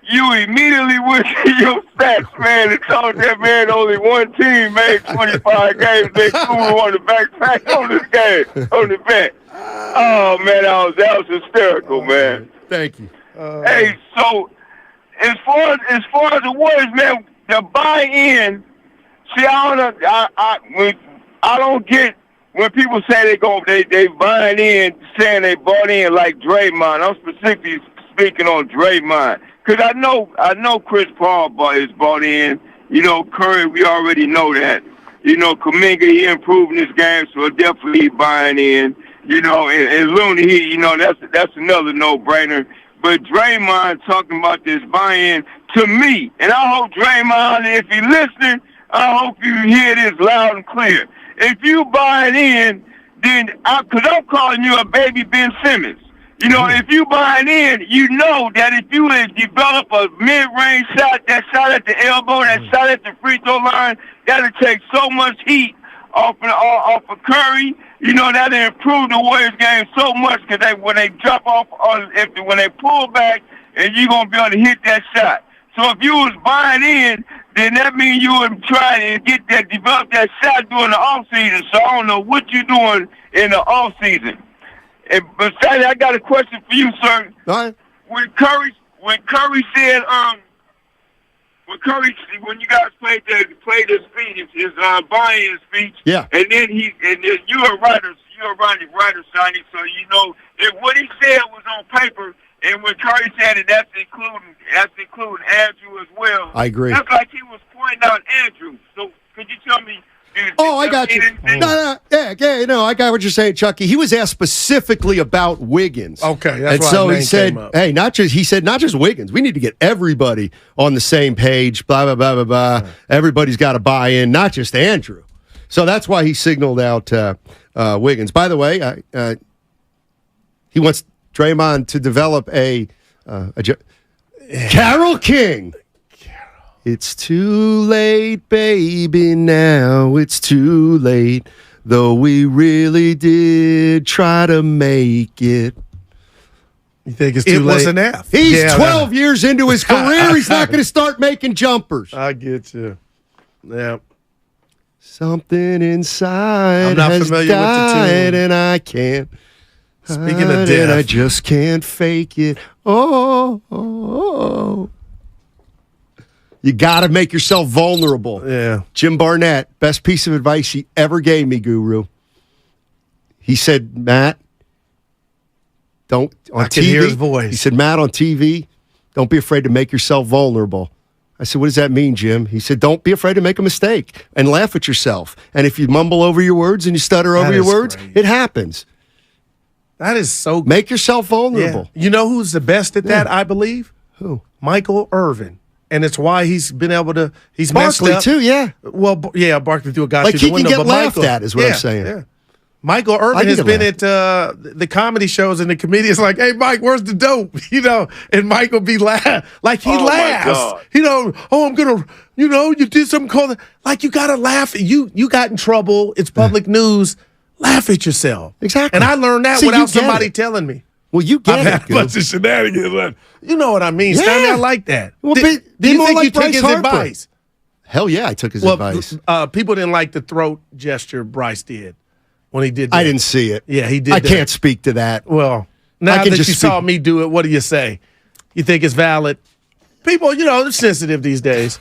[SPEAKER 12] You immediately went to your stats, man, and told that man only one team made 25 games. They Guru on the backtrack on this game, on the bet. Oh man, that was hysterical, man.
[SPEAKER 21] Thank you.
[SPEAKER 12] Hey, so as far as the Warriors, man, the buy-in. See, I don't get when people say they buying in, saying they bought in like Draymond. I'm specifically speaking on Draymond. Because I know Chris Paul is bought in. Curry, we already know that. Kuminga, he improving his game, so definitely buying in. And Looney, that's another no-brainer. But Draymond talking about this buy-in to me, and I hope Draymond, if you're listening, I hope you hear this loud and clear. If you buying in, then because I'm calling you a baby Ben Simmons. If you buying in, you know that if you develop a mid-range shot, that shot at the elbow, that shot at the free throw line, that'll take so much heat off of Curry. That'll improve the Warriors game so much because when they drop off, when they pull back, and you're going to be able to hit that shot. So if you was buying in, then that means you were trying to develop that shot during the offseason. So I don't know what you're doing in the offseason. But Sandy, I got a question for you, sir.
[SPEAKER 21] All right.
[SPEAKER 12] When Curry said, when you guys played the speech, his buy-in speech,
[SPEAKER 21] yeah,
[SPEAKER 12] and then you're a writer, Sonny, so if what he said was on paper, and when Curry said it, that's including Andrew as well.
[SPEAKER 21] I agree.
[SPEAKER 12] That's like he was pointing out Andrew. So could you tell me?
[SPEAKER 21] I got you. No, I got what you're saying, Chucky. He was asked specifically about Wiggins.
[SPEAKER 19] Okay, that's
[SPEAKER 21] and
[SPEAKER 19] why
[SPEAKER 21] so
[SPEAKER 19] his
[SPEAKER 21] he said,
[SPEAKER 19] came up.
[SPEAKER 21] "Hey, not just Wiggins. We need to get everybody on the same page. Blah blah blah blah blah. Everybody's got to buy in, not just Andrew." So that's why he signaled out Wiggins. By the way, he wants Draymond to develop a Carole King. It's too late, baby, now it's too late, though we really did try to make it.
[SPEAKER 19] You think it's too late? It was an F.
[SPEAKER 21] He's 12 years into his career. He's not going to start making jumpers.
[SPEAKER 19] I get you. Yeah.
[SPEAKER 21] Something inside
[SPEAKER 19] I'm not
[SPEAKER 21] has
[SPEAKER 19] familiar
[SPEAKER 21] died,
[SPEAKER 19] with the tune.
[SPEAKER 21] and I can't.
[SPEAKER 19] Speaking of death.
[SPEAKER 21] I just can't fake it. Oh. You got to make yourself vulnerable.
[SPEAKER 19] Yeah.
[SPEAKER 21] Jim Barnett, best piece of advice he ever gave me, Guru. He said, Matt, don't on
[SPEAKER 19] I can
[SPEAKER 21] TV.
[SPEAKER 19] hear his voice.
[SPEAKER 21] He said, Matt, on TV, don't be afraid to make yourself vulnerable. I said, what does that mean, Jim? He said, don't be afraid to make a mistake and laugh at yourself. And if you mumble over your words and you stutter over your words, it happens.
[SPEAKER 19] That is so good.
[SPEAKER 21] Make yourself vulnerable.
[SPEAKER 19] Yeah. You know who's the best at that, I believe?
[SPEAKER 21] Who?
[SPEAKER 19] Michael Irvin. And it's why he's been able to. He's
[SPEAKER 21] Barkley
[SPEAKER 19] messed up.
[SPEAKER 21] too, yeah.
[SPEAKER 19] Well, yeah, Barkley threw a guy
[SPEAKER 21] like
[SPEAKER 19] through
[SPEAKER 21] he
[SPEAKER 19] the window.
[SPEAKER 21] can get
[SPEAKER 19] but
[SPEAKER 21] laughed
[SPEAKER 19] Michael,
[SPEAKER 21] at, is what I'm saying.
[SPEAKER 19] Yeah. Michael Irvin has been at the comedy shows, and the comedians like, "Hey, Mike, where's the dope?" And Michael be laughing like he laughs. I'm gonna, you did something called like you gotta laugh. You got in trouble. It's public news. Laugh at yourself.
[SPEAKER 21] Exactly.
[SPEAKER 19] And I learned that without somebody telling me.
[SPEAKER 21] Well, you get
[SPEAKER 19] I've had a bunch of shenanigans. You know what I mean?
[SPEAKER 21] Yeah.
[SPEAKER 19] Stanley, I like that.
[SPEAKER 21] Well,
[SPEAKER 19] do you think
[SPEAKER 21] like
[SPEAKER 19] you took his
[SPEAKER 21] Harper.
[SPEAKER 19] advice?
[SPEAKER 21] Hell yeah, I took his advice.
[SPEAKER 19] People didn't like the throat gesture Bryce did when he did that.
[SPEAKER 21] I didn't see it.
[SPEAKER 19] Yeah, he did
[SPEAKER 21] I
[SPEAKER 19] that.
[SPEAKER 21] can't speak to that.
[SPEAKER 19] Well, now that you saw me do it, what do you say? You think it's valid? People, they're sensitive these days.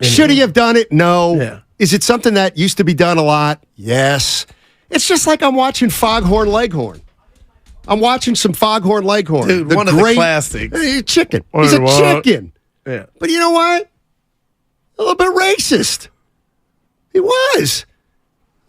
[SPEAKER 21] Should he have done it? No.
[SPEAKER 19] Yeah.
[SPEAKER 21] Is it something that used to be done a lot? Yes. It's just like I'm watching Foghorn Leghorn. I'm watching some Foghorn Leghorn.
[SPEAKER 19] Dude, one of the classics.
[SPEAKER 21] Chicken. He's a chicken.
[SPEAKER 19] Yeah.
[SPEAKER 21] But you know what? A little bit racist. He was.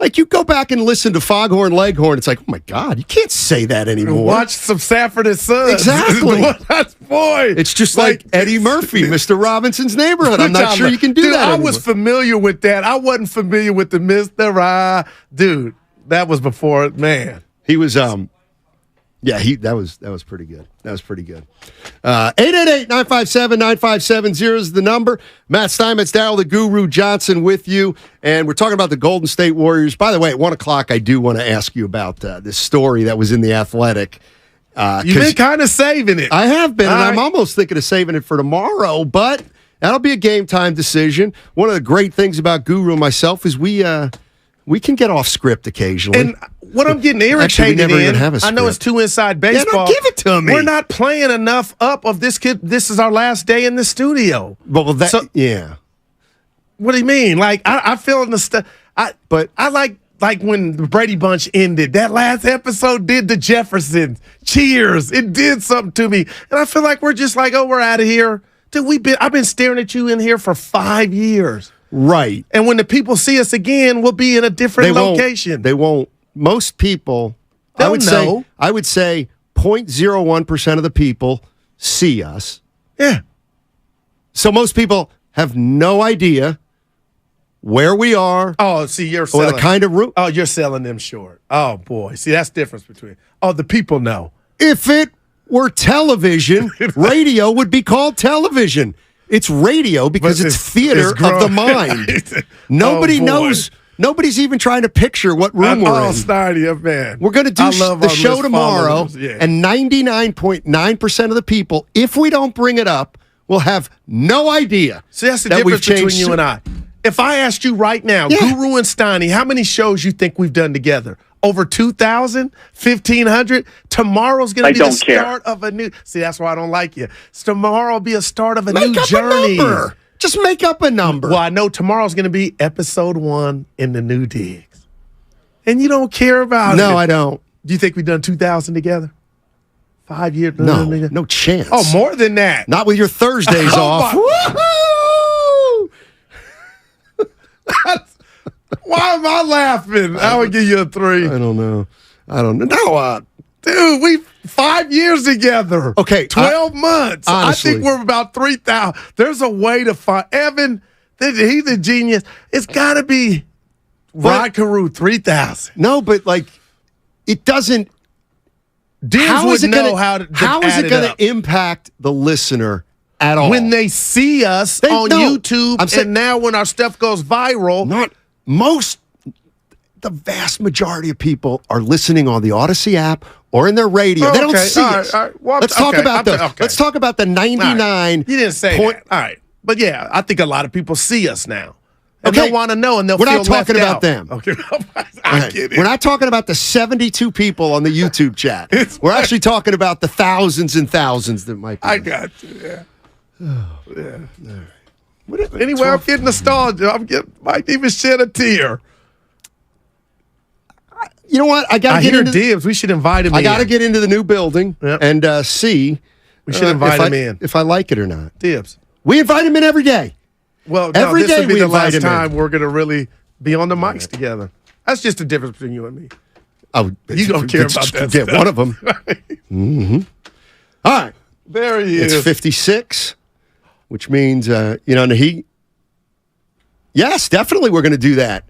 [SPEAKER 21] Like, you go back and listen to Foghorn Leghorn, it's like, oh my God, you can't say that anymore.
[SPEAKER 19] Watch some Sanford and Sons.
[SPEAKER 21] Exactly.
[SPEAKER 19] That's boy.
[SPEAKER 21] It's just like Eddie Murphy, Mr. Robinson's Neighborhood. I'm not sure you can do that
[SPEAKER 19] I
[SPEAKER 21] anymore.
[SPEAKER 19] was familiar with that. I wasn't familiar with the Mr. Dude, that was before, man.
[SPEAKER 21] He was, that was pretty good. That was pretty good. 888-957-9570 is the number. Matt Steinmetz, Darryl the Guru Johnson with you. And we're talking about the Golden State Warriors. By the way, at 1 o'clock, I do want to ask you about this story that was in The Athletic.
[SPEAKER 19] You've been kind of saving it.
[SPEAKER 21] I have been, and I'm almost thinking of saving it for tomorrow, but that'll be a game time decision. One of the great things about Guru and myself is we can get off script occasionally.
[SPEAKER 19] And what I'm getting irritated
[SPEAKER 21] Actually, we never even have a
[SPEAKER 19] I know it's too inside baseball.
[SPEAKER 21] Yeah, no, give it to me.
[SPEAKER 19] We're not playing enough up of this kid. This is our last day in the studio.
[SPEAKER 21] Well, yeah.
[SPEAKER 19] What do you mean? Like, I feel in the stuff. But I like when the Brady Bunch ended. That last episode did the Jeffersons. Cheers. It did something to me. And I feel like we're just like, oh, we're out of here. Dude, I've been staring at you in here for 5 years.
[SPEAKER 21] Right.
[SPEAKER 19] And when the people see us again, we'll be in a different location.
[SPEAKER 21] They won't. Most people, I would say 0.01% of the people see us.
[SPEAKER 19] Yeah.
[SPEAKER 21] So most people have no idea where we are.
[SPEAKER 19] Oh, see, you're
[SPEAKER 21] or
[SPEAKER 19] selling.
[SPEAKER 21] the kind of route.
[SPEAKER 19] Oh, you're selling them short. Oh, boy. See, that's the difference between. Oh, the people know.
[SPEAKER 21] If it were television, radio would be called television. It's radio because it's theater of the mind. Nobody knows. Nobody's even trying to picture what room we're in.
[SPEAKER 19] Man.
[SPEAKER 21] We're going to do the show tomorrow, and 99.9% of the people, if we don't bring it up, will have no idea.
[SPEAKER 19] See, that's the difference between you and I. If I asked you right now, Guru and Steiny, how many shows you think we've done together? Over 2,000? 1,500? Tomorrow's going to be the start of a new... See, that's why I don't like you. Tomorrow will be a start of a new journey.
[SPEAKER 21] Just make up a number.
[SPEAKER 19] Well, I know tomorrow's going to be episode 1 in the new digs. And you don't care about it.
[SPEAKER 21] No, I don't.
[SPEAKER 19] Do you think we've done 2,000 together? 5 years?
[SPEAKER 21] No chance.
[SPEAKER 19] Oh, more than that.
[SPEAKER 21] Not with your Thursdays off.
[SPEAKER 19] Why am I laughing? I would give you a 3.
[SPEAKER 21] I don't know. No,
[SPEAKER 19] dude, we 5 years together.
[SPEAKER 21] Okay.
[SPEAKER 19] 12 months.
[SPEAKER 21] Honestly.
[SPEAKER 19] I think we're about 3,000. There's a way to find Evan. He's a genius. It's got to be Rod Carew, 3,000.
[SPEAKER 21] No, but like, it doesn't.
[SPEAKER 19] How is it going
[SPEAKER 21] to impact the listener at all?
[SPEAKER 19] When they see us on YouTube, and now when our stuff goes viral.
[SPEAKER 21] The vast majority of people are listening on the Odyssey app or in their radio. They don't see us.
[SPEAKER 19] All right. Well,
[SPEAKER 21] let's talk about the 99.
[SPEAKER 19] Right. You didn't say that. All right. But yeah, I think a lot of people see us now. And they'll want to know, and they'll feel left out.
[SPEAKER 21] We're not talking about them.
[SPEAKER 19] Okay. I get it.
[SPEAKER 21] We're not talking about the 72 people on the YouTube chat. We're actually talking about the thousands and thousands that might be.
[SPEAKER 19] I got you, yeah. Yeah. Anyway, I'm getting nostalgia. Might even shed a tear.
[SPEAKER 21] You know what? I got to get into
[SPEAKER 19] Dibs. We should invite him in.
[SPEAKER 21] I got to get into the new building and see.
[SPEAKER 19] We should invite him in.
[SPEAKER 21] If I like it or not.
[SPEAKER 19] Dibs.
[SPEAKER 21] We invite him in every day.
[SPEAKER 19] Well,
[SPEAKER 21] every day
[SPEAKER 19] this will be
[SPEAKER 21] we
[SPEAKER 19] the
[SPEAKER 21] invite
[SPEAKER 19] last
[SPEAKER 21] him
[SPEAKER 19] time
[SPEAKER 21] in.
[SPEAKER 19] we're going to really be on the mics together. That's just the difference between you and me.
[SPEAKER 21] Oh,
[SPEAKER 19] you don't care about that
[SPEAKER 21] Yeah,
[SPEAKER 19] stuff.
[SPEAKER 21] one of them. Mm-hmm. All right.
[SPEAKER 19] There he is.
[SPEAKER 21] It's 56, which means, yes, definitely we're going to do that.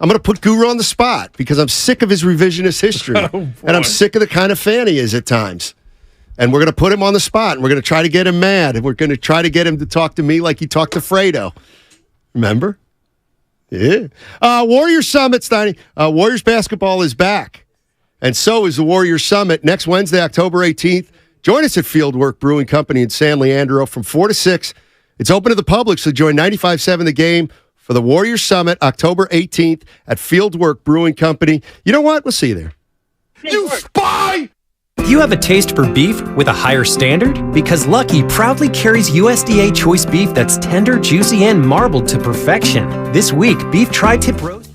[SPEAKER 21] I'm going to put Guru on the spot because I'm sick of his revisionist history. And I'm sick of the kind of fan he is at times. And we're going to put him on the spot, and we're going to try to get him mad, and we're going to try to get him to talk to me like he talked to Fredo. Remember? Yeah. Warriors Summit, Steiny. Warriors basketball is back. And so is the Warriors Summit next Wednesday, October 18th. Join us at Fieldwork Brewing Company in San Leandro from 4 to 6. It's open to the public, so join 95.7 The Game for the Warriors Summit, October 18th at Fieldwork Brewing Company. You know what? We'll see you there.
[SPEAKER 19] You spy!
[SPEAKER 2] You have a taste for beef with a higher standard? Because Lucky proudly carries USDA choice beef that's tender, juicy, and marbled to perfection. This week, beef tri-tip roast.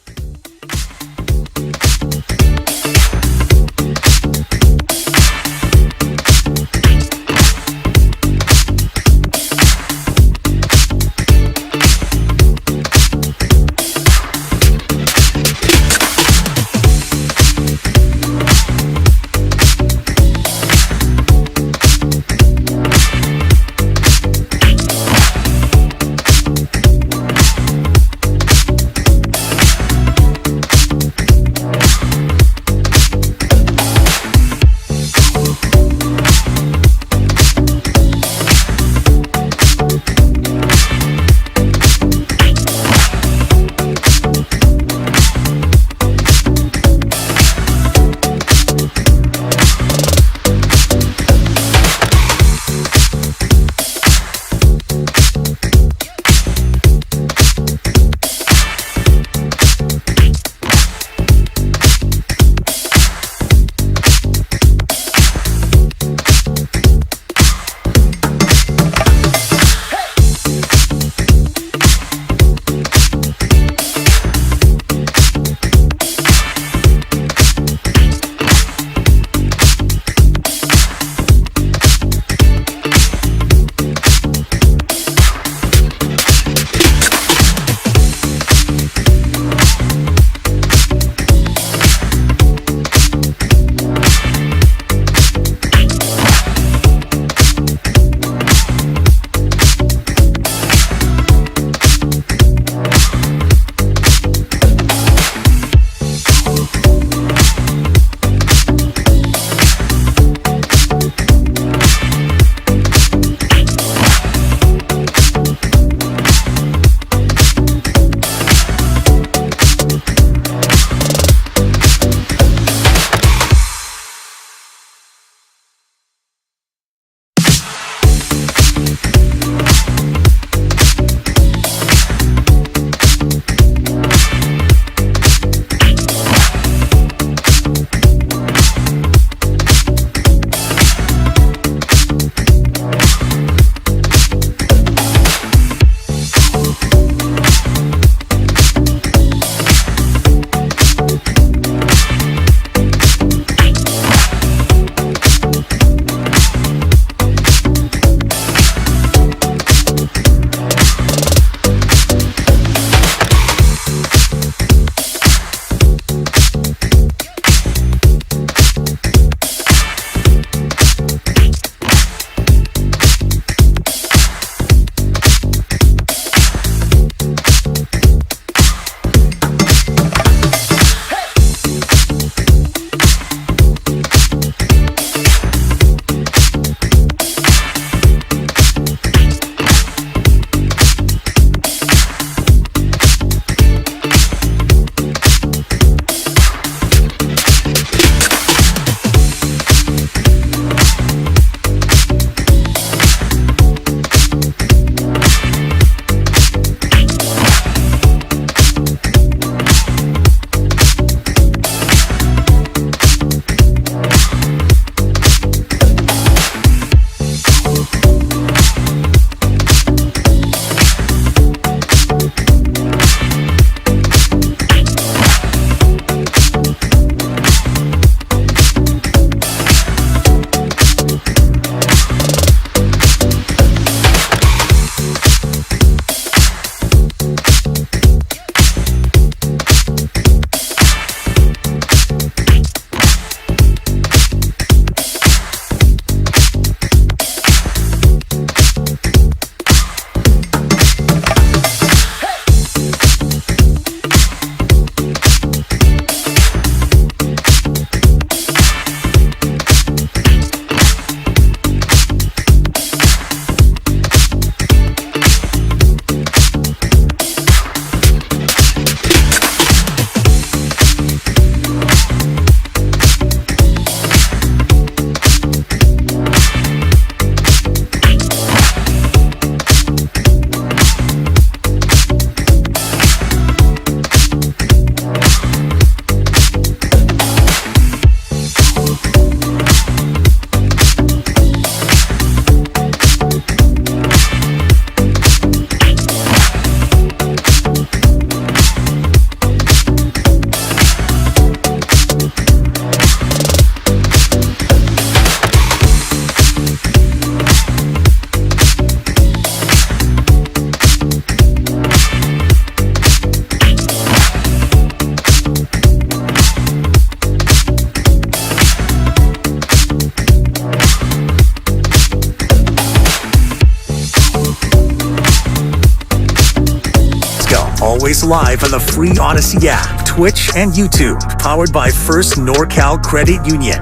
[SPEAKER 6] us live on the free Odyssey app, Twitch, and YouTube. Powered by First NorCal Credit Union.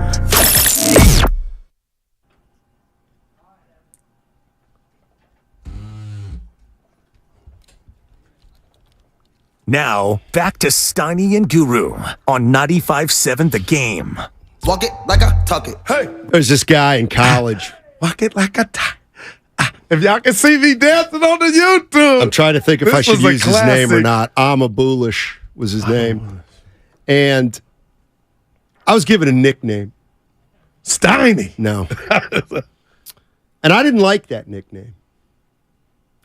[SPEAKER 6] Now, back to Steiny and Guru on 95.7 The Game.
[SPEAKER 21] Walk it like I talk it. Hey. There's this guy in college.
[SPEAKER 19] Walk it like I talk. If y'all can see me dancing on the YouTube.
[SPEAKER 21] I'm trying to think if I should use his name or not. Amabulish was his name. And I was given a nickname.
[SPEAKER 19] Steiny.
[SPEAKER 21] No. And I didn't like that nickname.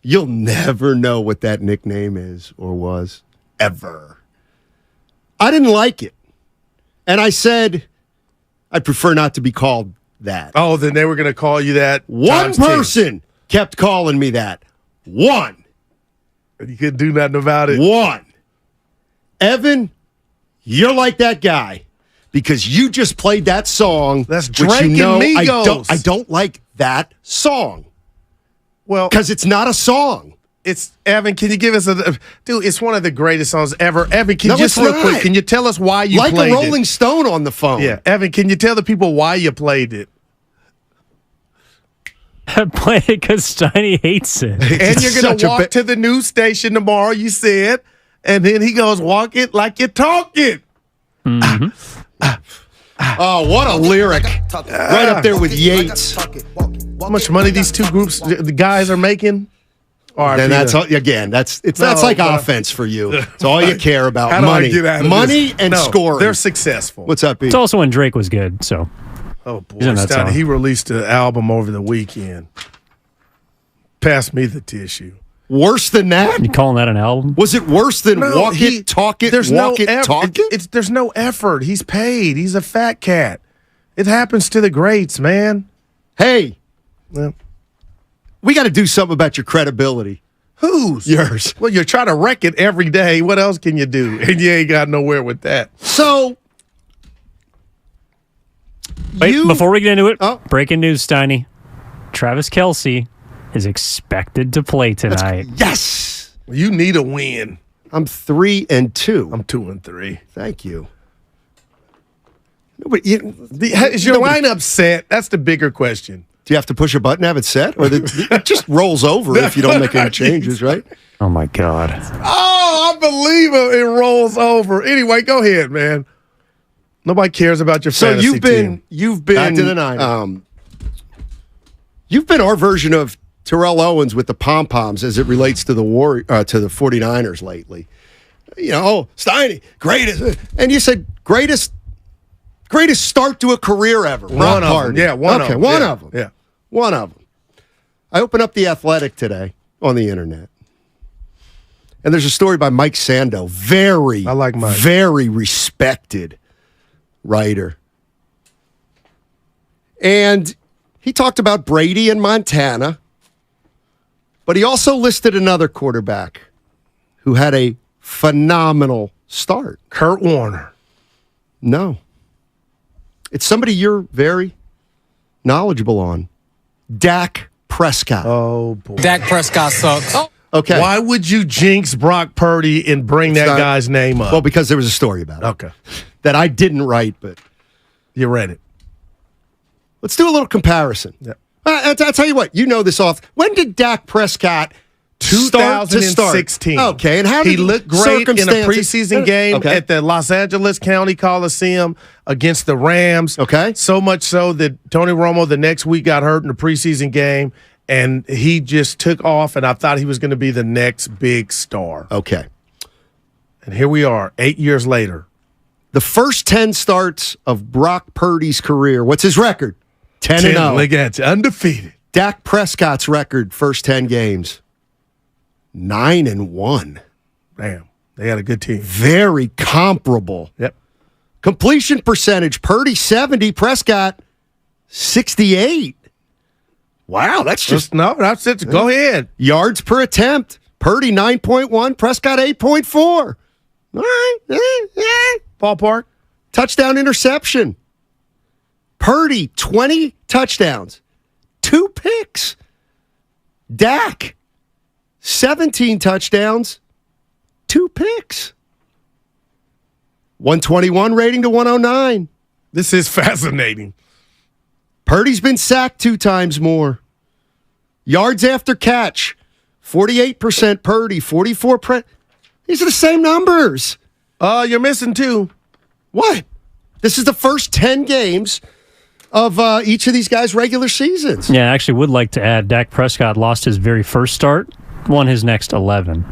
[SPEAKER 21] You'll never know what that nickname is or was. Ever. I didn't like it. And I said, I'd prefer not to be called that.
[SPEAKER 19] Oh, then they were going to call you that.
[SPEAKER 21] One person kept calling me that. One.
[SPEAKER 19] And you couldn't do nothing about it.
[SPEAKER 21] One. Evan, you're like that guy because you just played that song.
[SPEAKER 19] That's Drake and Migos.
[SPEAKER 21] I don't like that song.
[SPEAKER 19] Well,
[SPEAKER 21] because it's not a song.
[SPEAKER 19] It's Evan. Can you give us dude? It's one of the greatest songs ever. Evan, can you just real quick? Can you tell us why you played it?
[SPEAKER 21] Like a Rolling Stone on the phone.
[SPEAKER 19] Yeah, Evan. Can you tell the people why you played it?
[SPEAKER 8] I played it because Steiny hates it.
[SPEAKER 19] And you're gonna walk to the news station tomorrow. You said, and then he goes, "Walk it like you're talking."
[SPEAKER 8] Mm-hmm.
[SPEAKER 21] Oh, what a lyric! Right up there with Yates.
[SPEAKER 19] How much money these two groups, the guys, are making?
[SPEAKER 21] Then that's all, again. That's like offense for you. It's all you care about. Money and scoring.
[SPEAKER 19] They're successful.
[SPEAKER 21] What's up, B?
[SPEAKER 8] It's also when Drake was good. So,
[SPEAKER 19] oh boy, he released an album over the weekend. Pass me the tissue.
[SPEAKER 21] Worse than that?
[SPEAKER 8] You calling that an album?
[SPEAKER 21] Was it worse than Walk It, Talk It, Walk It, Talk It?
[SPEAKER 19] There's no effort. He's paid. He's a fat cat. It happens to the greats, man.
[SPEAKER 21] Hey. Well, we got to do something about your credibility.
[SPEAKER 19] Whose?
[SPEAKER 21] Yours.
[SPEAKER 19] Well, you're trying to wreck it every day. What else can you do? And you ain't got nowhere with that.
[SPEAKER 21] So,
[SPEAKER 8] wait, before we get into it, breaking news, Steiny. Travis Kelce is expected to play tonight.
[SPEAKER 21] Yes!
[SPEAKER 19] You need a win.
[SPEAKER 21] I'm 3-2.
[SPEAKER 19] I'm 2-3.
[SPEAKER 21] Thank you.
[SPEAKER 19] Is your lineup set? That's the bigger question.
[SPEAKER 21] Do you have to push a button to have it set? Or it just rolls over if you don't make any changes, right?
[SPEAKER 8] Oh, my God.
[SPEAKER 19] Oh, I believe it rolls over. Anyway, go ahead, man. Nobody cares about your fantasy team.
[SPEAKER 21] You've been
[SPEAKER 19] back to the Niners.
[SPEAKER 21] You've been our version of Terrell Owens with the pom-poms as it relates to the 49ers lately. You know, Steiny, greatest. And you said greatest start to a career ever.
[SPEAKER 19] One of them. Yeah, one of them.
[SPEAKER 21] One of them.
[SPEAKER 19] Yeah.
[SPEAKER 21] One of them. I opened up The Athletic today on the internet. And there's a story by Mike Sando. I like Mike. Very respected writer. And he talked about Brady and Montana. But he also listed another quarterback who had a phenomenal start.
[SPEAKER 19] Kurt Warner.
[SPEAKER 21] No. It's somebody you're very knowledgeable on. Dak Prescott.
[SPEAKER 19] Oh, boy.
[SPEAKER 11] Dak Prescott sucks. Oh.
[SPEAKER 21] Okay.
[SPEAKER 19] Why would you jinx Brock Purdy and bring that guy's name up?
[SPEAKER 21] Well, because there was a story about it.
[SPEAKER 19] Okay.
[SPEAKER 21] That I didn't write, but
[SPEAKER 19] you read it.
[SPEAKER 21] Let's do a little comparison.
[SPEAKER 19] Yeah.
[SPEAKER 21] I'll tell you what. You know this off. When did Dak Prescott
[SPEAKER 19] 2016.
[SPEAKER 21] Okay, and how did
[SPEAKER 19] he look great in a preseason game at the Los Angeles County Coliseum against the Rams?
[SPEAKER 21] Okay.
[SPEAKER 19] So much so that Tony Romo the next week got hurt in the preseason game, and he just took off, and I thought he was going to be the next big star.
[SPEAKER 21] Okay.
[SPEAKER 19] And here we are, 8 years later.
[SPEAKER 21] The first 10 starts of Brock Purdy's career, what's his record? 10-0.
[SPEAKER 19] Look at you, undefeated.
[SPEAKER 21] Dak Prescott's record, first 10 games, 9-1.
[SPEAKER 19] Damn, they had a good team.
[SPEAKER 21] Very comparable.
[SPEAKER 19] Yep.
[SPEAKER 21] Completion percentage, Purdy 70, Prescott 68. Wow, that's just...
[SPEAKER 19] that's it. Go ahead.
[SPEAKER 21] Yards per attempt, Purdy 9.1, Prescott 8.4. All right.
[SPEAKER 19] Ballpark.
[SPEAKER 21] Touchdown interception. Purdy, 20 touchdowns, 2 picks. Dak, 17 touchdowns, 2 picks. 121 rating to 109.
[SPEAKER 19] This is fascinating.
[SPEAKER 21] Purdy's been sacked 2 times more. Yards after catch, 48% Purdy, 44%. These are the same numbers.
[SPEAKER 19] You're missing 2.
[SPEAKER 21] What? This is the first 10 games of each of these guys' regular seasons.
[SPEAKER 8] Yeah, I actually would like to add Dak Prescott lost his very first start, won his next 11.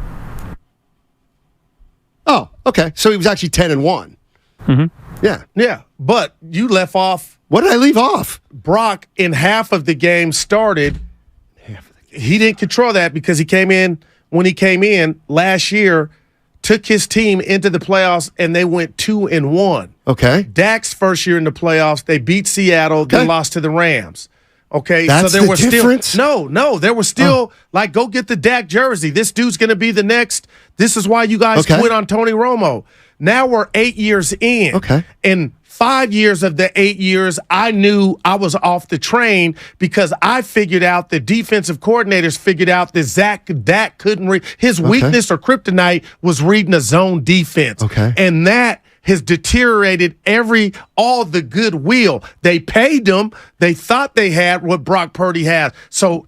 [SPEAKER 21] Oh, okay. So he was actually 10-1.
[SPEAKER 8] Mm-hmm.
[SPEAKER 21] Yeah.
[SPEAKER 19] Yeah, but you left off.
[SPEAKER 21] What did I leave off?
[SPEAKER 19] Brock, in half of the game started. He didn't control that because he came in, when he came in last year, took his team into the playoffs, and they went 2-1.
[SPEAKER 21] Okay.
[SPEAKER 19] Dak's first year in the playoffs, they beat Seattle, then lost to the Rams. Okay,
[SPEAKER 21] That's
[SPEAKER 19] so there
[SPEAKER 21] the
[SPEAKER 19] was
[SPEAKER 21] difference?
[SPEAKER 19] still there was still like, go get the Dak jersey. This dude's going to be the next. This is why you guys quit on Tony Romo. Now we're 8 years in.
[SPEAKER 21] Okay,
[SPEAKER 19] and 5 years of the 8 years, I knew I was off the train because I figured out, the defensive coordinators figured out that Dak couldn't read. His weakness or kryptonite was reading a zone defense.
[SPEAKER 21] Okay,
[SPEAKER 19] and that has deteriorated all the goodwill. They paid them. They thought they had what Brock Purdy has. So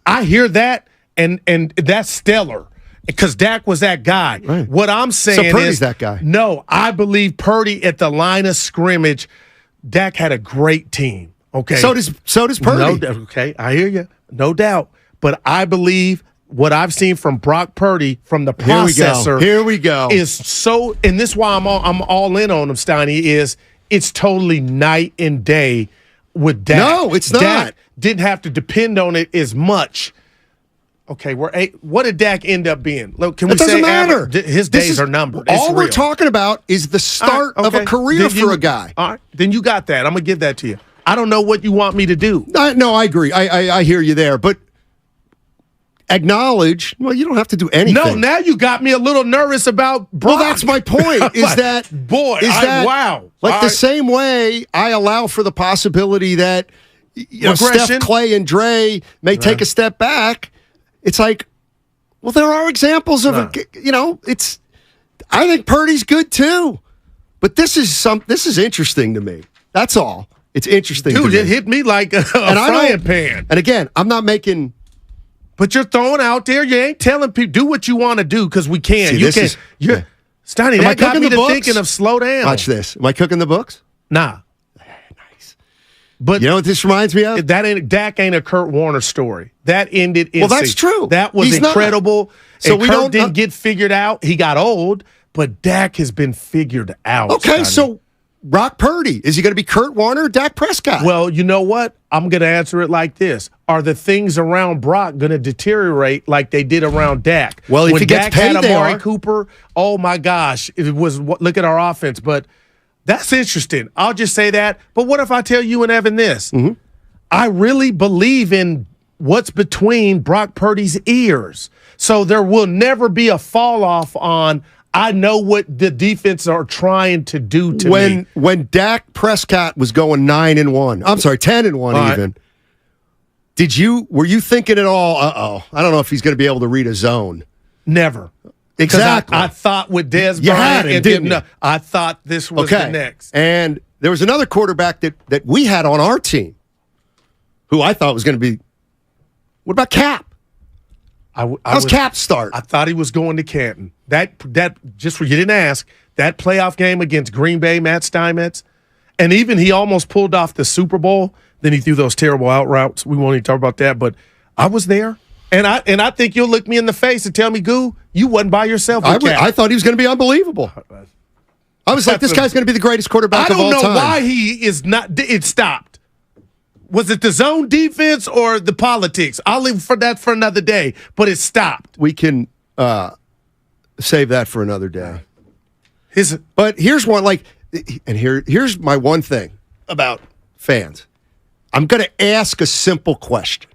[SPEAKER 19] I hear that, and that's stellar because Dak was that guy.
[SPEAKER 21] Right.
[SPEAKER 19] What I'm saying
[SPEAKER 21] Purdy's
[SPEAKER 19] is
[SPEAKER 21] that guy.
[SPEAKER 19] No, I believe Purdy at the line of scrimmage. Dak had a great team. Okay,
[SPEAKER 21] so does Purdy.
[SPEAKER 19] Okay, I hear you, no doubt. But I believe what I've seen from Brock Purdy, from the processor,
[SPEAKER 21] Here we go.
[SPEAKER 19] is so, and this is why I'm all in on him, Steiny, is it's totally night and day with Dak.
[SPEAKER 21] No, it's not.
[SPEAKER 19] Dak didn't have to depend on it as much. Okay, what did Dak end up being? Look, can we
[SPEAKER 21] doesn't
[SPEAKER 19] say
[SPEAKER 21] matter.
[SPEAKER 19] His days are numbered. It's
[SPEAKER 21] all we're
[SPEAKER 19] real.
[SPEAKER 21] talking about is the start of a career for a guy.
[SPEAKER 19] All right, then you got that. I'm going to give that to you. I don't know what you want me to do.
[SPEAKER 21] No, I agree. I hear you there, but acknowledge, well, you don't have to do anything.
[SPEAKER 19] No, now you got me a little nervous about Brock.
[SPEAKER 21] Well, that's my point, is that,
[SPEAKER 19] wow.
[SPEAKER 21] Like the same way I allow for the possibility that
[SPEAKER 19] Regression.
[SPEAKER 21] Steph, Clay, and Dre may take a step back, it's like, well, there are examples of, it's, I think Purdy's good too, but this is interesting to me. That's all. It's interesting to me.
[SPEAKER 19] It hit me like a frying pan.
[SPEAKER 21] And again, I'm not making...
[SPEAKER 19] But you're throwing out there. You ain't telling people, do what you want to do because we can.
[SPEAKER 21] See,
[SPEAKER 19] you can. Steiny, that got me to thinking of slow down.
[SPEAKER 21] Watch this. Am I cooking the books?
[SPEAKER 19] Nah.
[SPEAKER 21] Nice.
[SPEAKER 19] But
[SPEAKER 21] you know what this reminds me of?
[SPEAKER 19] Dak ain't a Kurt Warner story. That ended in
[SPEAKER 21] Well, that's true.
[SPEAKER 19] That was incredible.
[SPEAKER 21] So
[SPEAKER 19] Kurt didn't get figured out. He got old, but Dak has been figured out.
[SPEAKER 21] Okay,
[SPEAKER 19] Steiny.
[SPEAKER 21] so Brock Purdy, is he going to be Kurt Warner or Dak Prescott?
[SPEAKER 19] Well, you know what? I'm going to answer it like this. Are the things around Brock going to deteriorate like they did around Dak?
[SPEAKER 21] Well, if
[SPEAKER 19] when
[SPEAKER 21] he gets
[SPEAKER 19] Dak
[SPEAKER 21] paid,
[SPEAKER 19] had
[SPEAKER 21] they
[SPEAKER 19] Amari
[SPEAKER 21] are.
[SPEAKER 19] Cooper, oh my gosh, it was, look at our offense. But that's interesting. I'll just say that. But what if I tell you and Evan this?
[SPEAKER 21] Mm-hmm.
[SPEAKER 19] I really believe in what's between Brock Purdy's ears. So there will never be a fall off on, I know what the defense are trying to do to me.
[SPEAKER 21] When Dak Prescott was going 9-1, I'm sorry, 10-1 even. Were you thinking at all, I don't know if he's going to be able to read a zone?
[SPEAKER 19] Never.
[SPEAKER 21] Exactly.
[SPEAKER 19] I thought with Dez
[SPEAKER 21] You had
[SPEAKER 19] Bryant,
[SPEAKER 21] him, didn't you?
[SPEAKER 19] I thought this was the next.
[SPEAKER 21] And there was another quarterback that we had on our team who I thought was going to be, what about Cap? How's Cap start?
[SPEAKER 19] I thought he was going to Canton. That just for you didn't ask, that playoff game against Green Bay, Matt Steinmetz, and even he almost pulled off the Super Bowl. Then he threw those terrible out routes. We won't even talk about that, but I was there. And I think you'll look me in the face and tell me, Goo, you wasn't by yourself with Cap.
[SPEAKER 21] I thought he was going to be unbelievable. I was like, this guy's going to be the greatest quarterback of all time.
[SPEAKER 19] I don't know why he is not. It stopped. Was it the zone defense or the politics? I'll leave that for another day, but it stopped.
[SPEAKER 21] We can save that for another day. But here's one, here's my one thing about fans. I'm going to ask a simple question,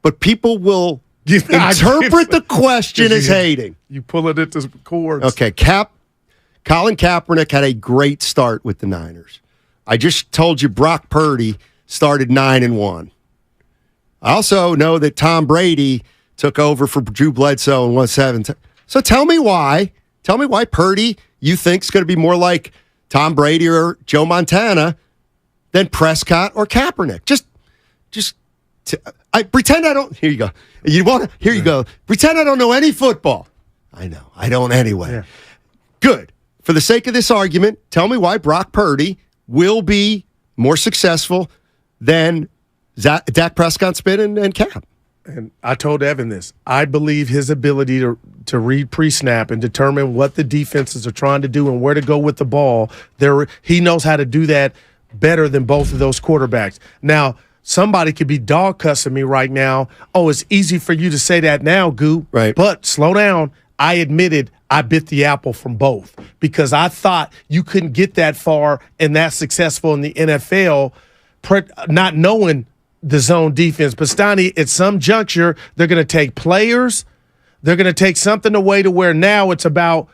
[SPEAKER 21] but people will interpret the question as hating.
[SPEAKER 19] You pull it into chords.
[SPEAKER 21] Okay, Colin Kaepernick had a great start with the Niners. I just told you Brock Purdy started 9-1. I also know that Tom Brady took over for Drew Bledsoe and won 7. So tell me why Purdy you think is going to be more like Tom Brady or Joe Montana than Prescott or Kaepernick. I pretend I don't. Here you go. Here you go. Pretend I don't know any football. I know. I don't anyway. Yeah. Good. For the sake of this argument, tell me why Brock Purdy will be more successful than Dak Prescott, Spin, and Cap.
[SPEAKER 19] And I told Evan this. I believe his ability to read pre-snap and determine what the defenses are trying to do and where to go with the ball, he knows how to do that better than both of those quarterbacks. Now, somebody could be dog cussing me right now. Oh, it's easy for you to say that now, Goo.
[SPEAKER 21] Right.
[SPEAKER 19] But slow down. I admitted I bit the apple from both because I thought you couldn't get that far and that successful in the NFL not knowing the zone defense. But, Steiny, at some juncture, they're going to take players. They're going to take something away to where now it's about,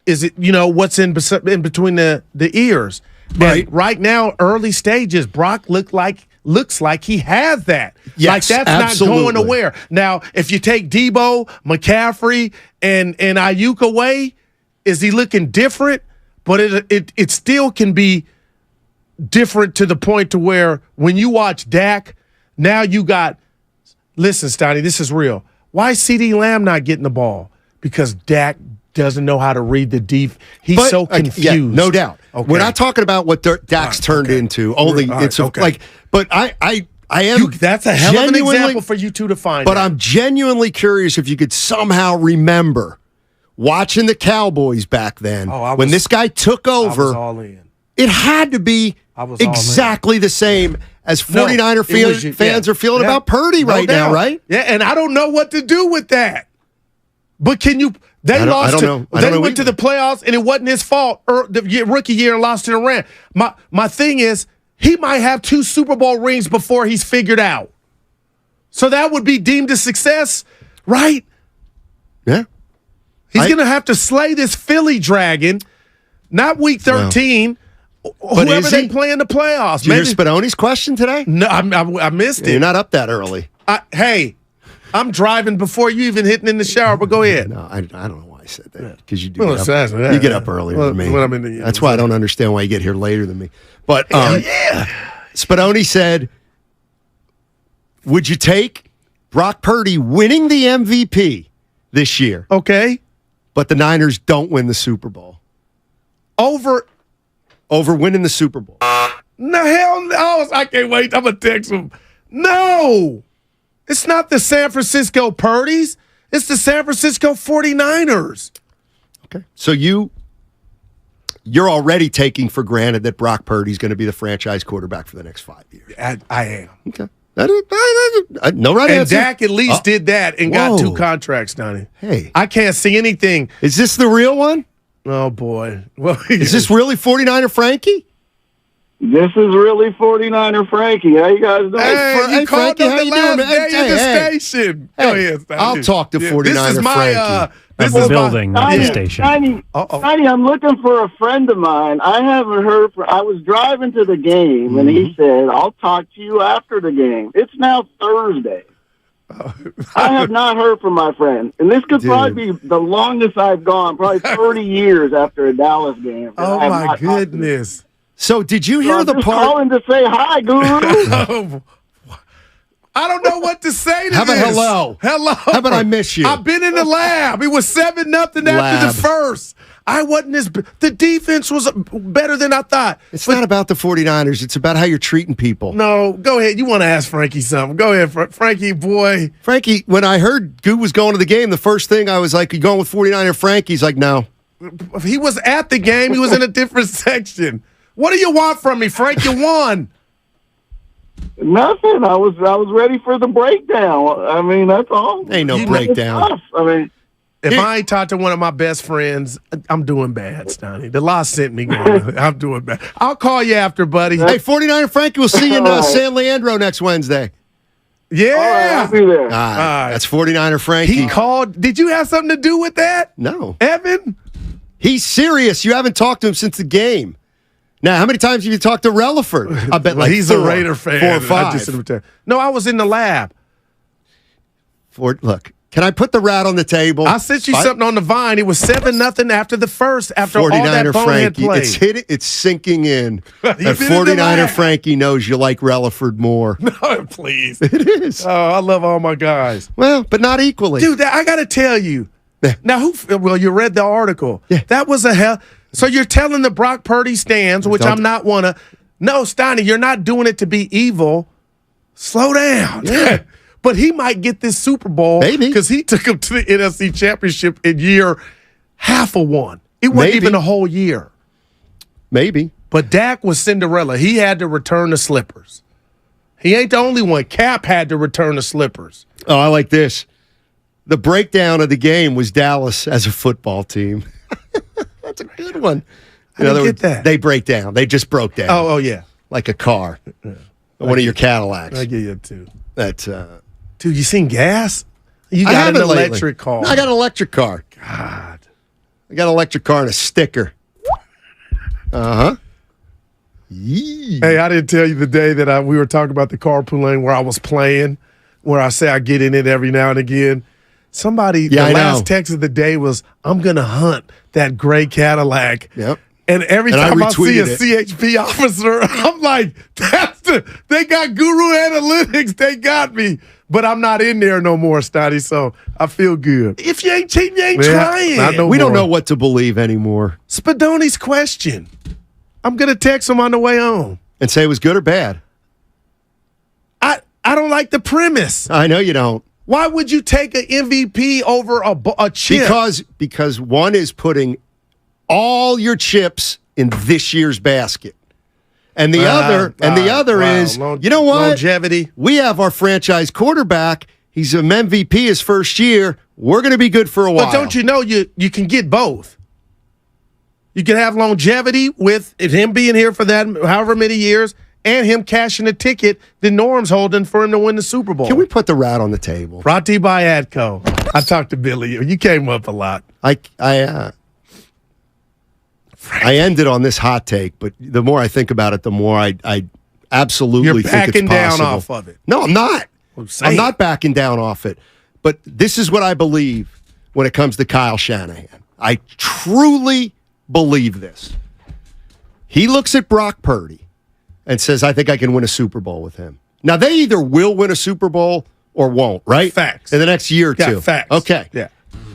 [SPEAKER 19] what's in between the ears.
[SPEAKER 21] Right.
[SPEAKER 19] And right now, early stages, Brock looks like he has that.
[SPEAKER 21] Yes,
[SPEAKER 19] like that's
[SPEAKER 21] absolutely.
[SPEAKER 19] not going nowhere. Now, if you take Debo, McCaffrey, and Ayuk away, is he looking different? But it still can be different to the point to where when you watch Dak, now you got, listen, Steiny, this is real. Why is CeeDee Lamb not getting the ball? Because Dak doesn't know how to read the deep. He's so confused.
[SPEAKER 21] Yeah, no doubt.
[SPEAKER 19] Okay.
[SPEAKER 21] We're not talking about what Dak's turned into. Only it's like, but I am.
[SPEAKER 19] That's a hell of an example for you two to find.
[SPEAKER 21] But I'm genuinely curious if you could somehow remember watching the Cowboys back then when this guy took over.
[SPEAKER 19] I was all in.
[SPEAKER 21] It had to be exactly the same as 49er fans are feeling about Purdy right now, right?
[SPEAKER 19] Yeah, and I don't know what to do with that. But can you? They lost. They went to the playoffs, and it wasn't his fault. The rookie year and lost to the Rams. My thing is, he might have 2 Super Bowl rings before he's figured out. So that would be deemed a success, right?
[SPEAKER 21] Yeah.
[SPEAKER 19] He's going to have to slay this Philly Dragon, not week 13. Whoever they play in the playoffs.
[SPEAKER 21] Did you hear Spadoni's question today?
[SPEAKER 19] No, I missed it.
[SPEAKER 21] You're not up that early.
[SPEAKER 19] Hey, I'm driving before you even hitting in the shower, but go ahead.
[SPEAKER 21] No, I don't know why I said that. Because you
[SPEAKER 19] you
[SPEAKER 21] get up earlier than me. That's why I don't understand why you get here later than me. But Spadoni said, would you take Brock Purdy winning the MVP this year?
[SPEAKER 19] Okay.
[SPEAKER 21] But the Niners don't win the Super Bowl. Over winning the Super Bowl.
[SPEAKER 19] No, hell no. I can't wait. I'm going to text him. No. It's not the San Francisco Purdy's. It's the San Francisco 49ers.
[SPEAKER 21] Okay. So you're already taking for granted that Brock Purdy's going to be the franchise quarterback for the next 5 years.
[SPEAKER 19] I am.
[SPEAKER 21] Okay. No right answer.
[SPEAKER 19] And Dak at least did that and got 2 contracts, Donnie.
[SPEAKER 21] Hey.
[SPEAKER 19] I can't see anything.
[SPEAKER 21] Is this the real one?
[SPEAKER 19] Oh, boy. Well,
[SPEAKER 21] is this really 49er Frankie?
[SPEAKER 18] This is really 49er Frankie. How you guys doing?
[SPEAKER 19] Hey, you called
[SPEAKER 21] Frankie,
[SPEAKER 19] on the last day of the station. Go ahead,
[SPEAKER 21] I'll talk to 49er Frankie.
[SPEAKER 8] This is building, not the station.
[SPEAKER 18] Tiny, I'm looking for a friend of mine. I haven't heard from. I was driving to the game, and he said, I'll talk to you after the game. It's now Thursday. I have not heard from my friend. And this could probably be the longest I've gone, probably 30 years after a Dallas game.
[SPEAKER 19] Oh, my goodness.
[SPEAKER 21] So did you hear the part?
[SPEAKER 18] Calling to say hi, Guru.
[SPEAKER 19] I don't know what to say to
[SPEAKER 21] How about hello?
[SPEAKER 19] Hello.
[SPEAKER 21] How about I miss you?
[SPEAKER 19] I've been in the lab. It was 7-0 after the first. I wasn't the defense was better than I thought.
[SPEAKER 21] It's not about the 49ers. It's about how you're treating people.
[SPEAKER 19] No, go ahead. You want to ask Frankie something. Go ahead, Frankie, boy.
[SPEAKER 21] Frankie, when I heard Goo was going to the game, the first thing I was like, you going with 49er Frankie? He's like, no.
[SPEAKER 19] He was at the game. He was in a different section. What do you want from me, Frank? You won.
[SPEAKER 18] Nothing. I was ready for the breakdown. I mean, that's all.
[SPEAKER 21] Ain't no breakdown.
[SPEAKER 18] I mean,
[SPEAKER 19] if I ain't talked to one of my best friends, I'm doing bad, Stoney. The law sent me going. I'm doing bad. I'll call you after, buddy.
[SPEAKER 21] Hey, 49er Frankie, we'll see you in San Leandro next Wednesday.
[SPEAKER 19] Yeah.
[SPEAKER 18] All right, I'll be there.
[SPEAKER 21] All right. That's 49er Frankie.
[SPEAKER 19] He called. Did you have something to do with that?
[SPEAKER 21] No.
[SPEAKER 19] Evan?
[SPEAKER 21] He's serious. You haven't talked to him since the game. Now, how many times have you talked to Relaford? I bet
[SPEAKER 19] he's
[SPEAKER 21] 4,
[SPEAKER 19] a Raider fan.
[SPEAKER 21] 4 or 5.
[SPEAKER 19] No, I was in the lab.
[SPEAKER 21] Look, Can I put the rat on the table?
[SPEAKER 19] I sent you something on the Vine. It was 7-0 after the first, after all that bonehead play.
[SPEAKER 21] It's sinking in. That 49er Frankie knows you like Relaford more.
[SPEAKER 19] No, please.
[SPEAKER 21] It is.
[SPEAKER 19] Oh, I love all my guys.
[SPEAKER 21] Well, but not equally.
[SPEAKER 19] Dude, I got to tell you. Now, you read the article.
[SPEAKER 21] Yeah.
[SPEAKER 19] That was a hell. So you're telling the Brock Purdy stands, which I'm not one of. No, Steiny, you're not doing it to be evil. Slow down.
[SPEAKER 21] Yeah.
[SPEAKER 19] But he might get this Super Bowl because he took him to the NFC Championship in year half of one. It wasn't even a whole year.
[SPEAKER 21] Maybe.
[SPEAKER 19] But Dak was Cinderella. He had to return the slippers. He ain't the only one. Cap had to return the slippers.
[SPEAKER 21] Oh, I like this. The breakdown of the game was Dallas as a football team. That's a good one.
[SPEAKER 19] I didn't get that.
[SPEAKER 21] They break down. They just broke down.
[SPEAKER 19] Oh, yeah.
[SPEAKER 21] Like a car. One of your Cadillacs.
[SPEAKER 19] I get you, too.
[SPEAKER 21] That's
[SPEAKER 19] Dude, you seen gas? You got an electric car.
[SPEAKER 21] No, I got an electric car.
[SPEAKER 19] God.
[SPEAKER 21] I got an electric car and a sticker. Uh-huh. Yee.
[SPEAKER 19] Hey, I didn't tell you the day that we were talking about the carpool lane where I was playing, where I say I get in it every now and again. Somebody, the last text of the day was, I'm going to hunt that gray Cadillac.
[SPEAKER 21] Yep.
[SPEAKER 19] And every time I see a CHP officer, I'm like, they got Guru Analytics. They got me. But I'm not in there no more, Stoddy, so I feel good. If you ain't cheating, you ain't trying.
[SPEAKER 21] We don't know what to believe anymore.
[SPEAKER 19] Spadoni's question. I'm going to text him on the way home.
[SPEAKER 21] And say it was good or bad?
[SPEAKER 19] I don't like the premise.
[SPEAKER 21] I know you don't.
[SPEAKER 19] Why would you take an MVP over a chip?
[SPEAKER 21] Because one is putting all your chips in this year's basket. And the other is, you know what?
[SPEAKER 19] Longevity.
[SPEAKER 21] We have our franchise quarterback. He's an MVP his first year. We're going to be good for a while.
[SPEAKER 19] But don't you know you can get both? You can have longevity with him being here for that however many years and him cashing a ticket that Norm's holding for him to win the Super Bowl.
[SPEAKER 21] Can we put the rat on the table?
[SPEAKER 19] Brought to you by ADCO. I talked to Billy. You came up a lot.
[SPEAKER 21] I ended on this hot take, but the more I think about it, the more I absolutely think it's possible.
[SPEAKER 19] You're backing down off of it.
[SPEAKER 21] No, I'm not. I'm not backing down off it. But this is what I believe when it comes to Kyle Shanahan. I truly believe this. He looks at Brock Purdy and says, I think I can win a Super Bowl with him. Now, they either will win a Super Bowl or won't, right?
[SPEAKER 19] Facts.
[SPEAKER 21] In the next year or two.
[SPEAKER 19] Yeah, facts.
[SPEAKER 21] Okay.
[SPEAKER 19] Yeah.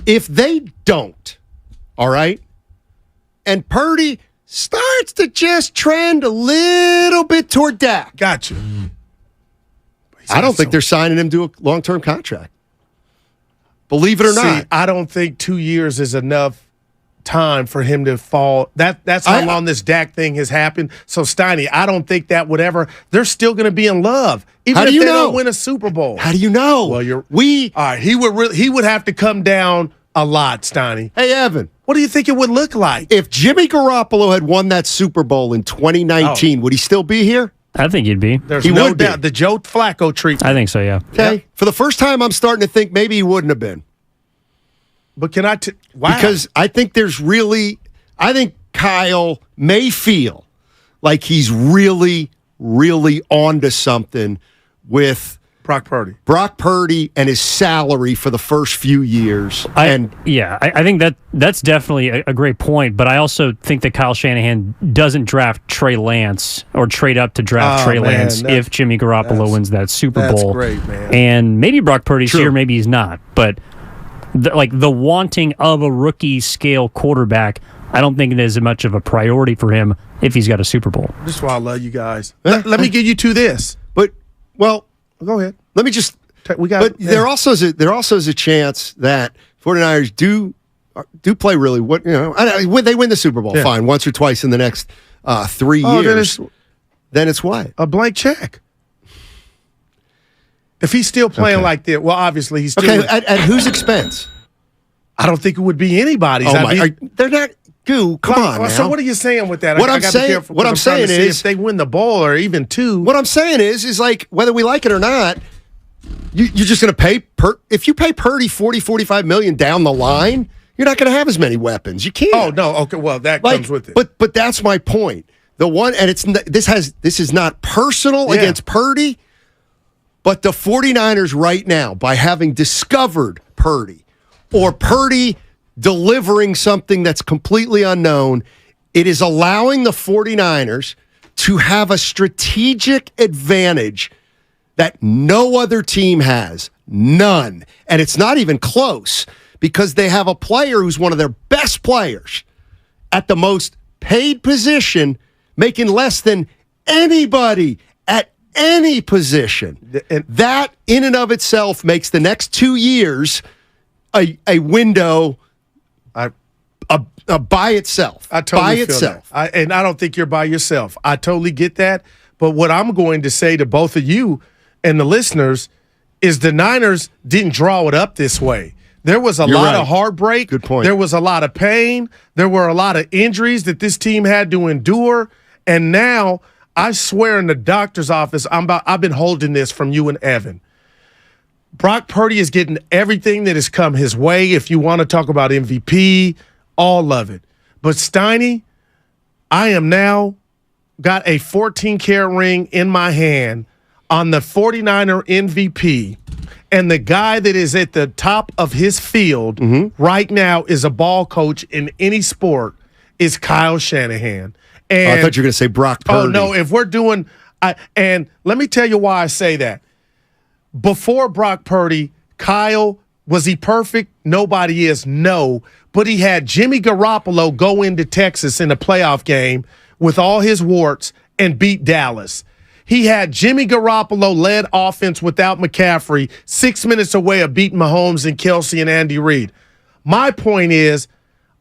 [SPEAKER 21] If they don't, all right, and Purdy starts to just trend a little bit toward Dak.
[SPEAKER 19] Gotcha.
[SPEAKER 21] I don't think they're signing him to a long-term contract. Believe it or not.
[SPEAKER 19] I don't think 2 years is enough time for him to fall. That's how long this Dak thing has happened. So, Steiny, I don't think that would ever – they're still going to be in love. Even if they don't win a Super Bowl.
[SPEAKER 21] How do you know?
[SPEAKER 19] Well, all right, he would have to come down a lot, Steiny.
[SPEAKER 21] Hey, Evan.
[SPEAKER 19] What do you think it would look like?
[SPEAKER 21] If Jimmy Garoppolo had won that Super Bowl in 2019, would he still be here?
[SPEAKER 8] I think he'd be.
[SPEAKER 19] There's no doubt. The Joe Flacco treatment.
[SPEAKER 8] I think so, yeah.
[SPEAKER 21] Okay.
[SPEAKER 19] Yep.
[SPEAKER 21] For the first time, I'm starting to think maybe he wouldn't have been.
[SPEAKER 19] But can I
[SPEAKER 21] wow. Because I think I think Kyle may feel like he's really, really onto something with
[SPEAKER 19] Brock
[SPEAKER 21] Purdy and his salary for the first few years.
[SPEAKER 8] I think that's definitely a great point, but I also think that Kyle Shanahan doesn't draft Trey Lance or trade up to draft Trey Lance if Jimmy Garoppolo wins that Super Bowl.
[SPEAKER 19] That's great, man.
[SPEAKER 8] And maybe Brock Purdy's here, maybe he's not, but the wanting of a rookie scale quarterback, I don't think it is much of a priority for him if he's got a Super Bowl.
[SPEAKER 19] This is why I love you guys. Let me get you to this. Go ahead.
[SPEAKER 21] Let me just. There also is a chance that 49ers do play really. When they win the Super Bowl, fine, once or twice in the next 3 years. Then it's what?
[SPEAKER 19] A blank check. If he's still playing like that, well, obviously he's still.
[SPEAKER 21] Okay, at whose expense?
[SPEAKER 19] I don't think it would be anybody's.
[SPEAKER 21] They're not. Come on now.
[SPEAKER 19] So what are you saying with that?
[SPEAKER 21] What I'm saying is,
[SPEAKER 19] if they win the bowl or even two.
[SPEAKER 21] What I'm saying is like whether we like it or not, you're just going to pay if you pay Purdy $40-45 million down the line, you're not going to have as many weapons. You can't.
[SPEAKER 19] Oh no. Okay. Well, that comes with it.
[SPEAKER 21] But that's my point. The one, and this is not personal against Purdy, but the 49ers right now, by having discovered Purdy or Purdy delivering something that's completely unknown. It is allowing the 49ers to have a strategic advantage that no other team has. None. And it's not even close because they have a player who's one of their best players at the most paid position, making less than anybody at any position. And that in and of itself makes the next 2 years a window by itself.
[SPEAKER 19] I totally
[SPEAKER 21] feel
[SPEAKER 19] that. And I don't think you're by yourself. I totally get that. But what I'm going to say to both of you and the listeners is the Niners didn't draw it up this way. There was a lot of heartbreak.
[SPEAKER 21] Good point.
[SPEAKER 19] There was a lot of pain. There were a lot of injuries that this team had to endure. And now, I swear in the doctor's office, I've been holding this from you and Evan. Brock Purdy is getting everything that has come his way. If you want to talk about MVP, all of it. But Steiny, I am now got a 14-karat ring in my hand on the 49er MVP. And the guy that is at the top of his field right now is a ball coach in any sport is Kyle Shanahan. And
[SPEAKER 21] I thought you were going to say Brock Purdy.
[SPEAKER 19] Oh, no, if we're doing and let me tell you why I say that. Before Brock Purdy, Kyle, was he perfect? Nobody is, no. But he had Jimmy Garoppolo go into Texas in a playoff game with all his warts and beat Dallas. He had Jimmy Garoppolo-led offense without McCaffrey 6 minutes away of beating Mahomes and Kelsey and Andy Reid. My point is,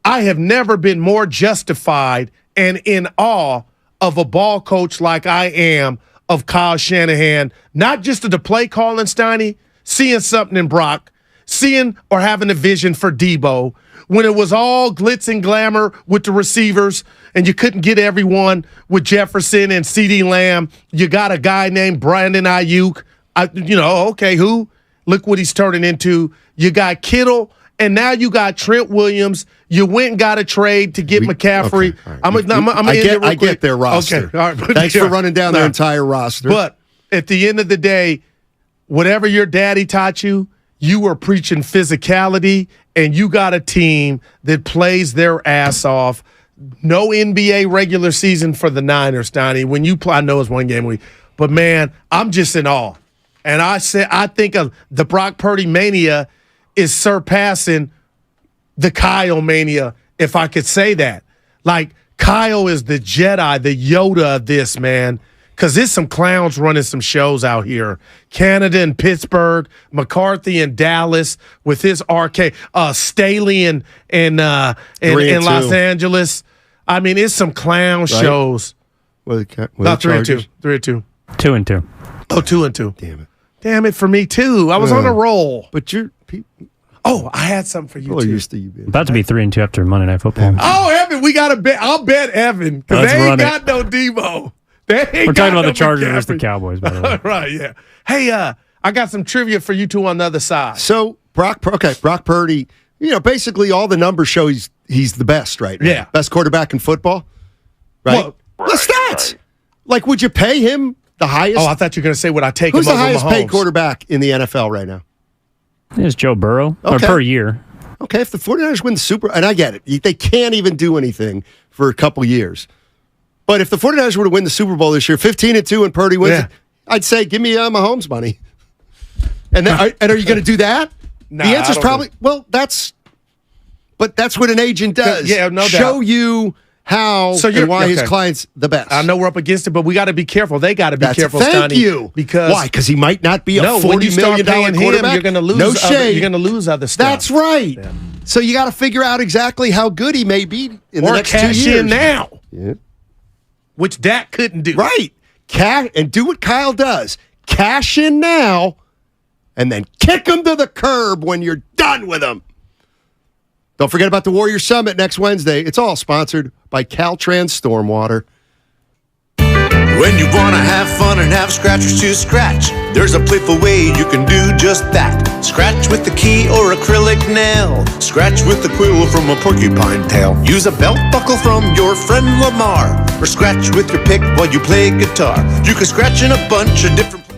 [SPEAKER 19] I have never been more justified and in awe of a ball coach like I am of Kyle Shanahan, not just of the play calling, Steiny, seeing something in Brock, seeing or having a vision for Debo, when it was all glitz and glamour with the receivers and you couldn't get everyone with Jefferson and CeeDee Lamb. You got a guy named Brandon Ayuk. Okay, who? Look what he's turning into. You got Kittle, and now you got Trent Williams. You went and got a trade to get McCaffrey.
[SPEAKER 21] Okay, I get their roster.
[SPEAKER 19] Okay, all right,
[SPEAKER 21] thanks for running down their entire roster.
[SPEAKER 19] But at the end of the day, whatever your daddy taught you, you were preaching physicality, and you got a team that plays their ass off. No NBA regular season for the Niners, Donnie. When you play, I know it's one game a week, but man, I'm just in awe. And I think of the Brock Purdy mania is surpassing the Kyle mania, if I could say that. Like, Kyle is the Jedi, the Yoda of this, man. Because there's some clowns running some shows out here. Canada and Pittsburgh, McCarthy and Dallas with his RK, Staley in Los Angeles. I mean, it's some clown shows.
[SPEAKER 21] Well,
[SPEAKER 19] 3-2. 3-2.
[SPEAKER 8] 2-2.
[SPEAKER 19] Oh, 2-2.
[SPEAKER 21] Damn it.
[SPEAKER 19] Damn it for me, too. I was on a roll.
[SPEAKER 21] But
[SPEAKER 19] I had something for you, too.
[SPEAKER 21] Used to you.
[SPEAKER 8] About to be 3-2 after Monday Night Football.
[SPEAKER 19] Oh, Evan, we got to bet. I'll bet Evan because they ain't got no Debo.
[SPEAKER 8] We're talking about the Chargers versus the Cowboys, by the way.
[SPEAKER 19] Right, yeah. Hey, I got some trivia for you two on the other side.
[SPEAKER 21] So, Brock Purdy, basically all the numbers show he's the best right now.
[SPEAKER 19] Yeah.
[SPEAKER 21] Best quarterback in football, right?
[SPEAKER 19] Well,
[SPEAKER 21] the stats. Right. Like, would you pay him the highest?
[SPEAKER 19] Oh, I thought you were going to say, would I take
[SPEAKER 21] Who's
[SPEAKER 19] him over Mahomes?
[SPEAKER 21] Who's the highest paid quarterback in the NFL right now?
[SPEAKER 8] It's Joe Burrow, or per year.
[SPEAKER 21] Okay, if the 49ers win the Super Bowl, and I get it, they can't even do anything for a couple years. But if the 49ers were to win the Super Bowl this year, 15-2, and Purdy wins it, I'd say, give me Mahomes money. And are you going to do that?
[SPEAKER 19] Nah,
[SPEAKER 21] the answer's probably, that's what an agent does.
[SPEAKER 19] Yeah, no doubt.
[SPEAKER 21] Show you how and why his client's the best.
[SPEAKER 19] I know we're up against it, but we got to be careful. They got to be careful,
[SPEAKER 21] Thank
[SPEAKER 19] Stoney,
[SPEAKER 21] you.
[SPEAKER 19] Because
[SPEAKER 21] why? Because he might not be a
[SPEAKER 19] $40 million
[SPEAKER 21] quarterback.
[SPEAKER 19] You're going to lose.
[SPEAKER 21] No shade.
[SPEAKER 19] You're going to lose other stuff.
[SPEAKER 21] That's right. Yeah. So you got to figure out exactly how good he may be in the next 2 years.
[SPEAKER 19] Or cash in now.
[SPEAKER 21] Yeah.
[SPEAKER 19] Which Dak couldn't do.
[SPEAKER 21] Right. And do what Kyle does. Cash in now, and then kick him to the curb when you're done with him. Don't forget about the Warrior Summit next Wednesday. It's all sponsored by Caltrans Stormwater.
[SPEAKER 11] When you want to have fun and have scratchers to scratch, there's a playful way you can do just that. Scratch with the key or acrylic nail. Scratch with the quill from a porcupine tail. Use a belt buckle from your friend Lamar. Or scratch with your pick while you play guitar. You can scratch in a bunch of different places.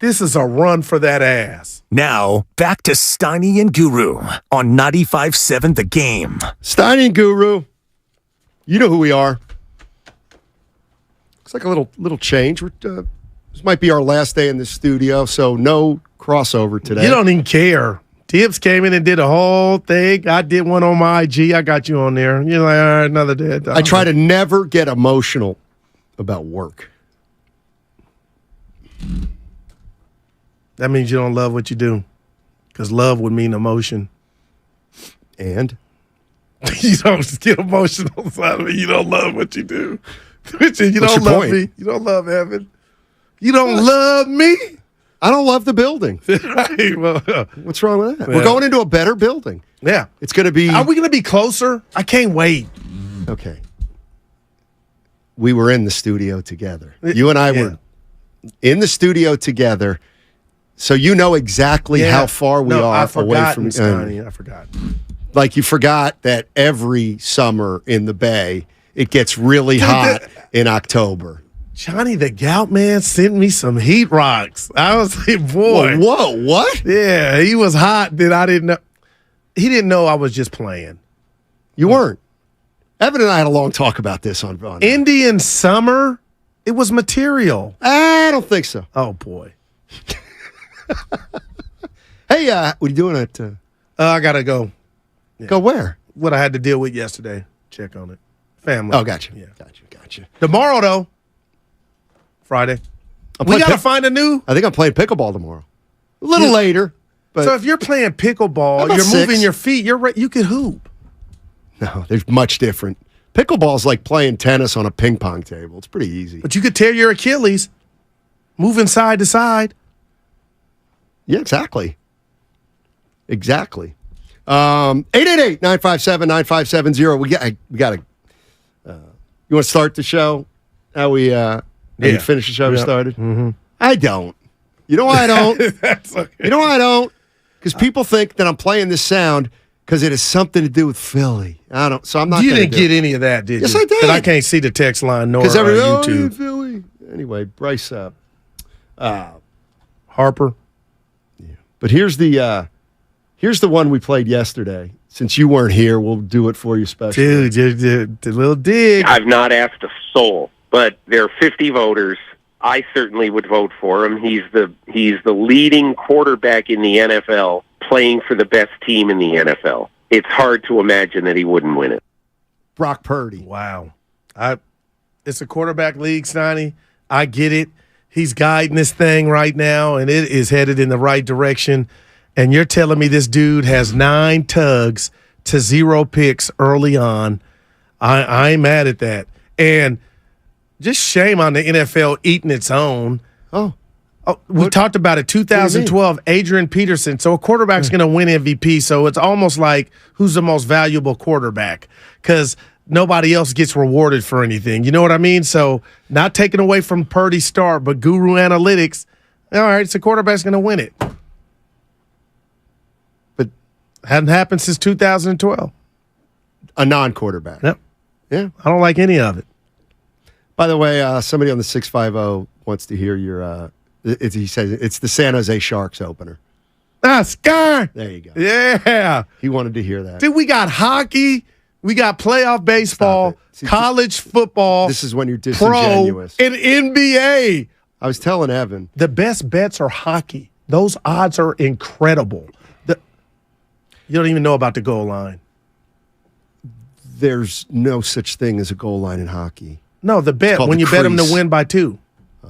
[SPEAKER 19] This is a run for that ass.
[SPEAKER 6] Now, back to Steiny and Guru on 95.7 The Game.
[SPEAKER 21] Steiny and Guru, you know who we are. Looks like a little change. This might be our last day in the studio, so no crossover today.
[SPEAKER 19] You don't even care. Tibbs came in and did a whole thing. I did one on my IG. I got you on there. You're like, all right, another day.
[SPEAKER 21] I try to never get emotional about work.
[SPEAKER 19] That means you don't love what you do, because love would mean emotion.
[SPEAKER 21] And?
[SPEAKER 19] You don't get emotional. You don't love what you do. You don't love me. You don't love Evan. You don't love me.
[SPEAKER 21] I don't love the building.
[SPEAKER 19] Right. Well,
[SPEAKER 21] what's wrong with that?
[SPEAKER 19] Yeah.
[SPEAKER 21] We're going into a better building.
[SPEAKER 19] Yeah.
[SPEAKER 21] It's going to be.
[SPEAKER 19] Are we going to be closer? I can't wait.
[SPEAKER 21] Okay. We were in the studio together. You and I were in the studio together. So you know exactly how far we are away from
[SPEAKER 19] Steiny. I forgot.
[SPEAKER 21] Like you forgot that every summer in the Bay, it gets really hot in October.
[SPEAKER 19] Johnny the Gout Man sent me some heat rocks. I was like, boy.
[SPEAKER 21] Whoa, what?
[SPEAKER 19] Yeah, he was hot. Then I didn't know. He didn't know I was just playing.
[SPEAKER 21] You weren't. Evan and I had a long talk about this on
[SPEAKER 19] Indian Summer. It was material.
[SPEAKER 21] I don't think so.
[SPEAKER 19] Oh, boy.
[SPEAKER 21] Hey, what are you doing at?
[SPEAKER 19] I got to go. Yeah.
[SPEAKER 21] Go where?
[SPEAKER 19] What I had to deal with yesterday. Check on it. Family.
[SPEAKER 21] Oh, gotcha.
[SPEAKER 19] Yeah.
[SPEAKER 21] Gotcha.
[SPEAKER 19] Tomorrow, though. Friday. We got to find a new.
[SPEAKER 21] I think I'm playing pickleball tomorrow. A little later. But
[SPEAKER 19] so if you're playing pickleball, you're moving your feet. You're right. You can hoop.
[SPEAKER 21] No, there's much different. Pickleball's like playing tennis on a ping pong table. It's pretty easy.
[SPEAKER 19] But you could tear your Achilles moving side to side.
[SPEAKER 21] Yeah, exactly. 888-957-9570. We got to. You want to start the show? How we finish the show we started?
[SPEAKER 19] Mm-hmm.
[SPEAKER 21] I don't. You know why I don't?
[SPEAKER 19] That's okay.
[SPEAKER 21] You know why I don't? Because people think that I'm playing this sound because it has something to do with Philly. I don't. So I'm not.
[SPEAKER 19] You didn't get any of that, did you?
[SPEAKER 21] Yes, I did.
[SPEAKER 19] But I can't see the text line nor
[SPEAKER 21] because
[SPEAKER 19] YouTube.
[SPEAKER 21] Philly. Anyway, Bryce.
[SPEAKER 19] Harper.
[SPEAKER 21] Yeah. But here's the one we played yesterday. Since you weren't here, we'll do it for you special.
[SPEAKER 19] Dude, the little dig.
[SPEAKER 14] I've not asked a soul, but there are 50 voters. I certainly would vote for him. He's the leading quarterback in the NFL, playing for the best team in the NFL. It's hard to imagine that he wouldn't win it.
[SPEAKER 21] Brock Purdy.
[SPEAKER 19] Wow. It's a quarterback league, Steiny. I get it. He's guiding this thing right now, and it is headed in the right direction. And you're telling me this dude has 9 tugs to 0 picks early on. I ain't mad at that. And just shame on the NFL eating its own. We talked about it. 2012, Adrian Peterson. So a quarterback's going to win MVP. So it's almost like who's the most valuable quarterback? Because nobody else gets rewarded for anything. You know what I mean? So not taking away from Purdy's start, but Guru Analytics. All right, so quarterback's going to win it. But hadn't happened since 2012.
[SPEAKER 21] A non-quarterback.
[SPEAKER 19] Yep.
[SPEAKER 21] Yeah.
[SPEAKER 19] I don't like any of it.
[SPEAKER 21] By the way, somebody on the 650 wants to hear your. He says it's the San Jose Sharks opener.
[SPEAKER 19] Scar.
[SPEAKER 21] There you go.
[SPEAKER 19] Yeah.
[SPEAKER 21] He wanted to hear that.
[SPEAKER 19] Dude, we got hockey. We got playoff baseball, college football.
[SPEAKER 21] This is when you're disingenuous.
[SPEAKER 19] Pro, and NBA.
[SPEAKER 21] I was telling Evan.
[SPEAKER 19] The best bets are hockey. Those odds are incredible. You don't even know about the goal line.
[SPEAKER 21] There's no such thing as a goal line in hockey.
[SPEAKER 19] No, the bet, when you bet them to win by 2.
[SPEAKER 21] Oh.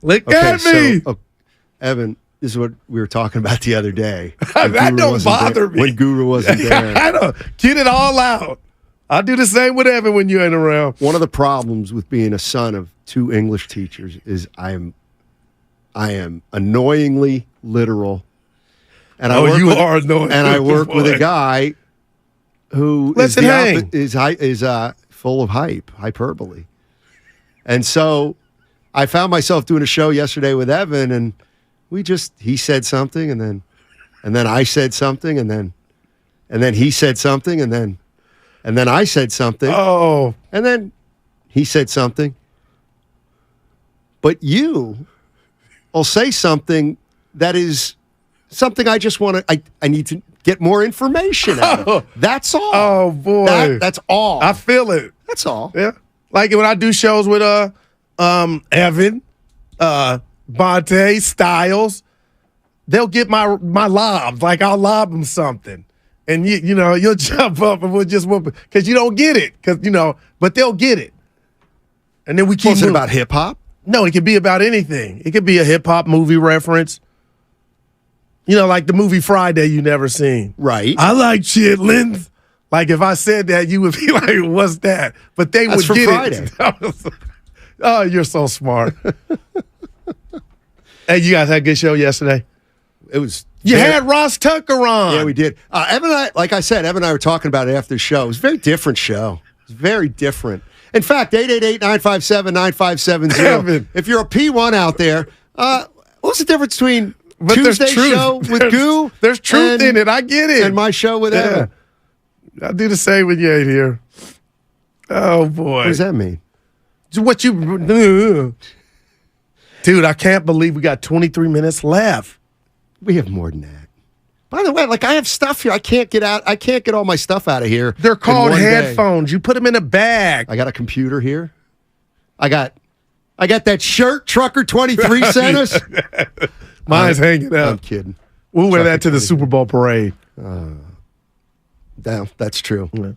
[SPEAKER 19] Look at me.
[SPEAKER 21] So, Evan, this is what we were talking about the other day.
[SPEAKER 19] That don't bother me.
[SPEAKER 21] When Guru wasn't there.
[SPEAKER 19] I don't. Get it all out. I do the same with Evan when you ain't around.
[SPEAKER 21] One of the problems with being a son of 2 English teachers is I am annoyingly literal. And
[SPEAKER 19] are annoying.
[SPEAKER 21] And I work with a guy who is full of hyperbole. And so I found myself doing a show yesterday with Evan, and he said something, and then I said something, and then he said something, and then I said something.
[SPEAKER 19] Oh.
[SPEAKER 21] And then he said something. But you I'll say something that is something I just want to. I need to get more information out of. That's all.
[SPEAKER 19] Oh boy,
[SPEAKER 21] that's all.
[SPEAKER 19] I feel it.
[SPEAKER 21] That's all.
[SPEAKER 19] Yeah, like when I do shows with Evan, Bonte, Styles, they'll get my lobs. Like I'll lob them something, and you'll jump up and we'll just whoop it because you don't get it but they'll get it, and then we keep.
[SPEAKER 21] Was it about hip hop?
[SPEAKER 19] No, it could be about anything. It could be a hip hop movie reference. Like the movie Friday you never seen.
[SPEAKER 21] Right.
[SPEAKER 19] I like chitlins. Like if I said that, you would be like, "What's that?" But they would get
[SPEAKER 21] Friday.
[SPEAKER 19] it. Oh, you're so smart. Hey, you guys had a good show yesterday.
[SPEAKER 21] It was.
[SPEAKER 19] You had Ross Tucker on.
[SPEAKER 21] Yeah, we did. Evan and I, like I said, Evan and I were talking about it after the show. It was a very different show. It was very different. In fact, 888-957-9570. If you're a P1 out there, what's the difference between Tuesday show with Goo?
[SPEAKER 19] There's truth in it. I get it.
[SPEAKER 21] And my show with Evan.
[SPEAKER 19] I do the same when you ain't here. Oh, boy.
[SPEAKER 21] What does that mean?
[SPEAKER 19] What you... Dude, I can't believe we got 23 minutes left.
[SPEAKER 21] We have more than that. By the way, I have stuff here. I can't get all my stuff out of here.
[SPEAKER 19] They're called headphones. You put them in a bag.
[SPEAKER 21] I got a computer here. I got that shirt Trucker 23 sent us.
[SPEAKER 19] Mine's hanging out.
[SPEAKER 21] I'm kidding.
[SPEAKER 19] We'll wear that to the Super Bowl parade.
[SPEAKER 21] No, that's true. Yeah.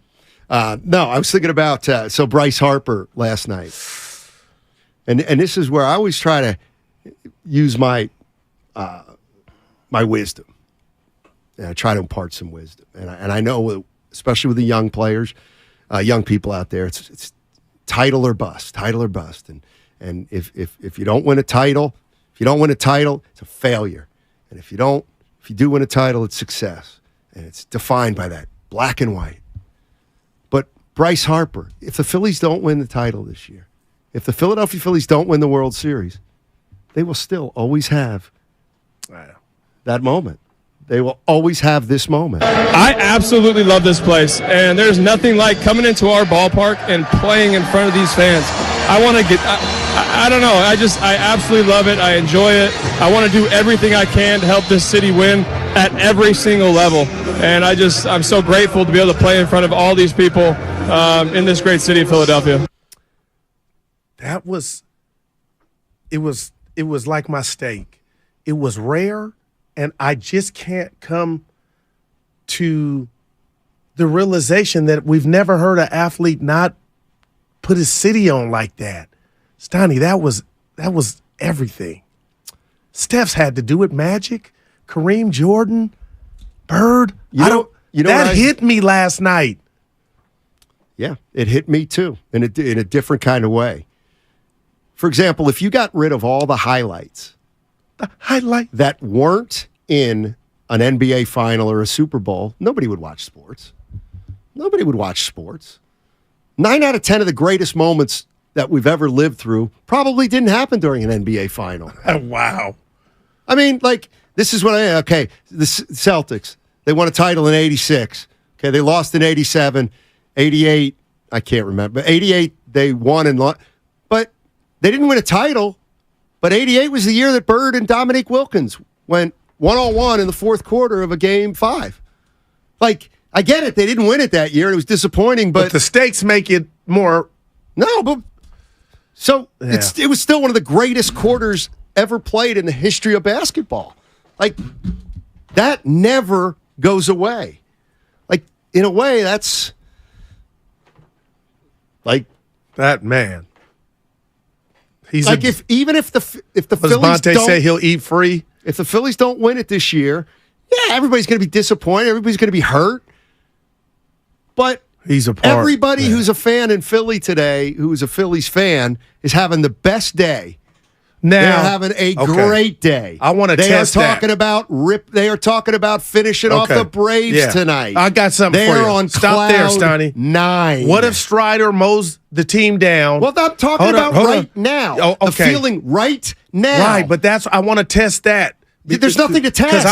[SPEAKER 21] No, I was thinking about Bryce Harper last night. And this is where I always try to use my wisdom. And I try to impart some wisdom. And I know, especially with the young players, young people out there, it's title or bust, title or bust. And if you don't win a title, it's a failure. And if you do win a title, it's success. And it's defined by that, black and white. But Bryce Harper, if the Phillies don't win the title this year, if the Philadelphia Phillies don't win the World Series, they will still always have that moment. They will always have this moment.
[SPEAKER 22] I absolutely love this place, and there's nothing like coming into our ballpark and playing in front of these fans. I want to get, I don't know, I absolutely love it. I enjoy it. I want to do everything I can to help this city win at every single level. And I'm so grateful to be able to play in front of all these people in this great city of Philadelphia.
[SPEAKER 19] It was like my steak. It was rare. And I just can't come to the realization that we've never heard an athlete not put his city on like that. Stoney, that was everything. Steph's had to do it. Magic, Kareem Jordan, Bird. That hit me last night.
[SPEAKER 21] Yeah, it hit me too in a different kind of way. For example, if you got rid of all the highlights that weren't in an NBA final or a Super Bowl, nobody would watch sports. Nobody would watch sports. 9 out of 10 of the greatest moments that we've ever lived through probably didn't happen during an NBA final.
[SPEAKER 19] Wow.
[SPEAKER 21] I mean, this is what the Celtics, they won a title in 86. Okay, they lost in 87. 88, I can't remember. 88, they won and lost. But they didn't win a title. But 88 was the year that Bird and Dominique Wilkins went 1-on-1 in the fourth quarter of a Game 5. I get it. They didn't win it that year. It was disappointing, but
[SPEAKER 19] the stakes make it more.
[SPEAKER 21] No, but it was still one of the greatest quarters ever played in the history of basketball. That never goes away. In a way, that's
[SPEAKER 19] that man. He's
[SPEAKER 21] if the Phillies
[SPEAKER 19] Bonte say he'll eat free.
[SPEAKER 21] If the Phillies don't win it this year, yeah, everybody's going to be disappointed. Everybody's going to be hurt. But everybody who's a fan in Philly today, who's a Phillies fan, is having the best day.
[SPEAKER 19] Now,
[SPEAKER 21] they're having a great day.
[SPEAKER 19] I want to test that.
[SPEAKER 21] They are talking about finishing off the Braves tonight.
[SPEAKER 19] I got something for you.
[SPEAKER 21] They're on
[SPEAKER 19] Stop there, Stoney.
[SPEAKER 21] 9.
[SPEAKER 19] What if Strider mows the team down?
[SPEAKER 21] Well, I'm talking about right now.
[SPEAKER 19] Oh, okay.
[SPEAKER 21] The feeling right now.
[SPEAKER 19] Right, but I want to test that.
[SPEAKER 21] There's nothing to test.
[SPEAKER 19] Because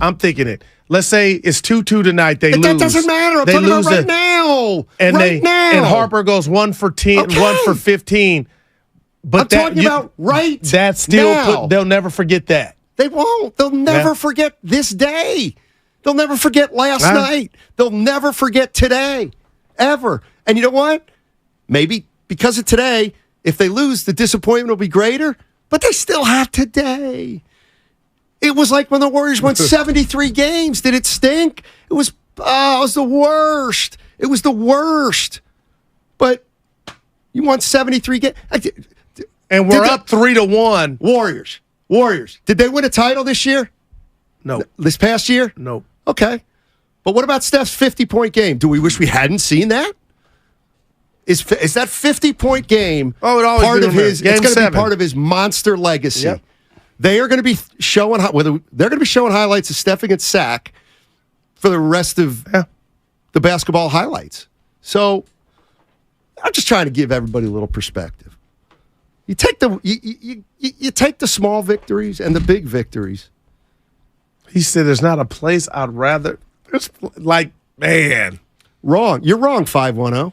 [SPEAKER 19] I'm thinking it. Let's say it's 2-2 tonight. They lose.
[SPEAKER 21] That doesn't matter. I'm talking about right now.
[SPEAKER 19] And
[SPEAKER 21] now.
[SPEAKER 19] And Harper goes 1 for 10, 1 for 15. But
[SPEAKER 21] I'm talking about right
[SPEAKER 19] That's still
[SPEAKER 21] now.
[SPEAKER 19] They'll never forget that.
[SPEAKER 21] They won't. They'll never forget this day. They'll never forget last night. They'll never forget today, ever. And you know what? Maybe because of today, if they lose, the disappointment will be greater, but they still have today. It was like when the Warriors won 73 games. Did it stink? It was the worst. It was the worst. But you won 73 games.
[SPEAKER 19] And we're up 3-1.
[SPEAKER 21] Warriors. Did they win a title this year?
[SPEAKER 19] No.
[SPEAKER 21] This past year?
[SPEAKER 19] No.
[SPEAKER 21] Okay. But what about Steph's 50-point game? Do we wish we hadn't seen that? Is that 50-point game part of his? It's going to be part of his monster legacy.
[SPEAKER 19] Yep.
[SPEAKER 21] They are going to be showing highlights of Steph against Sack for the rest of the basketball highlights. So I'm just trying to give everybody a little perspective. You take the small victories and the big victories.
[SPEAKER 19] He said, "There's not a place I'd rather." It's like, man,
[SPEAKER 21] wrong. You're wrong. 510.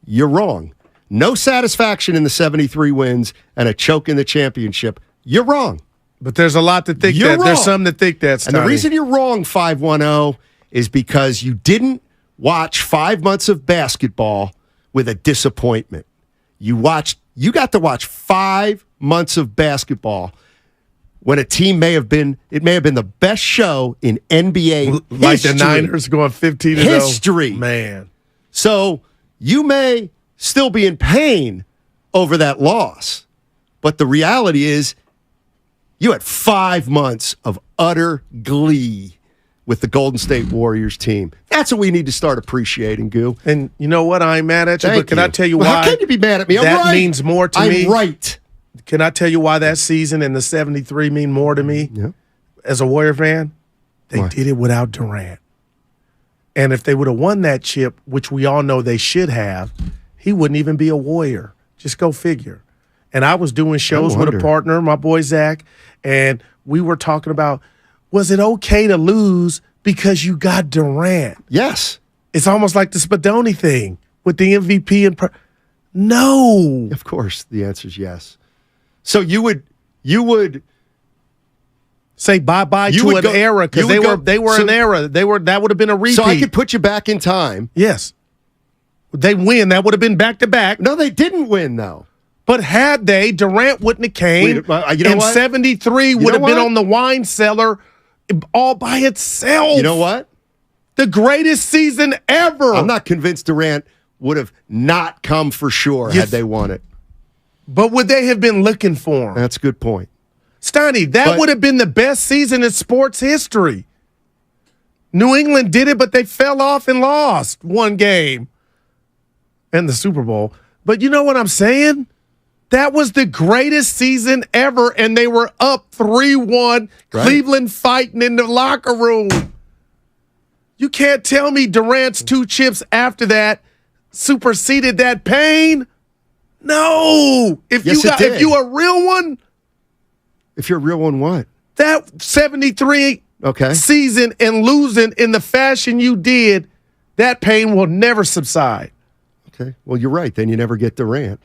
[SPEAKER 21] You're wrong. No satisfaction in the 73 wins and a choke in the championship. You're wrong.
[SPEAKER 19] But there's a lot to think
[SPEAKER 21] you're
[SPEAKER 19] that.
[SPEAKER 21] Wrong.
[SPEAKER 19] There's some that think that.
[SPEAKER 21] And the reason you're wrong, 510, is because you didn't watch 5 months of basketball with a disappointment. You got to watch 5 months of basketball when a team may have been the best show in NBA
[SPEAKER 19] like
[SPEAKER 21] history.
[SPEAKER 19] the Niners going 15-0.
[SPEAKER 21] History.
[SPEAKER 19] Man.
[SPEAKER 21] So you may still be in pain over that loss, but the reality is you had 5 months of utter glee with the Golden State Warriors team. That's what we need to start appreciating, Goo.
[SPEAKER 19] And you know what? I ain't mad at you, but can I tell you why?
[SPEAKER 21] How can you be mad at me?
[SPEAKER 19] That means more to me.
[SPEAKER 21] I'm right.
[SPEAKER 19] Can I tell you why that season and the 73 mean more to me?
[SPEAKER 21] Yeah.
[SPEAKER 19] As a Warrior fan, they did it without Durant. And if they would have won that chip, which we all know they should have, he wouldn't even be a Warrior. Just go figure. And I was doing shows with a partner, my boy Zach, and we were talking about, was it okay to lose because you got Durant?
[SPEAKER 21] Yes.
[SPEAKER 19] It's almost like the Spadoni thing with the MVP and no.
[SPEAKER 21] Of course, the answer is yes. So you would
[SPEAKER 19] say bye-bye to an era because they were an era. That would have been a repeat.
[SPEAKER 21] So I could put you back in time.
[SPEAKER 19] Yes. They win. That would have been back-to-back.
[SPEAKER 21] No, they didn't win, though.
[SPEAKER 19] But had they, Durant wouldn't have came. And 73 would have been on the wine cellar all by itself.
[SPEAKER 21] You know what?
[SPEAKER 19] The greatest season ever.
[SPEAKER 21] I'm not convinced Durant would have not come for sure had they won it.
[SPEAKER 19] But would they have been looking for him?
[SPEAKER 21] That's a good point.
[SPEAKER 19] Steiny, that would have been the best season in sports history. New England did it, but they fell off and lost one game and the Super Bowl. But you know what I'm saying? That was the greatest season ever, and they were up 3-1, right. Cleveland fighting in the locker room. You can't tell me Durant's 2 chips after that superseded that pain. No. If you a real one.
[SPEAKER 21] If you're a real one, what?
[SPEAKER 19] That 73 season and losing in the fashion you did, that pain will never subside.
[SPEAKER 21] Okay. Well, you're right. Then you never get Durant.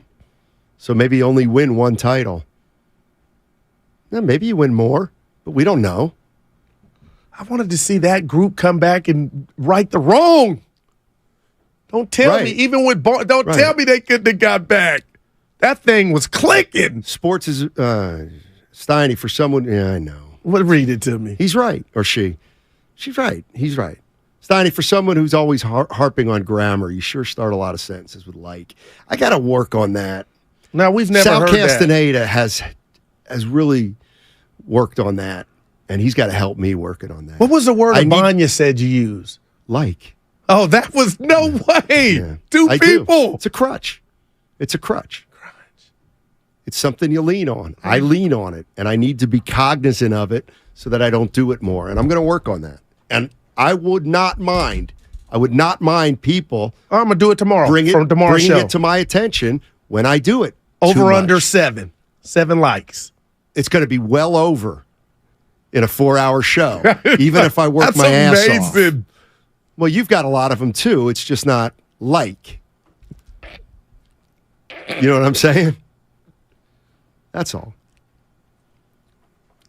[SPEAKER 21] So maybe you only win 1 title. Yeah, maybe you win more, but we don't know.
[SPEAKER 19] I wanted to see that group come back and right the wrong. Don't tell me, even with tell me they couldn't have got back. That thing was clicking.
[SPEAKER 21] Sports is Steiny for someone. Yeah, I know.
[SPEAKER 19] Well, read it to me.
[SPEAKER 21] He's right, or she. She's right. He's right. Steiny, for someone who's always harping on grammar, you sure start a lot of sentences with like. I got to work on that.
[SPEAKER 19] Now, we've never
[SPEAKER 21] Sal
[SPEAKER 19] heard
[SPEAKER 21] Castaneda
[SPEAKER 19] that.
[SPEAKER 21] has really worked on that, and he's got to help me working on that.
[SPEAKER 19] What was the word Abanya said you use?
[SPEAKER 21] Like.
[SPEAKER 19] Oh, that was no way. Yeah. Two people.
[SPEAKER 21] It's a crutch. It's a crutch. It's something you lean on. I lean on it, and I need to be cognizant of it so that I don't do it more. And I'm going to work on that. And I would not mind. I would not mind people.
[SPEAKER 19] I'm going to do it tomorrow. Bringing
[SPEAKER 21] it to my attention when I do it.
[SPEAKER 19] Over under 7. 7 likes.
[SPEAKER 21] It's going to be well over in a 4-hour show, even if I work my ass off. Well, you've got a lot of them too. It's just not like. You know what I'm saying? That's all.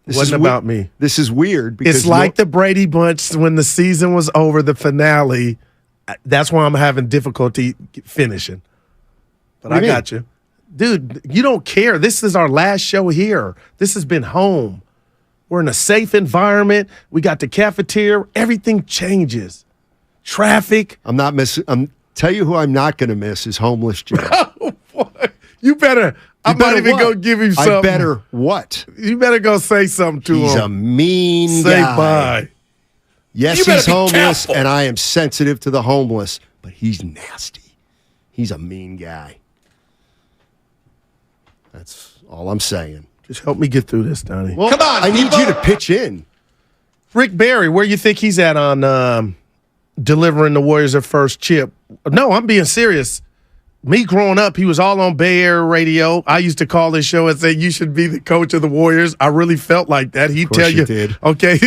[SPEAKER 19] It wasn't about me.
[SPEAKER 21] This is weird. Because
[SPEAKER 19] it's like the Brady Bunch when the season was over, the finale. That's why I'm having difficulty finishing. But I got you. Dude, you don't care. This is our last show here. This has been home. We're in a safe environment. We got the cafeteria. Everything changes. Traffic.
[SPEAKER 21] I'm not missing. Tell you who I'm not going to miss is Homeless Jim.
[SPEAKER 19] You better. I might even go give him something.
[SPEAKER 21] I better what?
[SPEAKER 19] You better go say something to him.
[SPEAKER 21] He's a mean
[SPEAKER 19] guy. Say bye.
[SPEAKER 21] Yes, he's homeless, and I am sensitive to the homeless, but he's nasty. He's a mean guy. That's all I'm saying.
[SPEAKER 19] Just help me get through this, Donnie.
[SPEAKER 21] Well, come on, I need you to pitch in.
[SPEAKER 19] Rick Barry, where you think he's at on delivering the Warriors their first chip? No, I'm being serious. Me growing up, he was all on Bay Area radio. I used to call this show and say, you should be the coach of the Warriors. I really felt like that. He'd tell you.
[SPEAKER 21] Did.
[SPEAKER 19] Okay,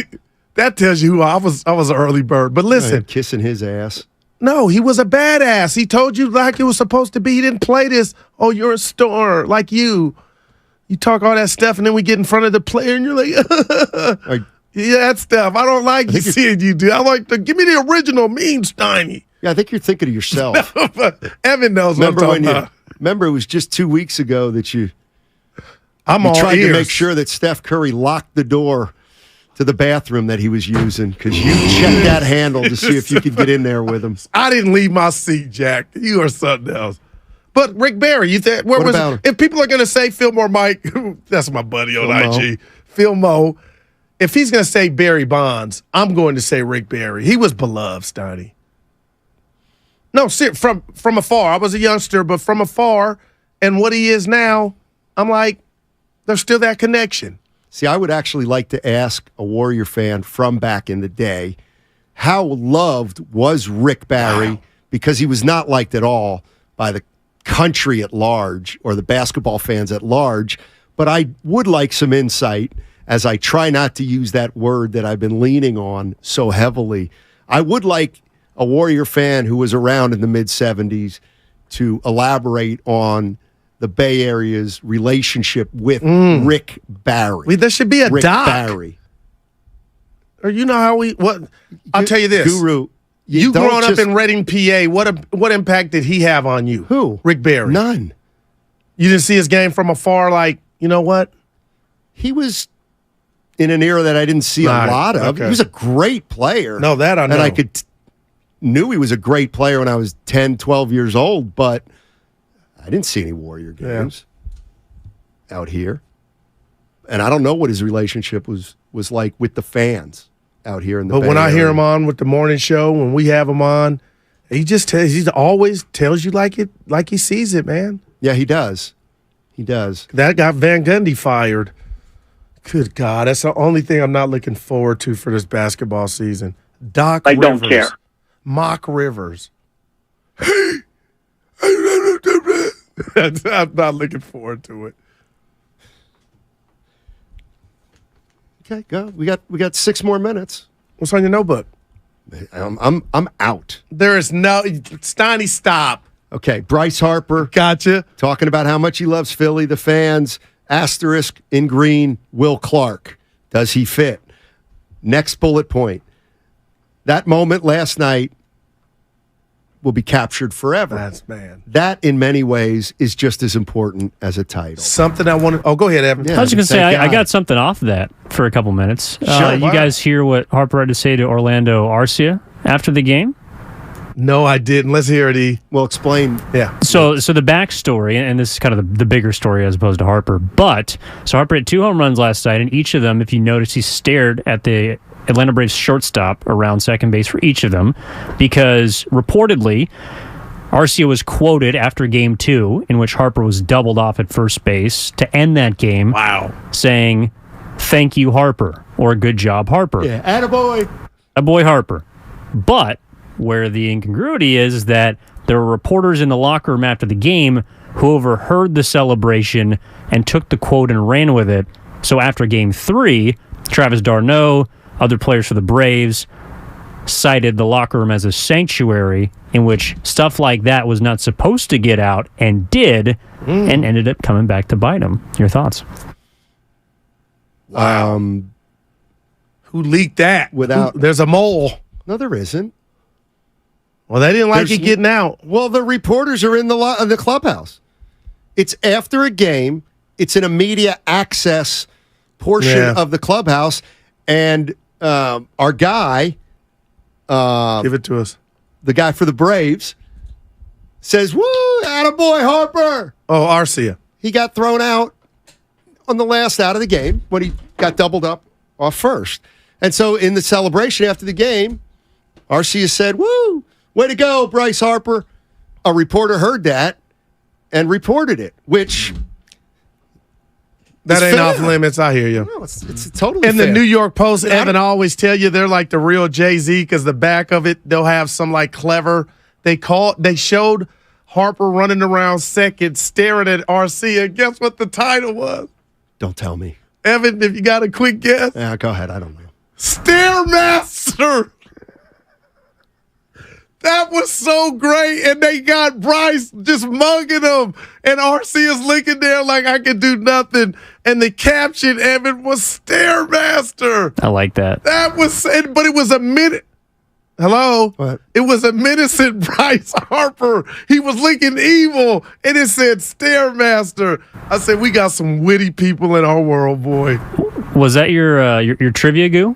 [SPEAKER 19] that tells you who I was an early bird. But listen.
[SPEAKER 21] Kissing his ass.
[SPEAKER 19] No, he was a badass. He told you like it was supposed to be. He didn't play this. Oh, you're a star like you. You talk all that stuff, and then we get in front of the player, and you're like, yeah, that stuff. I don't like seeing you do. I like to give me the original mean Steiny.
[SPEAKER 21] Yeah, I think you're thinking of yourself.
[SPEAKER 19] Evan knows what I'm talking about.
[SPEAKER 21] Remember, it was just 2 weeks ago that you tried to make sure that Steph Curry locked the door to the bathroom that he was using because you checked that handle to see if you could get in there with him.
[SPEAKER 19] I didn't leave my seat, Jack. You are something else. But Rick Barry, you think
[SPEAKER 21] what about him?
[SPEAKER 19] If people are going to say Fillmore Mike, that's my buddy on IG, Phil Mo. If he's going to say Barry Bonds, I'm going to say Rick Barry. He was beloved, Steiny. No, from afar. I was a youngster, but from afar, and what he is now, I'm like, there's still that connection.
[SPEAKER 21] See, I would actually like to ask a Warrior fan from back in the day, how loved was Rick Barry? Because he was not liked at all by the country at large or the basketball fans at large. But I would like some insight as I try not to use that word that I've been leaning on so heavily. I would like a Warrior fan who was around in the mid-'70s to elaborate on the Bay Area's relationship with Rick Barry.
[SPEAKER 19] There should be a
[SPEAKER 21] Rick
[SPEAKER 19] doc.
[SPEAKER 21] Barry.
[SPEAKER 19] Or you know how I'll tell you this.
[SPEAKER 21] Guru,
[SPEAKER 19] you growing up in Reading, PA, what impact did he have on you?
[SPEAKER 21] Who?
[SPEAKER 19] Rick Barry.
[SPEAKER 21] None.
[SPEAKER 19] You didn't see his game from afar like, you know what?
[SPEAKER 21] He was in an era that I didn't see a lot of.
[SPEAKER 19] Okay.
[SPEAKER 21] He was a great player.
[SPEAKER 19] No, that I know.
[SPEAKER 21] And I knew he was a great player when I was 10, 12 years old, but I didn't see any Warrior games out here. And I don't know what his relationship was like with the fans out here in the Bay
[SPEAKER 19] But when I
[SPEAKER 21] Area.
[SPEAKER 19] hear him on with the morning show, when we have him on, he always tells you like he sees it, man.
[SPEAKER 21] Yeah, he does. He does.
[SPEAKER 19] That got Van Gundy fired. Good God, that's the only thing I'm not looking forward to for this basketball season. Doc
[SPEAKER 9] I
[SPEAKER 19] Rivers.
[SPEAKER 9] don't care.
[SPEAKER 19] Mock Rivers. I'm not looking forward to it.
[SPEAKER 21] Okay, go. We got 6 more minutes.
[SPEAKER 19] What's on your notebook?
[SPEAKER 21] I'm out.
[SPEAKER 19] There is no Steiny. Stop.
[SPEAKER 21] Okay, Bryce Harper.
[SPEAKER 19] Gotcha.
[SPEAKER 21] Talking about how much he loves Philly, the fans. Asterisk in green, Will Clark. Does he fit? Next bullet point. That moment last night will be captured forever. That, in many ways, is just as important as a title.
[SPEAKER 19] Something I wanted. Oh, go ahead, Evan.
[SPEAKER 8] I was just going to say, I got something off of that for a couple minutes. You guys hear what Harper had to say to Orlando Arcia after the game?
[SPEAKER 19] No, I didn't. Let's hear it, E.
[SPEAKER 21] Well, explain.
[SPEAKER 19] Yeah.
[SPEAKER 8] So the backstory, and this is kind of the bigger story as opposed to Harper, so Harper had 2 home runs last night, and each of them, if you notice, he stared at the Atlanta Braves shortstop around second base for each of them, because reportedly, Arcia was quoted after Game 2, in which Harper was doubled off at first base to end that game.
[SPEAKER 19] Wow.
[SPEAKER 8] Saying, "Thank you, Harper," or "Good job, Harper."
[SPEAKER 21] Yeah, attaboy.
[SPEAKER 8] Attaboy, Harper. But where the incongruity is that there were reporters in the locker room after the game who overheard the celebration and took the quote and ran with it. So after Game 3, Travis d'Arnaud, other players for the Braves, cited the locker room as a sanctuary in which stuff like that was not supposed to get out and did, and ended up coming back to bite him. Your thoughts?
[SPEAKER 19] Wow. Who leaked that? There's a mole.
[SPEAKER 21] No, there isn't.
[SPEAKER 19] Well, they didn't like it getting out.
[SPEAKER 21] Well, the reporters are in the clubhouse. It's after a game. It's in a media access portion of the clubhouse, and our guy,
[SPEAKER 19] give it to us.
[SPEAKER 21] The guy for the Braves says, "Woo, attaboy, Harper."
[SPEAKER 19] Oh, Arcia.
[SPEAKER 21] He got thrown out on the last out of the game when he got doubled up off first. And so in the celebration after the game, Arcia said, "Woo, way to go, Bryce Harper." A reporter heard that and reported it, which
[SPEAKER 19] that ain't off limits. I hear you.
[SPEAKER 21] No, it's totally
[SPEAKER 19] in
[SPEAKER 21] fair.
[SPEAKER 19] the New York Post, Evan always tell you they're like the real Jay-Z because the back of it, they'll have some like clever. They showed Harper running around second, staring at Arcia. Guess what the title was?
[SPEAKER 21] Don't tell me.
[SPEAKER 19] Evan, if you got a quick guess.
[SPEAKER 21] Yeah, go ahead. I don't know.
[SPEAKER 19] Stairmaster. That was so great, and they got Bryce just mugging him, and Arcia's looking there like I can do nothing. And the caption, Evan, was Stairmaster.
[SPEAKER 8] I like that.
[SPEAKER 19] That was, but it was a minute. Hello?
[SPEAKER 21] What?
[SPEAKER 19] It was a menacing Bryce Harper. He was looking evil, and it said Stairmaster. I said, we got some witty people in our world, boy.
[SPEAKER 8] Was that your trivia goo?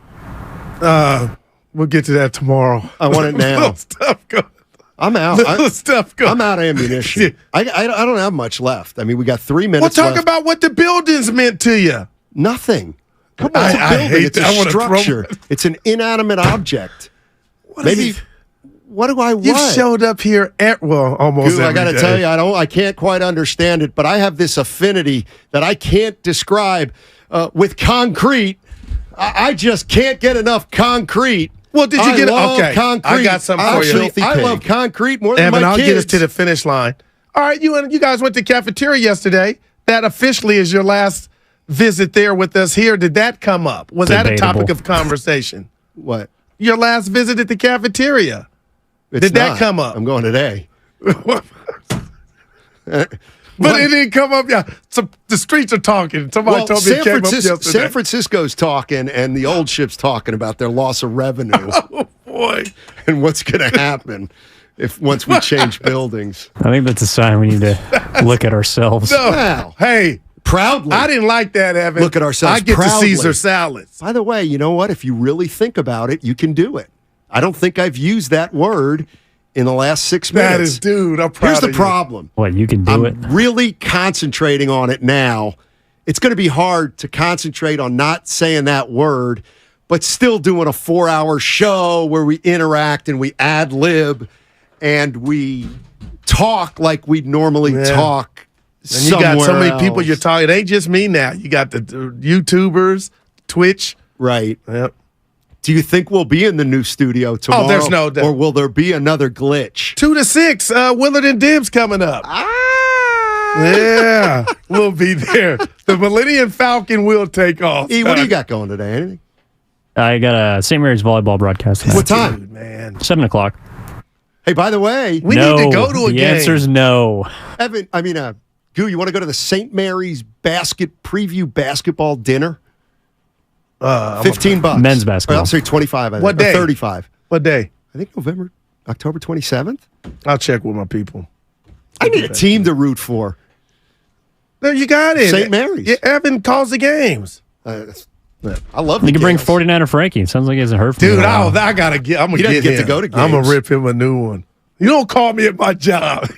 [SPEAKER 19] We'll get to that tomorrow.
[SPEAKER 21] I want it now.
[SPEAKER 19] Stuff going.
[SPEAKER 21] I'm out.
[SPEAKER 19] Stuff going.
[SPEAKER 21] I'm out of ammunition. I don't have much left. I mean, we got 3 minutes
[SPEAKER 19] Well, talk
[SPEAKER 21] left.
[SPEAKER 19] about what the buildings meant to you.
[SPEAKER 21] Nothing. Come on, it's a building. It's a structure. It's an inanimate object. What do I want?
[SPEAKER 19] You showed up here almost
[SPEAKER 21] Goo,
[SPEAKER 19] every
[SPEAKER 21] I got to
[SPEAKER 19] day.
[SPEAKER 21] tell you, I can't quite understand it, but I have this affinity that I can't describe with concrete. I just can't get enough concrete.
[SPEAKER 19] Well, did you
[SPEAKER 21] love concrete.
[SPEAKER 19] I got something for you.
[SPEAKER 21] I love concrete more than
[SPEAKER 19] Evan,
[SPEAKER 21] my
[SPEAKER 19] I'll
[SPEAKER 21] kids.
[SPEAKER 19] get us to the finish line. All right, you guys went to cafeteria yesterday. That officially is your last visit there with us here. Did that come up? Was that a topic of conversation?
[SPEAKER 21] What?
[SPEAKER 19] Your last visit at the cafeteria. Did that come up?
[SPEAKER 21] I'm going today.
[SPEAKER 19] But it didn't come up. Yeah, the streets are talking. Somebody told me it came up yesterday.
[SPEAKER 21] San Francisco's talking, and the old ship's talking about their loss of revenue.
[SPEAKER 19] Oh boy!
[SPEAKER 21] And what's going to happen once we change buildings?
[SPEAKER 8] I think that's a sign we need to look at ourselves.
[SPEAKER 19] No.
[SPEAKER 21] Wow.
[SPEAKER 19] Hey,
[SPEAKER 21] proudly.
[SPEAKER 19] I didn't like that, Evan.
[SPEAKER 21] Look at ourselves.
[SPEAKER 19] I get
[SPEAKER 21] proudly.
[SPEAKER 19] the Caesar salads.
[SPEAKER 21] By the way, you know what? If you really think about it, you can do it. I don't think I've used that word in the last 6 minutes.
[SPEAKER 19] That is, dude, I'm proud
[SPEAKER 21] Here's the
[SPEAKER 19] of
[SPEAKER 21] problem.
[SPEAKER 8] What, you can do it?
[SPEAKER 21] I'm really concentrating on it now. It's going to be hard to concentrate on not saying that word, but still doing a 4-hour show where we interact and we ad-lib and we talk like we'd normally talk
[SPEAKER 19] And you got so many people
[SPEAKER 21] else.
[SPEAKER 19] you're talking. It ain't just me now. You got the YouTubers, Twitch.
[SPEAKER 21] Right.
[SPEAKER 19] Yep.
[SPEAKER 21] Do you think we'll be in the new studio tomorrow?
[SPEAKER 19] Oh, there's no doubt.
[SPEAKER 21] Or will there be another glitch?
[SPEAKER 19] 2 to 6, Willard and Dibs coming up. Yeah, we'll be there. The Millennium Falcon will take off.
[SPEAKER 21] E, what do you got going today? Anything?
[SPEAKER 8] I got a St. Mary's volleyball broadcast tonight.
[SPEAKER 21] What time?
[SPEAKER 19] Dude, man.
[SPEAKER 8] 7 o'clock.
[SPEAKER 21] Hey, by the way,
[SPEAKER 19] We need to go to a
[SPEAKER 8] the
[SPEAKER 19] game.
[SPEAKER 8] answer's no.
[SPEAKER 21] Evan, Goo, you want to go to the St. Mary's preview basketball dinner? $15.
[SPEAKER 8] Men's basketball.
[SPEAKER 21] I'll say 25. I think.
[SPEAKER 19] What day?
[SPEAKER 21] Or 35.
[SPEAKER 19] What day?
[SPEAKER 21] I think October 27th.
[SPEAKER 19] I'll check with my people.
[SPEAKER 21] I need a team to root for.
[SPEAKER 19] No, you got it.
[SPEAKER 21] St. Mary's.
[SPEAKER 19] Yeah, Evan calls the games.
[SPEAKER 21] I love.
[SPEAKER 8] You can bring 49er Frankie. It sounds like he hasn't heard from
[SPEAKER 19] Dude,
[SPEAKER 8] you. in a while.
[SPEAKER 19] I gotta get. I'm gonna
[SPEAKER 21] He doesn't
[SPEAKER 19] get
[SPEAKER 21] get to
[SPEAKER 19] him.
[SPEAKER 21] go to
[SPEAKER 19] I'm gonna
[SPEAKER 21] games.
[SPEAKER 19] rip him a new one. You don't call me at my job.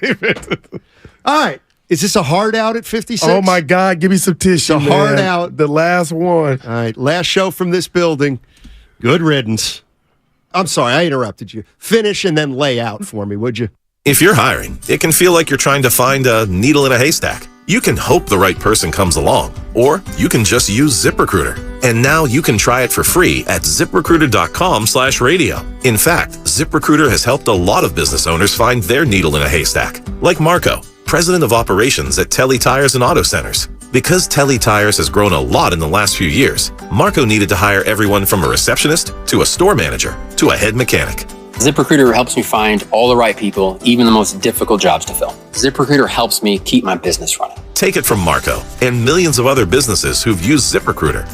[SPEAKER 21] All right. Is this a hard out at 56?
[SPEAKER 19] Oh my God! Give me some tissue.
[SPEAKER 21] It's a hard
[SPEAKER 19] man.
[SPEAKER 21] out.
[SPEAKER 19] The last one.
[SPEAKER 21] All right. Last show from this building. Good riddance. I'm sorry, I interrupted you. Finish and then lay out for me, would you?
[SPEAKER 15] If you're hiring, it can feel like you're trying to find a needle in a haystack. You can hope the right person comes along, or you can just use ZipRecruiter. And now you can try it for free at ZipRecruiter.com/radio. In fact, ZipRecruiter has helped a lot of business owners find their needle in a haystack, like Marco, president of operations at Telly Tires and Auto Centers. Because Telly Tires has grown a lot in the last few years, Marco needed to hire everyone from a receptionist to a store manager to a head mechanic.
[SPEAKER 17] ZipRecruiter helps me find all the right people, even the most difficult jobs to fill. ZipRecruiter helps me keep my business running.
[SPEAKER 15] Take it from Marco and millions of other businesses who've used ZipRecruiter.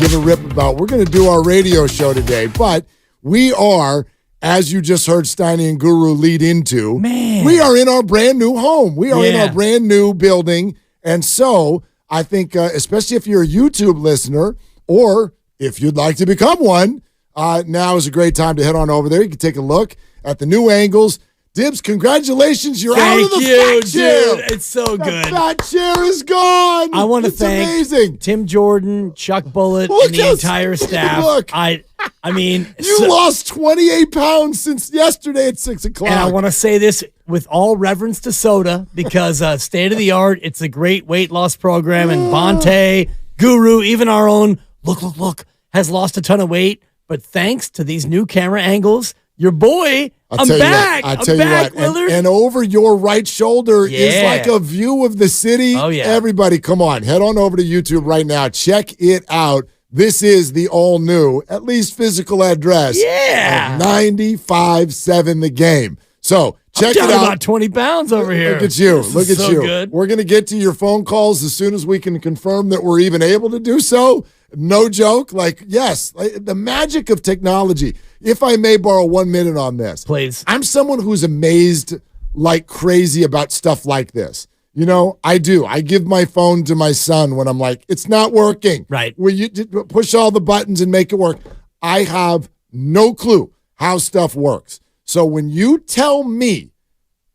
[SPEAKER 20] give a rip about. We're going to do our radio show today, but we are, as you just heard Steiny and Guru lead into, we are in our brand new home. We are in our brand new building. And so I think, especially if you're a YouTube listener or if you'd like to become one, now is a great time to head on over there. You can take a look at the new angles. Dibs, congratulations. You're out of the fat chair.
[SPEAKER 5] Dude. It's so good.
[SPEAKER 20] The fat chair is gone.
[SPEAKER 5] I want to thank
[SPEAKER 20] amazing.
[SPEAKER 5] Tim Jordan, Chuck Bullitt, and the entire staff.
[SPEAKER 20] Look.
[SPEAKER 5] I mean,
[SPEAKER 20] you lost 28 pounds since yesterday at 6 o'clock.
[SPEAKER 5] And I want to say this with all reverence to soda because state of the art. It's a great weight loss program, and Bonte, Guru, even our own look has lost a ton of weight. But thanks to these new camera angles, your boy, I'm back.
[SPEAKER 20] I'll tell you what. And over your right shoulder is like a view of the city.
[SPEAKER 5] Oh, yeah.
[SPEAKER 20] Everybody, come on. Head on over to YouTube right now. Check it out. This is the all-new, at least physical address of 95.7 The Game. So check it out.
[SPEAKER 5] About 20 pounds over here.
[SPEAKER 20] Look at you.
[SPEAKER 5] Look at you. Good.
[SPEAKER 20] We're going to get to your phone calls as soon as we can confirm that we're even able to do so. No joke. Yes, the magic of technology. If I may borrow 1 minute on this.
[SPEAKER 5] Please.
[SPEAKER 20] I'm someone who's amazed like crazy about stuff like this. You know, I do. I give my phone to my son when I'm like, it's not working.
[SPEAKER 5] Right.
[SPEAKER 20] Will you push all the buttons and make it work? I have no clue how stuff works. So when you tell me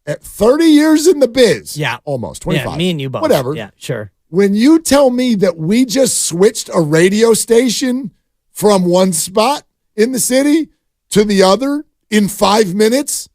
[SPEAKER 20] at 30 years in the biz, almost 25.
[SPEAKER 5] Yeah, me and you both.
[SPEAKER 20] Whatever.
[SPEAKER 5] Yeah, sure.
[SPEAKER 20] When you tell me that we just switched a radio station from one spot in the city to the other in 5 minutes,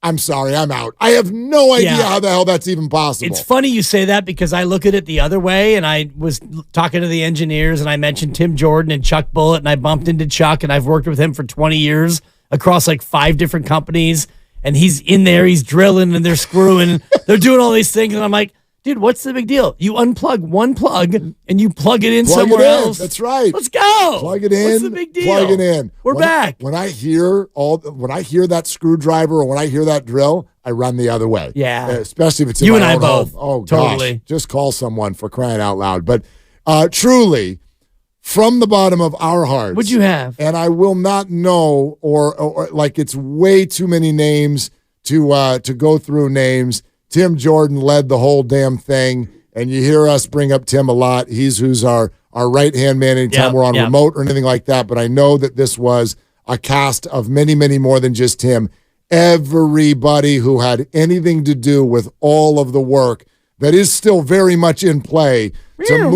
[SPEAKER 20] I'm sorry, I'm out. I have no idea how the hell that's even possible.
[SPEAKER 5] It's funny you say that because I look at it the other way, and I was talking to the engineers, and I mentioned Tim Jordan and Chuck Bullitt, and I bumped into Chuck, and I've worked with him for 20 years across like 5 different companies, and he's in there, he's drilling, and they're screwing, they're doing all these things, and I'm like, dude, what's the big deal? You unplug one plug and you plug it in somewhere else.
[SPEAKER 20] That's right.
[SPEAKER 5] Let's go.
[SPEAKER 20] Plug it in.
[SPEAKER 5] What's the big deal?
[SPEAKER 20] Plug it in.
[SPEAKER 5] We're back.
[SPEAKER 20] When I hear that screwdriver or when I hear that drill, I run the other way.
[SPEAKER 5] Yeah.
[SPEAKER 20] Especially if it's in
[SPEAKER 5] you
[SPEAKER 20] my
[SPEAKER 5] and I
[SPEAKER 20] own
[SPEAKER 5] both.
[SPEAKER 20] home. Oh,
[SPEAKER 5] totally.
[SPEAKER 20] Gosh. Just call someone for crying out loud. But truly, from the bottom of our hearts.
[SPEAKER 5] What'd you have?
[SPEAKER 20] And I will not know or like it's way too many names to go through names. Tim Jordan led the whole damn thing, and you hear us bring up Tim a lot. Who's our right-hand man anytime we're on remote or anything like that, but I know that this was a cast of many, many more than just Tim. Everybody who had anything to do with all of the work that is still very much in play to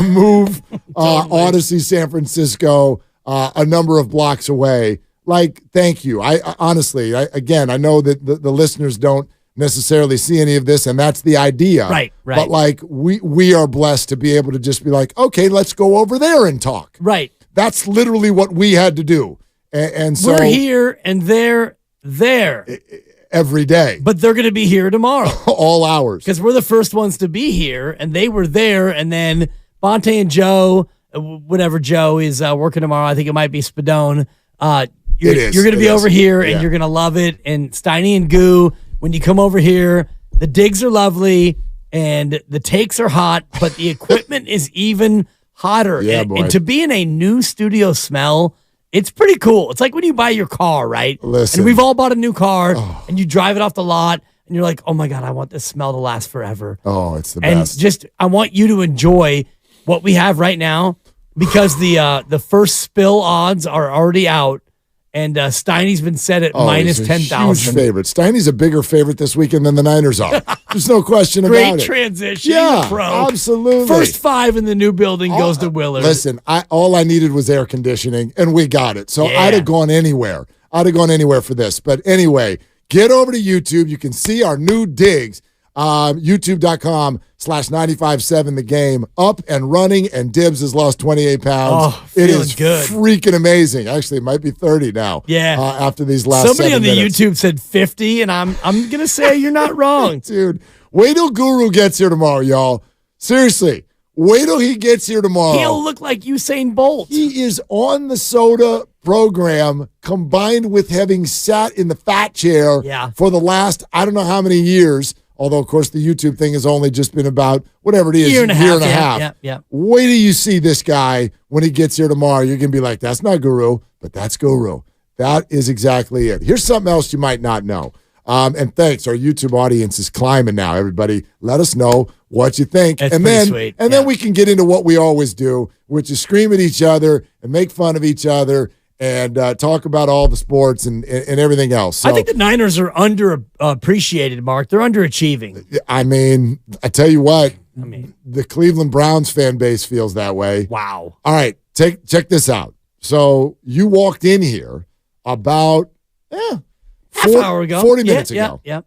[SPEAKER 20] move Odyssey San Francisco a number of blocks away. Like, thank you. I honestly, I know that the listeners don't necessarily see any of this, and that's the idea.
[SPEAKER 5] Right.
[SPEAKER 20] But like we are blessed to be able to just be like, okay, let's go over there and talk.
[SPEAKER 5] Right.
[SPEAKER 20] That's literally what we had to do. And so
[SPEAKER 5] we're here and they're there
[SPEAKER 20] every day.
[SPEAKER 5] But they're going to be here tomorrow.
[SPEAKER 20] All hours.
[SPEAKER 5] Because we're the first ones to be here, and they were there, and then Bonte and Joe, whatever Joe is working tomorrow, I think it might be Spadone. You're going to be over here, and you're going to love it. And Steiny and Goo, when you come over here, the digs are lovely and the takes are hot, but the equipment is even hotter.
[SPEAKER 20] Yeah,
[SPEAKER 5] and,
[SPEAKER 20] boy.
[SPEAKER 5] and to be in a new studio smell, it's pretty cool. It's like when you buy your car, right?
[SPEAKER 20] Listen.
[SPEAKER 5] And we've all bought a new car, and you drive it off the lot, and you're like, oh my God, I want this smell to last forever.
[SPEAKER 20] Oh, it's the
[SPEAKER 5] And
[SPEAKER 20] best.
[SPEAKER 5] just, I want you to enjoy what we have right now because the first spill odds are already out. And Steiny's been set at minus
[SPEAKER 20] he's a
[SPEAKER 5] 10,000.
[SPEAKER 20] Huge favorite. Steiny's a bigger favorite this weekend than the Niners are. There's no question about it.
[SPEAKER 5] Great transition.
[SPEAKER 20] Yeah,
[SPEAKER 5] Pro.
[SPEAKER 20] absolutely.
[SPEAKER 5] First 5 in the new building goes to Willard.
[SPEAKER 20] Listen, all I needed was air conditioning, and we got it. So I'd have gone anywhere. For this. But anyway, get over to YouTube. You can see our new digs. YouTube.com/957 The Game up and running, and Dibs has lost 28 pounds. It is
[SPEAKER 5] good.
[SPEAKER 20] Freaking amazing. Actually, it might be 30 now.
[SPEAKER 5] Yeah.
[SPEAKER 20] After these last
[SPEAKER 5] Somebody
[SPEAKER 20] 7
[SPEAKER 5] on the
[SPEAKER 20] minutes.
[SPEAKER 5] YouTube said 50, and I'm gonna say you're not wrong,
[SPEAKER 20] dude. Wait till Guru gets here tomorrow, y'all. Seriously, wait till he gets here tomorrow.
[SPEAKER 5] He'll look like Usain Bolt.
[SPEAKER 20] He is on the soda program combined with having sat in the fat chair for the last I don't know how many years. Although, of course, the YouTube thing has only just been about whatever it is,
[SPEAKER 5] year and a half.
[SPEAKER 20] Yeah. Wait till you see this guy when he gets here tomorrow. You're going to be like, that's not Guru, but that's Guru. That is exactly it. Here's something else you might not know. And thanks. Our YouTube audience is climbing now. Everybody, let us know what you think.
[SPEAKER 5] That's
[SPEAKER 20] and
[SPEAKER 5] pretty
[SPEAKER 20] then,
[SPEAKER 5] sweet.
[SPEAKER 20] And then we can get into what we always do, which is scream at each other and make fun of each other and talk about all the sports and everything else. So,
[SPEAKER 5] I think the Niners are underappreciated, Mark. They're underachieving.
[SPEAKER 20] I mean, I tell you what, the Cleveland Browns fan base feels that way.
[SPEAKER 5] Wow.
[SPEAKER 20] All right, check this out. So you walked in here about
[SPEAKER 5] half hour ago,
[SPEAKER 20] 40 minutes ago.
[SPEAKER 5] Yeah.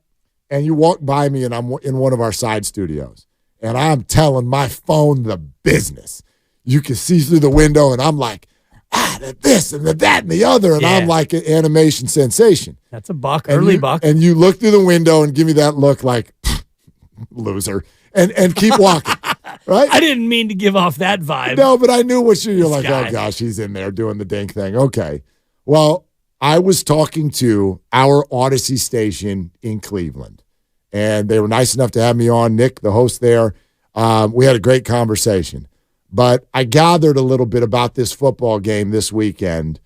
[SPEAKER 20] And you walked by me, and I'm in one of our side studios, and I'm telling my phone the business. You can see through the window, and I'm like, this and that and the other, and I'm like an animation sensation.
[SPEAKER 5] That's a buck, early buck.
[SPEAKER 20] And you look through the window and give me that look like, loser, and keep walking, right?
[SPEAKER 5] I didn't mean to give off that vibe.
[SPEAKER 20] No, but I knew what you're like,
[SPEAKER 5] guy.
[SPEAKER 20] oh, gosh, he's in there doing the dang thing. Okay. Well, I was talking to our Odyssey station in Cleveland, and they were nice enough to have me on, Nick, the host there. We had a great conversation. But I gathered a little bit about this football game this weekend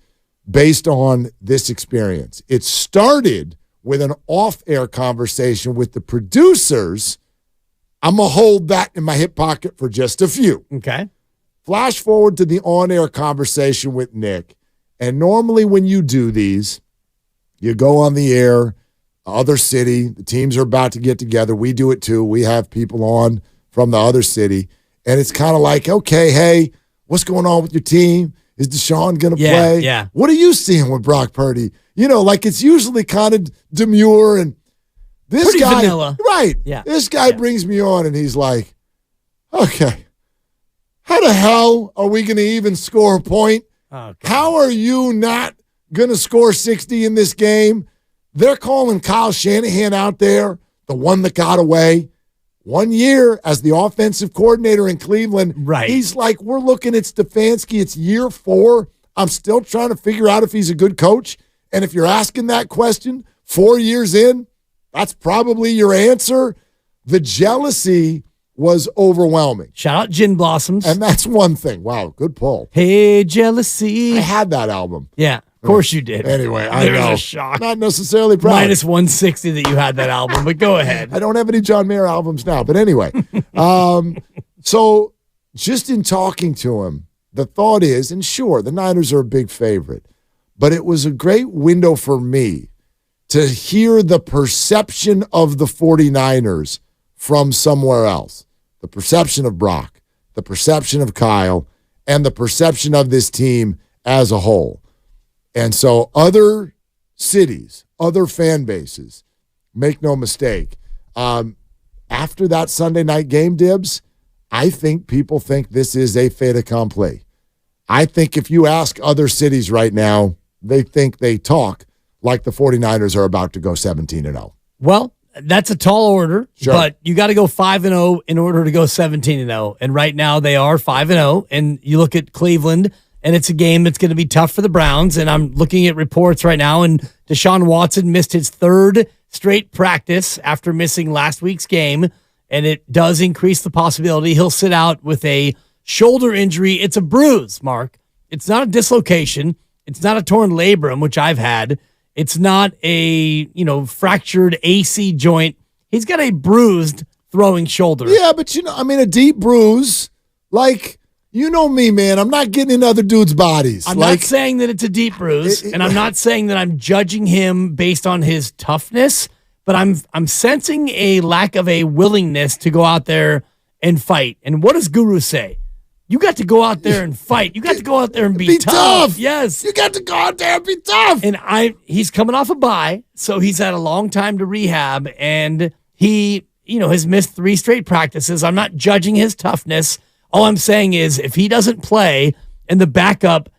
[SPEAKER 20] based on this experience. It started with an off-air conversation with the producers. I'm going to hold that in my hip pocket for just a few.
[SPEAKER 5] Okay.
[SPEAKER 20] Flash forward to the on-air conversation with Nick. And normally when you do these, you go on the air, other city, the teams are about to get together. We do it too. We have people on from the other city. And it's kind of like, okay, hey, what's going on with your team? Is Deshaun going to play?
[SPEAKER 5] Yeah.
[SPEAKER 20] What are you seeing with Brock Purdy? You know, like it's usually kind of demure and this
[SPEAKER 5] Pretty
[SPEAKER 20] guy,
[SPEAKER 5] vanilla.
[SPEAKER 20] right?
[SPEAKER 5] Yeah.
[SPEAKER 20] This guy brings me on and he's like, okay, how the hell are we going to even score a point?
[SPEAKER 5] Okay.
[SPEAKER 20] How are you not going to score 60 in this game? They're calling Kyle Shanahan out there, the one that got away. 1 year as the offensive coordinator in Cleveland.
[SPEAKER 5] Right.
[SPEAKER 20] He's like, we're looking at Stefanski. It's year 4. I'm still trying to figure out if he's a good coach. And if you're asking that question 4 years in, that's probably your answer. The jealousy was overwhelming.
[SPEAKER 5] Shout out Gin Blossoms.
[SPEAKER 20] And that's one thing. Wow, good pull.
[SPEAKER 5] Hey, jealousy.
[SPEAKER 20] I had that album.
[SPEAKER 5] Yeah, of course you did.
[SPEAKER 20] Anyway, I
[SPEAKER 5] There's
[SPEAKER 20] know.
[SPEAKER 5] a shock.
[SPEAKER 20] Not necessarily proud.
[SPEAKER 5] Minus 160 that you had that album, but go ahead.
[SPEAKER 20] I don't have any John Mayer albums now. But anyway, so just in talking to him, the thought is, and sure, the Niners are a big favorite, but it was a great window for me to hear the perception of the 49ers from somewhere else. The perception of Brock, the perception of Kyle, and the perception of this team as a whole. And so other cities, other fan bases, make no mistake, after that Sunday night game, Dibs, I think people think this is a fait accompli. I think if you ask other cities right now, they think they talk like the 49ers are about to go 17-0.
[SPEAKER 5] Well, that's a tall order,
[SPEAKER 20] Sure.
[SPEAKER 5] but you got to go 5-0 in order to go 17-0. And right now they are 5-0. And you look at Cleveland, and it's a game that's going to be tough for the Browns. And I'm looking at reports right now, and Deshaun Watson missed his 3rd straight practice after missing last week's game. And it does increase the possibility he'll sit out with a shoulder injury. It's a bruise, Mark. It's not a dislocation. It's not a torn labrum, which I've had. It's not a, fractured AC joint. He's got a bruised throwing shoulder.
[SPEAKER 20] Yeah, but a deep bruise, like, you know me, man. I'm not getting in other dudes' bodies.
[SPEAKER 5] I'm not saying that it's a deep bruise, and I'm not saying that I'm judging him based on his toughness, but I'm sensing a lack of a willingness to go out there and fight. And what does Guru say? You got to go out there and fight. You got to go out there and be tough. Yes.
[SPEAKER 20] You got to go out there and be tough.
[SPEAKER 5] And he's coming off a bye, so he's had a long time to rehab, and he, has missed 3 straight practices. I'm not judging his toughness. All I'm saying is if he doesn't play and the backup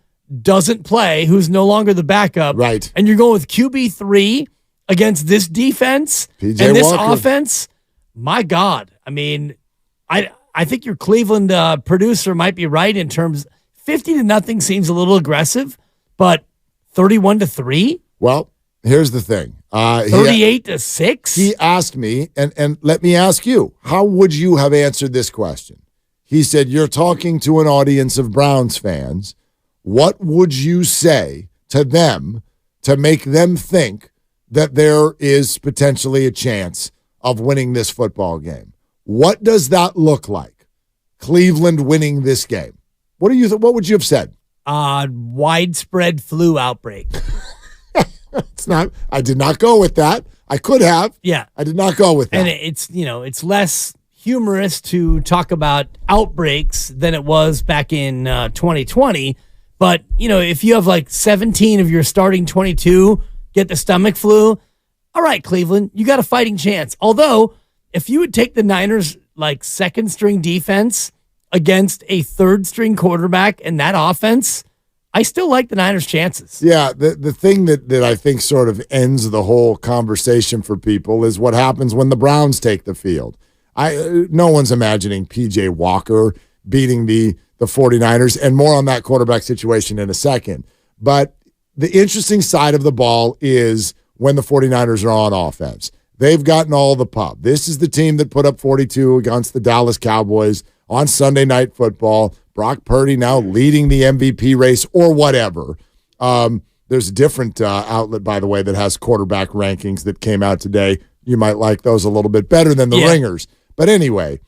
[SPEAKER 5] doesn't play, who's no longer the backup,
[SPEAKER 20] right?
[SPEAKER 5] And you're going with QB3 against this defense
[SPEAKER 20] PJ
[SPEAKER 5] and this
[SPEAKER 20] Walker.
[SPEAKER 5] offense, my God. I mean, I think your Cleveland producer might be right in terms 50-0 seems a little aggressive, but 31-3?
[SPEAKER 20] Well, here's the thing.
[SPEAKER 5] 38-6?
[SPEAKER 20] He asked me, and let me ask you, how would you have answered this question? He said, you're talking to an audience of Browns fans. What would you say to them to make them think that there is potentially a chance of winning this football game? What does that look like? Cleveland winning this game. What would you have said?
[SPEAKER 5] widespread flu outbreak.
[SPEAKER 20] It's not. I did not go with that. I could have.
[SPEAKER 5] Yeah.
[SPEAKER 20] I did not go with that.
[SPEAKER 5] And it's less humorous to talk about outbreaks than it was back in 2020. But, if you have like 17 of your starting 22 get the stomach flu, all right, Cleveland, you got a fighting chance. Although, if you would take the Niners like second string defense against a third string quarterback and that offense, I still like the Niners' chances.
[SPEAKER 20] Yeah, the thing that I think sort of ends the whole conversation for people is what happens when the Browns take the field. No one's imagining P.J. Walker beating the 49ers, and more on that quarterback situation in a second. But the interesting side of the ball is when the 49ers are on offense. They've gotten all the pub. This is the team that put up 42 against the Dallas Cowboys on Sunday Night Football. Brock Purdy now leading the MVP race or whatever. There's a different outlet, by the way, that has quarterback rankings that came out today. You might like those a little bit better than the Ringers. But anyway,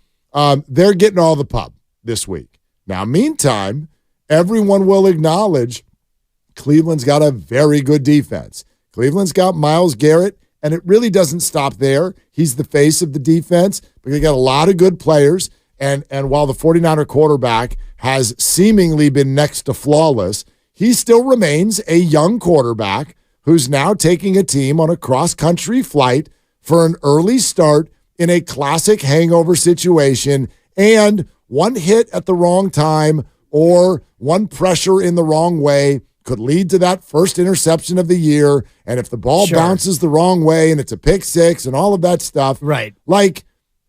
[SPEAKER 20] they're getting all the pub this week. Now, meantime, everyone will acknowledge Cleveland's got a very good defense. Cleveland's got Myles Garrett, and it really doesn't stop there. He's the face of the defense, but they got a lot of good players. And while the 49er quarterback has seemingly been next to flawless, he still remains a young quarterback who's now taking a team on a cross-country flight for an early start in a classic hangover situation, and one hit at the wrong time or one pressure in the wrong way could lead to that first interception of the year. And if the ball bounces the wrong way and it's a pick six and all of that stuff,
[SPEAKER 5] right?
[SPEAKER 20] Like,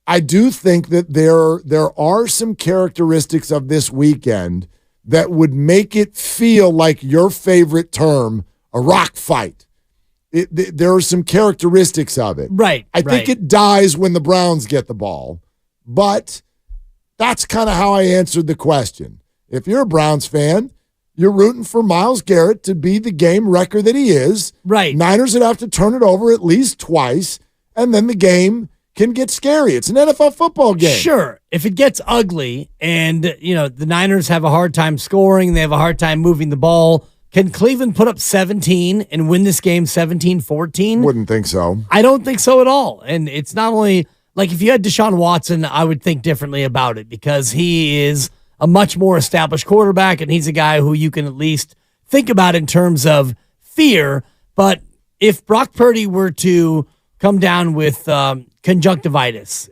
[SPEAKER 20] I do think that there are some characteristics of this weekend that would make it feel like your favorite term, a rock fight. There are some characteristics of it.
[SPEAKER 5] Right.
[SPEAKER 20] I think it dies when the Browns get the ball, but that's kind of how I answered the question. If you're a Browns fan, you're rooting for Myles Garrett to be the game wrecker that he is.
[SPEAKER 5] Right.
[SPEAKER 20] Niners would have to turn it over at least twice, and then the game can get scary. It's an NFL football game.
[SPEAKER 5] Sure. If it gets ugly and, the Niners have a hard time scoring, they have a hard time moving the ball, can Cleveland put up 17 and win this game 17-14?
[SPEAKER 20] Wouldn't think so.
[SPEAKER 5] I don't think so at all. And it's not only, like, if you had Deshaun Watson, I would think differently about it because he is a much more established quarterback and he's a guy who you can at least think about in terms of fear. But if Brock Purdy were to come down with conjunctivitis,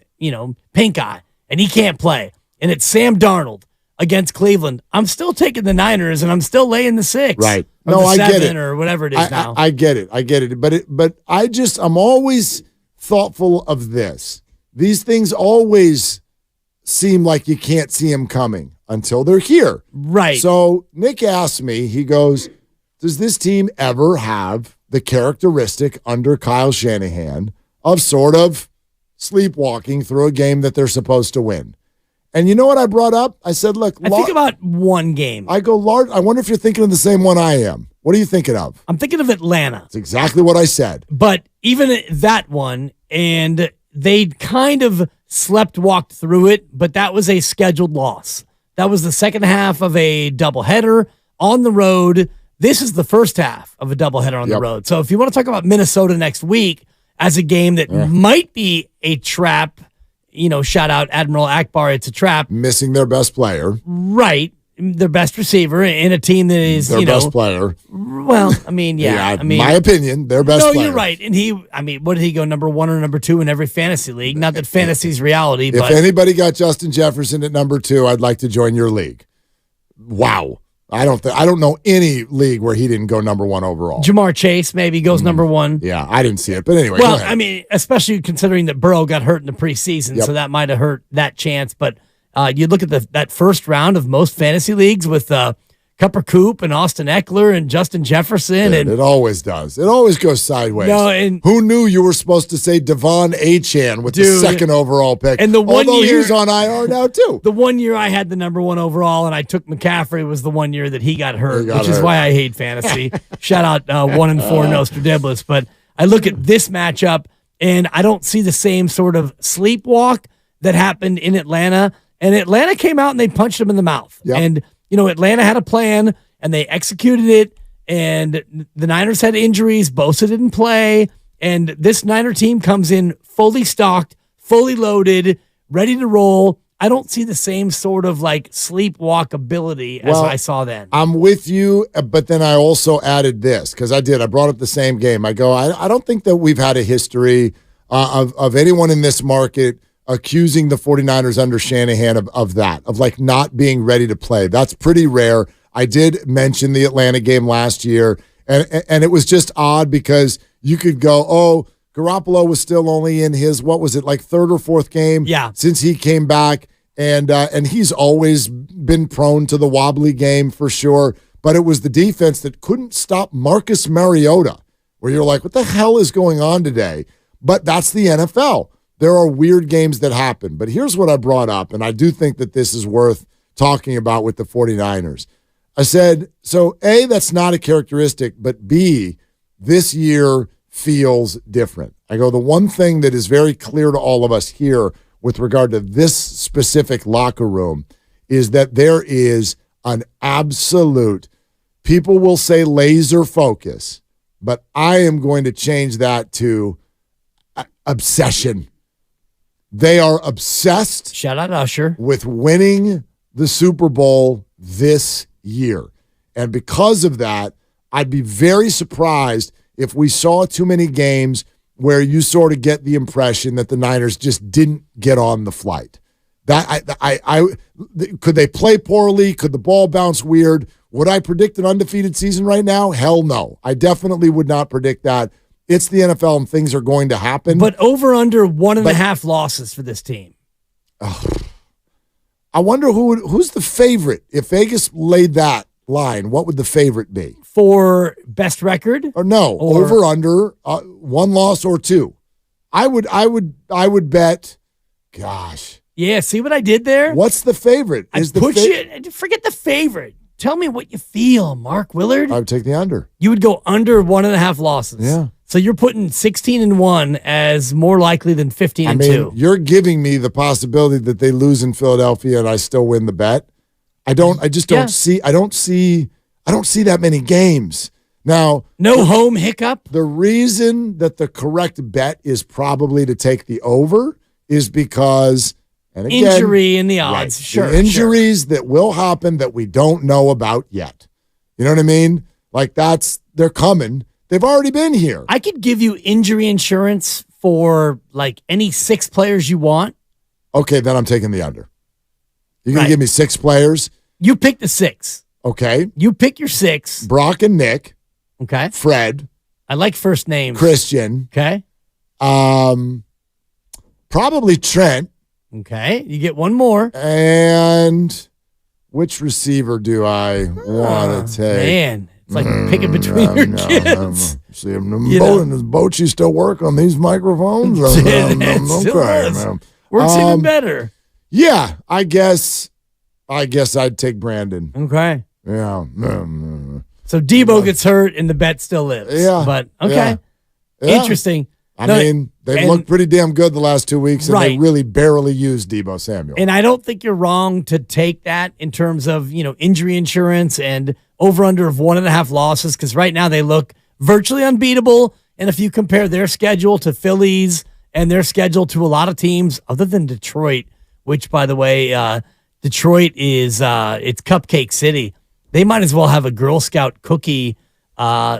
[SPEAKER 5] pink eye, and he can't play, and it's Sam Darnold against Cleveland, I'm still taking the Niners, and I'm still laying the 6.
[SPEAKER 20] Right.
[SPEAKER 5] No,
[SPEAKER 20] I get it.
[SPEAKER 5] Or whatever it is now.
[SPEAKER 20] I get it. But I'm always thoughtful of this. These things always seem like you can't see them coming until they're here.
[SPEAKER 5] Right.
[SPEAKER 20] So Nick asked me, he goes, does this team ever have the characteristic under Kyle Shanahan of sort of sleepwalking through a game that they're supposed to win? And you know what I brought up? I said, look,
[SPEAKER 5] I think about one game.
[SPEAKER 20] I go, I wonder if you're thinking of the same one I am. What are you thinking of?
[SPEAKER 5] I'm thinking of Atlanta.
[SPEAKER 20] That's exactly what I said.
[SPEAKER 5] But even that one, and they kind of walked through it, but that was a scheduled loss. That was the second half of a doubleheader on the road. This is the first half of a doubleheader on the road. So if you want to talk about Minnesota next week as a game that might be a trap, shout out Admiral Akbar, it's a trap.
[SPEAKER 20] Missing their best player.
[SPEAKER 5] Right. Their best receiver in a team that is,
[SPEAKER 20] their best player.
[SPEAKER 5] Well, I mean,
[SPEAKER 20] my opinion, their best player.
[SPEAKER 5] No, you're right. And what did he go, number 1 or number 2 in every fantasy league? Not that fantasy's reality, but
[SPEAKER 20] if anybody got Justin Jefferson at number 2, I'd like to join your league. Wow. I don't know any league where he didn't go number 1 overall.
[SPEAKER 5] Jamar Chase maybe goes number 1.
[SPEAKER 20] Yeah, I didn't see it, but anyway.
[SPEAKER 5] Well, I mean, especially considering that Burrow got hurt in the preseason, so that might have hurt that chance. But you look at that first round of most fantasy leagues with Cooper Kupp and Austin Eckler and Justin Jefferson.
[SPEAKER 20] Dude, it always does. It always goes sideways.
[SPEAKER 5] No, and
[SPEAKER 20] who knew you were supposed to say Devon Achane with the second overall pick?
[SPEAKER 5] And although
[SPEAKER 20] he's on IR now too.
[SPEAKER 5] The one year I had the number 1 overall and I took McCaffrey was the one year that he got hurt, which is why I hate fantasy. Shout out 1-4 Nostradamus. But I look at this matchup and I don't see the same sort of sleepwalk that happened in Atlanta. And Atlanta came out and they punched him in the mouth.
[SPEAKER 20] Yep.
[SPEAKER 5] And Atlanta had a plan, and they executed it. And the Niners had injuries. Bosa didn't play. And this Niner team comes in fully stocked, fully loaded, ready to roll. I don't see the same sort of like sleepwalk ability as I saw then.
[SPEAKER 20] I'm with you, but then I also added this because I brought up the same game. I go, I don't think that we've had a history of anyone in this market accusing the 49ers under Shanahan of that, of like not being ready to play. That's pretty rare. I did mention the Atlanta game last year, and it was just odd because you could go, oh, Garoppolo was still only in his, what was it, like third or fourth game since he came back, and he's always been prone to the wobbly game for sure, but it was the defense that couldn't stop Marcus Mariota, where you're like, what the hell is going on today? But that's the NFL. There are weird games that happen, but here's what I brought up, and I do think that this is worth talking about with the 49ers. I said, so A, that's not a characteristic, but B, this year feels different. I go, the one thing that is very clear to all of us here with regard to this specific locker room is that there is an absolute, people will say laser focus, but I am going to change that to obsession. They are obsessed.
[SPEAKER 5] Shout out Usher.
[SPEAKER 20] With winning the Super Bowl this year. And because of that, I'd be very surprised if we saw too many games where you sort of get the impression that the Niners just didn't get on the flight. Could they play poorly? Could the ball bounce weird? Would I predict an undefeated season right now? Hell no. I definitely would not predict that. It's the NFL and things are going to happen.
[SPEAKER 5] But over under 1.5 losses for this team.
[SPEAKER 20] I wonder who's the favorite. If Vegas laid that line, what would the favorite be?
[SPEAKER 5] For best record?
[SPEAKER 20] Or no, over under 1 loss or 2. I would bet, gosh.
[SPEAKER 5] Yeah, see what I did there?
[SPEAKER 20] What's the favorite?
[SPEAKER 5] Forget the favorite. Tell me what you feel, Mark Willard.
[SPEAKER 20] I would take the under.
[SPEAKER 5] You would go under 1.5 losses.
[SPEAKER 20] Yeah.
[SPEAKER 5] So you're putting 16-1 as more likely than 15-2.
[SPEAKER 20] You're giving me the possibility that they lose in Philadelphia and I still win the bet. I don't see that many games. Now,
[SPEAKER 5] no home hiccup.
[SPEAKER 20] The reason that the correct bet is probably to take the over is because, and again,
[SPEAKER 5] injury in the odds.
[SPEAKER 20] Right,
[SPEAKER 5] Sure.
[SPEAKER 20] The injuries that will happen that we don't know about yet. You know what I mean? Like they're coming. They've already been here.
[SPEAKER 5] I could give you injury insurance for like any 6 players you want.
[SPEAKER 20] Okay, then I'm taking the under. You're going to give me 6 players?
[SPEAKER 5] You pick the 6.
[SPEAKER 20] Okay.
[SPEAKER 5] You pick your 6.
[SPEAKER 20] Brock and Nick.
[SPEAKER 5] Okay.
[SPEAKER 20] Fred.
[SPEAKER 5] I like first names.
[SPEAKER 20] Christian.
[SPEAKER 5] Okay.
[SPEAKER 20] Probably Trent.
[SPEAKER 5] Okay. You get one more.
[SPEAKER 20] And which receiver do I want to take?
[SPEAKER 5] Man. It's like picking between your kids.
[SPEAKER 20] See, does Bochy still work on these microphones? Okay, man.
[SPEAKER 5] Works even better.
[SPEAKER 20] Yeah, I guess I'd take Brandon.
[SPEAKER 5] Okay.
[SPEAKER 20] Yeah.
[SPEAKER 5] So Debo gets hurt and the bet still lives.
[SPEAKER 20] Yeah.
[SPEAKER 5] But okay.
[SPEAKER 20] Yeah.
[SPEAKER 5] Interesting.
[SPEAKER 20] They've looked pretty damn good the last 2 weeks, and they really barely used Debo Samuel.
[SPEAKER 5] And I don't think you're wrong to take that in terms of, injury insurance and over-under of 1.5 losses, because right now they look virtually unbeatable. And if you compare their schedule to Philly's and their schedule to a lot of teams other than Detroit, which, by the way, Detroit is it's Cupcake City. They might as well have a Girl Scout cookie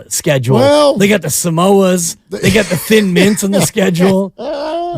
[SPEAKER 5] schedule.
[SPEAKER 20] Well,
[SPEAKER 5] they got the Samoas. They got the Thin Mints on the schedule.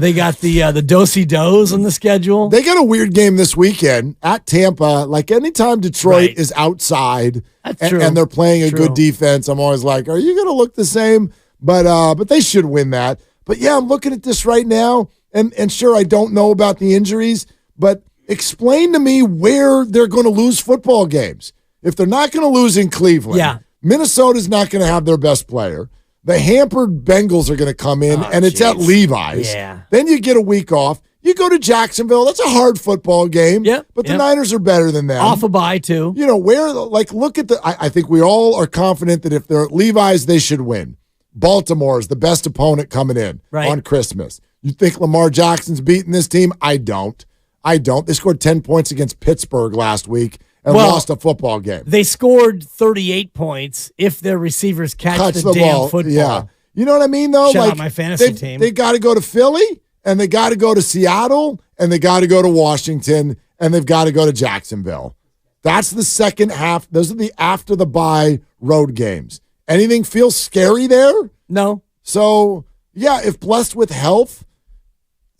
[SPEAKER 5] They got the Do-si-dos on the schedule.
[SPEAKER 20] They got a weird game this weekend at Tampa. Like anytime Detroit is outside and they're playing a good defense, I'm always like, are you going to look the same? But they should win that. But yeah, I'm looking at this right now, and sure, I don't know about the injuries, but explain to me where they're going to lose football games. If they're not going to lose in Cleveland, Minnesota's not going to have their best player. The hampered Bengals are going to come in, and it's at Levi's.
[SPEAKER 5] Yeah.
[SPEAKER 20] Then you get a week off. You go to Jacksonville. That's a hard football game. But the Niners are better than them.
[SPEAKER 5] Off a bye, too.
[SPEAKER 20] Look at I think we all are confident that if they're at Levi's, they should win. Baltimore is the best opponent coming in on Christmas. You think Lamar Jackson's beating this team? I don't. They scored 10 points against Pittsburgh last week, and lost a football game.
[SPEAKER 5] They scored 38 points if their receivers catch the damn
[SPEAKER 20] ball.
[SPEAKER 5] football.
[SPEAKER 20] Yeah. You know what I mean, though?
[SPEAKER 5] Shout out my fantasy team.
[SPEAKER 20] They got to go to Philly, and they got to go to Seattle, and they got to go to Washington, and they've got to go to Jacksonville. That's the second half. Those are the after the bye road games. Anything feel scary there?
[SPEAKER 5] No.
[SPEAKER 20] So, yeah, if blessed with health,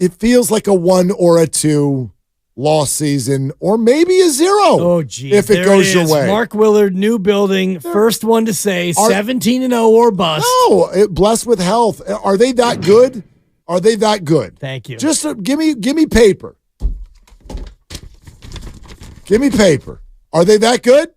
[SPEAKER 20] it feels like a 1 or a 2 loss season, or maybe a 0.
[SPEAKER 5] Oh, geez.
[SPEAKER 20] If it goes your way.
[SPEAKER 5] Mark Willard, new building, first one to say 17-0 or bust.
[SPEAKER 20] No, blessed with health. Are they that good? Are they that good?
[SPEAKER 5] Thank you.
[SPEAKER 20] Just give me paper. Give me paper. Are they that good?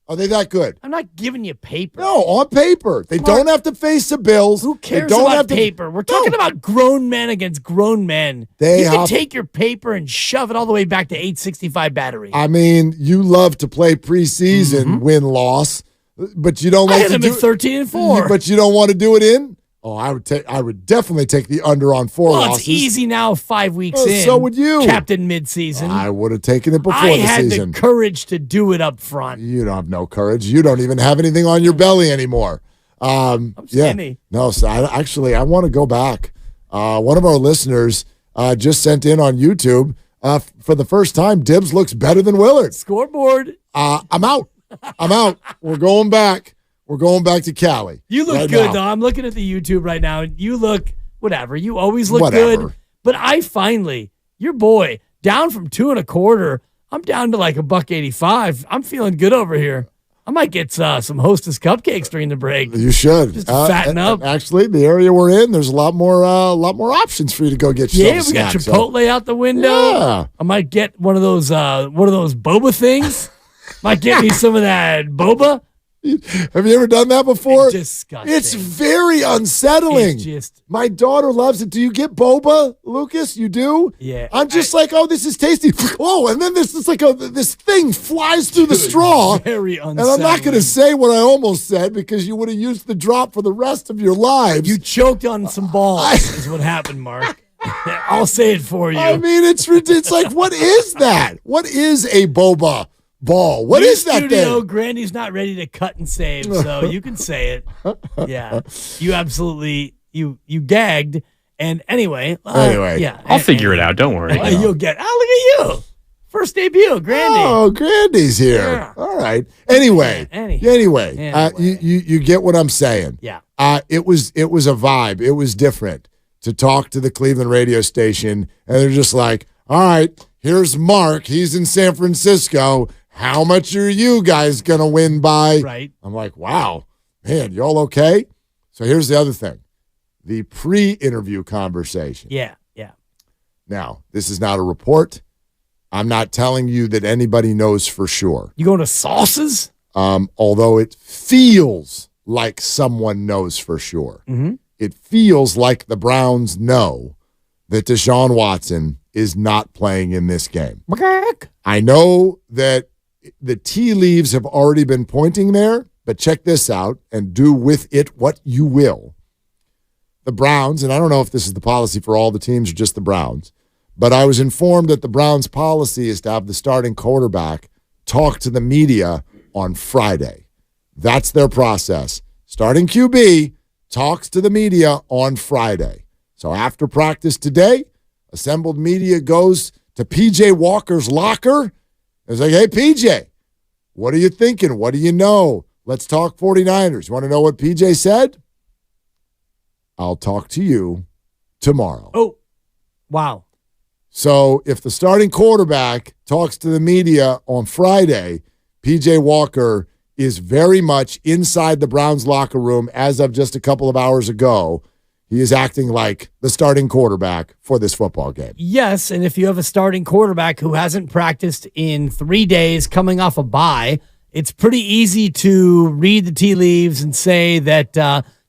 [SPEAKER 20] Are they that good?
[SPEAKER 5] I'm not giving you paper.
[SPEAKER 20] No, on paper. They don't have to face the Bills.
[SPEAKER 5] Who cares
[SPEAKER 20] they don't
[SPEAKER 5] about
[SPEAKER 20] have to,
[SPEAKER 5] paper? We're talking about grown men against grown men. You can take your paper and shove it all the way back to 865 battery.
[SPEAKER 20] I mean, you love to play preseason win-loss, but you don't like
[SPEAKER 5] I had them at 13-4.
[SPEAKER 20] But you don't want to do it in? Oh, I would definitely take the under on 4 losses.
[SPEAKER 5] It's easy now 5 weeks in.
[SPEAKER 20] So would you.
[SPEAKER 5] Captain midseason.
[SPEAKER 20] I would have taken it before
[SPEAKER 5] I
[SPEAKER 20] the
[SPEAKER 5] had
[SPEAKER 20] season.
[SPEAKER 5] the courage to do it up front.
[SPEAKER 20] You don't have no courage. You don't even have anything on your belly anymore.
[SPEAKER 5] I'm skinny.
[SPEAKER 20] No, so I want to go back. One of our listeners just sent in on YouTube for the first time, Dibbs looks better than Willard.
[SPEAKER 5] Scoreboard.
[SPEAKER 20] I'm out. We're going back. We're going back to Cali.
[SPEAKER 5] You look good, though. I'm looking at the YouTube right now, and you look whatever. You always look good. But I finally, your boy, down from 2.25. I'm down to like $1.85. I'm feeling good over here. I might get some Hostess cupcakes during the break.
[SPEAKER 20] You should
[SPEAKER 5] just to fatten up.
[SPEAKER 20] Actually, the area we're in, there's a lot more options for you to go get yourself.
[SPEAKER 5] Yeah, we got Chipotle out the window.
[SPEAKER 20] Yeah.
[SPEAKER 5] I might get one of those boba things. Might get me some of that boba.
[SPEAKER 20] Have you ever done that before?
[SPEAKER 5] It's disgusting.
[SPEAKER 20] It's very unsettling. My daughter loves it. Do you get boba, Lucas? You do?
[SPEAKER 5] Yeah.
[SPEAKER 20] I'm just like, oh, this is tasty. Oh, and then this is like this thing flies through the straw.
[SPEAKER 5] Very unsettling.
[SPEAKER 20] And I'm not going to say what I almost said because you would have used the drop for the rest of your lives.
[SPEAKER 5] You choked on some balls is what happened, Mark. I'll say it for you.
[SPEAKER 20] I mean, it's like, what is that? What is a boba ball? What is that thing?
[SPEAKER 5] Grandy's not ready to cut and save, so you can say it. Yeah, you absolutely you gagged. And anyway, yeah,
[SPEAKER 8] I'll figure it out. Don't worry.
[SPEAKER 5] You'll get. Oh, look at you! First debut, Grandy.
[SPEAKER 20] Oh, Grandy's here. Yeah. All right. Anyway, you get what I'm saying.
[SPEAKER 5] Yeah.
[SPEAKER 20] It was a vibe. It was different to talk to the Cleveland radio station, and they're just like, all right, here's Mark. He's in San Francisco. How much are you guys going to win by?
[SPEAKER 5] Right.
[SPEAKER 20] I'm like, wow, man, y'all okay? So here's the other thing. The pre-interview conversation.
[SPEAKER 5] Yeah.
[SPEAKER 20] Now, this is not a report. I'm not telling you that anybody knows for sure.
[SPEAKER 5] You going to sauces?
[SPEAKER 20] Although it feels like someone knows for sure.
[SPEAKER 5] Mm-hmm.
[SPEAKER 20] It feels like the Browns know that Deshaun Watson is not playing in this game. I know that the tea leaves have already been pointing there, but check this out and do with it what you will. The Browns, and I don't know if this is the policy for all the teams or just the Browns, but I was informed that the Browns' policy is to have the starting quarterback talk to the media on Friday. That's their process. Starting QB talks to the media on Friday. So after practice today, assembled media goes to P.J. Walker's locker. It's like, hey, P.J., what are you thinking? What do you know? Let's talk 49ers. You want to know what P.J. said? I'll talk to you tomorrow.
[SPEAKER 5] Oh, wow.
[SPEAKER 20] So if the starting quarterback talks to the media on Friday, P.J. Walker is very much inside the Browns locker room as of just a couple of hours ago. He is acting like the starting quarterback for this football game.
[SPEAKER 5] Yes, and if you have a starting quarterback who hasn't practiced in 3 days coming off a bye, it's pretty easy to read the tea leaves and say that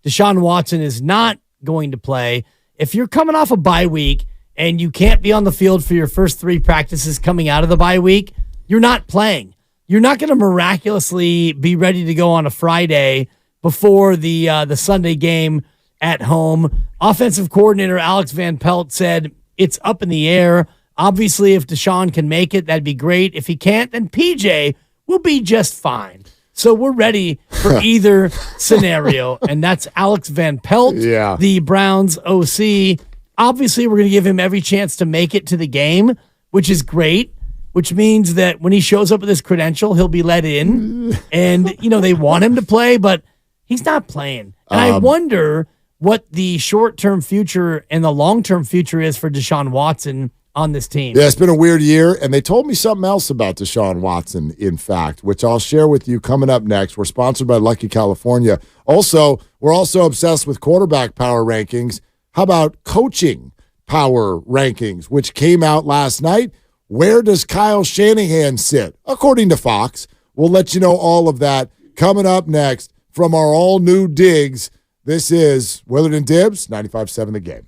[SPEAKER 5] Deshaun Watson is not going to play. If you're coming off a bye week and you can't be on the field for your first 3 practices coming out of the bye week, you're not playing. You're not going to miraculously be ready to go on a Friday before the Sunday game at home. Offensive coordinator Alex Van Pelt said it's up in the air. Obviously, if Deshaun can make it, that'd be great. If he can't, then PJ will be just fine. So we're ready for either scenario, and that's Alex Van Pelt, the Browns OC. Obviously, we're going to give him every chance to make it to the game, which is great, which means that when he shows up with his credential, he'll be let in. And, they want him to play, but he's not playing. And I wonder what the short-term future and the long-term future is for Deshaun Watson on this team.
[SPEAKER 20] Yeah, it's been a weird year, and they told me something else about Deshaun Watson, in fact, which I'll share with you coming up next. We're sponsored by Lucky California. Also, we're also obsessed with quarterback power rankings. How about coaching power rankings, which came out last night? Where does Kyle Shanahan sit? According to Fox. We'll let you know all of that coming up next from our all-new digs. This is Willard and Dibbs, 95.7 The Game.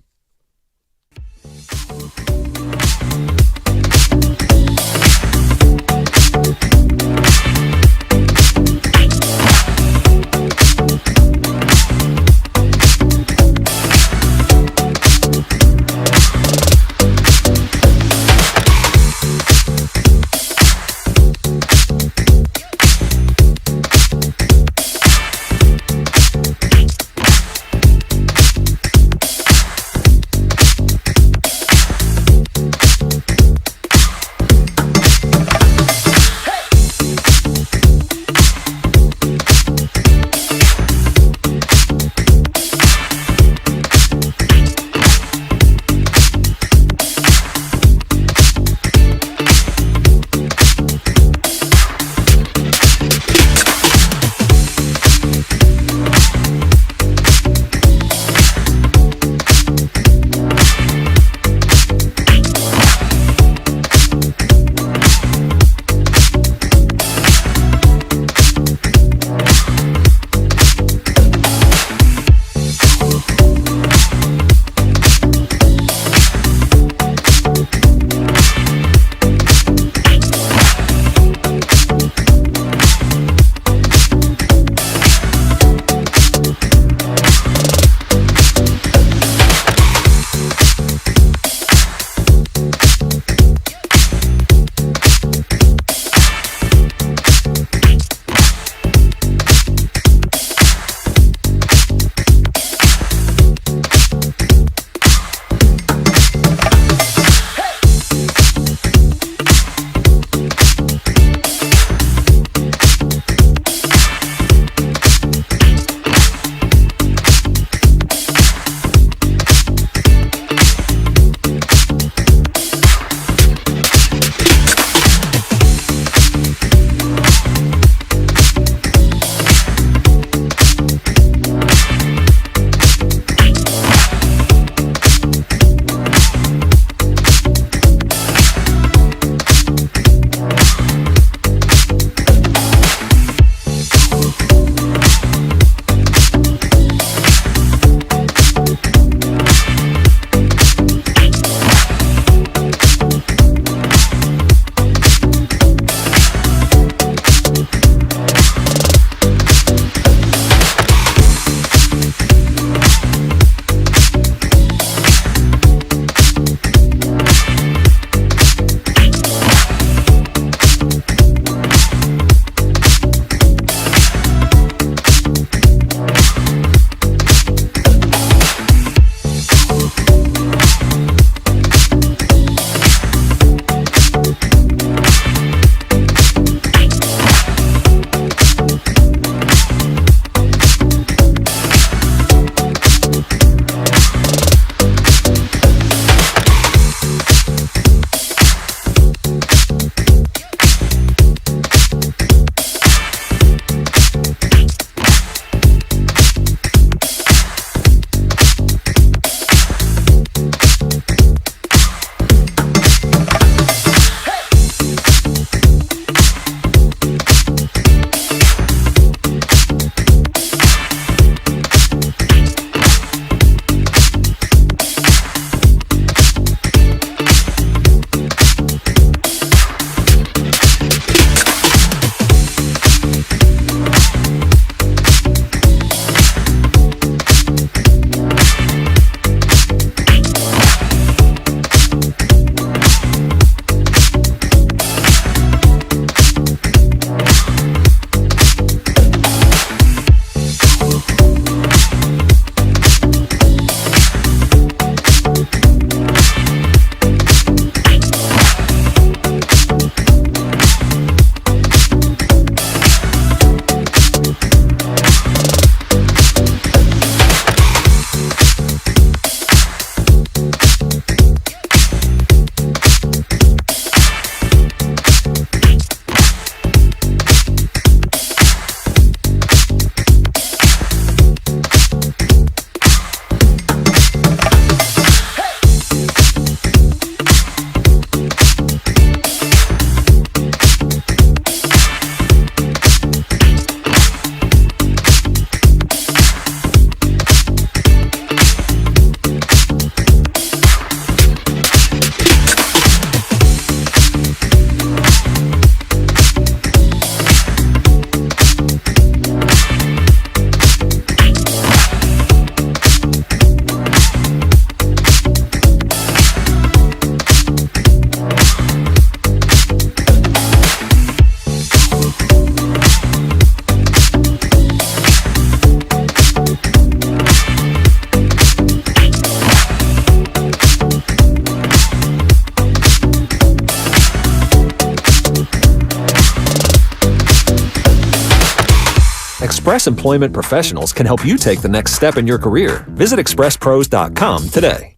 [SPEAKER 1] Express Employment Professionals can help you take the next step in your career. Visit expresspros.com today.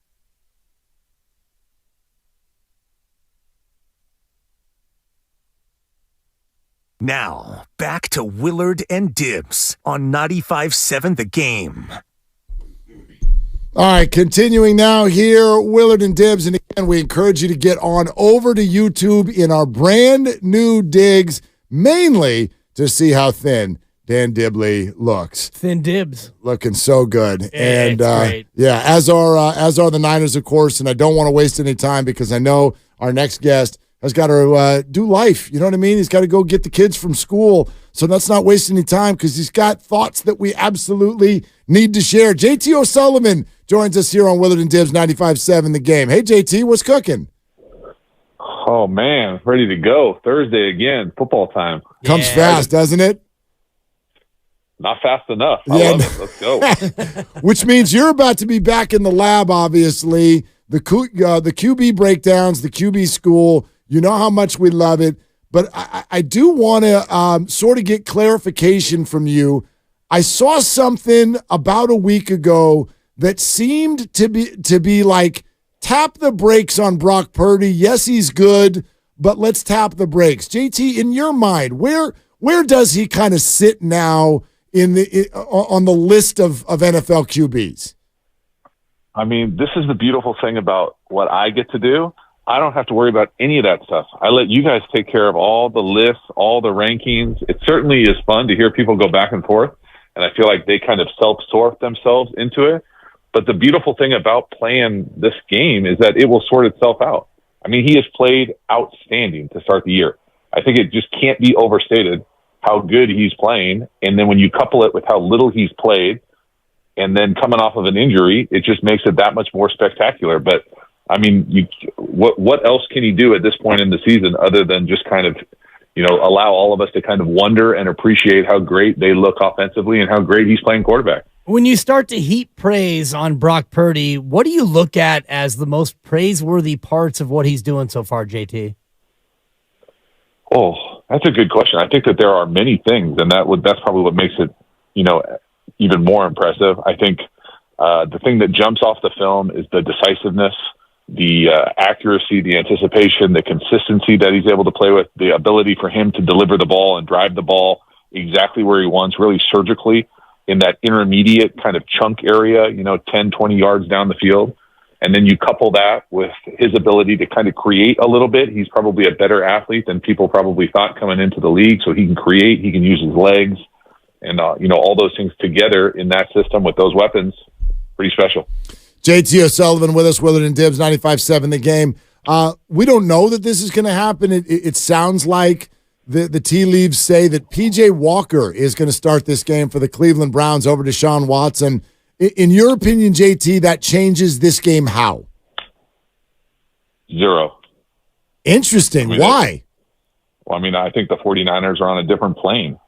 [SPEAKER 6] Now, back to Willard and Dibs on 95.7 The Game.
[SPEAKER 20] All right, continuing now here, Willard and Dibs. And again, we encourage you to get on over to YouTube in our brand new digs, mainly to see how thin Dan Dibley looks.
[SPEAKER 5] Thin Dibs.
[SPEAKER 20] Looking so good. And
[SPEAKER 5] great.
[SPEAKER 20] yeah, as are the Niners, of course. And I don't want to waste any time because I know our next guest has got to do life. You know what I mean? He's got to go get the kids from school. So let's not waste any time because he's got thoughts that we absolutely need to share. JT O'Sullivan joins us here on Willard and Dibs 95.7 The Game. Hey, JT, what's cooking?
[SPEAKER 7] Oh, man, ready to go. Thursday again, football time.
[SPEAKER 20] Comes fast, doesn't it?
[SPEAKER 7] Not fast enough. I love it. Let's go.
[SPEAKER 20] Which means you're about to be back in the lab, obviously. The QB breakdowns, the QB school. You know how much we love it. But I do want to sort of get clarification from you. I saw something about a week ago that seemed to be like, tap the brakes on Brock Purdy. Yes, he's good, but let's tap the brakes. JT, in your mind, where does he kind of sit now on the list of NFL QBs?
[SPEAKER 7] I mean, this is the beautiful thing about what I get to do. I don't have to worry about any of that stuff. I let you guys take care of all the lists, all the rankings. It certainly is fun to hear people go back and forth, and I feel like they kind of self-sort themselves into it. But the beautiful thing about playing this game is that it will sort itself out. I mean, he has played outstanding to start the year. I think it just can't be overstated how good he's playing. And then when you couple it with how little he's played and then coming off of an injury, it just makes it that much more spectacular. But I mean, what else can he do at this point in the season other than just kind of, allow all of us to kind of wonder and appreciate how great they look offensively and how great he's playing quarterback.
[SPEAKER 5] When you start to heap praise on Brock Purdy, what do you look at as the most praiseworthy parts of what he's doing so far, JT?
[SPEAKER 7] Oh, that's a good question. I think that there are many things, and that's probably what makes it, even more impressive. I think the thing that jumps off the film is the decisiveness, the accuracy, the anticipation, the consistency that he's able to play with, the ability for him to deliver the ball and drive the ball exactly where he wants, really surgically in that intermediate kind of chunk area, 10, 20 yards down the field. And then you couple that with his ability to kind of create a little bit. He's probably a better athlete than people probably thought coming into the league. So he can create, he can use his legs and, all those things together in that system with those weapons. Pretty special. JT
[SPEAKER 20] O'Sullivan with us, Willard and Dibs, 95.7 The Game. We don't know that this is going to happen. It sounds like the tea leaves say that P.J. Walker is going to start this game for the Cleveland Browns over Deshaun Watson. In your opinion, JT, that changes this game how?
[SPEAKER 7] Zero.
[SPEAKER 20] Interesting. Why?
[SPEAKER 7] I think the 49ers are on a different plane.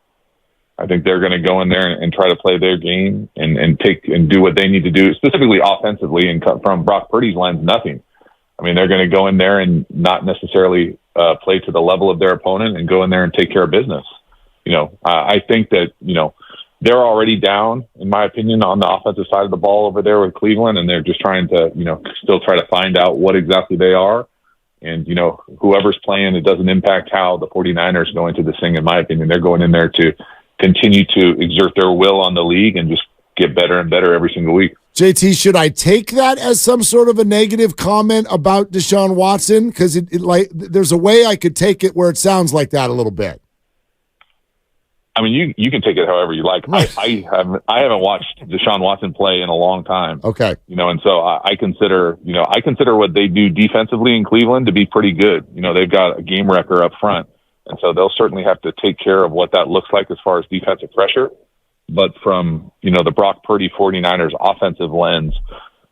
[SPEAKER 7] I think they're going to go in there and try to play their game and take and do what they need to do, specifically offensively, and cut from Brock Purdy's lens, nothing. They're going to go in there and not necessarily play to the level of their opponent and go in there and take care of business. I think that, they're already down, in my opinion, on the offensive side of the ball over there with Cleveland, and they're just trying to, still try to find out what exactly they are. And, whoever's playing, it doesn't impact how the 49ers go into this thing, in my opinion. They're going in there to continue to exert their will on the league and just get better and better every single week.
[SPEAKER 20] JT, should I take that as some sort of a negative comment about Deshaun Watson? Because there's a way I could take it where it sounds like that a little bit.
[SPEAKER 7] You can take it however you like. I haven't watched Deshaun Watson play in a long time.
[SPEAKER 20] Okay.
[SPEAKER 7] And so I consider what they do defensively in Cleveland to be pretty good. They've got a game wrecker up front. And so they'll certainly have to take care of what that looks like as far as defensive pressure. But from, the Brock Purdy 49ers offensive lens,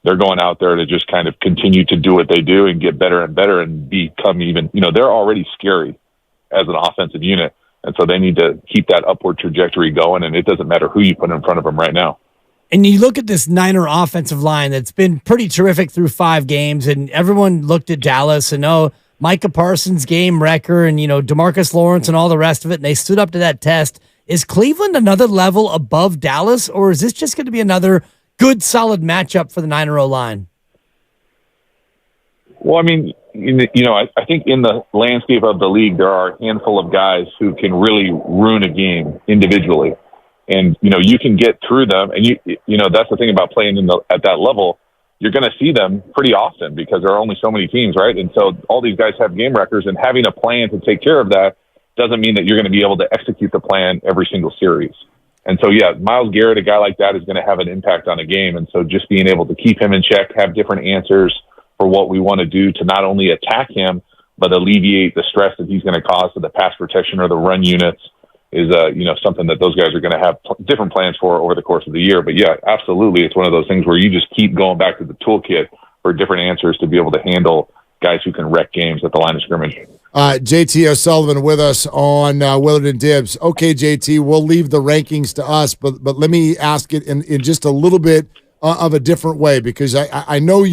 [SPEAKER 7] they're going out there to just kind of continue to do what they do and get better and better and become even, they're already scary as an offensive unit. And so they need to keep that upward trajectory going, and it doesn't matter who you put in front of them right now.
[SPEAKER 5] And you look at this Niner offensive line that's been pretty terrific through 5 games, and everyone looked at Dallas and, Micah Parsons game wrecker and, DeMarcus Lawrence and all the rest of it, and they stood up to that test. Is Cleveland another level above Dallas, or is this just going to be another good, solid matchup for the Niner O-line?
[SPEAKER 7] Well, I mean, I think in the landscape of the league, there are a handful of guys who can really ruin a game individually. And, you can get through them. And, that's the thing about playing at that level. You're going to see them pretty often because there are only so many teams, right? And so all these guys have game records, and having a plan to take care of that doesn't mean that you're going to be able to execute the plan every single series. And so, Myles Garrett, a guy like that, is going to have an impact on a game. And so just being able to keep him in check, have different answers for what we want to do to not only attack him, but alleviate the stress that he's going to cause to the pass protection or the run units is, something that those guys are going to have different plans for over the course of the year. But absolutely. It's one of those things where you just keep going back to the toolkit for different answers to be able to handle guys who can wreck games at the line of scrimmage.
[SPEAKER 20] JT O'Sullivan with us on Willard and Dibs. Okay, JT, we'll leave the rankings to us, but let me ask it in just a little bit of a different way, because I know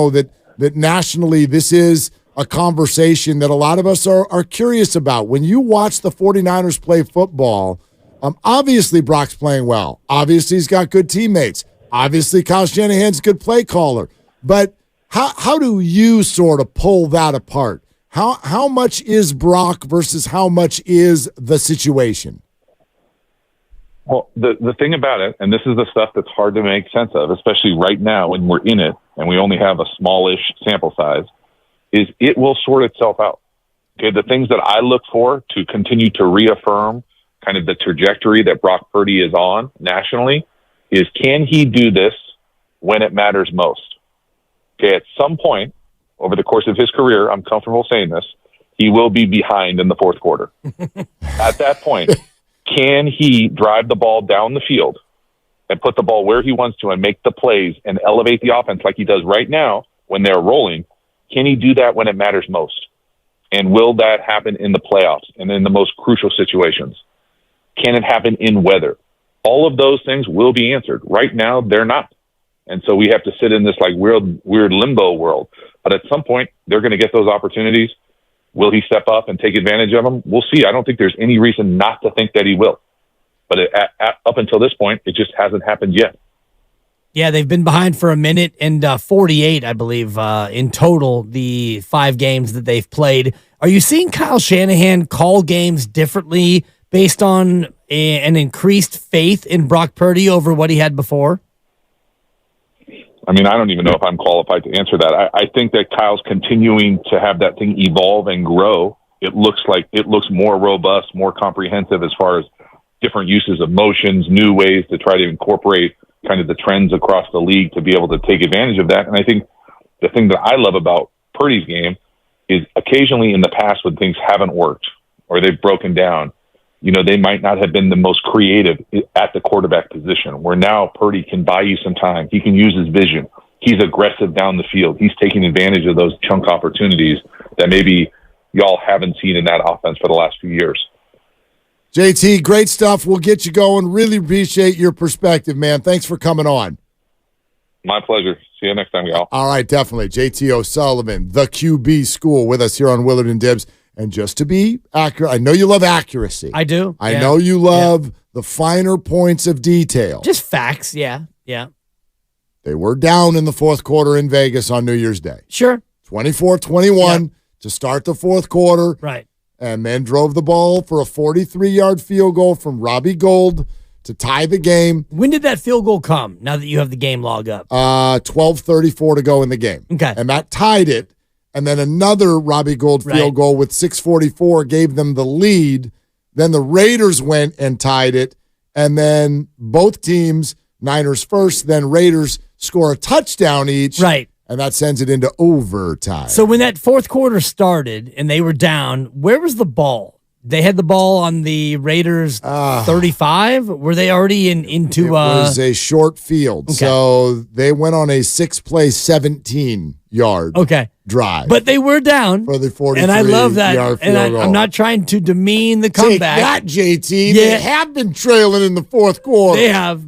[SPEAKER 20] that nationally this is a conversation that a lot of us are curious about. When you watch the 49ers play football, obviously Brock's playing well. Obviously he's got good teammates. Obviously Kyle Shanahan's a good play caller. But how do you sort of pull that apart? How much is Brock versus how much is the situation?
[SPEAKER 7] Well, the thing about it, and this is the stuff that's hard to make sense of, especially right now when we're in it and we only have a smallish sample size, is it will sort itself out. Okay, the things that I look for to continue to reaffirm kind of the trajectory that Brock Purdy is on nationally is, can he do this when it matters most? Okay, at some point over the course of his career, I'm comfortable saying this, he will be behind in the fourth quarter. At that point, can he drive the ball down the field and put the ball where he wants to and make the plays and elevate the offense like he does right now when they're rolling? Can he do that when it matters most? And will that happen in the playoffs and in the most crucial situations? Can it happen in weather? All of those things will be answered. Right now, they're not. And so we have to sit in this like weird limbo world. But at some point, they're going to get those opportunities. Will he step up and take advantage of them? We'll see. I don't think there's any reason not to think that he will. But up until this point, it just hasn't happened yet.
[SPEAKER 5] Yeah, they've been behind for a minute and 48, I believe, in total, the 5 games that they've played. Are you seeing Kyle Shanahan call games differently based on an increased faith in Brock Purdy over what he had before?
[SPEAKER 7] I mean, I don't even know if I'm qualified to answer that. I think that Kyle's continuing to have that thing evolve and grow. It looks more robust, more comprehensive as far as different uses of motions, new ways to try to incorporate kind of the trends across the league to be able to take advantage of that. And I think the thing that I love about Purdy's game is occasionally in the past when things haven't worked or they've broken down, they might not have been the most creative at the quarterback position, where now Purdy can buy you some time. He can use his vision. He's aggressive down the field. He's taking advantage of those chunk opportunities that maybe y'all haven't seen in that offense for the last few years.
[SPEAKER 20] JT, great stuff. We'll get you going. Really appreciate your perspective, man. Thanks for coming on.
[SPEAKER 7] My pleasure. See you next time, y'all.
[SPEAKER 20] All right, definitely. JT O'Sullivan, the QB School, with us here on Willard and Dibs. And just to be accurate, I know you love accuracy.
[SPEAKER 5] I do.
[SPEAKER 20] I know you love the finer points of detail.
[SPEAKER 5] Just facts, yeah.
[SPEAKER 20] They were down in the fourth quarter in Vegas on New Year's Day.
[SPEAKER 5] Sure.
[SPEAKER 20] 24-21 to start the fourth quarter.
[SPEAKER 5] Right.
[SPEAKER 20] And then drove the ball for a 43-yard field goal from Robbie Gould to tie the game.
[SPEAKER 5] When did that field goal come, now that you have the game log up?
[SPEAKER 20] 12:34 to go in the game.
[SPEAKER 5] Okay.
[SPEAKER 20] And that tied it. And then another Robbie Gould field goal with 6:44 gave them the lead. Then the Raiders went and tied it. And then both teams, Niners first, then Raiders score a touchdown each.
[SPEAKER 5] Right.
[SPEAKER 20] And that sends it into overtime.
[SPEAKER 5] So when that fourth quarter started and they were down, where was the ball? They had the ball on the Raiders 35. Were they already into?
[SPEAKER 20] It was a short field, so they went on a 6-play, 17-yard drive.
[SPEAKER 5] But they were down
[SPEAKER 20] for the 43.
[SPEAKER 5] And I love that. And
[SPEAKER 20] goal.
[SPEAKER 5] I'm not trying to demean the comeback.
[SPEAKER 20] Take that, JT. They have been trailing in the fourth quarter.
[SPEAKER 5] They have,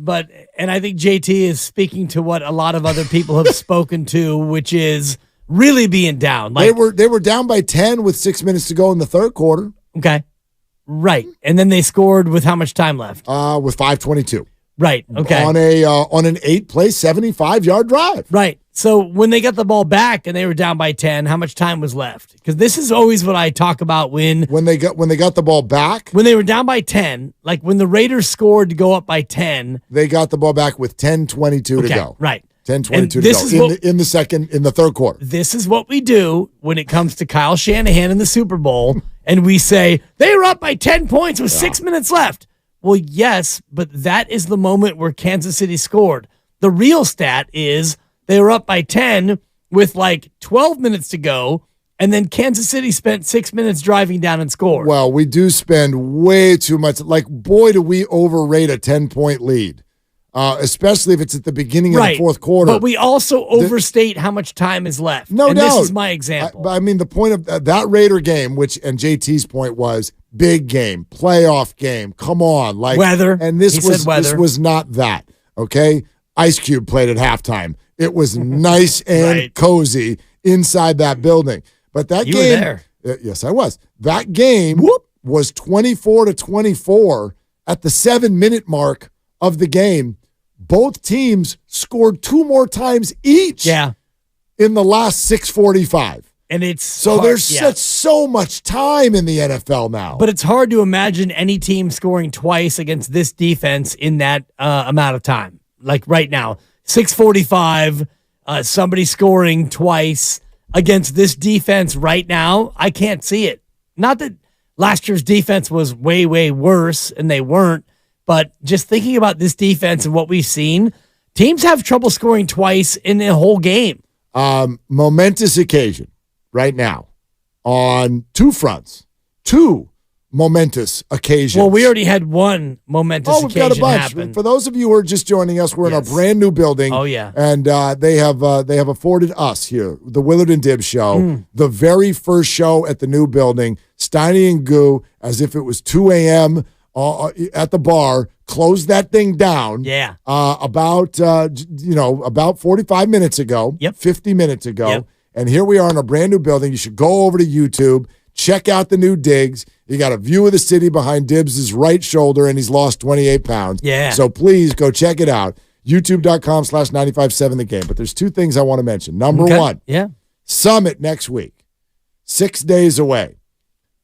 [SPEAKER 5] and I think JT is speaking to what a lot of other people have spoken to, which is really being down.
[SPEAKER 20] Like, they were down by 10 with 6 minutes to go in the third quarter.
[SPEAKER 5] Okay. Right. And then they scored with how much time left?
[SPEAKER 20] With 5:22.
[SPEAKER 5] Right. Okay.
[SPEAKER 20] On an 8-play, 75-yard drive.
[SPEAKER 5] Right. So when they got the ball back and they were down by 10, how much time was left? Because this is always what I talk about when
[SPEAKER 20] they got the ball back.
[SPEAKER 5] When they were down by 10, like when the Raiders scored to go up by 10,
[SPEAKER 20] they got the ball back with 10:22 to go.
[SPEAKER 5] Right.
[SPEAKER 20] 10:22 to go in the third quarter.
[SPEAKER 5] This is what we do when it comes to Kyle Shanahan in the Super Bowl, and we say they were up by 10 points with 6 minutes left. Well, yes, but that is the moment where Kansas City scored. The real stat is they were up by 10 with like 12 minutes to go, and then Kansas City spent 6 minutes driving down and scored.
[SPEAKER 20] Well, we do spend way too much. Like, boy, do we overrate a 10-point lead, especially if it's at the beginning of the fourth quarter.
[SPEAKER 5] But we also overstate how much time is left.
[SPEAKER 20] No doubt.
[SPEAKER 5] This is my example.
[SPEAKER 20] I mean, the point of that Raider game, and JT's point was, big game, playoff game. Come on, like
[SPEAKER 5] weather.
[SPEAKER 20] And this was not that. Okay, Ice Cube played at halftime. It was nice and cozy inside that building. But that
[SPEAKER 5] you
[SPEAKER 20] game,
[SPEAKER 5] were there.
[SPEAKER 20] Yes, I was. That game was 24-24 at the 7-minute mark of the game. Both teams scored 2 more times each.
[SPEAKER 5] Yeah.
[SPEAKER 20] In the last 6:45.
[SPEAKER 5] And it's
[SPEAKER 20] there's so much time in the NFL now.
[SPEAKER 5] But it's hard to imagine any team scoring twice against this defense in that amount of time. Like right now, 6:45, somebody scoring twice against this defense right now. I can't see it. Not that last year's defense was way, way worse, and they weren't. But just thinking about this defense and what we've seen, teams have trouble scoring twice in a whole game.
[SPEAKER 20] Momentous occasion. Right now, on 2 fronts, 2 momentous occasions.
[SPEAKER 5] Well, we already had one momentous occasion
[SPEAKER 20] we've got a bunch.
[SPEAKER 5] happen.
[SPEAKER 20] For those of you who are just joining us, we're in a brand new building.
[SPEAKER 5] Oh, yeah.
[SPEAKER 20] And they have afforded us here, the Willard and Dibs show, the very first show at the new building, Steiny and Goo, as if it was 2 a.m. At the bar, closed that thing down.
[SPEAKER 5] Yeah.
[SPEAKER 20] About 45 minutes ago.
[SPEAKER 5] Yep.
[SPEAKER 20] 50 minutes ago.
[SPEAKER 5] Yep.
[SPEAKER 20] And here we are in a brand new building. You should go over to YouTube, check out the new digs. You got a view of the city behind Dibs' right shoulder, and he's lost 28 pounds.
[SPEAKER 5] Yeah.
[SPEAKER 20] So please go check it out. YouTube.com/957 the game. But there's 2 things I want to mention. Number 1.
[SPEAKER 5] Yeah.
[SPEAKER 20] Summit next week. 6 days away.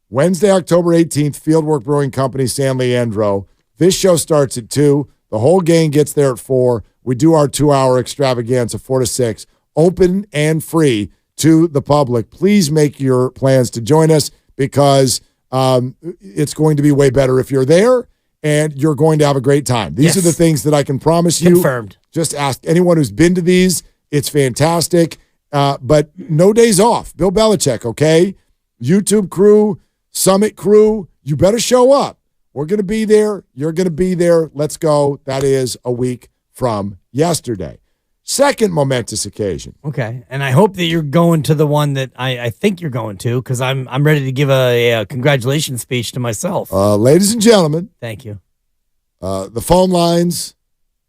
[SPEAKER 20] Wednesday, October 18th, Fieldwork Brewing Company, San Leandro. This show starts at 2. The whole gang gets there at 4. We do our 2-hour extravaganza, 4 to 6. Open and free to the public. Please make your plans to join us because it's going to be way better if you're there, and you're going to have a great time. These are the things that I can promise you.
[SPEAKER 5] Confirmed.
[SPEAKER 20] Just ask anyone who's been to these. It's fantastic, but no days off. Bill Belichick, okay? YouTube crew, Summit crew, you better show up. We're going to be there. You're going to be there. Let's go. That is a week from yesterday. Second momentous occasion.
[SPEAKER 5] Okay, and I hope that you're going to the one that I think you're going to, because I'm ready to give a congratulations speech to myself.
[SPEAKER 20] Ladies and gentlemen.
[SPEAKER 5] Thank you.
[SPEAKER 20] The phone lines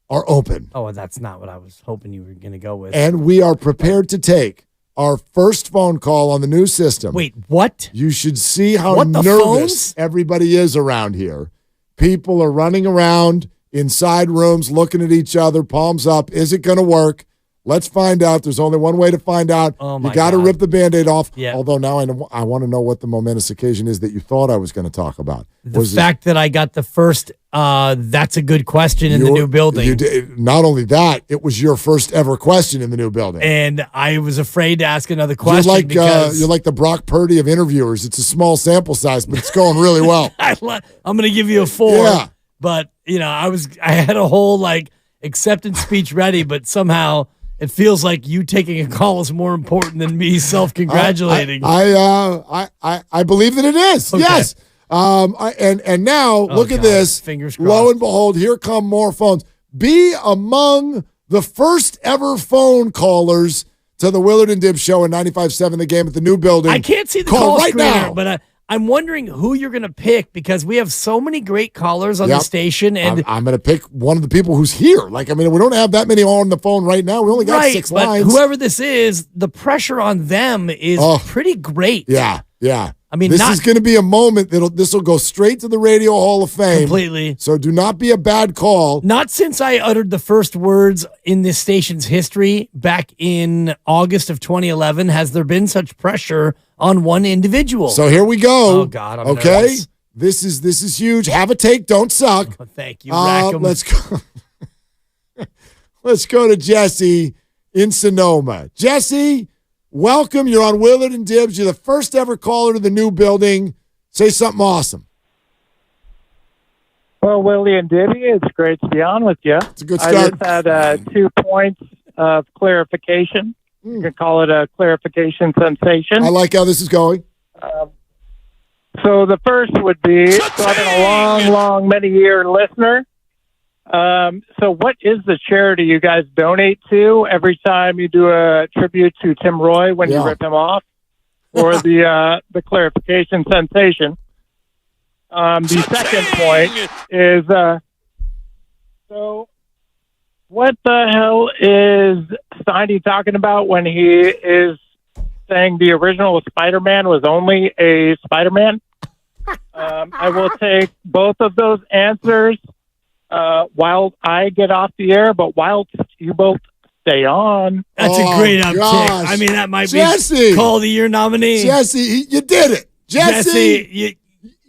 [SPEAKER 20] are open.
[SPEAKER 5] Oh, that's not what I was hoping you were going to go with.
[SPEAKER 20] And we are prepared to take our first phone call on the new system.
[SPEAKER 5] Wait, what?
[SPEAKER 20] You should see how nervous everybody is around here. People are running around inside rooms, looking at each other, palms up. Is it going to work? Let's find out. There's only one way to find out. You got to rip the Band-Aid off.
[SPEAKER 5] Yeah.
[SPEAKER 20] Although now I want to know what the momentous occasion is that you thought I was going to talk about.
[SPEAKER 5] The fact that I got the first, that's a good question in the new building.
[SPEAKER 20] Not only that, it was your first ever question in the new building.
[SPEAKER 5] And I was afraid to ask another question.
[SPEAKER 20] You're like the Brock Purdy of interviewers. It's a small sample size, but it's going really well.
[SPEAKER 5] I'm going to give you a 4.
[SPEAKER 20] Yeah.
[SPEAKER 5] But, I had a whole acceptance speech ready, but somehow it feels like you taking a call is more important than me self-congratulating.
[SPEAKER 20] I believe that it is.
[SPEAKER 5] Okay.
[SPEAKER 20] Yes. And now look at this.
[SPEAKER 5] Fingers crossed.
[SPEAKER 20] Lo and behold, here come more phones. Be among the first ever phone callers to the Willard and Dibs show in 95.7 The Game at the new building.
[SPEAKER 5] I can't see the call right now, but I'm wondering who you're going to pick because we have so many great callers on the station. And
[SPEAKER 20] I'm going to pick one of the people who's here. We don't have that many on the phone right now. We only got 6
[SPEAKER 5] but
[SPEAKER 20] lines.
[SPEAKER 5] Whoever this is, the pressure on them is pretty great.
[SPEAKER 20] Yeah.
[SPEAKER 5] I mean,
[SPEAKER 20] this is going to be a moment this will go straight to the Radio Hall of Fame.
[SPEAKER 5] Completely.
[SPEAKER 20] So do not be a bad call.
[SPEAKER 5] Not since I uttered the first words in this station's history back in August of 2011 has there been such pressure on one individual.
[SPEAKER 20] So here we go.
[SPEAKER 5] Oh, God, I'm
[SPEAKER 20] okay.
[SPEAKER 5] nervous.
[SPEAKER 20] This is huge. Have a take. Don't suck.
[SPEAKER 5] Oh, thank you. Rackham.
[SPEAKER 20] Let's go. Let's go to Jesse in Sonoma. Jesse, welcome. You're on Willard and Dibs. You're the first ever caller to the new building. Say something awesome.
[SPEAKER 10] Well, Willie and Dibby, it's great to be on with you.
[SPEAKER 20] It's a good start.
[SPEAKER 10] I just had 2 points of clarification. You can call it a clarification sensation.
[SPEAKER 20] I like how this is going.
[SPEAKER 10] So the first would be, so I've been a long, many-year listener. So what is the charity you guys donate to every time you do a tribute to Tim Roy when you rip him off? Or the clarification sensation? The second point is, so what the hell is Steiny talking about when he is saying the original Spider-Man was only a Spider-Man? I will take both of those answers while I get off the air, but while you both stay on.
[SPEAKER 5] That's a great uptick.
[SPEAKER 20] Gosh.
[SPEAKER 5] I mean, that might
[SPEAKER 20] Jesse.
[SPEAKER 5] be Call of the Year nominee.
[SPEAKER 20] Jesse, you did it. Jesse,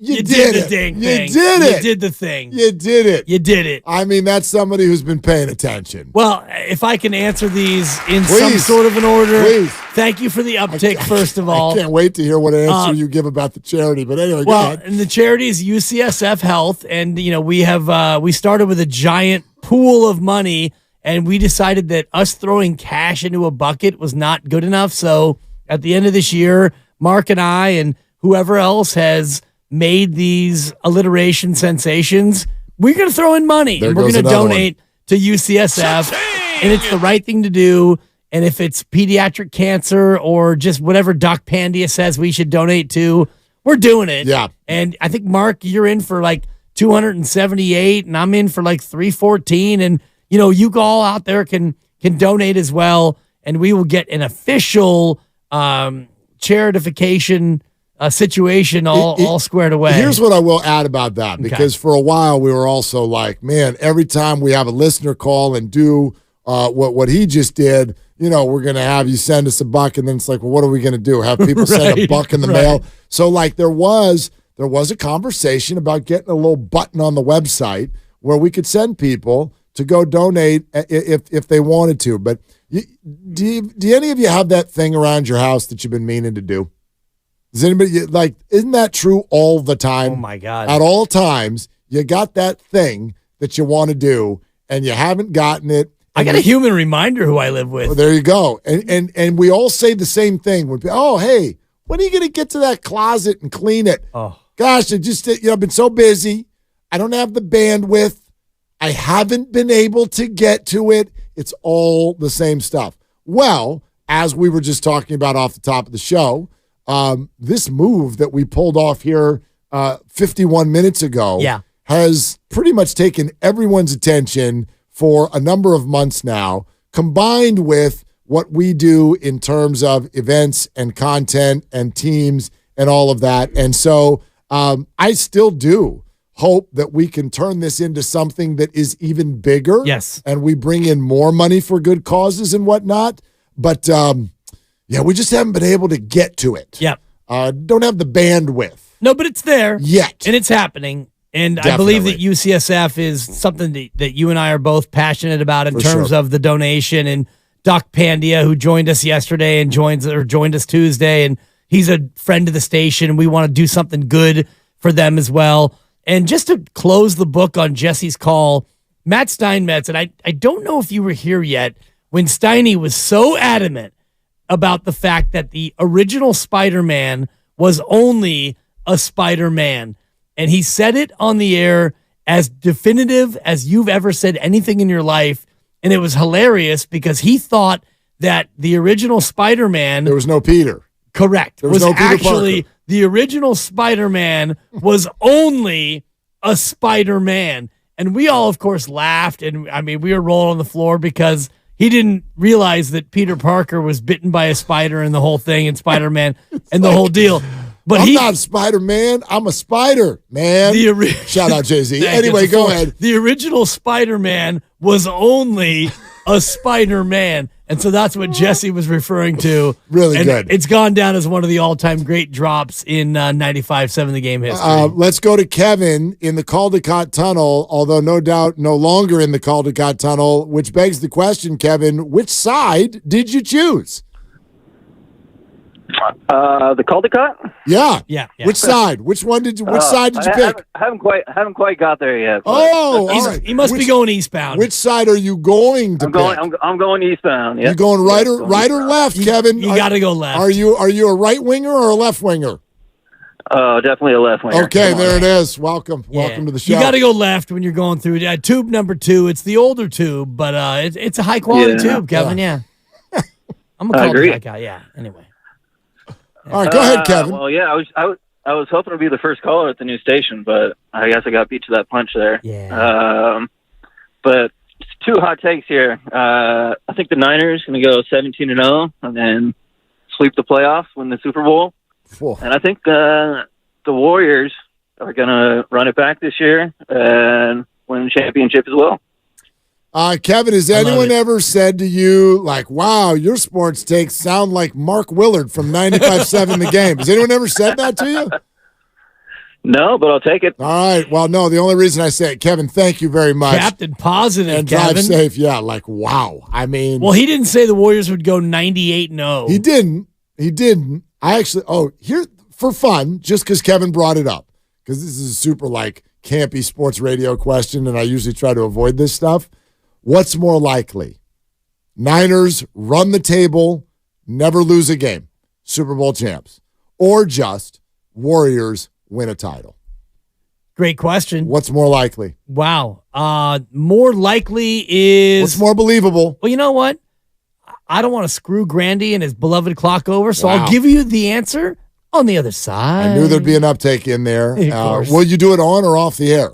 [SPEAKER 5] you did the dang thing.
[SPEAKER 20] You did it.
[SPEAKER 5] You did the thing.
[SPEAKER 20] You did it.
[SPEAKER 5] You did it.
[SPEAKER 20] I mean, that's somebody who's been paying attention.
[SPEAKER 5] Well, if I can answer these in some sort of an order.
[SPEAKER 20] Please.
[SPEAKER 5] Thank you for the uptick, first of all.
[SPEAKER 20] I can't wait to hear what answer you give about the charity. But anyway, go ahead.
[SPEAKER 5] And the charity is UCSF Health. And, we started with a giant pool of money, and we decided that us throwing cash into a bucket was not good enough. So at the end of this year, Mark and I and whoever else has made these alliteration sensations, we're going to throw in money. And we're going to donate to UCSF. And it's the right thing to do. And if it's pediatric cancer or just whatever Doc Pandia says we should donate to, we're doing it.
[SPEAKER 20] Yeah.
[SPEAKER 5] And I think, Mark, you're in for like 278, and I'm in for like 314. And, you all out there can donate as well. And we will get an official charitification situation all squared away.
[SPEAKER 20] Here's what I will add about that, because for a while we were also like, man, every time we have a listener call and do what he just did, we're going to have you send us a buck, and then it's like, well, what are we going to do? Have people send a buck in the mail? So like there was a conversation about getting a little button on the website where we could send people to go donate if they wanted to. But do any of you have that thing around your house that you've been meaning to do? Does anybody isn't that true all the time?
[SPEAKER 5] Oh my God.
[SPEAKER 20] At all times, you got that thing that you want to do and you haven't gotten it.
[SPEAKER 5] I got a human reminder who I live with.
[SPEAKER 20] Well, there you go. And we all say the same thing. Oh, hey, when are you going to get to that closet and clean it?
[SPEAKER 5] Oh,
[SPEAKER 20] gosh, I've been so busy. I don't have the bandwidth. I haven't been able to get to it. It's all the same stuff. Well, as we were just talking about off the top of the show, this move that we pulled off here 51 minutes ago has pretty much taken everyone's attention for a number of months now, combined with what we do in terms of events and content and teams and all of that. And so I still do hope that we can turn this into something that is even bigger.
[SPEAKER 5] Yes.
[SPEAKER 20] And we bring in more money for good causes and whatnot. But we just haven't been able to get to it.
[SPEAKER 5] Yep.
[SPEAKER 20] Don't have the bandwidth.
[SPEAKER 5] No, but it's there.
[SPEAKER 20] Yet.
[SPEAKER 5] And it's happening. And
[SPEAKER 20] Definitely.
[SPEAKER 5] I believe that UCSF is something that you and I are both passionate about in terms of the donation. And Doc Pandia, who joined us yesterday and joined us Tuesday, and he's a friend of the station, and we want to do something good for them as well. And just to close the book on Jesse's call, Matt Steinmetz, and I don't know if you were here yet, when Steiny was so adamant about the fact that the original Spider-Man was only a Spider-Man. And he said it on the air as definitive as you've ever said anything in your life. And it was hilarious because he thought that the original Spider-Man...
[SPEAKER 20] There was no Peter.
[SPEAKER 5] Correct.
[SPEAKER 20] There was no Peter
[SPEAKER 5] actually
[SPEAKER 20] Parker.
[SPEAKER 5] The original Spider-Man was only a Spider-Man. And we all, of course, laughed. And I mean, we were rolling on the floor because he didn't realize that Peter Parker was bitten by a spider and the whole thing, and Spider-Man and the whole deal. But
[SPEAKER 20] I'm not Spider-Man. I'm a Spider-Man. Shout out Jay-Z. Anyway, go ahead.
[SPEAKER 5] The original Spider-Man was only a Spider-Man. And so that's what Jesse was referring to.
[SPEAKER 20] Really
[SPEAKER 5] and
[SPEAKER 20] good.
[SPEAKER 5] It's gone down as one of the all-time great drops in 95.7 The Game history.
[SPEAKER 20] Let's go to Kevin in the Caldecott Tunnel, although no doubt no longer in the Caldecott Tunnel, which begs the question, Kevin, which side did you choose?
[SPEAKER 13] The Caldecott?
[SPEAKER 20] Yeah. Which side? Which one did you? Which side did you pick?
[SPEAKER 13] I haven't quite got there yet. But
[SPEAKER 20] all right.
[SPEAKER 5] He must be going eastbound.
[SPEAKER 20] Which side are you going to pick?
[SPEAKER 13] I'm going eastbound. Yeah.
[SPEAKER 20] You going right or left, Kevin?
[SPEAKER 5] You got to go left.
[SPEAKER 20] Are you a right winger or a left winger?
[SPEAKER 13] Definitely a left winger.
[SPEAKER 20] Okay, there it is. Welcome to the show.
[SPEAKER 5] You got to go left when you're going through tube number 2. It's the older tube, but it's a high quality tube, Kevin. Yeah. I'm a Caldecott guy. Yeah. Anyway.
[SPEAKER 20] All right, go ahead, Kevin.
[SPEAKER 13] Well, yeah, I was hoping to be the first caller at the new station, but I guess I got beat to that punch there.
[SPEAKER 5] Yeah.
[SPEAKER 13] But two hot takes here. I think the Niners going to go 17-0 and then sweep the playoffs, win the Super Bowl.
[SPEAKER 20] Whoa.
[SPEAKER 13] And I think the Warriors are going to run it back this year and win the championship as well.
[SPEAKER 20] Kevin, has anyone ever said to you, like, wow, your sports takes sound like Mark Willard from 95.7 The Game? Has anyone ever said that to you?
[SPEAKER 13] No, but I'll take it.
[SPEAKER 20] All right. Well, no, the only reason I say it, Kevin, thank you very much.
[SPEAKER 5] Captain Positive,
[SPEAKER 20] and
[SPEAKER 5] Kevin.
[SPEAKER 20] drive safe. Yeah, like, wow. I mean.
[SPEAKER 5] Well, he didn't say the Warriors would go 98-0.
[SPEAKER 20] He didn't. I actually, here, for fun, just because Kevin brought it up, because this is a super, like, campy sports radio question, and I usually try to avoid this stuff. What's more likely? Niners run the table, never lose a game, Super Bowl champs, or just Warriors win a title?
[SPEAKER 5] Great question.
[SPEAKER 20] What's more likely?
[SPEAKER 5] Wow. More likely is...
[SPEAKER 20] What's more believable?
[SPEAKER 5] Well, you know what? I don't want to screw Grandy and his beloved clock over, so I'll give you the answer on the other side.
[SPEAKER 20] I knew there'd be an uptake in there. Will you do it on or off the air?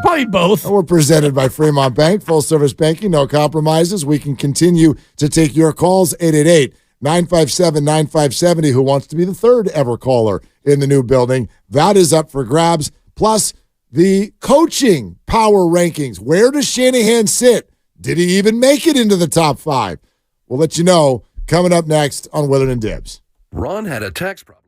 [SPEAKER 5] Probably both.
[SPEAKER 20] We're presented by Fremont Bank, full service banking, no compromises. We can continue to take your calls, 888-957-9570. Who wants to be the third ever caller in the new building? That is up for grabs. Plus, the coaching power rankings. Where does Shanahan sit? Did he even make it into the top 5? We'll let you know coming up next on Willard and Dibs.
[SPEAKER 16] Ron had a tax problem.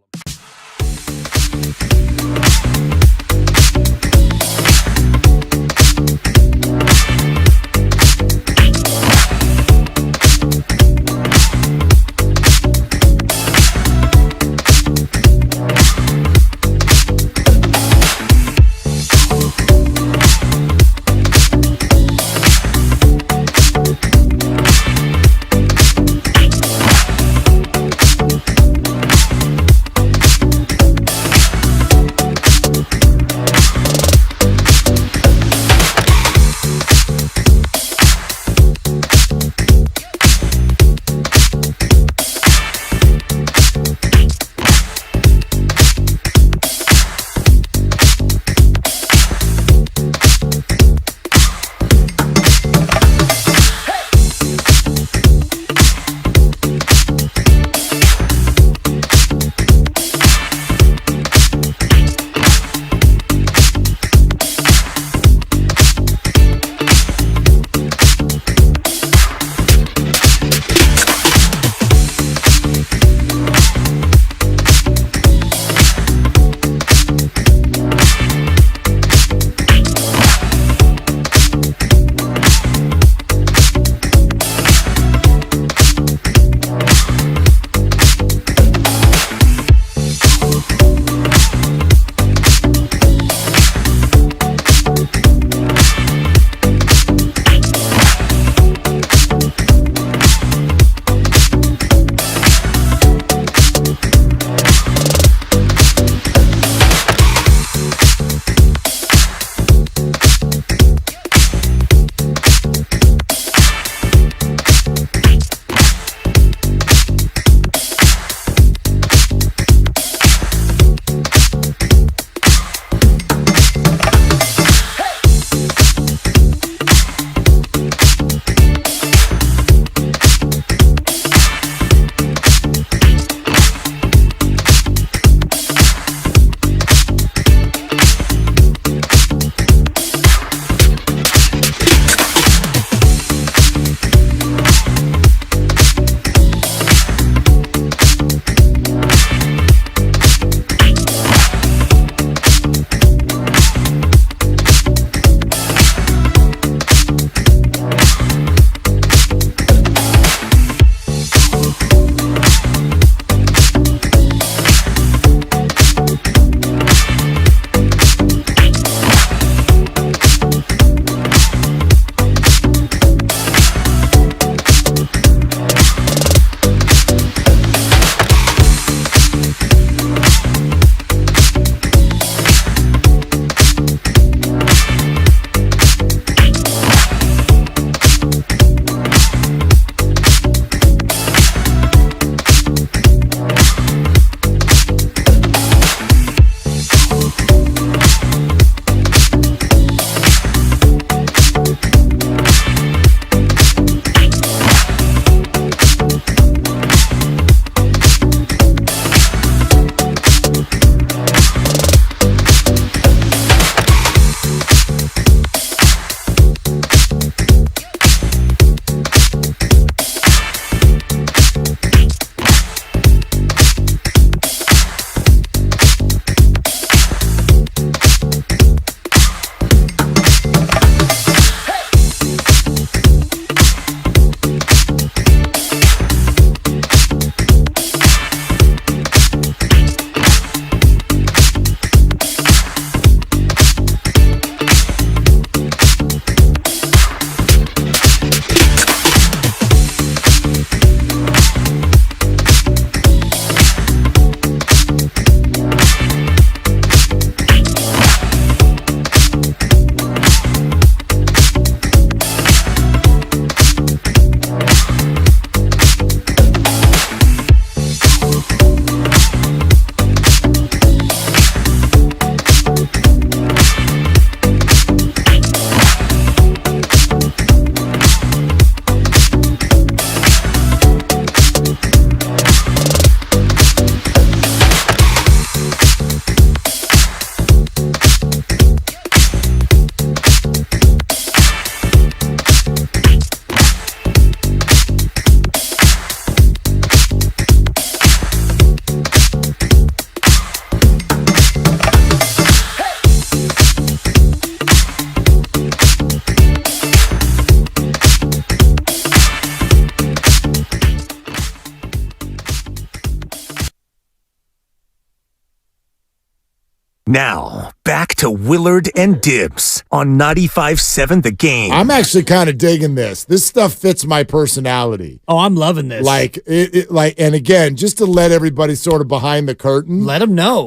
[SPEAKER 6] Now, back to Willard and Dibs on 95.7 The Game.
[SPEAKER 20] I'm actually kind of digging this. This stuff fits my personality.
[SPEAKER 5] Oh, I'm loving this.
[SPEAKER 20] And again, just to let everybody sort of behind the curtain.
[SPEAKER 5] Let them know.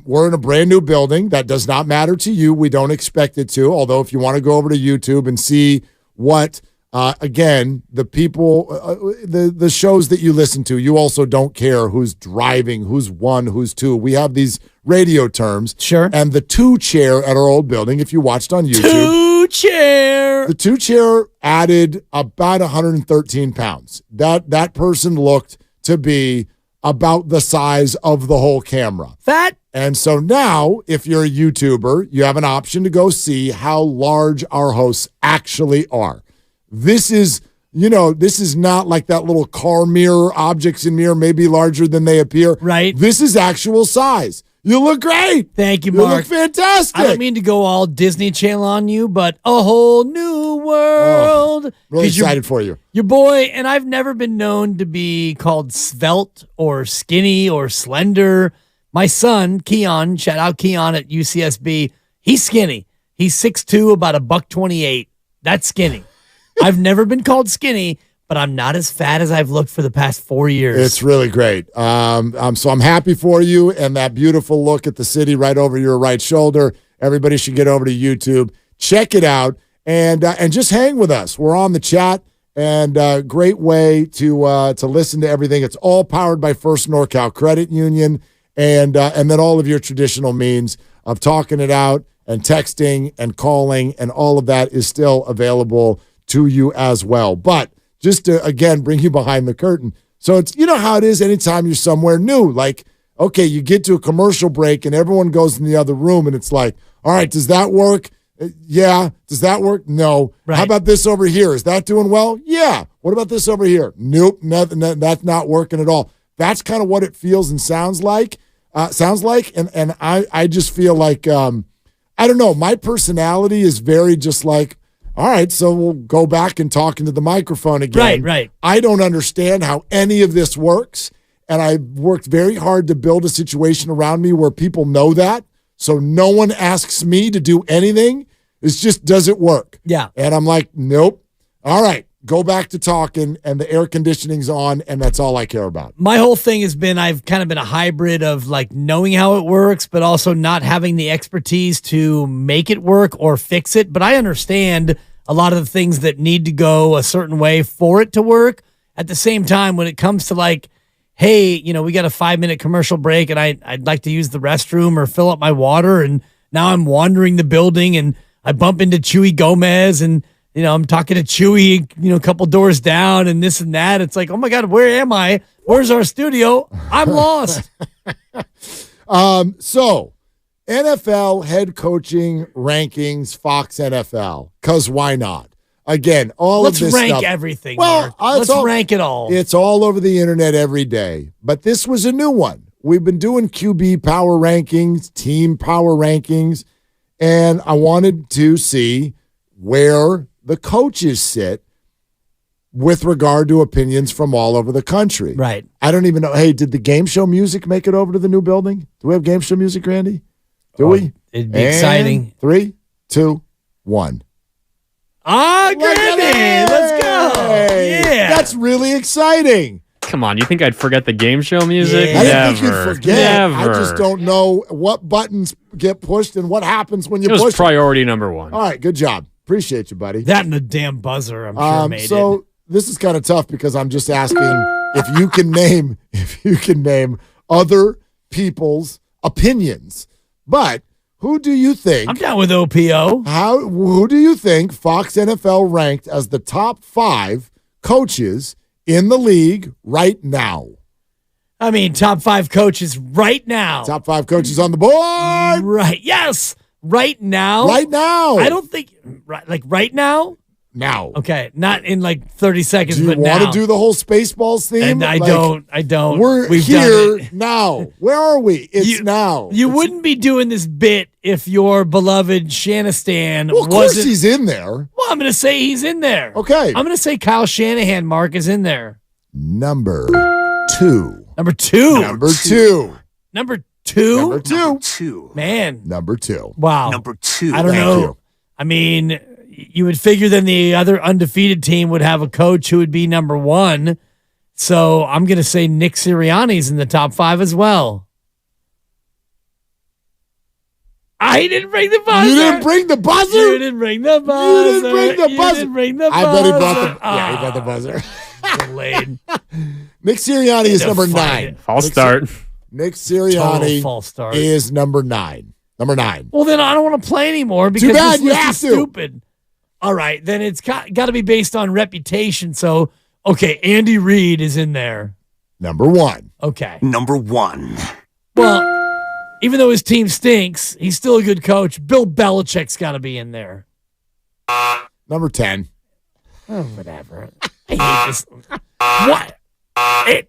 [SPEAKER 20] We're in a brand new building. That does not matter to you. We don't expect it to. Although if you want to go over to YouTube and see what, again, the people, the shows that you listen to, you also don't care who's driving, who's one, who's two. We have these radio terms.
[SPEAKER 5] Sure.
[SPEAKER 20] And the 2-chair at our old building, if you watched on YouTube.
[SPEAKER 5] 2-chair.
[SPEAKER 20] The 2-chair added about 113 pounds. That person looked to be about the size of the whole camera.
[SPEAKER 5] Fat.
[SPEAKER 20] And so now, if you're a YouTuber, you have an option to go see how large our hosts actually are. This is not like that little car mirror, objects in mirror may be larger than they appear.
[SPEAKER 5] Right.
[SPEAKER 20] This is actual size. You look great.
[SPEAKER 5] Thank you,
[SPEAKER 20] You
[SPEAKER 5] Mark.
[SPEAKER 20] look fantastic.
[SPEAKER 5] I don't mean to go all Disney Channel on you, but a whole new world.
[SPEAKER 20] Really
[SPEAKER 5] 'Cause you're-
[SPEAKER 20] excited for you.
[SPEAKER 5] Your boy, and I've never been known to be called svelte or skinny or slender. My son, Keon, shout out Keon at UCSB, he's skinny. He's 6'2", about $128. That's skinny. I've never been called skinny, but I'm not as fat as I've looked for the past 4 years.
[SPEAKER 20] It's really great. So I'm happy for you and that beautiful look at the city right over your right shoulder. Everybody should get over to YouTube, check it out, and just hang with us. We're on the chat, and great way to listen to everything. It's all powered by First NorCal Credit Union, and then all of your traditional means of talking it out and texting and calling, and all of that is still available to you as well. But just to, again, bring you behind the curtain. So it's, you know how it is anytime you're somewhere new. Like, okay, you get to a commercial break and everyone goes in the other room and it's like, all right, does that work? Yeah. Does that work? No.
[SPEAKER 5] Right.
[SPEAKER 20] How about this over here? Is that doing well? Yeah. What about this over here? Nope. Nothing. That's not working at all. That's kind of what it feels and sounds like. And I just feel like, I don't know. My personality is very just like, all right, so we'll go back and talk into the microphone again.
[SPEAKER 5] Right.
[SPEAKER 20] I don't understand how any of this works, and I've worked very hard to build a situation around me where people know that, so no one asks me to do anything. It's just, does it work?
[SPEAKER 5] Yeah.
[SPEAKER 20] And I'm like, nope. All right, go back to talking, and the air conditioning's on, and that's all I care about.
[SPEAKER 5] My whole thing has been, I've kind of been a hybrid of like knowing how it works, but also not having the expertise to make it work or fix it. But I understand a lot of the things that need to go a certain way for it to work. At the same time, when it comes to like, hey, we got a 5-minute commercial break and I'd like to use the restroom or fill up my water, and now I'm wandering the building and I bump into Chewy Gomez and I'm talking to Chewy, a couple doors down and this and that. It's like, oh my God, where am I? Where's our studio? I'm lost.
[SPEAKER 20] So NFL head coaching rankings, Fox NFL, because why not? Again,
[SPEAKER 5] Let's
[SPEAKER 20] of this
[SPEAKER 5] rank
[SPEAKER 20] stuff.
[SPEAKER 5] everything.
[SPEAKER 20] Well,
[SPEAKER 5] Mark. Let's rank it all.
[SPEAKER 20] It's all over the internet every day. But this was a new one. We've been doing QB power rankings, team power rankings, and I wanted to see where the coaches sit with regard to opinions from all over the country.
[SPEAKER 5] Right.
[SPEAKER 20] I don't even know. Hey, did the game show music make it over to the new building? Do we have game show music, Randy? Do we?
[SPEAKER 5] It'd be exciting.
[SPEAKER 20] 3, 2, 1.
[SPEAKER 5] Grandy, let's go. Yeah.
[SPEAKER 20] That's really exciting.
[SPEAKER 8] Come on, you think I'd forget the game show music?
[SPEAKER 20] I didn't think you'd forget.
[SPEAKER 8] Never.
[SPEAKER 20] I just don't know what buttons get pushed and what happens when you
[SPEAKER 8] It was
[SPEAKER 20] push
[SPEAKER 8] priority number one.
[SPEAKER 20] All right, good job. Appreciate you, buddy.
[SPEAKER 5] That and the damn buzzer, I'm sure made
[SPEAKER 20] so
[SPEAKER 5] it.
[SPEAKER 20] This is kind of tough because I'm just asking if you can name other people's opinions. But who do you think?
[SPEAKER 5] I'm down with OPO.
[SPEAKER 20] Who do you think Fox NFL ranked as the top 5 coaches in the league right now?
[SPEAKER 5] I mean, top 5 coaches right now.
[SPEAKER 20] Top 5 coaches on the board.
[SPEAKER 5] Right. Yes. Right now.
[SPEAKER 20] Right now.
[SPEAKER 5] I don't think right now.
[SPEAKER 20] Now.
[SPEAKER 5] Okay. Not in like 30 seconds,
[SPEAKER 20] Do you
[SPEAKER 5] but
[SPEAKER 20] want
[SPEAKER 5] now.
[SPEAKER 20] to do the whole Spaceballs theme?
[SPEAKER 5] And I don't.
[SPEAKER 20] We're
[SPEAKER 5] We've
[SPEAKER 20] here
[SPEAKER 5] done it.
[SPEAKER 20] now. Where are we? It's now.
[SPEAKER 5] You wouldn't be doing this bit if your beloved Shanistan
[SPEAKER 20] Well, of course he's in there.
[SPEAKER 5] Well, I'm going to say he's in there.
[SPEAKER 20] Okay.
[SPEAKER 5] I'm going to say Kyle Shanahan, Mark, is in there.
[SPEAKER 20] Number 2.
[SPEAKER 5] Number 2.
[SPEAKER 20] Number 2.
[SPEAKER 5] Number two?
[SPEAKER 20] Number two.
[SPEAKER 5] Man.
[SPEAKER 20] Number two.
[SPEAKER 5] Wow.
[SPEAKER 3] Number two.
[SPEAKER 5] I don't
[SPEAKER 20] Thank
[SPEAKER 5] know.
[SPEAKER 20] you.
[SPEAKER 5] I mean, you would figure then the other undefeated team would have a coach who would be number one. So I'm going to say Nick Sirianni's in the top 5 as well. I didn't bring the buzzer.
[SPEAKER 20] You didn't bring the buzzer?
[SPEAKER 5] You didn't bring the buzzer.
[SPEAKER 20] You didn't bring the buzzer.
[SPEAKER 5] Didn't bring the
[SPEAKER 20] I
[SPEAKER 5] buzzer.
[SPEAKER 20] bet he brought the. Yeah, he brought the buzzer.
[SPEAKER 5] Delayed.
[SPEAKER 20] Nick Sirianni is number 9.
[SPEAKER 8] False start.
[SPEAKER 20] Nick
[SPEAKER 5] Total
[SPEAKER 20] Sirianni
[SPEAKER 5] false start.
[SPEAKER 20] is number 9. Number 9.
[SPEAKER 5] Well, then I don't want to play anymore because
[SPEAKER 20] Too bad,
[SPEAKER 5] this
[SPEAKER 20] you
[SPEAKER 5] list
[SPEAKER 20] have
[SPEAKER 5] is
[SPEAKER 20] to.
[SPEAKER 5] stupid. All right, then it's got to be based on reputation. So, okay, Andy Reid is in there.
[SPEAKER 20] Number 1.
[SPEAKER 5] Okay.
[SPEAKER 3] Number 1.
[SPEAKER 5] Well, even though his team stinks, he's still a good coach. Bill Belichick's got to be in there.
[SPEAKER 20] Number 10.
[SPEAKER 5] Oh, whatever. I hate this. What?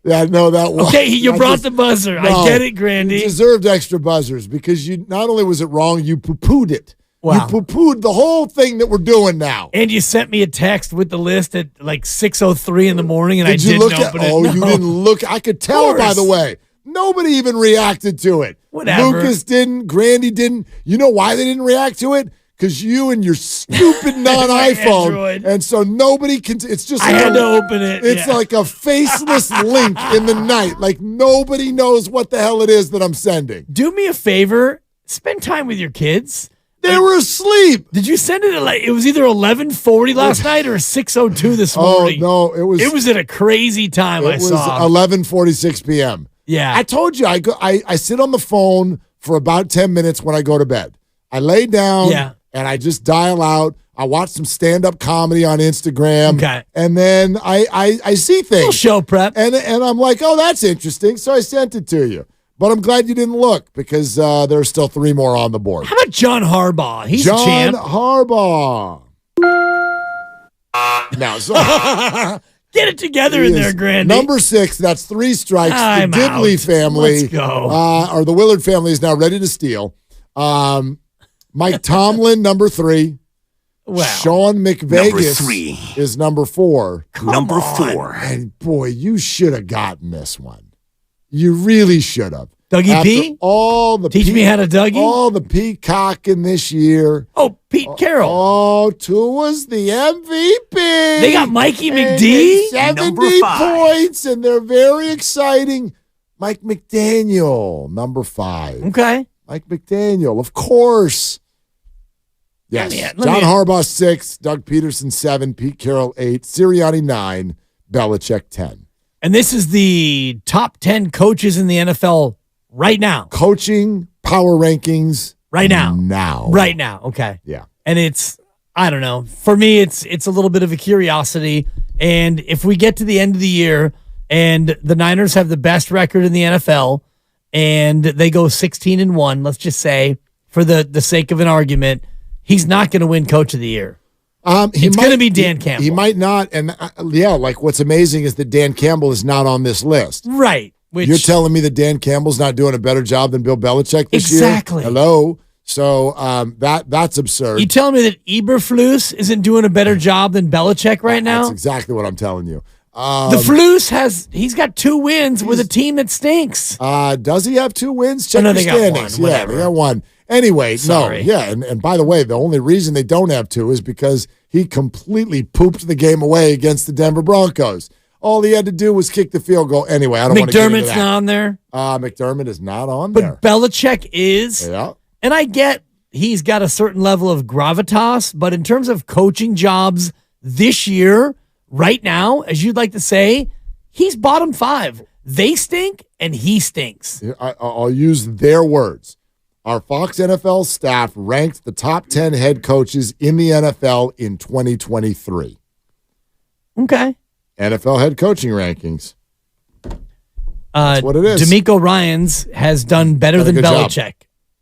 [SPEAKER 20] Yeah, no, that was.
[SPEAKER 5] Okay, you brought the buzzer. I get it, Grandy.
[SPEAKER 20] You deserved extra buzzers because you not only was it wrong, you poo-pooed it.
[SPEAKER 5] Wow.
[SPEAKER 20] You poo-pooed the whole thing that we're doing now.
[SPEAKER 5] And you sent me a text with the list at like 6:03 in the morning, and I didn't
[SPEAKER 20] look
[SPEAKER 5] open it.
[SPEAKER 20] Oh,
[SPEAKER 5] No.
[SPEAKER 20] you didn't look. I could tell, by the way. Nobody even reacted to it.
[SPEAKER 5] Whatever.
[SPEAKER 20] Lucas didn't. Grandy didn't. You know why they didn't react to it? Because you and your stupid non-iPhone.
[SPEAKER 5] Android.
[SPEAKER 20] And so nobody can. It's just
[SPEAKER 5] I
[SPEAKER 20] like
[SPEAKER 5] had to open it.
[SPEAKER 20] It's
[SPEAKER 5] yeah.
[SPEAKER 20] like a faceless link in the night. Like nobody knows what the hell it is that I'm sending.
[SPEAKER 5] Do me a favor. Spend time with your kids.
[SPEAKER 20] They were asleep.
[SPEAKER 5] Did you send it at like it was either 11:40 last night or 6:02 this morning?
[SPEAKER 20] Oh no, it was
[SPEAKER 5] at a crazy time.
[SPEAKER 20] It
[SPEAKER 5] I
[SPEAKER 20] was
[SPEAKER 5] saw
[SPEAKER 20] 11:46 p.m.
[SPEAKER 5] Yeah,
[SPEAKER 20] I told you I sit on the phone for about 10 minutes when I go to bed. I lay down and I just dial out. I watch some stand-up comedy on Instagram.
[SPEAKER 5] Okay.
[SPEAKER 20] And then I see things.
[SPEAKER 5] Little show prep.
[SPEAKER 20] And I'm like, oh, that's interesting. So I sent it to you. But I'm glad you didn't look because there's still 3 more on the board.
[SPEAKER 5] How about John Harbaugh? He's
[SPEAKER 20] John
[SPEAKER 5] a champ.
[SPEAKER 20] Harbaugh. Now, so
[SPEAKER 5] Get it together in there, Grandy.
[SPEAKER 20] Number 6, that's 3 strikes.
[SPEAKER 5] I'm
[SPEAKER 20] the Dibley
[SPEAKER 5] out.
[SPEAKER 20] family,
[SPEAKER 5] Let's go.
[SPEAKER 20] Or the Willard family is now ready to steal. Mike Tomlin, number 3.
[SPEAKER 5] Wow.
[SPEAKER 20] Sean McVegas
[SPEAKER 3] Number 3.
[SPEAKER 20] is number 4.
[SPEAKER 3] Number 4.
[SPEAKER 20] And boy, you should have gotten this one. You really should have.
[SPEAKER 5] Dougie
[SPEAKER 20] After
[SPEAKER 5] P?
[SPEAKER 20] all the
[SPEAKER 5] Teach me how to Dougie?
[SPEAKER 20] All the peacocking this year.
[SPEAKER 5] Oh, Pete Carroll.
[SPEAKER 20] Oh, Tua's the MVP.
[SPEAKER 5] They got Mikey
[SPEAKER 20] And
[SPEAKER 5] McD?
[SPEAKER 20] 70
[SPEAKER 3] Number 5.
[SPEAKER 20] points, and they're very exciting. Mike McDaniel, number 5.
[SPEAKER 5] Okay.
[SPEAKER 20] Mike McDaniel, of course. Yes. John Harbaugh, 6. Doug Peterson, 7. Pete Carroll, 8. Sirianni, 9. Belichick, 10.
[SPEAKER 5] And this is the top 10 coaches in the NFL right now.
[SPEAKER 20] Coaching power rankings
[SPEAKER 5] Right now.
[SPEAKER 20] Now.
[SPEAKER 5] Right now. Okay.
[SPEAKER 20] Yeah.
[SPEAKER 5] And it's, I don't know. For me, it's a little bit of a curiosity. And if we get to the end of the year and the Niners have the best record in the NFL and they go 16-1, let's just say, for the sake of an argument, he's not going to win Coach of the Year. It's going to be Dan Campbell.
[SPEAKER 20] He might not. And like what's amazing is that Dan Campbell is not on this list.
[SPEAKER 5] Right.
[SPEAKER 20] You're telling me that Dan Campbell's not doing a better job than Bill Belichick this year?
[SPEAKER 5] Exactly.
[SPEAKER 20] Hello. So that's absurd.
[SPEAKER 5] You telling me that Eberflus isn't doing a better job than Belichick right now?
[SPEAKER 20] That's exactly what I'm telling you.
[SPEAKER 5] The Flus he's got 2 wins with a team that stinks.
[SPEAKER 20] Does he have 2 wins? Check
[SPEAKER 5] no,
[SPEAKER 20] your
[SPEAKER 5] they got
[SPEAKER 20] standings.
[SPEAKER 5] one,
[SPEAKER 20] Yeah, they got 1. Anyway,
[SPEAKER 5] Sorry.
[SPEAKER 20] no, yeah, and by the way, the only reason they don't have 2 is because he completely pooped the game away against the Denver Broncos. All he had to do was kick the field goal. Anyway, I don't want to get into
[SPEAKER 5] McDermott's
[SPEAKER 20] that.
[SPEAKER 5] not on there.
[SPEAKER 20] McDermott is not on there.
[SPEAKER 5] But Belichick is.
[SPEAKER 20] Yeah.
[SPEAKER 5] And I get he's got a certain level of gravitas, but in terms of coaching jobs this year, right now, as you'd like to say, he's bottom 5. They stink and he stinks.
[SPEAKER 20] I'll use their words. Our Fox NFL staff ranked the top 10 head coaches in the NFL in 2023.
[SPEAKER 5] Okay.
[SPEAKER 20] NFL head coaching rankings. That's what it is.
[SPEAKER 5] DeMeco Ryans has done better than Belichick.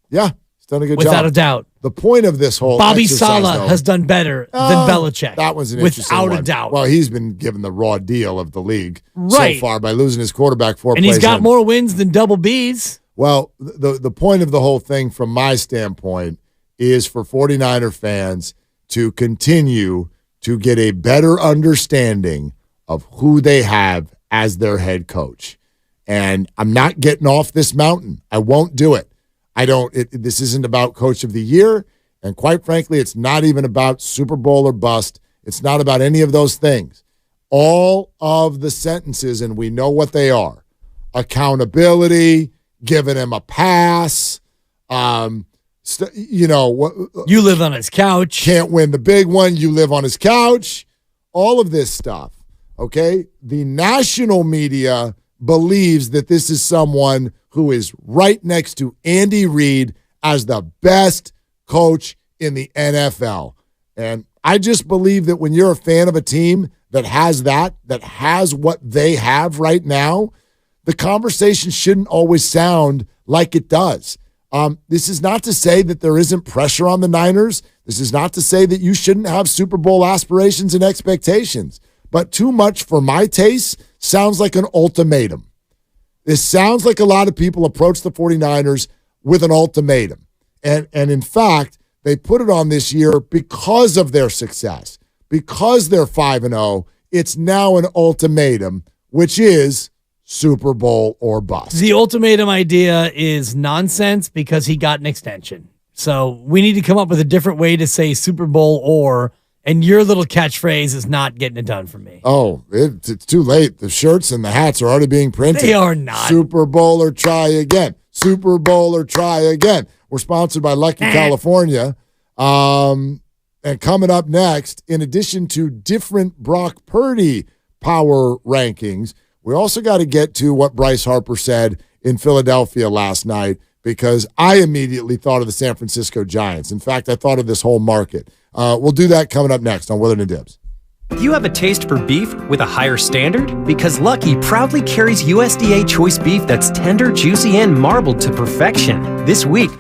[SPEAKER 20] Yeah, he's done a good job.
[SPEAKER 5] Without a doubt.
[SPEAKER 20] The point of this whole
[SPEAKER 5] Bobby
[SPEAKER 20] exercise,
[SPEAKER 5] Saleh
[SPEAKER 20] though,
[SPEAKER 5] has done better than Belichick.
[SPEAKER 20] That was an interesting
[SPEAKER 5] without
[SPEAKER 20] one.
[SPEAKER 5] a doubt.
[SPEAKER 20] Well, he's been given the raw deal of the league
[SPEAKER 5] Right.
[SPEAKER 20] so far by losing his quarterback 4
[SPEAKER 5] and
[SPEAKER 20] plays
[SPEAKER 5] he's got
[SPEAKER 20] in.
[SPEAKER 5] more wins than double B's.
[SPEAKER 20] Well, the point of the whole thing from my standpoint is for 49er fans to continue to get a better understanding of who they have as their head coach. And I'm not getting off this mountain. I won't do it. This isn't about Coach of the Year. And quite frankly, it's not even about Super Bowl or bust. It's not about any of those things. All of the sentences, and we know what they are: accountability, giving him a pass, you
[SPEAKER 5] live on his couch.
[SPEAKER 20] Can't win the big one. You live on his couch. All of this stuff, okay? The national media believes that this is someone who is right next to Andy Reid as the best coach in the NFL. And I just believe that when you're a fan of a team that has what they have right now, the conversation shouldn't always sound like it does. This is not to say that there isn't pressure on the Niners. This is not to say that you shouldn't have Super Bowl aspirations and expectations. But too much for my taste sounds like an ultimatum. This sounds like a lot of people approach the 49ers with an ultimatum. And in fact, they put it on this year because of their success. Because they're 5-0, it's now an ultimatum, which is Super Bowl or bust.
[SPEAKER 5] The ultimatum idea is nonsense because he got an extension. So we need to come up with a different way to say Super Bowl or, and your little catchphrase is not getting it done for me.
[SPEAKER 20] Oh, it's too late. The shirts and the hats are already being printed.
[SPEAKER 5] They are not.
[SPEAKER 20] Super Bowl or try again. Super Bowl or try again. We're sponsored by Lucky California. And coming up next, in addition to different Brock Purdy power rankings, we also got to get to what Bryce Harper said in Philadelphia last night, because I immediately thought of the San Francisco Giants. In fact, I thought of this whole market. We'll do that coming up next on Willard and Dibs.
[SPEAKER 2] You have a taste for beef with a higher standard? Because Lucky proudly carries USDA choice beef that's tender, juicy, and marbled to perfection. This week,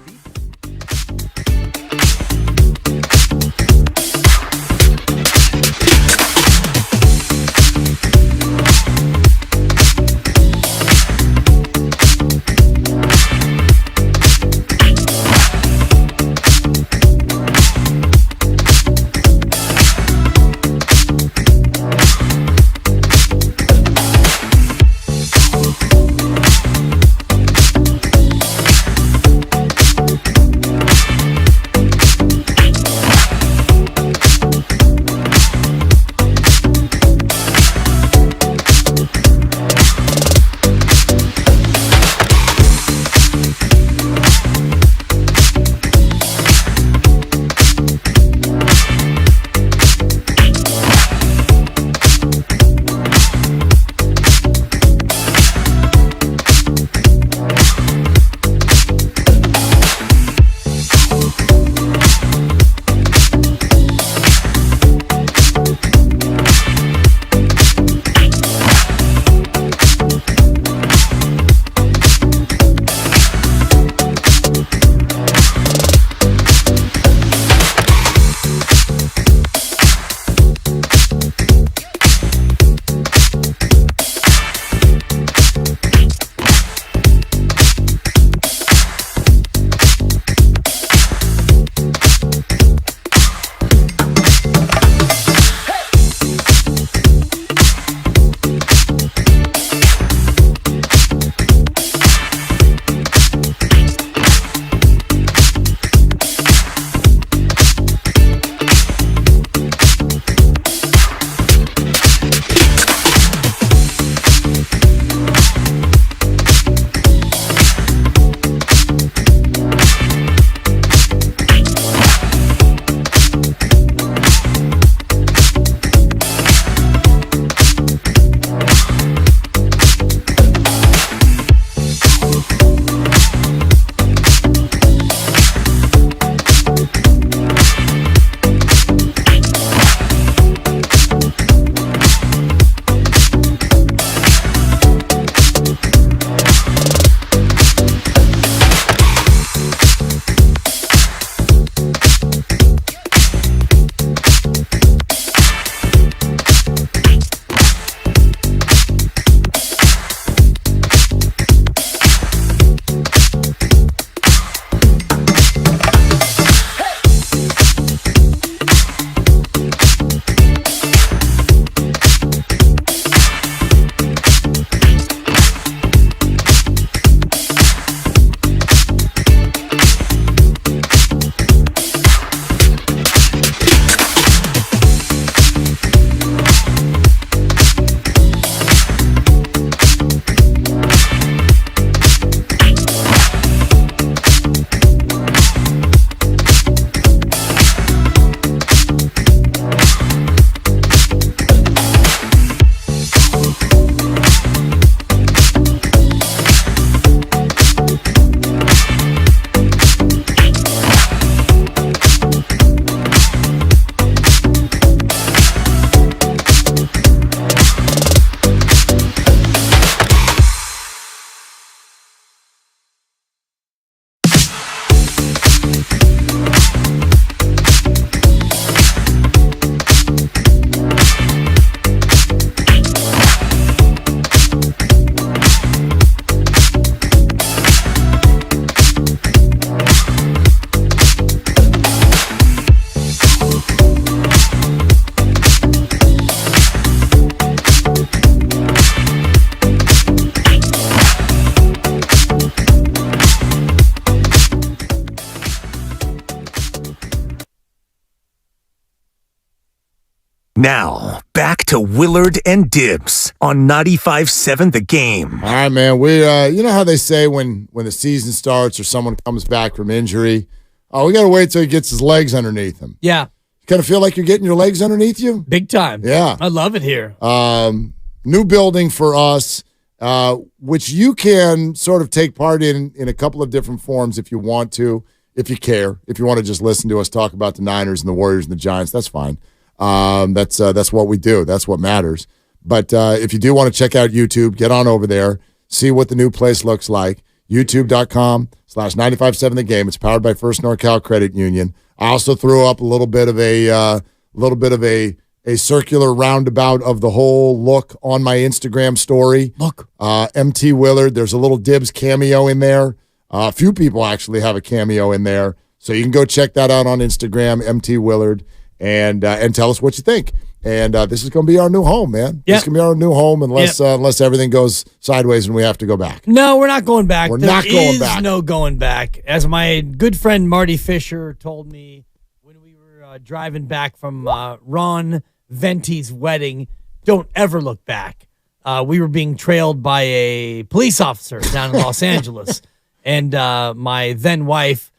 [SPEAKER 6] Now, back to Willard and Dibs on 95.7 The Game.
[SPEAKER 20] All right, man. We, you know how they say when the season starts or someone comes back from injury, we got to wait till he gets his legs underneath him.
[SPEAKER 5] Yeah.
[SPEAKER 20] You kind of feel like you're getting your legs underneath you?
[SPEAKER 5] Big time.
[SPEAKER 20] Yeah.
[SPEAKER 5] I love it here.
[SPEAKER 20] New building for us, which you can sort of take part in a couple of different forms if you want to, if you care. If you want to just listen to us talk about the Niners and the Warriors and the Giants, that's fine. That's what we do. That's what matters. But if you do want to check out YouTube, get on over there, see what the new place looks like. YouTube.com/957 The Game. It's powered by First NorCal Credit Union. I also threw up a little bit of a circular roundabout of the whole look on my Instagram story.
[SPEAKER 5] Look,
[SPEAKER 20] MT Willard. There's a little Dibs cameo in there. A few people actually have a cameo in there, so you can go check that out on Instagram, MT Willard. And tell us what you think. And this is going to be our new home, man.
[SPEAKER 5] Yep.
[SPEAKER 20] This is going to be our new home unless everything goes sideways and we have to go back.
[SPEAKER 5] No, we're not going back.
[SPEAKER 20] We're not going back.
[SPEAKER 5] No going back. As my good friend Marty Fisher told me when we were driving back from Ron Venti's wedding, don't ever look back. We were being trailed by a police officer down in Los Angeles. And my then wife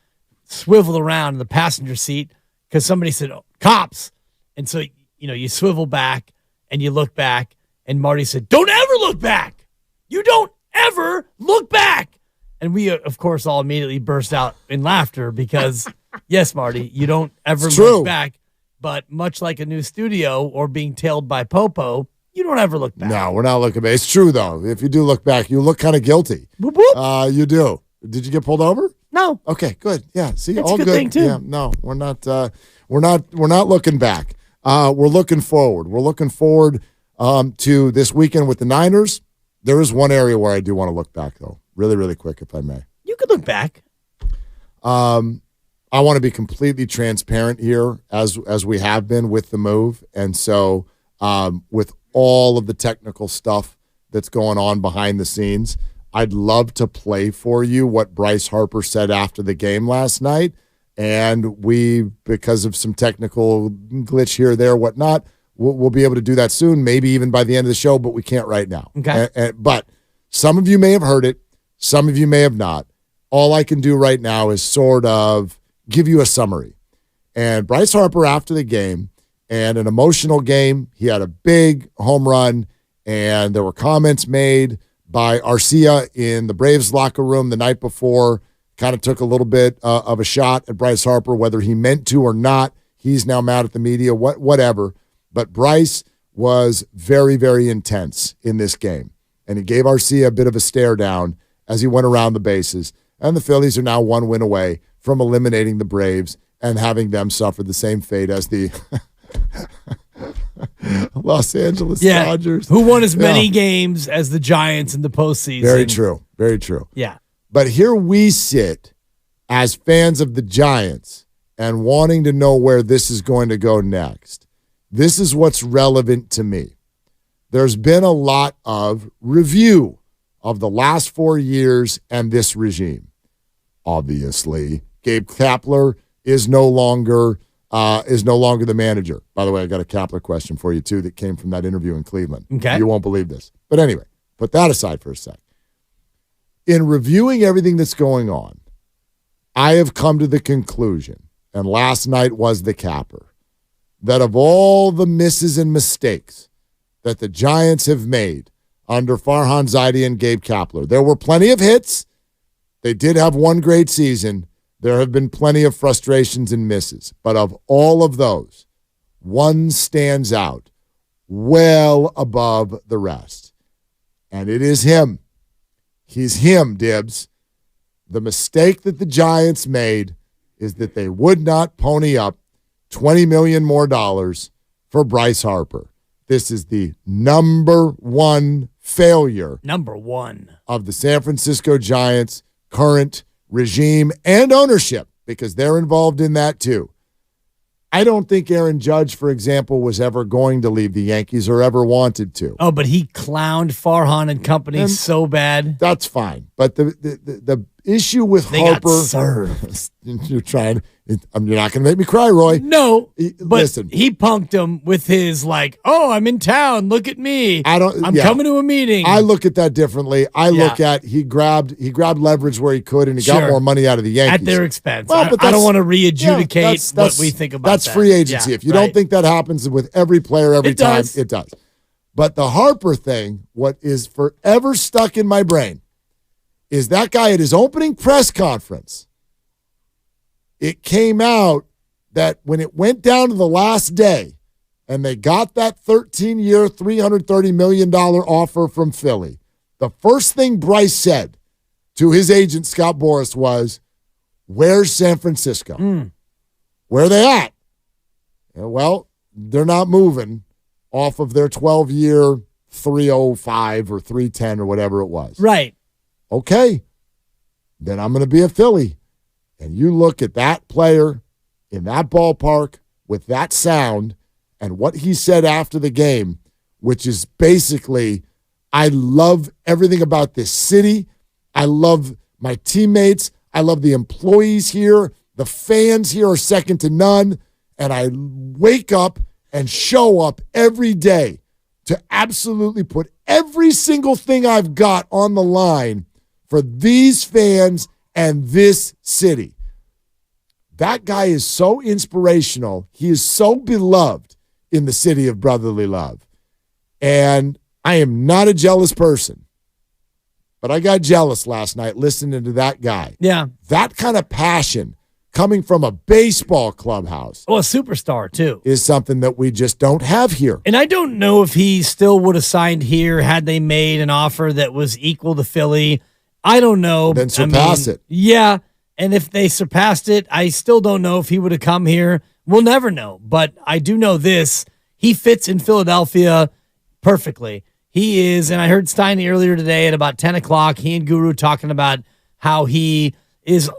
[SPEAKER 5] swiveled around in the passenger seat because somebody said, "Oh, cops." And so, you swivel back and you look back, and Marty said, "Don't ever look back. You don't ever look back." And we, of course, all immediately burst out in laughter because, yes, Marty, you don't ever look back. But much like a new studio or being tailed by Popo, you don't ever look back.
[SPEAKER 20] No, we're not looking back. It's true, though. If you do look back, you look kind of guilty.
[SPEAKER 5] Whoop, whoop.
[SPEAKER 20] You do. Did you get pulled over?
[SPEAKER 5] No.
[SPEAKER 20] Okay, good. Yeah, see,
[SPEAKER 5] That's
[SPEAKER 20] all
[SPEAKER 5] a good
[SPEAKER 20] good.
[SPEAKER 5] thing, too.
[SPEAKER 20] Yeah, no, we're not looking back. We're looking forward. We're looking forward to this weekend with the Niners. There is one area where I do want to look back, though, really, really quick, if I may.
[SPEAKER 5] You could look back.
[SPEAKER 20] I want to be completely transparent here, as we have been with the move, and so with all of the technical stuff that's going on behind the scenes, I'd love to play for you what Bryce Harper said after the game last night. And we, because of some technical glitch here, there, whatnot, we'll be able to do that soon, maybe even by the end of the show, but we can't right now.
[SPEAKER 5] Okay.
[SPEAKER 20] But some of you may have heard it. Some of you may have not. All I can do right now is sort of give you a summary. And Bryce Harper, after the game, and an emotional game, he had a big home run, and there were comments made by Arcia in the Braves locker room the night before, kind of took a little bit of a shot at Bryce Harper, whether he meant to or not. He's now mad at the media, whatever. But Bryce was very, very intense in this game, and he gave Arcia a bit of a stare down as he went around the bases. And the Phillies are now one win away from eliminating the Braves and having them suffer the same fate as the Los Angeles Dodgers.
[SPEAKER 5] Who won as many games as the Giants in the postseason.
[SPEAKER 20] Very true. Very true.
[SPEAKER 5] Yeah.
[SPEAKER 20] But here we sit as fans of the Giants and wanting to know where this is going to go next. This is what's relevant to me. There's been a lot of review of the last 4 years and this regime. Obviously, Gabe Kapler is no longer the manager. By the way, I got a Kapler question for you, too, that came from that interview in Cleveland.
[SPEAKER 5] Okay.
[SPEAKER 20] You won't believe this. But anyway, put that aside for a sec. In reviewing everything that's going on, I have come to the conclusion, and last night was the capper, that of all the misses and mistakes that the Giants have made under Farhan Zaidi and Gabe Kapler, there were plenty of hits. They did have one great season. There have been plenty of frustrations and misses. But of all of those, one stands out well above the rest. And it is him. He's him, Dibs. The mistake that the Giants made is that they would not pony up $20 million more for Bryce Harper. This is the number one failure.
[SPEAKER 5] Number one.
[SPEAKER 20] Of the San Francisco Giants' current regime and ownership, because they're involved in that too. I don't think Aaron Judge, for example, was ever going to leave the Yankees or ever wanted to.
[SPEAKER 5] Oh, but he clowned Farhan and company so bad.
[SPEAKER 20] That's fine. But issue with
[SPEAKER 5] They
[SPEAKER 20] Harper.
[SPEAKER 5] got served.
[SPEAKER 20] You're trying. You're not going to make me cry, Roy.
[SPEAKER 5] No, but
[SPEAKER 20] listen.
[SPEAKER 5] he punked him with his like, "Oh, I'm in town. Look at me. I'm
[SPEAKER 20] yeah.
[SPEAKER 5] coming to a meeting."
[SPEAKER 20] I look at that differently. I look at he grabbed leverage where he could, and he got more money out of the Yankees
[SPEAKER 5] at their expense.
[SPEAKER 20] Well, but
[SPEAKER 5] I don't want to re-adjudicate what we think about
[SPEAKER 20] that's
[SPEAKER 5] that.
[SPEAKER 20] free agency.
[SPEAKER 5] Yeah,
[SPEAKER 20] if you don't think that happens with every player every time, it does. But the Harper thing, what is forever stuck in my brain, is that guy at his opening press conference. It came out that when it went down to the last day and they got that 13-year, $330 million offer from Philly, the first thing Bryce said to his agent, Scott Boras, was, "Where's San Francisco? Where are they at?" And, well, they're not moving off of their 12-year 305 or 310 or whatever it was.
[SPEAKER 5] Right.
[SPEAKER 20] Okay. Then I'm going to be a Philly. And you look at that player in that ballpark with that sound and what he said after the game, which is basically, I love everything about this city. I love my teammates. I love the employees here. The fans here are second to none. And I wake up and show up every day to absolutely put every single thing I've got on the line for these fans and this city. That guy is so inspirational. He is so beloved in the city of brotherly love. And I am not a jealous person, but I got jealous last night listening to that guy.
[SPEAKER 5] Yeah.
[SPEAKER 20] That kind of passion coming from a baseball clubhouse.
[SPEAKER 5] Oh, a superstar, too.
[SPEAKER 20] Is something that we just don't have here.
[SPEAKER 5] And I don't know if he still would have signed here had they made an offer that was equal to Philly. I don't know.
[SPEAKER 20] Then surpass it.
[SPEAKER 5] Yeah. And if they surpassed it, I still don't know if he would have come here. We'll never know. But I do know this. He fits in Philadelphia perfectly. He is, and I heard Steiny earlier today at about 10 o'clock, he and Guru talking about how he is,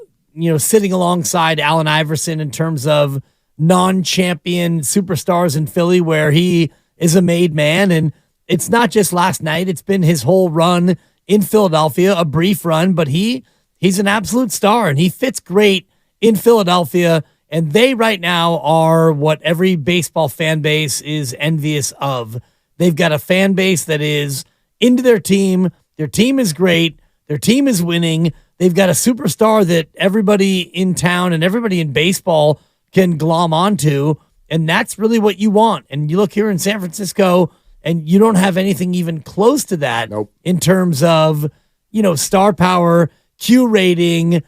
[SPEAKER 5] sitting alongside Allen Iverson in terms of non-champion superstars in Philly, where he is a made man. And it's not just last night. It's been his whole run in Philadelphia, a brief run, but he's an absolute star, and he fits great in Philadelphia. And they right now are what every baseball fan base is envious of. They've got a fan base that is into their team. Their team is great. Their team is winning. They've got a superstar that everybody in town and everybody in baseball can glom onto, and that's really what you want. And you look here in San Francisco, and you don't have anything even close to that in terms of, star power, Q rating,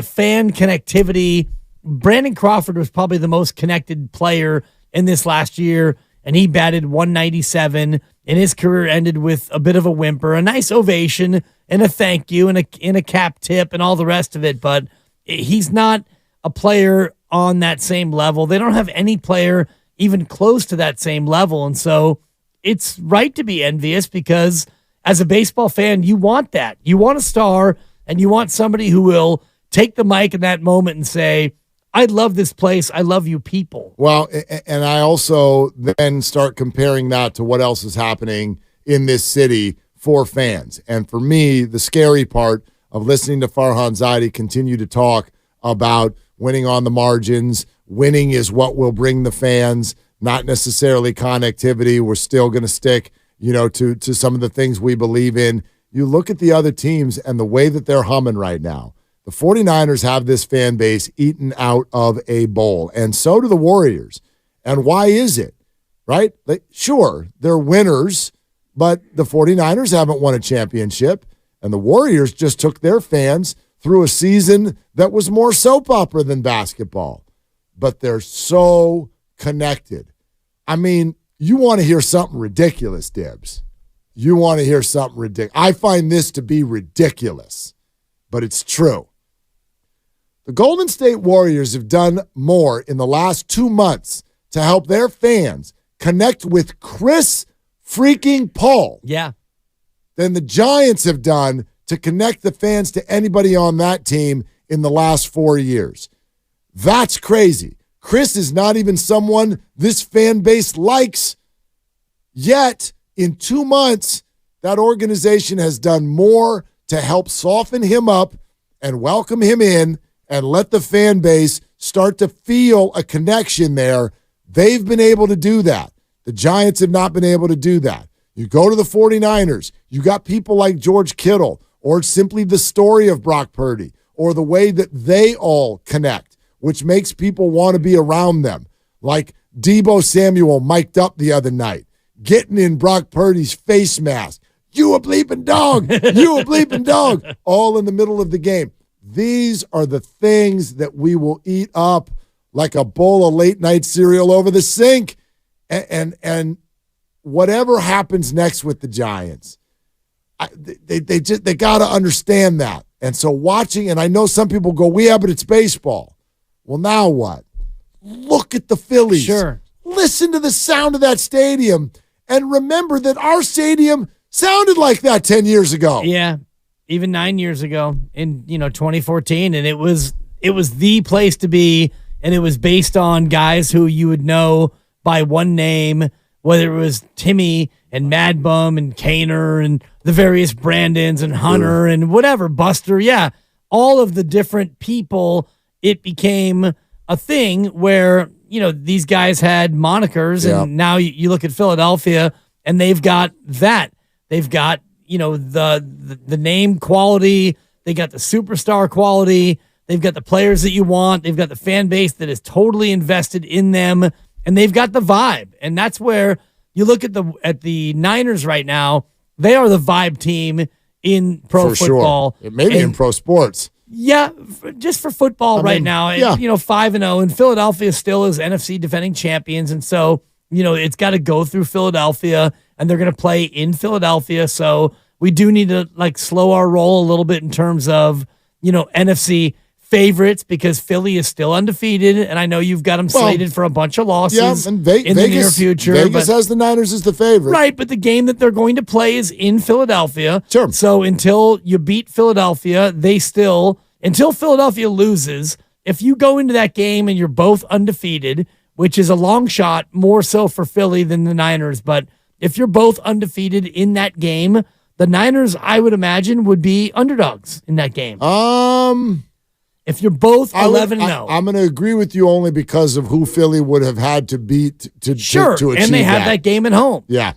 [SPEAKER 5] fan connectivity. Brandon Crawford was probably the most connected player in this last year, and he batted 197, and his career ended with a bit of a whimper, a nice ovation, and a thank you, and a cap tip, and all the rest of it. But he's not a player on that same level. They don't have any player even close to that same level, and so it's right to be envious, because as a baseball fan, you want that. You want a star, and you want somebody who will take the mic in that moment and say, I love this place. I love you people.
[SPEAKER 20] Well, and I also then start comparing that to what else is happening in this city for fans. And for me, the scary part of listening to Farhan Zaidi continue to talk about winning on the margins, winning is what will bring the fans, not necessarily connectivity. We're still going to stick, to some of the things we believe in. You look at the other teams and the way that they're humming right now. The 49ers have this fan base eaten out of a bowl, and so do the Warriors. And why is it, right? Sure, they're winners, but the 49ers haven't won a championship, and the Warriors just took their fans through a season that was more soap opera than basketball. But they're so connected. I mean, you want to hear something ridiculous, Dibs. You want to hear something ridiculous. I find this to be ridiculous, but it's true. The Golden State Warriors have done more in the last 2 months to help their fans connect with Chris freaking Paul than the Giants have done to connect the fans to anybody on that team in the last 4 years. That's crazy. Chris is not even someone this fan base likes. Yet, in 2 months, that organization has done more to help soften him up and welcome him in and let the fan base start to feel a connection there. They've been able to do that. The Giants have not been able to do that. You go to the 49ers, you got people like George Kittle, or simply the story of Brock Purdy, or the way that they all connect, which makes people want to be around them. Like Deebo Samuel mic'd up the other night, getting in Brock Purdy's face mask. You a bleeping dog. You a bleeping dog. All in the middle of the game. These are the things that we will eat up like a bowl of late night cereal over the sink. And whatever happens next with the Giants, they got to understand that. And so watching, and I know some people go, but it's baseball. Well, now what? Look at the Phillies.
[SPEAKER 5] Sure.
[SPEAKER 20] Listen to the sound of that stadium and remember that our stadium sounded like that 10 years ago.
[SPEAKER 5] Yeah, even 9 years ago in 2014, and it was the place to be, and it was based on guys who you would know by one name, whether it was Timmy and Mad Bum and Kaner and the various Brandons and Hunter and whatever, Buster. Yeah, all of the different people. It became a thing where these guys had monikers, and now you look at Philadelphia, and they've got that. They've got, the name quality. They got the superstar quality. They've got the players that you want. They've got the fan base that is totally invested in them, and they've got the vibe. And that's where you look at the Niners right now. They are the vibe team in pro football.
[SPEAKER 20] Sure. Maybe in pro sports.
[SPEAKER 5] Yeah, just for football now.
[SPEAKER 20] Yeah.
[SPEAKER 5] 5-0, and Philadelphia still is NFC defending champions, and so it's got to go through Philadelphia, and they're going to play in Philadelphia. So we do need to slow our roll a little bit in terms of NFC favorites, because Philly is still undefeated, and I know you've got them slated for a bunch of losses
[SPEAKER 20] and
[SPEAKER 5] in the near future.
[SPEAKER 20] Vegas has the Niners as the favorite.
[SPEAKER 5] Right, but the game that they're going to play is in Philadelphia.
[SPEAKER 20] Sure.
[SPEAKER 5] So until you beat Philadelphia, until Philadelphia loses, if you go into that game and you're both undefeated, which is a long shot, more so for Philly than the Niners, but if you're both undefeated in that game, the Niners, I would imagine, would be underdogs in that game. If you're both 11-0.
[SPEAKER 20] I'm going to agree with you only because of who Philly would have had to beat to achieve
[SPEAKER 5] and they have that game at home.
[SPEAKER 20] Yeah.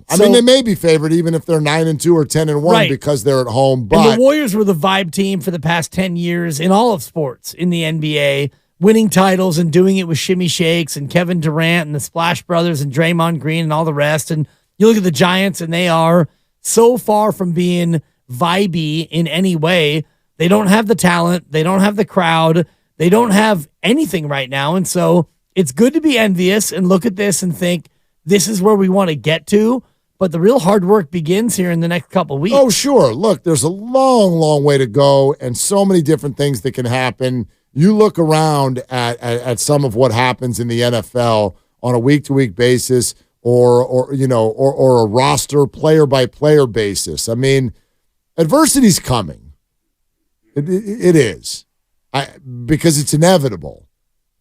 [SPEAKER 20] I mean, they may be favored even if they're 9-2 or 10-1 because they're at home. But
[SPEAKER 5] and the Warriors were the vibe team for the past 10 years in all of sports in the NBA, winning titles and doing it with Shimmy Shakes and Kevin Durant and the Splash Brothers and Draymond Green and all the rest. And you look at the Giants, and they are so far from being vibey in any way. They don't have the talent. They don't have the crowd. They don't have anything right now. And so it's good to be envious and look at this and think this is where we want to get to. But the real hard work begins here in the next couple of weeks.
[SPEAKER 20] Oh, sure. Look, there's a long, long way to go and so many different things that can happen. You look around at some of what happens in the NFL on a week-to-week basis or a roster player-by-player basis. I mean, adversity's coming. It is, because it's inevitable.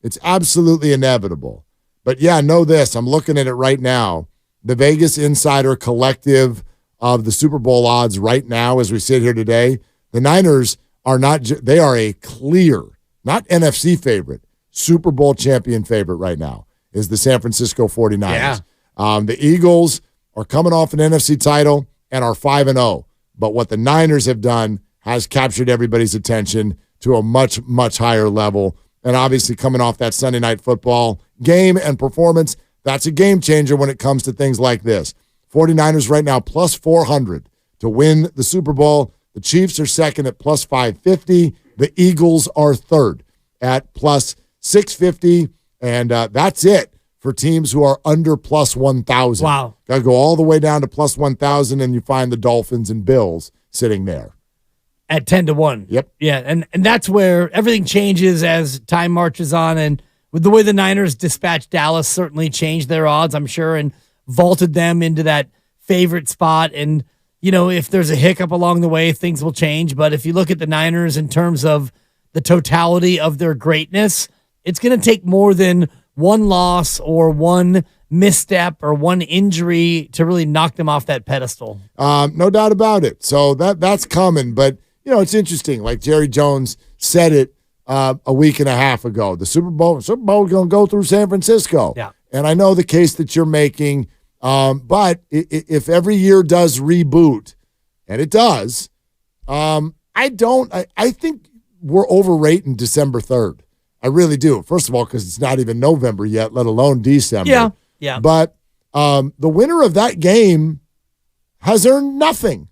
[SPEAKER 20] It's absolutely inevitable. But yeah, know this. I'm looking at it right now. The Vegas Insider Collective of the Super Bowl odds right now, as we sit here today, the Niners are they are a clear, not NFC favorite, Super Bowl champion favorite right now is the San Francisco 49ers. Yeah. The Eagles are coming off an NFC title and are 5-0. But what the Niners have done has captured everybody's attention to a much, much higher level. And obviously coming off that Sunday Night Football game and performance, that's a game changer when it comes to things like this. 49ers right now plus 400 to win the Super Bowl. The Chiefs are second at plus 550. The Eagles are third at plus 650. And that's it for teams who are under plus 1,000.
[SPEAKER 5] Wow.
[SPEAKER 20] Got to go all the way down to plus 1,000, and you find the Dolphins and Bills sitting there.
[SPEAKER 5] At 10-1.
[SPEAKER 20] Yep.
[SPEAKER 5] Yeah, and that's where everything changes as time marches on. And with the way the Niners dispatched Dallas certainly changed their odds, I'm sure, and vaulted them into that favorite spot. And, if there's a hiccup along the way, things will change. But if you look at the Niners in terms of the totality of their greatness, it's going to take more than one loss or one misstep or one injury to really knock them off that pedestal.
[SPEAKER 20] No doubt about it. So that's coming. But it's interesting. Like Jerry Jones said it a week and a half ago. The Super Bowl is going to go through San Francisco.
[SPEAKER 5] Yeah. And
[SPEAKER 20] I know the case that you're making, but if every year does reboot, and it does, I think we're overrating December 3rd. I really do. First of all, because it's not even November yet, let alone December.
[SPEAKER 5] Yeah.
[SPEAKER 20] But the winner of that game has earned nothing.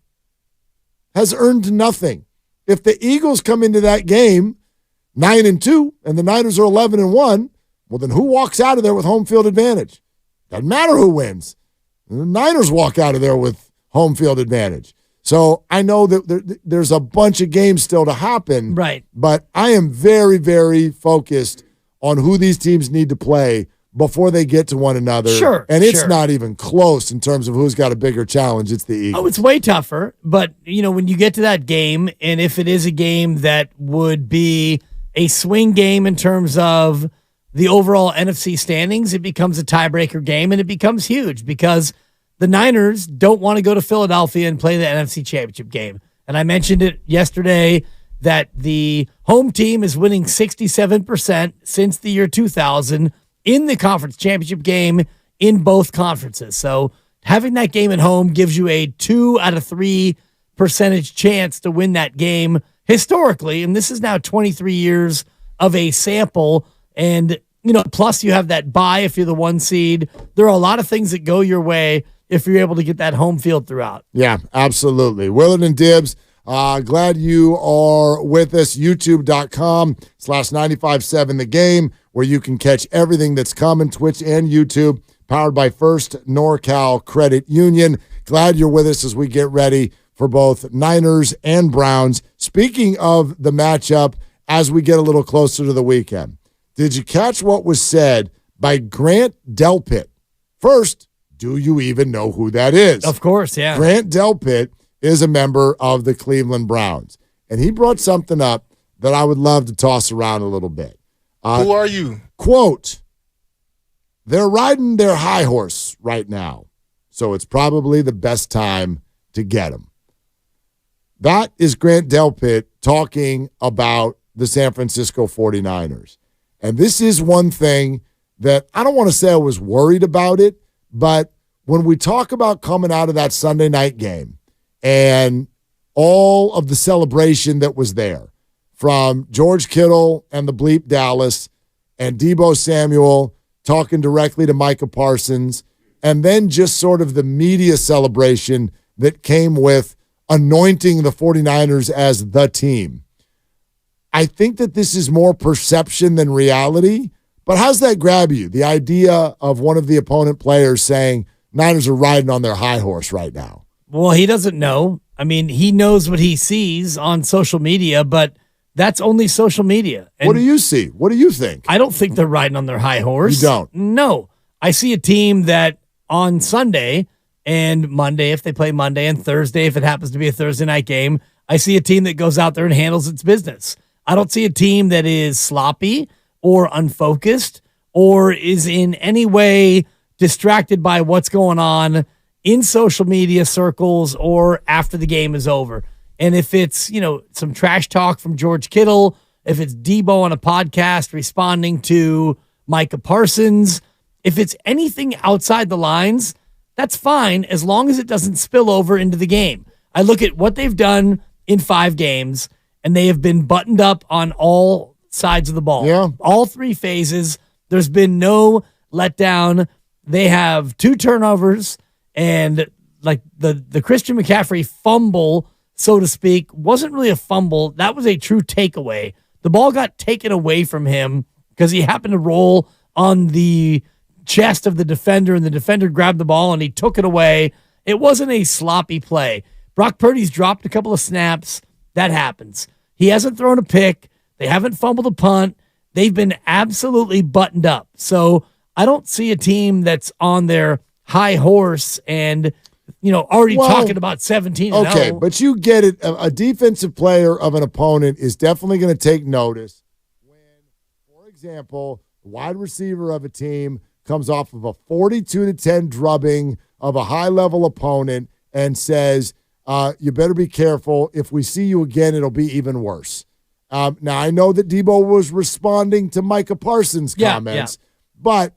[SPEAKER 20] If the Eagles come into that game 9-2 and the Niners are 11-1, well, then who walks out of there with home field advantage? Doesn't matter who wins. The Niners walk out of there with home field advantage. So I know that there's a bunch of games still to happen.
[SPEAKER 5] Right.
[SPEAKER 20] But I am very, very focused on who these teams need to play before they get to one another.
[SPEAKER 5] Sure.
[SPEAKER 20] And it's not even close in terms of who's got a bigger challenge. It's the Eagles.
[SPEAKER 5] Oh, it's way tougher. But, when you get to that game, and if it is a game that would be a swing game in terms of the overall NFC standings, it becomes a tiebreaker game, and it becomes huge because the Niners don't want to go to Philadelphia and play the NFC Championship game. And I mentioned it yesterday that the home team is winning 67% since the year 2000 in the conference championship game in both conferences. So having that game at home gives you a 2 out of 3 percentage chance to win that game historically. And this is now 23 years of a sample. And, plus you have that bye if you're the 1 seed. There are a lot of things that go your way if you're able to get that home field throughout.
[SPEAKER 20] Yeah, absolutely. Willard and Dibbs, glad you are with us. YouTube.com/957 The Game, where you can catch everything that's coming. Twitch and YouTube, powered by First NorCal Credit Union. Glad you're with us as we get ready for both Niners and Browns. Speaking of the matchup, as we get a little closer to the weekend, did you catch what was said by Grant Delpit? First, do you even know who that is?
[SPEAKER 5] Of course, yeah.
[SPEAKER 20] Grant Delpit is a member of the Cleveland Browns, and he brought something up that I would love to toss around a little bit.
[SPEAKER 4] Who are you?
[SPEAKER 20] Quote, they're riding their high horse right now, so it's probably the best time to get them. That is Grant Delpit talking about the San Francisco 49ers. And this is one thing that I don't want to say I was worried about it, but when we talk about coming out of that Sunday night game and all of the celebration that was there from George Kittle and the Bleep Dallas and Deebo Samuel talking directly to Micah Parsons, and then just sort of the media celebration that came with anointing the 49ers as the team. I think that this is more perception than reality. But how's that grab you? The idea of one of the opponent players saying Niners are riding on their high horse right now.
[SPEAKER 5] Well, he doesn't know. I mean, he knows what he sees on social media, but that's only social media. And
[SPEAKER 20] what do you see? What do you think?
[SPEAKER 5] I don't think they're riding on their high horse.
[SPEAKER 20] You don't?
[SPEAKER 5] No. I see a team that on Sunday and Monday, if they play Monday, and Thursday, if it happens to be a Thursday night game, I see a team that goes out there and handles its business. I don't see a team that is sloppy or unfocused or is in any way distracted by what's going on in social media circles or after the game is over. And if it's, some trash talk from George Kittle, if it's Deebo on a podcast responding to Micah Parsons, if it's anything outside the lines, that's fine as long as it doesn't spill over into the game. I look at what they've done in 5 games, and they have been buttoned up on all sides of the ball.
[SPEAKER 20] Yeah.
[SPEAKER 5] All 3 phases. There's been no letdown. They have 2 turnovers, and like the Christian McCaffrey fumble, so to speak, wasn't really a fumble. That was a true takeaway. The ball got taken away from him because he happened to roll on the chest of the defender, and the defender grabbed the ball and he took it away. It wasn't a sloppy play. Brock Purdy's dropped a couple of snaps. That happens. He hasn't thrown a pick. They haven't fumbled a punt. They've been absolutely buttoned up. So I don't see a team that's on their high horse and, already talking about 17-0.
[SPEAKER 20] Okay, but you get it. A defensive player of an opponent is definitely going to take notice when, for example, the wide receiver of a team comes off of a 42-10 drubbing of a high-level opponent and says, You better be careful. If we see you again, it'll be even worse. Now, I know that Debo was responding to Micah Parsons' comments, but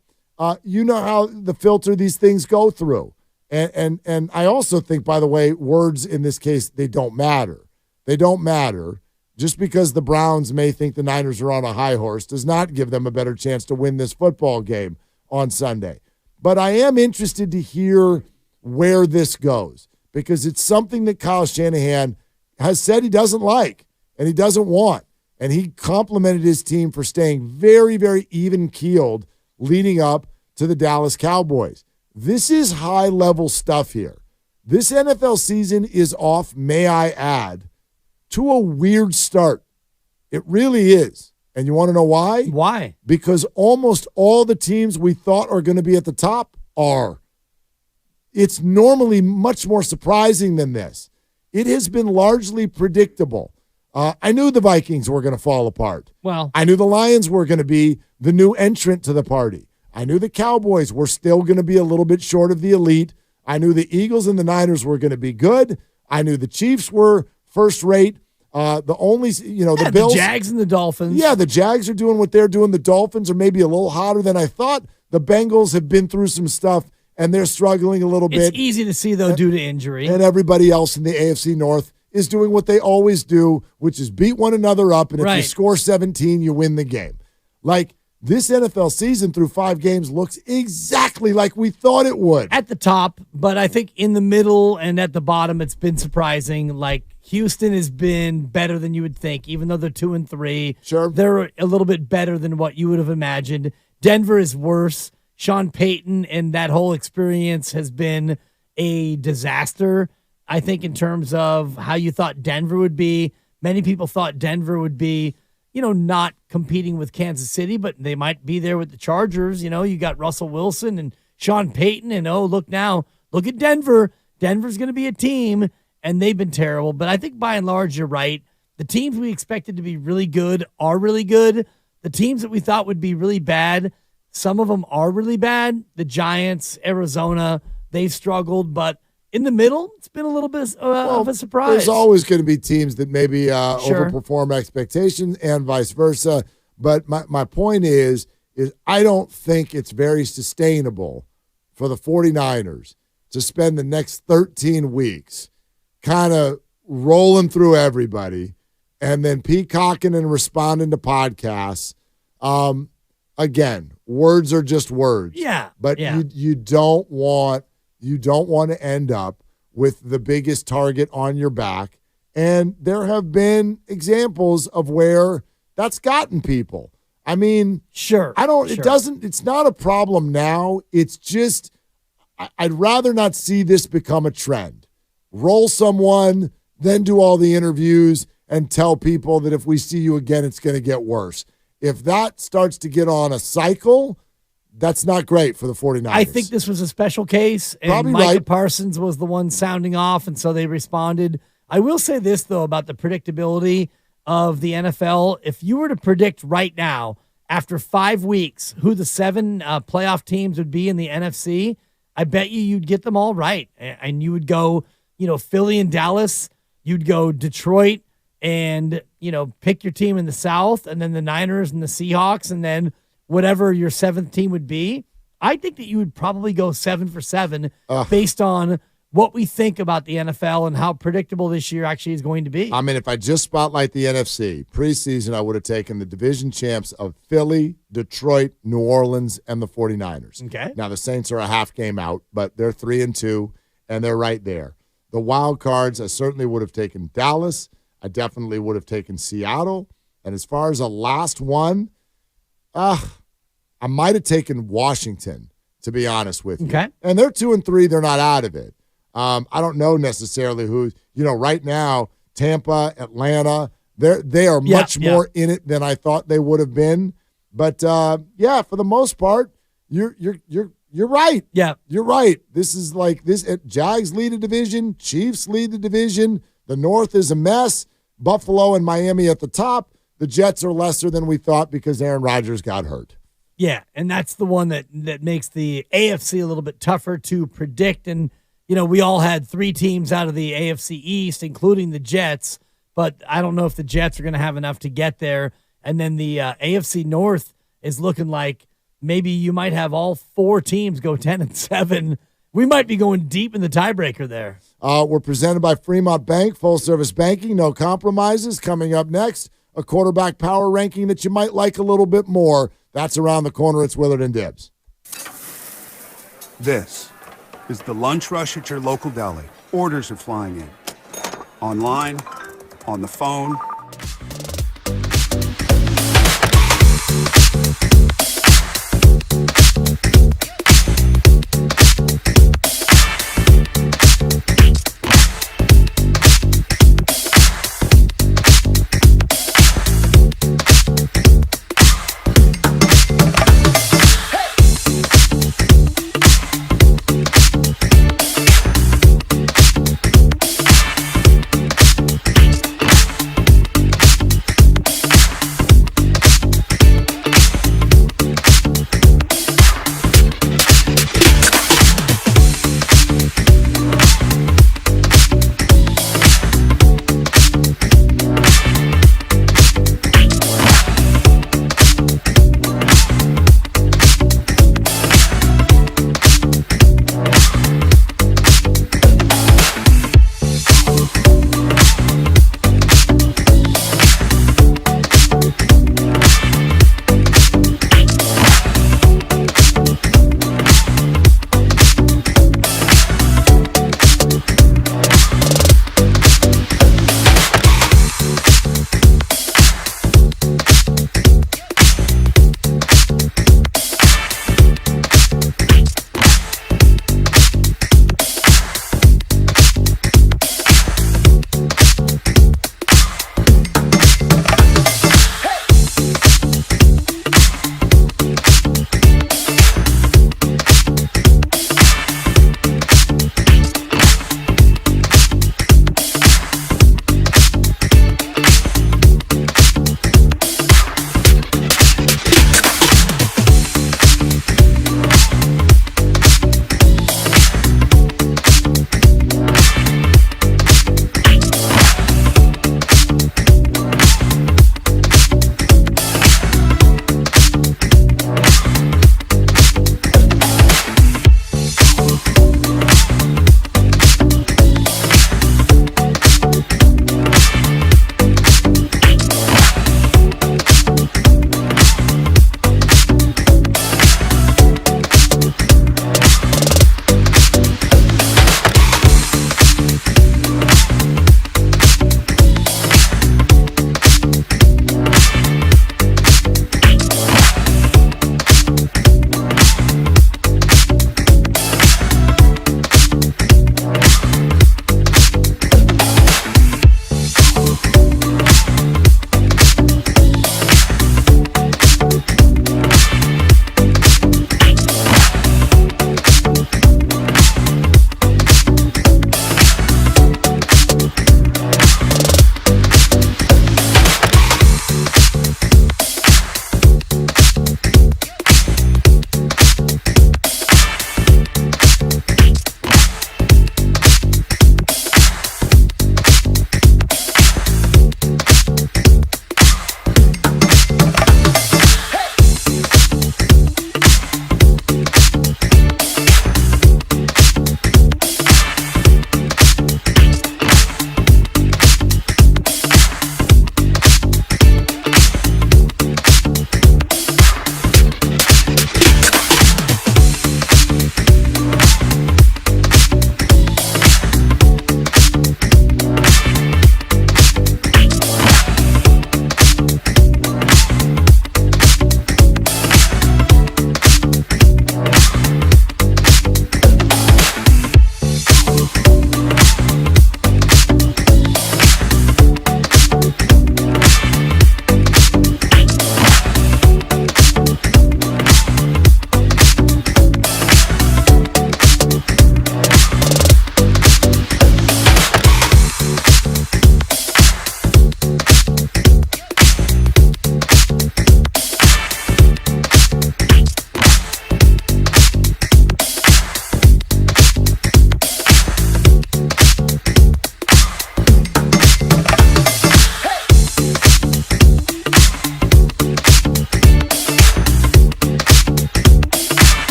[SPEAKER 20] you know how the filter these things go through. And I also think, by the way, words in this case, they don't matter. They don't matter. Just because the Browns may think the Niners are on a high horse does not give them a better chance to win this football game on Sunday. But I am interested to hear where this goes because it's something that Kyle Shanahan has said he doesn't like and he doesn't want. And he complimented his team for staying very, very even-keeled leading up to the Dallas Cowboys. This is high-level stuff here. This NFL season is off, may I add, to a weird start. It really is. And you want to know why?
[SPEAKER 5] Why?
[SPEAKER 20] Because almost all the teams we thought are going to be at the top are. It's normally much more surprising than this. It has been largely predictable. I knew the Vikings were going to fall apart.
[SPEAKER 5] Well,
[SPEAKER 20] I knew the Lions were going to be the new entrant to the party. I knew the Cowboys were still going to be a little bit short of the elite. I knew the Eagles and the Niners were going to be good. I knew the Chiefs were first rate. The only, the Bills.
[SPEAKER 5] The Jags and the Dolphins.
[SPEAKER 20] Yeah, the Jags are doing what they're doing. The Dolphins are maybe a little hotter than I thought. The Bengals have been through some stuff, and they're struggling a little bit.
[SPEAKER 5] It's easy to see, though, due to injury.
[SPEAKER 20] And everybody else in the AFC North is doing what they always do, which is beat one another up, and if you score 17, you win the game. Like, this NFL season through 5 games looks exactly like we thought it would.
[SPEAKER 5] At the top, but I think in the middle and at the bottom, it's been surprising. Like, Houston has been better than you would think, even though they're 2-3.
[SPEAKER 20] Sure.
[SPEAKER 5] They're a little bit better than what you would have imagined. Denver is worse. Sean Payton and that whole experience has been a disaster, I think, in terms of how you thought Denver would be. Many people thought Denver would be, not competing with Kansas City, but they might be there with the Chargers. You got Russell Wilson and Sean Payton, and look at Denver. Denver's going to be a team, and they've been terrible. But I think by and large, you're right. The teams we expected to be really good are really good. The teams that we thought would be really bad, some of them are really bad. The Giants, Arizona, they've struggled, but in the middle, it's been a little bit of a surprise.
[SPEAKER 20] There's always going to be teams that maybe overperform expectations and vice versa. But my point is I don't think it's very sustainable for the 49ers to spend the next 13 weeks kind of rolling through everybody and then peacocking and responding to podcasts. Again, words are just words.
[SPEAKER 5] Yeah.
[SPEAKER 20] But you don't want to end up with the biggest target on your back. And there have been examples of where that's gotten people. I mean,
[SPEAKER 5] sure.
[SPEAKER 20] It's not a problem now. It's just, I'd rather not see this become a trend. Roll someone, then do all the interviews and tell people that if we see you again, it's going to get worse. If that starts to get on a cycle, that's not great for the 49ers.
[SPEAKER 5] I think this was a special case, and
[SPEAKER 20] Probably
[SPEAKER 5] Micah
[SPEAKER 20] right.
[SPEAKER 5] Parsons was the one sounding off, and so they responded. I will say this, though, about the predictability of the NFL. If you were to predict right now, after 5 weeks, who the 7 playoff teams would be in the NFC, I bet you'd get them all right. And you would go, Philly and Dallas. You'd go Detroit and, pick your team in the South, and then the Niners and the Seahawks, and then whatever your 7th team would be. I think that you would probably go 7 for 7 based on what we think about the NFL and how predictable this year actually is going to be.
[SPEAKER 20] I mean, if I just spotlight the NFC, preseason, I would have taken the division champs of Philly, Detroit, New Orleans, and the 49ers.
[SPEAKER 5] Okay.
[SPEAKER 20] Now, the Saints are a half game out, but they're 3-2, and they're right there. The wild cards, I certainly would have taken Dallas. I definitely would have taken Seattle. And as far as a last one, I might have taken Washington, to be honest with you.
[SPEAKER 5] Okay.
[SPEAKER 20] And they're 2-3. They're not out of it. I don't know necessarily who, right now, Tampa, Atlanta, they are much more in it than I thought they would have been. But for the most part, you're right.
[SPEAKER 5] Yeah.
[SPEAKER 20] You're right. This is like this. Jags lead a division. Chiefs lead the division. The North is a mess. Buffalo and Miami at the top. The Jets are lesser than we thought because Aaron Rodgers got hurt.
[SPEAKER 5] Yeah, and that's the one that makes the AFC a little bit tougher to predict. And, we all had 3 teams out of the AFC East, including the Jets, but I don't know if the Jets are going to have enough to get there. And then the AFC North is looking like maybe you might have all 4 teams go 10-7. We might be going deep in the tiebreaker there.
[SPEAKER 20] We're presented by Fremont Bank, full-service banking, no compromises. Coming up next, a quarterback power ranking that you might like a little bit more. That's around the corner. It's Willard and Dibs.
[SPEAKER 4] This is the lunch rush at your local deli. Orders are flying in. Online, on the phone.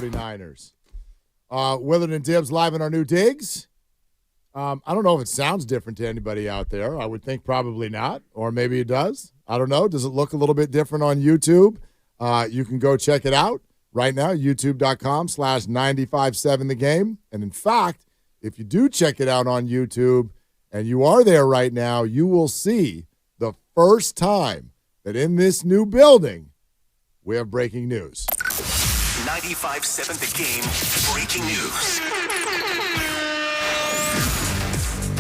[SPEAKER 20] 49ers. Willard and Dibbs live in our new digs. I don't know if it sounds different to anybody out there. I would think probably not, or maybe it does. I don't know. Does it look a little bit different on YouTube? You can go check it out right now, youtube.com/957thegame. And in fact, if you do check it out on YouTube and you are there right now, you will see the first time that in this new building we have breaking news.
[SPEAKER 6] 95.7 The Game breaking news.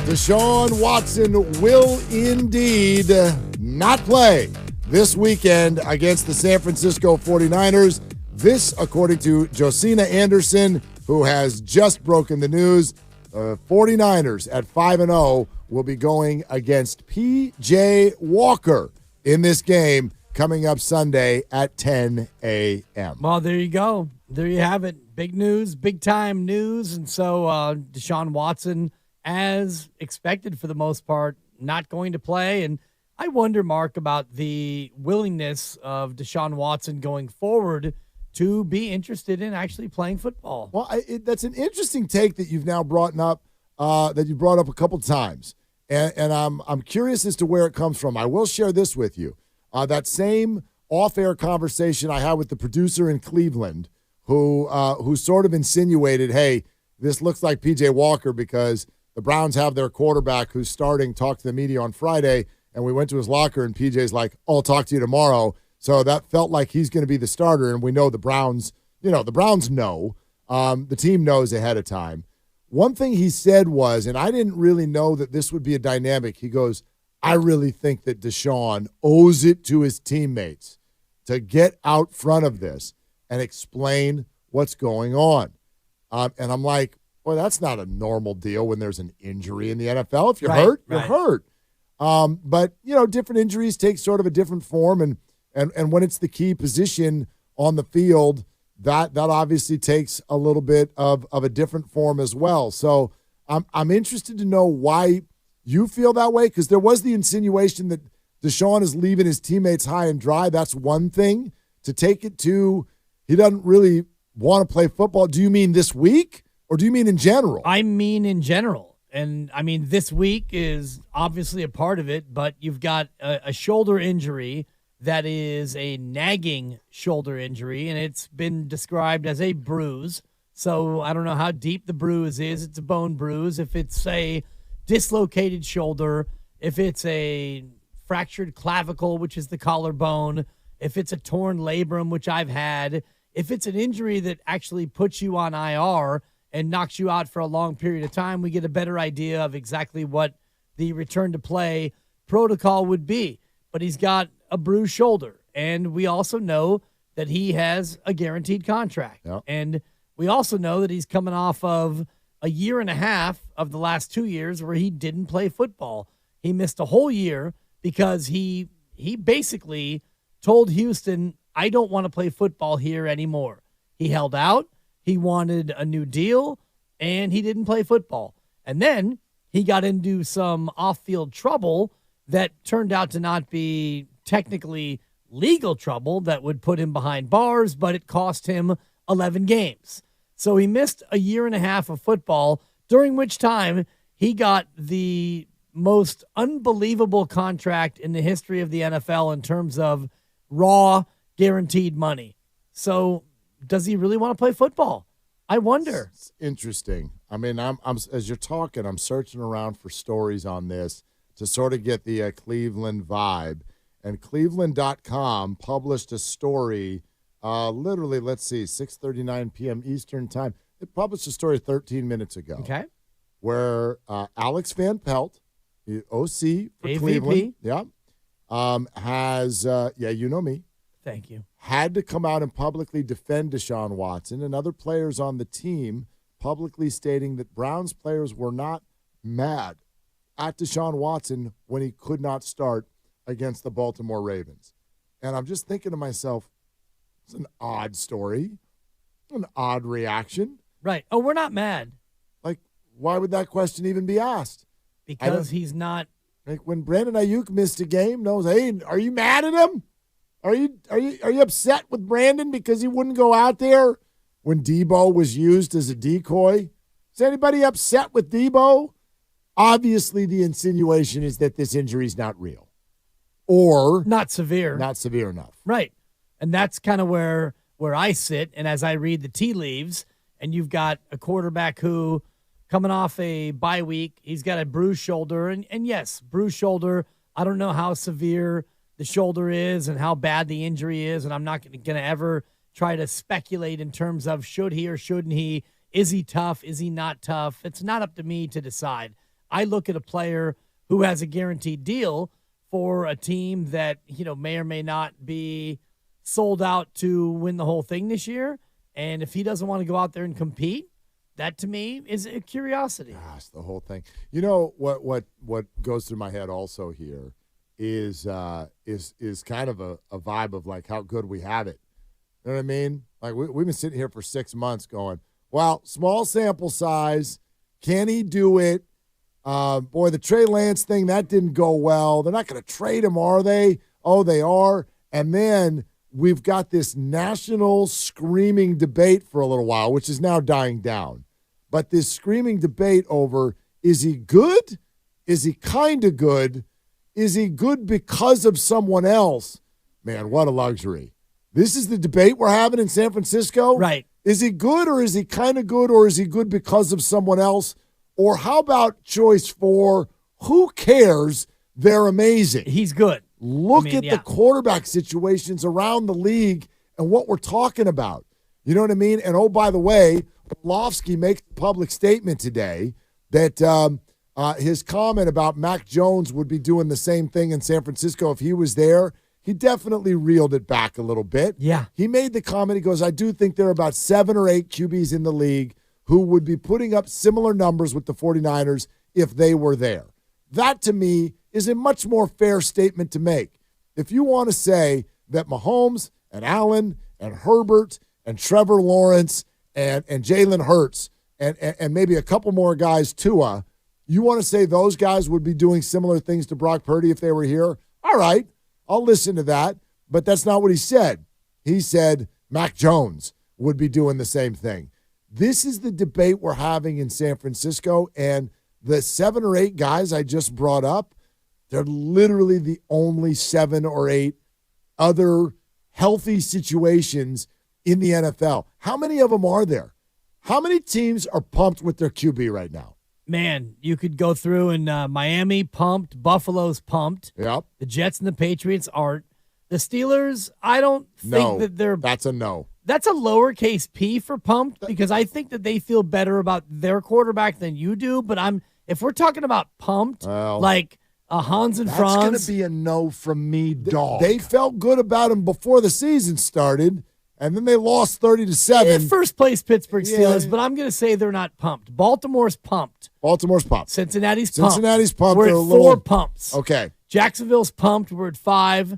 [SPEAKER 20] Deshaun Watson will indeed not play this weekend against the San Francisco 49ers. This, according to Josina Anderson, who has just broken the news. 49ers at 5-0 will be going against P.J. Walker in this game coming up Sunday at 10 a.m.
[SPEAKER 5] Well, there you go. There you have it. Big news, big time news. And so Deshaun Watson, as expected for the most part, not going to play. And I wonder, Mark, about the willingness of Deshaun Watson going forward to be interested in actually playing football.
[SPEAKER 20] Well, that's an interesting take that you've now brought up, that you brought up a couple times. And I'm curious as to where it comes from. I will share this with you. That same off-air conversation I had with the producer in Cleveland who sort of insinuated, hey, this looks like P.J. Walker because the Browns have their quarterback who's starting, talked to the media on Friday, and we went to his locker, and P.J.'s like, I'll talk to you tomorrow. So that felt like he's going to be the starter, and we know the Browns, the Browns know. The team knows ahead of time. One thing he said was, and I didn't really know that this would be a dynamic, he goes, I really think that Deshaun owes it to his teammates to get out front of this and explain what's going on. And I'm like, well, that's not a normal deal when there's an injury in the NFL. If you're hurt, you're hurt. But, different injuries take sort of a different form, and when it's the key position on the field, that obviously takes a little bit of a different form as well. So I'm interested to know why you feel that way, because there was the insinuation that Deshaun is leaving his teammates high and dry. That's one thing. To take it to he doesn't really want to play football. Do you mean this week, or do you mean in general?
[SPEAKER 5] I mean in general. And, I mean, this week is obviously a part of it, but you've got a shoulder injury that is a nagging shoulder injury, and it's been described as a bruise. So I don't know how deep the bruise is. It's a bone bruise. If it's a dislocated shoulder, if it's a fractured clavicle, which is the collarbone, if it's a torn labrum, which I've had, if it's an injury that actually puts you on IR and knocks you out for a long period of time, we get a better idea of exactly what the return to play protocol would be. But he's got a bruised shoulder, and we also know that he has a guaranteed contract.
[SPEAKER 20] Yep.
[SPEAKER 5] And we also know that he's coming off of a year and a half of the last 2 years where he didn't play football. He missed a whole year because he basically told Houston, I don't want to play football here anymore. He held out. He wanted a new deal, and he didn't play football. And then he got into some off-field trouble that turned out to not be technically legal trouble that would put him behind bars, but it cost him 11 games. So he missed a year and a half of football, during which time he got the most unbelievable contract in the history of the NFL in terms of raw guaranteed money. So does he really want to play football? I wonder.
[SPEAKER 20] It's interesting. I mean, I'm as you're talking, I'm searching around for stories on this to sort of get the Cleveland vibe. And Cleveland.com published a story literally, 6:39 p.m. Eastern time. It published a story 13 minutes ago.
[SPEAKER 5] Okay.
[SPEAKER 20] Where Alex Van Pelt, the OC for
[SPEAKER 5] AVP.
[SPEAKER 20] Cleveland, has, you know me.
[SPEAKER 5] Thank you.
[SPEAKER 20] Had to come out and publicly defend Deshaun Watson and other players on the team, publicly stating that Browns players were not mad at Deshaun Watson when he could not start against the Baltimore Ravens. And I'm just thinking to myself, it's an odd story, an odd reaction.
[SPEAKER 5] Right. Oh, we're not mad.
[SPEAKER 20] Like, why would that question even be asked?
[SPEAKER 5] Because he's not.
[SPEAKER 20] Like when Brandon Ayuk missed a game, hey, are you mad at him? Are you upset with Brandon because he wouldn't go out there when Debo was used as a decoy? Is anybody upset with Debo? Obviously, the insinuation is that this injury is not real. Or
[SPEAKER 5] not severe.
[SPEAKER 20] Not severe enough.
[SPEAKER 5] Right. And that's kind of where I sit. And as I read the tea leaves, and you've got a quarterback who, coming off a bye week, he's got a bruised shoulder. And yes, bruised shoulder, I don't know how severe the shoulder is and how bad the injury is. And I'm not going to ever try to speculate in terms of should he or shouldn't he. Is he tough? Is he not tough? It's not up to me to decide. I look at a player who has a guaranteed deal for a team that, may or may not be sold out to win the whole thing this year. And if he doesn't want to go out there and compete, that to me is a curiosity.
[SPEAKER 20] Gosh, the whole thing. You know what goes through my head also here is kind of a vibe of like how good we have it. You know what I mean? Like we've been sitting here for 6 months going, well, small sample size. Can he do it? Boy, the Trey Lance thing, that didn't go well. They're not going to trade him, are they? Oh, they are. And then we've got this national screaming debate for a little while, which is now dying down. But this screaming debate over, is he good? Is he kind of good? Is he good because of someone else? Man, what a luxury. This is the debate we're having in San Francisco?
[SPEAKER 5] Right.
[SPEAKER 20] Is he good, or is he kind of good, or is he good because of someone else? Or how about choice 4? Who cares? They're amazing.
[SPEAKER 5] He's good.
[SPEAKER 20] Look at the quarterback situations around the league and what we're talking about. You know what I mean? And, oh, by the way, Orlovsky makes a public statement today that his comment about Mac Jones would be doing the same thing in San Francisco if he was there, he definitely reeled it back a little bit.
[SPEAKER 5] Yeah.
[SPEAKER 20] He made the comment, he goes, I do think there are about 7 or 8 QBs in the league who would be putting up similar numbers with the 49ers if they were there. That, to me, is a much more fair statement to make. If you want to say that Mahomes and Allen and Herbert and Trevor Lawrence and Jalen Hurts and maybe a couple more guys, Tua, you want to say those guys would be doing similar things to Brock Purdy if they were here? All right, I'll listen to that, but that's not what he said. He said Mac Jones would be doing the same thing. This is the debate we're having in San Francisco, and the 7 or 8 guys I just brought up, they're literally the only 7 or 8 other healthy situations in the NFL. How many of them are there? How many teams are pumped with their QB right now?
[SPEAKER 5] Man, you could go through and Miami pumped, Buffalo's pumped.
[SPEAKER 20] Yep.
[SPEAKER 5] The Jets and the Patriots aren't. The Steelers, I don't think that they're...
[SPEAKER 20] That's a no.
[SPEAKER 5] That's a lowercase p for pumped because I think that they feel better about their quarterback than you do. But if we're talking about pumped, like Hans and Franz.
[SPEAKER 20] That's going to be a no from me, dog. They felt good about him before the season started, and then they lost 30-7.
[SPEAKER 5] First place Pittsburgh Steelers, but I'm going to say they're not pumped. Baltimore's pumped.
[SPEAKER 20] Cincinnati's pumped.
[SPEAKER 5] We're at 4 pumps.
[SPEAKER 20] Okay.
[SPEAKER 5] Jacksonville's pumped. We're at 5.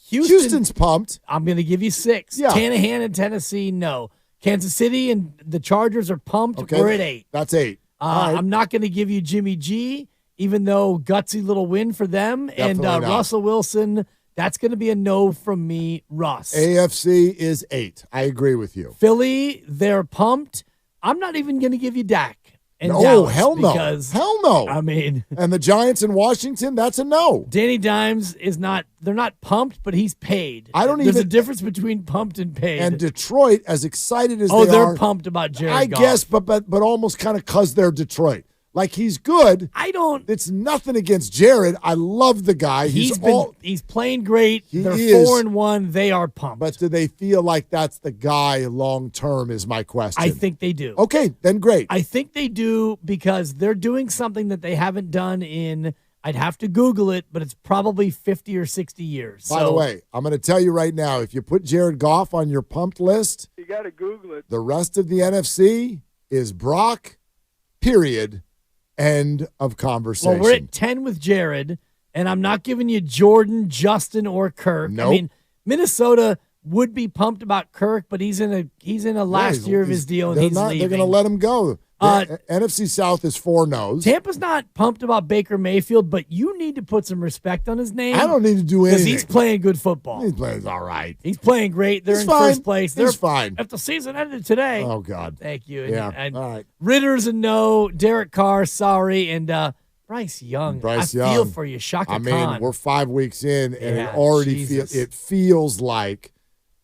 [SPEAKER 20] Houston's pumped.
[SPEAKER 5] I'm going to give you 6.
[SPEAKER 20] Yeah.
[SPEAKER 5] Shanahan and Tennessee, no. Kansas City and the Chargers are pumped.
[SPEAKER 20] Okay.
[SPEAKER 5] We're at 8.
[SPEAKER 20] That's 8. Right.
[SPEAKER 5] I'm not going to give you Jimmy G, even though gutsy little win for them.
[SPEAKER 20] Definitely
[SPEAKER 5] and
[SPEAKER 20] not.
[SPEAKER 5] Russell Wilson, that's going to be a no from me, Russ.
[SPEAKER 20] AFC is 8. I agree with you.
[SPEAKER 5] Philly, they're pumped. I'm not even going to give you Dak.
[SPEAKER 20] No, hell no.
[SPEAKER 5] Hell
[SPEAKER 20] no.
[SPEAKER 5] I mean.
[SPEAKER 20] And the Giants in Washington, that's a no.
[SPEAKER 5] Danny Dimes is not, they're not pumped, but he's paid. There's a difference between pumped and paid.
[SPEAKER 20] And Detroit, as excited as they are.
[SPEAKER 5] They're pumped about Jared Goff.
[SPEAKER 20] I guess, but almost kind of because they're Detroit. Like, he's good. It's nothing against Jared. I love the guy.
[SPEAKER 5] He's playing great. They're 4-1. They are pumped.
[SPEAKER 20] But do they feel like that's the guy long term is my question.
[SPEAKER 5] I think they do.
[SPEAKER 20] Okay, then great.
[SPEAKER 5] I think they do because they're doing something that they haven't done in, I'd have to Google it, but it's probably 50 or 60 years.
[SPEAKER 20] By the way, I'm going to tell you right now, if you put Jared Goff on your pumped list,
[SPEAKER 10] you got to Google it.
[SPEAKER 20] The rest of the NFC is Brock, period. End of conversation.
[SPEAKER 5] Well, we're at 10 with Jared, and I'm not giving you Jordan, Justin, or Kirk.
[SPEAKER 20] Nope.
[SPEAKER 5] I mean, Minnesota would be pumped about Kirk, but he's in a last year of his deal, and he's leaving.
[SPEAKER 20] They're going to let him go. NFC South is 4-0.
[SPEAKER 5] Tampa's not pumped about Baker Mayfield, but you need to put some respect on his name.
[SPEAKER 20] I don't need to do anything.
[SPEAKER 5] Because he's playing good football.
[SPEAKER 20] He's playing all right.
[SPEAKER 5] He's playing great. They're in first place. They're
[SPEAKER 20] fine.
[SPEAKER 5] If the season ended today.
[SPEAKER 20] Oh, God.
[SPEAKER 5] Thank you.
[SPEAKER 20] Yeah.
[SPEAKER 5] And
[SPEAKER 20] all right.
[SPEAKER 5] Ritter's a no. Derek Carr, sorry. And Bryce Young. I feel for you. Shaka Khan.
[SPEAKER 20] We're 5 weeks in, and
[SPEAKER 5] Yeah,
[SPEAKER 20] it already feels like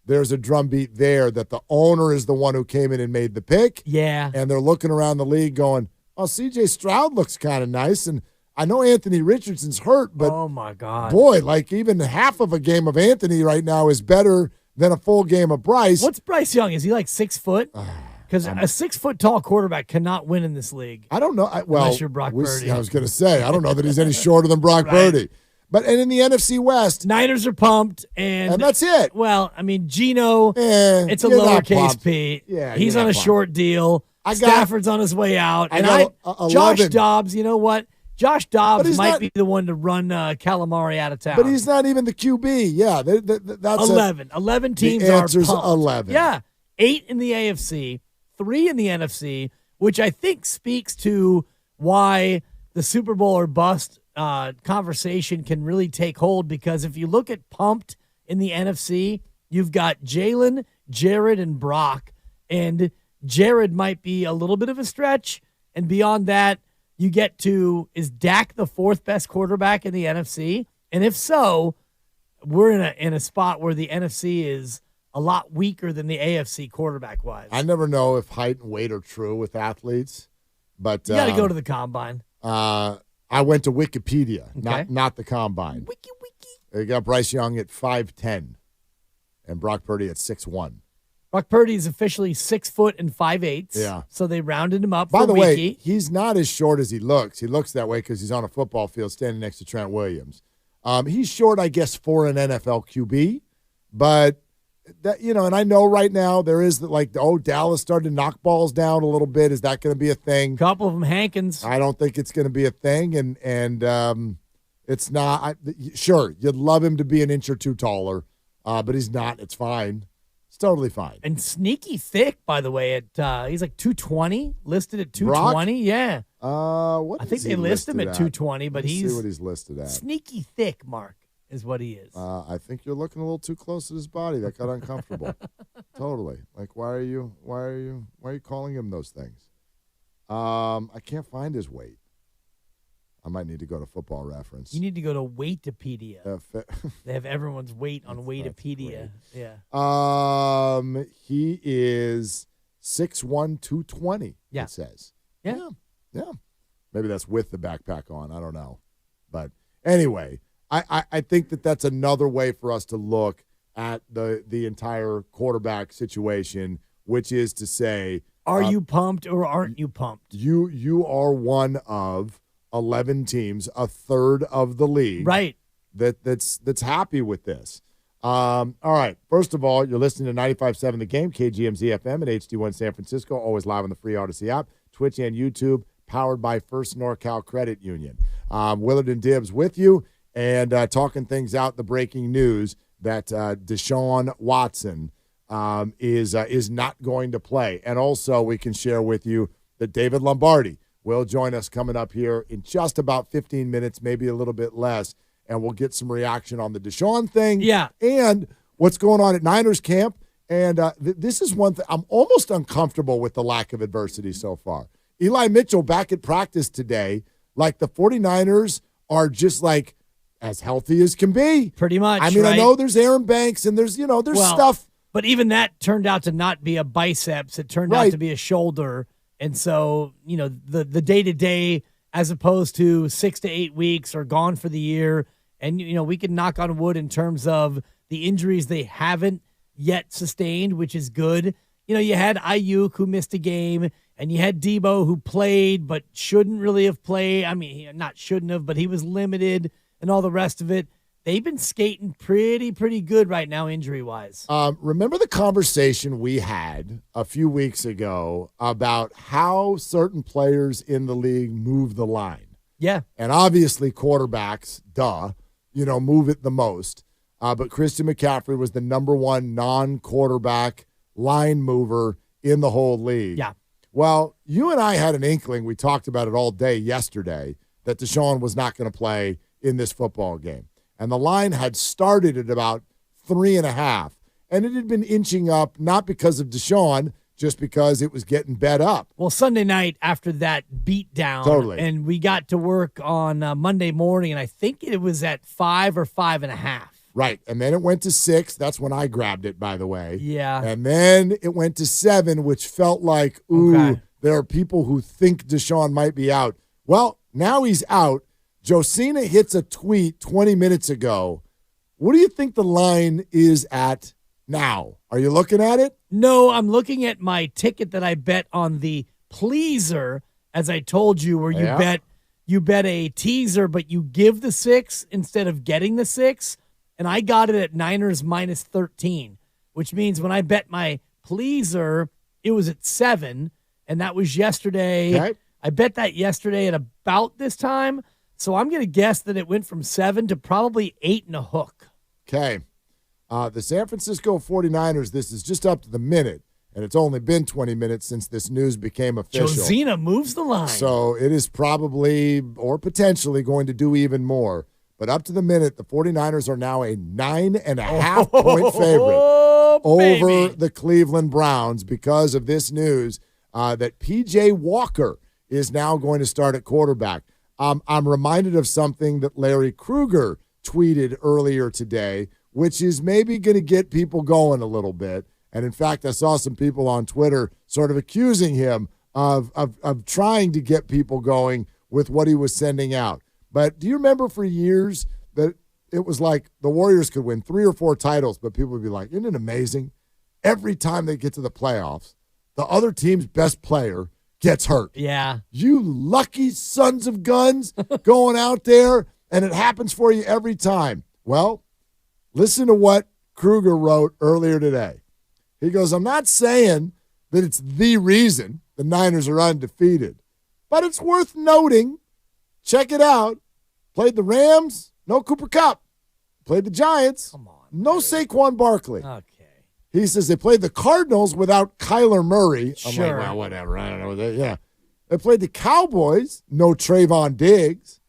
[SPEAKER 20] there's a drumbeat there that the owner is the one who came in and made the pick.
[SPEAKER 5] Yeah.
[SPEAKER 20] And they're looking around the league going, oh, C.J. Stroud looks kind of nice. And I know Anthony Richardson's hurt, but
[SPEAKER 5] oh, my God.
[SPEAKER 20] Boy, like even half of a game of Anthony right now is better than a full game of Bryce.
[SPEAKER 5] What's Bryce Young? Is he like 6 foot? Because a 6 foot tall quarterback cannot win in this league.
[SPEAKER 20] I don't know.
[SPEAKER 5] Unless you're Brock Purdy.
[SPEAKER 20] I was going to say, I don't know that he's any shorter than Brock Purdy. But and in the NFC West,
[SPEAKER 5] Niners are pumped, and
[SPEAKER 20] that's it.
[SPEAKER 5] Well, I mean, Geno, it's a lowercase p.
[SPEAKER 20] Yeah,
[SPEAKER 5] he's on a short deal. Stafford's on his way out, Josh Dobbs. You know what? Josh Dobbs might be the one to run Calamari out of town.
[SPEAKER 20] But he's not even the QB. Yeah, that's
[SPEAKER 5] 11. 11 teams
[SPEAKER 20] the
[SPEAKER 5] are
[SPEAKER 20] answer's
[SPEAKER 5] pumped.
[SPEAKER 20] 11.
[SPEAKER 5] Yeah, 8 in the AFC, 3 in the NFC, which I think speaks to why the Super Bowl or bust conversation can really take hold, because if you look at pumped in the NFC, you've got Jalen, Jared, and Brock, and Jared might be a little bit of a stretch, and beyond that, you get to, is Dak the 4th best quarterback in the NFC? And if so, we're in a spot where the NFC is a lot weaker than the AFC quarterback-wise.
[SPEAKER 20] I never know if height and weight are true with athletes, but
[SPEAKER 5] you got to go to the combine.
[SPEAKER 20] I went to Wikipedia, not the combine. Wiki. They got Bryce Young at 5'10", and Brock Purdy at 6'1".
[SPEAKER 5] Brock Purdy is officially 6 foot and 5/8.
[SPEAKER 20] Yeah.
[SPEAKER 5] So they rounded him up.
[SPEAKER 20] By the way,
[SPEAKER 5] Wiki.
[SPEAKER 20] he's not as short as he looks. He looks that way because he's on a football field standing next to Trent Williams. He's short, I guess, for an NFL QB, but that, and I know right now there is Dallas started to knock balls down a little bit. Is that going to be a thing?
[SPEAKER 5] A couple of them Hankins.
[SPEAKER 20] I don't think it's going to be a thing, and it's not. Sure, you'd love him to be an inch or two taller, but he's not. It's fine. It's totally fine.
[SPEAKER 5] And sneaky thick, by the way. He's like 220, listed at 220.
[SPEAKER 20] Brock?
[SPEAKER 5] Yeah.
[SPEAKER 20] What
[SPEAKER 5] I think they list him at 220, but
[SPEAKER 20] see what he's listed at.
[SPEAKER 5] Sneaky thick, Mark, is what he is.
[SPEAKER 20] I think you're looking a little too close to his body. That got uncomfortable. Totally. Like, why are you calling him those things? I can't find his weight. I might need to go to Football Reference.
[SPEAKER 5] You need to go to Weightopedia. They have everyone's weight on Weightopedia. Yeah.
[SPEAKER 20] He is 6'1", 220.
[SPEAKER 5] Yeah.
[SPEAKER 20] It says.
[SPEAKER 5] Yeah.
[SPEAKER 20] Maybe that's with the backpack on. I don't know. But anyway, I think that's another way for us to look at the entire quarterback situation, which is to say,
[SPEAKER 5] are you pumped or aren't you pumped?
[SPEAKER 20] You are one of 11 teams, a third of the league,
[SPEAKER 5] right?
[SPEAKER 20] That's happy with this. All right. First of all, you're listening to 95.7 The Game, KGMZ FM at HD1 San Francisco, always live on the free Odyssey app, Twitch and YouTube, powered by First NorCal Credit Union. Willard and Dibbs with you, and talking things out, the breaking news that Deshaun Watson is not going to play. And also we can share with you that David Lombardi will join us coming up here in just about 15 minutes, maybe a little bit less, and we'll get some reaction on the Deshaun thing.
[SPEAKER 5] Yeah.
[SPEAKER 20] And what's going on at Niners camp. And this is one thing. I'm almost uncomfortable with the lack of adversity so far. Eli Mitchell back at practice today, like the 49ers are just like as healthy as can be.
[SPEAKER 5] Pretty much,
[SPEAKER 20] I mean,
[SPEAKER 5] right?
[SPEAKER 20] I know there's Aaron Banks and there's stuff.
[SPEAKER 5] But even that turned out to not be a biceps. It turned out to be a shoulder. And so, the day-to-day as opposed to 6 to 8 weeks are gone for the year. And, we can knock on wood in terms of the injuries they haven't yet sustained, which is good. You had Ayuk who missed a game, and you had Debo who played but shouldn't really have played. I mean, not shouldn't have, but he was limited and all the rest of it. They've been skating pretty good right now, injury-wise.
[SPEAKER 20] Remember the conversation we had a few weeks ago about how certain players in the league move the line?
[SPEAKER 5] Yeah.
[SPEAKER 20] And obviously quarterbacks, move it the most. But Christian McCaffrey was the number one non-quarterback line mover in the whole league.
[SPEAKER 5] Yeah.
[SPEAKER 20] Well, you and I had an inkling. We talked about it all day yesterday that Deshaun was not going to play in this football game. And the line had started at about 3.5. And it had been inching up, not because of Deshaun, just because it was getting bet up.
[SPEAKER 5] Well, Sunday night after that beat down,
[SPEAKER 20] Totally.
[SPEAKER 5] and we got to work on Monday morning, and I think it was at 5 or 5.5.
[SPEAKER 20] Right. And then it went to 6. That's when I grabbed it, by the way.
[SPEAKER 5] Yeah.
[SPEAKER 20] And then it went to 7, which felt like, there are people who think Deshaun might be out. Well, now he's out. Josina hits a tweet 20 minutes ago. What do you think the line is at now? Are you looking at it?
[SPEAKER 5] No, I'm looking at my ticket that I bet on the Pleaser, as I told you, where you bet a teaser, but you give the 6 instead of getting the 6. And I got it at Niners minus 13, which means when I bet my Pleaser, it was at 7, and that was yesterday.
[SPEAKER 20] Okay.
[SPEAKER 5] I bet that yesterday at about this time. So I'm going to guess that it went from 7 to probably 8 and a hook.
[SPEAKER 20] Okay. The San Francisco 49ers, this is just up to the minute, and it's only been 20 minutes since this news became official.
[SPEAKER 5] Josina moves the line.
[SPEAKER 20] So it is probably or potentially going to do even more. But up to the minute, the 49ers are now a 9.5-point favorite over the Cleveland Browns because of this news that P.J. Walker is now going to start at quarterback. I'm reminded of something that Larry Krueger tweeted earlier today, which is maybe going to get people going a little bit. And in fact, I saw some people on Twitter sort of accusing him of trying to get people going with what he was sending out. But do you remember for years that it was like the Warriors could win 3 or 4 titles, but people would be like, isn't it amazing? Every time they get to the playoffs, the other team's best player gets hurt.
[SPEAKER 5] Yeah.
[SPEAKER 20] You lucky sons of guns going out there, and it happens for you every time. Well, listen to what Krueger wrote earlier today. He goes, I'm not saying that it's the reason the Niners are undefeated, but it's worth noting. Check it out. Played the Rams, no Cooper Kupp. Played the Giants, no Saquon Barkley.
[SPEAKER 5] Okay.
[SPEAKER 20] He says they played the Cardinals without Kyler Murray. I'm
[SPEAKER 5] Sure.
[SPEAKER 20] like, well, whatever. I don't know. Yeah. They played the Cowboys, no Trayvon Diggs.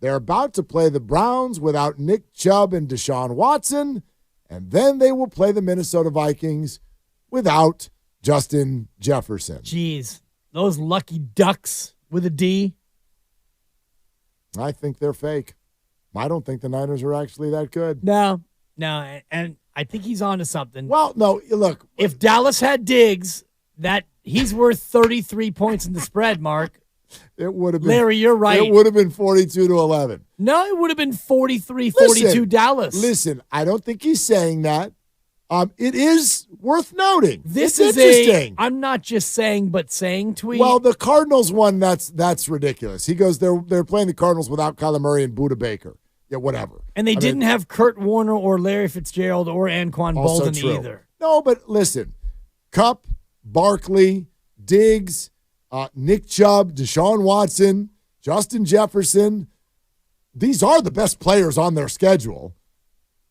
[SPEAKER 20] They're about to play the Browns without Nick Chubb and Deshaun Watson. And then they will play the Minnesota Vikings without Justin Jefferson.
[SPEAKER 5] Jeez. Those lucky ducks with a D.
[SPEAKER 20] I think they're fake. I don't think the Niners are actually that good.
[SPEAKER 5] No, and I think he's on to something.
[SPEAKER 20] Well, no, look.
[SPEAKER 5] If Dallas had Diggs, that he's worth 33 points in the spread, Mark.
[SPEAKER 20] It would have been.
[SPEAKER 5] Larry, you're right.
[SPEAKER 20] It would have been 42-11.
[SPEAKER 5] No, it would have been 43-42 Dallas.
[SPEAKER 20] Listen, I don't think he's saying that. It is worth noting.
[SPEAKER 5] This
[SPEAKER 20] it's
[SPEAKER 5] is
[SPEAKER 20] interesting.
[SPEAKER 5] I'm not just saying, but saying tweet.
[SPEAKER 20] Well, the Cardinals one, that's ridiculous. He goes, they're playing the Cardinals without Kyler Murray and Budda Baker. Yeah, whatever.
[SPEAKER 5] And they didn't have Kurt Warner or Larry Fitzgerald or Anquan Bolden either.
[SPEAKER 20] No, but listen, Kupp, Barkley, Diggs, Nick Chubb, Deshaun Watson, Justin Jefferson, these are the best players on their schedule,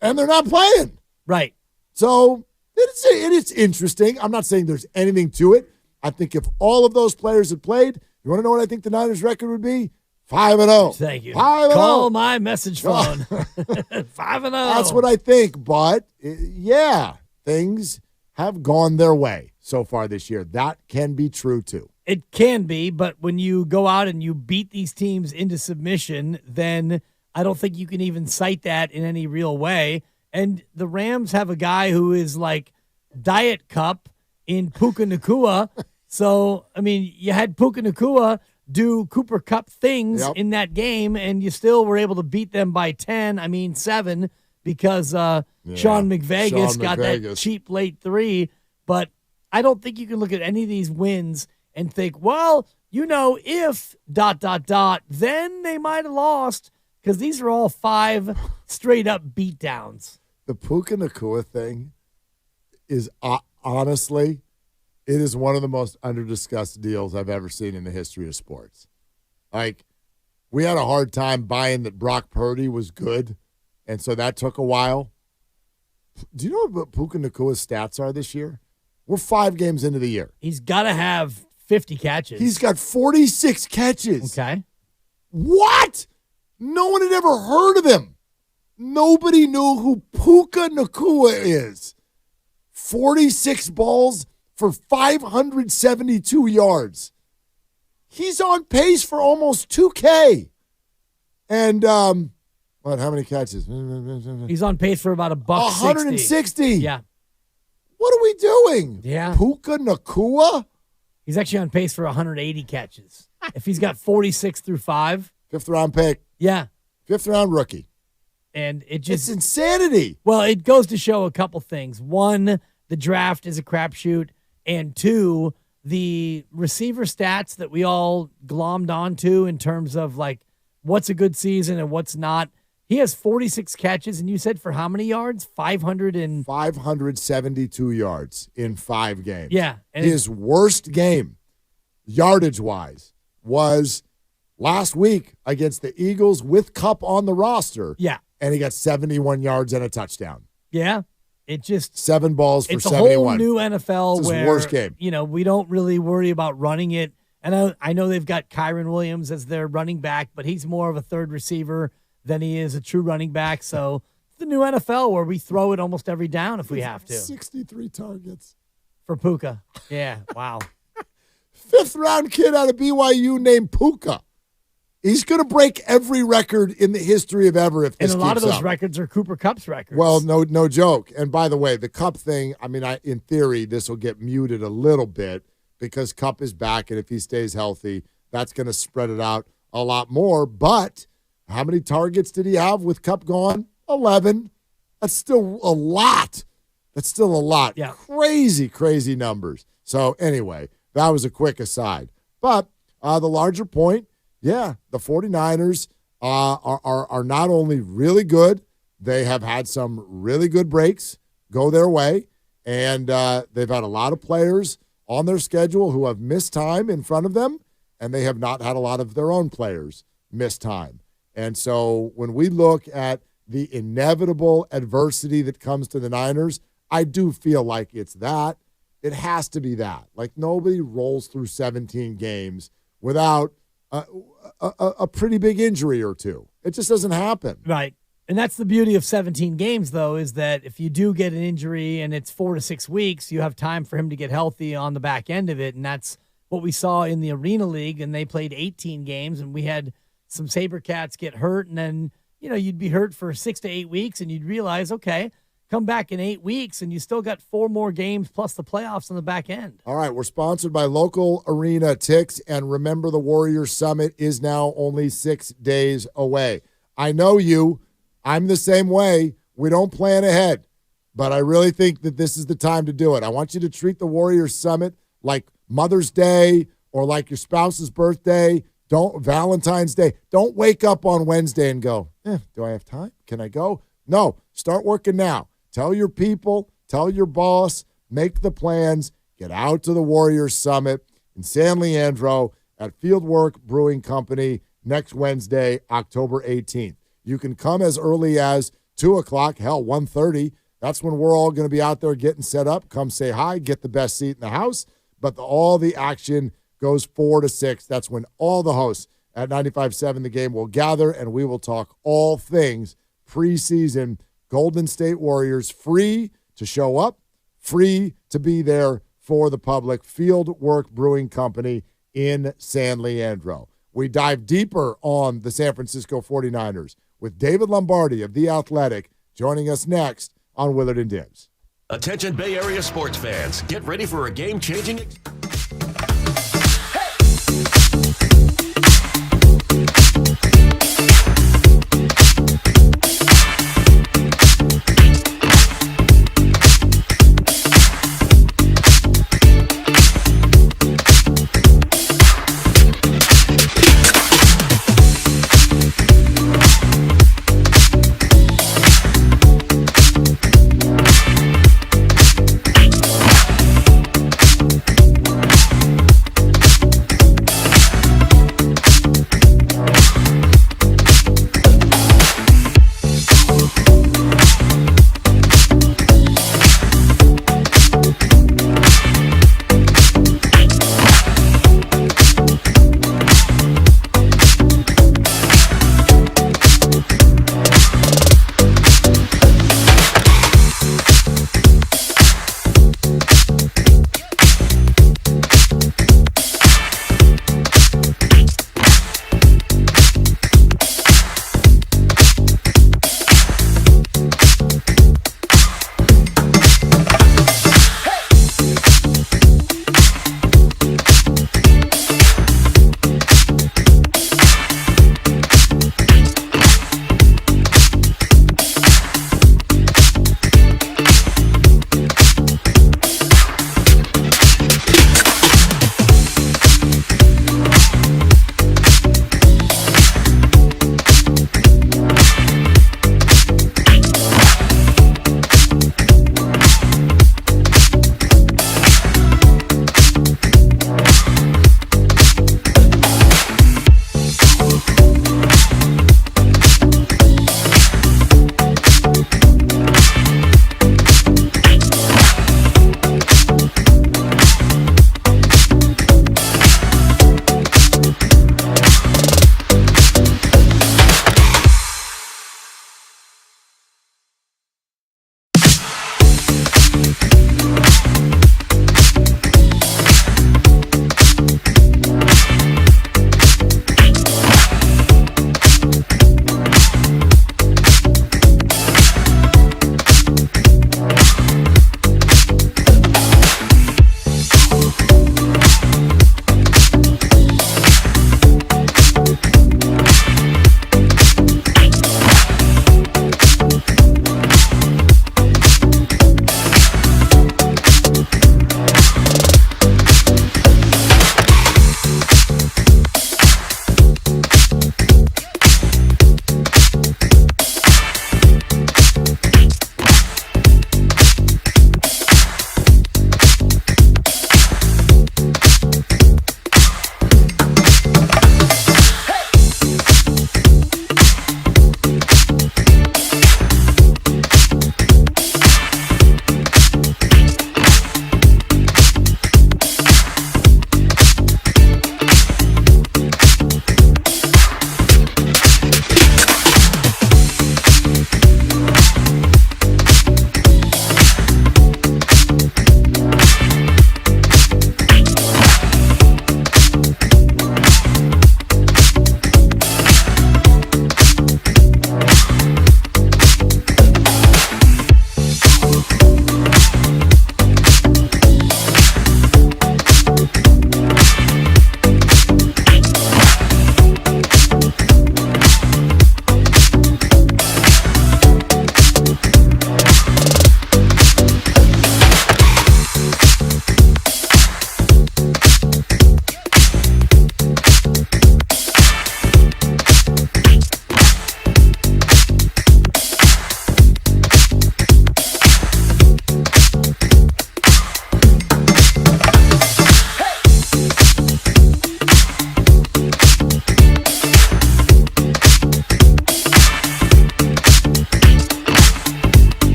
[SPEAKER 20] and they're not playing.
[SPEAKER 5] Right.
[SPEAKER 20] So it is interesting. I'm not saying there's anything to it. I think if all of those players had played, you want to know what I think the Niners' record would be? 5-0.
[SPEAKER 5] Thank you.
[SPEAKER 20] 5-0.
[SPEAKER 5] Call my message phone. 5-0.
[SPEAKER 20] That's what I think. But, yeah, things have gone their way so far this year. That can be true, too.
[SPEAKER 5] It can be, but when you go out and you beat these teams into submission, then I don't think you can even cite that in any real way. And the Rams have a guy who is like Diet Cup in Puka Nacua. So, I mean, you had Puka Nacua do Cooper Kupp things in that game, and you still were able to beat them by 7, because Sean McVegas got that cheap late 3. But I don't think you can look at any of these wins and think, well, if ... then they might have lost, because these are all 5 straight-up beatdowns.
[SPEAKER 20] The Puka Nacua thing is honestly, it is one of the most under-discussed deals I've ever seen in the history of sports. Like, we had a hard time buying that Brock Purdy was good, and so that took a while. Do you know what Puka Nacua's stats are this year? We're 5 games into the year.
[SPEAKER 5] He's got to have 50 catches.
[SPEAKER 20] He's got 46 catches.
[SPEAKER 5] Okay.
[SPEAKER 20] What? No one had ever heard of him. Nobody knew who Puka Nacua is. 46 balls for 572 yards. He's on pace for almost 2K. And, how many catches?
[SPEAKER 5] He's on pace for about $160.
[SPEAKER 20] 160.
[SPEAKER 5] Yeah.
[SPEAKER 20] What are we doing?
[SPEAKER 5] Yeah.
[SPEAKER 20] Puka Nacua?
[SPEAKER 5] He's actually on pace for 180 catches. If he's got 46 through 5.
[SPEAKER 20] 5th round pick.
[SPEAKER 5] Yeah.
[SPEAKER 20] 5th round rookie.
[SPEAKER 5] And it just.
[SPEAKER 20] It's insanity.
[SPEAKER 5] Well, it goes to show a couple things. One, the draft is a crapshoot. And two, the receiver stats that we all glommed onto in terms of like what's a good season and what's not. He has 46 catches, and you said for how many yards?
[SPEAKER 20] 572 yards in 5 games.
[SPEAKER 5] Yeah. And
[SPEAKER 20] his worst game, yardage-wise, was last week against the Eagles with Kupp on the roster.
[SPEAKER 5] Yeah.
[SPEAKER 20] And he got 71 yards and a touchdown.
[SPEAKER 5] Yeah. It just
[SPEAKER 20] 7 balls for
[SPEAKER 5] it's
[SPEAKER 20] 71.
[SPEAKER 5] It's a whole new NFL
[SPEAKER 20] it's his
[SPEAKER 5] where
[SPEAKER 20] worst game.
[SPEAKER 5] We don't really worry about running it. And I know they've got Kyron Williams as their running back, but he's more of a third receiver than he is a true running back. So it's the new NFL where we throw it almost every down if we have to.
[SPEAKER 20] 63 targets.
[SPEAKER 5] For Puka. Yeah, wow.
[SPEAKER 20] 5th round kid out of BYU named Puka. He's going to break every record in the history of ever if this
[SPEAKER 5] And a lot of
[SPEAKER 20] keeps
[SPEAKER 5] those
[SPEAKER 20] up.
[SPEAKER 5] records are Cooper Kupp's records.
[SPEAKER 20] Well, no joke. And by the way, the Kupp thing, I mean, in theory, this will get muted a little bit because Kupp is back, and if he stays healthy, that's going to spread it out a lot more. But how many targets did he have with Kupp gone? 11. That's still a lot.
[SPEAKER 5] Yeah.
[SPEAKER 20] Crazy numbers. So anyway, that was a quick aside. But the larger point, yeah, the 49ers are not only really good, they have had some really good breaks go their way, and they've had a lot of players on their schedule who have missed time in front of them, and they have not had a lot of their own players miss time. And so when we look at the inevitable adversity that comes to the Niners, I do feel like it's that. It has to be that. Like, nobody rolls through 17 games without a pretty big injury or two. It just doesn't happen.
[SPEAKER 5] Right. And that's the beauty of 17 games, though, is that if you do get an injury and it's 4 to 6 weeks, you have time for him to get healthy on the back end of it. And that's what we saw in the Arena League, and they played 18 games, and we had some SaberCats get hurt, and then, you'd be hurt for 6 to 8 weeks, and you'd realize, okay, come back in 8 weeks, and you still got 4 more games plus the playoffs on the back end.
[SPEAKER 20] All right, we're sponsored by Local Arena Ticks, and remember, the Warriors Summit is now only 6 days away. I know you. I'm the same way. We don't plan ahead, but I really think that this is the time to do it. I want you to treat the Warriors Summit like Mother's Day or like your spouse's birthday. Valentine's Day. Don't wake up on Wednesday and go, do I have time? Can I go? No, start working now. Tell your people, tell your boss, make the plans, get out to the Warriors Summit in San Leandro at Fieldwork Brewing Company next Wednesday, October 18th. You can come as early as 2 o'clock, 1:30. That's when we're all going to be out there getting set up. Come say hi, get the best seat in the house. But all the action goes 4 to 6. That's when all the hosts at 95.7 The Game will gather, and we will talk all things preseason Golden State Warriors. Free to show up, free to be there for the public. Fieldwork Brewing Company in San Leandro. We dive deeper on the San Francisco 49ers with David Lombardi of The Athletic joining us next on Willard and Dibs.
[SPEAKER 16] Attention Bay Area sports fans, get ready for a game-changing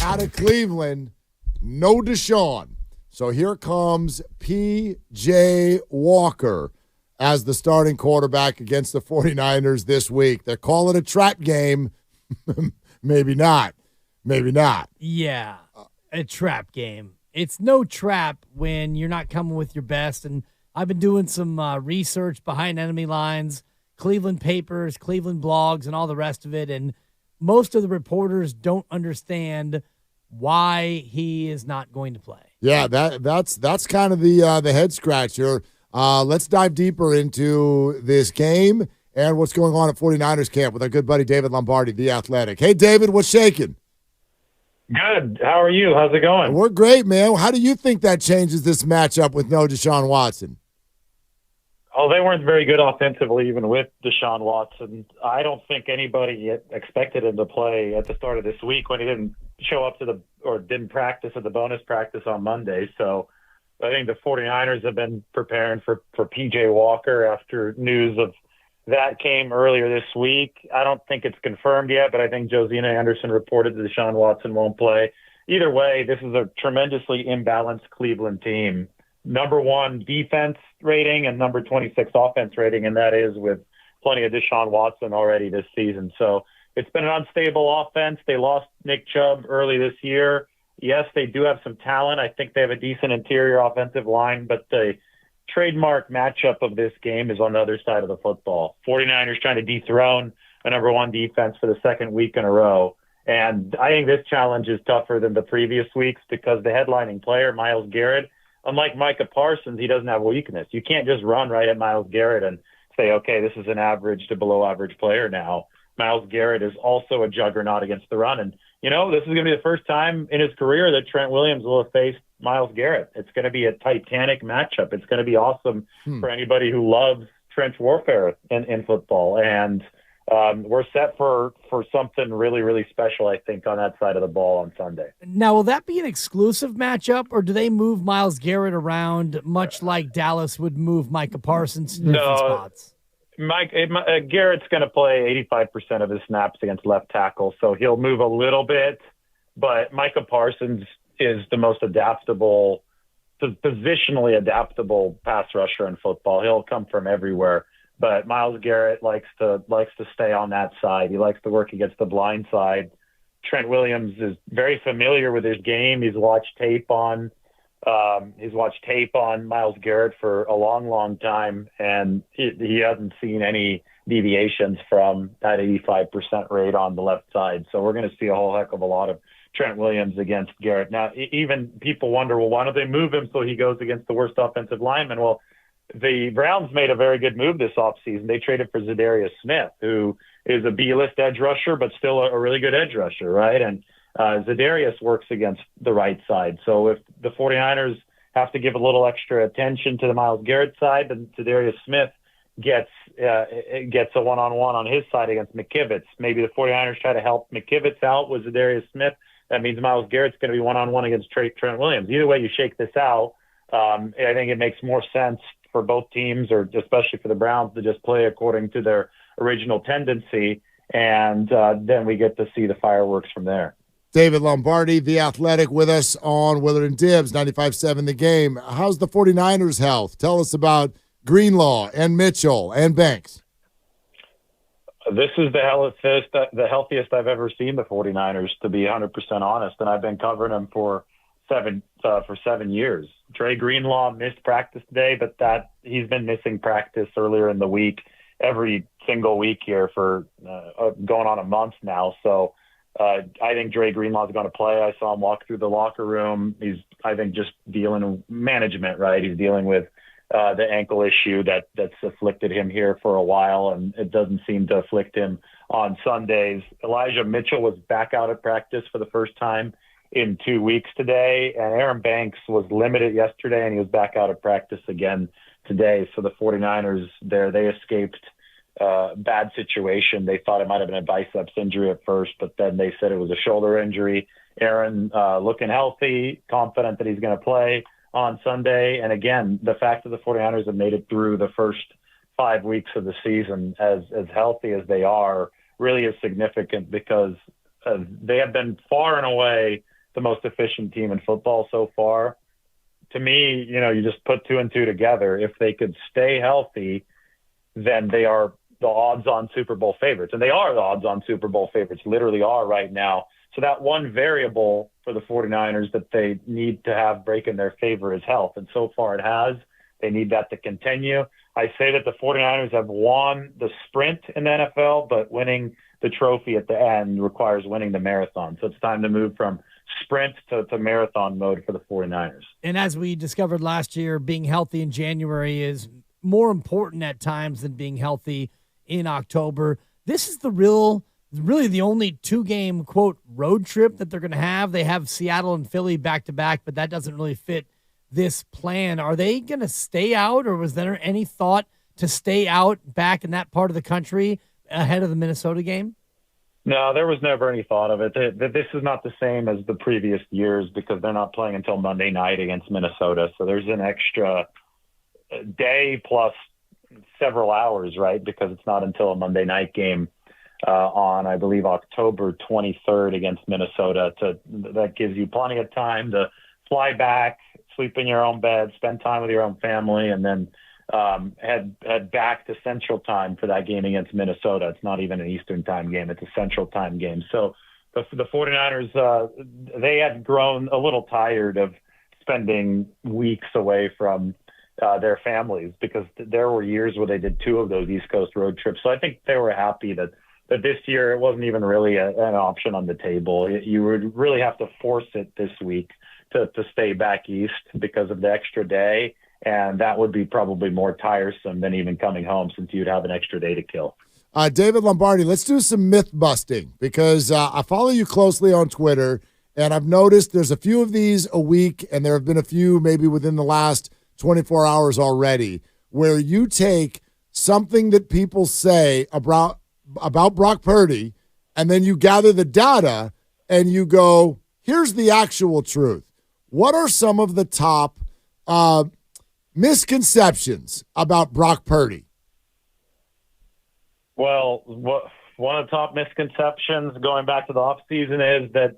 [SPEAKER 20] out of Cleveland, no Deshaun. So here comes P.J. Walker as the starting quarterback against the 49ers this week. They're calling it a trap game. Maybe not. Maybe not.
[SPEAKER 5] Yeah, a trap game. It's no trap when you're not coming with your best. And I've been doing some research behind enemy lines, Cleveland papers, Cleveland blogs, and all the rest of it. And most of the reporters don't understand why he is not going to play.
[SPEAKER 20] Yeah, that's kind of the head scratcher. Let's dive deeper into this game and what's going on at 49ers camp with our good buddy David Lombardi, The Athletic. Hey, David, what's shaking?
[SPEAKER 12] Good. How are you? How's it going?
[SPEAKER 20] We're great, man. How do you think that changes this matchup with no Deshaun Watson?
[SPEAKER 12] Oh, they weren't very good offensively, even with Deshaun Watson. I don't think anybody expected him to play at the start of this week when he didn't show up didn't practice at the bonus practice on Monday. So I think the 49ers have been preparing for P.J. Walker after news of that came earlier this week. I don't think it's confirmed yet, but I think Josina Anderson reported that Deshaun Watson won't play. Either way, this is a tremendously imbalanced Cleveland team. Number 1 defense rating and number 26 offense rating, and that is with plenty of Deshaun Watson already this season. So it's been an unstable offense. They lost Nick Chubb early this year. Yes, they do have some talent. I think they have a decent interior offensive line, but the trademark matchup of this game is on the other side of the football. 49ers trying to dethrone a number 1 defense for the second week in a row. And I think this challenge is tougher than the previous weeks because the headlining player, Myles Garrett, unlike Micah Parsons, he doesn't have a weakness. You can't just run right at Myles Garrett and say, okay, this is an average to below average player now. Myles Garrett is also a juggernaut against the run. And, this is going to be the first time in his career that Trent Williams will have faced Myles Garrett. It's going to be a titanic matchup. It's going to be awesome for anybody who loves trench warfare in football. And we're set for something really, really special, I think, on that side of the ball on Sunday.
[SPEAKER 5] Now, will that be an exclusive matchup, or do they move Myles Garrett around much like Dallas would move Micah Parsons in different spots?
[SPEAKER 12] Garrett's going to play 85% of his snaps against left tackle, so he'll move a little bit. But Micah Parsons is the most positionally adaptable pass rusher in football. He'll come from everywhere. But Myles Garrett likes to stay on that side. He likes to work against the blind side. Trent Williams is very familiar with his game. He's watched tape on Myles Garrett for a long, long time, and he hasn't seen any deviations from that 85% rate on the left side. So we're going to see a whole heck of a lot of Trent Williams against Garrett. Now, even people wonder, well, why don't they move him so he goes against the worst offensive lineman? Well, the Browns made a very good move this offseason. They traded for Zadarius Smith, who is a B-list edge rusher, but still a really good edge rusher, right? And Zadarius works against the right side. So if the 49ers have to give a little extra attention to the Myles Garrett side, then Zadarius Smith gets a one-on-one on his side against McKivitz. Maybe the 49ers try to help McKivitz out with Zadarius Smith. That means Myles Garrett's going to be one-on-one against Trent Williams. Either way you shake this out, I think it makes more sense for both teams, or especially for the Browns, to just play according to their original tendency, and then we get to see the fireworks from there.
[SPEAKER 20] David Lombardi, The Athletic, with us on Willard and Dibbs, 95.7 The Game. How's the 49ers' health? Tell us about Greenlaw and Mitchell and Banks.
[SPEAKER 12] This is the healthiest I've ever seen the 49ers, to be 100% honest, and I've been covering them for 7 years. Dre Greenlaw missed practice today, but he's been missing practice earlier in the week, every single week here for going on a month now. So I think Dre Greenlaw is going to play. I saw him walk through the locker room. He's, I think, just dealing with management, right? He's dealing with the ankle issue that's afflicted him here for a while, and it doesn't seem to afflict him on Sundays. Elijah Mitchell was back out at practice for the first time in 2 weeks today, and Aaron Banks was limited yesterday, and he was back out of practice again today. So the 49ers they escaped a bad situation. They thought it might have been a biceps injury at first, but then they said it was a shoulder injury. Aaron looking healthy, confident that he's going to play on Sunday. And again, the fact that the 49ers have made it through the first 5 weeks of the season as healthy as they are really is significant, because they have been far and away the most efficient team in football so far. To me, you just put 2 and 2 together. If they could stay healthy, then they are the odds-on Super Bowl favorites. And they are the odds-on Super Bowl favorites, literally are right now. So that one variable for the 49ers that they need to have break in their favor is health. And so far it has. They need that to continue. I say that the 49ers have won the sprint in the NFL, but winning the trophy at the end requires winning the marathon. So it's time to move from sprint to marathon mode for the 49ers.
[SPEAKER 5] And as we discovered last year, being healthy in January is more important at times than being healthy in October. This is really the only 2-game, quote, road trip that they're going to have. They have Seattle and Philly back-to-back, but that doesn't really fit this plan. Are they going to stay out, or was there any thought to stay out back in that part of the country ahead of the Minnesota game?
[SPEAKER 12] No, there was never any thought of it. This is not the same as the previous years because they're not playing until Monday night against Minnesota. So there's an extra day plus several hours, right? Because it's not until a Monday night game on, I believe, October 23rd against Minnesota. That gives you plenty of time to fly back, sleep in your own bed, spend time with your own family, and then head back to Central Time for that game against Minnesota. It's not even an Eastern Time game. It's a Central Time game. So the 49ers, they had grown a little tired of spending weeks away from their families because there were years where they did 2 of those East Coast road trips. So I think they were happy that this year it wasn't even really an option on the table. You would really have to force it this week to stay back east because of the extra day, and that would be probably more tiresome than even coming home since you'd have an extra day to kill.
[SPEAKER 20] David Lombardi, let's do some myth busting because I follow you closely on Twitter, and I've noticed there's a few of these a week, and there have been a few maybe within the last 24 hours already, where you take something that people say about Brock Purdy, and then you gather the data, and you go, here's the actual truth. What are some of the top misconceptions about Brock Purdy?
[SPEAKER 12] Well, one of the top misconceptions going back to the offseason is that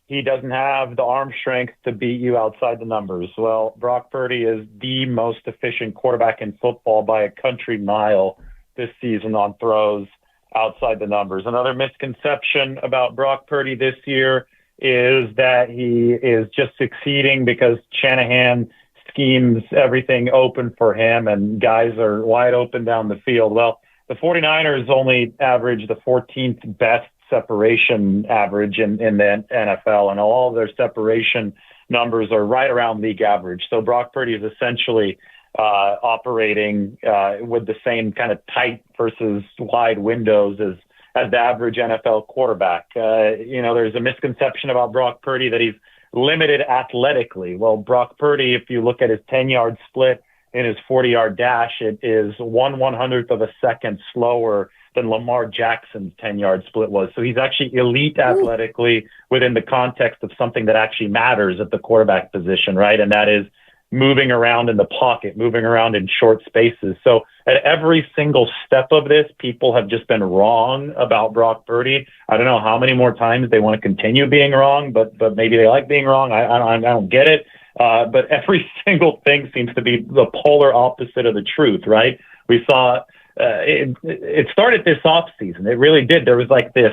[SPEAKER 12] he doesn't have the arm strength to beat you outside the numbers. Well, Brock Purdy is the most efficient quarterback in football by a country mile this season on throws outside the numbers. Another misconception about Brock Purdy this year is that he is just succeeding because Shanahan schemes everything open for him and guys are wide open down the field. Well, the 49ers only average the 14th best separation average in the NFL, and all of their separation numbers are right around league average. So Brock Purdy is essentially operating with the same kind of tight versus wide windows as the average NFL quarterback. There's a misconception about Brock Purdy that he's limited athletically. Well, Brock Purdy, if you look at his 10-yard split in his 40-yard dash, it is 1/100th of a second slower than Lamar Jackson's 10-yard split was. So he's actually elite athletically within the context of something that actually matters at the quarterback position, right? And that is moving around in the pocket, moving around in short spaces. So at every single step of this, people have just been wrong about Brock Purdy. I don't know how many more times they want to continue being wrong, but maybe they like being wrong. I don't get it. But every single thing seems to be the polar opposite of the truth, right? We saw it started this offseason. It really did. There was like this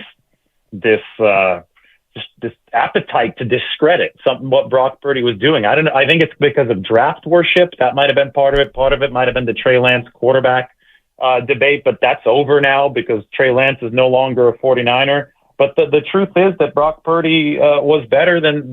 [SPEAKER 12] appetite to discredit what Brock Purdy was doing. I think it's because of draft worship. That might have been part of it. Part of it might have been the Trey Lance quarterback debate, but that's over now because Trey Lance is no longer a 49er. But the truth is that Brock Purdy was better than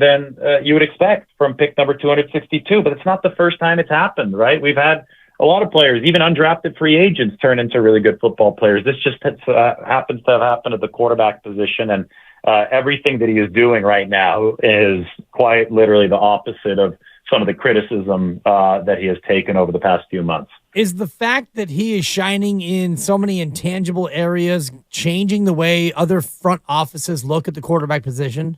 [SPEAKER 12] you would expect from pick number 262. But it's not the first time it's happened, right? We've had a lot of players, even undrafted free agents, turn into really good football players. This just happens to have happened at the quarterback position. And everything that he is doing right now is quite literally the opposite of some of the criticism that he has taken over the past few months.
[SPEAKER 5] Is the fact that he is shining in so many intangible areas changing the way other front offices look at the quarterback position?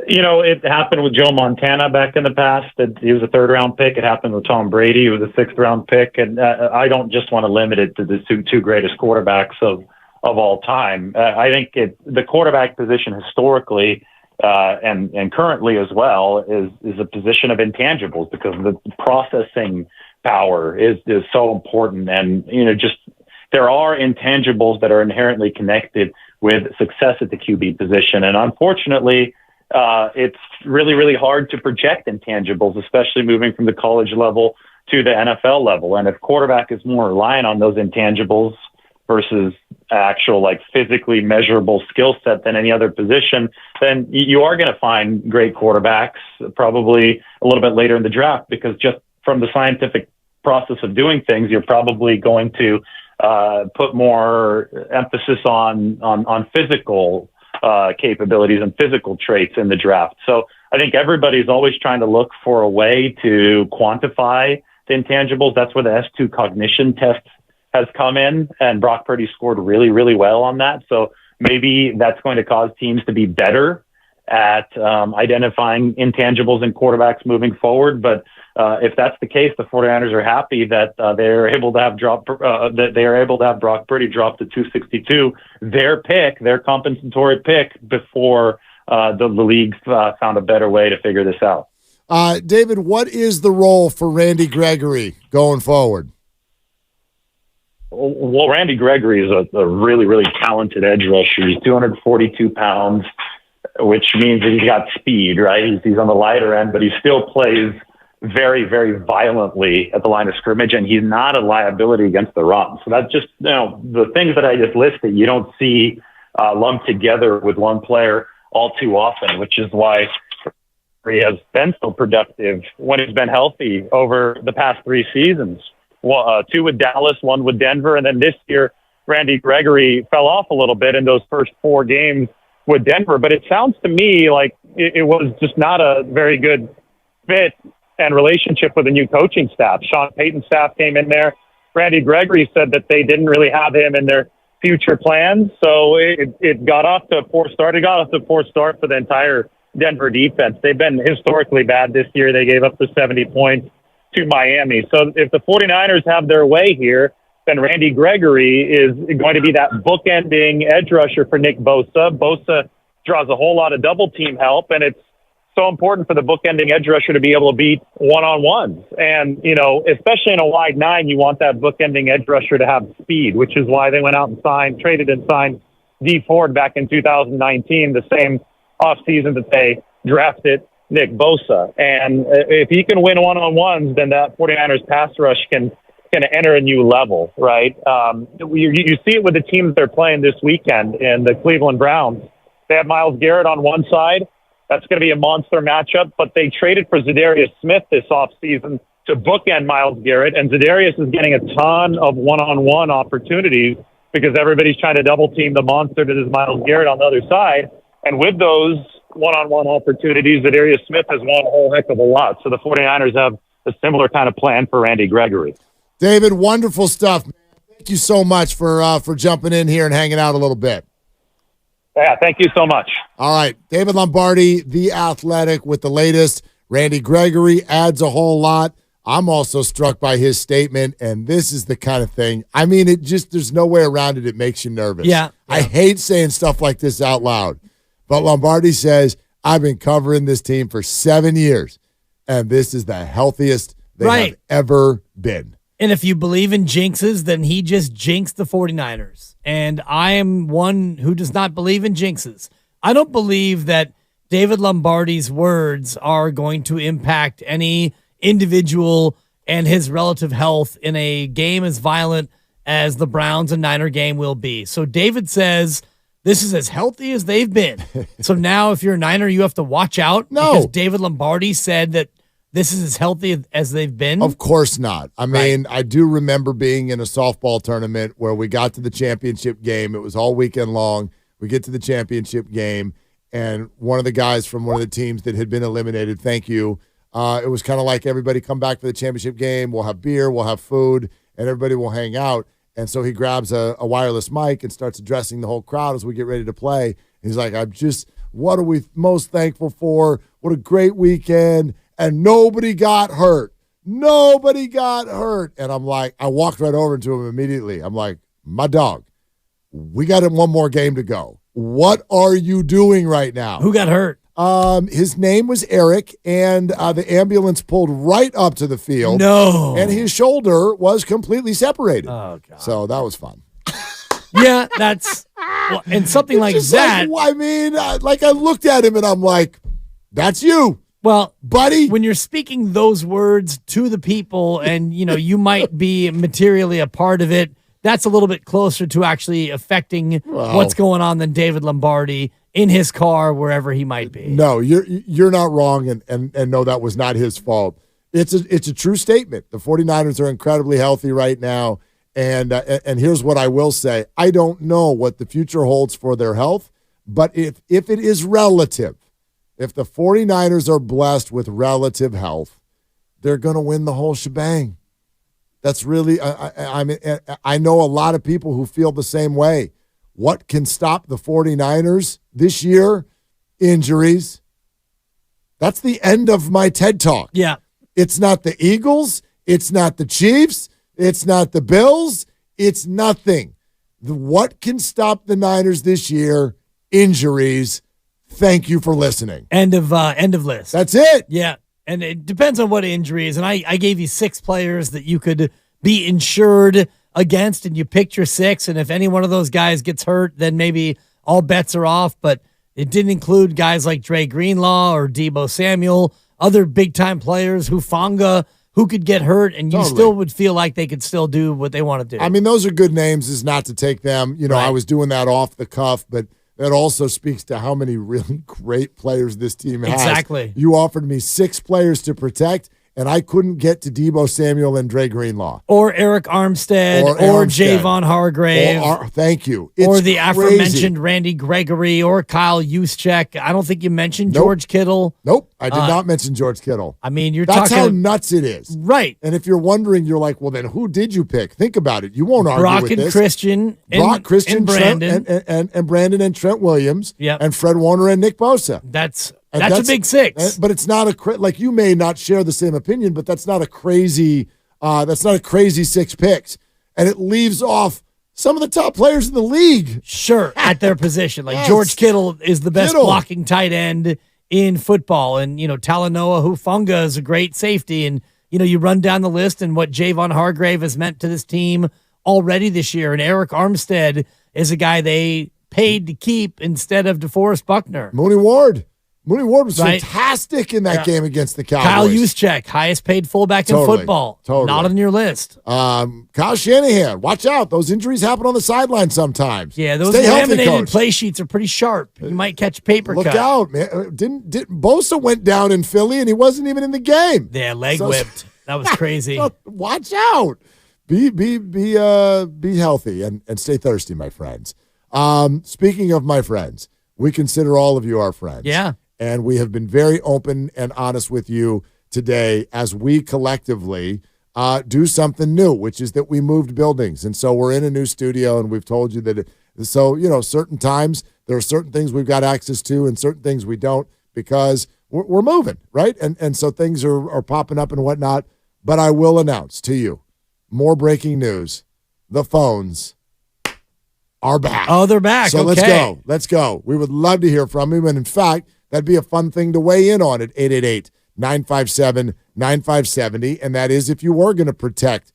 [SPEAKER 12] It happened with Joe Montana back in the past. He was a third-round pick. It happened with Tom Brady. He was a sixth-round pick. And I don't just want to limit it to the two greatest quarterbacks of all time. I think the quarterback position historically and currently as well is a position of intangibles, because the processing power is so important. And, just there are intangibles that are inherently connected with success at the QB position. And unfortunately, it's really, really hard to project intangibles, especially moving from the college level to the NFL level. And if quarterback is more reliant on those intangibles versus actual physically measurable skill set than any other position, then you are going to find great quarterbacks probably a little bit later in the draft, because just from the scientific process of doing things, you're probably going to put more emphasis on physical capabilities and physical traits in the draft. So I think everybody's always trying to look for a way to quantify the intangibles. That's where the S2 cognition test has come in, and Brock Purdy scored really, really well on that. So maybe that's going to cause teams to be better at identifying intangibles in quarterbacks moving forward. But if that's the case, the 49ers are happy that they're able to have Brock Purdy drop to 262, their compensatory pick, before the league found a better way to figure this out.
[SPEAKER 20] David, what is the role for Randy Gregory going forward?
[SPEAKER 12] Well, Randy Gregory is a really, really talented edge rusher. He's 242 pounds, which means that he's got speed, right? He's on the lighter end, but he still plays very, very violently at the line of scrimmage, and he's not a liability against the run. So that's just, the things that I just listed, you don't see lumped together with one player all too often, which is why he has been so productive when he's been healthy over the past 3 seasons. Well, 2 with Dallas, 1 with Denver, and then this year, Randy Gregory fell off a little bit in those first 4 games with Denver. But it sounds to me like it was just not a very good fit and relationship with the new coaching staff. Sean Payton's staff came in there. Randy Gregory said that they didn't really have him in their future plans, so it got off to a poor start. It got off to a poor start for the entire Denver defense. They've been historically bad this year. They gave up the 70 points to Miami. So if the 49ers have their way here, then Randy Gregory is going to be that bookending edge rusher for Nick Bosa. Bosa draws a whole lot of double team help, and it's so important for the bookending edge rusher to be able to beat one-on-ones. And, especially in a wide 9, you want that bookending edge rusher to have speed, which is why they went out and traded and signed Dee Ford back in 2019, the same offseason that they drafted Nick Bosa. And if he can win one-on-ones, then that 49ers pass rush can enter a new level, right? You see it with the teams they're playing this weekend in the Cleveland Browns. They have Myles Garrett on one side. That's going to be a monster matchup, but they traded for Zadarius Smith this offseason to bookend Myles Garrett, and Zadarius is getting a ton of one-on-one opportunities because everybody's trying to double-team the monster that is Myles Garrett on the other side. And with those one-on-one opportunities, Zadarius Smith has won a whole heck of a lot. So the 49ers have a similar kind of plan for Randy Gregory.
[SPEAKER 20] David, wonderful stuff. Thank you so much for jumping in here and hanging out a little bit.
[SPEAKER 12] Yeah, thank you so much.
[SPEAKER 20] All right, David Lombardi, The Athletic, with the latest. Randy Gregory adds a whole lot. I'm also struck by his statement, and this is the kind of thing, there's no way around it. It makes you nervous.
[SPEAKER 5] Yeah.
[SPEAKER 20] I hate saying stuff like this out loud. But Lombardi says, I've been covering this team for 7 years, and this is the healthiest they have ever been.
[SPEAKER 5] And if you believe in jinxes, then he just jinxed the 49ers. And I am one who does not believe in jinxes. I don't believe that David Lombardi's words are going to impact any individual and his relative health in a game as violent as the Browns and Niner game will be. So David says, this is as healthy as they've been. So now if you're a Niner, you have to watch out.
[SPEAKER 20] No.
[SPEAKER 5] Because David Lombardi said that this is as healthy as they've been.
[SPEAKER 20] Of course not. I do remember being in a softball tournament where we got to the championship game. It was all weekend long. We get to the championship game, and one of the guys from one of the teams that had been eliminated, thank you, it was kind of like everybody come back for the championship game. We'll have beer, we'll have food, and everybody will hang out. And so he grabs a wireless mic and starts addressing the whole crowd as we get ready to play. He's like, what are we most thankful for? What a great weekend. And nobody got hurt. Nobody got hurt. And I'm like, I walked right over to him immediately. I'm like, my dog, we got one more game to go. What are you doing right now?
[SPEAKER 5] Who got hurt?
[SPEAKER 20] His name was Eric, and the ambulance pulled right up to the field.
[SPEAKER 5] No.
[SPEAKER 20] And his shoulder was completely separated.
[SPEAKER 5] Oh, God.
[SPEAKER 20] So that was fun.
[SPEAKER 5] Yeah, that's and something like
[SPEAKER 20] Just
[SPEAKER 5] that.
[SPEAKER 20] I mean, I looked at him and I'm like, that's you.
[SPEAKER 5] Well,
[SPEAKER 20] buddy,
[SPEAKER 5] when you're speaking those words to the people and, you might be materially a part of it, that's a little bit closer to actually affecting what's going on than David Lombardi in his car, wherever he might be.
[SPEAKER 20] No, you're not wrong, and no, that was not his fault. It's a true statement. The 49ers are incredibly healthy right now, and here's what I will say. I don't know what the future holds for their health, but if it is relative, if the 49ers are blessed with relative health, they're going to win the whole shebang. That's really, I know a lot of people who feel the same way. What can stop the 49ers this year? Injuries. That's the end of my TED Talk.
[SPEAKER 5] Yeah.
[SPEAKER 20] It's not the Eagles. It's not the Chiefs. It's not the Bills. It's nothing. What can stop the Niners this year? Injuries. Thank you for listening.
[SPEAKER 5] End of list.
[SPEAKER 20] That's it.
[SPEAKER 5] Yeah. And it depends on what injuries. And I gave you 6 players that you could be insured against, and you picked your 6. And if any one of those guys gets hurt, then maybe all bets are off. But it didn't include guys like Dre Greenlaw or Deebo Samuel, other big-time players, Hufanga, who could get hurt, and you still would feel like they could still do what they want to do.
[SPEAKER 20] I mean, those are good names, is not to take them.
[SPEAKER 5] Right.
[SPEAKER 20] I was doing that off the cuff, but that also speaks to how many really great players this team has.
[SPEAKER 5] Exactly.
[SPEAKER 20] You offered me 6 players to protect, and I couldn't get to Deebo Samuel and Dre Greenlaw.
[SPEAKER 5] Or Eric Armstead, or Javon Hargrave.
[SPEAKER 20] Thank you.
[SPEAKER 5] Or the aforementioned Randy Gregory, or Kyle Juszczyk. I don't think you mentioned George Kittle.
[SPEAKER 20] Nope, I did not mention George Kittle.
[SPEAKER 5] I mean,
[SPEAKER 20] That's
[SPEAKER 5] talking
[SPEAKER 20] how nuts it is.
[SPEAKER 5] Right.
[SPEAKER 20] And if you're wondering, you're like, well, then who did you pick? Think about it. You won't argue
[SPEAKER 5] Brock
[SPEAKER 20] with
[SPEAKER 5] and
[SPEAKER 20] this.
[SPEAKER 5] Christian.
[SPEAKER 20] Brock, Christian,
[SPEAKER 5] and Brandon.
[SPEAKER 20] and Brandon and Trent Williams.
[SPEAKER 5] Yep.
[SPEAKER 20] And Fred Warner and Nick Bosa.
[SPEAKER 5] That's a big 6.
[SPEAKER 20] But it's not like you may not share the same opinion, but that's not a crazy 6 picks. And it leaves off some of the top players in the league.
[SPEAKER 5] Sure, at their position. Like
[SPEAKER 20] Yes.
[SPEAKER 5] George Kittle is the best blocking tight end in football. And, Talanoa Hufanga is a great safety. And, you run down the list and what Javon Hargrave has meant to this team already this year. And Eric Armstead is a guy they paid to keep instead of DeForest Buckner.
[SPEAKER 20] Mooney Ward was fantastic in that game against the Cowboys.
[SPEAKER 5] Kyle Juszczyk, highest paid fullback in football. Not on your list.
[SPEAKER 20] Kyle Shanahan, watch out. Those injuries happen on the sideline sometimes.
[SPEAKER 5] Yeah, those
[SPEAKER 20] Stay healthy,
[SPEAKER 5] laminated
[SPEAKER 20] coach.
[SPEAKER 5] play sheets are pretty sharp. You might catch a paper
[SPEAKER 20] Look
[SPEAKER 5] cut.
[SPEAKER 20] out, man. Didn't Bosa went down in Philly and he wasn't even in the game.
[SPEAKER 5] Yeah, leg whipped. That was crazy.
[SPEAKER 20] Watch out. Be healthy and stay thirsty, my friends. Speaking of my friends, we consider all of you our friends.
[SPEAKER 5] Yeah.
[SPEAKER 20] And we have been very open and honest with you today as we collectively do something new, which is that we moved buildings. And so we're in a new studio, and we've told you that. Certain times there are certain things we've got access to and certain things we don't because we're moving, right? And so things are popping up and whatnot. But I will announce to you more breaking news. The phones are back.
[SPEAKER 5] Oh, they're back.
[SPEAKER 20] So
[SPEAKER 5] okay.
[SPEAKER 20] Let's go. We would love to hear from you. And in fact, that'd be a fun thing to weigh in on at 888-957-9570. And that is if you were going to protect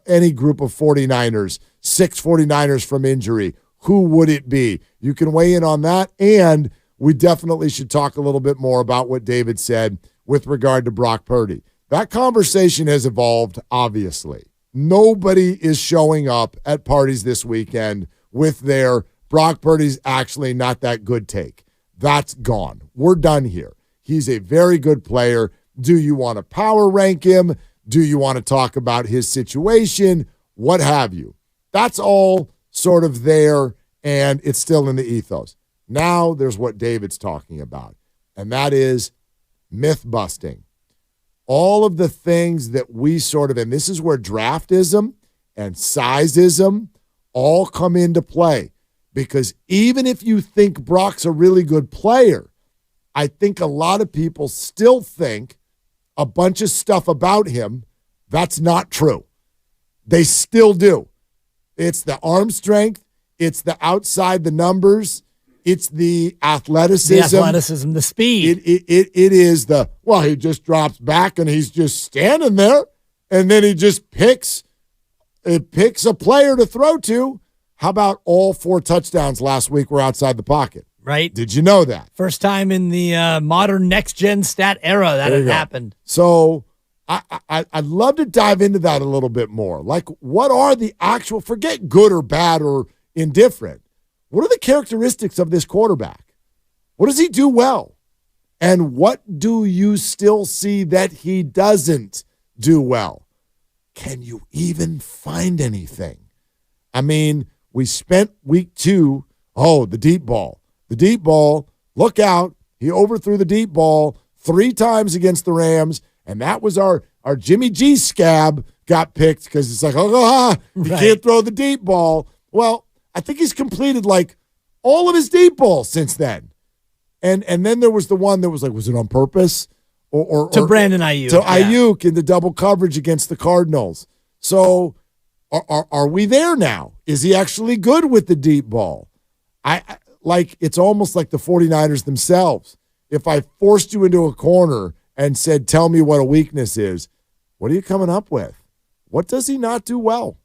[SPEAKER 20] any group of 49ers, 6 49ers from injury, who would it be? You can weigh in on that. And we definitely should talk a little bit more about what David said with regard to Brock Purdy. That conversation has evolved, obviously. Nobody is showing up at parties this weekend with their Brock Purdy's actually not that good take. That's gone. We're done here. He's a very good player. Do you want to power rank him? Do you want to talk about his situation? What have you? That's all sort of there, and it's still in the ethos. Now there's what David's talking about, and that is myth busting. All of the things that we sort of, and this is where draftism and sizeism all come into play. Because even if you think Brock's a really good player, I think a lot of people still think a bunch of stuff about him that's not true. They still do. It's the arm strength. It's the outside the numbers. It's the athleticism.
[SPEAKER 5] The speed.
[SPEAKER 20] It is he just drops back and he's just standing there, and then he just picks a player to throw to. How about all 4 touchdowns last week were outside the pocket?
[SPEAKER 5] Right.
[SPEAKER 20] Did you know that?
[SPEAKER 5] First time in the modern next-gen stat era that had happened.
[SPEAKER 20] So I'd love to dive into that a little bit more. Like, what are the actual, forget good or bad or indifferent, what are the characteristics of this quarterback? What does he do well? And what do you still see that he doesn't do well? Can you even find anything? I mean, we spent week 2, the deep ball. The deep ball, look out. He overthrew the deep ball 3 times against the Rams, and that was our Jimmy G scab got picked because it's like, he can't throw the deep ball. Well, I think he's completed like all of his deep balls since then. And then there was the one that was like, was it on purpose? Or
[SPEAKER 5] Brandon Ayuk.
[SPEAKER 20] To Ayuk in the double coverage against the Cardinals. So are we there now? Is he actually good with the deep ball? It's almost like the 49ers themselves. If I forced you into a corner and said, tell me what a weakness is, what are you coming up with? What does he not do well?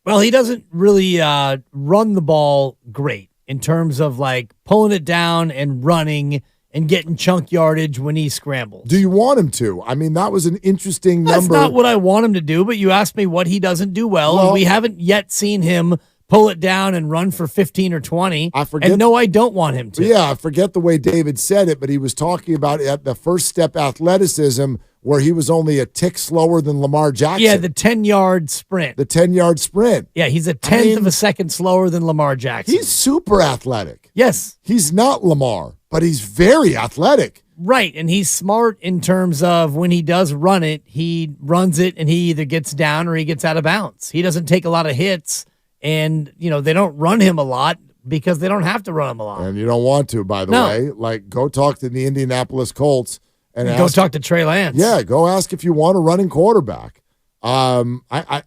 [SPEAKER 5] Well, he doesn't really run the ball great in terms of like pulling it down and running and getting chunk yardage when he scrambles.
[SPEAKER 20] Do you want him to? I mean, that was an interesting number.
[SPEAKER 5] That's not what I want him to do, but you asked me what he doesn't do well, and we haven't yet seen him pull it down and run for 15 or 20. And no, I don't want him to.
[SPEAKER 20] Yeah, I forget the way David said it, but he was talking about at the first step athleticism where he was only a tick slower than Lamar Jackson.
[SPEAKER 5] Yeah, the 10-yard sprint.
[SPEAKER 20] The 10-yard sprint.
[SPEAKER 5] Yeah, he's a tenth of a second slower than Lamar Jackson.
[SPEAKER 20] He's super athletic.
[SPEAKER 5] Yes.
[SPEAKER 20] He's not Lamar, but he's very athletic.
[SPEAKER 5] Right, and he's smart in terms of when he does run it, he runs it and he either gets down or he gets out of bounds. He doesn't take a lot of hits, and they don't run him a lot because they don't have to run him a lot.
[SPEAKER 20] And you don't want to, by the way. Like, go talk to the Indianapolis Colts. And
[SPEAKER 5] go talk to Trey Lance.
[SPEAKER 20] Yeah, go ask if you want a running quarterback. I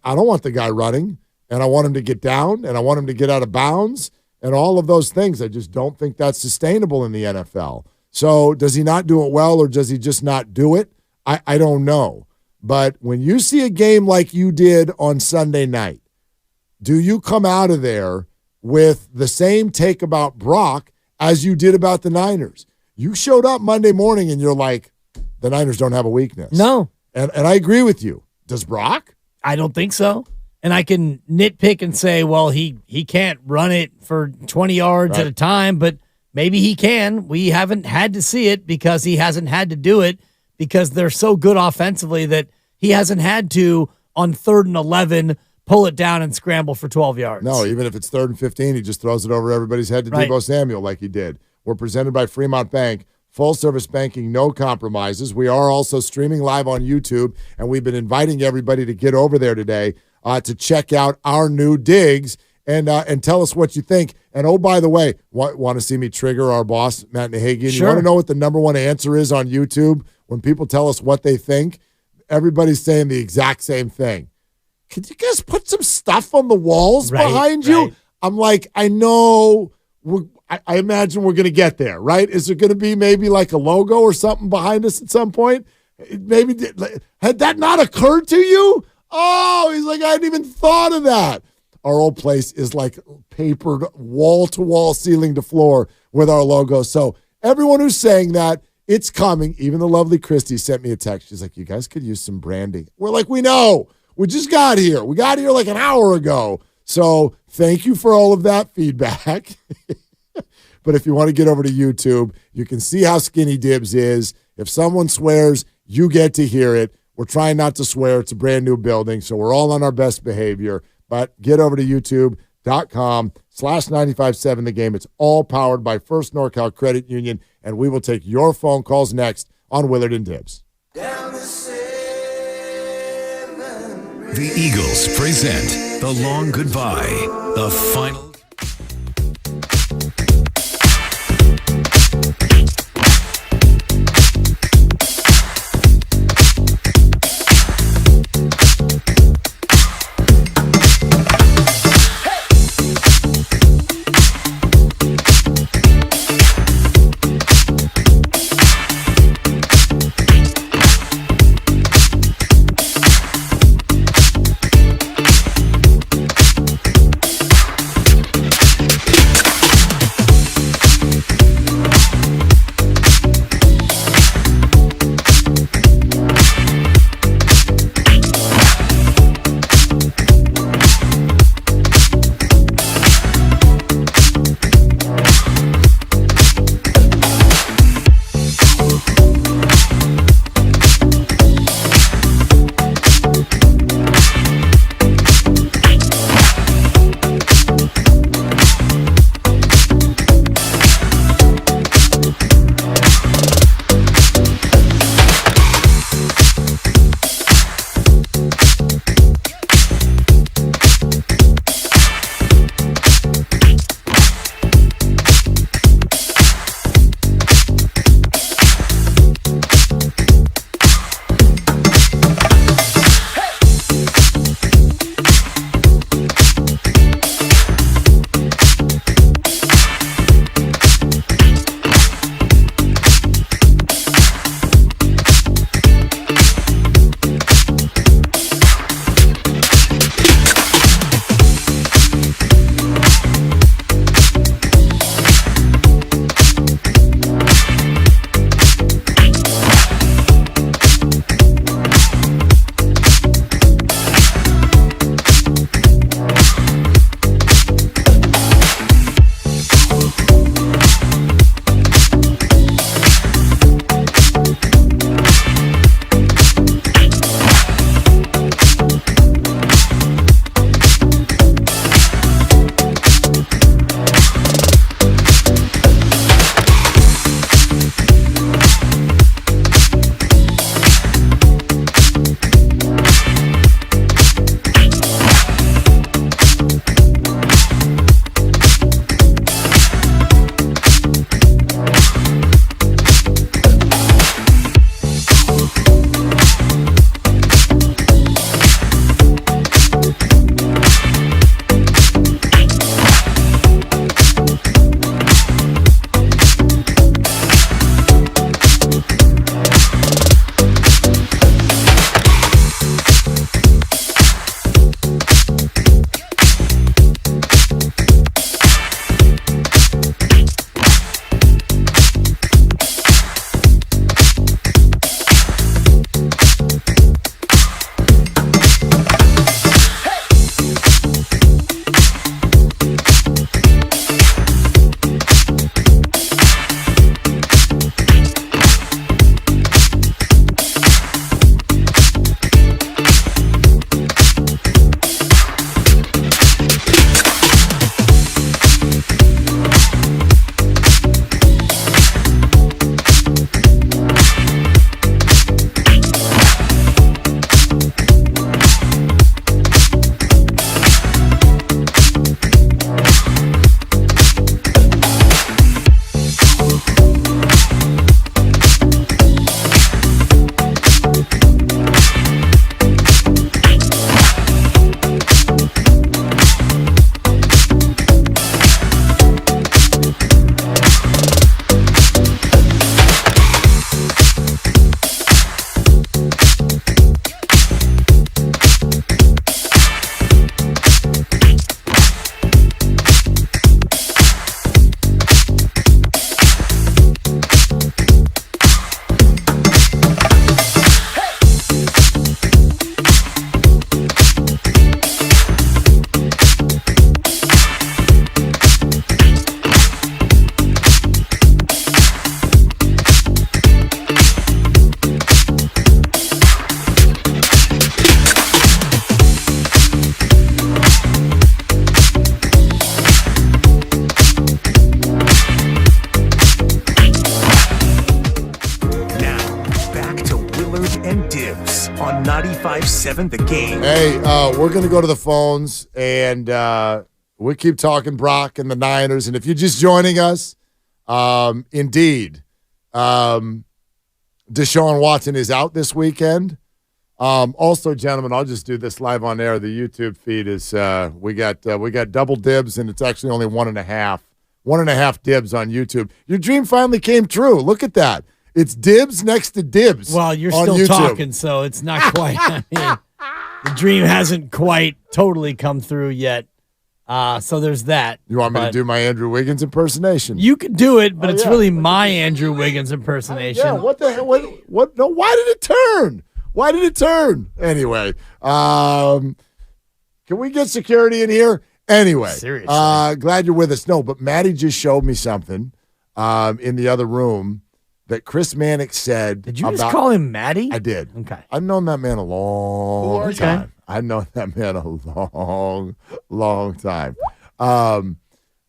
[SPEAKER 20] don't want the guy running, and I want him to get down, and I want him to get out of bounds, and all of those things. I just don't think that's sustainable in the NFL. So does he not do it well, or does he just not do it? I don't know. But when you see a game like you did on Sunday night, do you come out of there with the same take about Brock as you did about the Niners? You showed up Monday morning, and you're like, the Niners don't have a weakness.
[SPEAKER 5] No.
[SPEAKER 20] And I agree with you. Does Brock?
[SPEAKER 5] I don't think so. And I can nitpick and say, well, he can't run it for 20 yards at a time, but maybe he can. We haven't had to see it because he hasn't had to do it because they're so good offensively that he hasn't had to, on 3rd and 11, pull it down and scramble for 12 yards.
[SPEAKER 20] No, even if it's 3rd and 15, he just throws it over everybody's head to Deebo Samuel like he did. We're presented by Fremont Bank. Full-service banking, no compromises. We are also streaming live on YouTube, and we've been inviting everybody to get over there today to check out our new digs and tell us what you think. And, oh, by the way, want to see me trigger our boss, Matt Nahagian?
[SPEAKER 5] Sure.
[SPEAKER 20] You want to know what the number one answer is on YouTube when people tell us what they think? Everybody's saying the exact same thing. Could you guys put some stuff on the walls behind you? I'm like, I know I imagine we're going to get there, right? Is there going to be maybe like a logo or something behind us at some point? Maybe had that not occurred to you? Oh, he's like, I hadn't even thought of that. Our old place is like papered wall-to-wall, ceiling-to-floor with our logo. So everyone who's saying that, it's coming. Even the lovely Christy sent me a text. She's like, you guys could use some branding. We're like, we know. We just got here. We got here like an hour ago. So thank you for all of that feedback. But if you want to get over to YouTube, you can see how skinny Dibs is. If someone swears, you get to hear it. We're trying not to swear. It's a brand new building, so we're all on our best behavior. But get over to youtube.com/957 The Game. It's all powered by First NorCal Credit Union, and we will take your phone calls next on Willard and Dibs.
[SPEAKER 6] The Eagles present The Long Goodbye, the final. and Dibs on 95.7 The Game.
[SPEAKER 20] Hey, we're going to go to the phones, and we keep talking Brock and the Niners. And if you're just joining us, indeed, Deshaun Watson is out this weekend. Also, gentlemen, I'll just do this live on air. The YouTube feed is we got double dibs, and it's actually only 1.5 dibs on YouTube. Your dream finally came true. Look at that. It's dibs next to dibs.
[SPEAKER 5] Well, you're
[SPEAKER 20] on
[SPEAKER 5] still
[SPEAKER 20] YouTube.
[SPEAKER 5] talking, so it's not quite. I mean, the dream hasn't quite totally come through yet. So there's that.
[SPEAKER 20] You want me to do my Andrew Wiggins impersonation?
[SPEAKER 5] You can do it, but it's really my Andrew Wiggins impersonation.
[SPEAKER 20] Yeah, what the hell? What? No, why did it turn? Why did it turn? Anyway, can we get security in here? Anyway,
[SPEAKER 5] seriously.
[SPEAKER 20] Glad you're with us. No, but Maddie just showed me something in the other room that Chris Mannix said.
[SPEAKER 5] Did you just call him Maddie?
[SPEAKER 20] I did.
[SPEAKER 5] Okay.
[SPEAKER 20] I've known that man a long
[SPEAKER 5] Okay.
[SPEAKER 20] time. I've known that man a long time.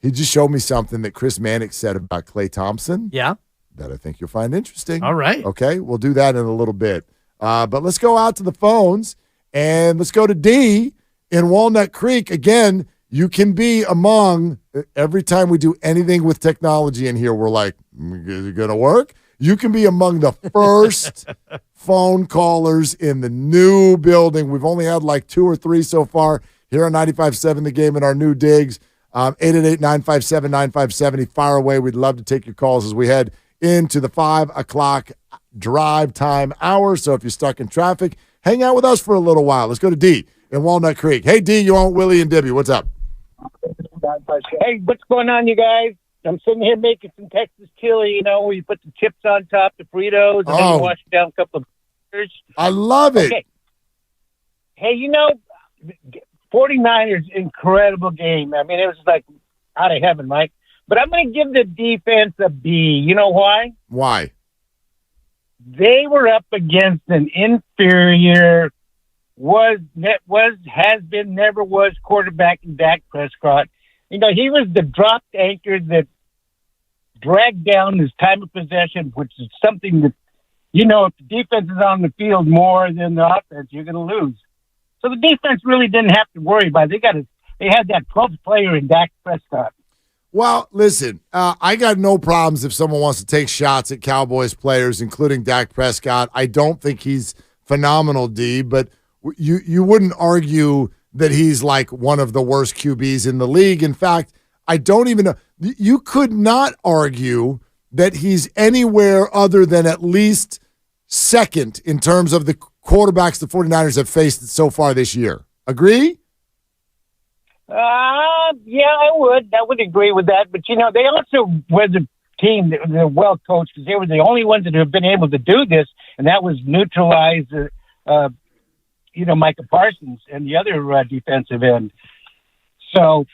[SPEAKER 20] He just showed me something that Chris Mannix said about Klay Thompson.
[SPEAKER 5] Yeah.
[SPEAKER 20] That I think you'll find interesting.
[SPEAKER 5] All right.
[SPEAKER 20] Okay, we'll do that in a little bit. But let's go out to the phones, and let's go to D in Walnut Creek. Again, you can be among, every time we do anything with technology in here, we're like, is it going to work? You can be among the first phone callers in the new building. We've only had like 2 or 3 so far here on 95.7 The Game in our new digs. 888-957-9570. Fire away. We'd love to take your calls as we head into the 5 o'clock drive time hour. So if you're stuck in traffic, hang out with us for a little while. Let's go to D in Walnut Creek. Hey, D, you on Willie and Debbie. What's up?
[SPEAKER 10] Hey, what's going on, you guys? I'm sitting here making some Texas chili, where you put the chips on top, the Fritos, and then you wash it down a couple of burgers.
[SPEAKER 20] I love it.
[SPEAKER 10] Okay. Hey, 49ers, incredible game. I mean, it was like out of heaven, Mike. But I'm going to give the defense a B. You know why?
[SPEAKER 20] Why?
[SPEAKER 10] They were up against an inferior, never was quarterback in Dak Prescott. He was the dropped anchor that dragged down his time of possession, which is something that, if the defense is on the field more than the offense, you're going to lose. So the defense really didn't have to worry about it. They had that 12th player in Dak Prescott.
[SPEAKER 20] Well, listen, I got no problems if someone wants to take shots at Cowboys players, including Dak Prescott. I don't think he's phenomenal, D, but you wouldn't argue that he's like one of the worst QBs in the league. In fact, I don't even know. You could not argue that he's anywhere other than at least second in terms of the quarterbacks the 49ers have faced so far this year. Agree?
[SPEAKER 10] Yeah, I would agree with that. But, they also were the team that were well coached because they were the only ones that have been able to do this, and that was neutralize Micah Parsons and the other defensive end. So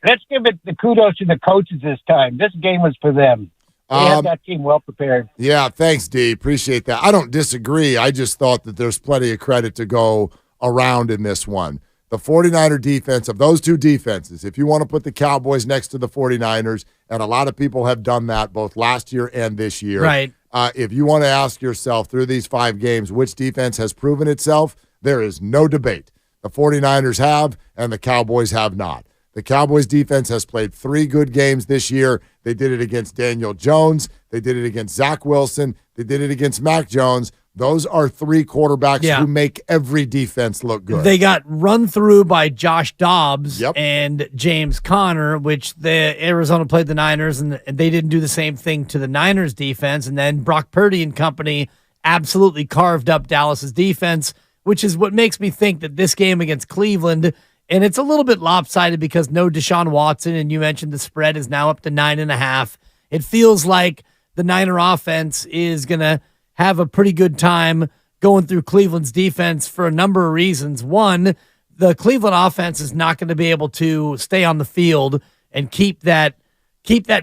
[SPEAKER 10] let's give it the kudos to the coaches this time. This game was for them. They had that team well prepared.
[SPEAKER 20] Yeah, thanks, D. Appreciate that. I don't disagree. I just thought that there's plenty of credit to go around in this one. The 49er defense, of those two defenses, if you want to put the Cowboys next to the 49ers, and a lot of people have done that both last year and this year.
[SPEAKER 5] Right.
[SPEAKER 20] If you want to ask yourself through these 5 games which defense has proven itself, there is no debate. The 49ers have, and the Cowboys have not. The Cowboys defense has played 3 good games this year. They did it against Daniel Jones. They did it against Zach Wilson. They did it against Mac Jones. Those are 3 quarterbacks who make every defense look good.
[SPEAKER 5] They got run through by Josh Dobbs and James Conner, which Arizona played the Niners, and they didn't do the same thing to the Niners defense. And then Brock Purdy and company absolutely carved up Dallas's defense, which is what makes me think that this game against Cleveland, and it's a little bit lopsided because no Deshaun Watson, and you mentioned the spread is now up to 9.5. It feels like the Niner offense is going to have a pretty good time going through Cleveland's defense for a number of reasons. One, the Cleveland offense is not going to be able to stay on the field and keep that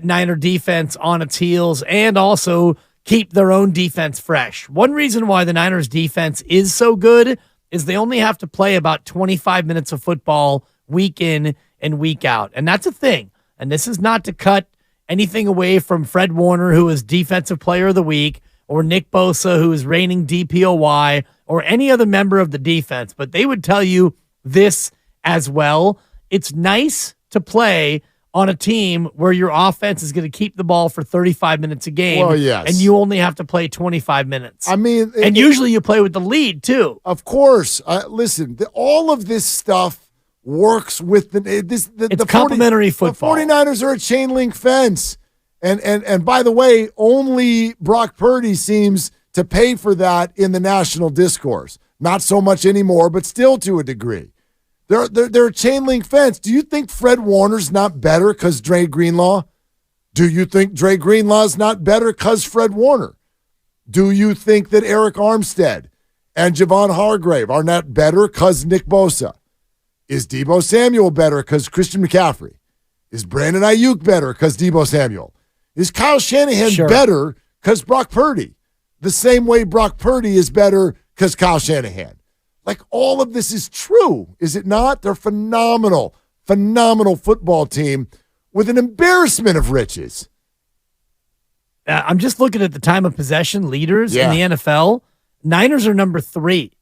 [SPEAKER 5] Niner defense on its heels and also keep their own defense fresh. One reason why the Niners defense is so good is they only have to play about 25 minutes of football week in and week out. And that's a thing. And this is not to cut anything away from Fred Warner, who is Defensive Player of the Week, or Nick Bosa, who is reigning DPOY, or any other member of the defense, but they would tell you this as well. It's nice to play on a team where your offense is going to keep the ball for 35 minutes a game.
[SPEAKER 20] Well, yes.
[SPEAKER 5] And you only have to play 25 minutes.
[SPEAKER 20] I mean,
[SPEAKER 5] and usually you play with the lead too.
[SPEAKER 20] Of course. Listen, all of this stuff works with the
[SPEAKER 5] complementary football.
[SPEAKER 20] The 49ers are a chain link fence. And by the way, only Brock Purdy seems to pay for that in the national discourse. Not so much anymore, but still to a degree. They're a chain link fence. Do you think Fred Warner's not better because Dre Greenlaw? Do you think Dre Greenlaw's not better because Fred Warner? Do you think that Eric Armstead and Javon Hargrave are not better because Nick Bosa? Is Deebo Samuel better because Christian McCaffrey? Is Brandon Ayuk better because Deebo Samuel? Is Kyle Shanahan better because Brock Purdy? The same way Brock Purdy is better because Kyle Shanahan. Like, all of this is true, is it not? They're phenomenal football team with an embarrassment of riches.
[SPEAKER 5] I'm just looking at the time of possession leaders in the NFL. Niners are number 3.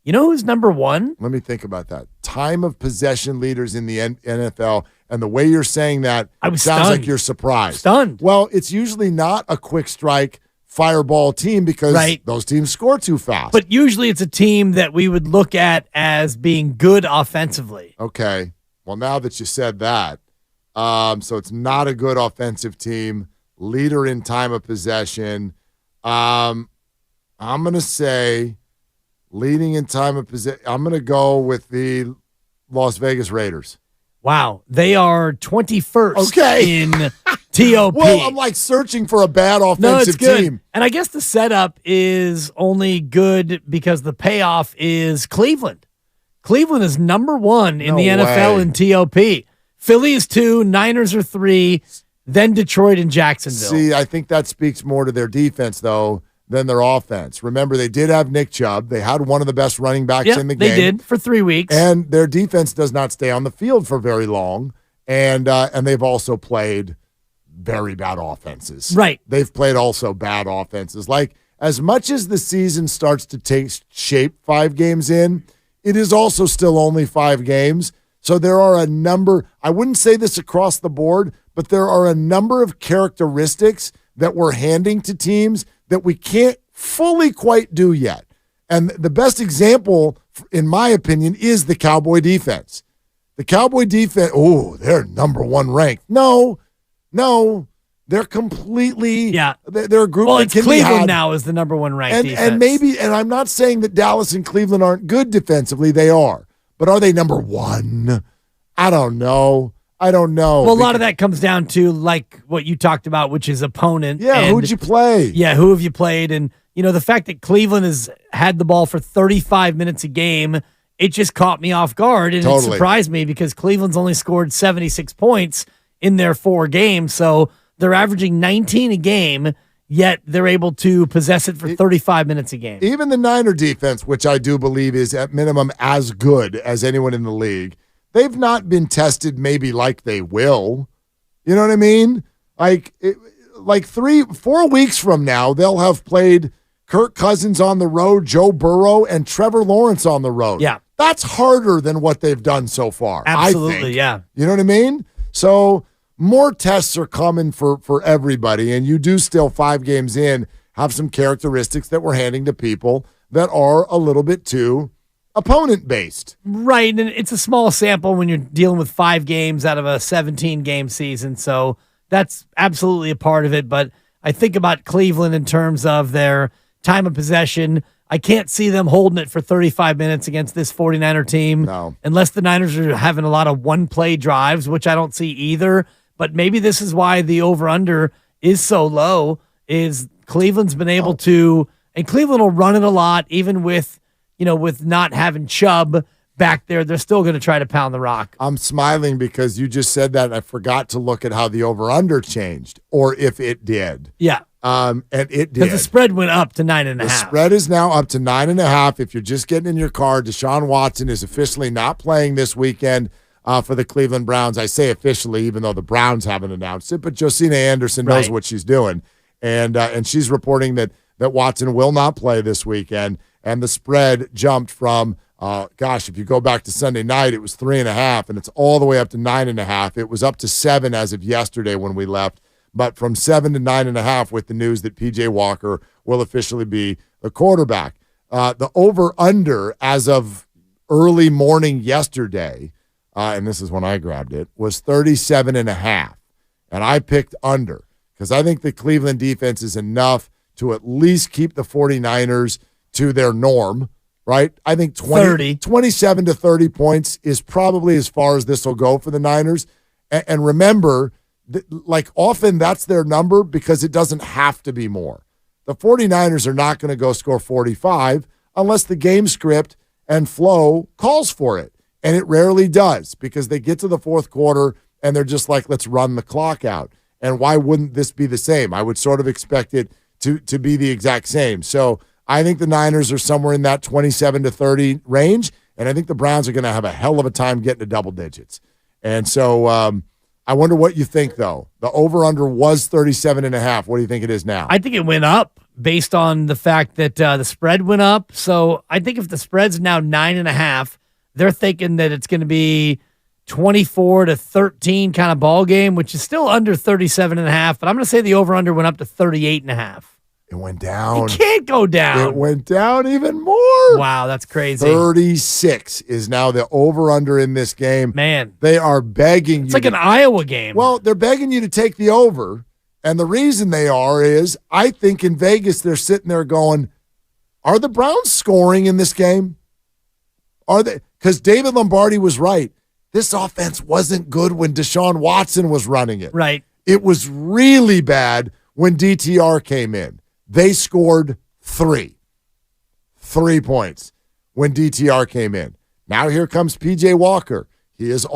[SPEAKER 5] You know who's number 1?
[SPEAKER 20] Let me think about that. Time of possession leaders in the NFL, and the way you're saying that,
[SPEAKER 5] sounds
[SPEAKER 20] stunned. Like you're surprised.
[SPEAKER 5] Stunned.
[SPEAKER 20] Well, it's usually not a quick strike fireball team because those teams score too fast.
[SPEAKER 5] But usually it's a team that we would look at as being good offensively.
[SPEAKER 20] Okay. Well, now that you said that, so it's not a good offensive team, leader in time of possession. I'm going to say leading in time of possession. I'm going to go with the Las Vegas Raiders.
[SPEAKER 5] Wow. They are 21st in TOP.
[SPEAKER 20] Well, I'm like searching for a bad offensive team.
[SPEAKER 5] And I guess the setup is only good because the payoff is Cleveland. Cleveland is number 1 in the NFL in TOP. Philly is 2, Niners are 3, then Detroit and Jacksonville.
[SPEAKER 20] See, I think that speaks more to their defense, though, than their offense. Remember, they did have Nick Chubb. They had one of the best running backs in the game.
[SPEAKER 5] They did for 3 weeks.
[SPEAKER 20] And their defense does not stay on the field for very long. And they've also played very bad offenses.
[SPEAKER 5] Right.
[SPEAKER 20] They've played also bad offenses. Like, as much as the season starts to take shape 5 games in, it is also still only 5 games. So there are a number, I wouldn't say this across the board, but there are a number of characteristics that we're handing to teams that we can't fully quite do yet. And the best example, in my opinion, is the Cowboy defense. The Cowboy defense, they're number 1 ranked. No, they're completely, they're a group that
[SPEAKER 5] it's
[SPEAKER 20] can
[SPEAKER 5] Cleveland
[SPEAKER 20] be had.
[SPEAKER 5] now is the number 1 ranked defense.
[SPEAKER 20] And I'm not saying that Dallas and Cleveland aren't good defensively. They are. But are they number 1? I don't know.
[SPEAKER 5] Well, a lot of that comes down to, like, what you talked about, which is opponent.
[SPEAKER 20] Yeah, who'd you play?
[SPEAKER 5] Yeah, who have you played? And, the fact that Cleveland has had the ball for 35 minutes a game, it just caught me off guard. And it surprised me because Cleveland's only scored 76 points in their 4 games. So they're averaging 19 a game, yet they're able to possess it for 35 minutes a game.
[SPEAKER 20] Even the Niner defense, which I do believe is at minimum as good as anyone in the league, they've not been tested maybe like they will. You know what I mean? Like 4 weeks from now, they'll have played Kirk Cousins on the road, Joe Burrow, and Trevor Lawrence on the road.
[SPEAKER 5] Yeah.
[SPEAKER 20] That's harder than what they've done so far.
[SPEAKER 5] Absolutely,
[SPEAKER 20] I think.
[SPEAKER 5] yeah.
[SPEAKER 20] You know what I mean? So more tests are coming for everybody, and you do still 5 games in have some characteristics that we're handing to people that are a little bit too opponent-based.
[SPEAKER 5] Right, and it's a small sample when you're dealing with 5 games out of a 17-game season, so that's absolutely a part of it. But I think about Cleveland in terms of their time of possession. I can't see them holding it for 35 minutes against this 49er team unless the Niners are having a lot of one-play drives, which I don't see either. But maybe this is why the over-under is so low, is Cleveland's been able to, and Cleveland will run it a lot, even with not having Chubb back there. They're still going to try to pound the rock.
[SPEAKER 20] I'm smiling because you just said that, and I forgot to look at how the over-under changed, or if it did.
[SPEAKER 5] Yeah.
[SPEAKER 20] And it did.
[SPEAKER 5] Because the spread went up to 9.5.
[SPEAKER 20] The spread is now up to 9.5. If you're just getting in your car, Deshaun Watson is officially not playing this weekend for the Cleveland Browns. I say officially, even though the Browns haven't announced it, but Josina Anderson knows what she's doing. And she's reporting that that Watson will not play this weekend, and the spread jumped from, if you go back to Sunday night, it was 3.5, and it's all the way up to 9.5. It was up to 7 as of yesterday when we left, but from 7 to 9.5 with the news that P.J. Walker will officially be the quarterback. The over-under as of early morning yesterday, and this is when I grabbed it, was 37.5, and I picked under because I think the Cleveland defense is enough to at least keep the 49ers to their norm, right? I think 27 to 30 points is probably as far as this will go for the Niners. And remember, often that's their number because it doesn't have to be more. The 49ers are not going to go score 45 unless the game script and flow calls for it. And it rarely does because they get to the fourth quarter and they're just like, let's run the clock out. And why wouldn't this be the same? I would sort of expect it to be the exact same. So I think the Niners are somewhere in that 27 to 30 range, and I think the Browns are going to have a hell of a time getting to double digits. And so I wonder what you think, though. The over-under was 37.5. What do you think it is now?
[SPEAKER 5] I think it went up based on the fact that the spread went up. So I think if the spread's now 9.5, they're thinking that it's going to be 24 to 13 kind of ball game, which is still under 37.5. But I'm going to say the over-under went up to 38.5.
[SPEAKER 20] It went down.
[SPEAKER 5] It can't go down.
[SPEAKER 20] It went down even more.
[SPEAKER 5] Wow, that's crazy.
[SPEAKER 20] 36 is now the over-under in this game.
[SPEAKER 5] Man.
[SPEAKER 20] They are begging you.
[SPEAKER 5] It's like an Iowa game.
[SPEAKER 20] Well, they're begging you to take the over. And the reason they are is I think in Vegas they're sitting there going, are the Browns scoring in this game? Are they? Because David Lombardi was right. This offense wasn't good when Deshaun Watson was running it.
[SPEAKER 5] Right.
[SPEAKER 20] It was really bad when DTR came in. They scored 3 points when DTR came in. Now here comes P.J. Walker. He is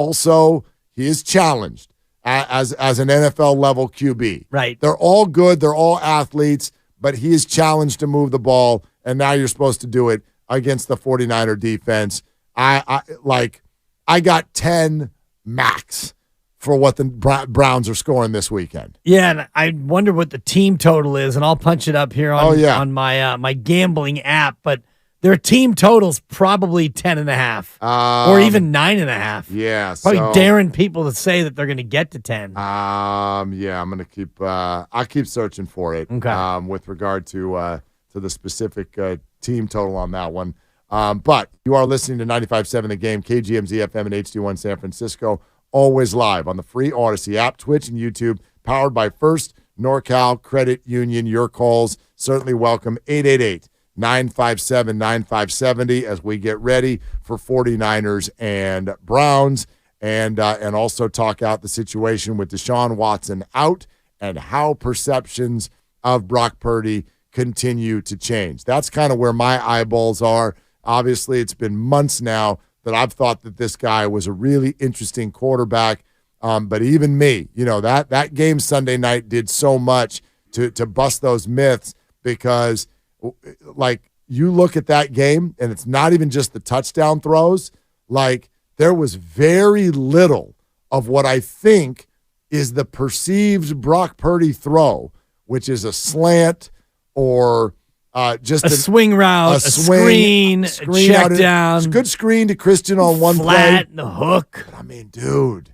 [SPEAKER 20] challenged as an NFL level QB.
[SPEAKER 5] Right.
[SPEAKER 20] They're all good. They're all athletes, but he is challenged to move the ball, and now you're supposed to do it against the 49er defense. I got 10 max for what the Browns are scoring this weekend.
[SPEAKER 5] Yeah, and I wonder what the team total is, and I'll punch it up here on my my gambling app, but their team total's probably 10.5 or even 9.5.
[SPEAKER 20] Yeah.
[SPEAKER 5] Probably daring people to say that they're going to get to 10.
[SPEAKER 20] Yeah, I'm going to keep I'll keep searching for it.
[SPEAKER 5] Okay.
[SPEAKER 20] With regard to the specific team total on that one. But you are listening to 95.7 The Game, KGMZ FM and HD1 San Francisco, always live on the free Odyssey app, Twitch, and YouTube, powered by First NorCal Credit Union. Your calls certainly welcome. 888-957-9570 as we get ready for 49ers and Browns, and also talk out the situation with Deshaun Watson out and how perceptions of Brock Purdy continue to change. That's kind of where my eyeballs are. Obviously, it's been months now that I've thought that this guy was a really interesting quarterback. But even me, that game Sunday night did so much to bust those myths because, you look at that game, and it's not even just the touchdown throws. There was very little of what I think is the perceived Brock Purdy throw, which is a slant or just
[SPEAKER 5] a swing route, a screen check down.
[SPEAKER 20] Good screen to Christian on one play.
[SPEAKER 5] Flat, the hook.
[SPEAKER 20] But I mean, dude,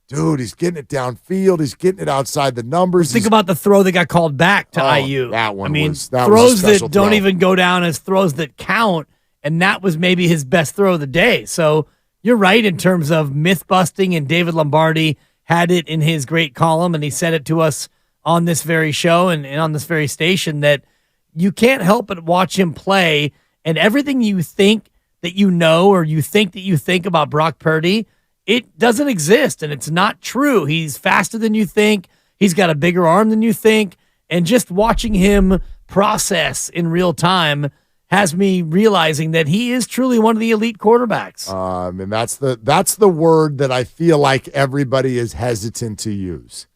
[SPEAKER 20] he's getting it downfield. He's getting it outside the numbers.
[SPEAKER 5] Think about the throw that got called back to IU.
[SPEAKER 20] That one
[SPEAKER 5] throws
[SPEAKER 20] was a special
[SPEAKER 5] that don't
[SPEAKER 20] throw.
[SPEAKER 5] even go down as throws that count, and that was maybe his best throw of the day. So you're right in terms of myth busting, and David Lombardi had it in his great column, and he said it to us on this very show and on this very station that you can't help but watch him play, and everything you think that you know or you think about Brock Purdy, it doesn't exist, and it's not true. He's faster than you think. He's got a bigger arm than you think, and just watching him process in real time has me realizing that he is truly one of the elite quarterbacks.
[SPEAKER 20] And that's the word that I feel like everybody is hesitant to use.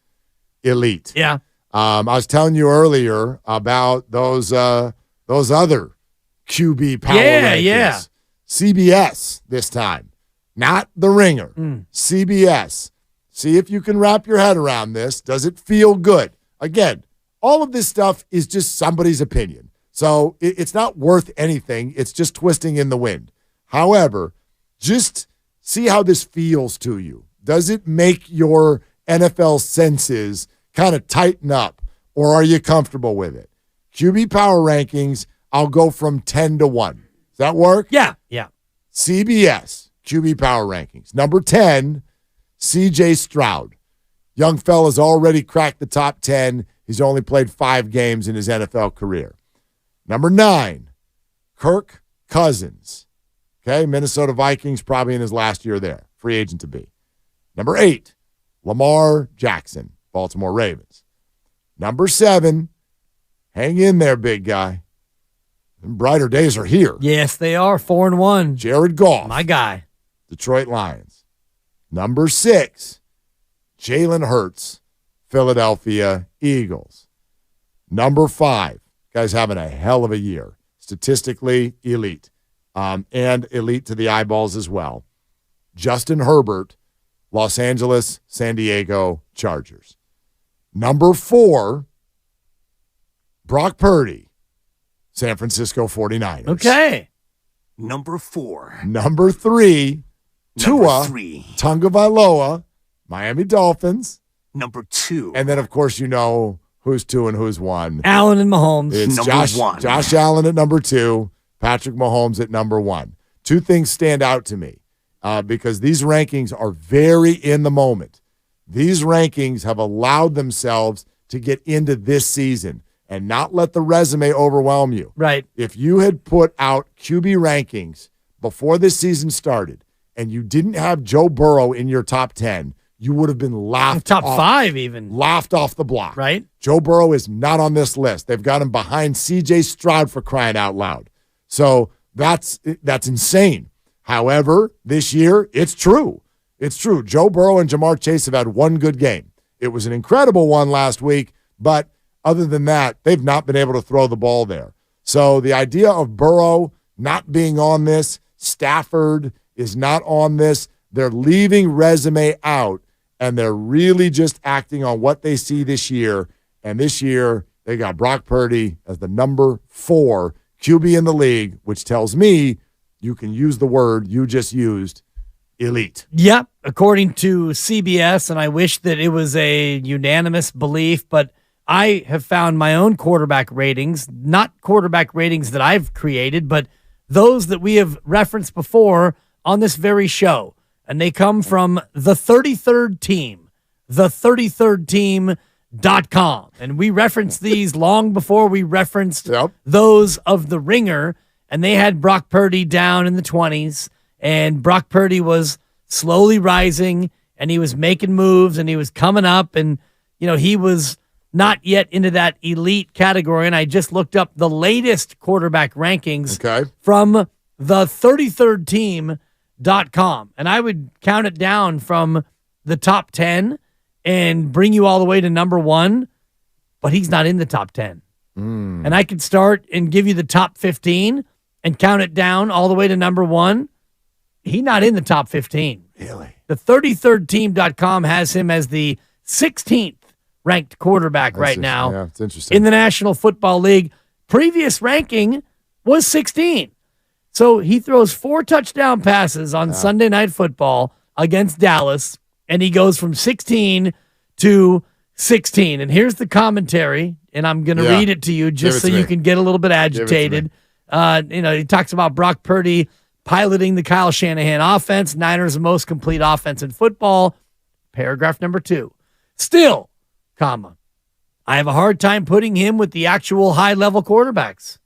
[SPEAKER 20] Elite.
[SPEAKER 5] Yeah.
[SPEAKER 20] I was telling you earlier about those other QB power rankings.
[SPEAKER 5] Yeah.
[SPEAKER 20] CBS this time, not The Ringer. CBS. See if you can wrap your head around this. Does it feel good? Again, all of this stuff is just somebody's opinion. So it's not worth anything. It's just twisting in the wind. However, just see how this feels to you. Does it make your NFL senses kind of tighten up, or are you comfortable with it? QB power rankings, I'll go from 10 to 1. Does that work?
[SPEAKER 5] Yeah.
[SPEAKER 20] CBS, QB power rankings. Number 10, C.J. Stroud. Young fella's already cracked the top 10. He's only played 5 games in his NFL career. Number 9, Kirk Cousins. Okay, Minnesota Vikings, probably in his last year there. Free agent to be. Number 8, Lamar Jackson, Baltimore Ravens. Number 7, hang in there, big guy. Brighter days are here.
[SPEAKER 5] Yes, they are. 4-1.
[SPEAKER 20] Jared Goff.
[SPEAKER 5] My guy.
[SPEAKER 20] Detroit Lions. Number 6, Jalen Hurts, Philadelphia Eagles. Number 5, guy's having a hell of a year. Statistically elite. And elite to the eyeballs as well. Justin Herbert, Los Angeles, San Diego Chargers. Number 4, Brock Purdy, San Francisco 49ers.
[SPEAKER 5] Okay.
[SPEAKER 3] Number 4.
[SPEAKER 20] Number 3, Tua Tagovailoa, Miami Dolphins.
[SPEAKER 3] Number 2.
[SPEAKER 20] And then, of course, you know who's 2 and who's 1.
[SPEAKER 5] Allen and Mahomes.
[SPEAKER 20] It's
[SPEAKER 3] number
[SPEAKER 20] Josh,
[SPEAKER 3] 1.
[SPEAKER 20] Josh Allen at number 2, Patrick Mahomes at number 1. 2 things stand out to me because these rankings are very in the moment. These rankings have allowed themselves to get into this season and not let the resume overwhelm you.
[SPEAKER 5] Right.
[SPEAKER 20] If you had put out QB rankings before this season started and you didn't have Joe Burrow in your top 10, you would have been laughed
[SPEAKER 5] top
[SPEAKER 20] off,
[SPEAKER 5] 5 even.
[SPEAKER 20] laughed off the block.
[SPEAKER 5] Right.
[SPEAKER 20] Joe Burrow is not on this list. They've got him behind C.J. Stroud for crying out loud. So that's insane. However, this year, it's true. It's true. Joe Burrow and Jamar Chase have had one good game. It was an incredible one last week, but other than that, they've not been able to throw the ball there. So the idea of Burrow not being on this, Stafford is not on this, they're leaving resume out, and they're really just acting on what they see this year. And this year, they got Brock Purdy as the number 4 QB in the league, which tells me you can use the word you just used, elite.
[SPEAKER 5] Yep, according to CBS, and I wish that it was a unanimous belief, but I have found my own quarterback ratings, not quarterback ratings that I've created, but those that we have referenced before on this very show. And they come from the 33rd team, the33rdteam.com. And we referenced these long before we referenced those of The Ringer. And they had Brock Purdy down in the 20s. And Brock Purdy was slowly rising, and he was making moves, and he was coming up. And, you know, he was not yet into that elite category. And I just looked up the latest quarterback rankings from the 33rdteam.com. And I would count it down from the top 10 and bring you all the way to number 1, but he's not in the top 10. And I could start and give you the top 15 and count it down all the way to number 1. He's not in the top 15.
[SPEAKER 20] Really?
[SPEAKER 5] The 33rdteam.com has him as the 16th ranked quarterback right now.
[SPEAKER 20] Yeah, it's interesting.
[SPEAKER 5] In the National Football League. Previous ranking was 16. So he throws 4 touchdown passes on Sunday Night Football against Dallas, and he goes from 16 to 16. And here's the commentary, and I'm going to read it to you just so you can get a little bit agitated. He talks about Brock Purdy piloting the Kyle Shanahan offense. Niners the most complete offense in football. Paragraph number 2. Still, comma, I have a hard time putting him with the actual high-level quarterbacks.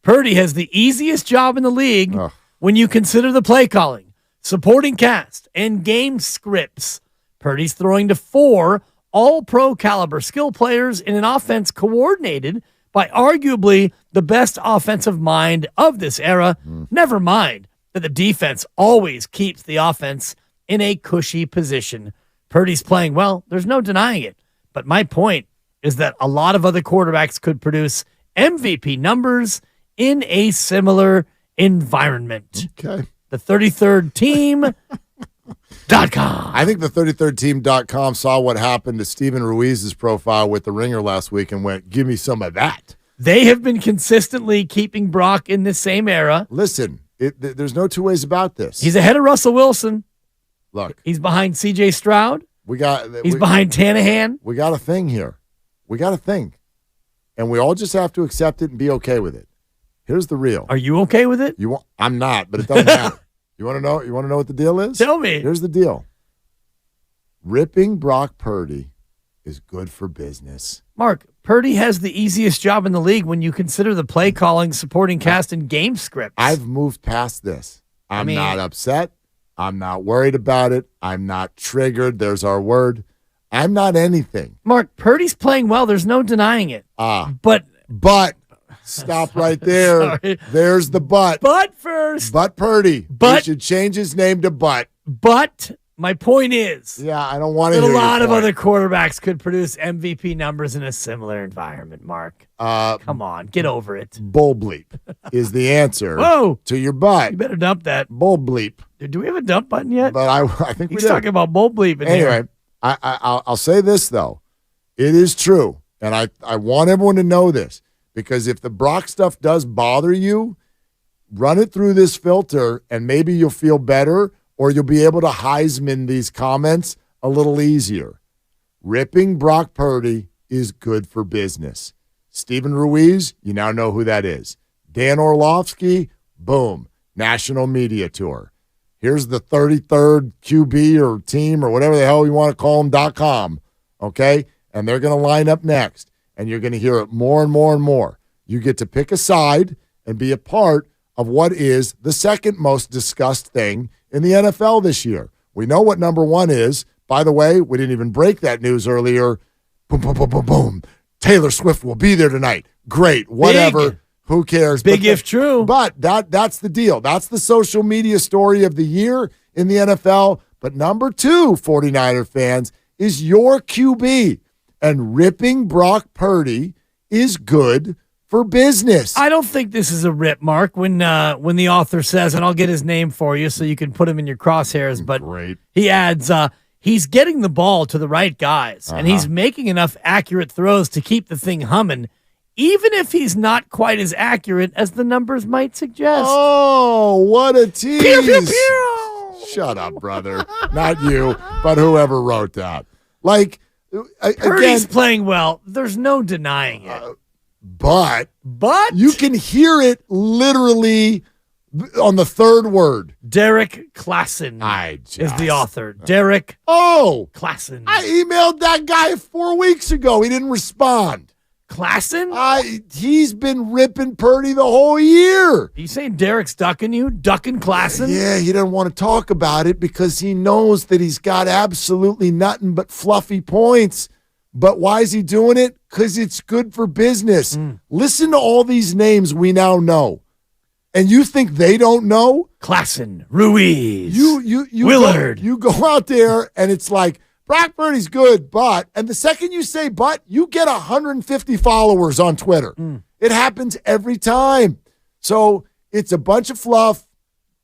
[SPEAKER 5] Purdy has the easiest job in the league when you consider the play calling, supporting cast, and game scripts. Purdy's throwing to 4 all-pro caliber skill players in an offense coordinated by arguably the best offensive mind of this era. Never mind that the defense always keeps the offense in a cushy position. Purdy's playing well, there's no denying it. But my point is that a lot of other quarterbacks could produce MVP numbers in a similar environment.
[SPEAKER 20] Okay.
[SPEAKER 5] The 33rdteam.com.
[SPEAKER 20] I think the 33rdteam.com saw what happened to Steven Ruiz's profile with The Ringer last week and went, give me some of that.
[SPEAKER 5] They have been consistently keeping Brock in the same era.
[SPEAKER 20] Listen, there's no two ways about this.
[SPEAKER 5] He's ahead of Russell Wilson.
[SPEAKER 20] Look.
[SPEAKER 5] He's behind C.J. Stroud. He's behind Tanahan.
[SPEAKER 20] We got a thing here. We got a thing. And we all just have to accept it and be okay with it. Here's the real.
[SPEAKER 5] Are you okay with it?
[SPEAKER 20] I'm not, but it doesn't matter. You want to know? You want to know what the deal is?
[SPEAKER 5] Tell me.
[SPEAKER 20] Here's the deal. Ripping Brock Purdy is good for business.
[SPEAKER 5] Mark, Purdy has the easiest job in the league when you consider the play calling, supporting cast, and game scripts.
[SPEAKER 20] I've moved past this. I'm not upset. I'm not worried about it. I'm not triggered. There's our word. I'm not anything.
[SPEAKER 5] Mark, Purdy's playing well. There's no denying it. But
[SPEAKER 20] stop right there.
[SPEAKER 5] Sorry.
[SPEAKER 20] There's the but.
[SPEAKER 5] But first.
[SPEAKER 20] But Purdy.
[SPEAKER 5] But
[SPEAKER 20] he should change his name to But.
[SPEAKER 5] But my point is.
[SPEAKER 20] Yeah, I don't want to
[SPEAKER 5] that
[SPEAKER 20] hear
[SPEAKER 5] a lot
[SPEAKER 20] your
[SPEAKER 5] of
[SPEAKER 20] point.
[SPEAKER 5] other quarterbacks could produce MVP numbers in a similar environment, Mark. Come on, get over it.
[SPEAKER 20] Bull bleep is the answer
[SPEAKER 5] Whoa.
[SPEAKER 20] to your but.
[SPEAKER 5] You better dump that.
[SPEAKER 20] Bull bleep.
[SPEAKER 5] Do we have a dump button yet?
[SPEAKER 20] But I think
[SPEAKER 5] He's
[SPEAKER 20] we do.
[SPEAKER 5] talking about bull bleep in
[SPEAKER 20] Anyway,
[SPEAKER 5] here.
[SPEAKER 20] I'll say this, though. It is true, and I want everyone to know this, because if the Brock stuff does bother you, run it through this filter, and maybe you'll feel better, or you'll be able to Heisman these comments a little easier. Ripping Brock Purdy is good for business. Steven Ruiz, you now know who that is. Dan Orlovsky, boom, national media tour. Here's the 33rd QB or team or whatever the hell you want to call them, .com, okay? And they're going to line up next, and you're going to hear it more and more and more. You get to pick a side and be a part of what is the second most discussed thing in the NFL this year. We know what number one is. By the way, we didn't even break that news earlier. Boom, boom, boom, boom, boom. Taylor Swift will be there tonight. Great, whatever.
[SPEAKER 5] Big.
[SPEAKER 20] Who cares?
[SPEAKER 5] Big if true.
[SPEAKER 20] But that's the deal. That's the social media story of the year in the NFL. But number two, 49er fans, is your QB. And ripping Brock Purdy is good for business.
[SPEAKER 5] I don't think this is a rip, Mark, when the author says, and I'll get his name for you so you can put him in your crosshairs, but
[SPEAKER 20] Great.
[SPEAKER 5] He adds, he's getting the ball to the right guys, and he's making enough accurate throws to keep the thing humming, even if he's not quite as accurate as the numbers might suggest.
[SPEAKER 20] Oh, what a tease.
[SPEAKER 5] Pew, pew, pew.
[SPEAKER 20] Shut up, brother. Not you, but whoever wrote that. Like,
[SPEAKER 5] Purdy's
[SPEAKER 20] again,
[SPEAKER 5] playing well. There's no denying it.
[SPEAKER 20] but
[SPEAKER 5] But
[SPEAKER 20] you can hear it literally on the third word.
[SPEAKER 5] Derek Klassen is the author. Derek Klassen.
[SPEAKER 20] I emailed that guy 4 weeks ago. He didn't respond.
[SPEAKER 5] Klassen?
[SPEAKER 20] He's been ripping Purdy the whole year.
[SPEAKER 5] Are you saying Derek's ducking you? Ducking Klassen?
[SPEAKER 20] Yeah, he doesn't want to talk about it because he knows that he's got absolutely nothing but fluffy points. But why is he doing it? Because it's good for business. Listen to all these names we now know. And you think they don't know?
[SPEAKER 5] Klassen, Ruiz,
[SPEAKER 20] You
[SPEAKER 5] Willard.
[SPEAKER 20] You go out there and it's like, Brock Purdy's good, but, and the second you say but, you get 150 followers on Twitter. It happens every time. So it's a bunch of fluff.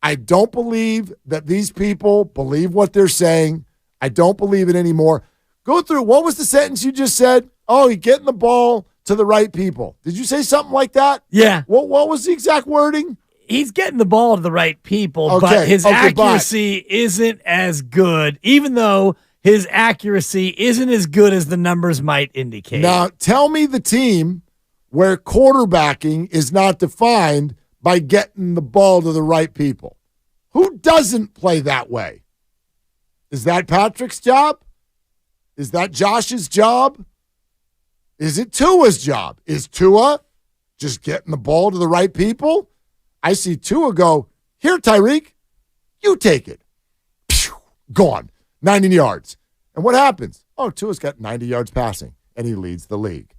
[SPEAKER 20] I don't believe that these people believe what they're saying. I don't believe it anymore. Go through, what was the sentence you just said? Oh, you're getting the ball to the right people. Did you say something like that?
[SPEAKER 5] Yeah.
[SPEAKER 20] What was the exact wording?
[SPEAKER 5] He's getting the ball to the right people,
[SPEAKER 20] Okay,
[SPEAKER 5] but his
[SPEAKER 20] okay,
[SPEAKER 5] accuracy isn't as good, even though his accuracy isn't as good as the numbers might indicate.
[SPEAKER 20] Now, tell me the team where quarterbacking is not defined by getting the ball to the right people. Who doesn't play that way? Is that Patrick's job? Is that Josh's job? Is it Tua's job? Is Tua just getting the ball to the right people? I see Tua go, here, Tyreek, you take it. Pew, gone. 90 yards. And what happens? Oh, Tua's got 90 yards passing, and he leads the league.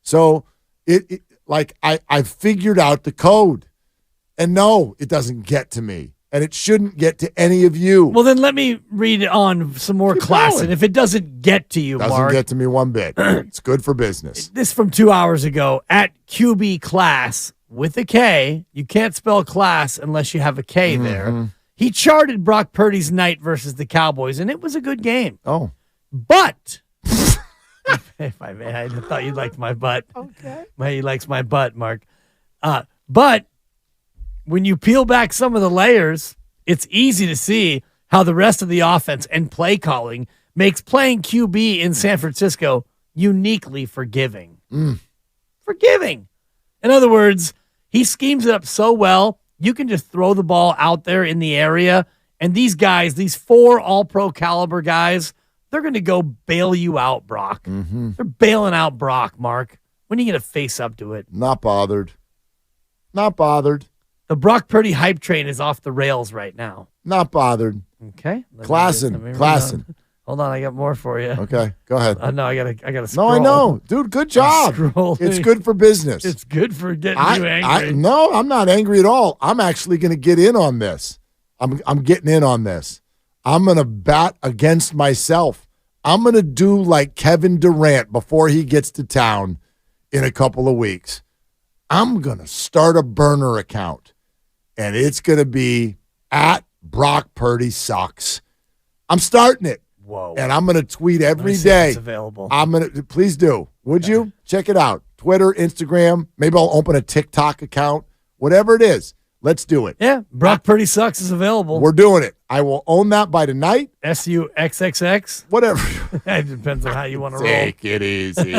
[SPEAKER 20] So, I figured out the code. And no, it doesn't get to me. And it shouldn't get to any of you.
[SPEAKER 5] Well, then let me read on some more class. And if it doesn't get to you,
[SPEAKER 20] Doesn't
[SPEAKER 5] Mark.
[SPEAKER 20] get to me one bit. It's good for business.
[SPEAKER 5] This from 2 hours ago. At QB class with a K. You can't spell class unless you have a K there. He charted Brock Purdy's night versus the Cowboys, and it was a good game.
[SPEAKER 20] Oh.
[SPEAKER 5] But If I may, I thought you liked my butt.
[SPEAKER 20] Okay.
[SPEAKER 5] He likes my butt, Mark. But when you peel back some of the layers, it's easy to see how the rest of the offense and play calling makes playing QB in San Francisco uniquely forgiving. Forgiving. In other words, he schemes it up so well, you can just throw the ball out there in the area, and these guys, these 4 all-pro caliber guys, they're going to go bail you out, Brock. They're bailing out Brock, Mark. When are you going to face up to it?
[SPEAKER 20] Not bothered. Not bothered.
[SPEAKER 5] The Brock Purdy hype train is off the rails right now.
[SPEAKER 20] Not bothered.
[SPEAKER 5] Okay.
[SPEAKER 20] Klassen.
[SPEAKER 5] Hold on, I got more for you.
[SPEAKER 20] Okay, go ahead.
[SPEAKER 5] No, I gotta scroll.
[SPEAKER 20] No, I know. Dude, good job. It's good for business.
[SPEAKER 5] It's good for getting you angry.
[SPEAKER 20] No, I'm not angry at all. I'm actually going to get in on this. I'm getting in on this. I'm going to bat against myself. I'm going to do like Kevin Durant before he gets to town in a couple of weeks. I'm going to start a burner account, and it's going to be at Brock Purdy Sucks. I'm starting it.
[SPEAKER 5] Whoa.
[SPEAKER 20] And I'm going to tweet every day.
[SPEAKER 5] It's available.
[SPEAKER 20] I'm going to, please do. Would you? Check it out. Twitter, Instagram. Maybe I'll open a TikTok account. Whatever it is. Let's do it.
[SPEAKER 5] Yeah. Brock Purdy Sucks is available.
[SPEAKER 20] We're doing it. I will own that by tonight.
[SPEAKER 5] SUXXX.
[SPEAKER 20] Whatever.
[SPEAKER 5] It depends on how you want to roll.
[SPEAKER 20] Take it easy.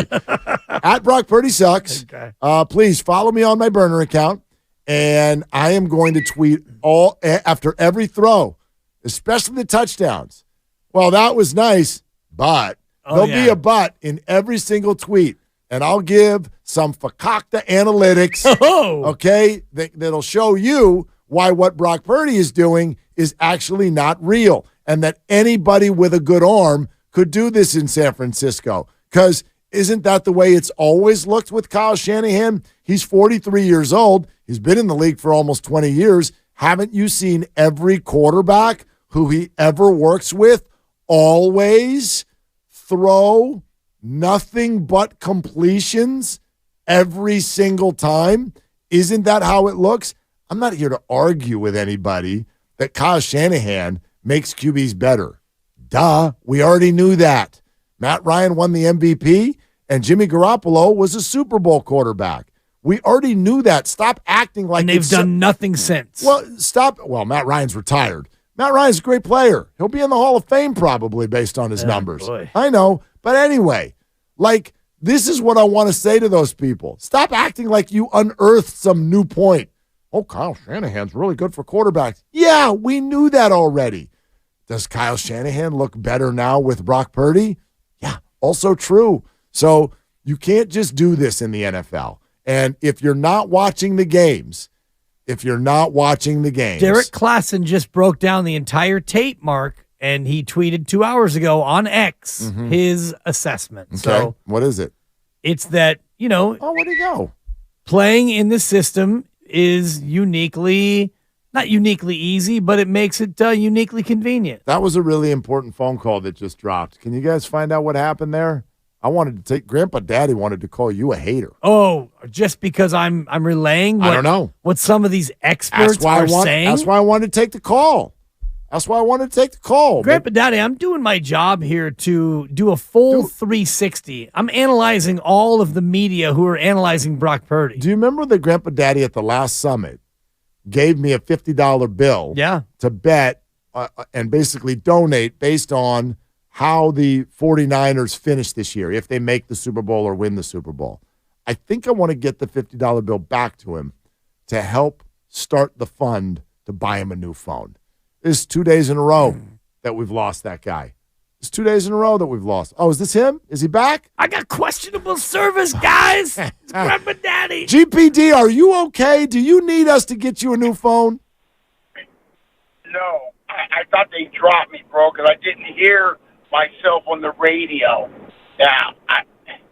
[SPEAKER 20] At Brock Purdy Sucks.
[SPEAKER 5] Okay.
[SPEAKER 20] Please follow me on my burner account. And I am going to tweet after every throw, especially the touchdowns. Well, that was nice, but there'll be a but in every single tweet. And I'll give some fakakta analytics, okay, that'll show you why what Brock Purdy is doing is actually not real and that anybody with a good arm could do this in San Francisco. Because isn't that the way it's always looked with Kyle Shanahan? He's 43 years old. He's been in the league for almost 20 years. Haven't you seen every quarterback who he ever works with always throw nothing but completions every single time? Isn't that how it looks? I'm not here to argue with anybody that Kyle Shanahan makes QBs better. Duh, we already knew that. Matt Ryan won the MVP, and Jimmy Garoppolo was a Super Bowl quarterback. We already knew that. Stop acting like
[SPEAKER 5] and they've done nothing since.
[SPEAKER 20] Well, stop. Well, Matt Ryan's retired. Matt Ryan's a great player. He'll be in the Hall of Fame probably based on his numbers.
[SPEAKER 5] Boy.
[SPEAKER 20] I know. But anyway, like, this is what I want to say to those people. Stop acting like you unearthed some new point. Oh, Kyle Shanahan's really good for quarterbacks. Yeah, we knew that already. Does Kyle Shanahan look better now with Brock Purdy? Yeah, also true. So you can't just do this in the NFL. And if you're not watching the games, Derek
[SPEAKER 5] Klassen just broke down the entire tape, Mark, and he tweeted 2 hours ago on X his assessment.
[SPEAKER 20] Okay.
[SPEAKER 5] So
[SPEAKER 20] what is it?
[SPEAKER 5] It's that,
[SPEAKER 20] oh, where'd he go?
[SPEAKER 5] Playing in this system is not uniquely easy, but it makes it uniquely convenient.
[SPEAKER 20] That was a really important phone call that just dropped. Can you guys find out what happened there? Grandpa Daddy wanted to call you a hater.
[SPEAKER 5] Oh, just because I'm relaying
[SPEAKER 20] I don't know
[SPEAKER 5] what some of these experts are saying?
[SPEAKER 20] That's why I wanted to take the call.
[SPEAKER 5] Grandpa Daddy, I'm doing my job here to do a full 360. I'm analyzing all of the media who are analyzing Brock Purdy.
[SPEAKER 20] Do you remember that Grandpa Daddy at the last summit gave me a $50 bill to bet and basically donate based on how the 49ers finish this year, if they make the Super Bowl or win the Super Bowl? I think I want to get the $50 bill back to him to help start the fund to buy him a new phone. This is 2 days in a row that we've lost that guy. It's 2 days in a row that we've lost. Oh, is this him? Is he back?
[SPEAKER 5] I got questionable service, guys. It's Grandpa Daddy.
[SPEAKER 20] GPD, are you okay? Do you need us to get you a new phone?
[SPEAKER 11] No. I thought they dropped me, bro, because I didn't hear myself on the radio. Now,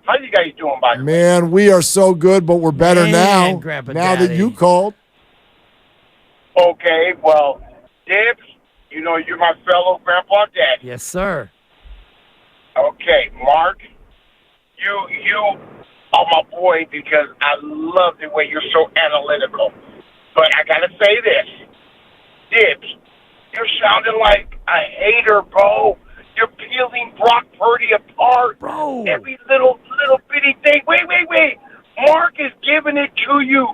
[SPEAKER 11] how you guys doing, by the way?
[SPEAKER 20] Man, we are so good, but we're better now.
[SPEAKER 5] Grandpa
[SPEAKER 20] now
[SPEAKER 5] Daddy.
[SPEAKER 20] that you called.
[SPEAKER 11] Okay, well, Dibs, you're my fellow Grandpa Daddy.
[SPEAKER 5] Yes, sir.
[SPEAKER 11] Okay, Mark, you are my boy because I love the way you're so analytical. But I got to say this. Dibs, you're sounding like a hater, bro. You're peeling Brock Purdy apart.
[SPEAKER 5] Bro.
[SPEAKER 11] Every little bitty thing. Wait. Mark is giving it to you.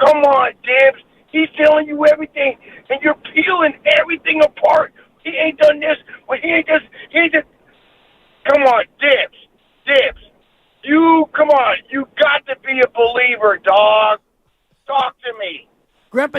[SPEAKER 11] Come on, Dibs. He's telling you everything, and you're peeling everything apart. He ain't done this. Well, he ain't just. Come on, Dibs. Come on. You got to be a believer, dog. Talk to me.
[SPEAKER 5] Grandpa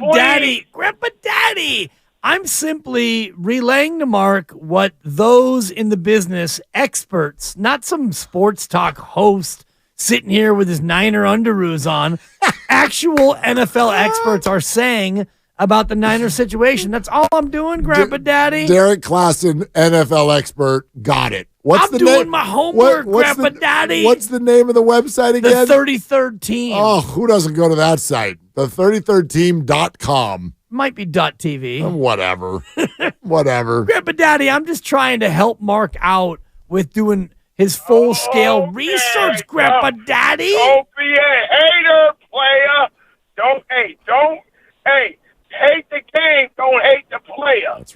[SPEAKER 5] Daddy. I'm simply relaying to Mark what those in the business, experts, not some sports talk host sitting here with his Niner underoos on, actual NFL experts are saying about the Niner situation. That's all I'm doing, Grandpa Daddy.
[SPEAKER 20] Derek Klassen, NFL expert, got it.
[SPEAKER 5] I'm doing my homework, Grandpa Daddy.
[SPEAKER 20] What's the name of the website again?
[SPEAKER 5] The 33rd Team.
[SPEAKER 20] Oh, who doesn't go to that site? The 33rdteam.com.
[SPEAKER 5] Might be .tv.
[SPEAKER 20] Whatever.
[SPEAKER 5] Grandpa Daddy, I'm just trying to help Mark out with doing his full-scale research, Grandpa Daddy.
[SPEAKER 11] Don't be a hater, player. Don't hate. Hate the game. Don't hate the player.
[SPEAKER 20] That's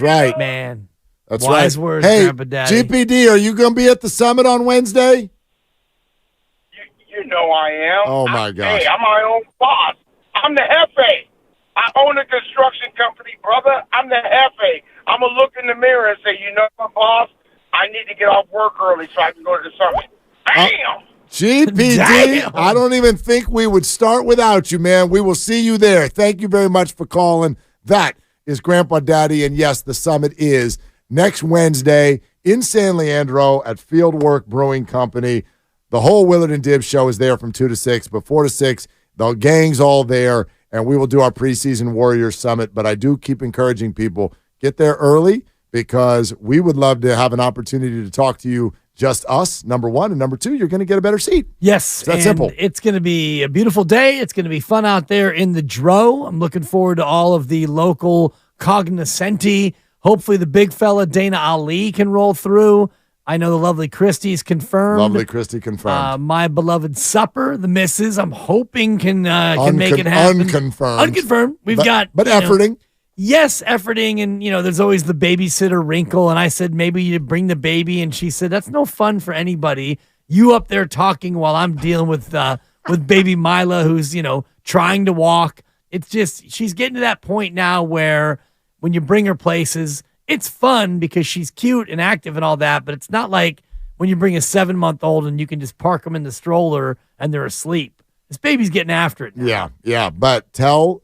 [SPEAKER 20] right.
[SPEAKER 5] Man.
[SPEAKER 20] That's
[SPEAKER 5] Wise
[SPEAKER 20] right.
[SPEAKER 5] words,
[SPEAKER 20] hey,
[SPEAKER 5] Grandpa Daddy.
[SPEAKER 20] GPD, are you going to be at the summit on Wednesday?
[SPEAKER 11] You know I am.
[SPEAKER 20] Oh, my gosh.
[SPEAKER 11] Hey, I'm my own boss. I'm the Jefe. I own a construction company, brother. I'm the Jefe. I'm going to look in the mirror and say, you know what, boss? I need to get off work early so I can go to the summit. Bam!
[SPEAKER 20] GPD,
[SPEAKER 5] Damn.
[SPEAKER 20] I don't even think we would start without you, man. We will see you there. Thank you very much for calling. That is Grandpa Daddy, and yes, the summit is next Wednesday in San Leandro at Fieldwork Brewing Company. The whole Willard and Dibs show is there from 2 to 6, but 4 to 6, the gang's all there, and we will do our preseason Warriors Summit. But I do keep encouraging people, get there early, because we would love to have an opportunity to talk to you, just us, number one, and number two, you're going to get a better seat.
[SPEAKER 5] Yes.
[SPEAKER 20] It's that simple.
[SPEAKER 5] It's going to be a beautiful day. It's going to be fun out there in the Dro. I'm looking forward to all of the local cognoscenti. Hopefully the big fella Dana Ali can roll through. I know the lovely Christie's confirmed.
[SPEAKER 20] Lovely Christie confirmed.
[SPEAKER 5] My beloved supper, the missus, I'm hoping can make it happen.
[SPEAKER 20] Unconfirmed.
[SPEAKER 5] We've got
[SPEAKER 20] efforting.
[SPEAKER 5] Yes, efforting, and there's always the babysitter wrinkle. And I said maybe you bring the baby, and she said that's no fun for anybody. You up there talking while I'm dealing with baby Mila, who's trying to walk. It's just she's getting to that point now where when you bring her places, it's fun because she's cute and active and all that. But it's not like when you bring a 7-month-old and you can just park them in the stroller and they're asleep. This baby's getting after it now.
[SPEAKER 20] Yeah. But tell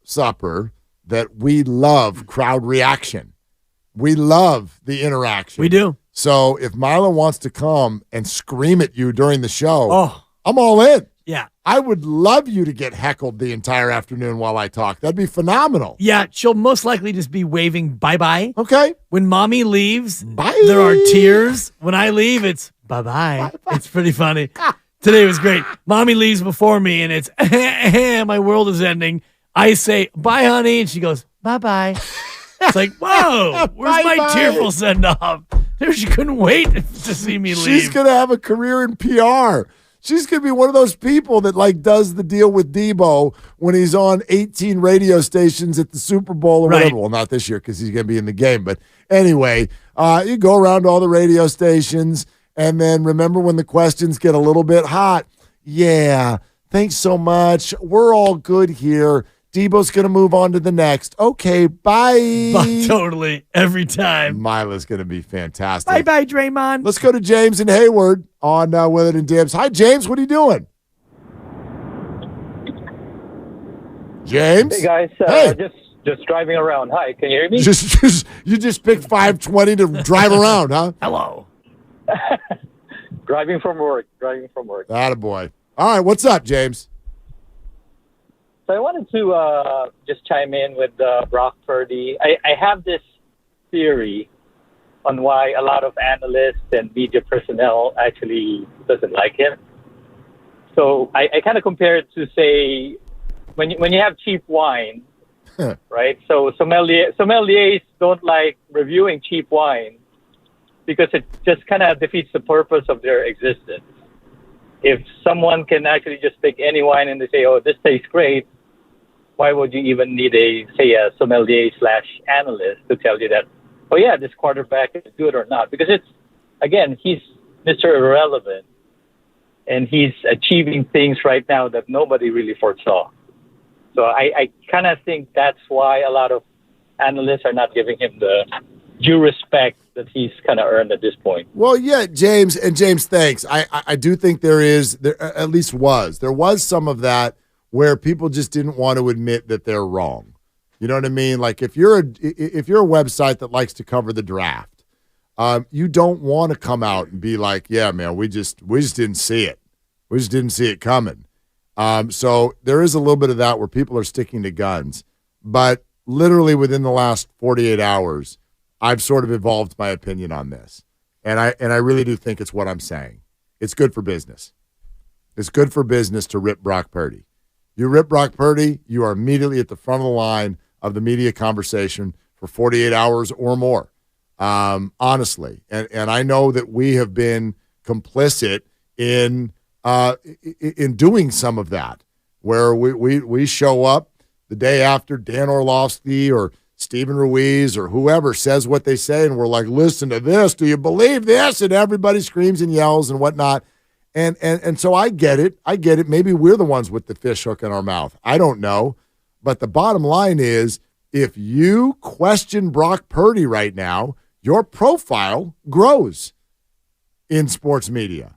[SPEAKER 20] Supper that we love crowd reaction. We love the interaction.
[SPEAKER 5] We do.
[SPEAKER 20] So if Mila wants to come and scream at you during the show, I'm all in.
[SPEAKER 5] Yeah.
[SPEAKER 20] I would love you to get heckled the entire afternoon while I talk. That'd be phenomenal.
[SPEAKER 5] Yeah, she'll most likely just be waving bye-bye.
[SPEAKER 20] Okay.
[SPEAKER 5] When mommy leaves, there are tears. When I leave, it's bye-bye. It's pretty funny. Today was great. Mommy leaves before me, and it's my world is ending. I say, bye, honey, and she goes, bye-bye. It's like, whoa, where's my tearful send-off? She couldn't wait to see me leave.
[SPEAKER 20] She's going to have a career in PR. She's going to be one of those people that, does the deal with Debo when he's on 18 radio stations at the Super Bowl or whatever. Well, not this year because he's going to be in the game. But anyway, you go around to all the radio stations, and then remember when the questions get a little bit hot. Yeah, thanks so much. We're all good here. Debo's going to move on to the next. Okay, bye.
[SPEAKER 5] Totally, every time.
[SPEAKER 20] Mila's going to be fantastic.
[SPEAKER 5] Bye-bye, Draymond.
[SPEAKER 20] Let's go to James and Hayward on Willard and Dibs. Hi, James. What are you doing? James?
[SPEAKER 14] Hey, guys.
[SPEAKER 20] Hey.
[SPEAKER 14] Just driving around. Hi, can you hear me?
[SPEAKER 20] You just picked 520 to drive around, huh?
[SPEAKER 5] Hello.
[SPEAKER 14] Driving from work.
[SPEAKER 20] Attaboy. All right, what's up, James?
[SPEAKER 14] So I wanted to just chime in with Brock Purdy. I have this theory on why a lot of analysts and media personnel actually doesn't like him. So I kind of compare it to, say, when you have cheap wine, right? So sommeliers don't like reviewing cheap wine because it just kind of defeats the purpose of their existence. If someone can actually just pick any wine and they say, oh, this tastes great, why would you even need a sommelier / analyst to tell you that oh yeah, this quarterback is good or not, because he's Mr. Irrelevant, and he's achieving things right now that nobody really foresaw. So I kind of think that's why a lot of analysts are not giving him the due respect that he's kind of earned at this point.
[SPEAKER 20] Well, yeah, James, thanks. I do think there at least was some of that where people just didn't want to admit that they're wrong. You know what I mean? Like if you're a website that likes to cover the draft, you don't want to come out and be like, yeah, man, we just didn't see it. We just didn't see it coming. So there is a little bit of that where people are sticking to guns. But literally within the last 48 hours, I've sort of evolved my opinion on this. And I really do think it's what I'm saying. It's good for business. It's good for business to rip Brock Purdy. You rip Brock Purdy, you are immediately at the front of the line of the media conversation for 48 hours or more, honestly. And I know that we have been complicit in doing some of that, where we show up the day after Dan Orlovsky or Stephen Ruiz or whoever says what they say, and we're like, listen to this, do you believe this? And everybody screams and yells and whatnot. And so I get it. Maybe we're the ones with the fish hook in our mouth. I don't know. But the bottom line is, if you question Brock Purdy right now, your profile grows in sports media.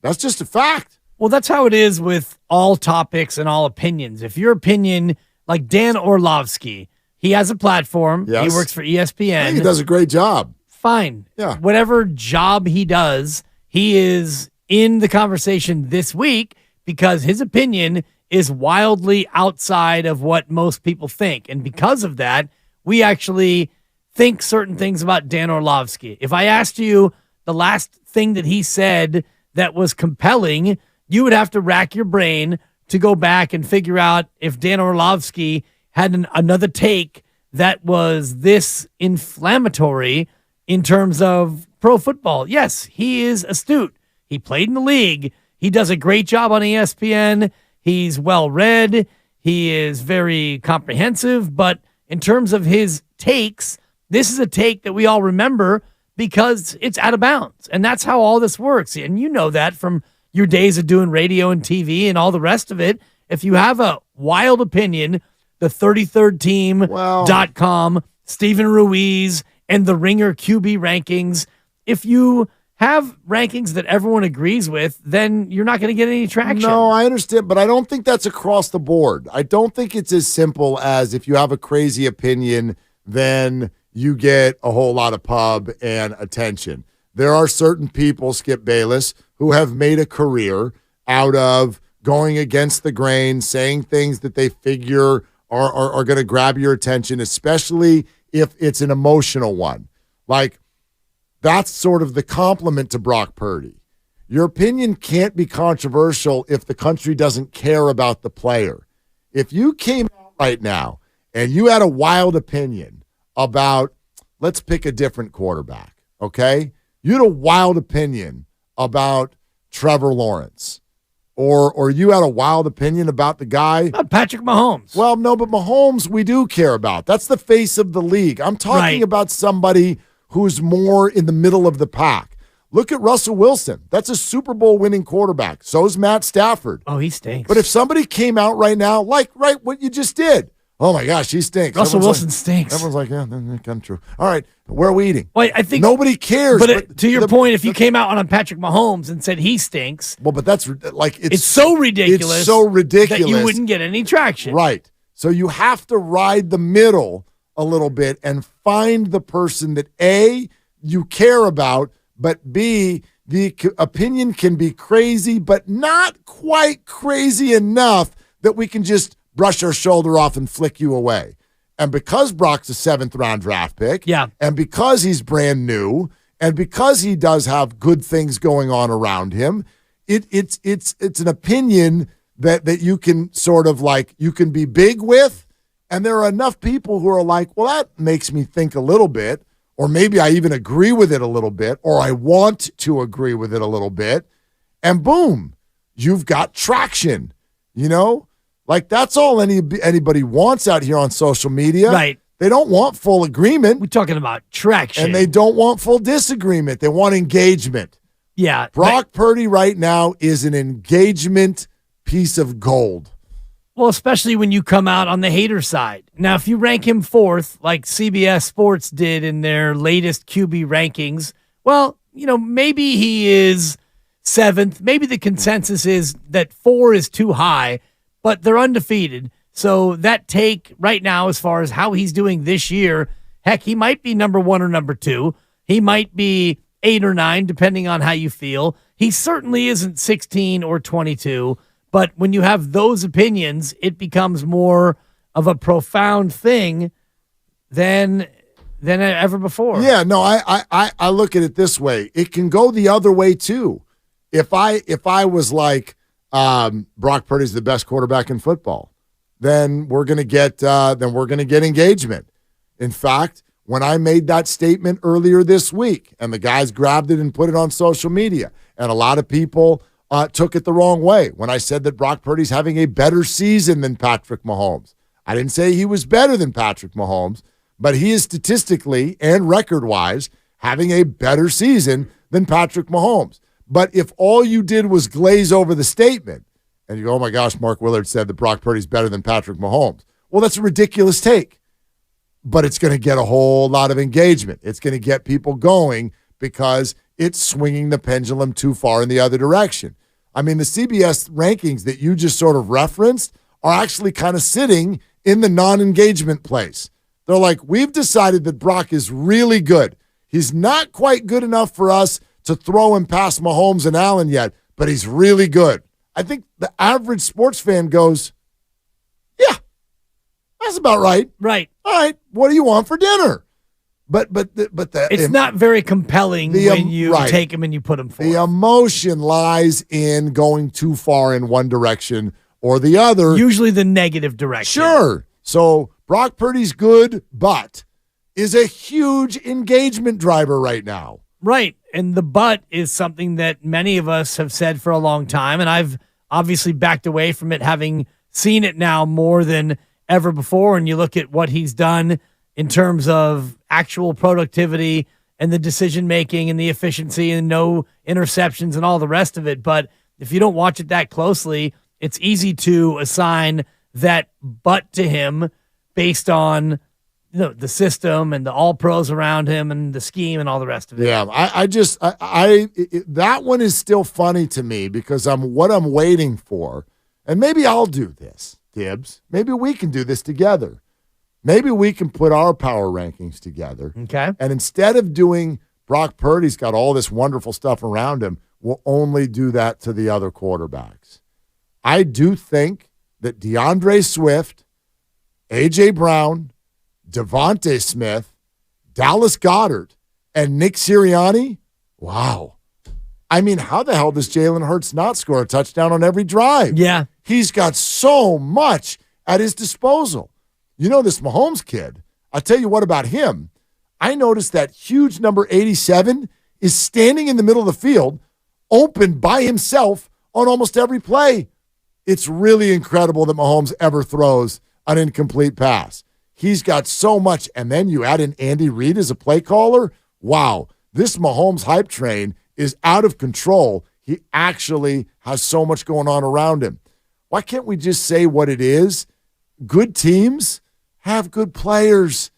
[SPEAKER 20] That's just a fact.
[SPEAKER 5] Well, that's how it is with all topics and all opinions. If your opinion, like Dan Orlovsky, he has a platform.
[SPEAKER 20] Yes.
[SPEAKER 5] He works for ESPN.
[SPEAKER 20] I think he does a great job.
[SPEAKER 5] Fine.
[SPEAKER 20] Yeah.
[SPEAKER 5] Whatever job he does, he is in the conversation this week because his opinion is wildly outside of what most people think. And because of that, we actually think certain things about Dan Orlovsky. If I asked you the last thing that he said that was compelling, you would have to rack your brain to go back and figure out if Dan Orlovsky had another take that was this inflammatory in terms of pro football. Yes, he is astute. He played in the league. He does a great job on ESPN. He's well-read. He is very comprehensive. But in terms of his takes, this is a take that we all remember because it's out of bounds. And that's how all this works. And you know that from your days of doing radio and TV and all the rest of it. If you have a wild opinion, the 33rdteam.com, Stephen Ruiz, and the Ringer QB rankings, if you have rankings that everyone agrees with, then you're not going to get any traction.
[SPEAKER 20] No, I understand, but I don't think that's across the board. I don't think it's as simple as if you have a crazy opinion, then you get a whole lot of pub and attention. There are certain people, Skip Bayless, who have made a career out of going against the grain, saying things that they figure are going to grab your attention, especially if it's an emotional one. Like, that's sort of the compliment to Brock Purdy. Your opinion can't be controversial if the country doesn't care about the player. If you came out right now and you had a wild opinion about, let's pick a different quarterback, okay? You had a wild opinion about Trevor Lawrence, or you had a wild opinion about the guy.
[SPEAKER 5] Patrick Mahomes.
[SPEAKER 20] Well, no, but Mahomes we do care about. That's the face of the league. I'm talking about somebody who's more in the middle of the pack. Look at Russell Wilson. That's a Super Bowl winning quarterback. So is Matt Stafford.
[SPEAKER 5] Oh, he stinks.
[SPEAKER 20] But if somebody came out right now, like what you just did, oh my gosh, he stinks.
[SPEAKER 5] Russell Wilson stinks.
[SPEAKER 20] Everyone's like, yeah, that comes true. All right, where are we eating?
[SPEAKER 5] Well, I think
[SPEAKER 20] nobody cares.
[SPEAKER 5] But to your point, if you came out on Patrick Mahomes and said he stinks,
[SPEAKER 20] well, but that's like it's
[SPEAKER 5] so ridiculous.
[SPEAKER 20] It's so ridiculous
[SPEAKER 5] that you wouldn't get any traction.
[SPEAKER 20] Right. So you have to ride the middle a little bit and find the person that A, you care about, but B, the opinion can be crazy, but not quite crazy enough that we can just brush our shoulder off and flick you away. And because Brock's a 7th-round draft pick, and because he's brand new, and because he does have good things going on around him, it's an opinion that you can sort of like, you can be big with, and there are enough people who are like, well, that makes me think a little bit, or maybe I even agree with it a little bit, or I want to agree with it a little bit, and boom, you've got traction, you know? Like, that's all anybody wants out here on social media.
[SPEAKER 5] Right.
[SPEAKER 20] They don't want full agreement.
[SPEAKER 5] We're talking about traction.
[SPEAKER 20] And they don't want full disagreement. They want engagement.
[SPEAKER 5] Yeah.
[SPEAKER 20] Brock Purdy right now is an engagement piece of gold.
[SPEAKER 5] Well, especially when you come out on the hater side. Now, if you rank him fourth, like CBS Sports did in their latest QB rankings, well, maybe he is seventh. Maybe the consensus is that 4 is too high, but they're undefeated. So that take right now, as far as how he's doing this year, heck, he might be number 1 or number 2. He might be 8 or 9, depending on how you feel. He certainly isn't 16 or 22. But when you have those opinions, it becomes more of a profound thing than ever before.
[SPEAKER 20] Yeah, no, I look at it this way. It can go the other way too. If I was like Brock Purdy's the best quarterback in football, then we're gonna get engagement. In fact, when I made that statement earlier this week, and the guys grabbed it and put it on social media, and a lot of people took it the wrong way when I said that Brock Purdy's having a better season than Patrick Mahomes. I didn't say he was better than Patrick Mahomes, but he is statistically and record-wise having a better season than Patrick Mahomes. But if all you did was glaze over the statement and you go, oh my gosh, Mark Willard said that Brock Purdy's better than Patrick Mahomes. Well, that's a ridiculous take, but it's going to get a whole lot of engagement. It's going to get people going because it's swinging the pendulum too far in the other direction. I mean, the CBS rankings that you just sort of referenced are actually kind of sitting in the non-engagement place. They're like, we've decided that Brock is really good. He's not quite good enough for us to throw him past Mahomes and Allen yet, but he's really good. I think the average sports fan goes, yeah, that's about right.
[SPEAKER 5] Right.
[SPEAKER 20] All right, what do you want for dinner? But
[SPEAKER 5] it's not very compelling when you take him and you put him forward.
[SPEAKER 20] The emotion lies in going too far in one direction or the other.
[SPEAKER 5] Usually the negative direction.
[SPEAKER 20] Sure. So Brock Purdy's good, but is a huge engagement driver right now.
[SPEAKER 5] Right. And the but is something that many of us have said for a long time, and I've obviously backed away from it, having seen it now more than ever before. And you look at what he's done in terms of actual productivity and the decision-making and the efficiency and no interceptions and all the rest of it. But if you don't watch it that closely, it's easy to assign that but to him based on the system and the all-pros around him and the scheme and all the rest of it.
[SPEAKER 20] Yeah, that one is still funny to me because what I'm waiting for, and maybe I'll do this, Tibbs. Maybe we can do this together. Maybe we can put our power rankings together.
[SPEAKER 5] Okay.
[SPEAKER 20] And instead of doing Brock Purdy's got all this wonderful stuff around him, we'll only do that to the other quarterbacks. I do think that DeAndre Swift, A.J. Brown, Devontae Smith, Dallas Goedert, and Nick Sirianni, wow. I mean, how the hell does Jalen Hurts not score a touchdown on every drive?
[SPEAKER 5] Yeah.
[SPEAKER 20] He's got so much at his disposal. You know, this Mahomes kid, I'll tell you what about him. I noticed that huge number 87 is standing in the middle of the field, open by himself on almost every play. It's really incredible that Mahomes ever throws an incomplete pass. He's got so much, and then you add in Andy Reid as a play caller. Wow, this Mahomes hype train is out of control. He actually has so much going on around him. Why can't we just say what it is? Good teams have good players.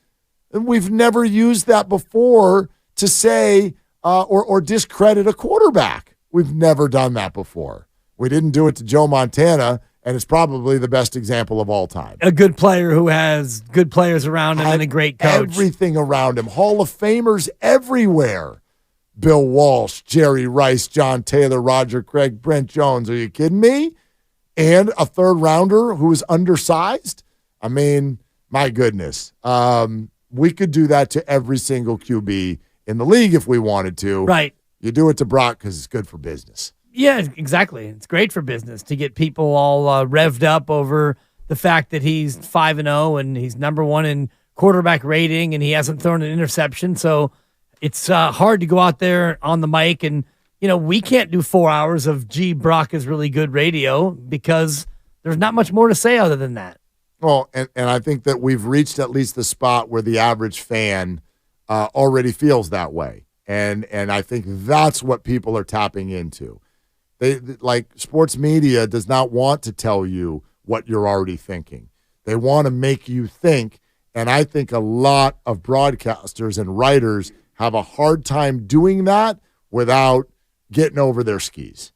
[SPEAKER 20] And we've never used that before to say or discredit a quarterback. We've never done that before. We didn't do it to Joe Montana, and it's probably the best example of all time.
[SPEAKER 5] A good player who has good players around him and a great coach.
[SPEAKER 20] Everything around him. Hall of Famers everywhere. Bill Walsh, Jerry Rice, John Taylor, Roger Craig, Brent Jones. Are you kidding me? And a third rounder who is undersized. I mean, my goodness. We could do that to every single QB in the league if we wanted to.
[SPEAKER 5] Right.
[SPEAKER 20] You do it to Brock because it's good for business.
[SPEAKER 5] Yeah, exactly. It's great for business to get people all revved up over the fact that he's 5-0 and he's number one in quarterback rating and he hasn't thrown an interception. So it's hard to go out there on the mic and, we can't do 4 hours of, Brock is really good radio because there's not much more to say other than that.
[SPEAKER 20] Well, and I think that we've reached at least the spot where the average fan already feels that way. And I think that's what people are tapping into. They like sports media does not want to tell you what you're already thinking. They want to make you think, and I think a lot of broadcasters and writers have a hard time doing that without getting over their skis.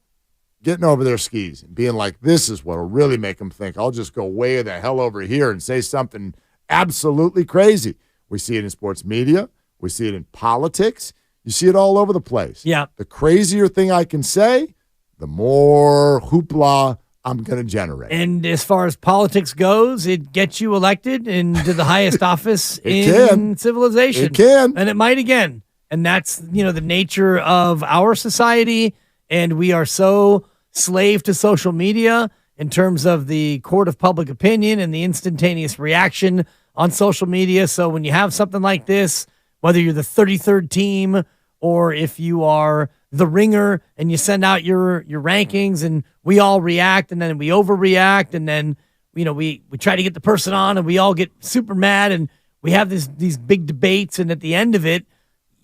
[SPEAKER 20] Getting over their skis and being like, this is what will really make them think. I'll just go way the hell over here and say something absolutely crazy. We see it in sports media. We see it in politics. You see it all over the place.
[SPEAKER 5] Yeah.
[SPEAKER 20] The crazier thing I can say, the more hoopla I'm going to generate.
[SPEAKER 5] And as far as politics goes, it gets you elected into the highest office
[SPEAKER 20] can.
[SPEAKER 5] civilization.
[SPEAKER 20] It can.
[SPEAKER 5] And it might again. And that's, the nature of our society. And we are so slave to social media in terms of the court of public opinion and the instantaneous reaction on social media. So when you have something like this, whether you're the 33rd team or if you are the Ringer and you send out your rankings and we all react and then we overreact and then, we try to get the person on and we all get super mad and we have these big debates. And at the end of it,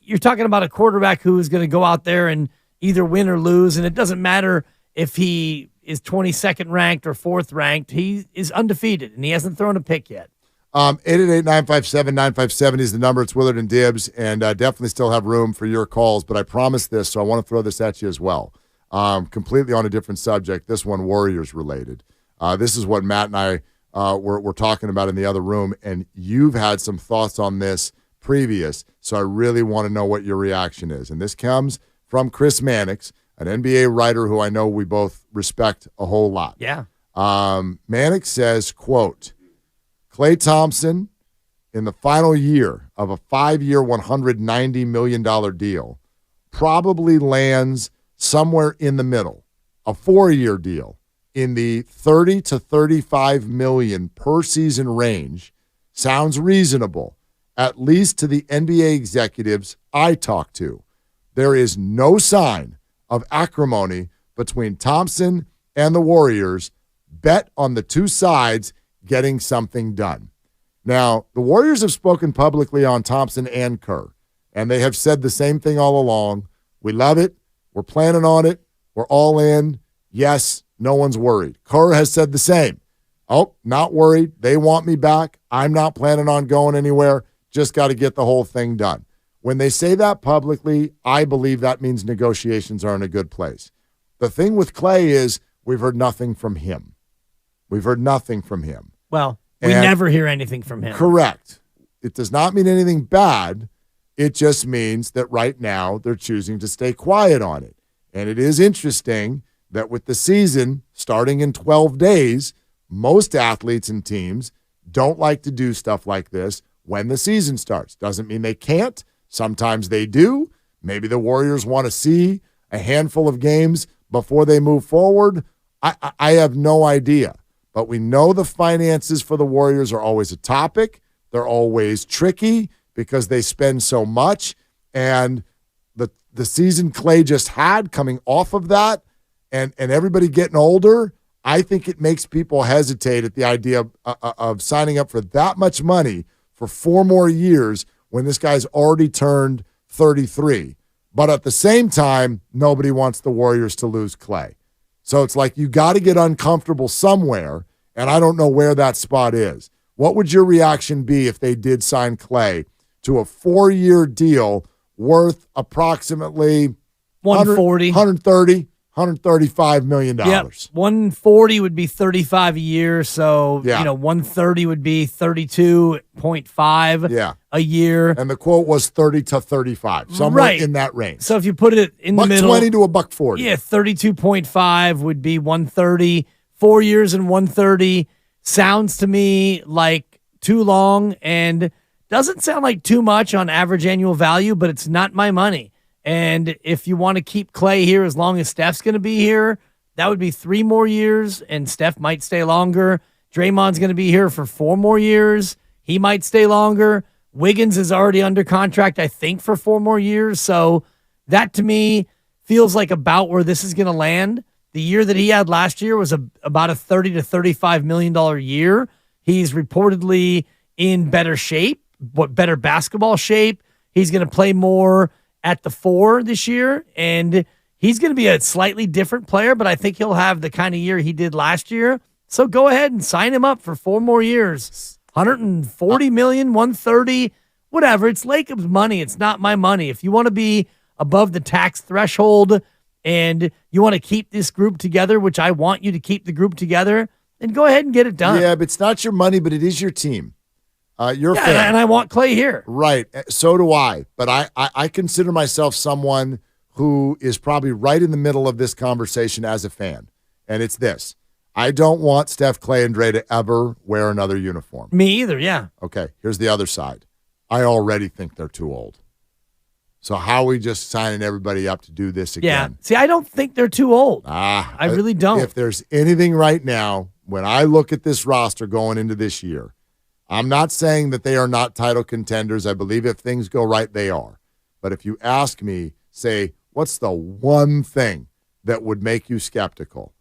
[SPEAKER 5] you're talking about a quarterback who is going to go out there and either win or lose. And it doesn't matter if he is 22nd ranked or 4th ranked. He is undefeated and he hasn't thrown a pick yet.
[SPEAKER 20] 888-957-9570 is the number. It's Willard and Dibs, and definitely still have room for your calls, but I promised this, so I want to throw this at you as well. Completely on a different subject, this one Warriors related. This is what Matt and I were talking about in the other room, and you've had some thoughts on this previous, so I really want to know what your reaction is. And this comes from Chris Mannix, an NBA writer who I know we both respect a whole lot.
[SPEAKER 5] Yeah.
[SPEAKER 20] Mannix says, quote, Klay Thompson, in the final year of a 5-year, $190 million deal, probably lands somewhere in the middle. A 4-year deal in the $30 to $35 million per season range sounds reasonable, at least to the NBA executives I talk to. There is no sign of acrimony between Thompson and the Warriors. Bet on the two sides getting something done. Now, the Warriors have spoken publicly on Thompson and Kerr, and they have said the same thing all along. We love it. We're planning on it. We're all in. Yes, no one's worried. Kerr has said the same. Oh, not worried. They want me back. I'm not planning on going anywhere. Just got to get the whole thing done. When they say that publicly, I believe that means negotiations are in a good place. The thing with Klay is we've heard nothing from him. We've heard nothing from him.
[SPEAKER 5] Well, we never hear anything from him.
[SPEAKER 20] Correct. It does not mean anything bad. It just means that right now they're choosing to stay quiet on it. And it is interesting that with the season starting in 12 days, most athletes and teams don't like to do stuff like this when the season starts. Doesn't mean they can't. Sometimes they do. Maybe the Warriors want to see a handful of games before they move forward. I have no idea. But we know the finances for the Warriors are always a topic. They're always tricky because they spend so much. And the season Klay just had coming off of that and everybody getting older, I think it makes people hesitate at the idea of signing up for that much money for 4 more years when this guy's already turned 33. But at the same time, nobody wants the Warriors to lose Klay. So it's like you got to get uncomfortable somewhere, and I don't know where that spot is. What would your reaction be if they did sign Klay to a 4-year deal worth approximately $135 million?
[SPEAKER 5] Yep. 140 would be 35 a year, so 130 would be 32.5 a year.
[SPEAKER 20] And the quote was 30 to 35, somewhere in that range.
[SPEAKER 5] So if you put it in the middle,
[SPEAKER 20] $120 to $140.
[SPEAKER 5] Yeah, 32.5 would be 130. 4 years and 130 sounds to me like too long and doesn't sound like too much on average annual value, but it's not my money. And if you want to keep Klay here as long as Steph's going to be here, that would be 3 more years, and Steph might stay longer. Draymond's going to be here for 4 more years. He might stay longer. Wiggins is already under contract, I think, for 4 more years. So that, to me, feels like about where this is going to land. The year that he had last year was about a $30 to $35 million year. He's reportedly in better shape, better basketball shape. He's going to play more at the 4 this year, and he's going to be a slightly different player, but I think he'll have the kind of year he did last year. So go ahead and sign him up for 4 more years. $140 million, $130, whatever. It's Lacob's money. It's not my money. If you want to be above the tax threshold and you want to keep this group together, which I want you to keep the group together, then go ahead and get it done.
[SPEAKER 20] Yeah, but it's not your money, but it is your team. You're a fan.
[SPEAKER 5] And I want Clay here.
[SPEAKER 20] Right. So do I. But I consider myself someone who is probably right in the middle of this conversation as a fan. And it's this. I don't want Steph, Clay, and Dre to ever wear another uniform.
[SPEAKER 5] Me either, yeah.
[SPEAKER 20] Okay, here's the other side. I already think they're too old. So how are we just signing everybody up to do this again?
[SPEAKER 5] Yeah. See, I don't think they're too old. I really don't.
[SPEAKER 20] If there's anything right now, when I look at this roster going into this year, I'm not saying that they are not title contenders. I believe if things go right, they are. But if you ask me, say, what's the one thing that would make you skeptical?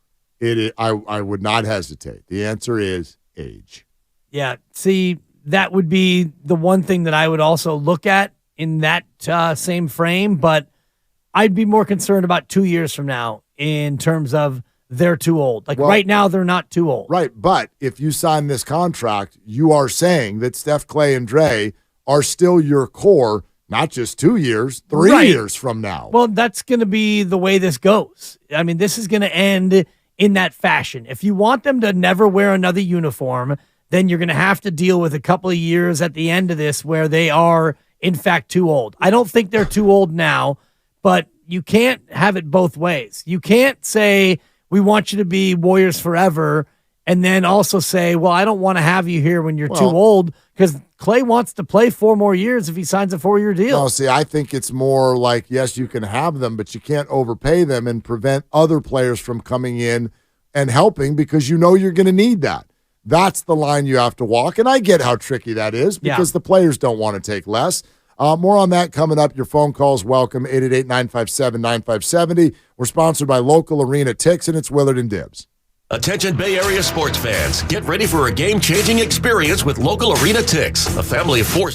[SPEAKER 20] I would not hesitate. The answer is age.
[SPEAKER 5] Yeah. See, that would be the one thing that I would also look at in that same frame, but I'd be more concerned about 2 years from now in terms of they're too old. Like right now, they're not too old.
[SPEAKER 20] Right, but if you sign this contract, you are saying that Steph, Clay, and Dre are still your core, not just 2 years, 3 years from now.
[SPEAKER 5] Well, that's going to be the way this goes. I mean, this is going to end in that fashion. If you want them to never wear another uniform, then you're going to have to deal with a couple of years at the end of this where they are, in fact, too old. I don't think they're too old now, but you can't have it both ways. You can't say, we want you to be Warriors forever, and then also say, well, I don't want to have you here when you're too old, because Clay wants to play 4 more years if he signs a 4-year deal.
[SPEAKER 20] No, see, I think it's more like, yes, you can have them, but you can't overpay them and prevent other players from coming in and helping because you know you're going to need that. That's the line you have to walk, and I get how tricky that is because the players don't want to take less. More on that coming up. Your phone calls welcome, 888-957-9570. We're sponsored by Local Arena Ticks, and it's Willard and Dibs.
[SPEAKER 16] Attention Bay Area sports fans, get ready for a game-changing experience with Local Arena Ticks, a family of 4.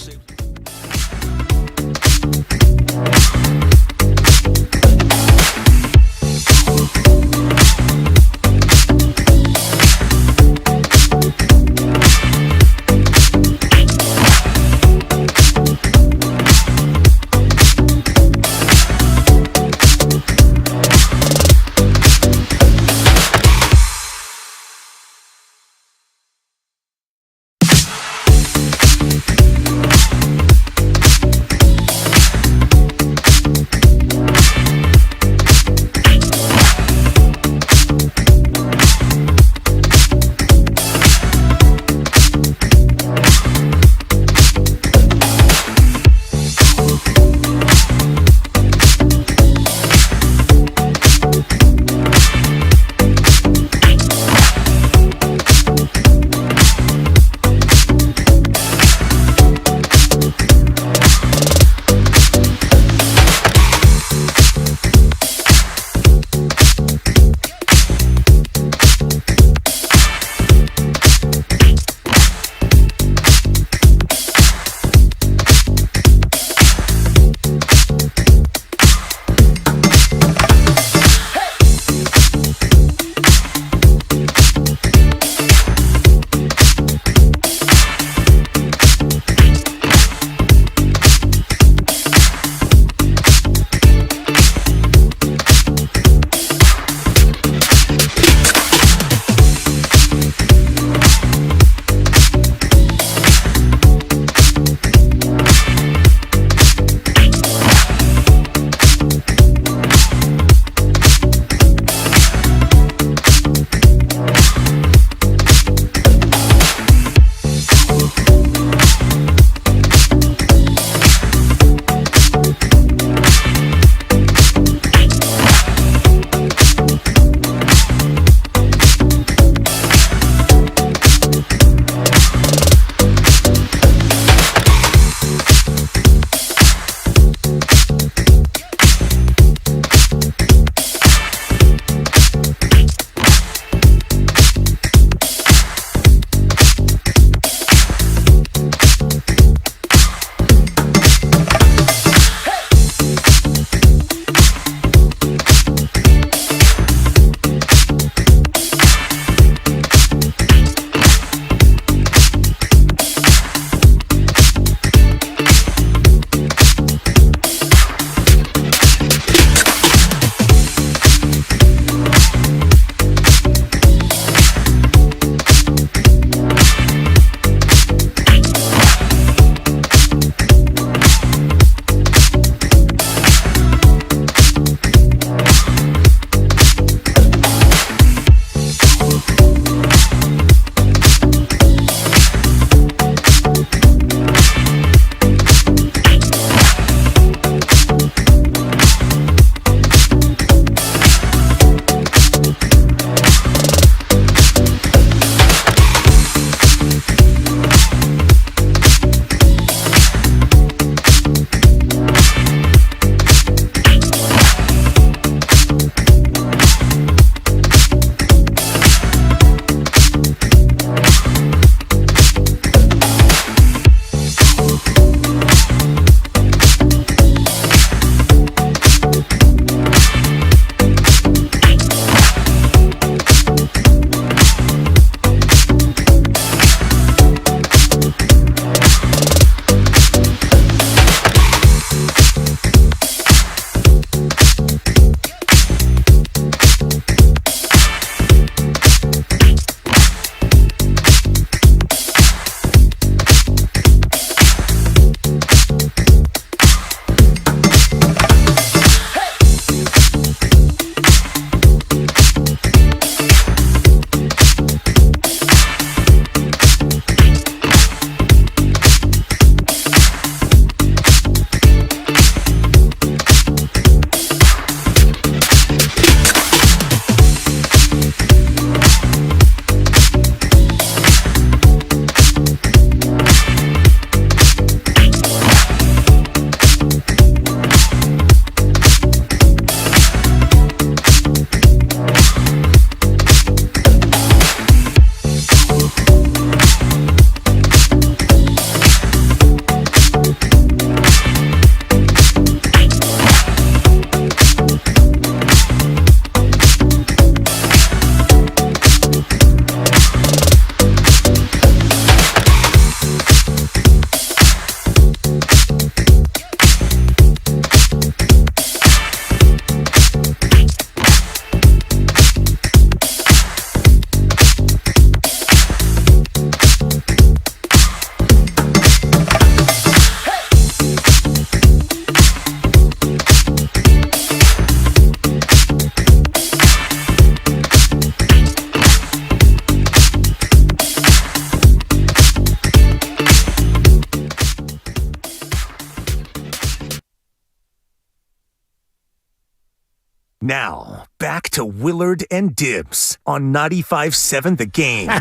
[SPEAKER 3] Now, back to Willard and Dibs on 95.7 The Game.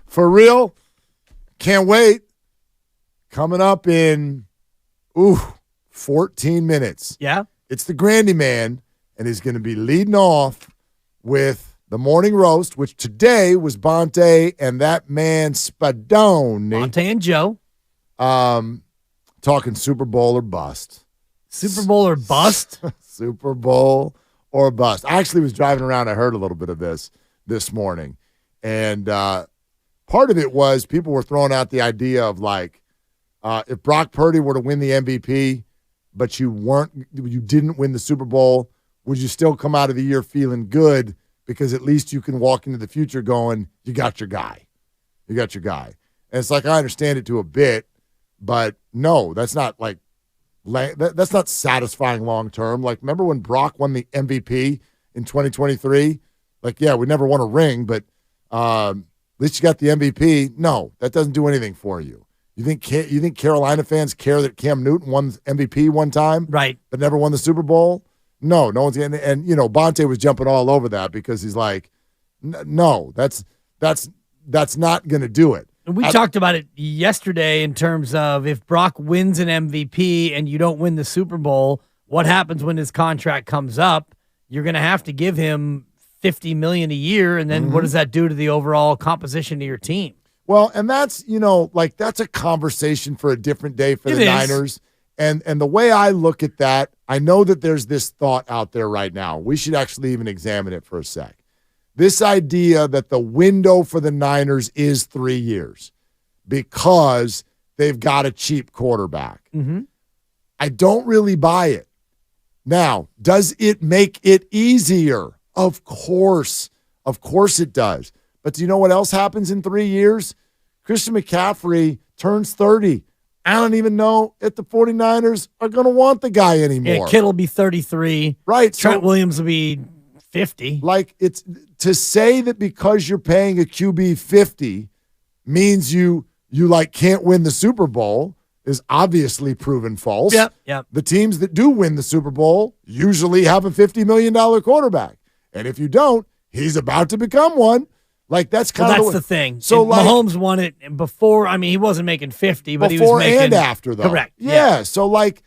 [SPEAKER 20] For real? Can't wait. Coming up in, 14 minutes.
[SPEAKER 5] Yeah?
[SPEAKER 20] It's the Grandy Man, and he's going to be leading off with the morning roast, which today was Bonte and that man Spadone.
[SPEAKER 5] Bonte and Joe.
[SPEAKER 20] Talking Super Bowl or bust.
[SPEAKER 5] Super Bowl or bust?
[SPEAKER 20] Super Bowl or bust. I actually was driving around. I heard a little bit of this morning. And part of it was people were throwing out the idea of like, if Brock Purdy were to win the MVP, but you didn't win the Super Bowl, would you still come out of the year feeling good? Because at least you can walk into the future going, you got your guy. You got your guy. And it's like, I understand it to a bit, but no, that's not like, that's not satisfying long term. Like, remember when Brock won the MVP in 2023? Like, yeah, we never won a ring, but at least you got the MVP. No, that doesn't do anything for you. You think Carolina fans care that Cam Newton won MVP one time,
[SPEAKER 5] right,
[SPEAKER 20] but never won the Super Bowl? No one's getting. And you know, Bonte was jumping all over that because he's like, no, that's not going to do it.
[SPEAKER 5] And we talked about it yesterday in terms of if Brock wins an MVP and you don't win the Super Bowl, what happens when his contract comes up? You're going to have to give him $50 million a year, and then what does that do to the overall composition of your team?
[SPEAKER 20] Well, and that's, that's a conversation for a different day for the Niners. And the way I look at that, I know that there's this thought out there right now. We should actually even examine it for a sec. This idea that the window for the Niners is 3 years because they've got a cheap quarterback. I don't really buy it. Now, does it make it easier? Of course. Of course it does. But do you know what else happens in 3 years? Christian McCaffrey turns 30. I don't even know if the 49ers are going to want the guy anymore.
[SPEAKER 5] Yeah, Kittle will be 33.
[SPEAKER 20] Right.
[SPEAKER 5] Trent Williams will be 50.
[SPEAKER 20] Like, it's to say that because you're paying a QB 50 means you can't win the Super Bowl is obviously proven false.
[SPEAKER 5] Yep.
[SPEAKER 20] The teams that do win the Super Bowl usually have a $50 million quarterback. And if you don't, he's about to become one. Like, that's kind of
[SPEAKER 5] the thing.
[SPEAKER 20] So,
[SPEAKER 5] and
[SPEAKER 20] like,
[SPEAKER 5] Mahomes won it before. I mean, he wasn't making 50, but he was making
[SPEAKER 20] and after, though.
[SPEAKER 5] Correct.
[SPEAKER 20] Yeah. So, like,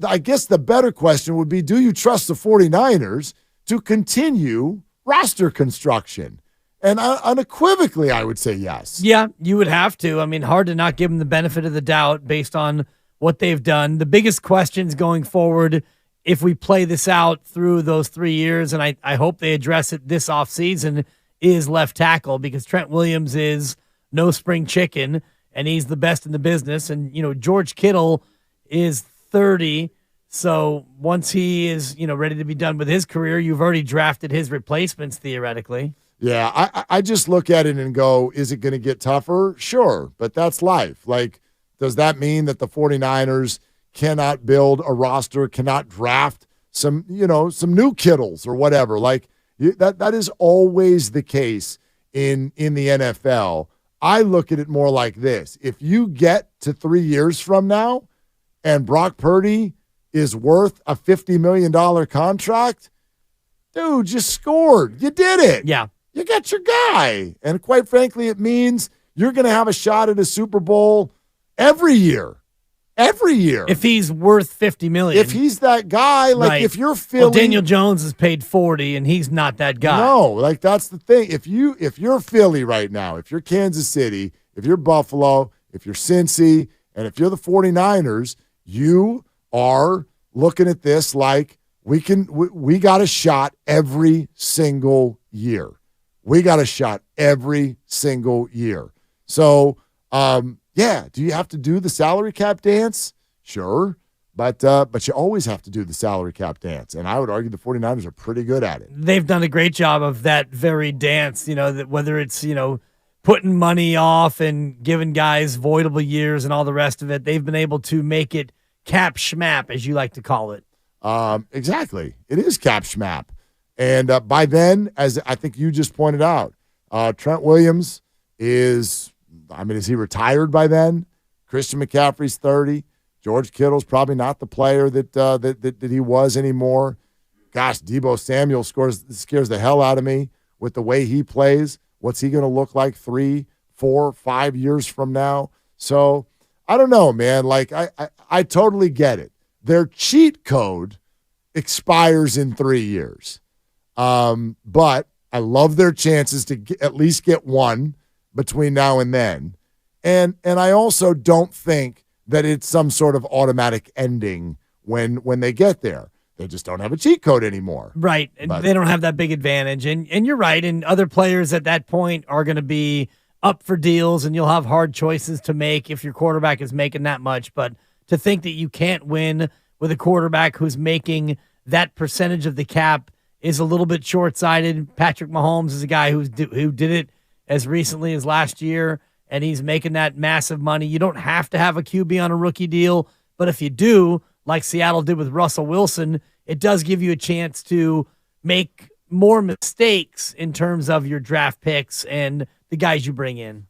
[SPEAKER 20] I guess the better question would be, do you trust the 49ers to continue roster construction? And unequivocally, I would say yes.
[SPEAKER 5] Yeah, you would have to. I mean, hard to not give them the benefit of the doubt based on what they've done. The biggest questions going forward, if we play this out through those 3 years, and I hope they address it this offseason, is left tackle, because Trent Williams is no spring chicken, and he's the best in the business. And, George Kittle is 30, so once he is, ready to be done with his career, you've already drafted his replacements, theoretically.
[SPEAKER 20] Yeah, I just look at it and go, is it going to get tougher? Sure, but that's life. Like, does that mean that the 49ers cannot build a roster, cannot draft some new Kittles or whatever? Like, that is always the case in the NFL. I look at it more like this. If you get to 3 years from now and Brock Purdy is worth a $50 million contract, dude, you scored. You did it.
[SPEAKER 5] Yeah.
[SPEAKER 20] You got your guy. And quite frankly, it means you're going to have a shot at a Super Bowl every year. Every year.
[SPEAKER 5] If he's worth $50 million.
[SPEAKER 20] If he's that guy, like,
[SPEAKER 5] right.
[SPEAKER 20] If you're Philly.
[SPEAKER 5] Well, Daniel Jones is paid 40, and he's not that guy.
[SPEAKER 20] No, like, that's the thing. If you're Philly right now, if you're Kansas City, if you're Buffalo, if you're Cincy, and if you're the 49ers, you are looking at this like we got a shot every single year. We got a shot every single year. So, yeah, do you have to do the salary cap dance? Sure, but you always have to do the salary cap dance, and I would argue the 49ers are pretty good at it.
[SPEAKER 5] They've done a great job of that very dance, that whether it's, putting money off and giving guys voidable years and all the rest of it, they've been able to make it cap schmap, as you like to call it.
[SPEAKER 20] Exactly. It is cap schmap. And by then, as I think you just pointed out, Trent Williams is he retired by then? Christian McCaffrey's 30. George Kittle's probably not the player that he was anymore. gosh, Deebo Samuel scares the hell out of me with the way he plays. What's he going to look like 3, 4, 5 years from now? So I don't know, man. Like, I totally get it. Their cheat code expires in 3 years. But I love their chances to at least get one between now and then. And I also don't think that it's some sort of automatic ending when they get there. They just don't have a cheat code anymore.
[SPEAKER 5] Right.
[SPEAKER 20] But
[SPEAKER 5] they don't have that big advantage. And you're right. And other players at that point are going to be up for deals, and you'll have hard choices to make if your quarterback is making that much. But to think that you can't win with a quarterback who's making that percentage of the cap is a little bit short-sighted. Patrick Mahomes is a guy who did it as recently as last year, and he's making that massive money. You don't have to have a QB on a rookie deal, but if you do, like Seattle did with Russell Wilson, it does give you a chance to make more mistakes in terms of your draft picks and the guys you bring in.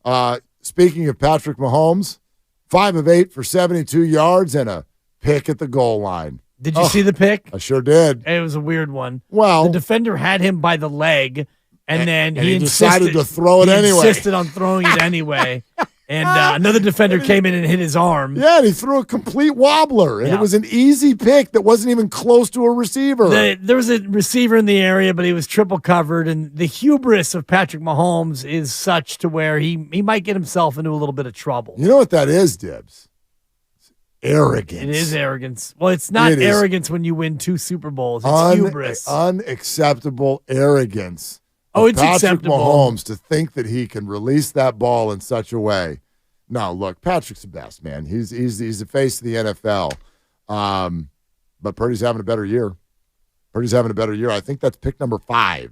[SPEAKER 20] Speaking of Patrick Mahomes, 5 of 8 for 72 yards and a pick at the goal line.
[SPEAKER 5] Did you see the pick?
[SPEAKER 20] I sure did.
[SPEAKER 5] It was a weird one.
[SPEAKER 20] Well,
[SPEAKER 5] the defender had him by the leg, and then he
[SPEAKER 20] decided to throw it anyway.
[SPEAKER 5] He insisted on throwing it anyway. And another defender came in and hit his arm.
[SPEAKER 20] Yeah, and he threw a complete wobbler, and it was an easy pick that wasn't even close to a receiver.
[SPEAKER 5] There was a receiver in the area, but he was triple covered, and the hubris of Patrick Mahomes is such to where he might get himself into a little bit of trouble.
[SPEAKER 20] You know what that is, Dibs? It's arrogance.
[SPEAKER 5] It is arrogance. Well, it's not arrogance when you win 2 Super Bowls. It's hubris.
[SPEAKER 20] Unacceptable arrogance.
[SPEAKER 5] Oh, it's
[SPEAKER 20] Patrick
[SPEAKER 5] acceptable.
[SPEAKER 20] Mahomes to think that he can release that ball in such a way. No, look, Patrick's the best, man. He's the face of the NFL. But Purdy's having a better year. I think that's pick number 5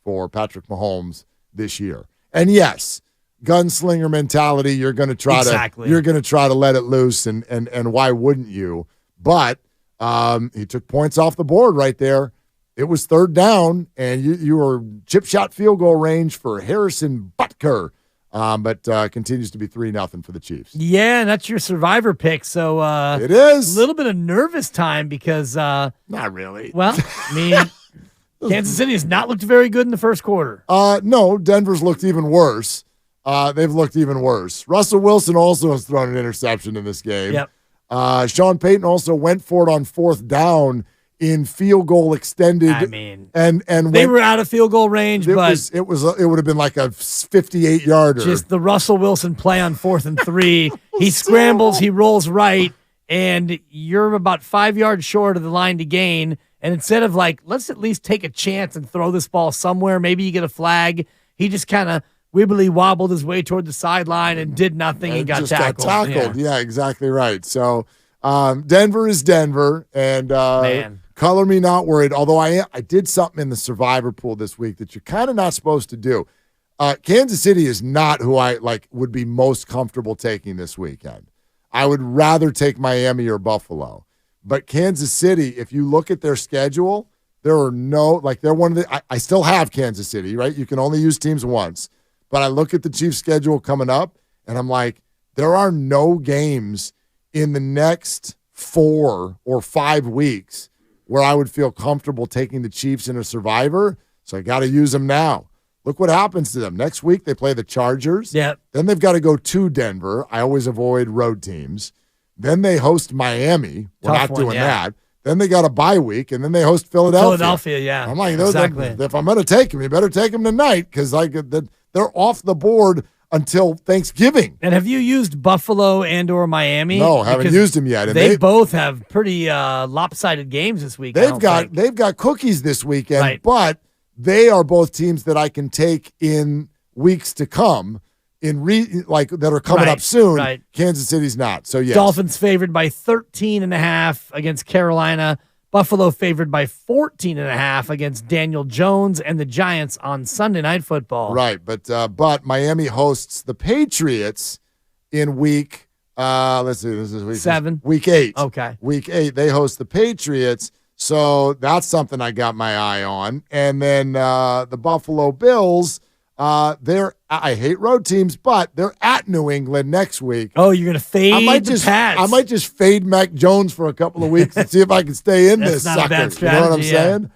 [SPEAKER 20] for Patrick Mahomes this year. And yes, gunslinger mentality. You're going to try to let it loose, and why wouldn't you? But he took points off the board right there. It was 3rd down, and you were chip shot field goal range for Harrison Butker, but continues to be 3-0 for the Chiefs.
[SPEAKER 5] Yeah, and that's your survivor pick. So
[SPEAKER 20] it is
[SPEAKER 5] a little bit of nervous time because
[SPEAKER 20] not really.
[SPEAKER 5] Well, I mean, Kansas City has not looked very good in the first quarter.
[SPEAKER 20] No, Denver's looked even worse. They've looked even worse. Russell Wilson also has thrown an interception in this game.
[SPEAKER 5] Yep.
[SPEAKER 20] Sean Payton also went for it on 4th down in field goal extended.
[SPEAKER 5] I mean,
[SPEAKER 20] and
[SPEAKER 5] they were out of field goal range, but
[SPEAKER 20] it would have been like a 58-yarder.
[SPEAKER 5] Just the Russell Wilson play on 4th and 3. He scrambles, he rolls right, and you're about 5 yards short of the line to gain. And instead of let's at least take a chance and throw this ball somewhere, maybe you get a flag, he just kind of wibbly wobbled his way toward the sideline and did nothing and got tackled.
[SPEAKER 20] Yeah, exactly right. So Denver is Denver, and
[SPEAKER 5] man.
[SPEAKER 20] Color me not worried, although I did something in the survivor pool this week that you're kind of not supposed to do. Kansas City is not who I would be most comfortable taking this weekend. I would rather take Miami or Buffalo. But Kansas City, if you look at their schedule, there are they're one of the I still have Kansas City, right? You can only use teams once. But I look at the Chiefs' schedule coming up, and I'm like, there are no games in the next 4 or 5 weeks where I would feel comfortable taking the Chiefs in a survivor, so I got to use them now. Look what happens to them. Next week, they play the Chargers.
[SPEAKER 5] Yep.
[SPEAKER 20] Then they've got to go to Denver. I always avoid road teams. Then they host Miami. We're not doing that. Then they got a bye week, and then they host Philadelphia.
[SPEAKER 5] Yeah.
[SPEAKER 20] I'm like,
[SPEAKER 5] exactly.
[SPEAKER 20] If I'm going to take them, you better take them tonight because they're off the board until Thanksgiving.
[SPEAKER 5] And have you used Buffalo and or Miami?
[SPEAKER 20] No, haven't used them yet. And
[SPEAKER 5] they both have pretty lopsided games this week.
[SPEAKER 20] They've got cookies this weekend,
[SPEAKER 5] right.
[SPEAKER 20] But they are both teams that I can take in weeks to come, that are coming up soon.
[SPEAKER 5] Right.
[SPEAKER 20] Kansas City's not. So yes.
[SPEAKER 5] Dolphins favored by 13.5 against Carolina. Buffalo favored by 14.5 against Daniel Jones and the Giants on Sunday Night Football.
[SPEAKER 20] Right, but Miami hosts the Patriots in week. Let's see, this is week
[SPEAKER 5] 7,
[SPEAKER 20] week 8.
[SPEAKER 5] Okay,
[SPEAKER 20] week 8 they host the Patriots, so that's something I got my eye on. And then the Buffalo Bills. I hate road teams, but they're at New England next week.
[SPEAKER 5] Oh, you're gonna fade the Pats.
[SPEAKER 20] I might just fade Mac Jones for a couple of weeks and see if I can stay in this
[SPEAKER 5] not
[SPEAKER 20] sucker.
[SPEAKER 5] a bad strategy,
[SPEAKER 20] You know what I'm saying?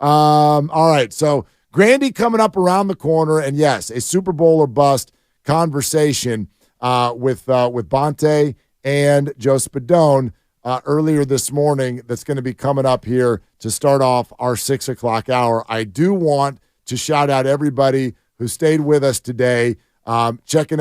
[SPEAKER 20] All right, so Grandy coming up around the corner, and yes, a Super Bowl or bust conversation with Bonte and Joe Spadone earlier this morning. That's going to be coming up here to start off our 6 o'clock hour. I do want to shout out everybody who stayed with us today, checking out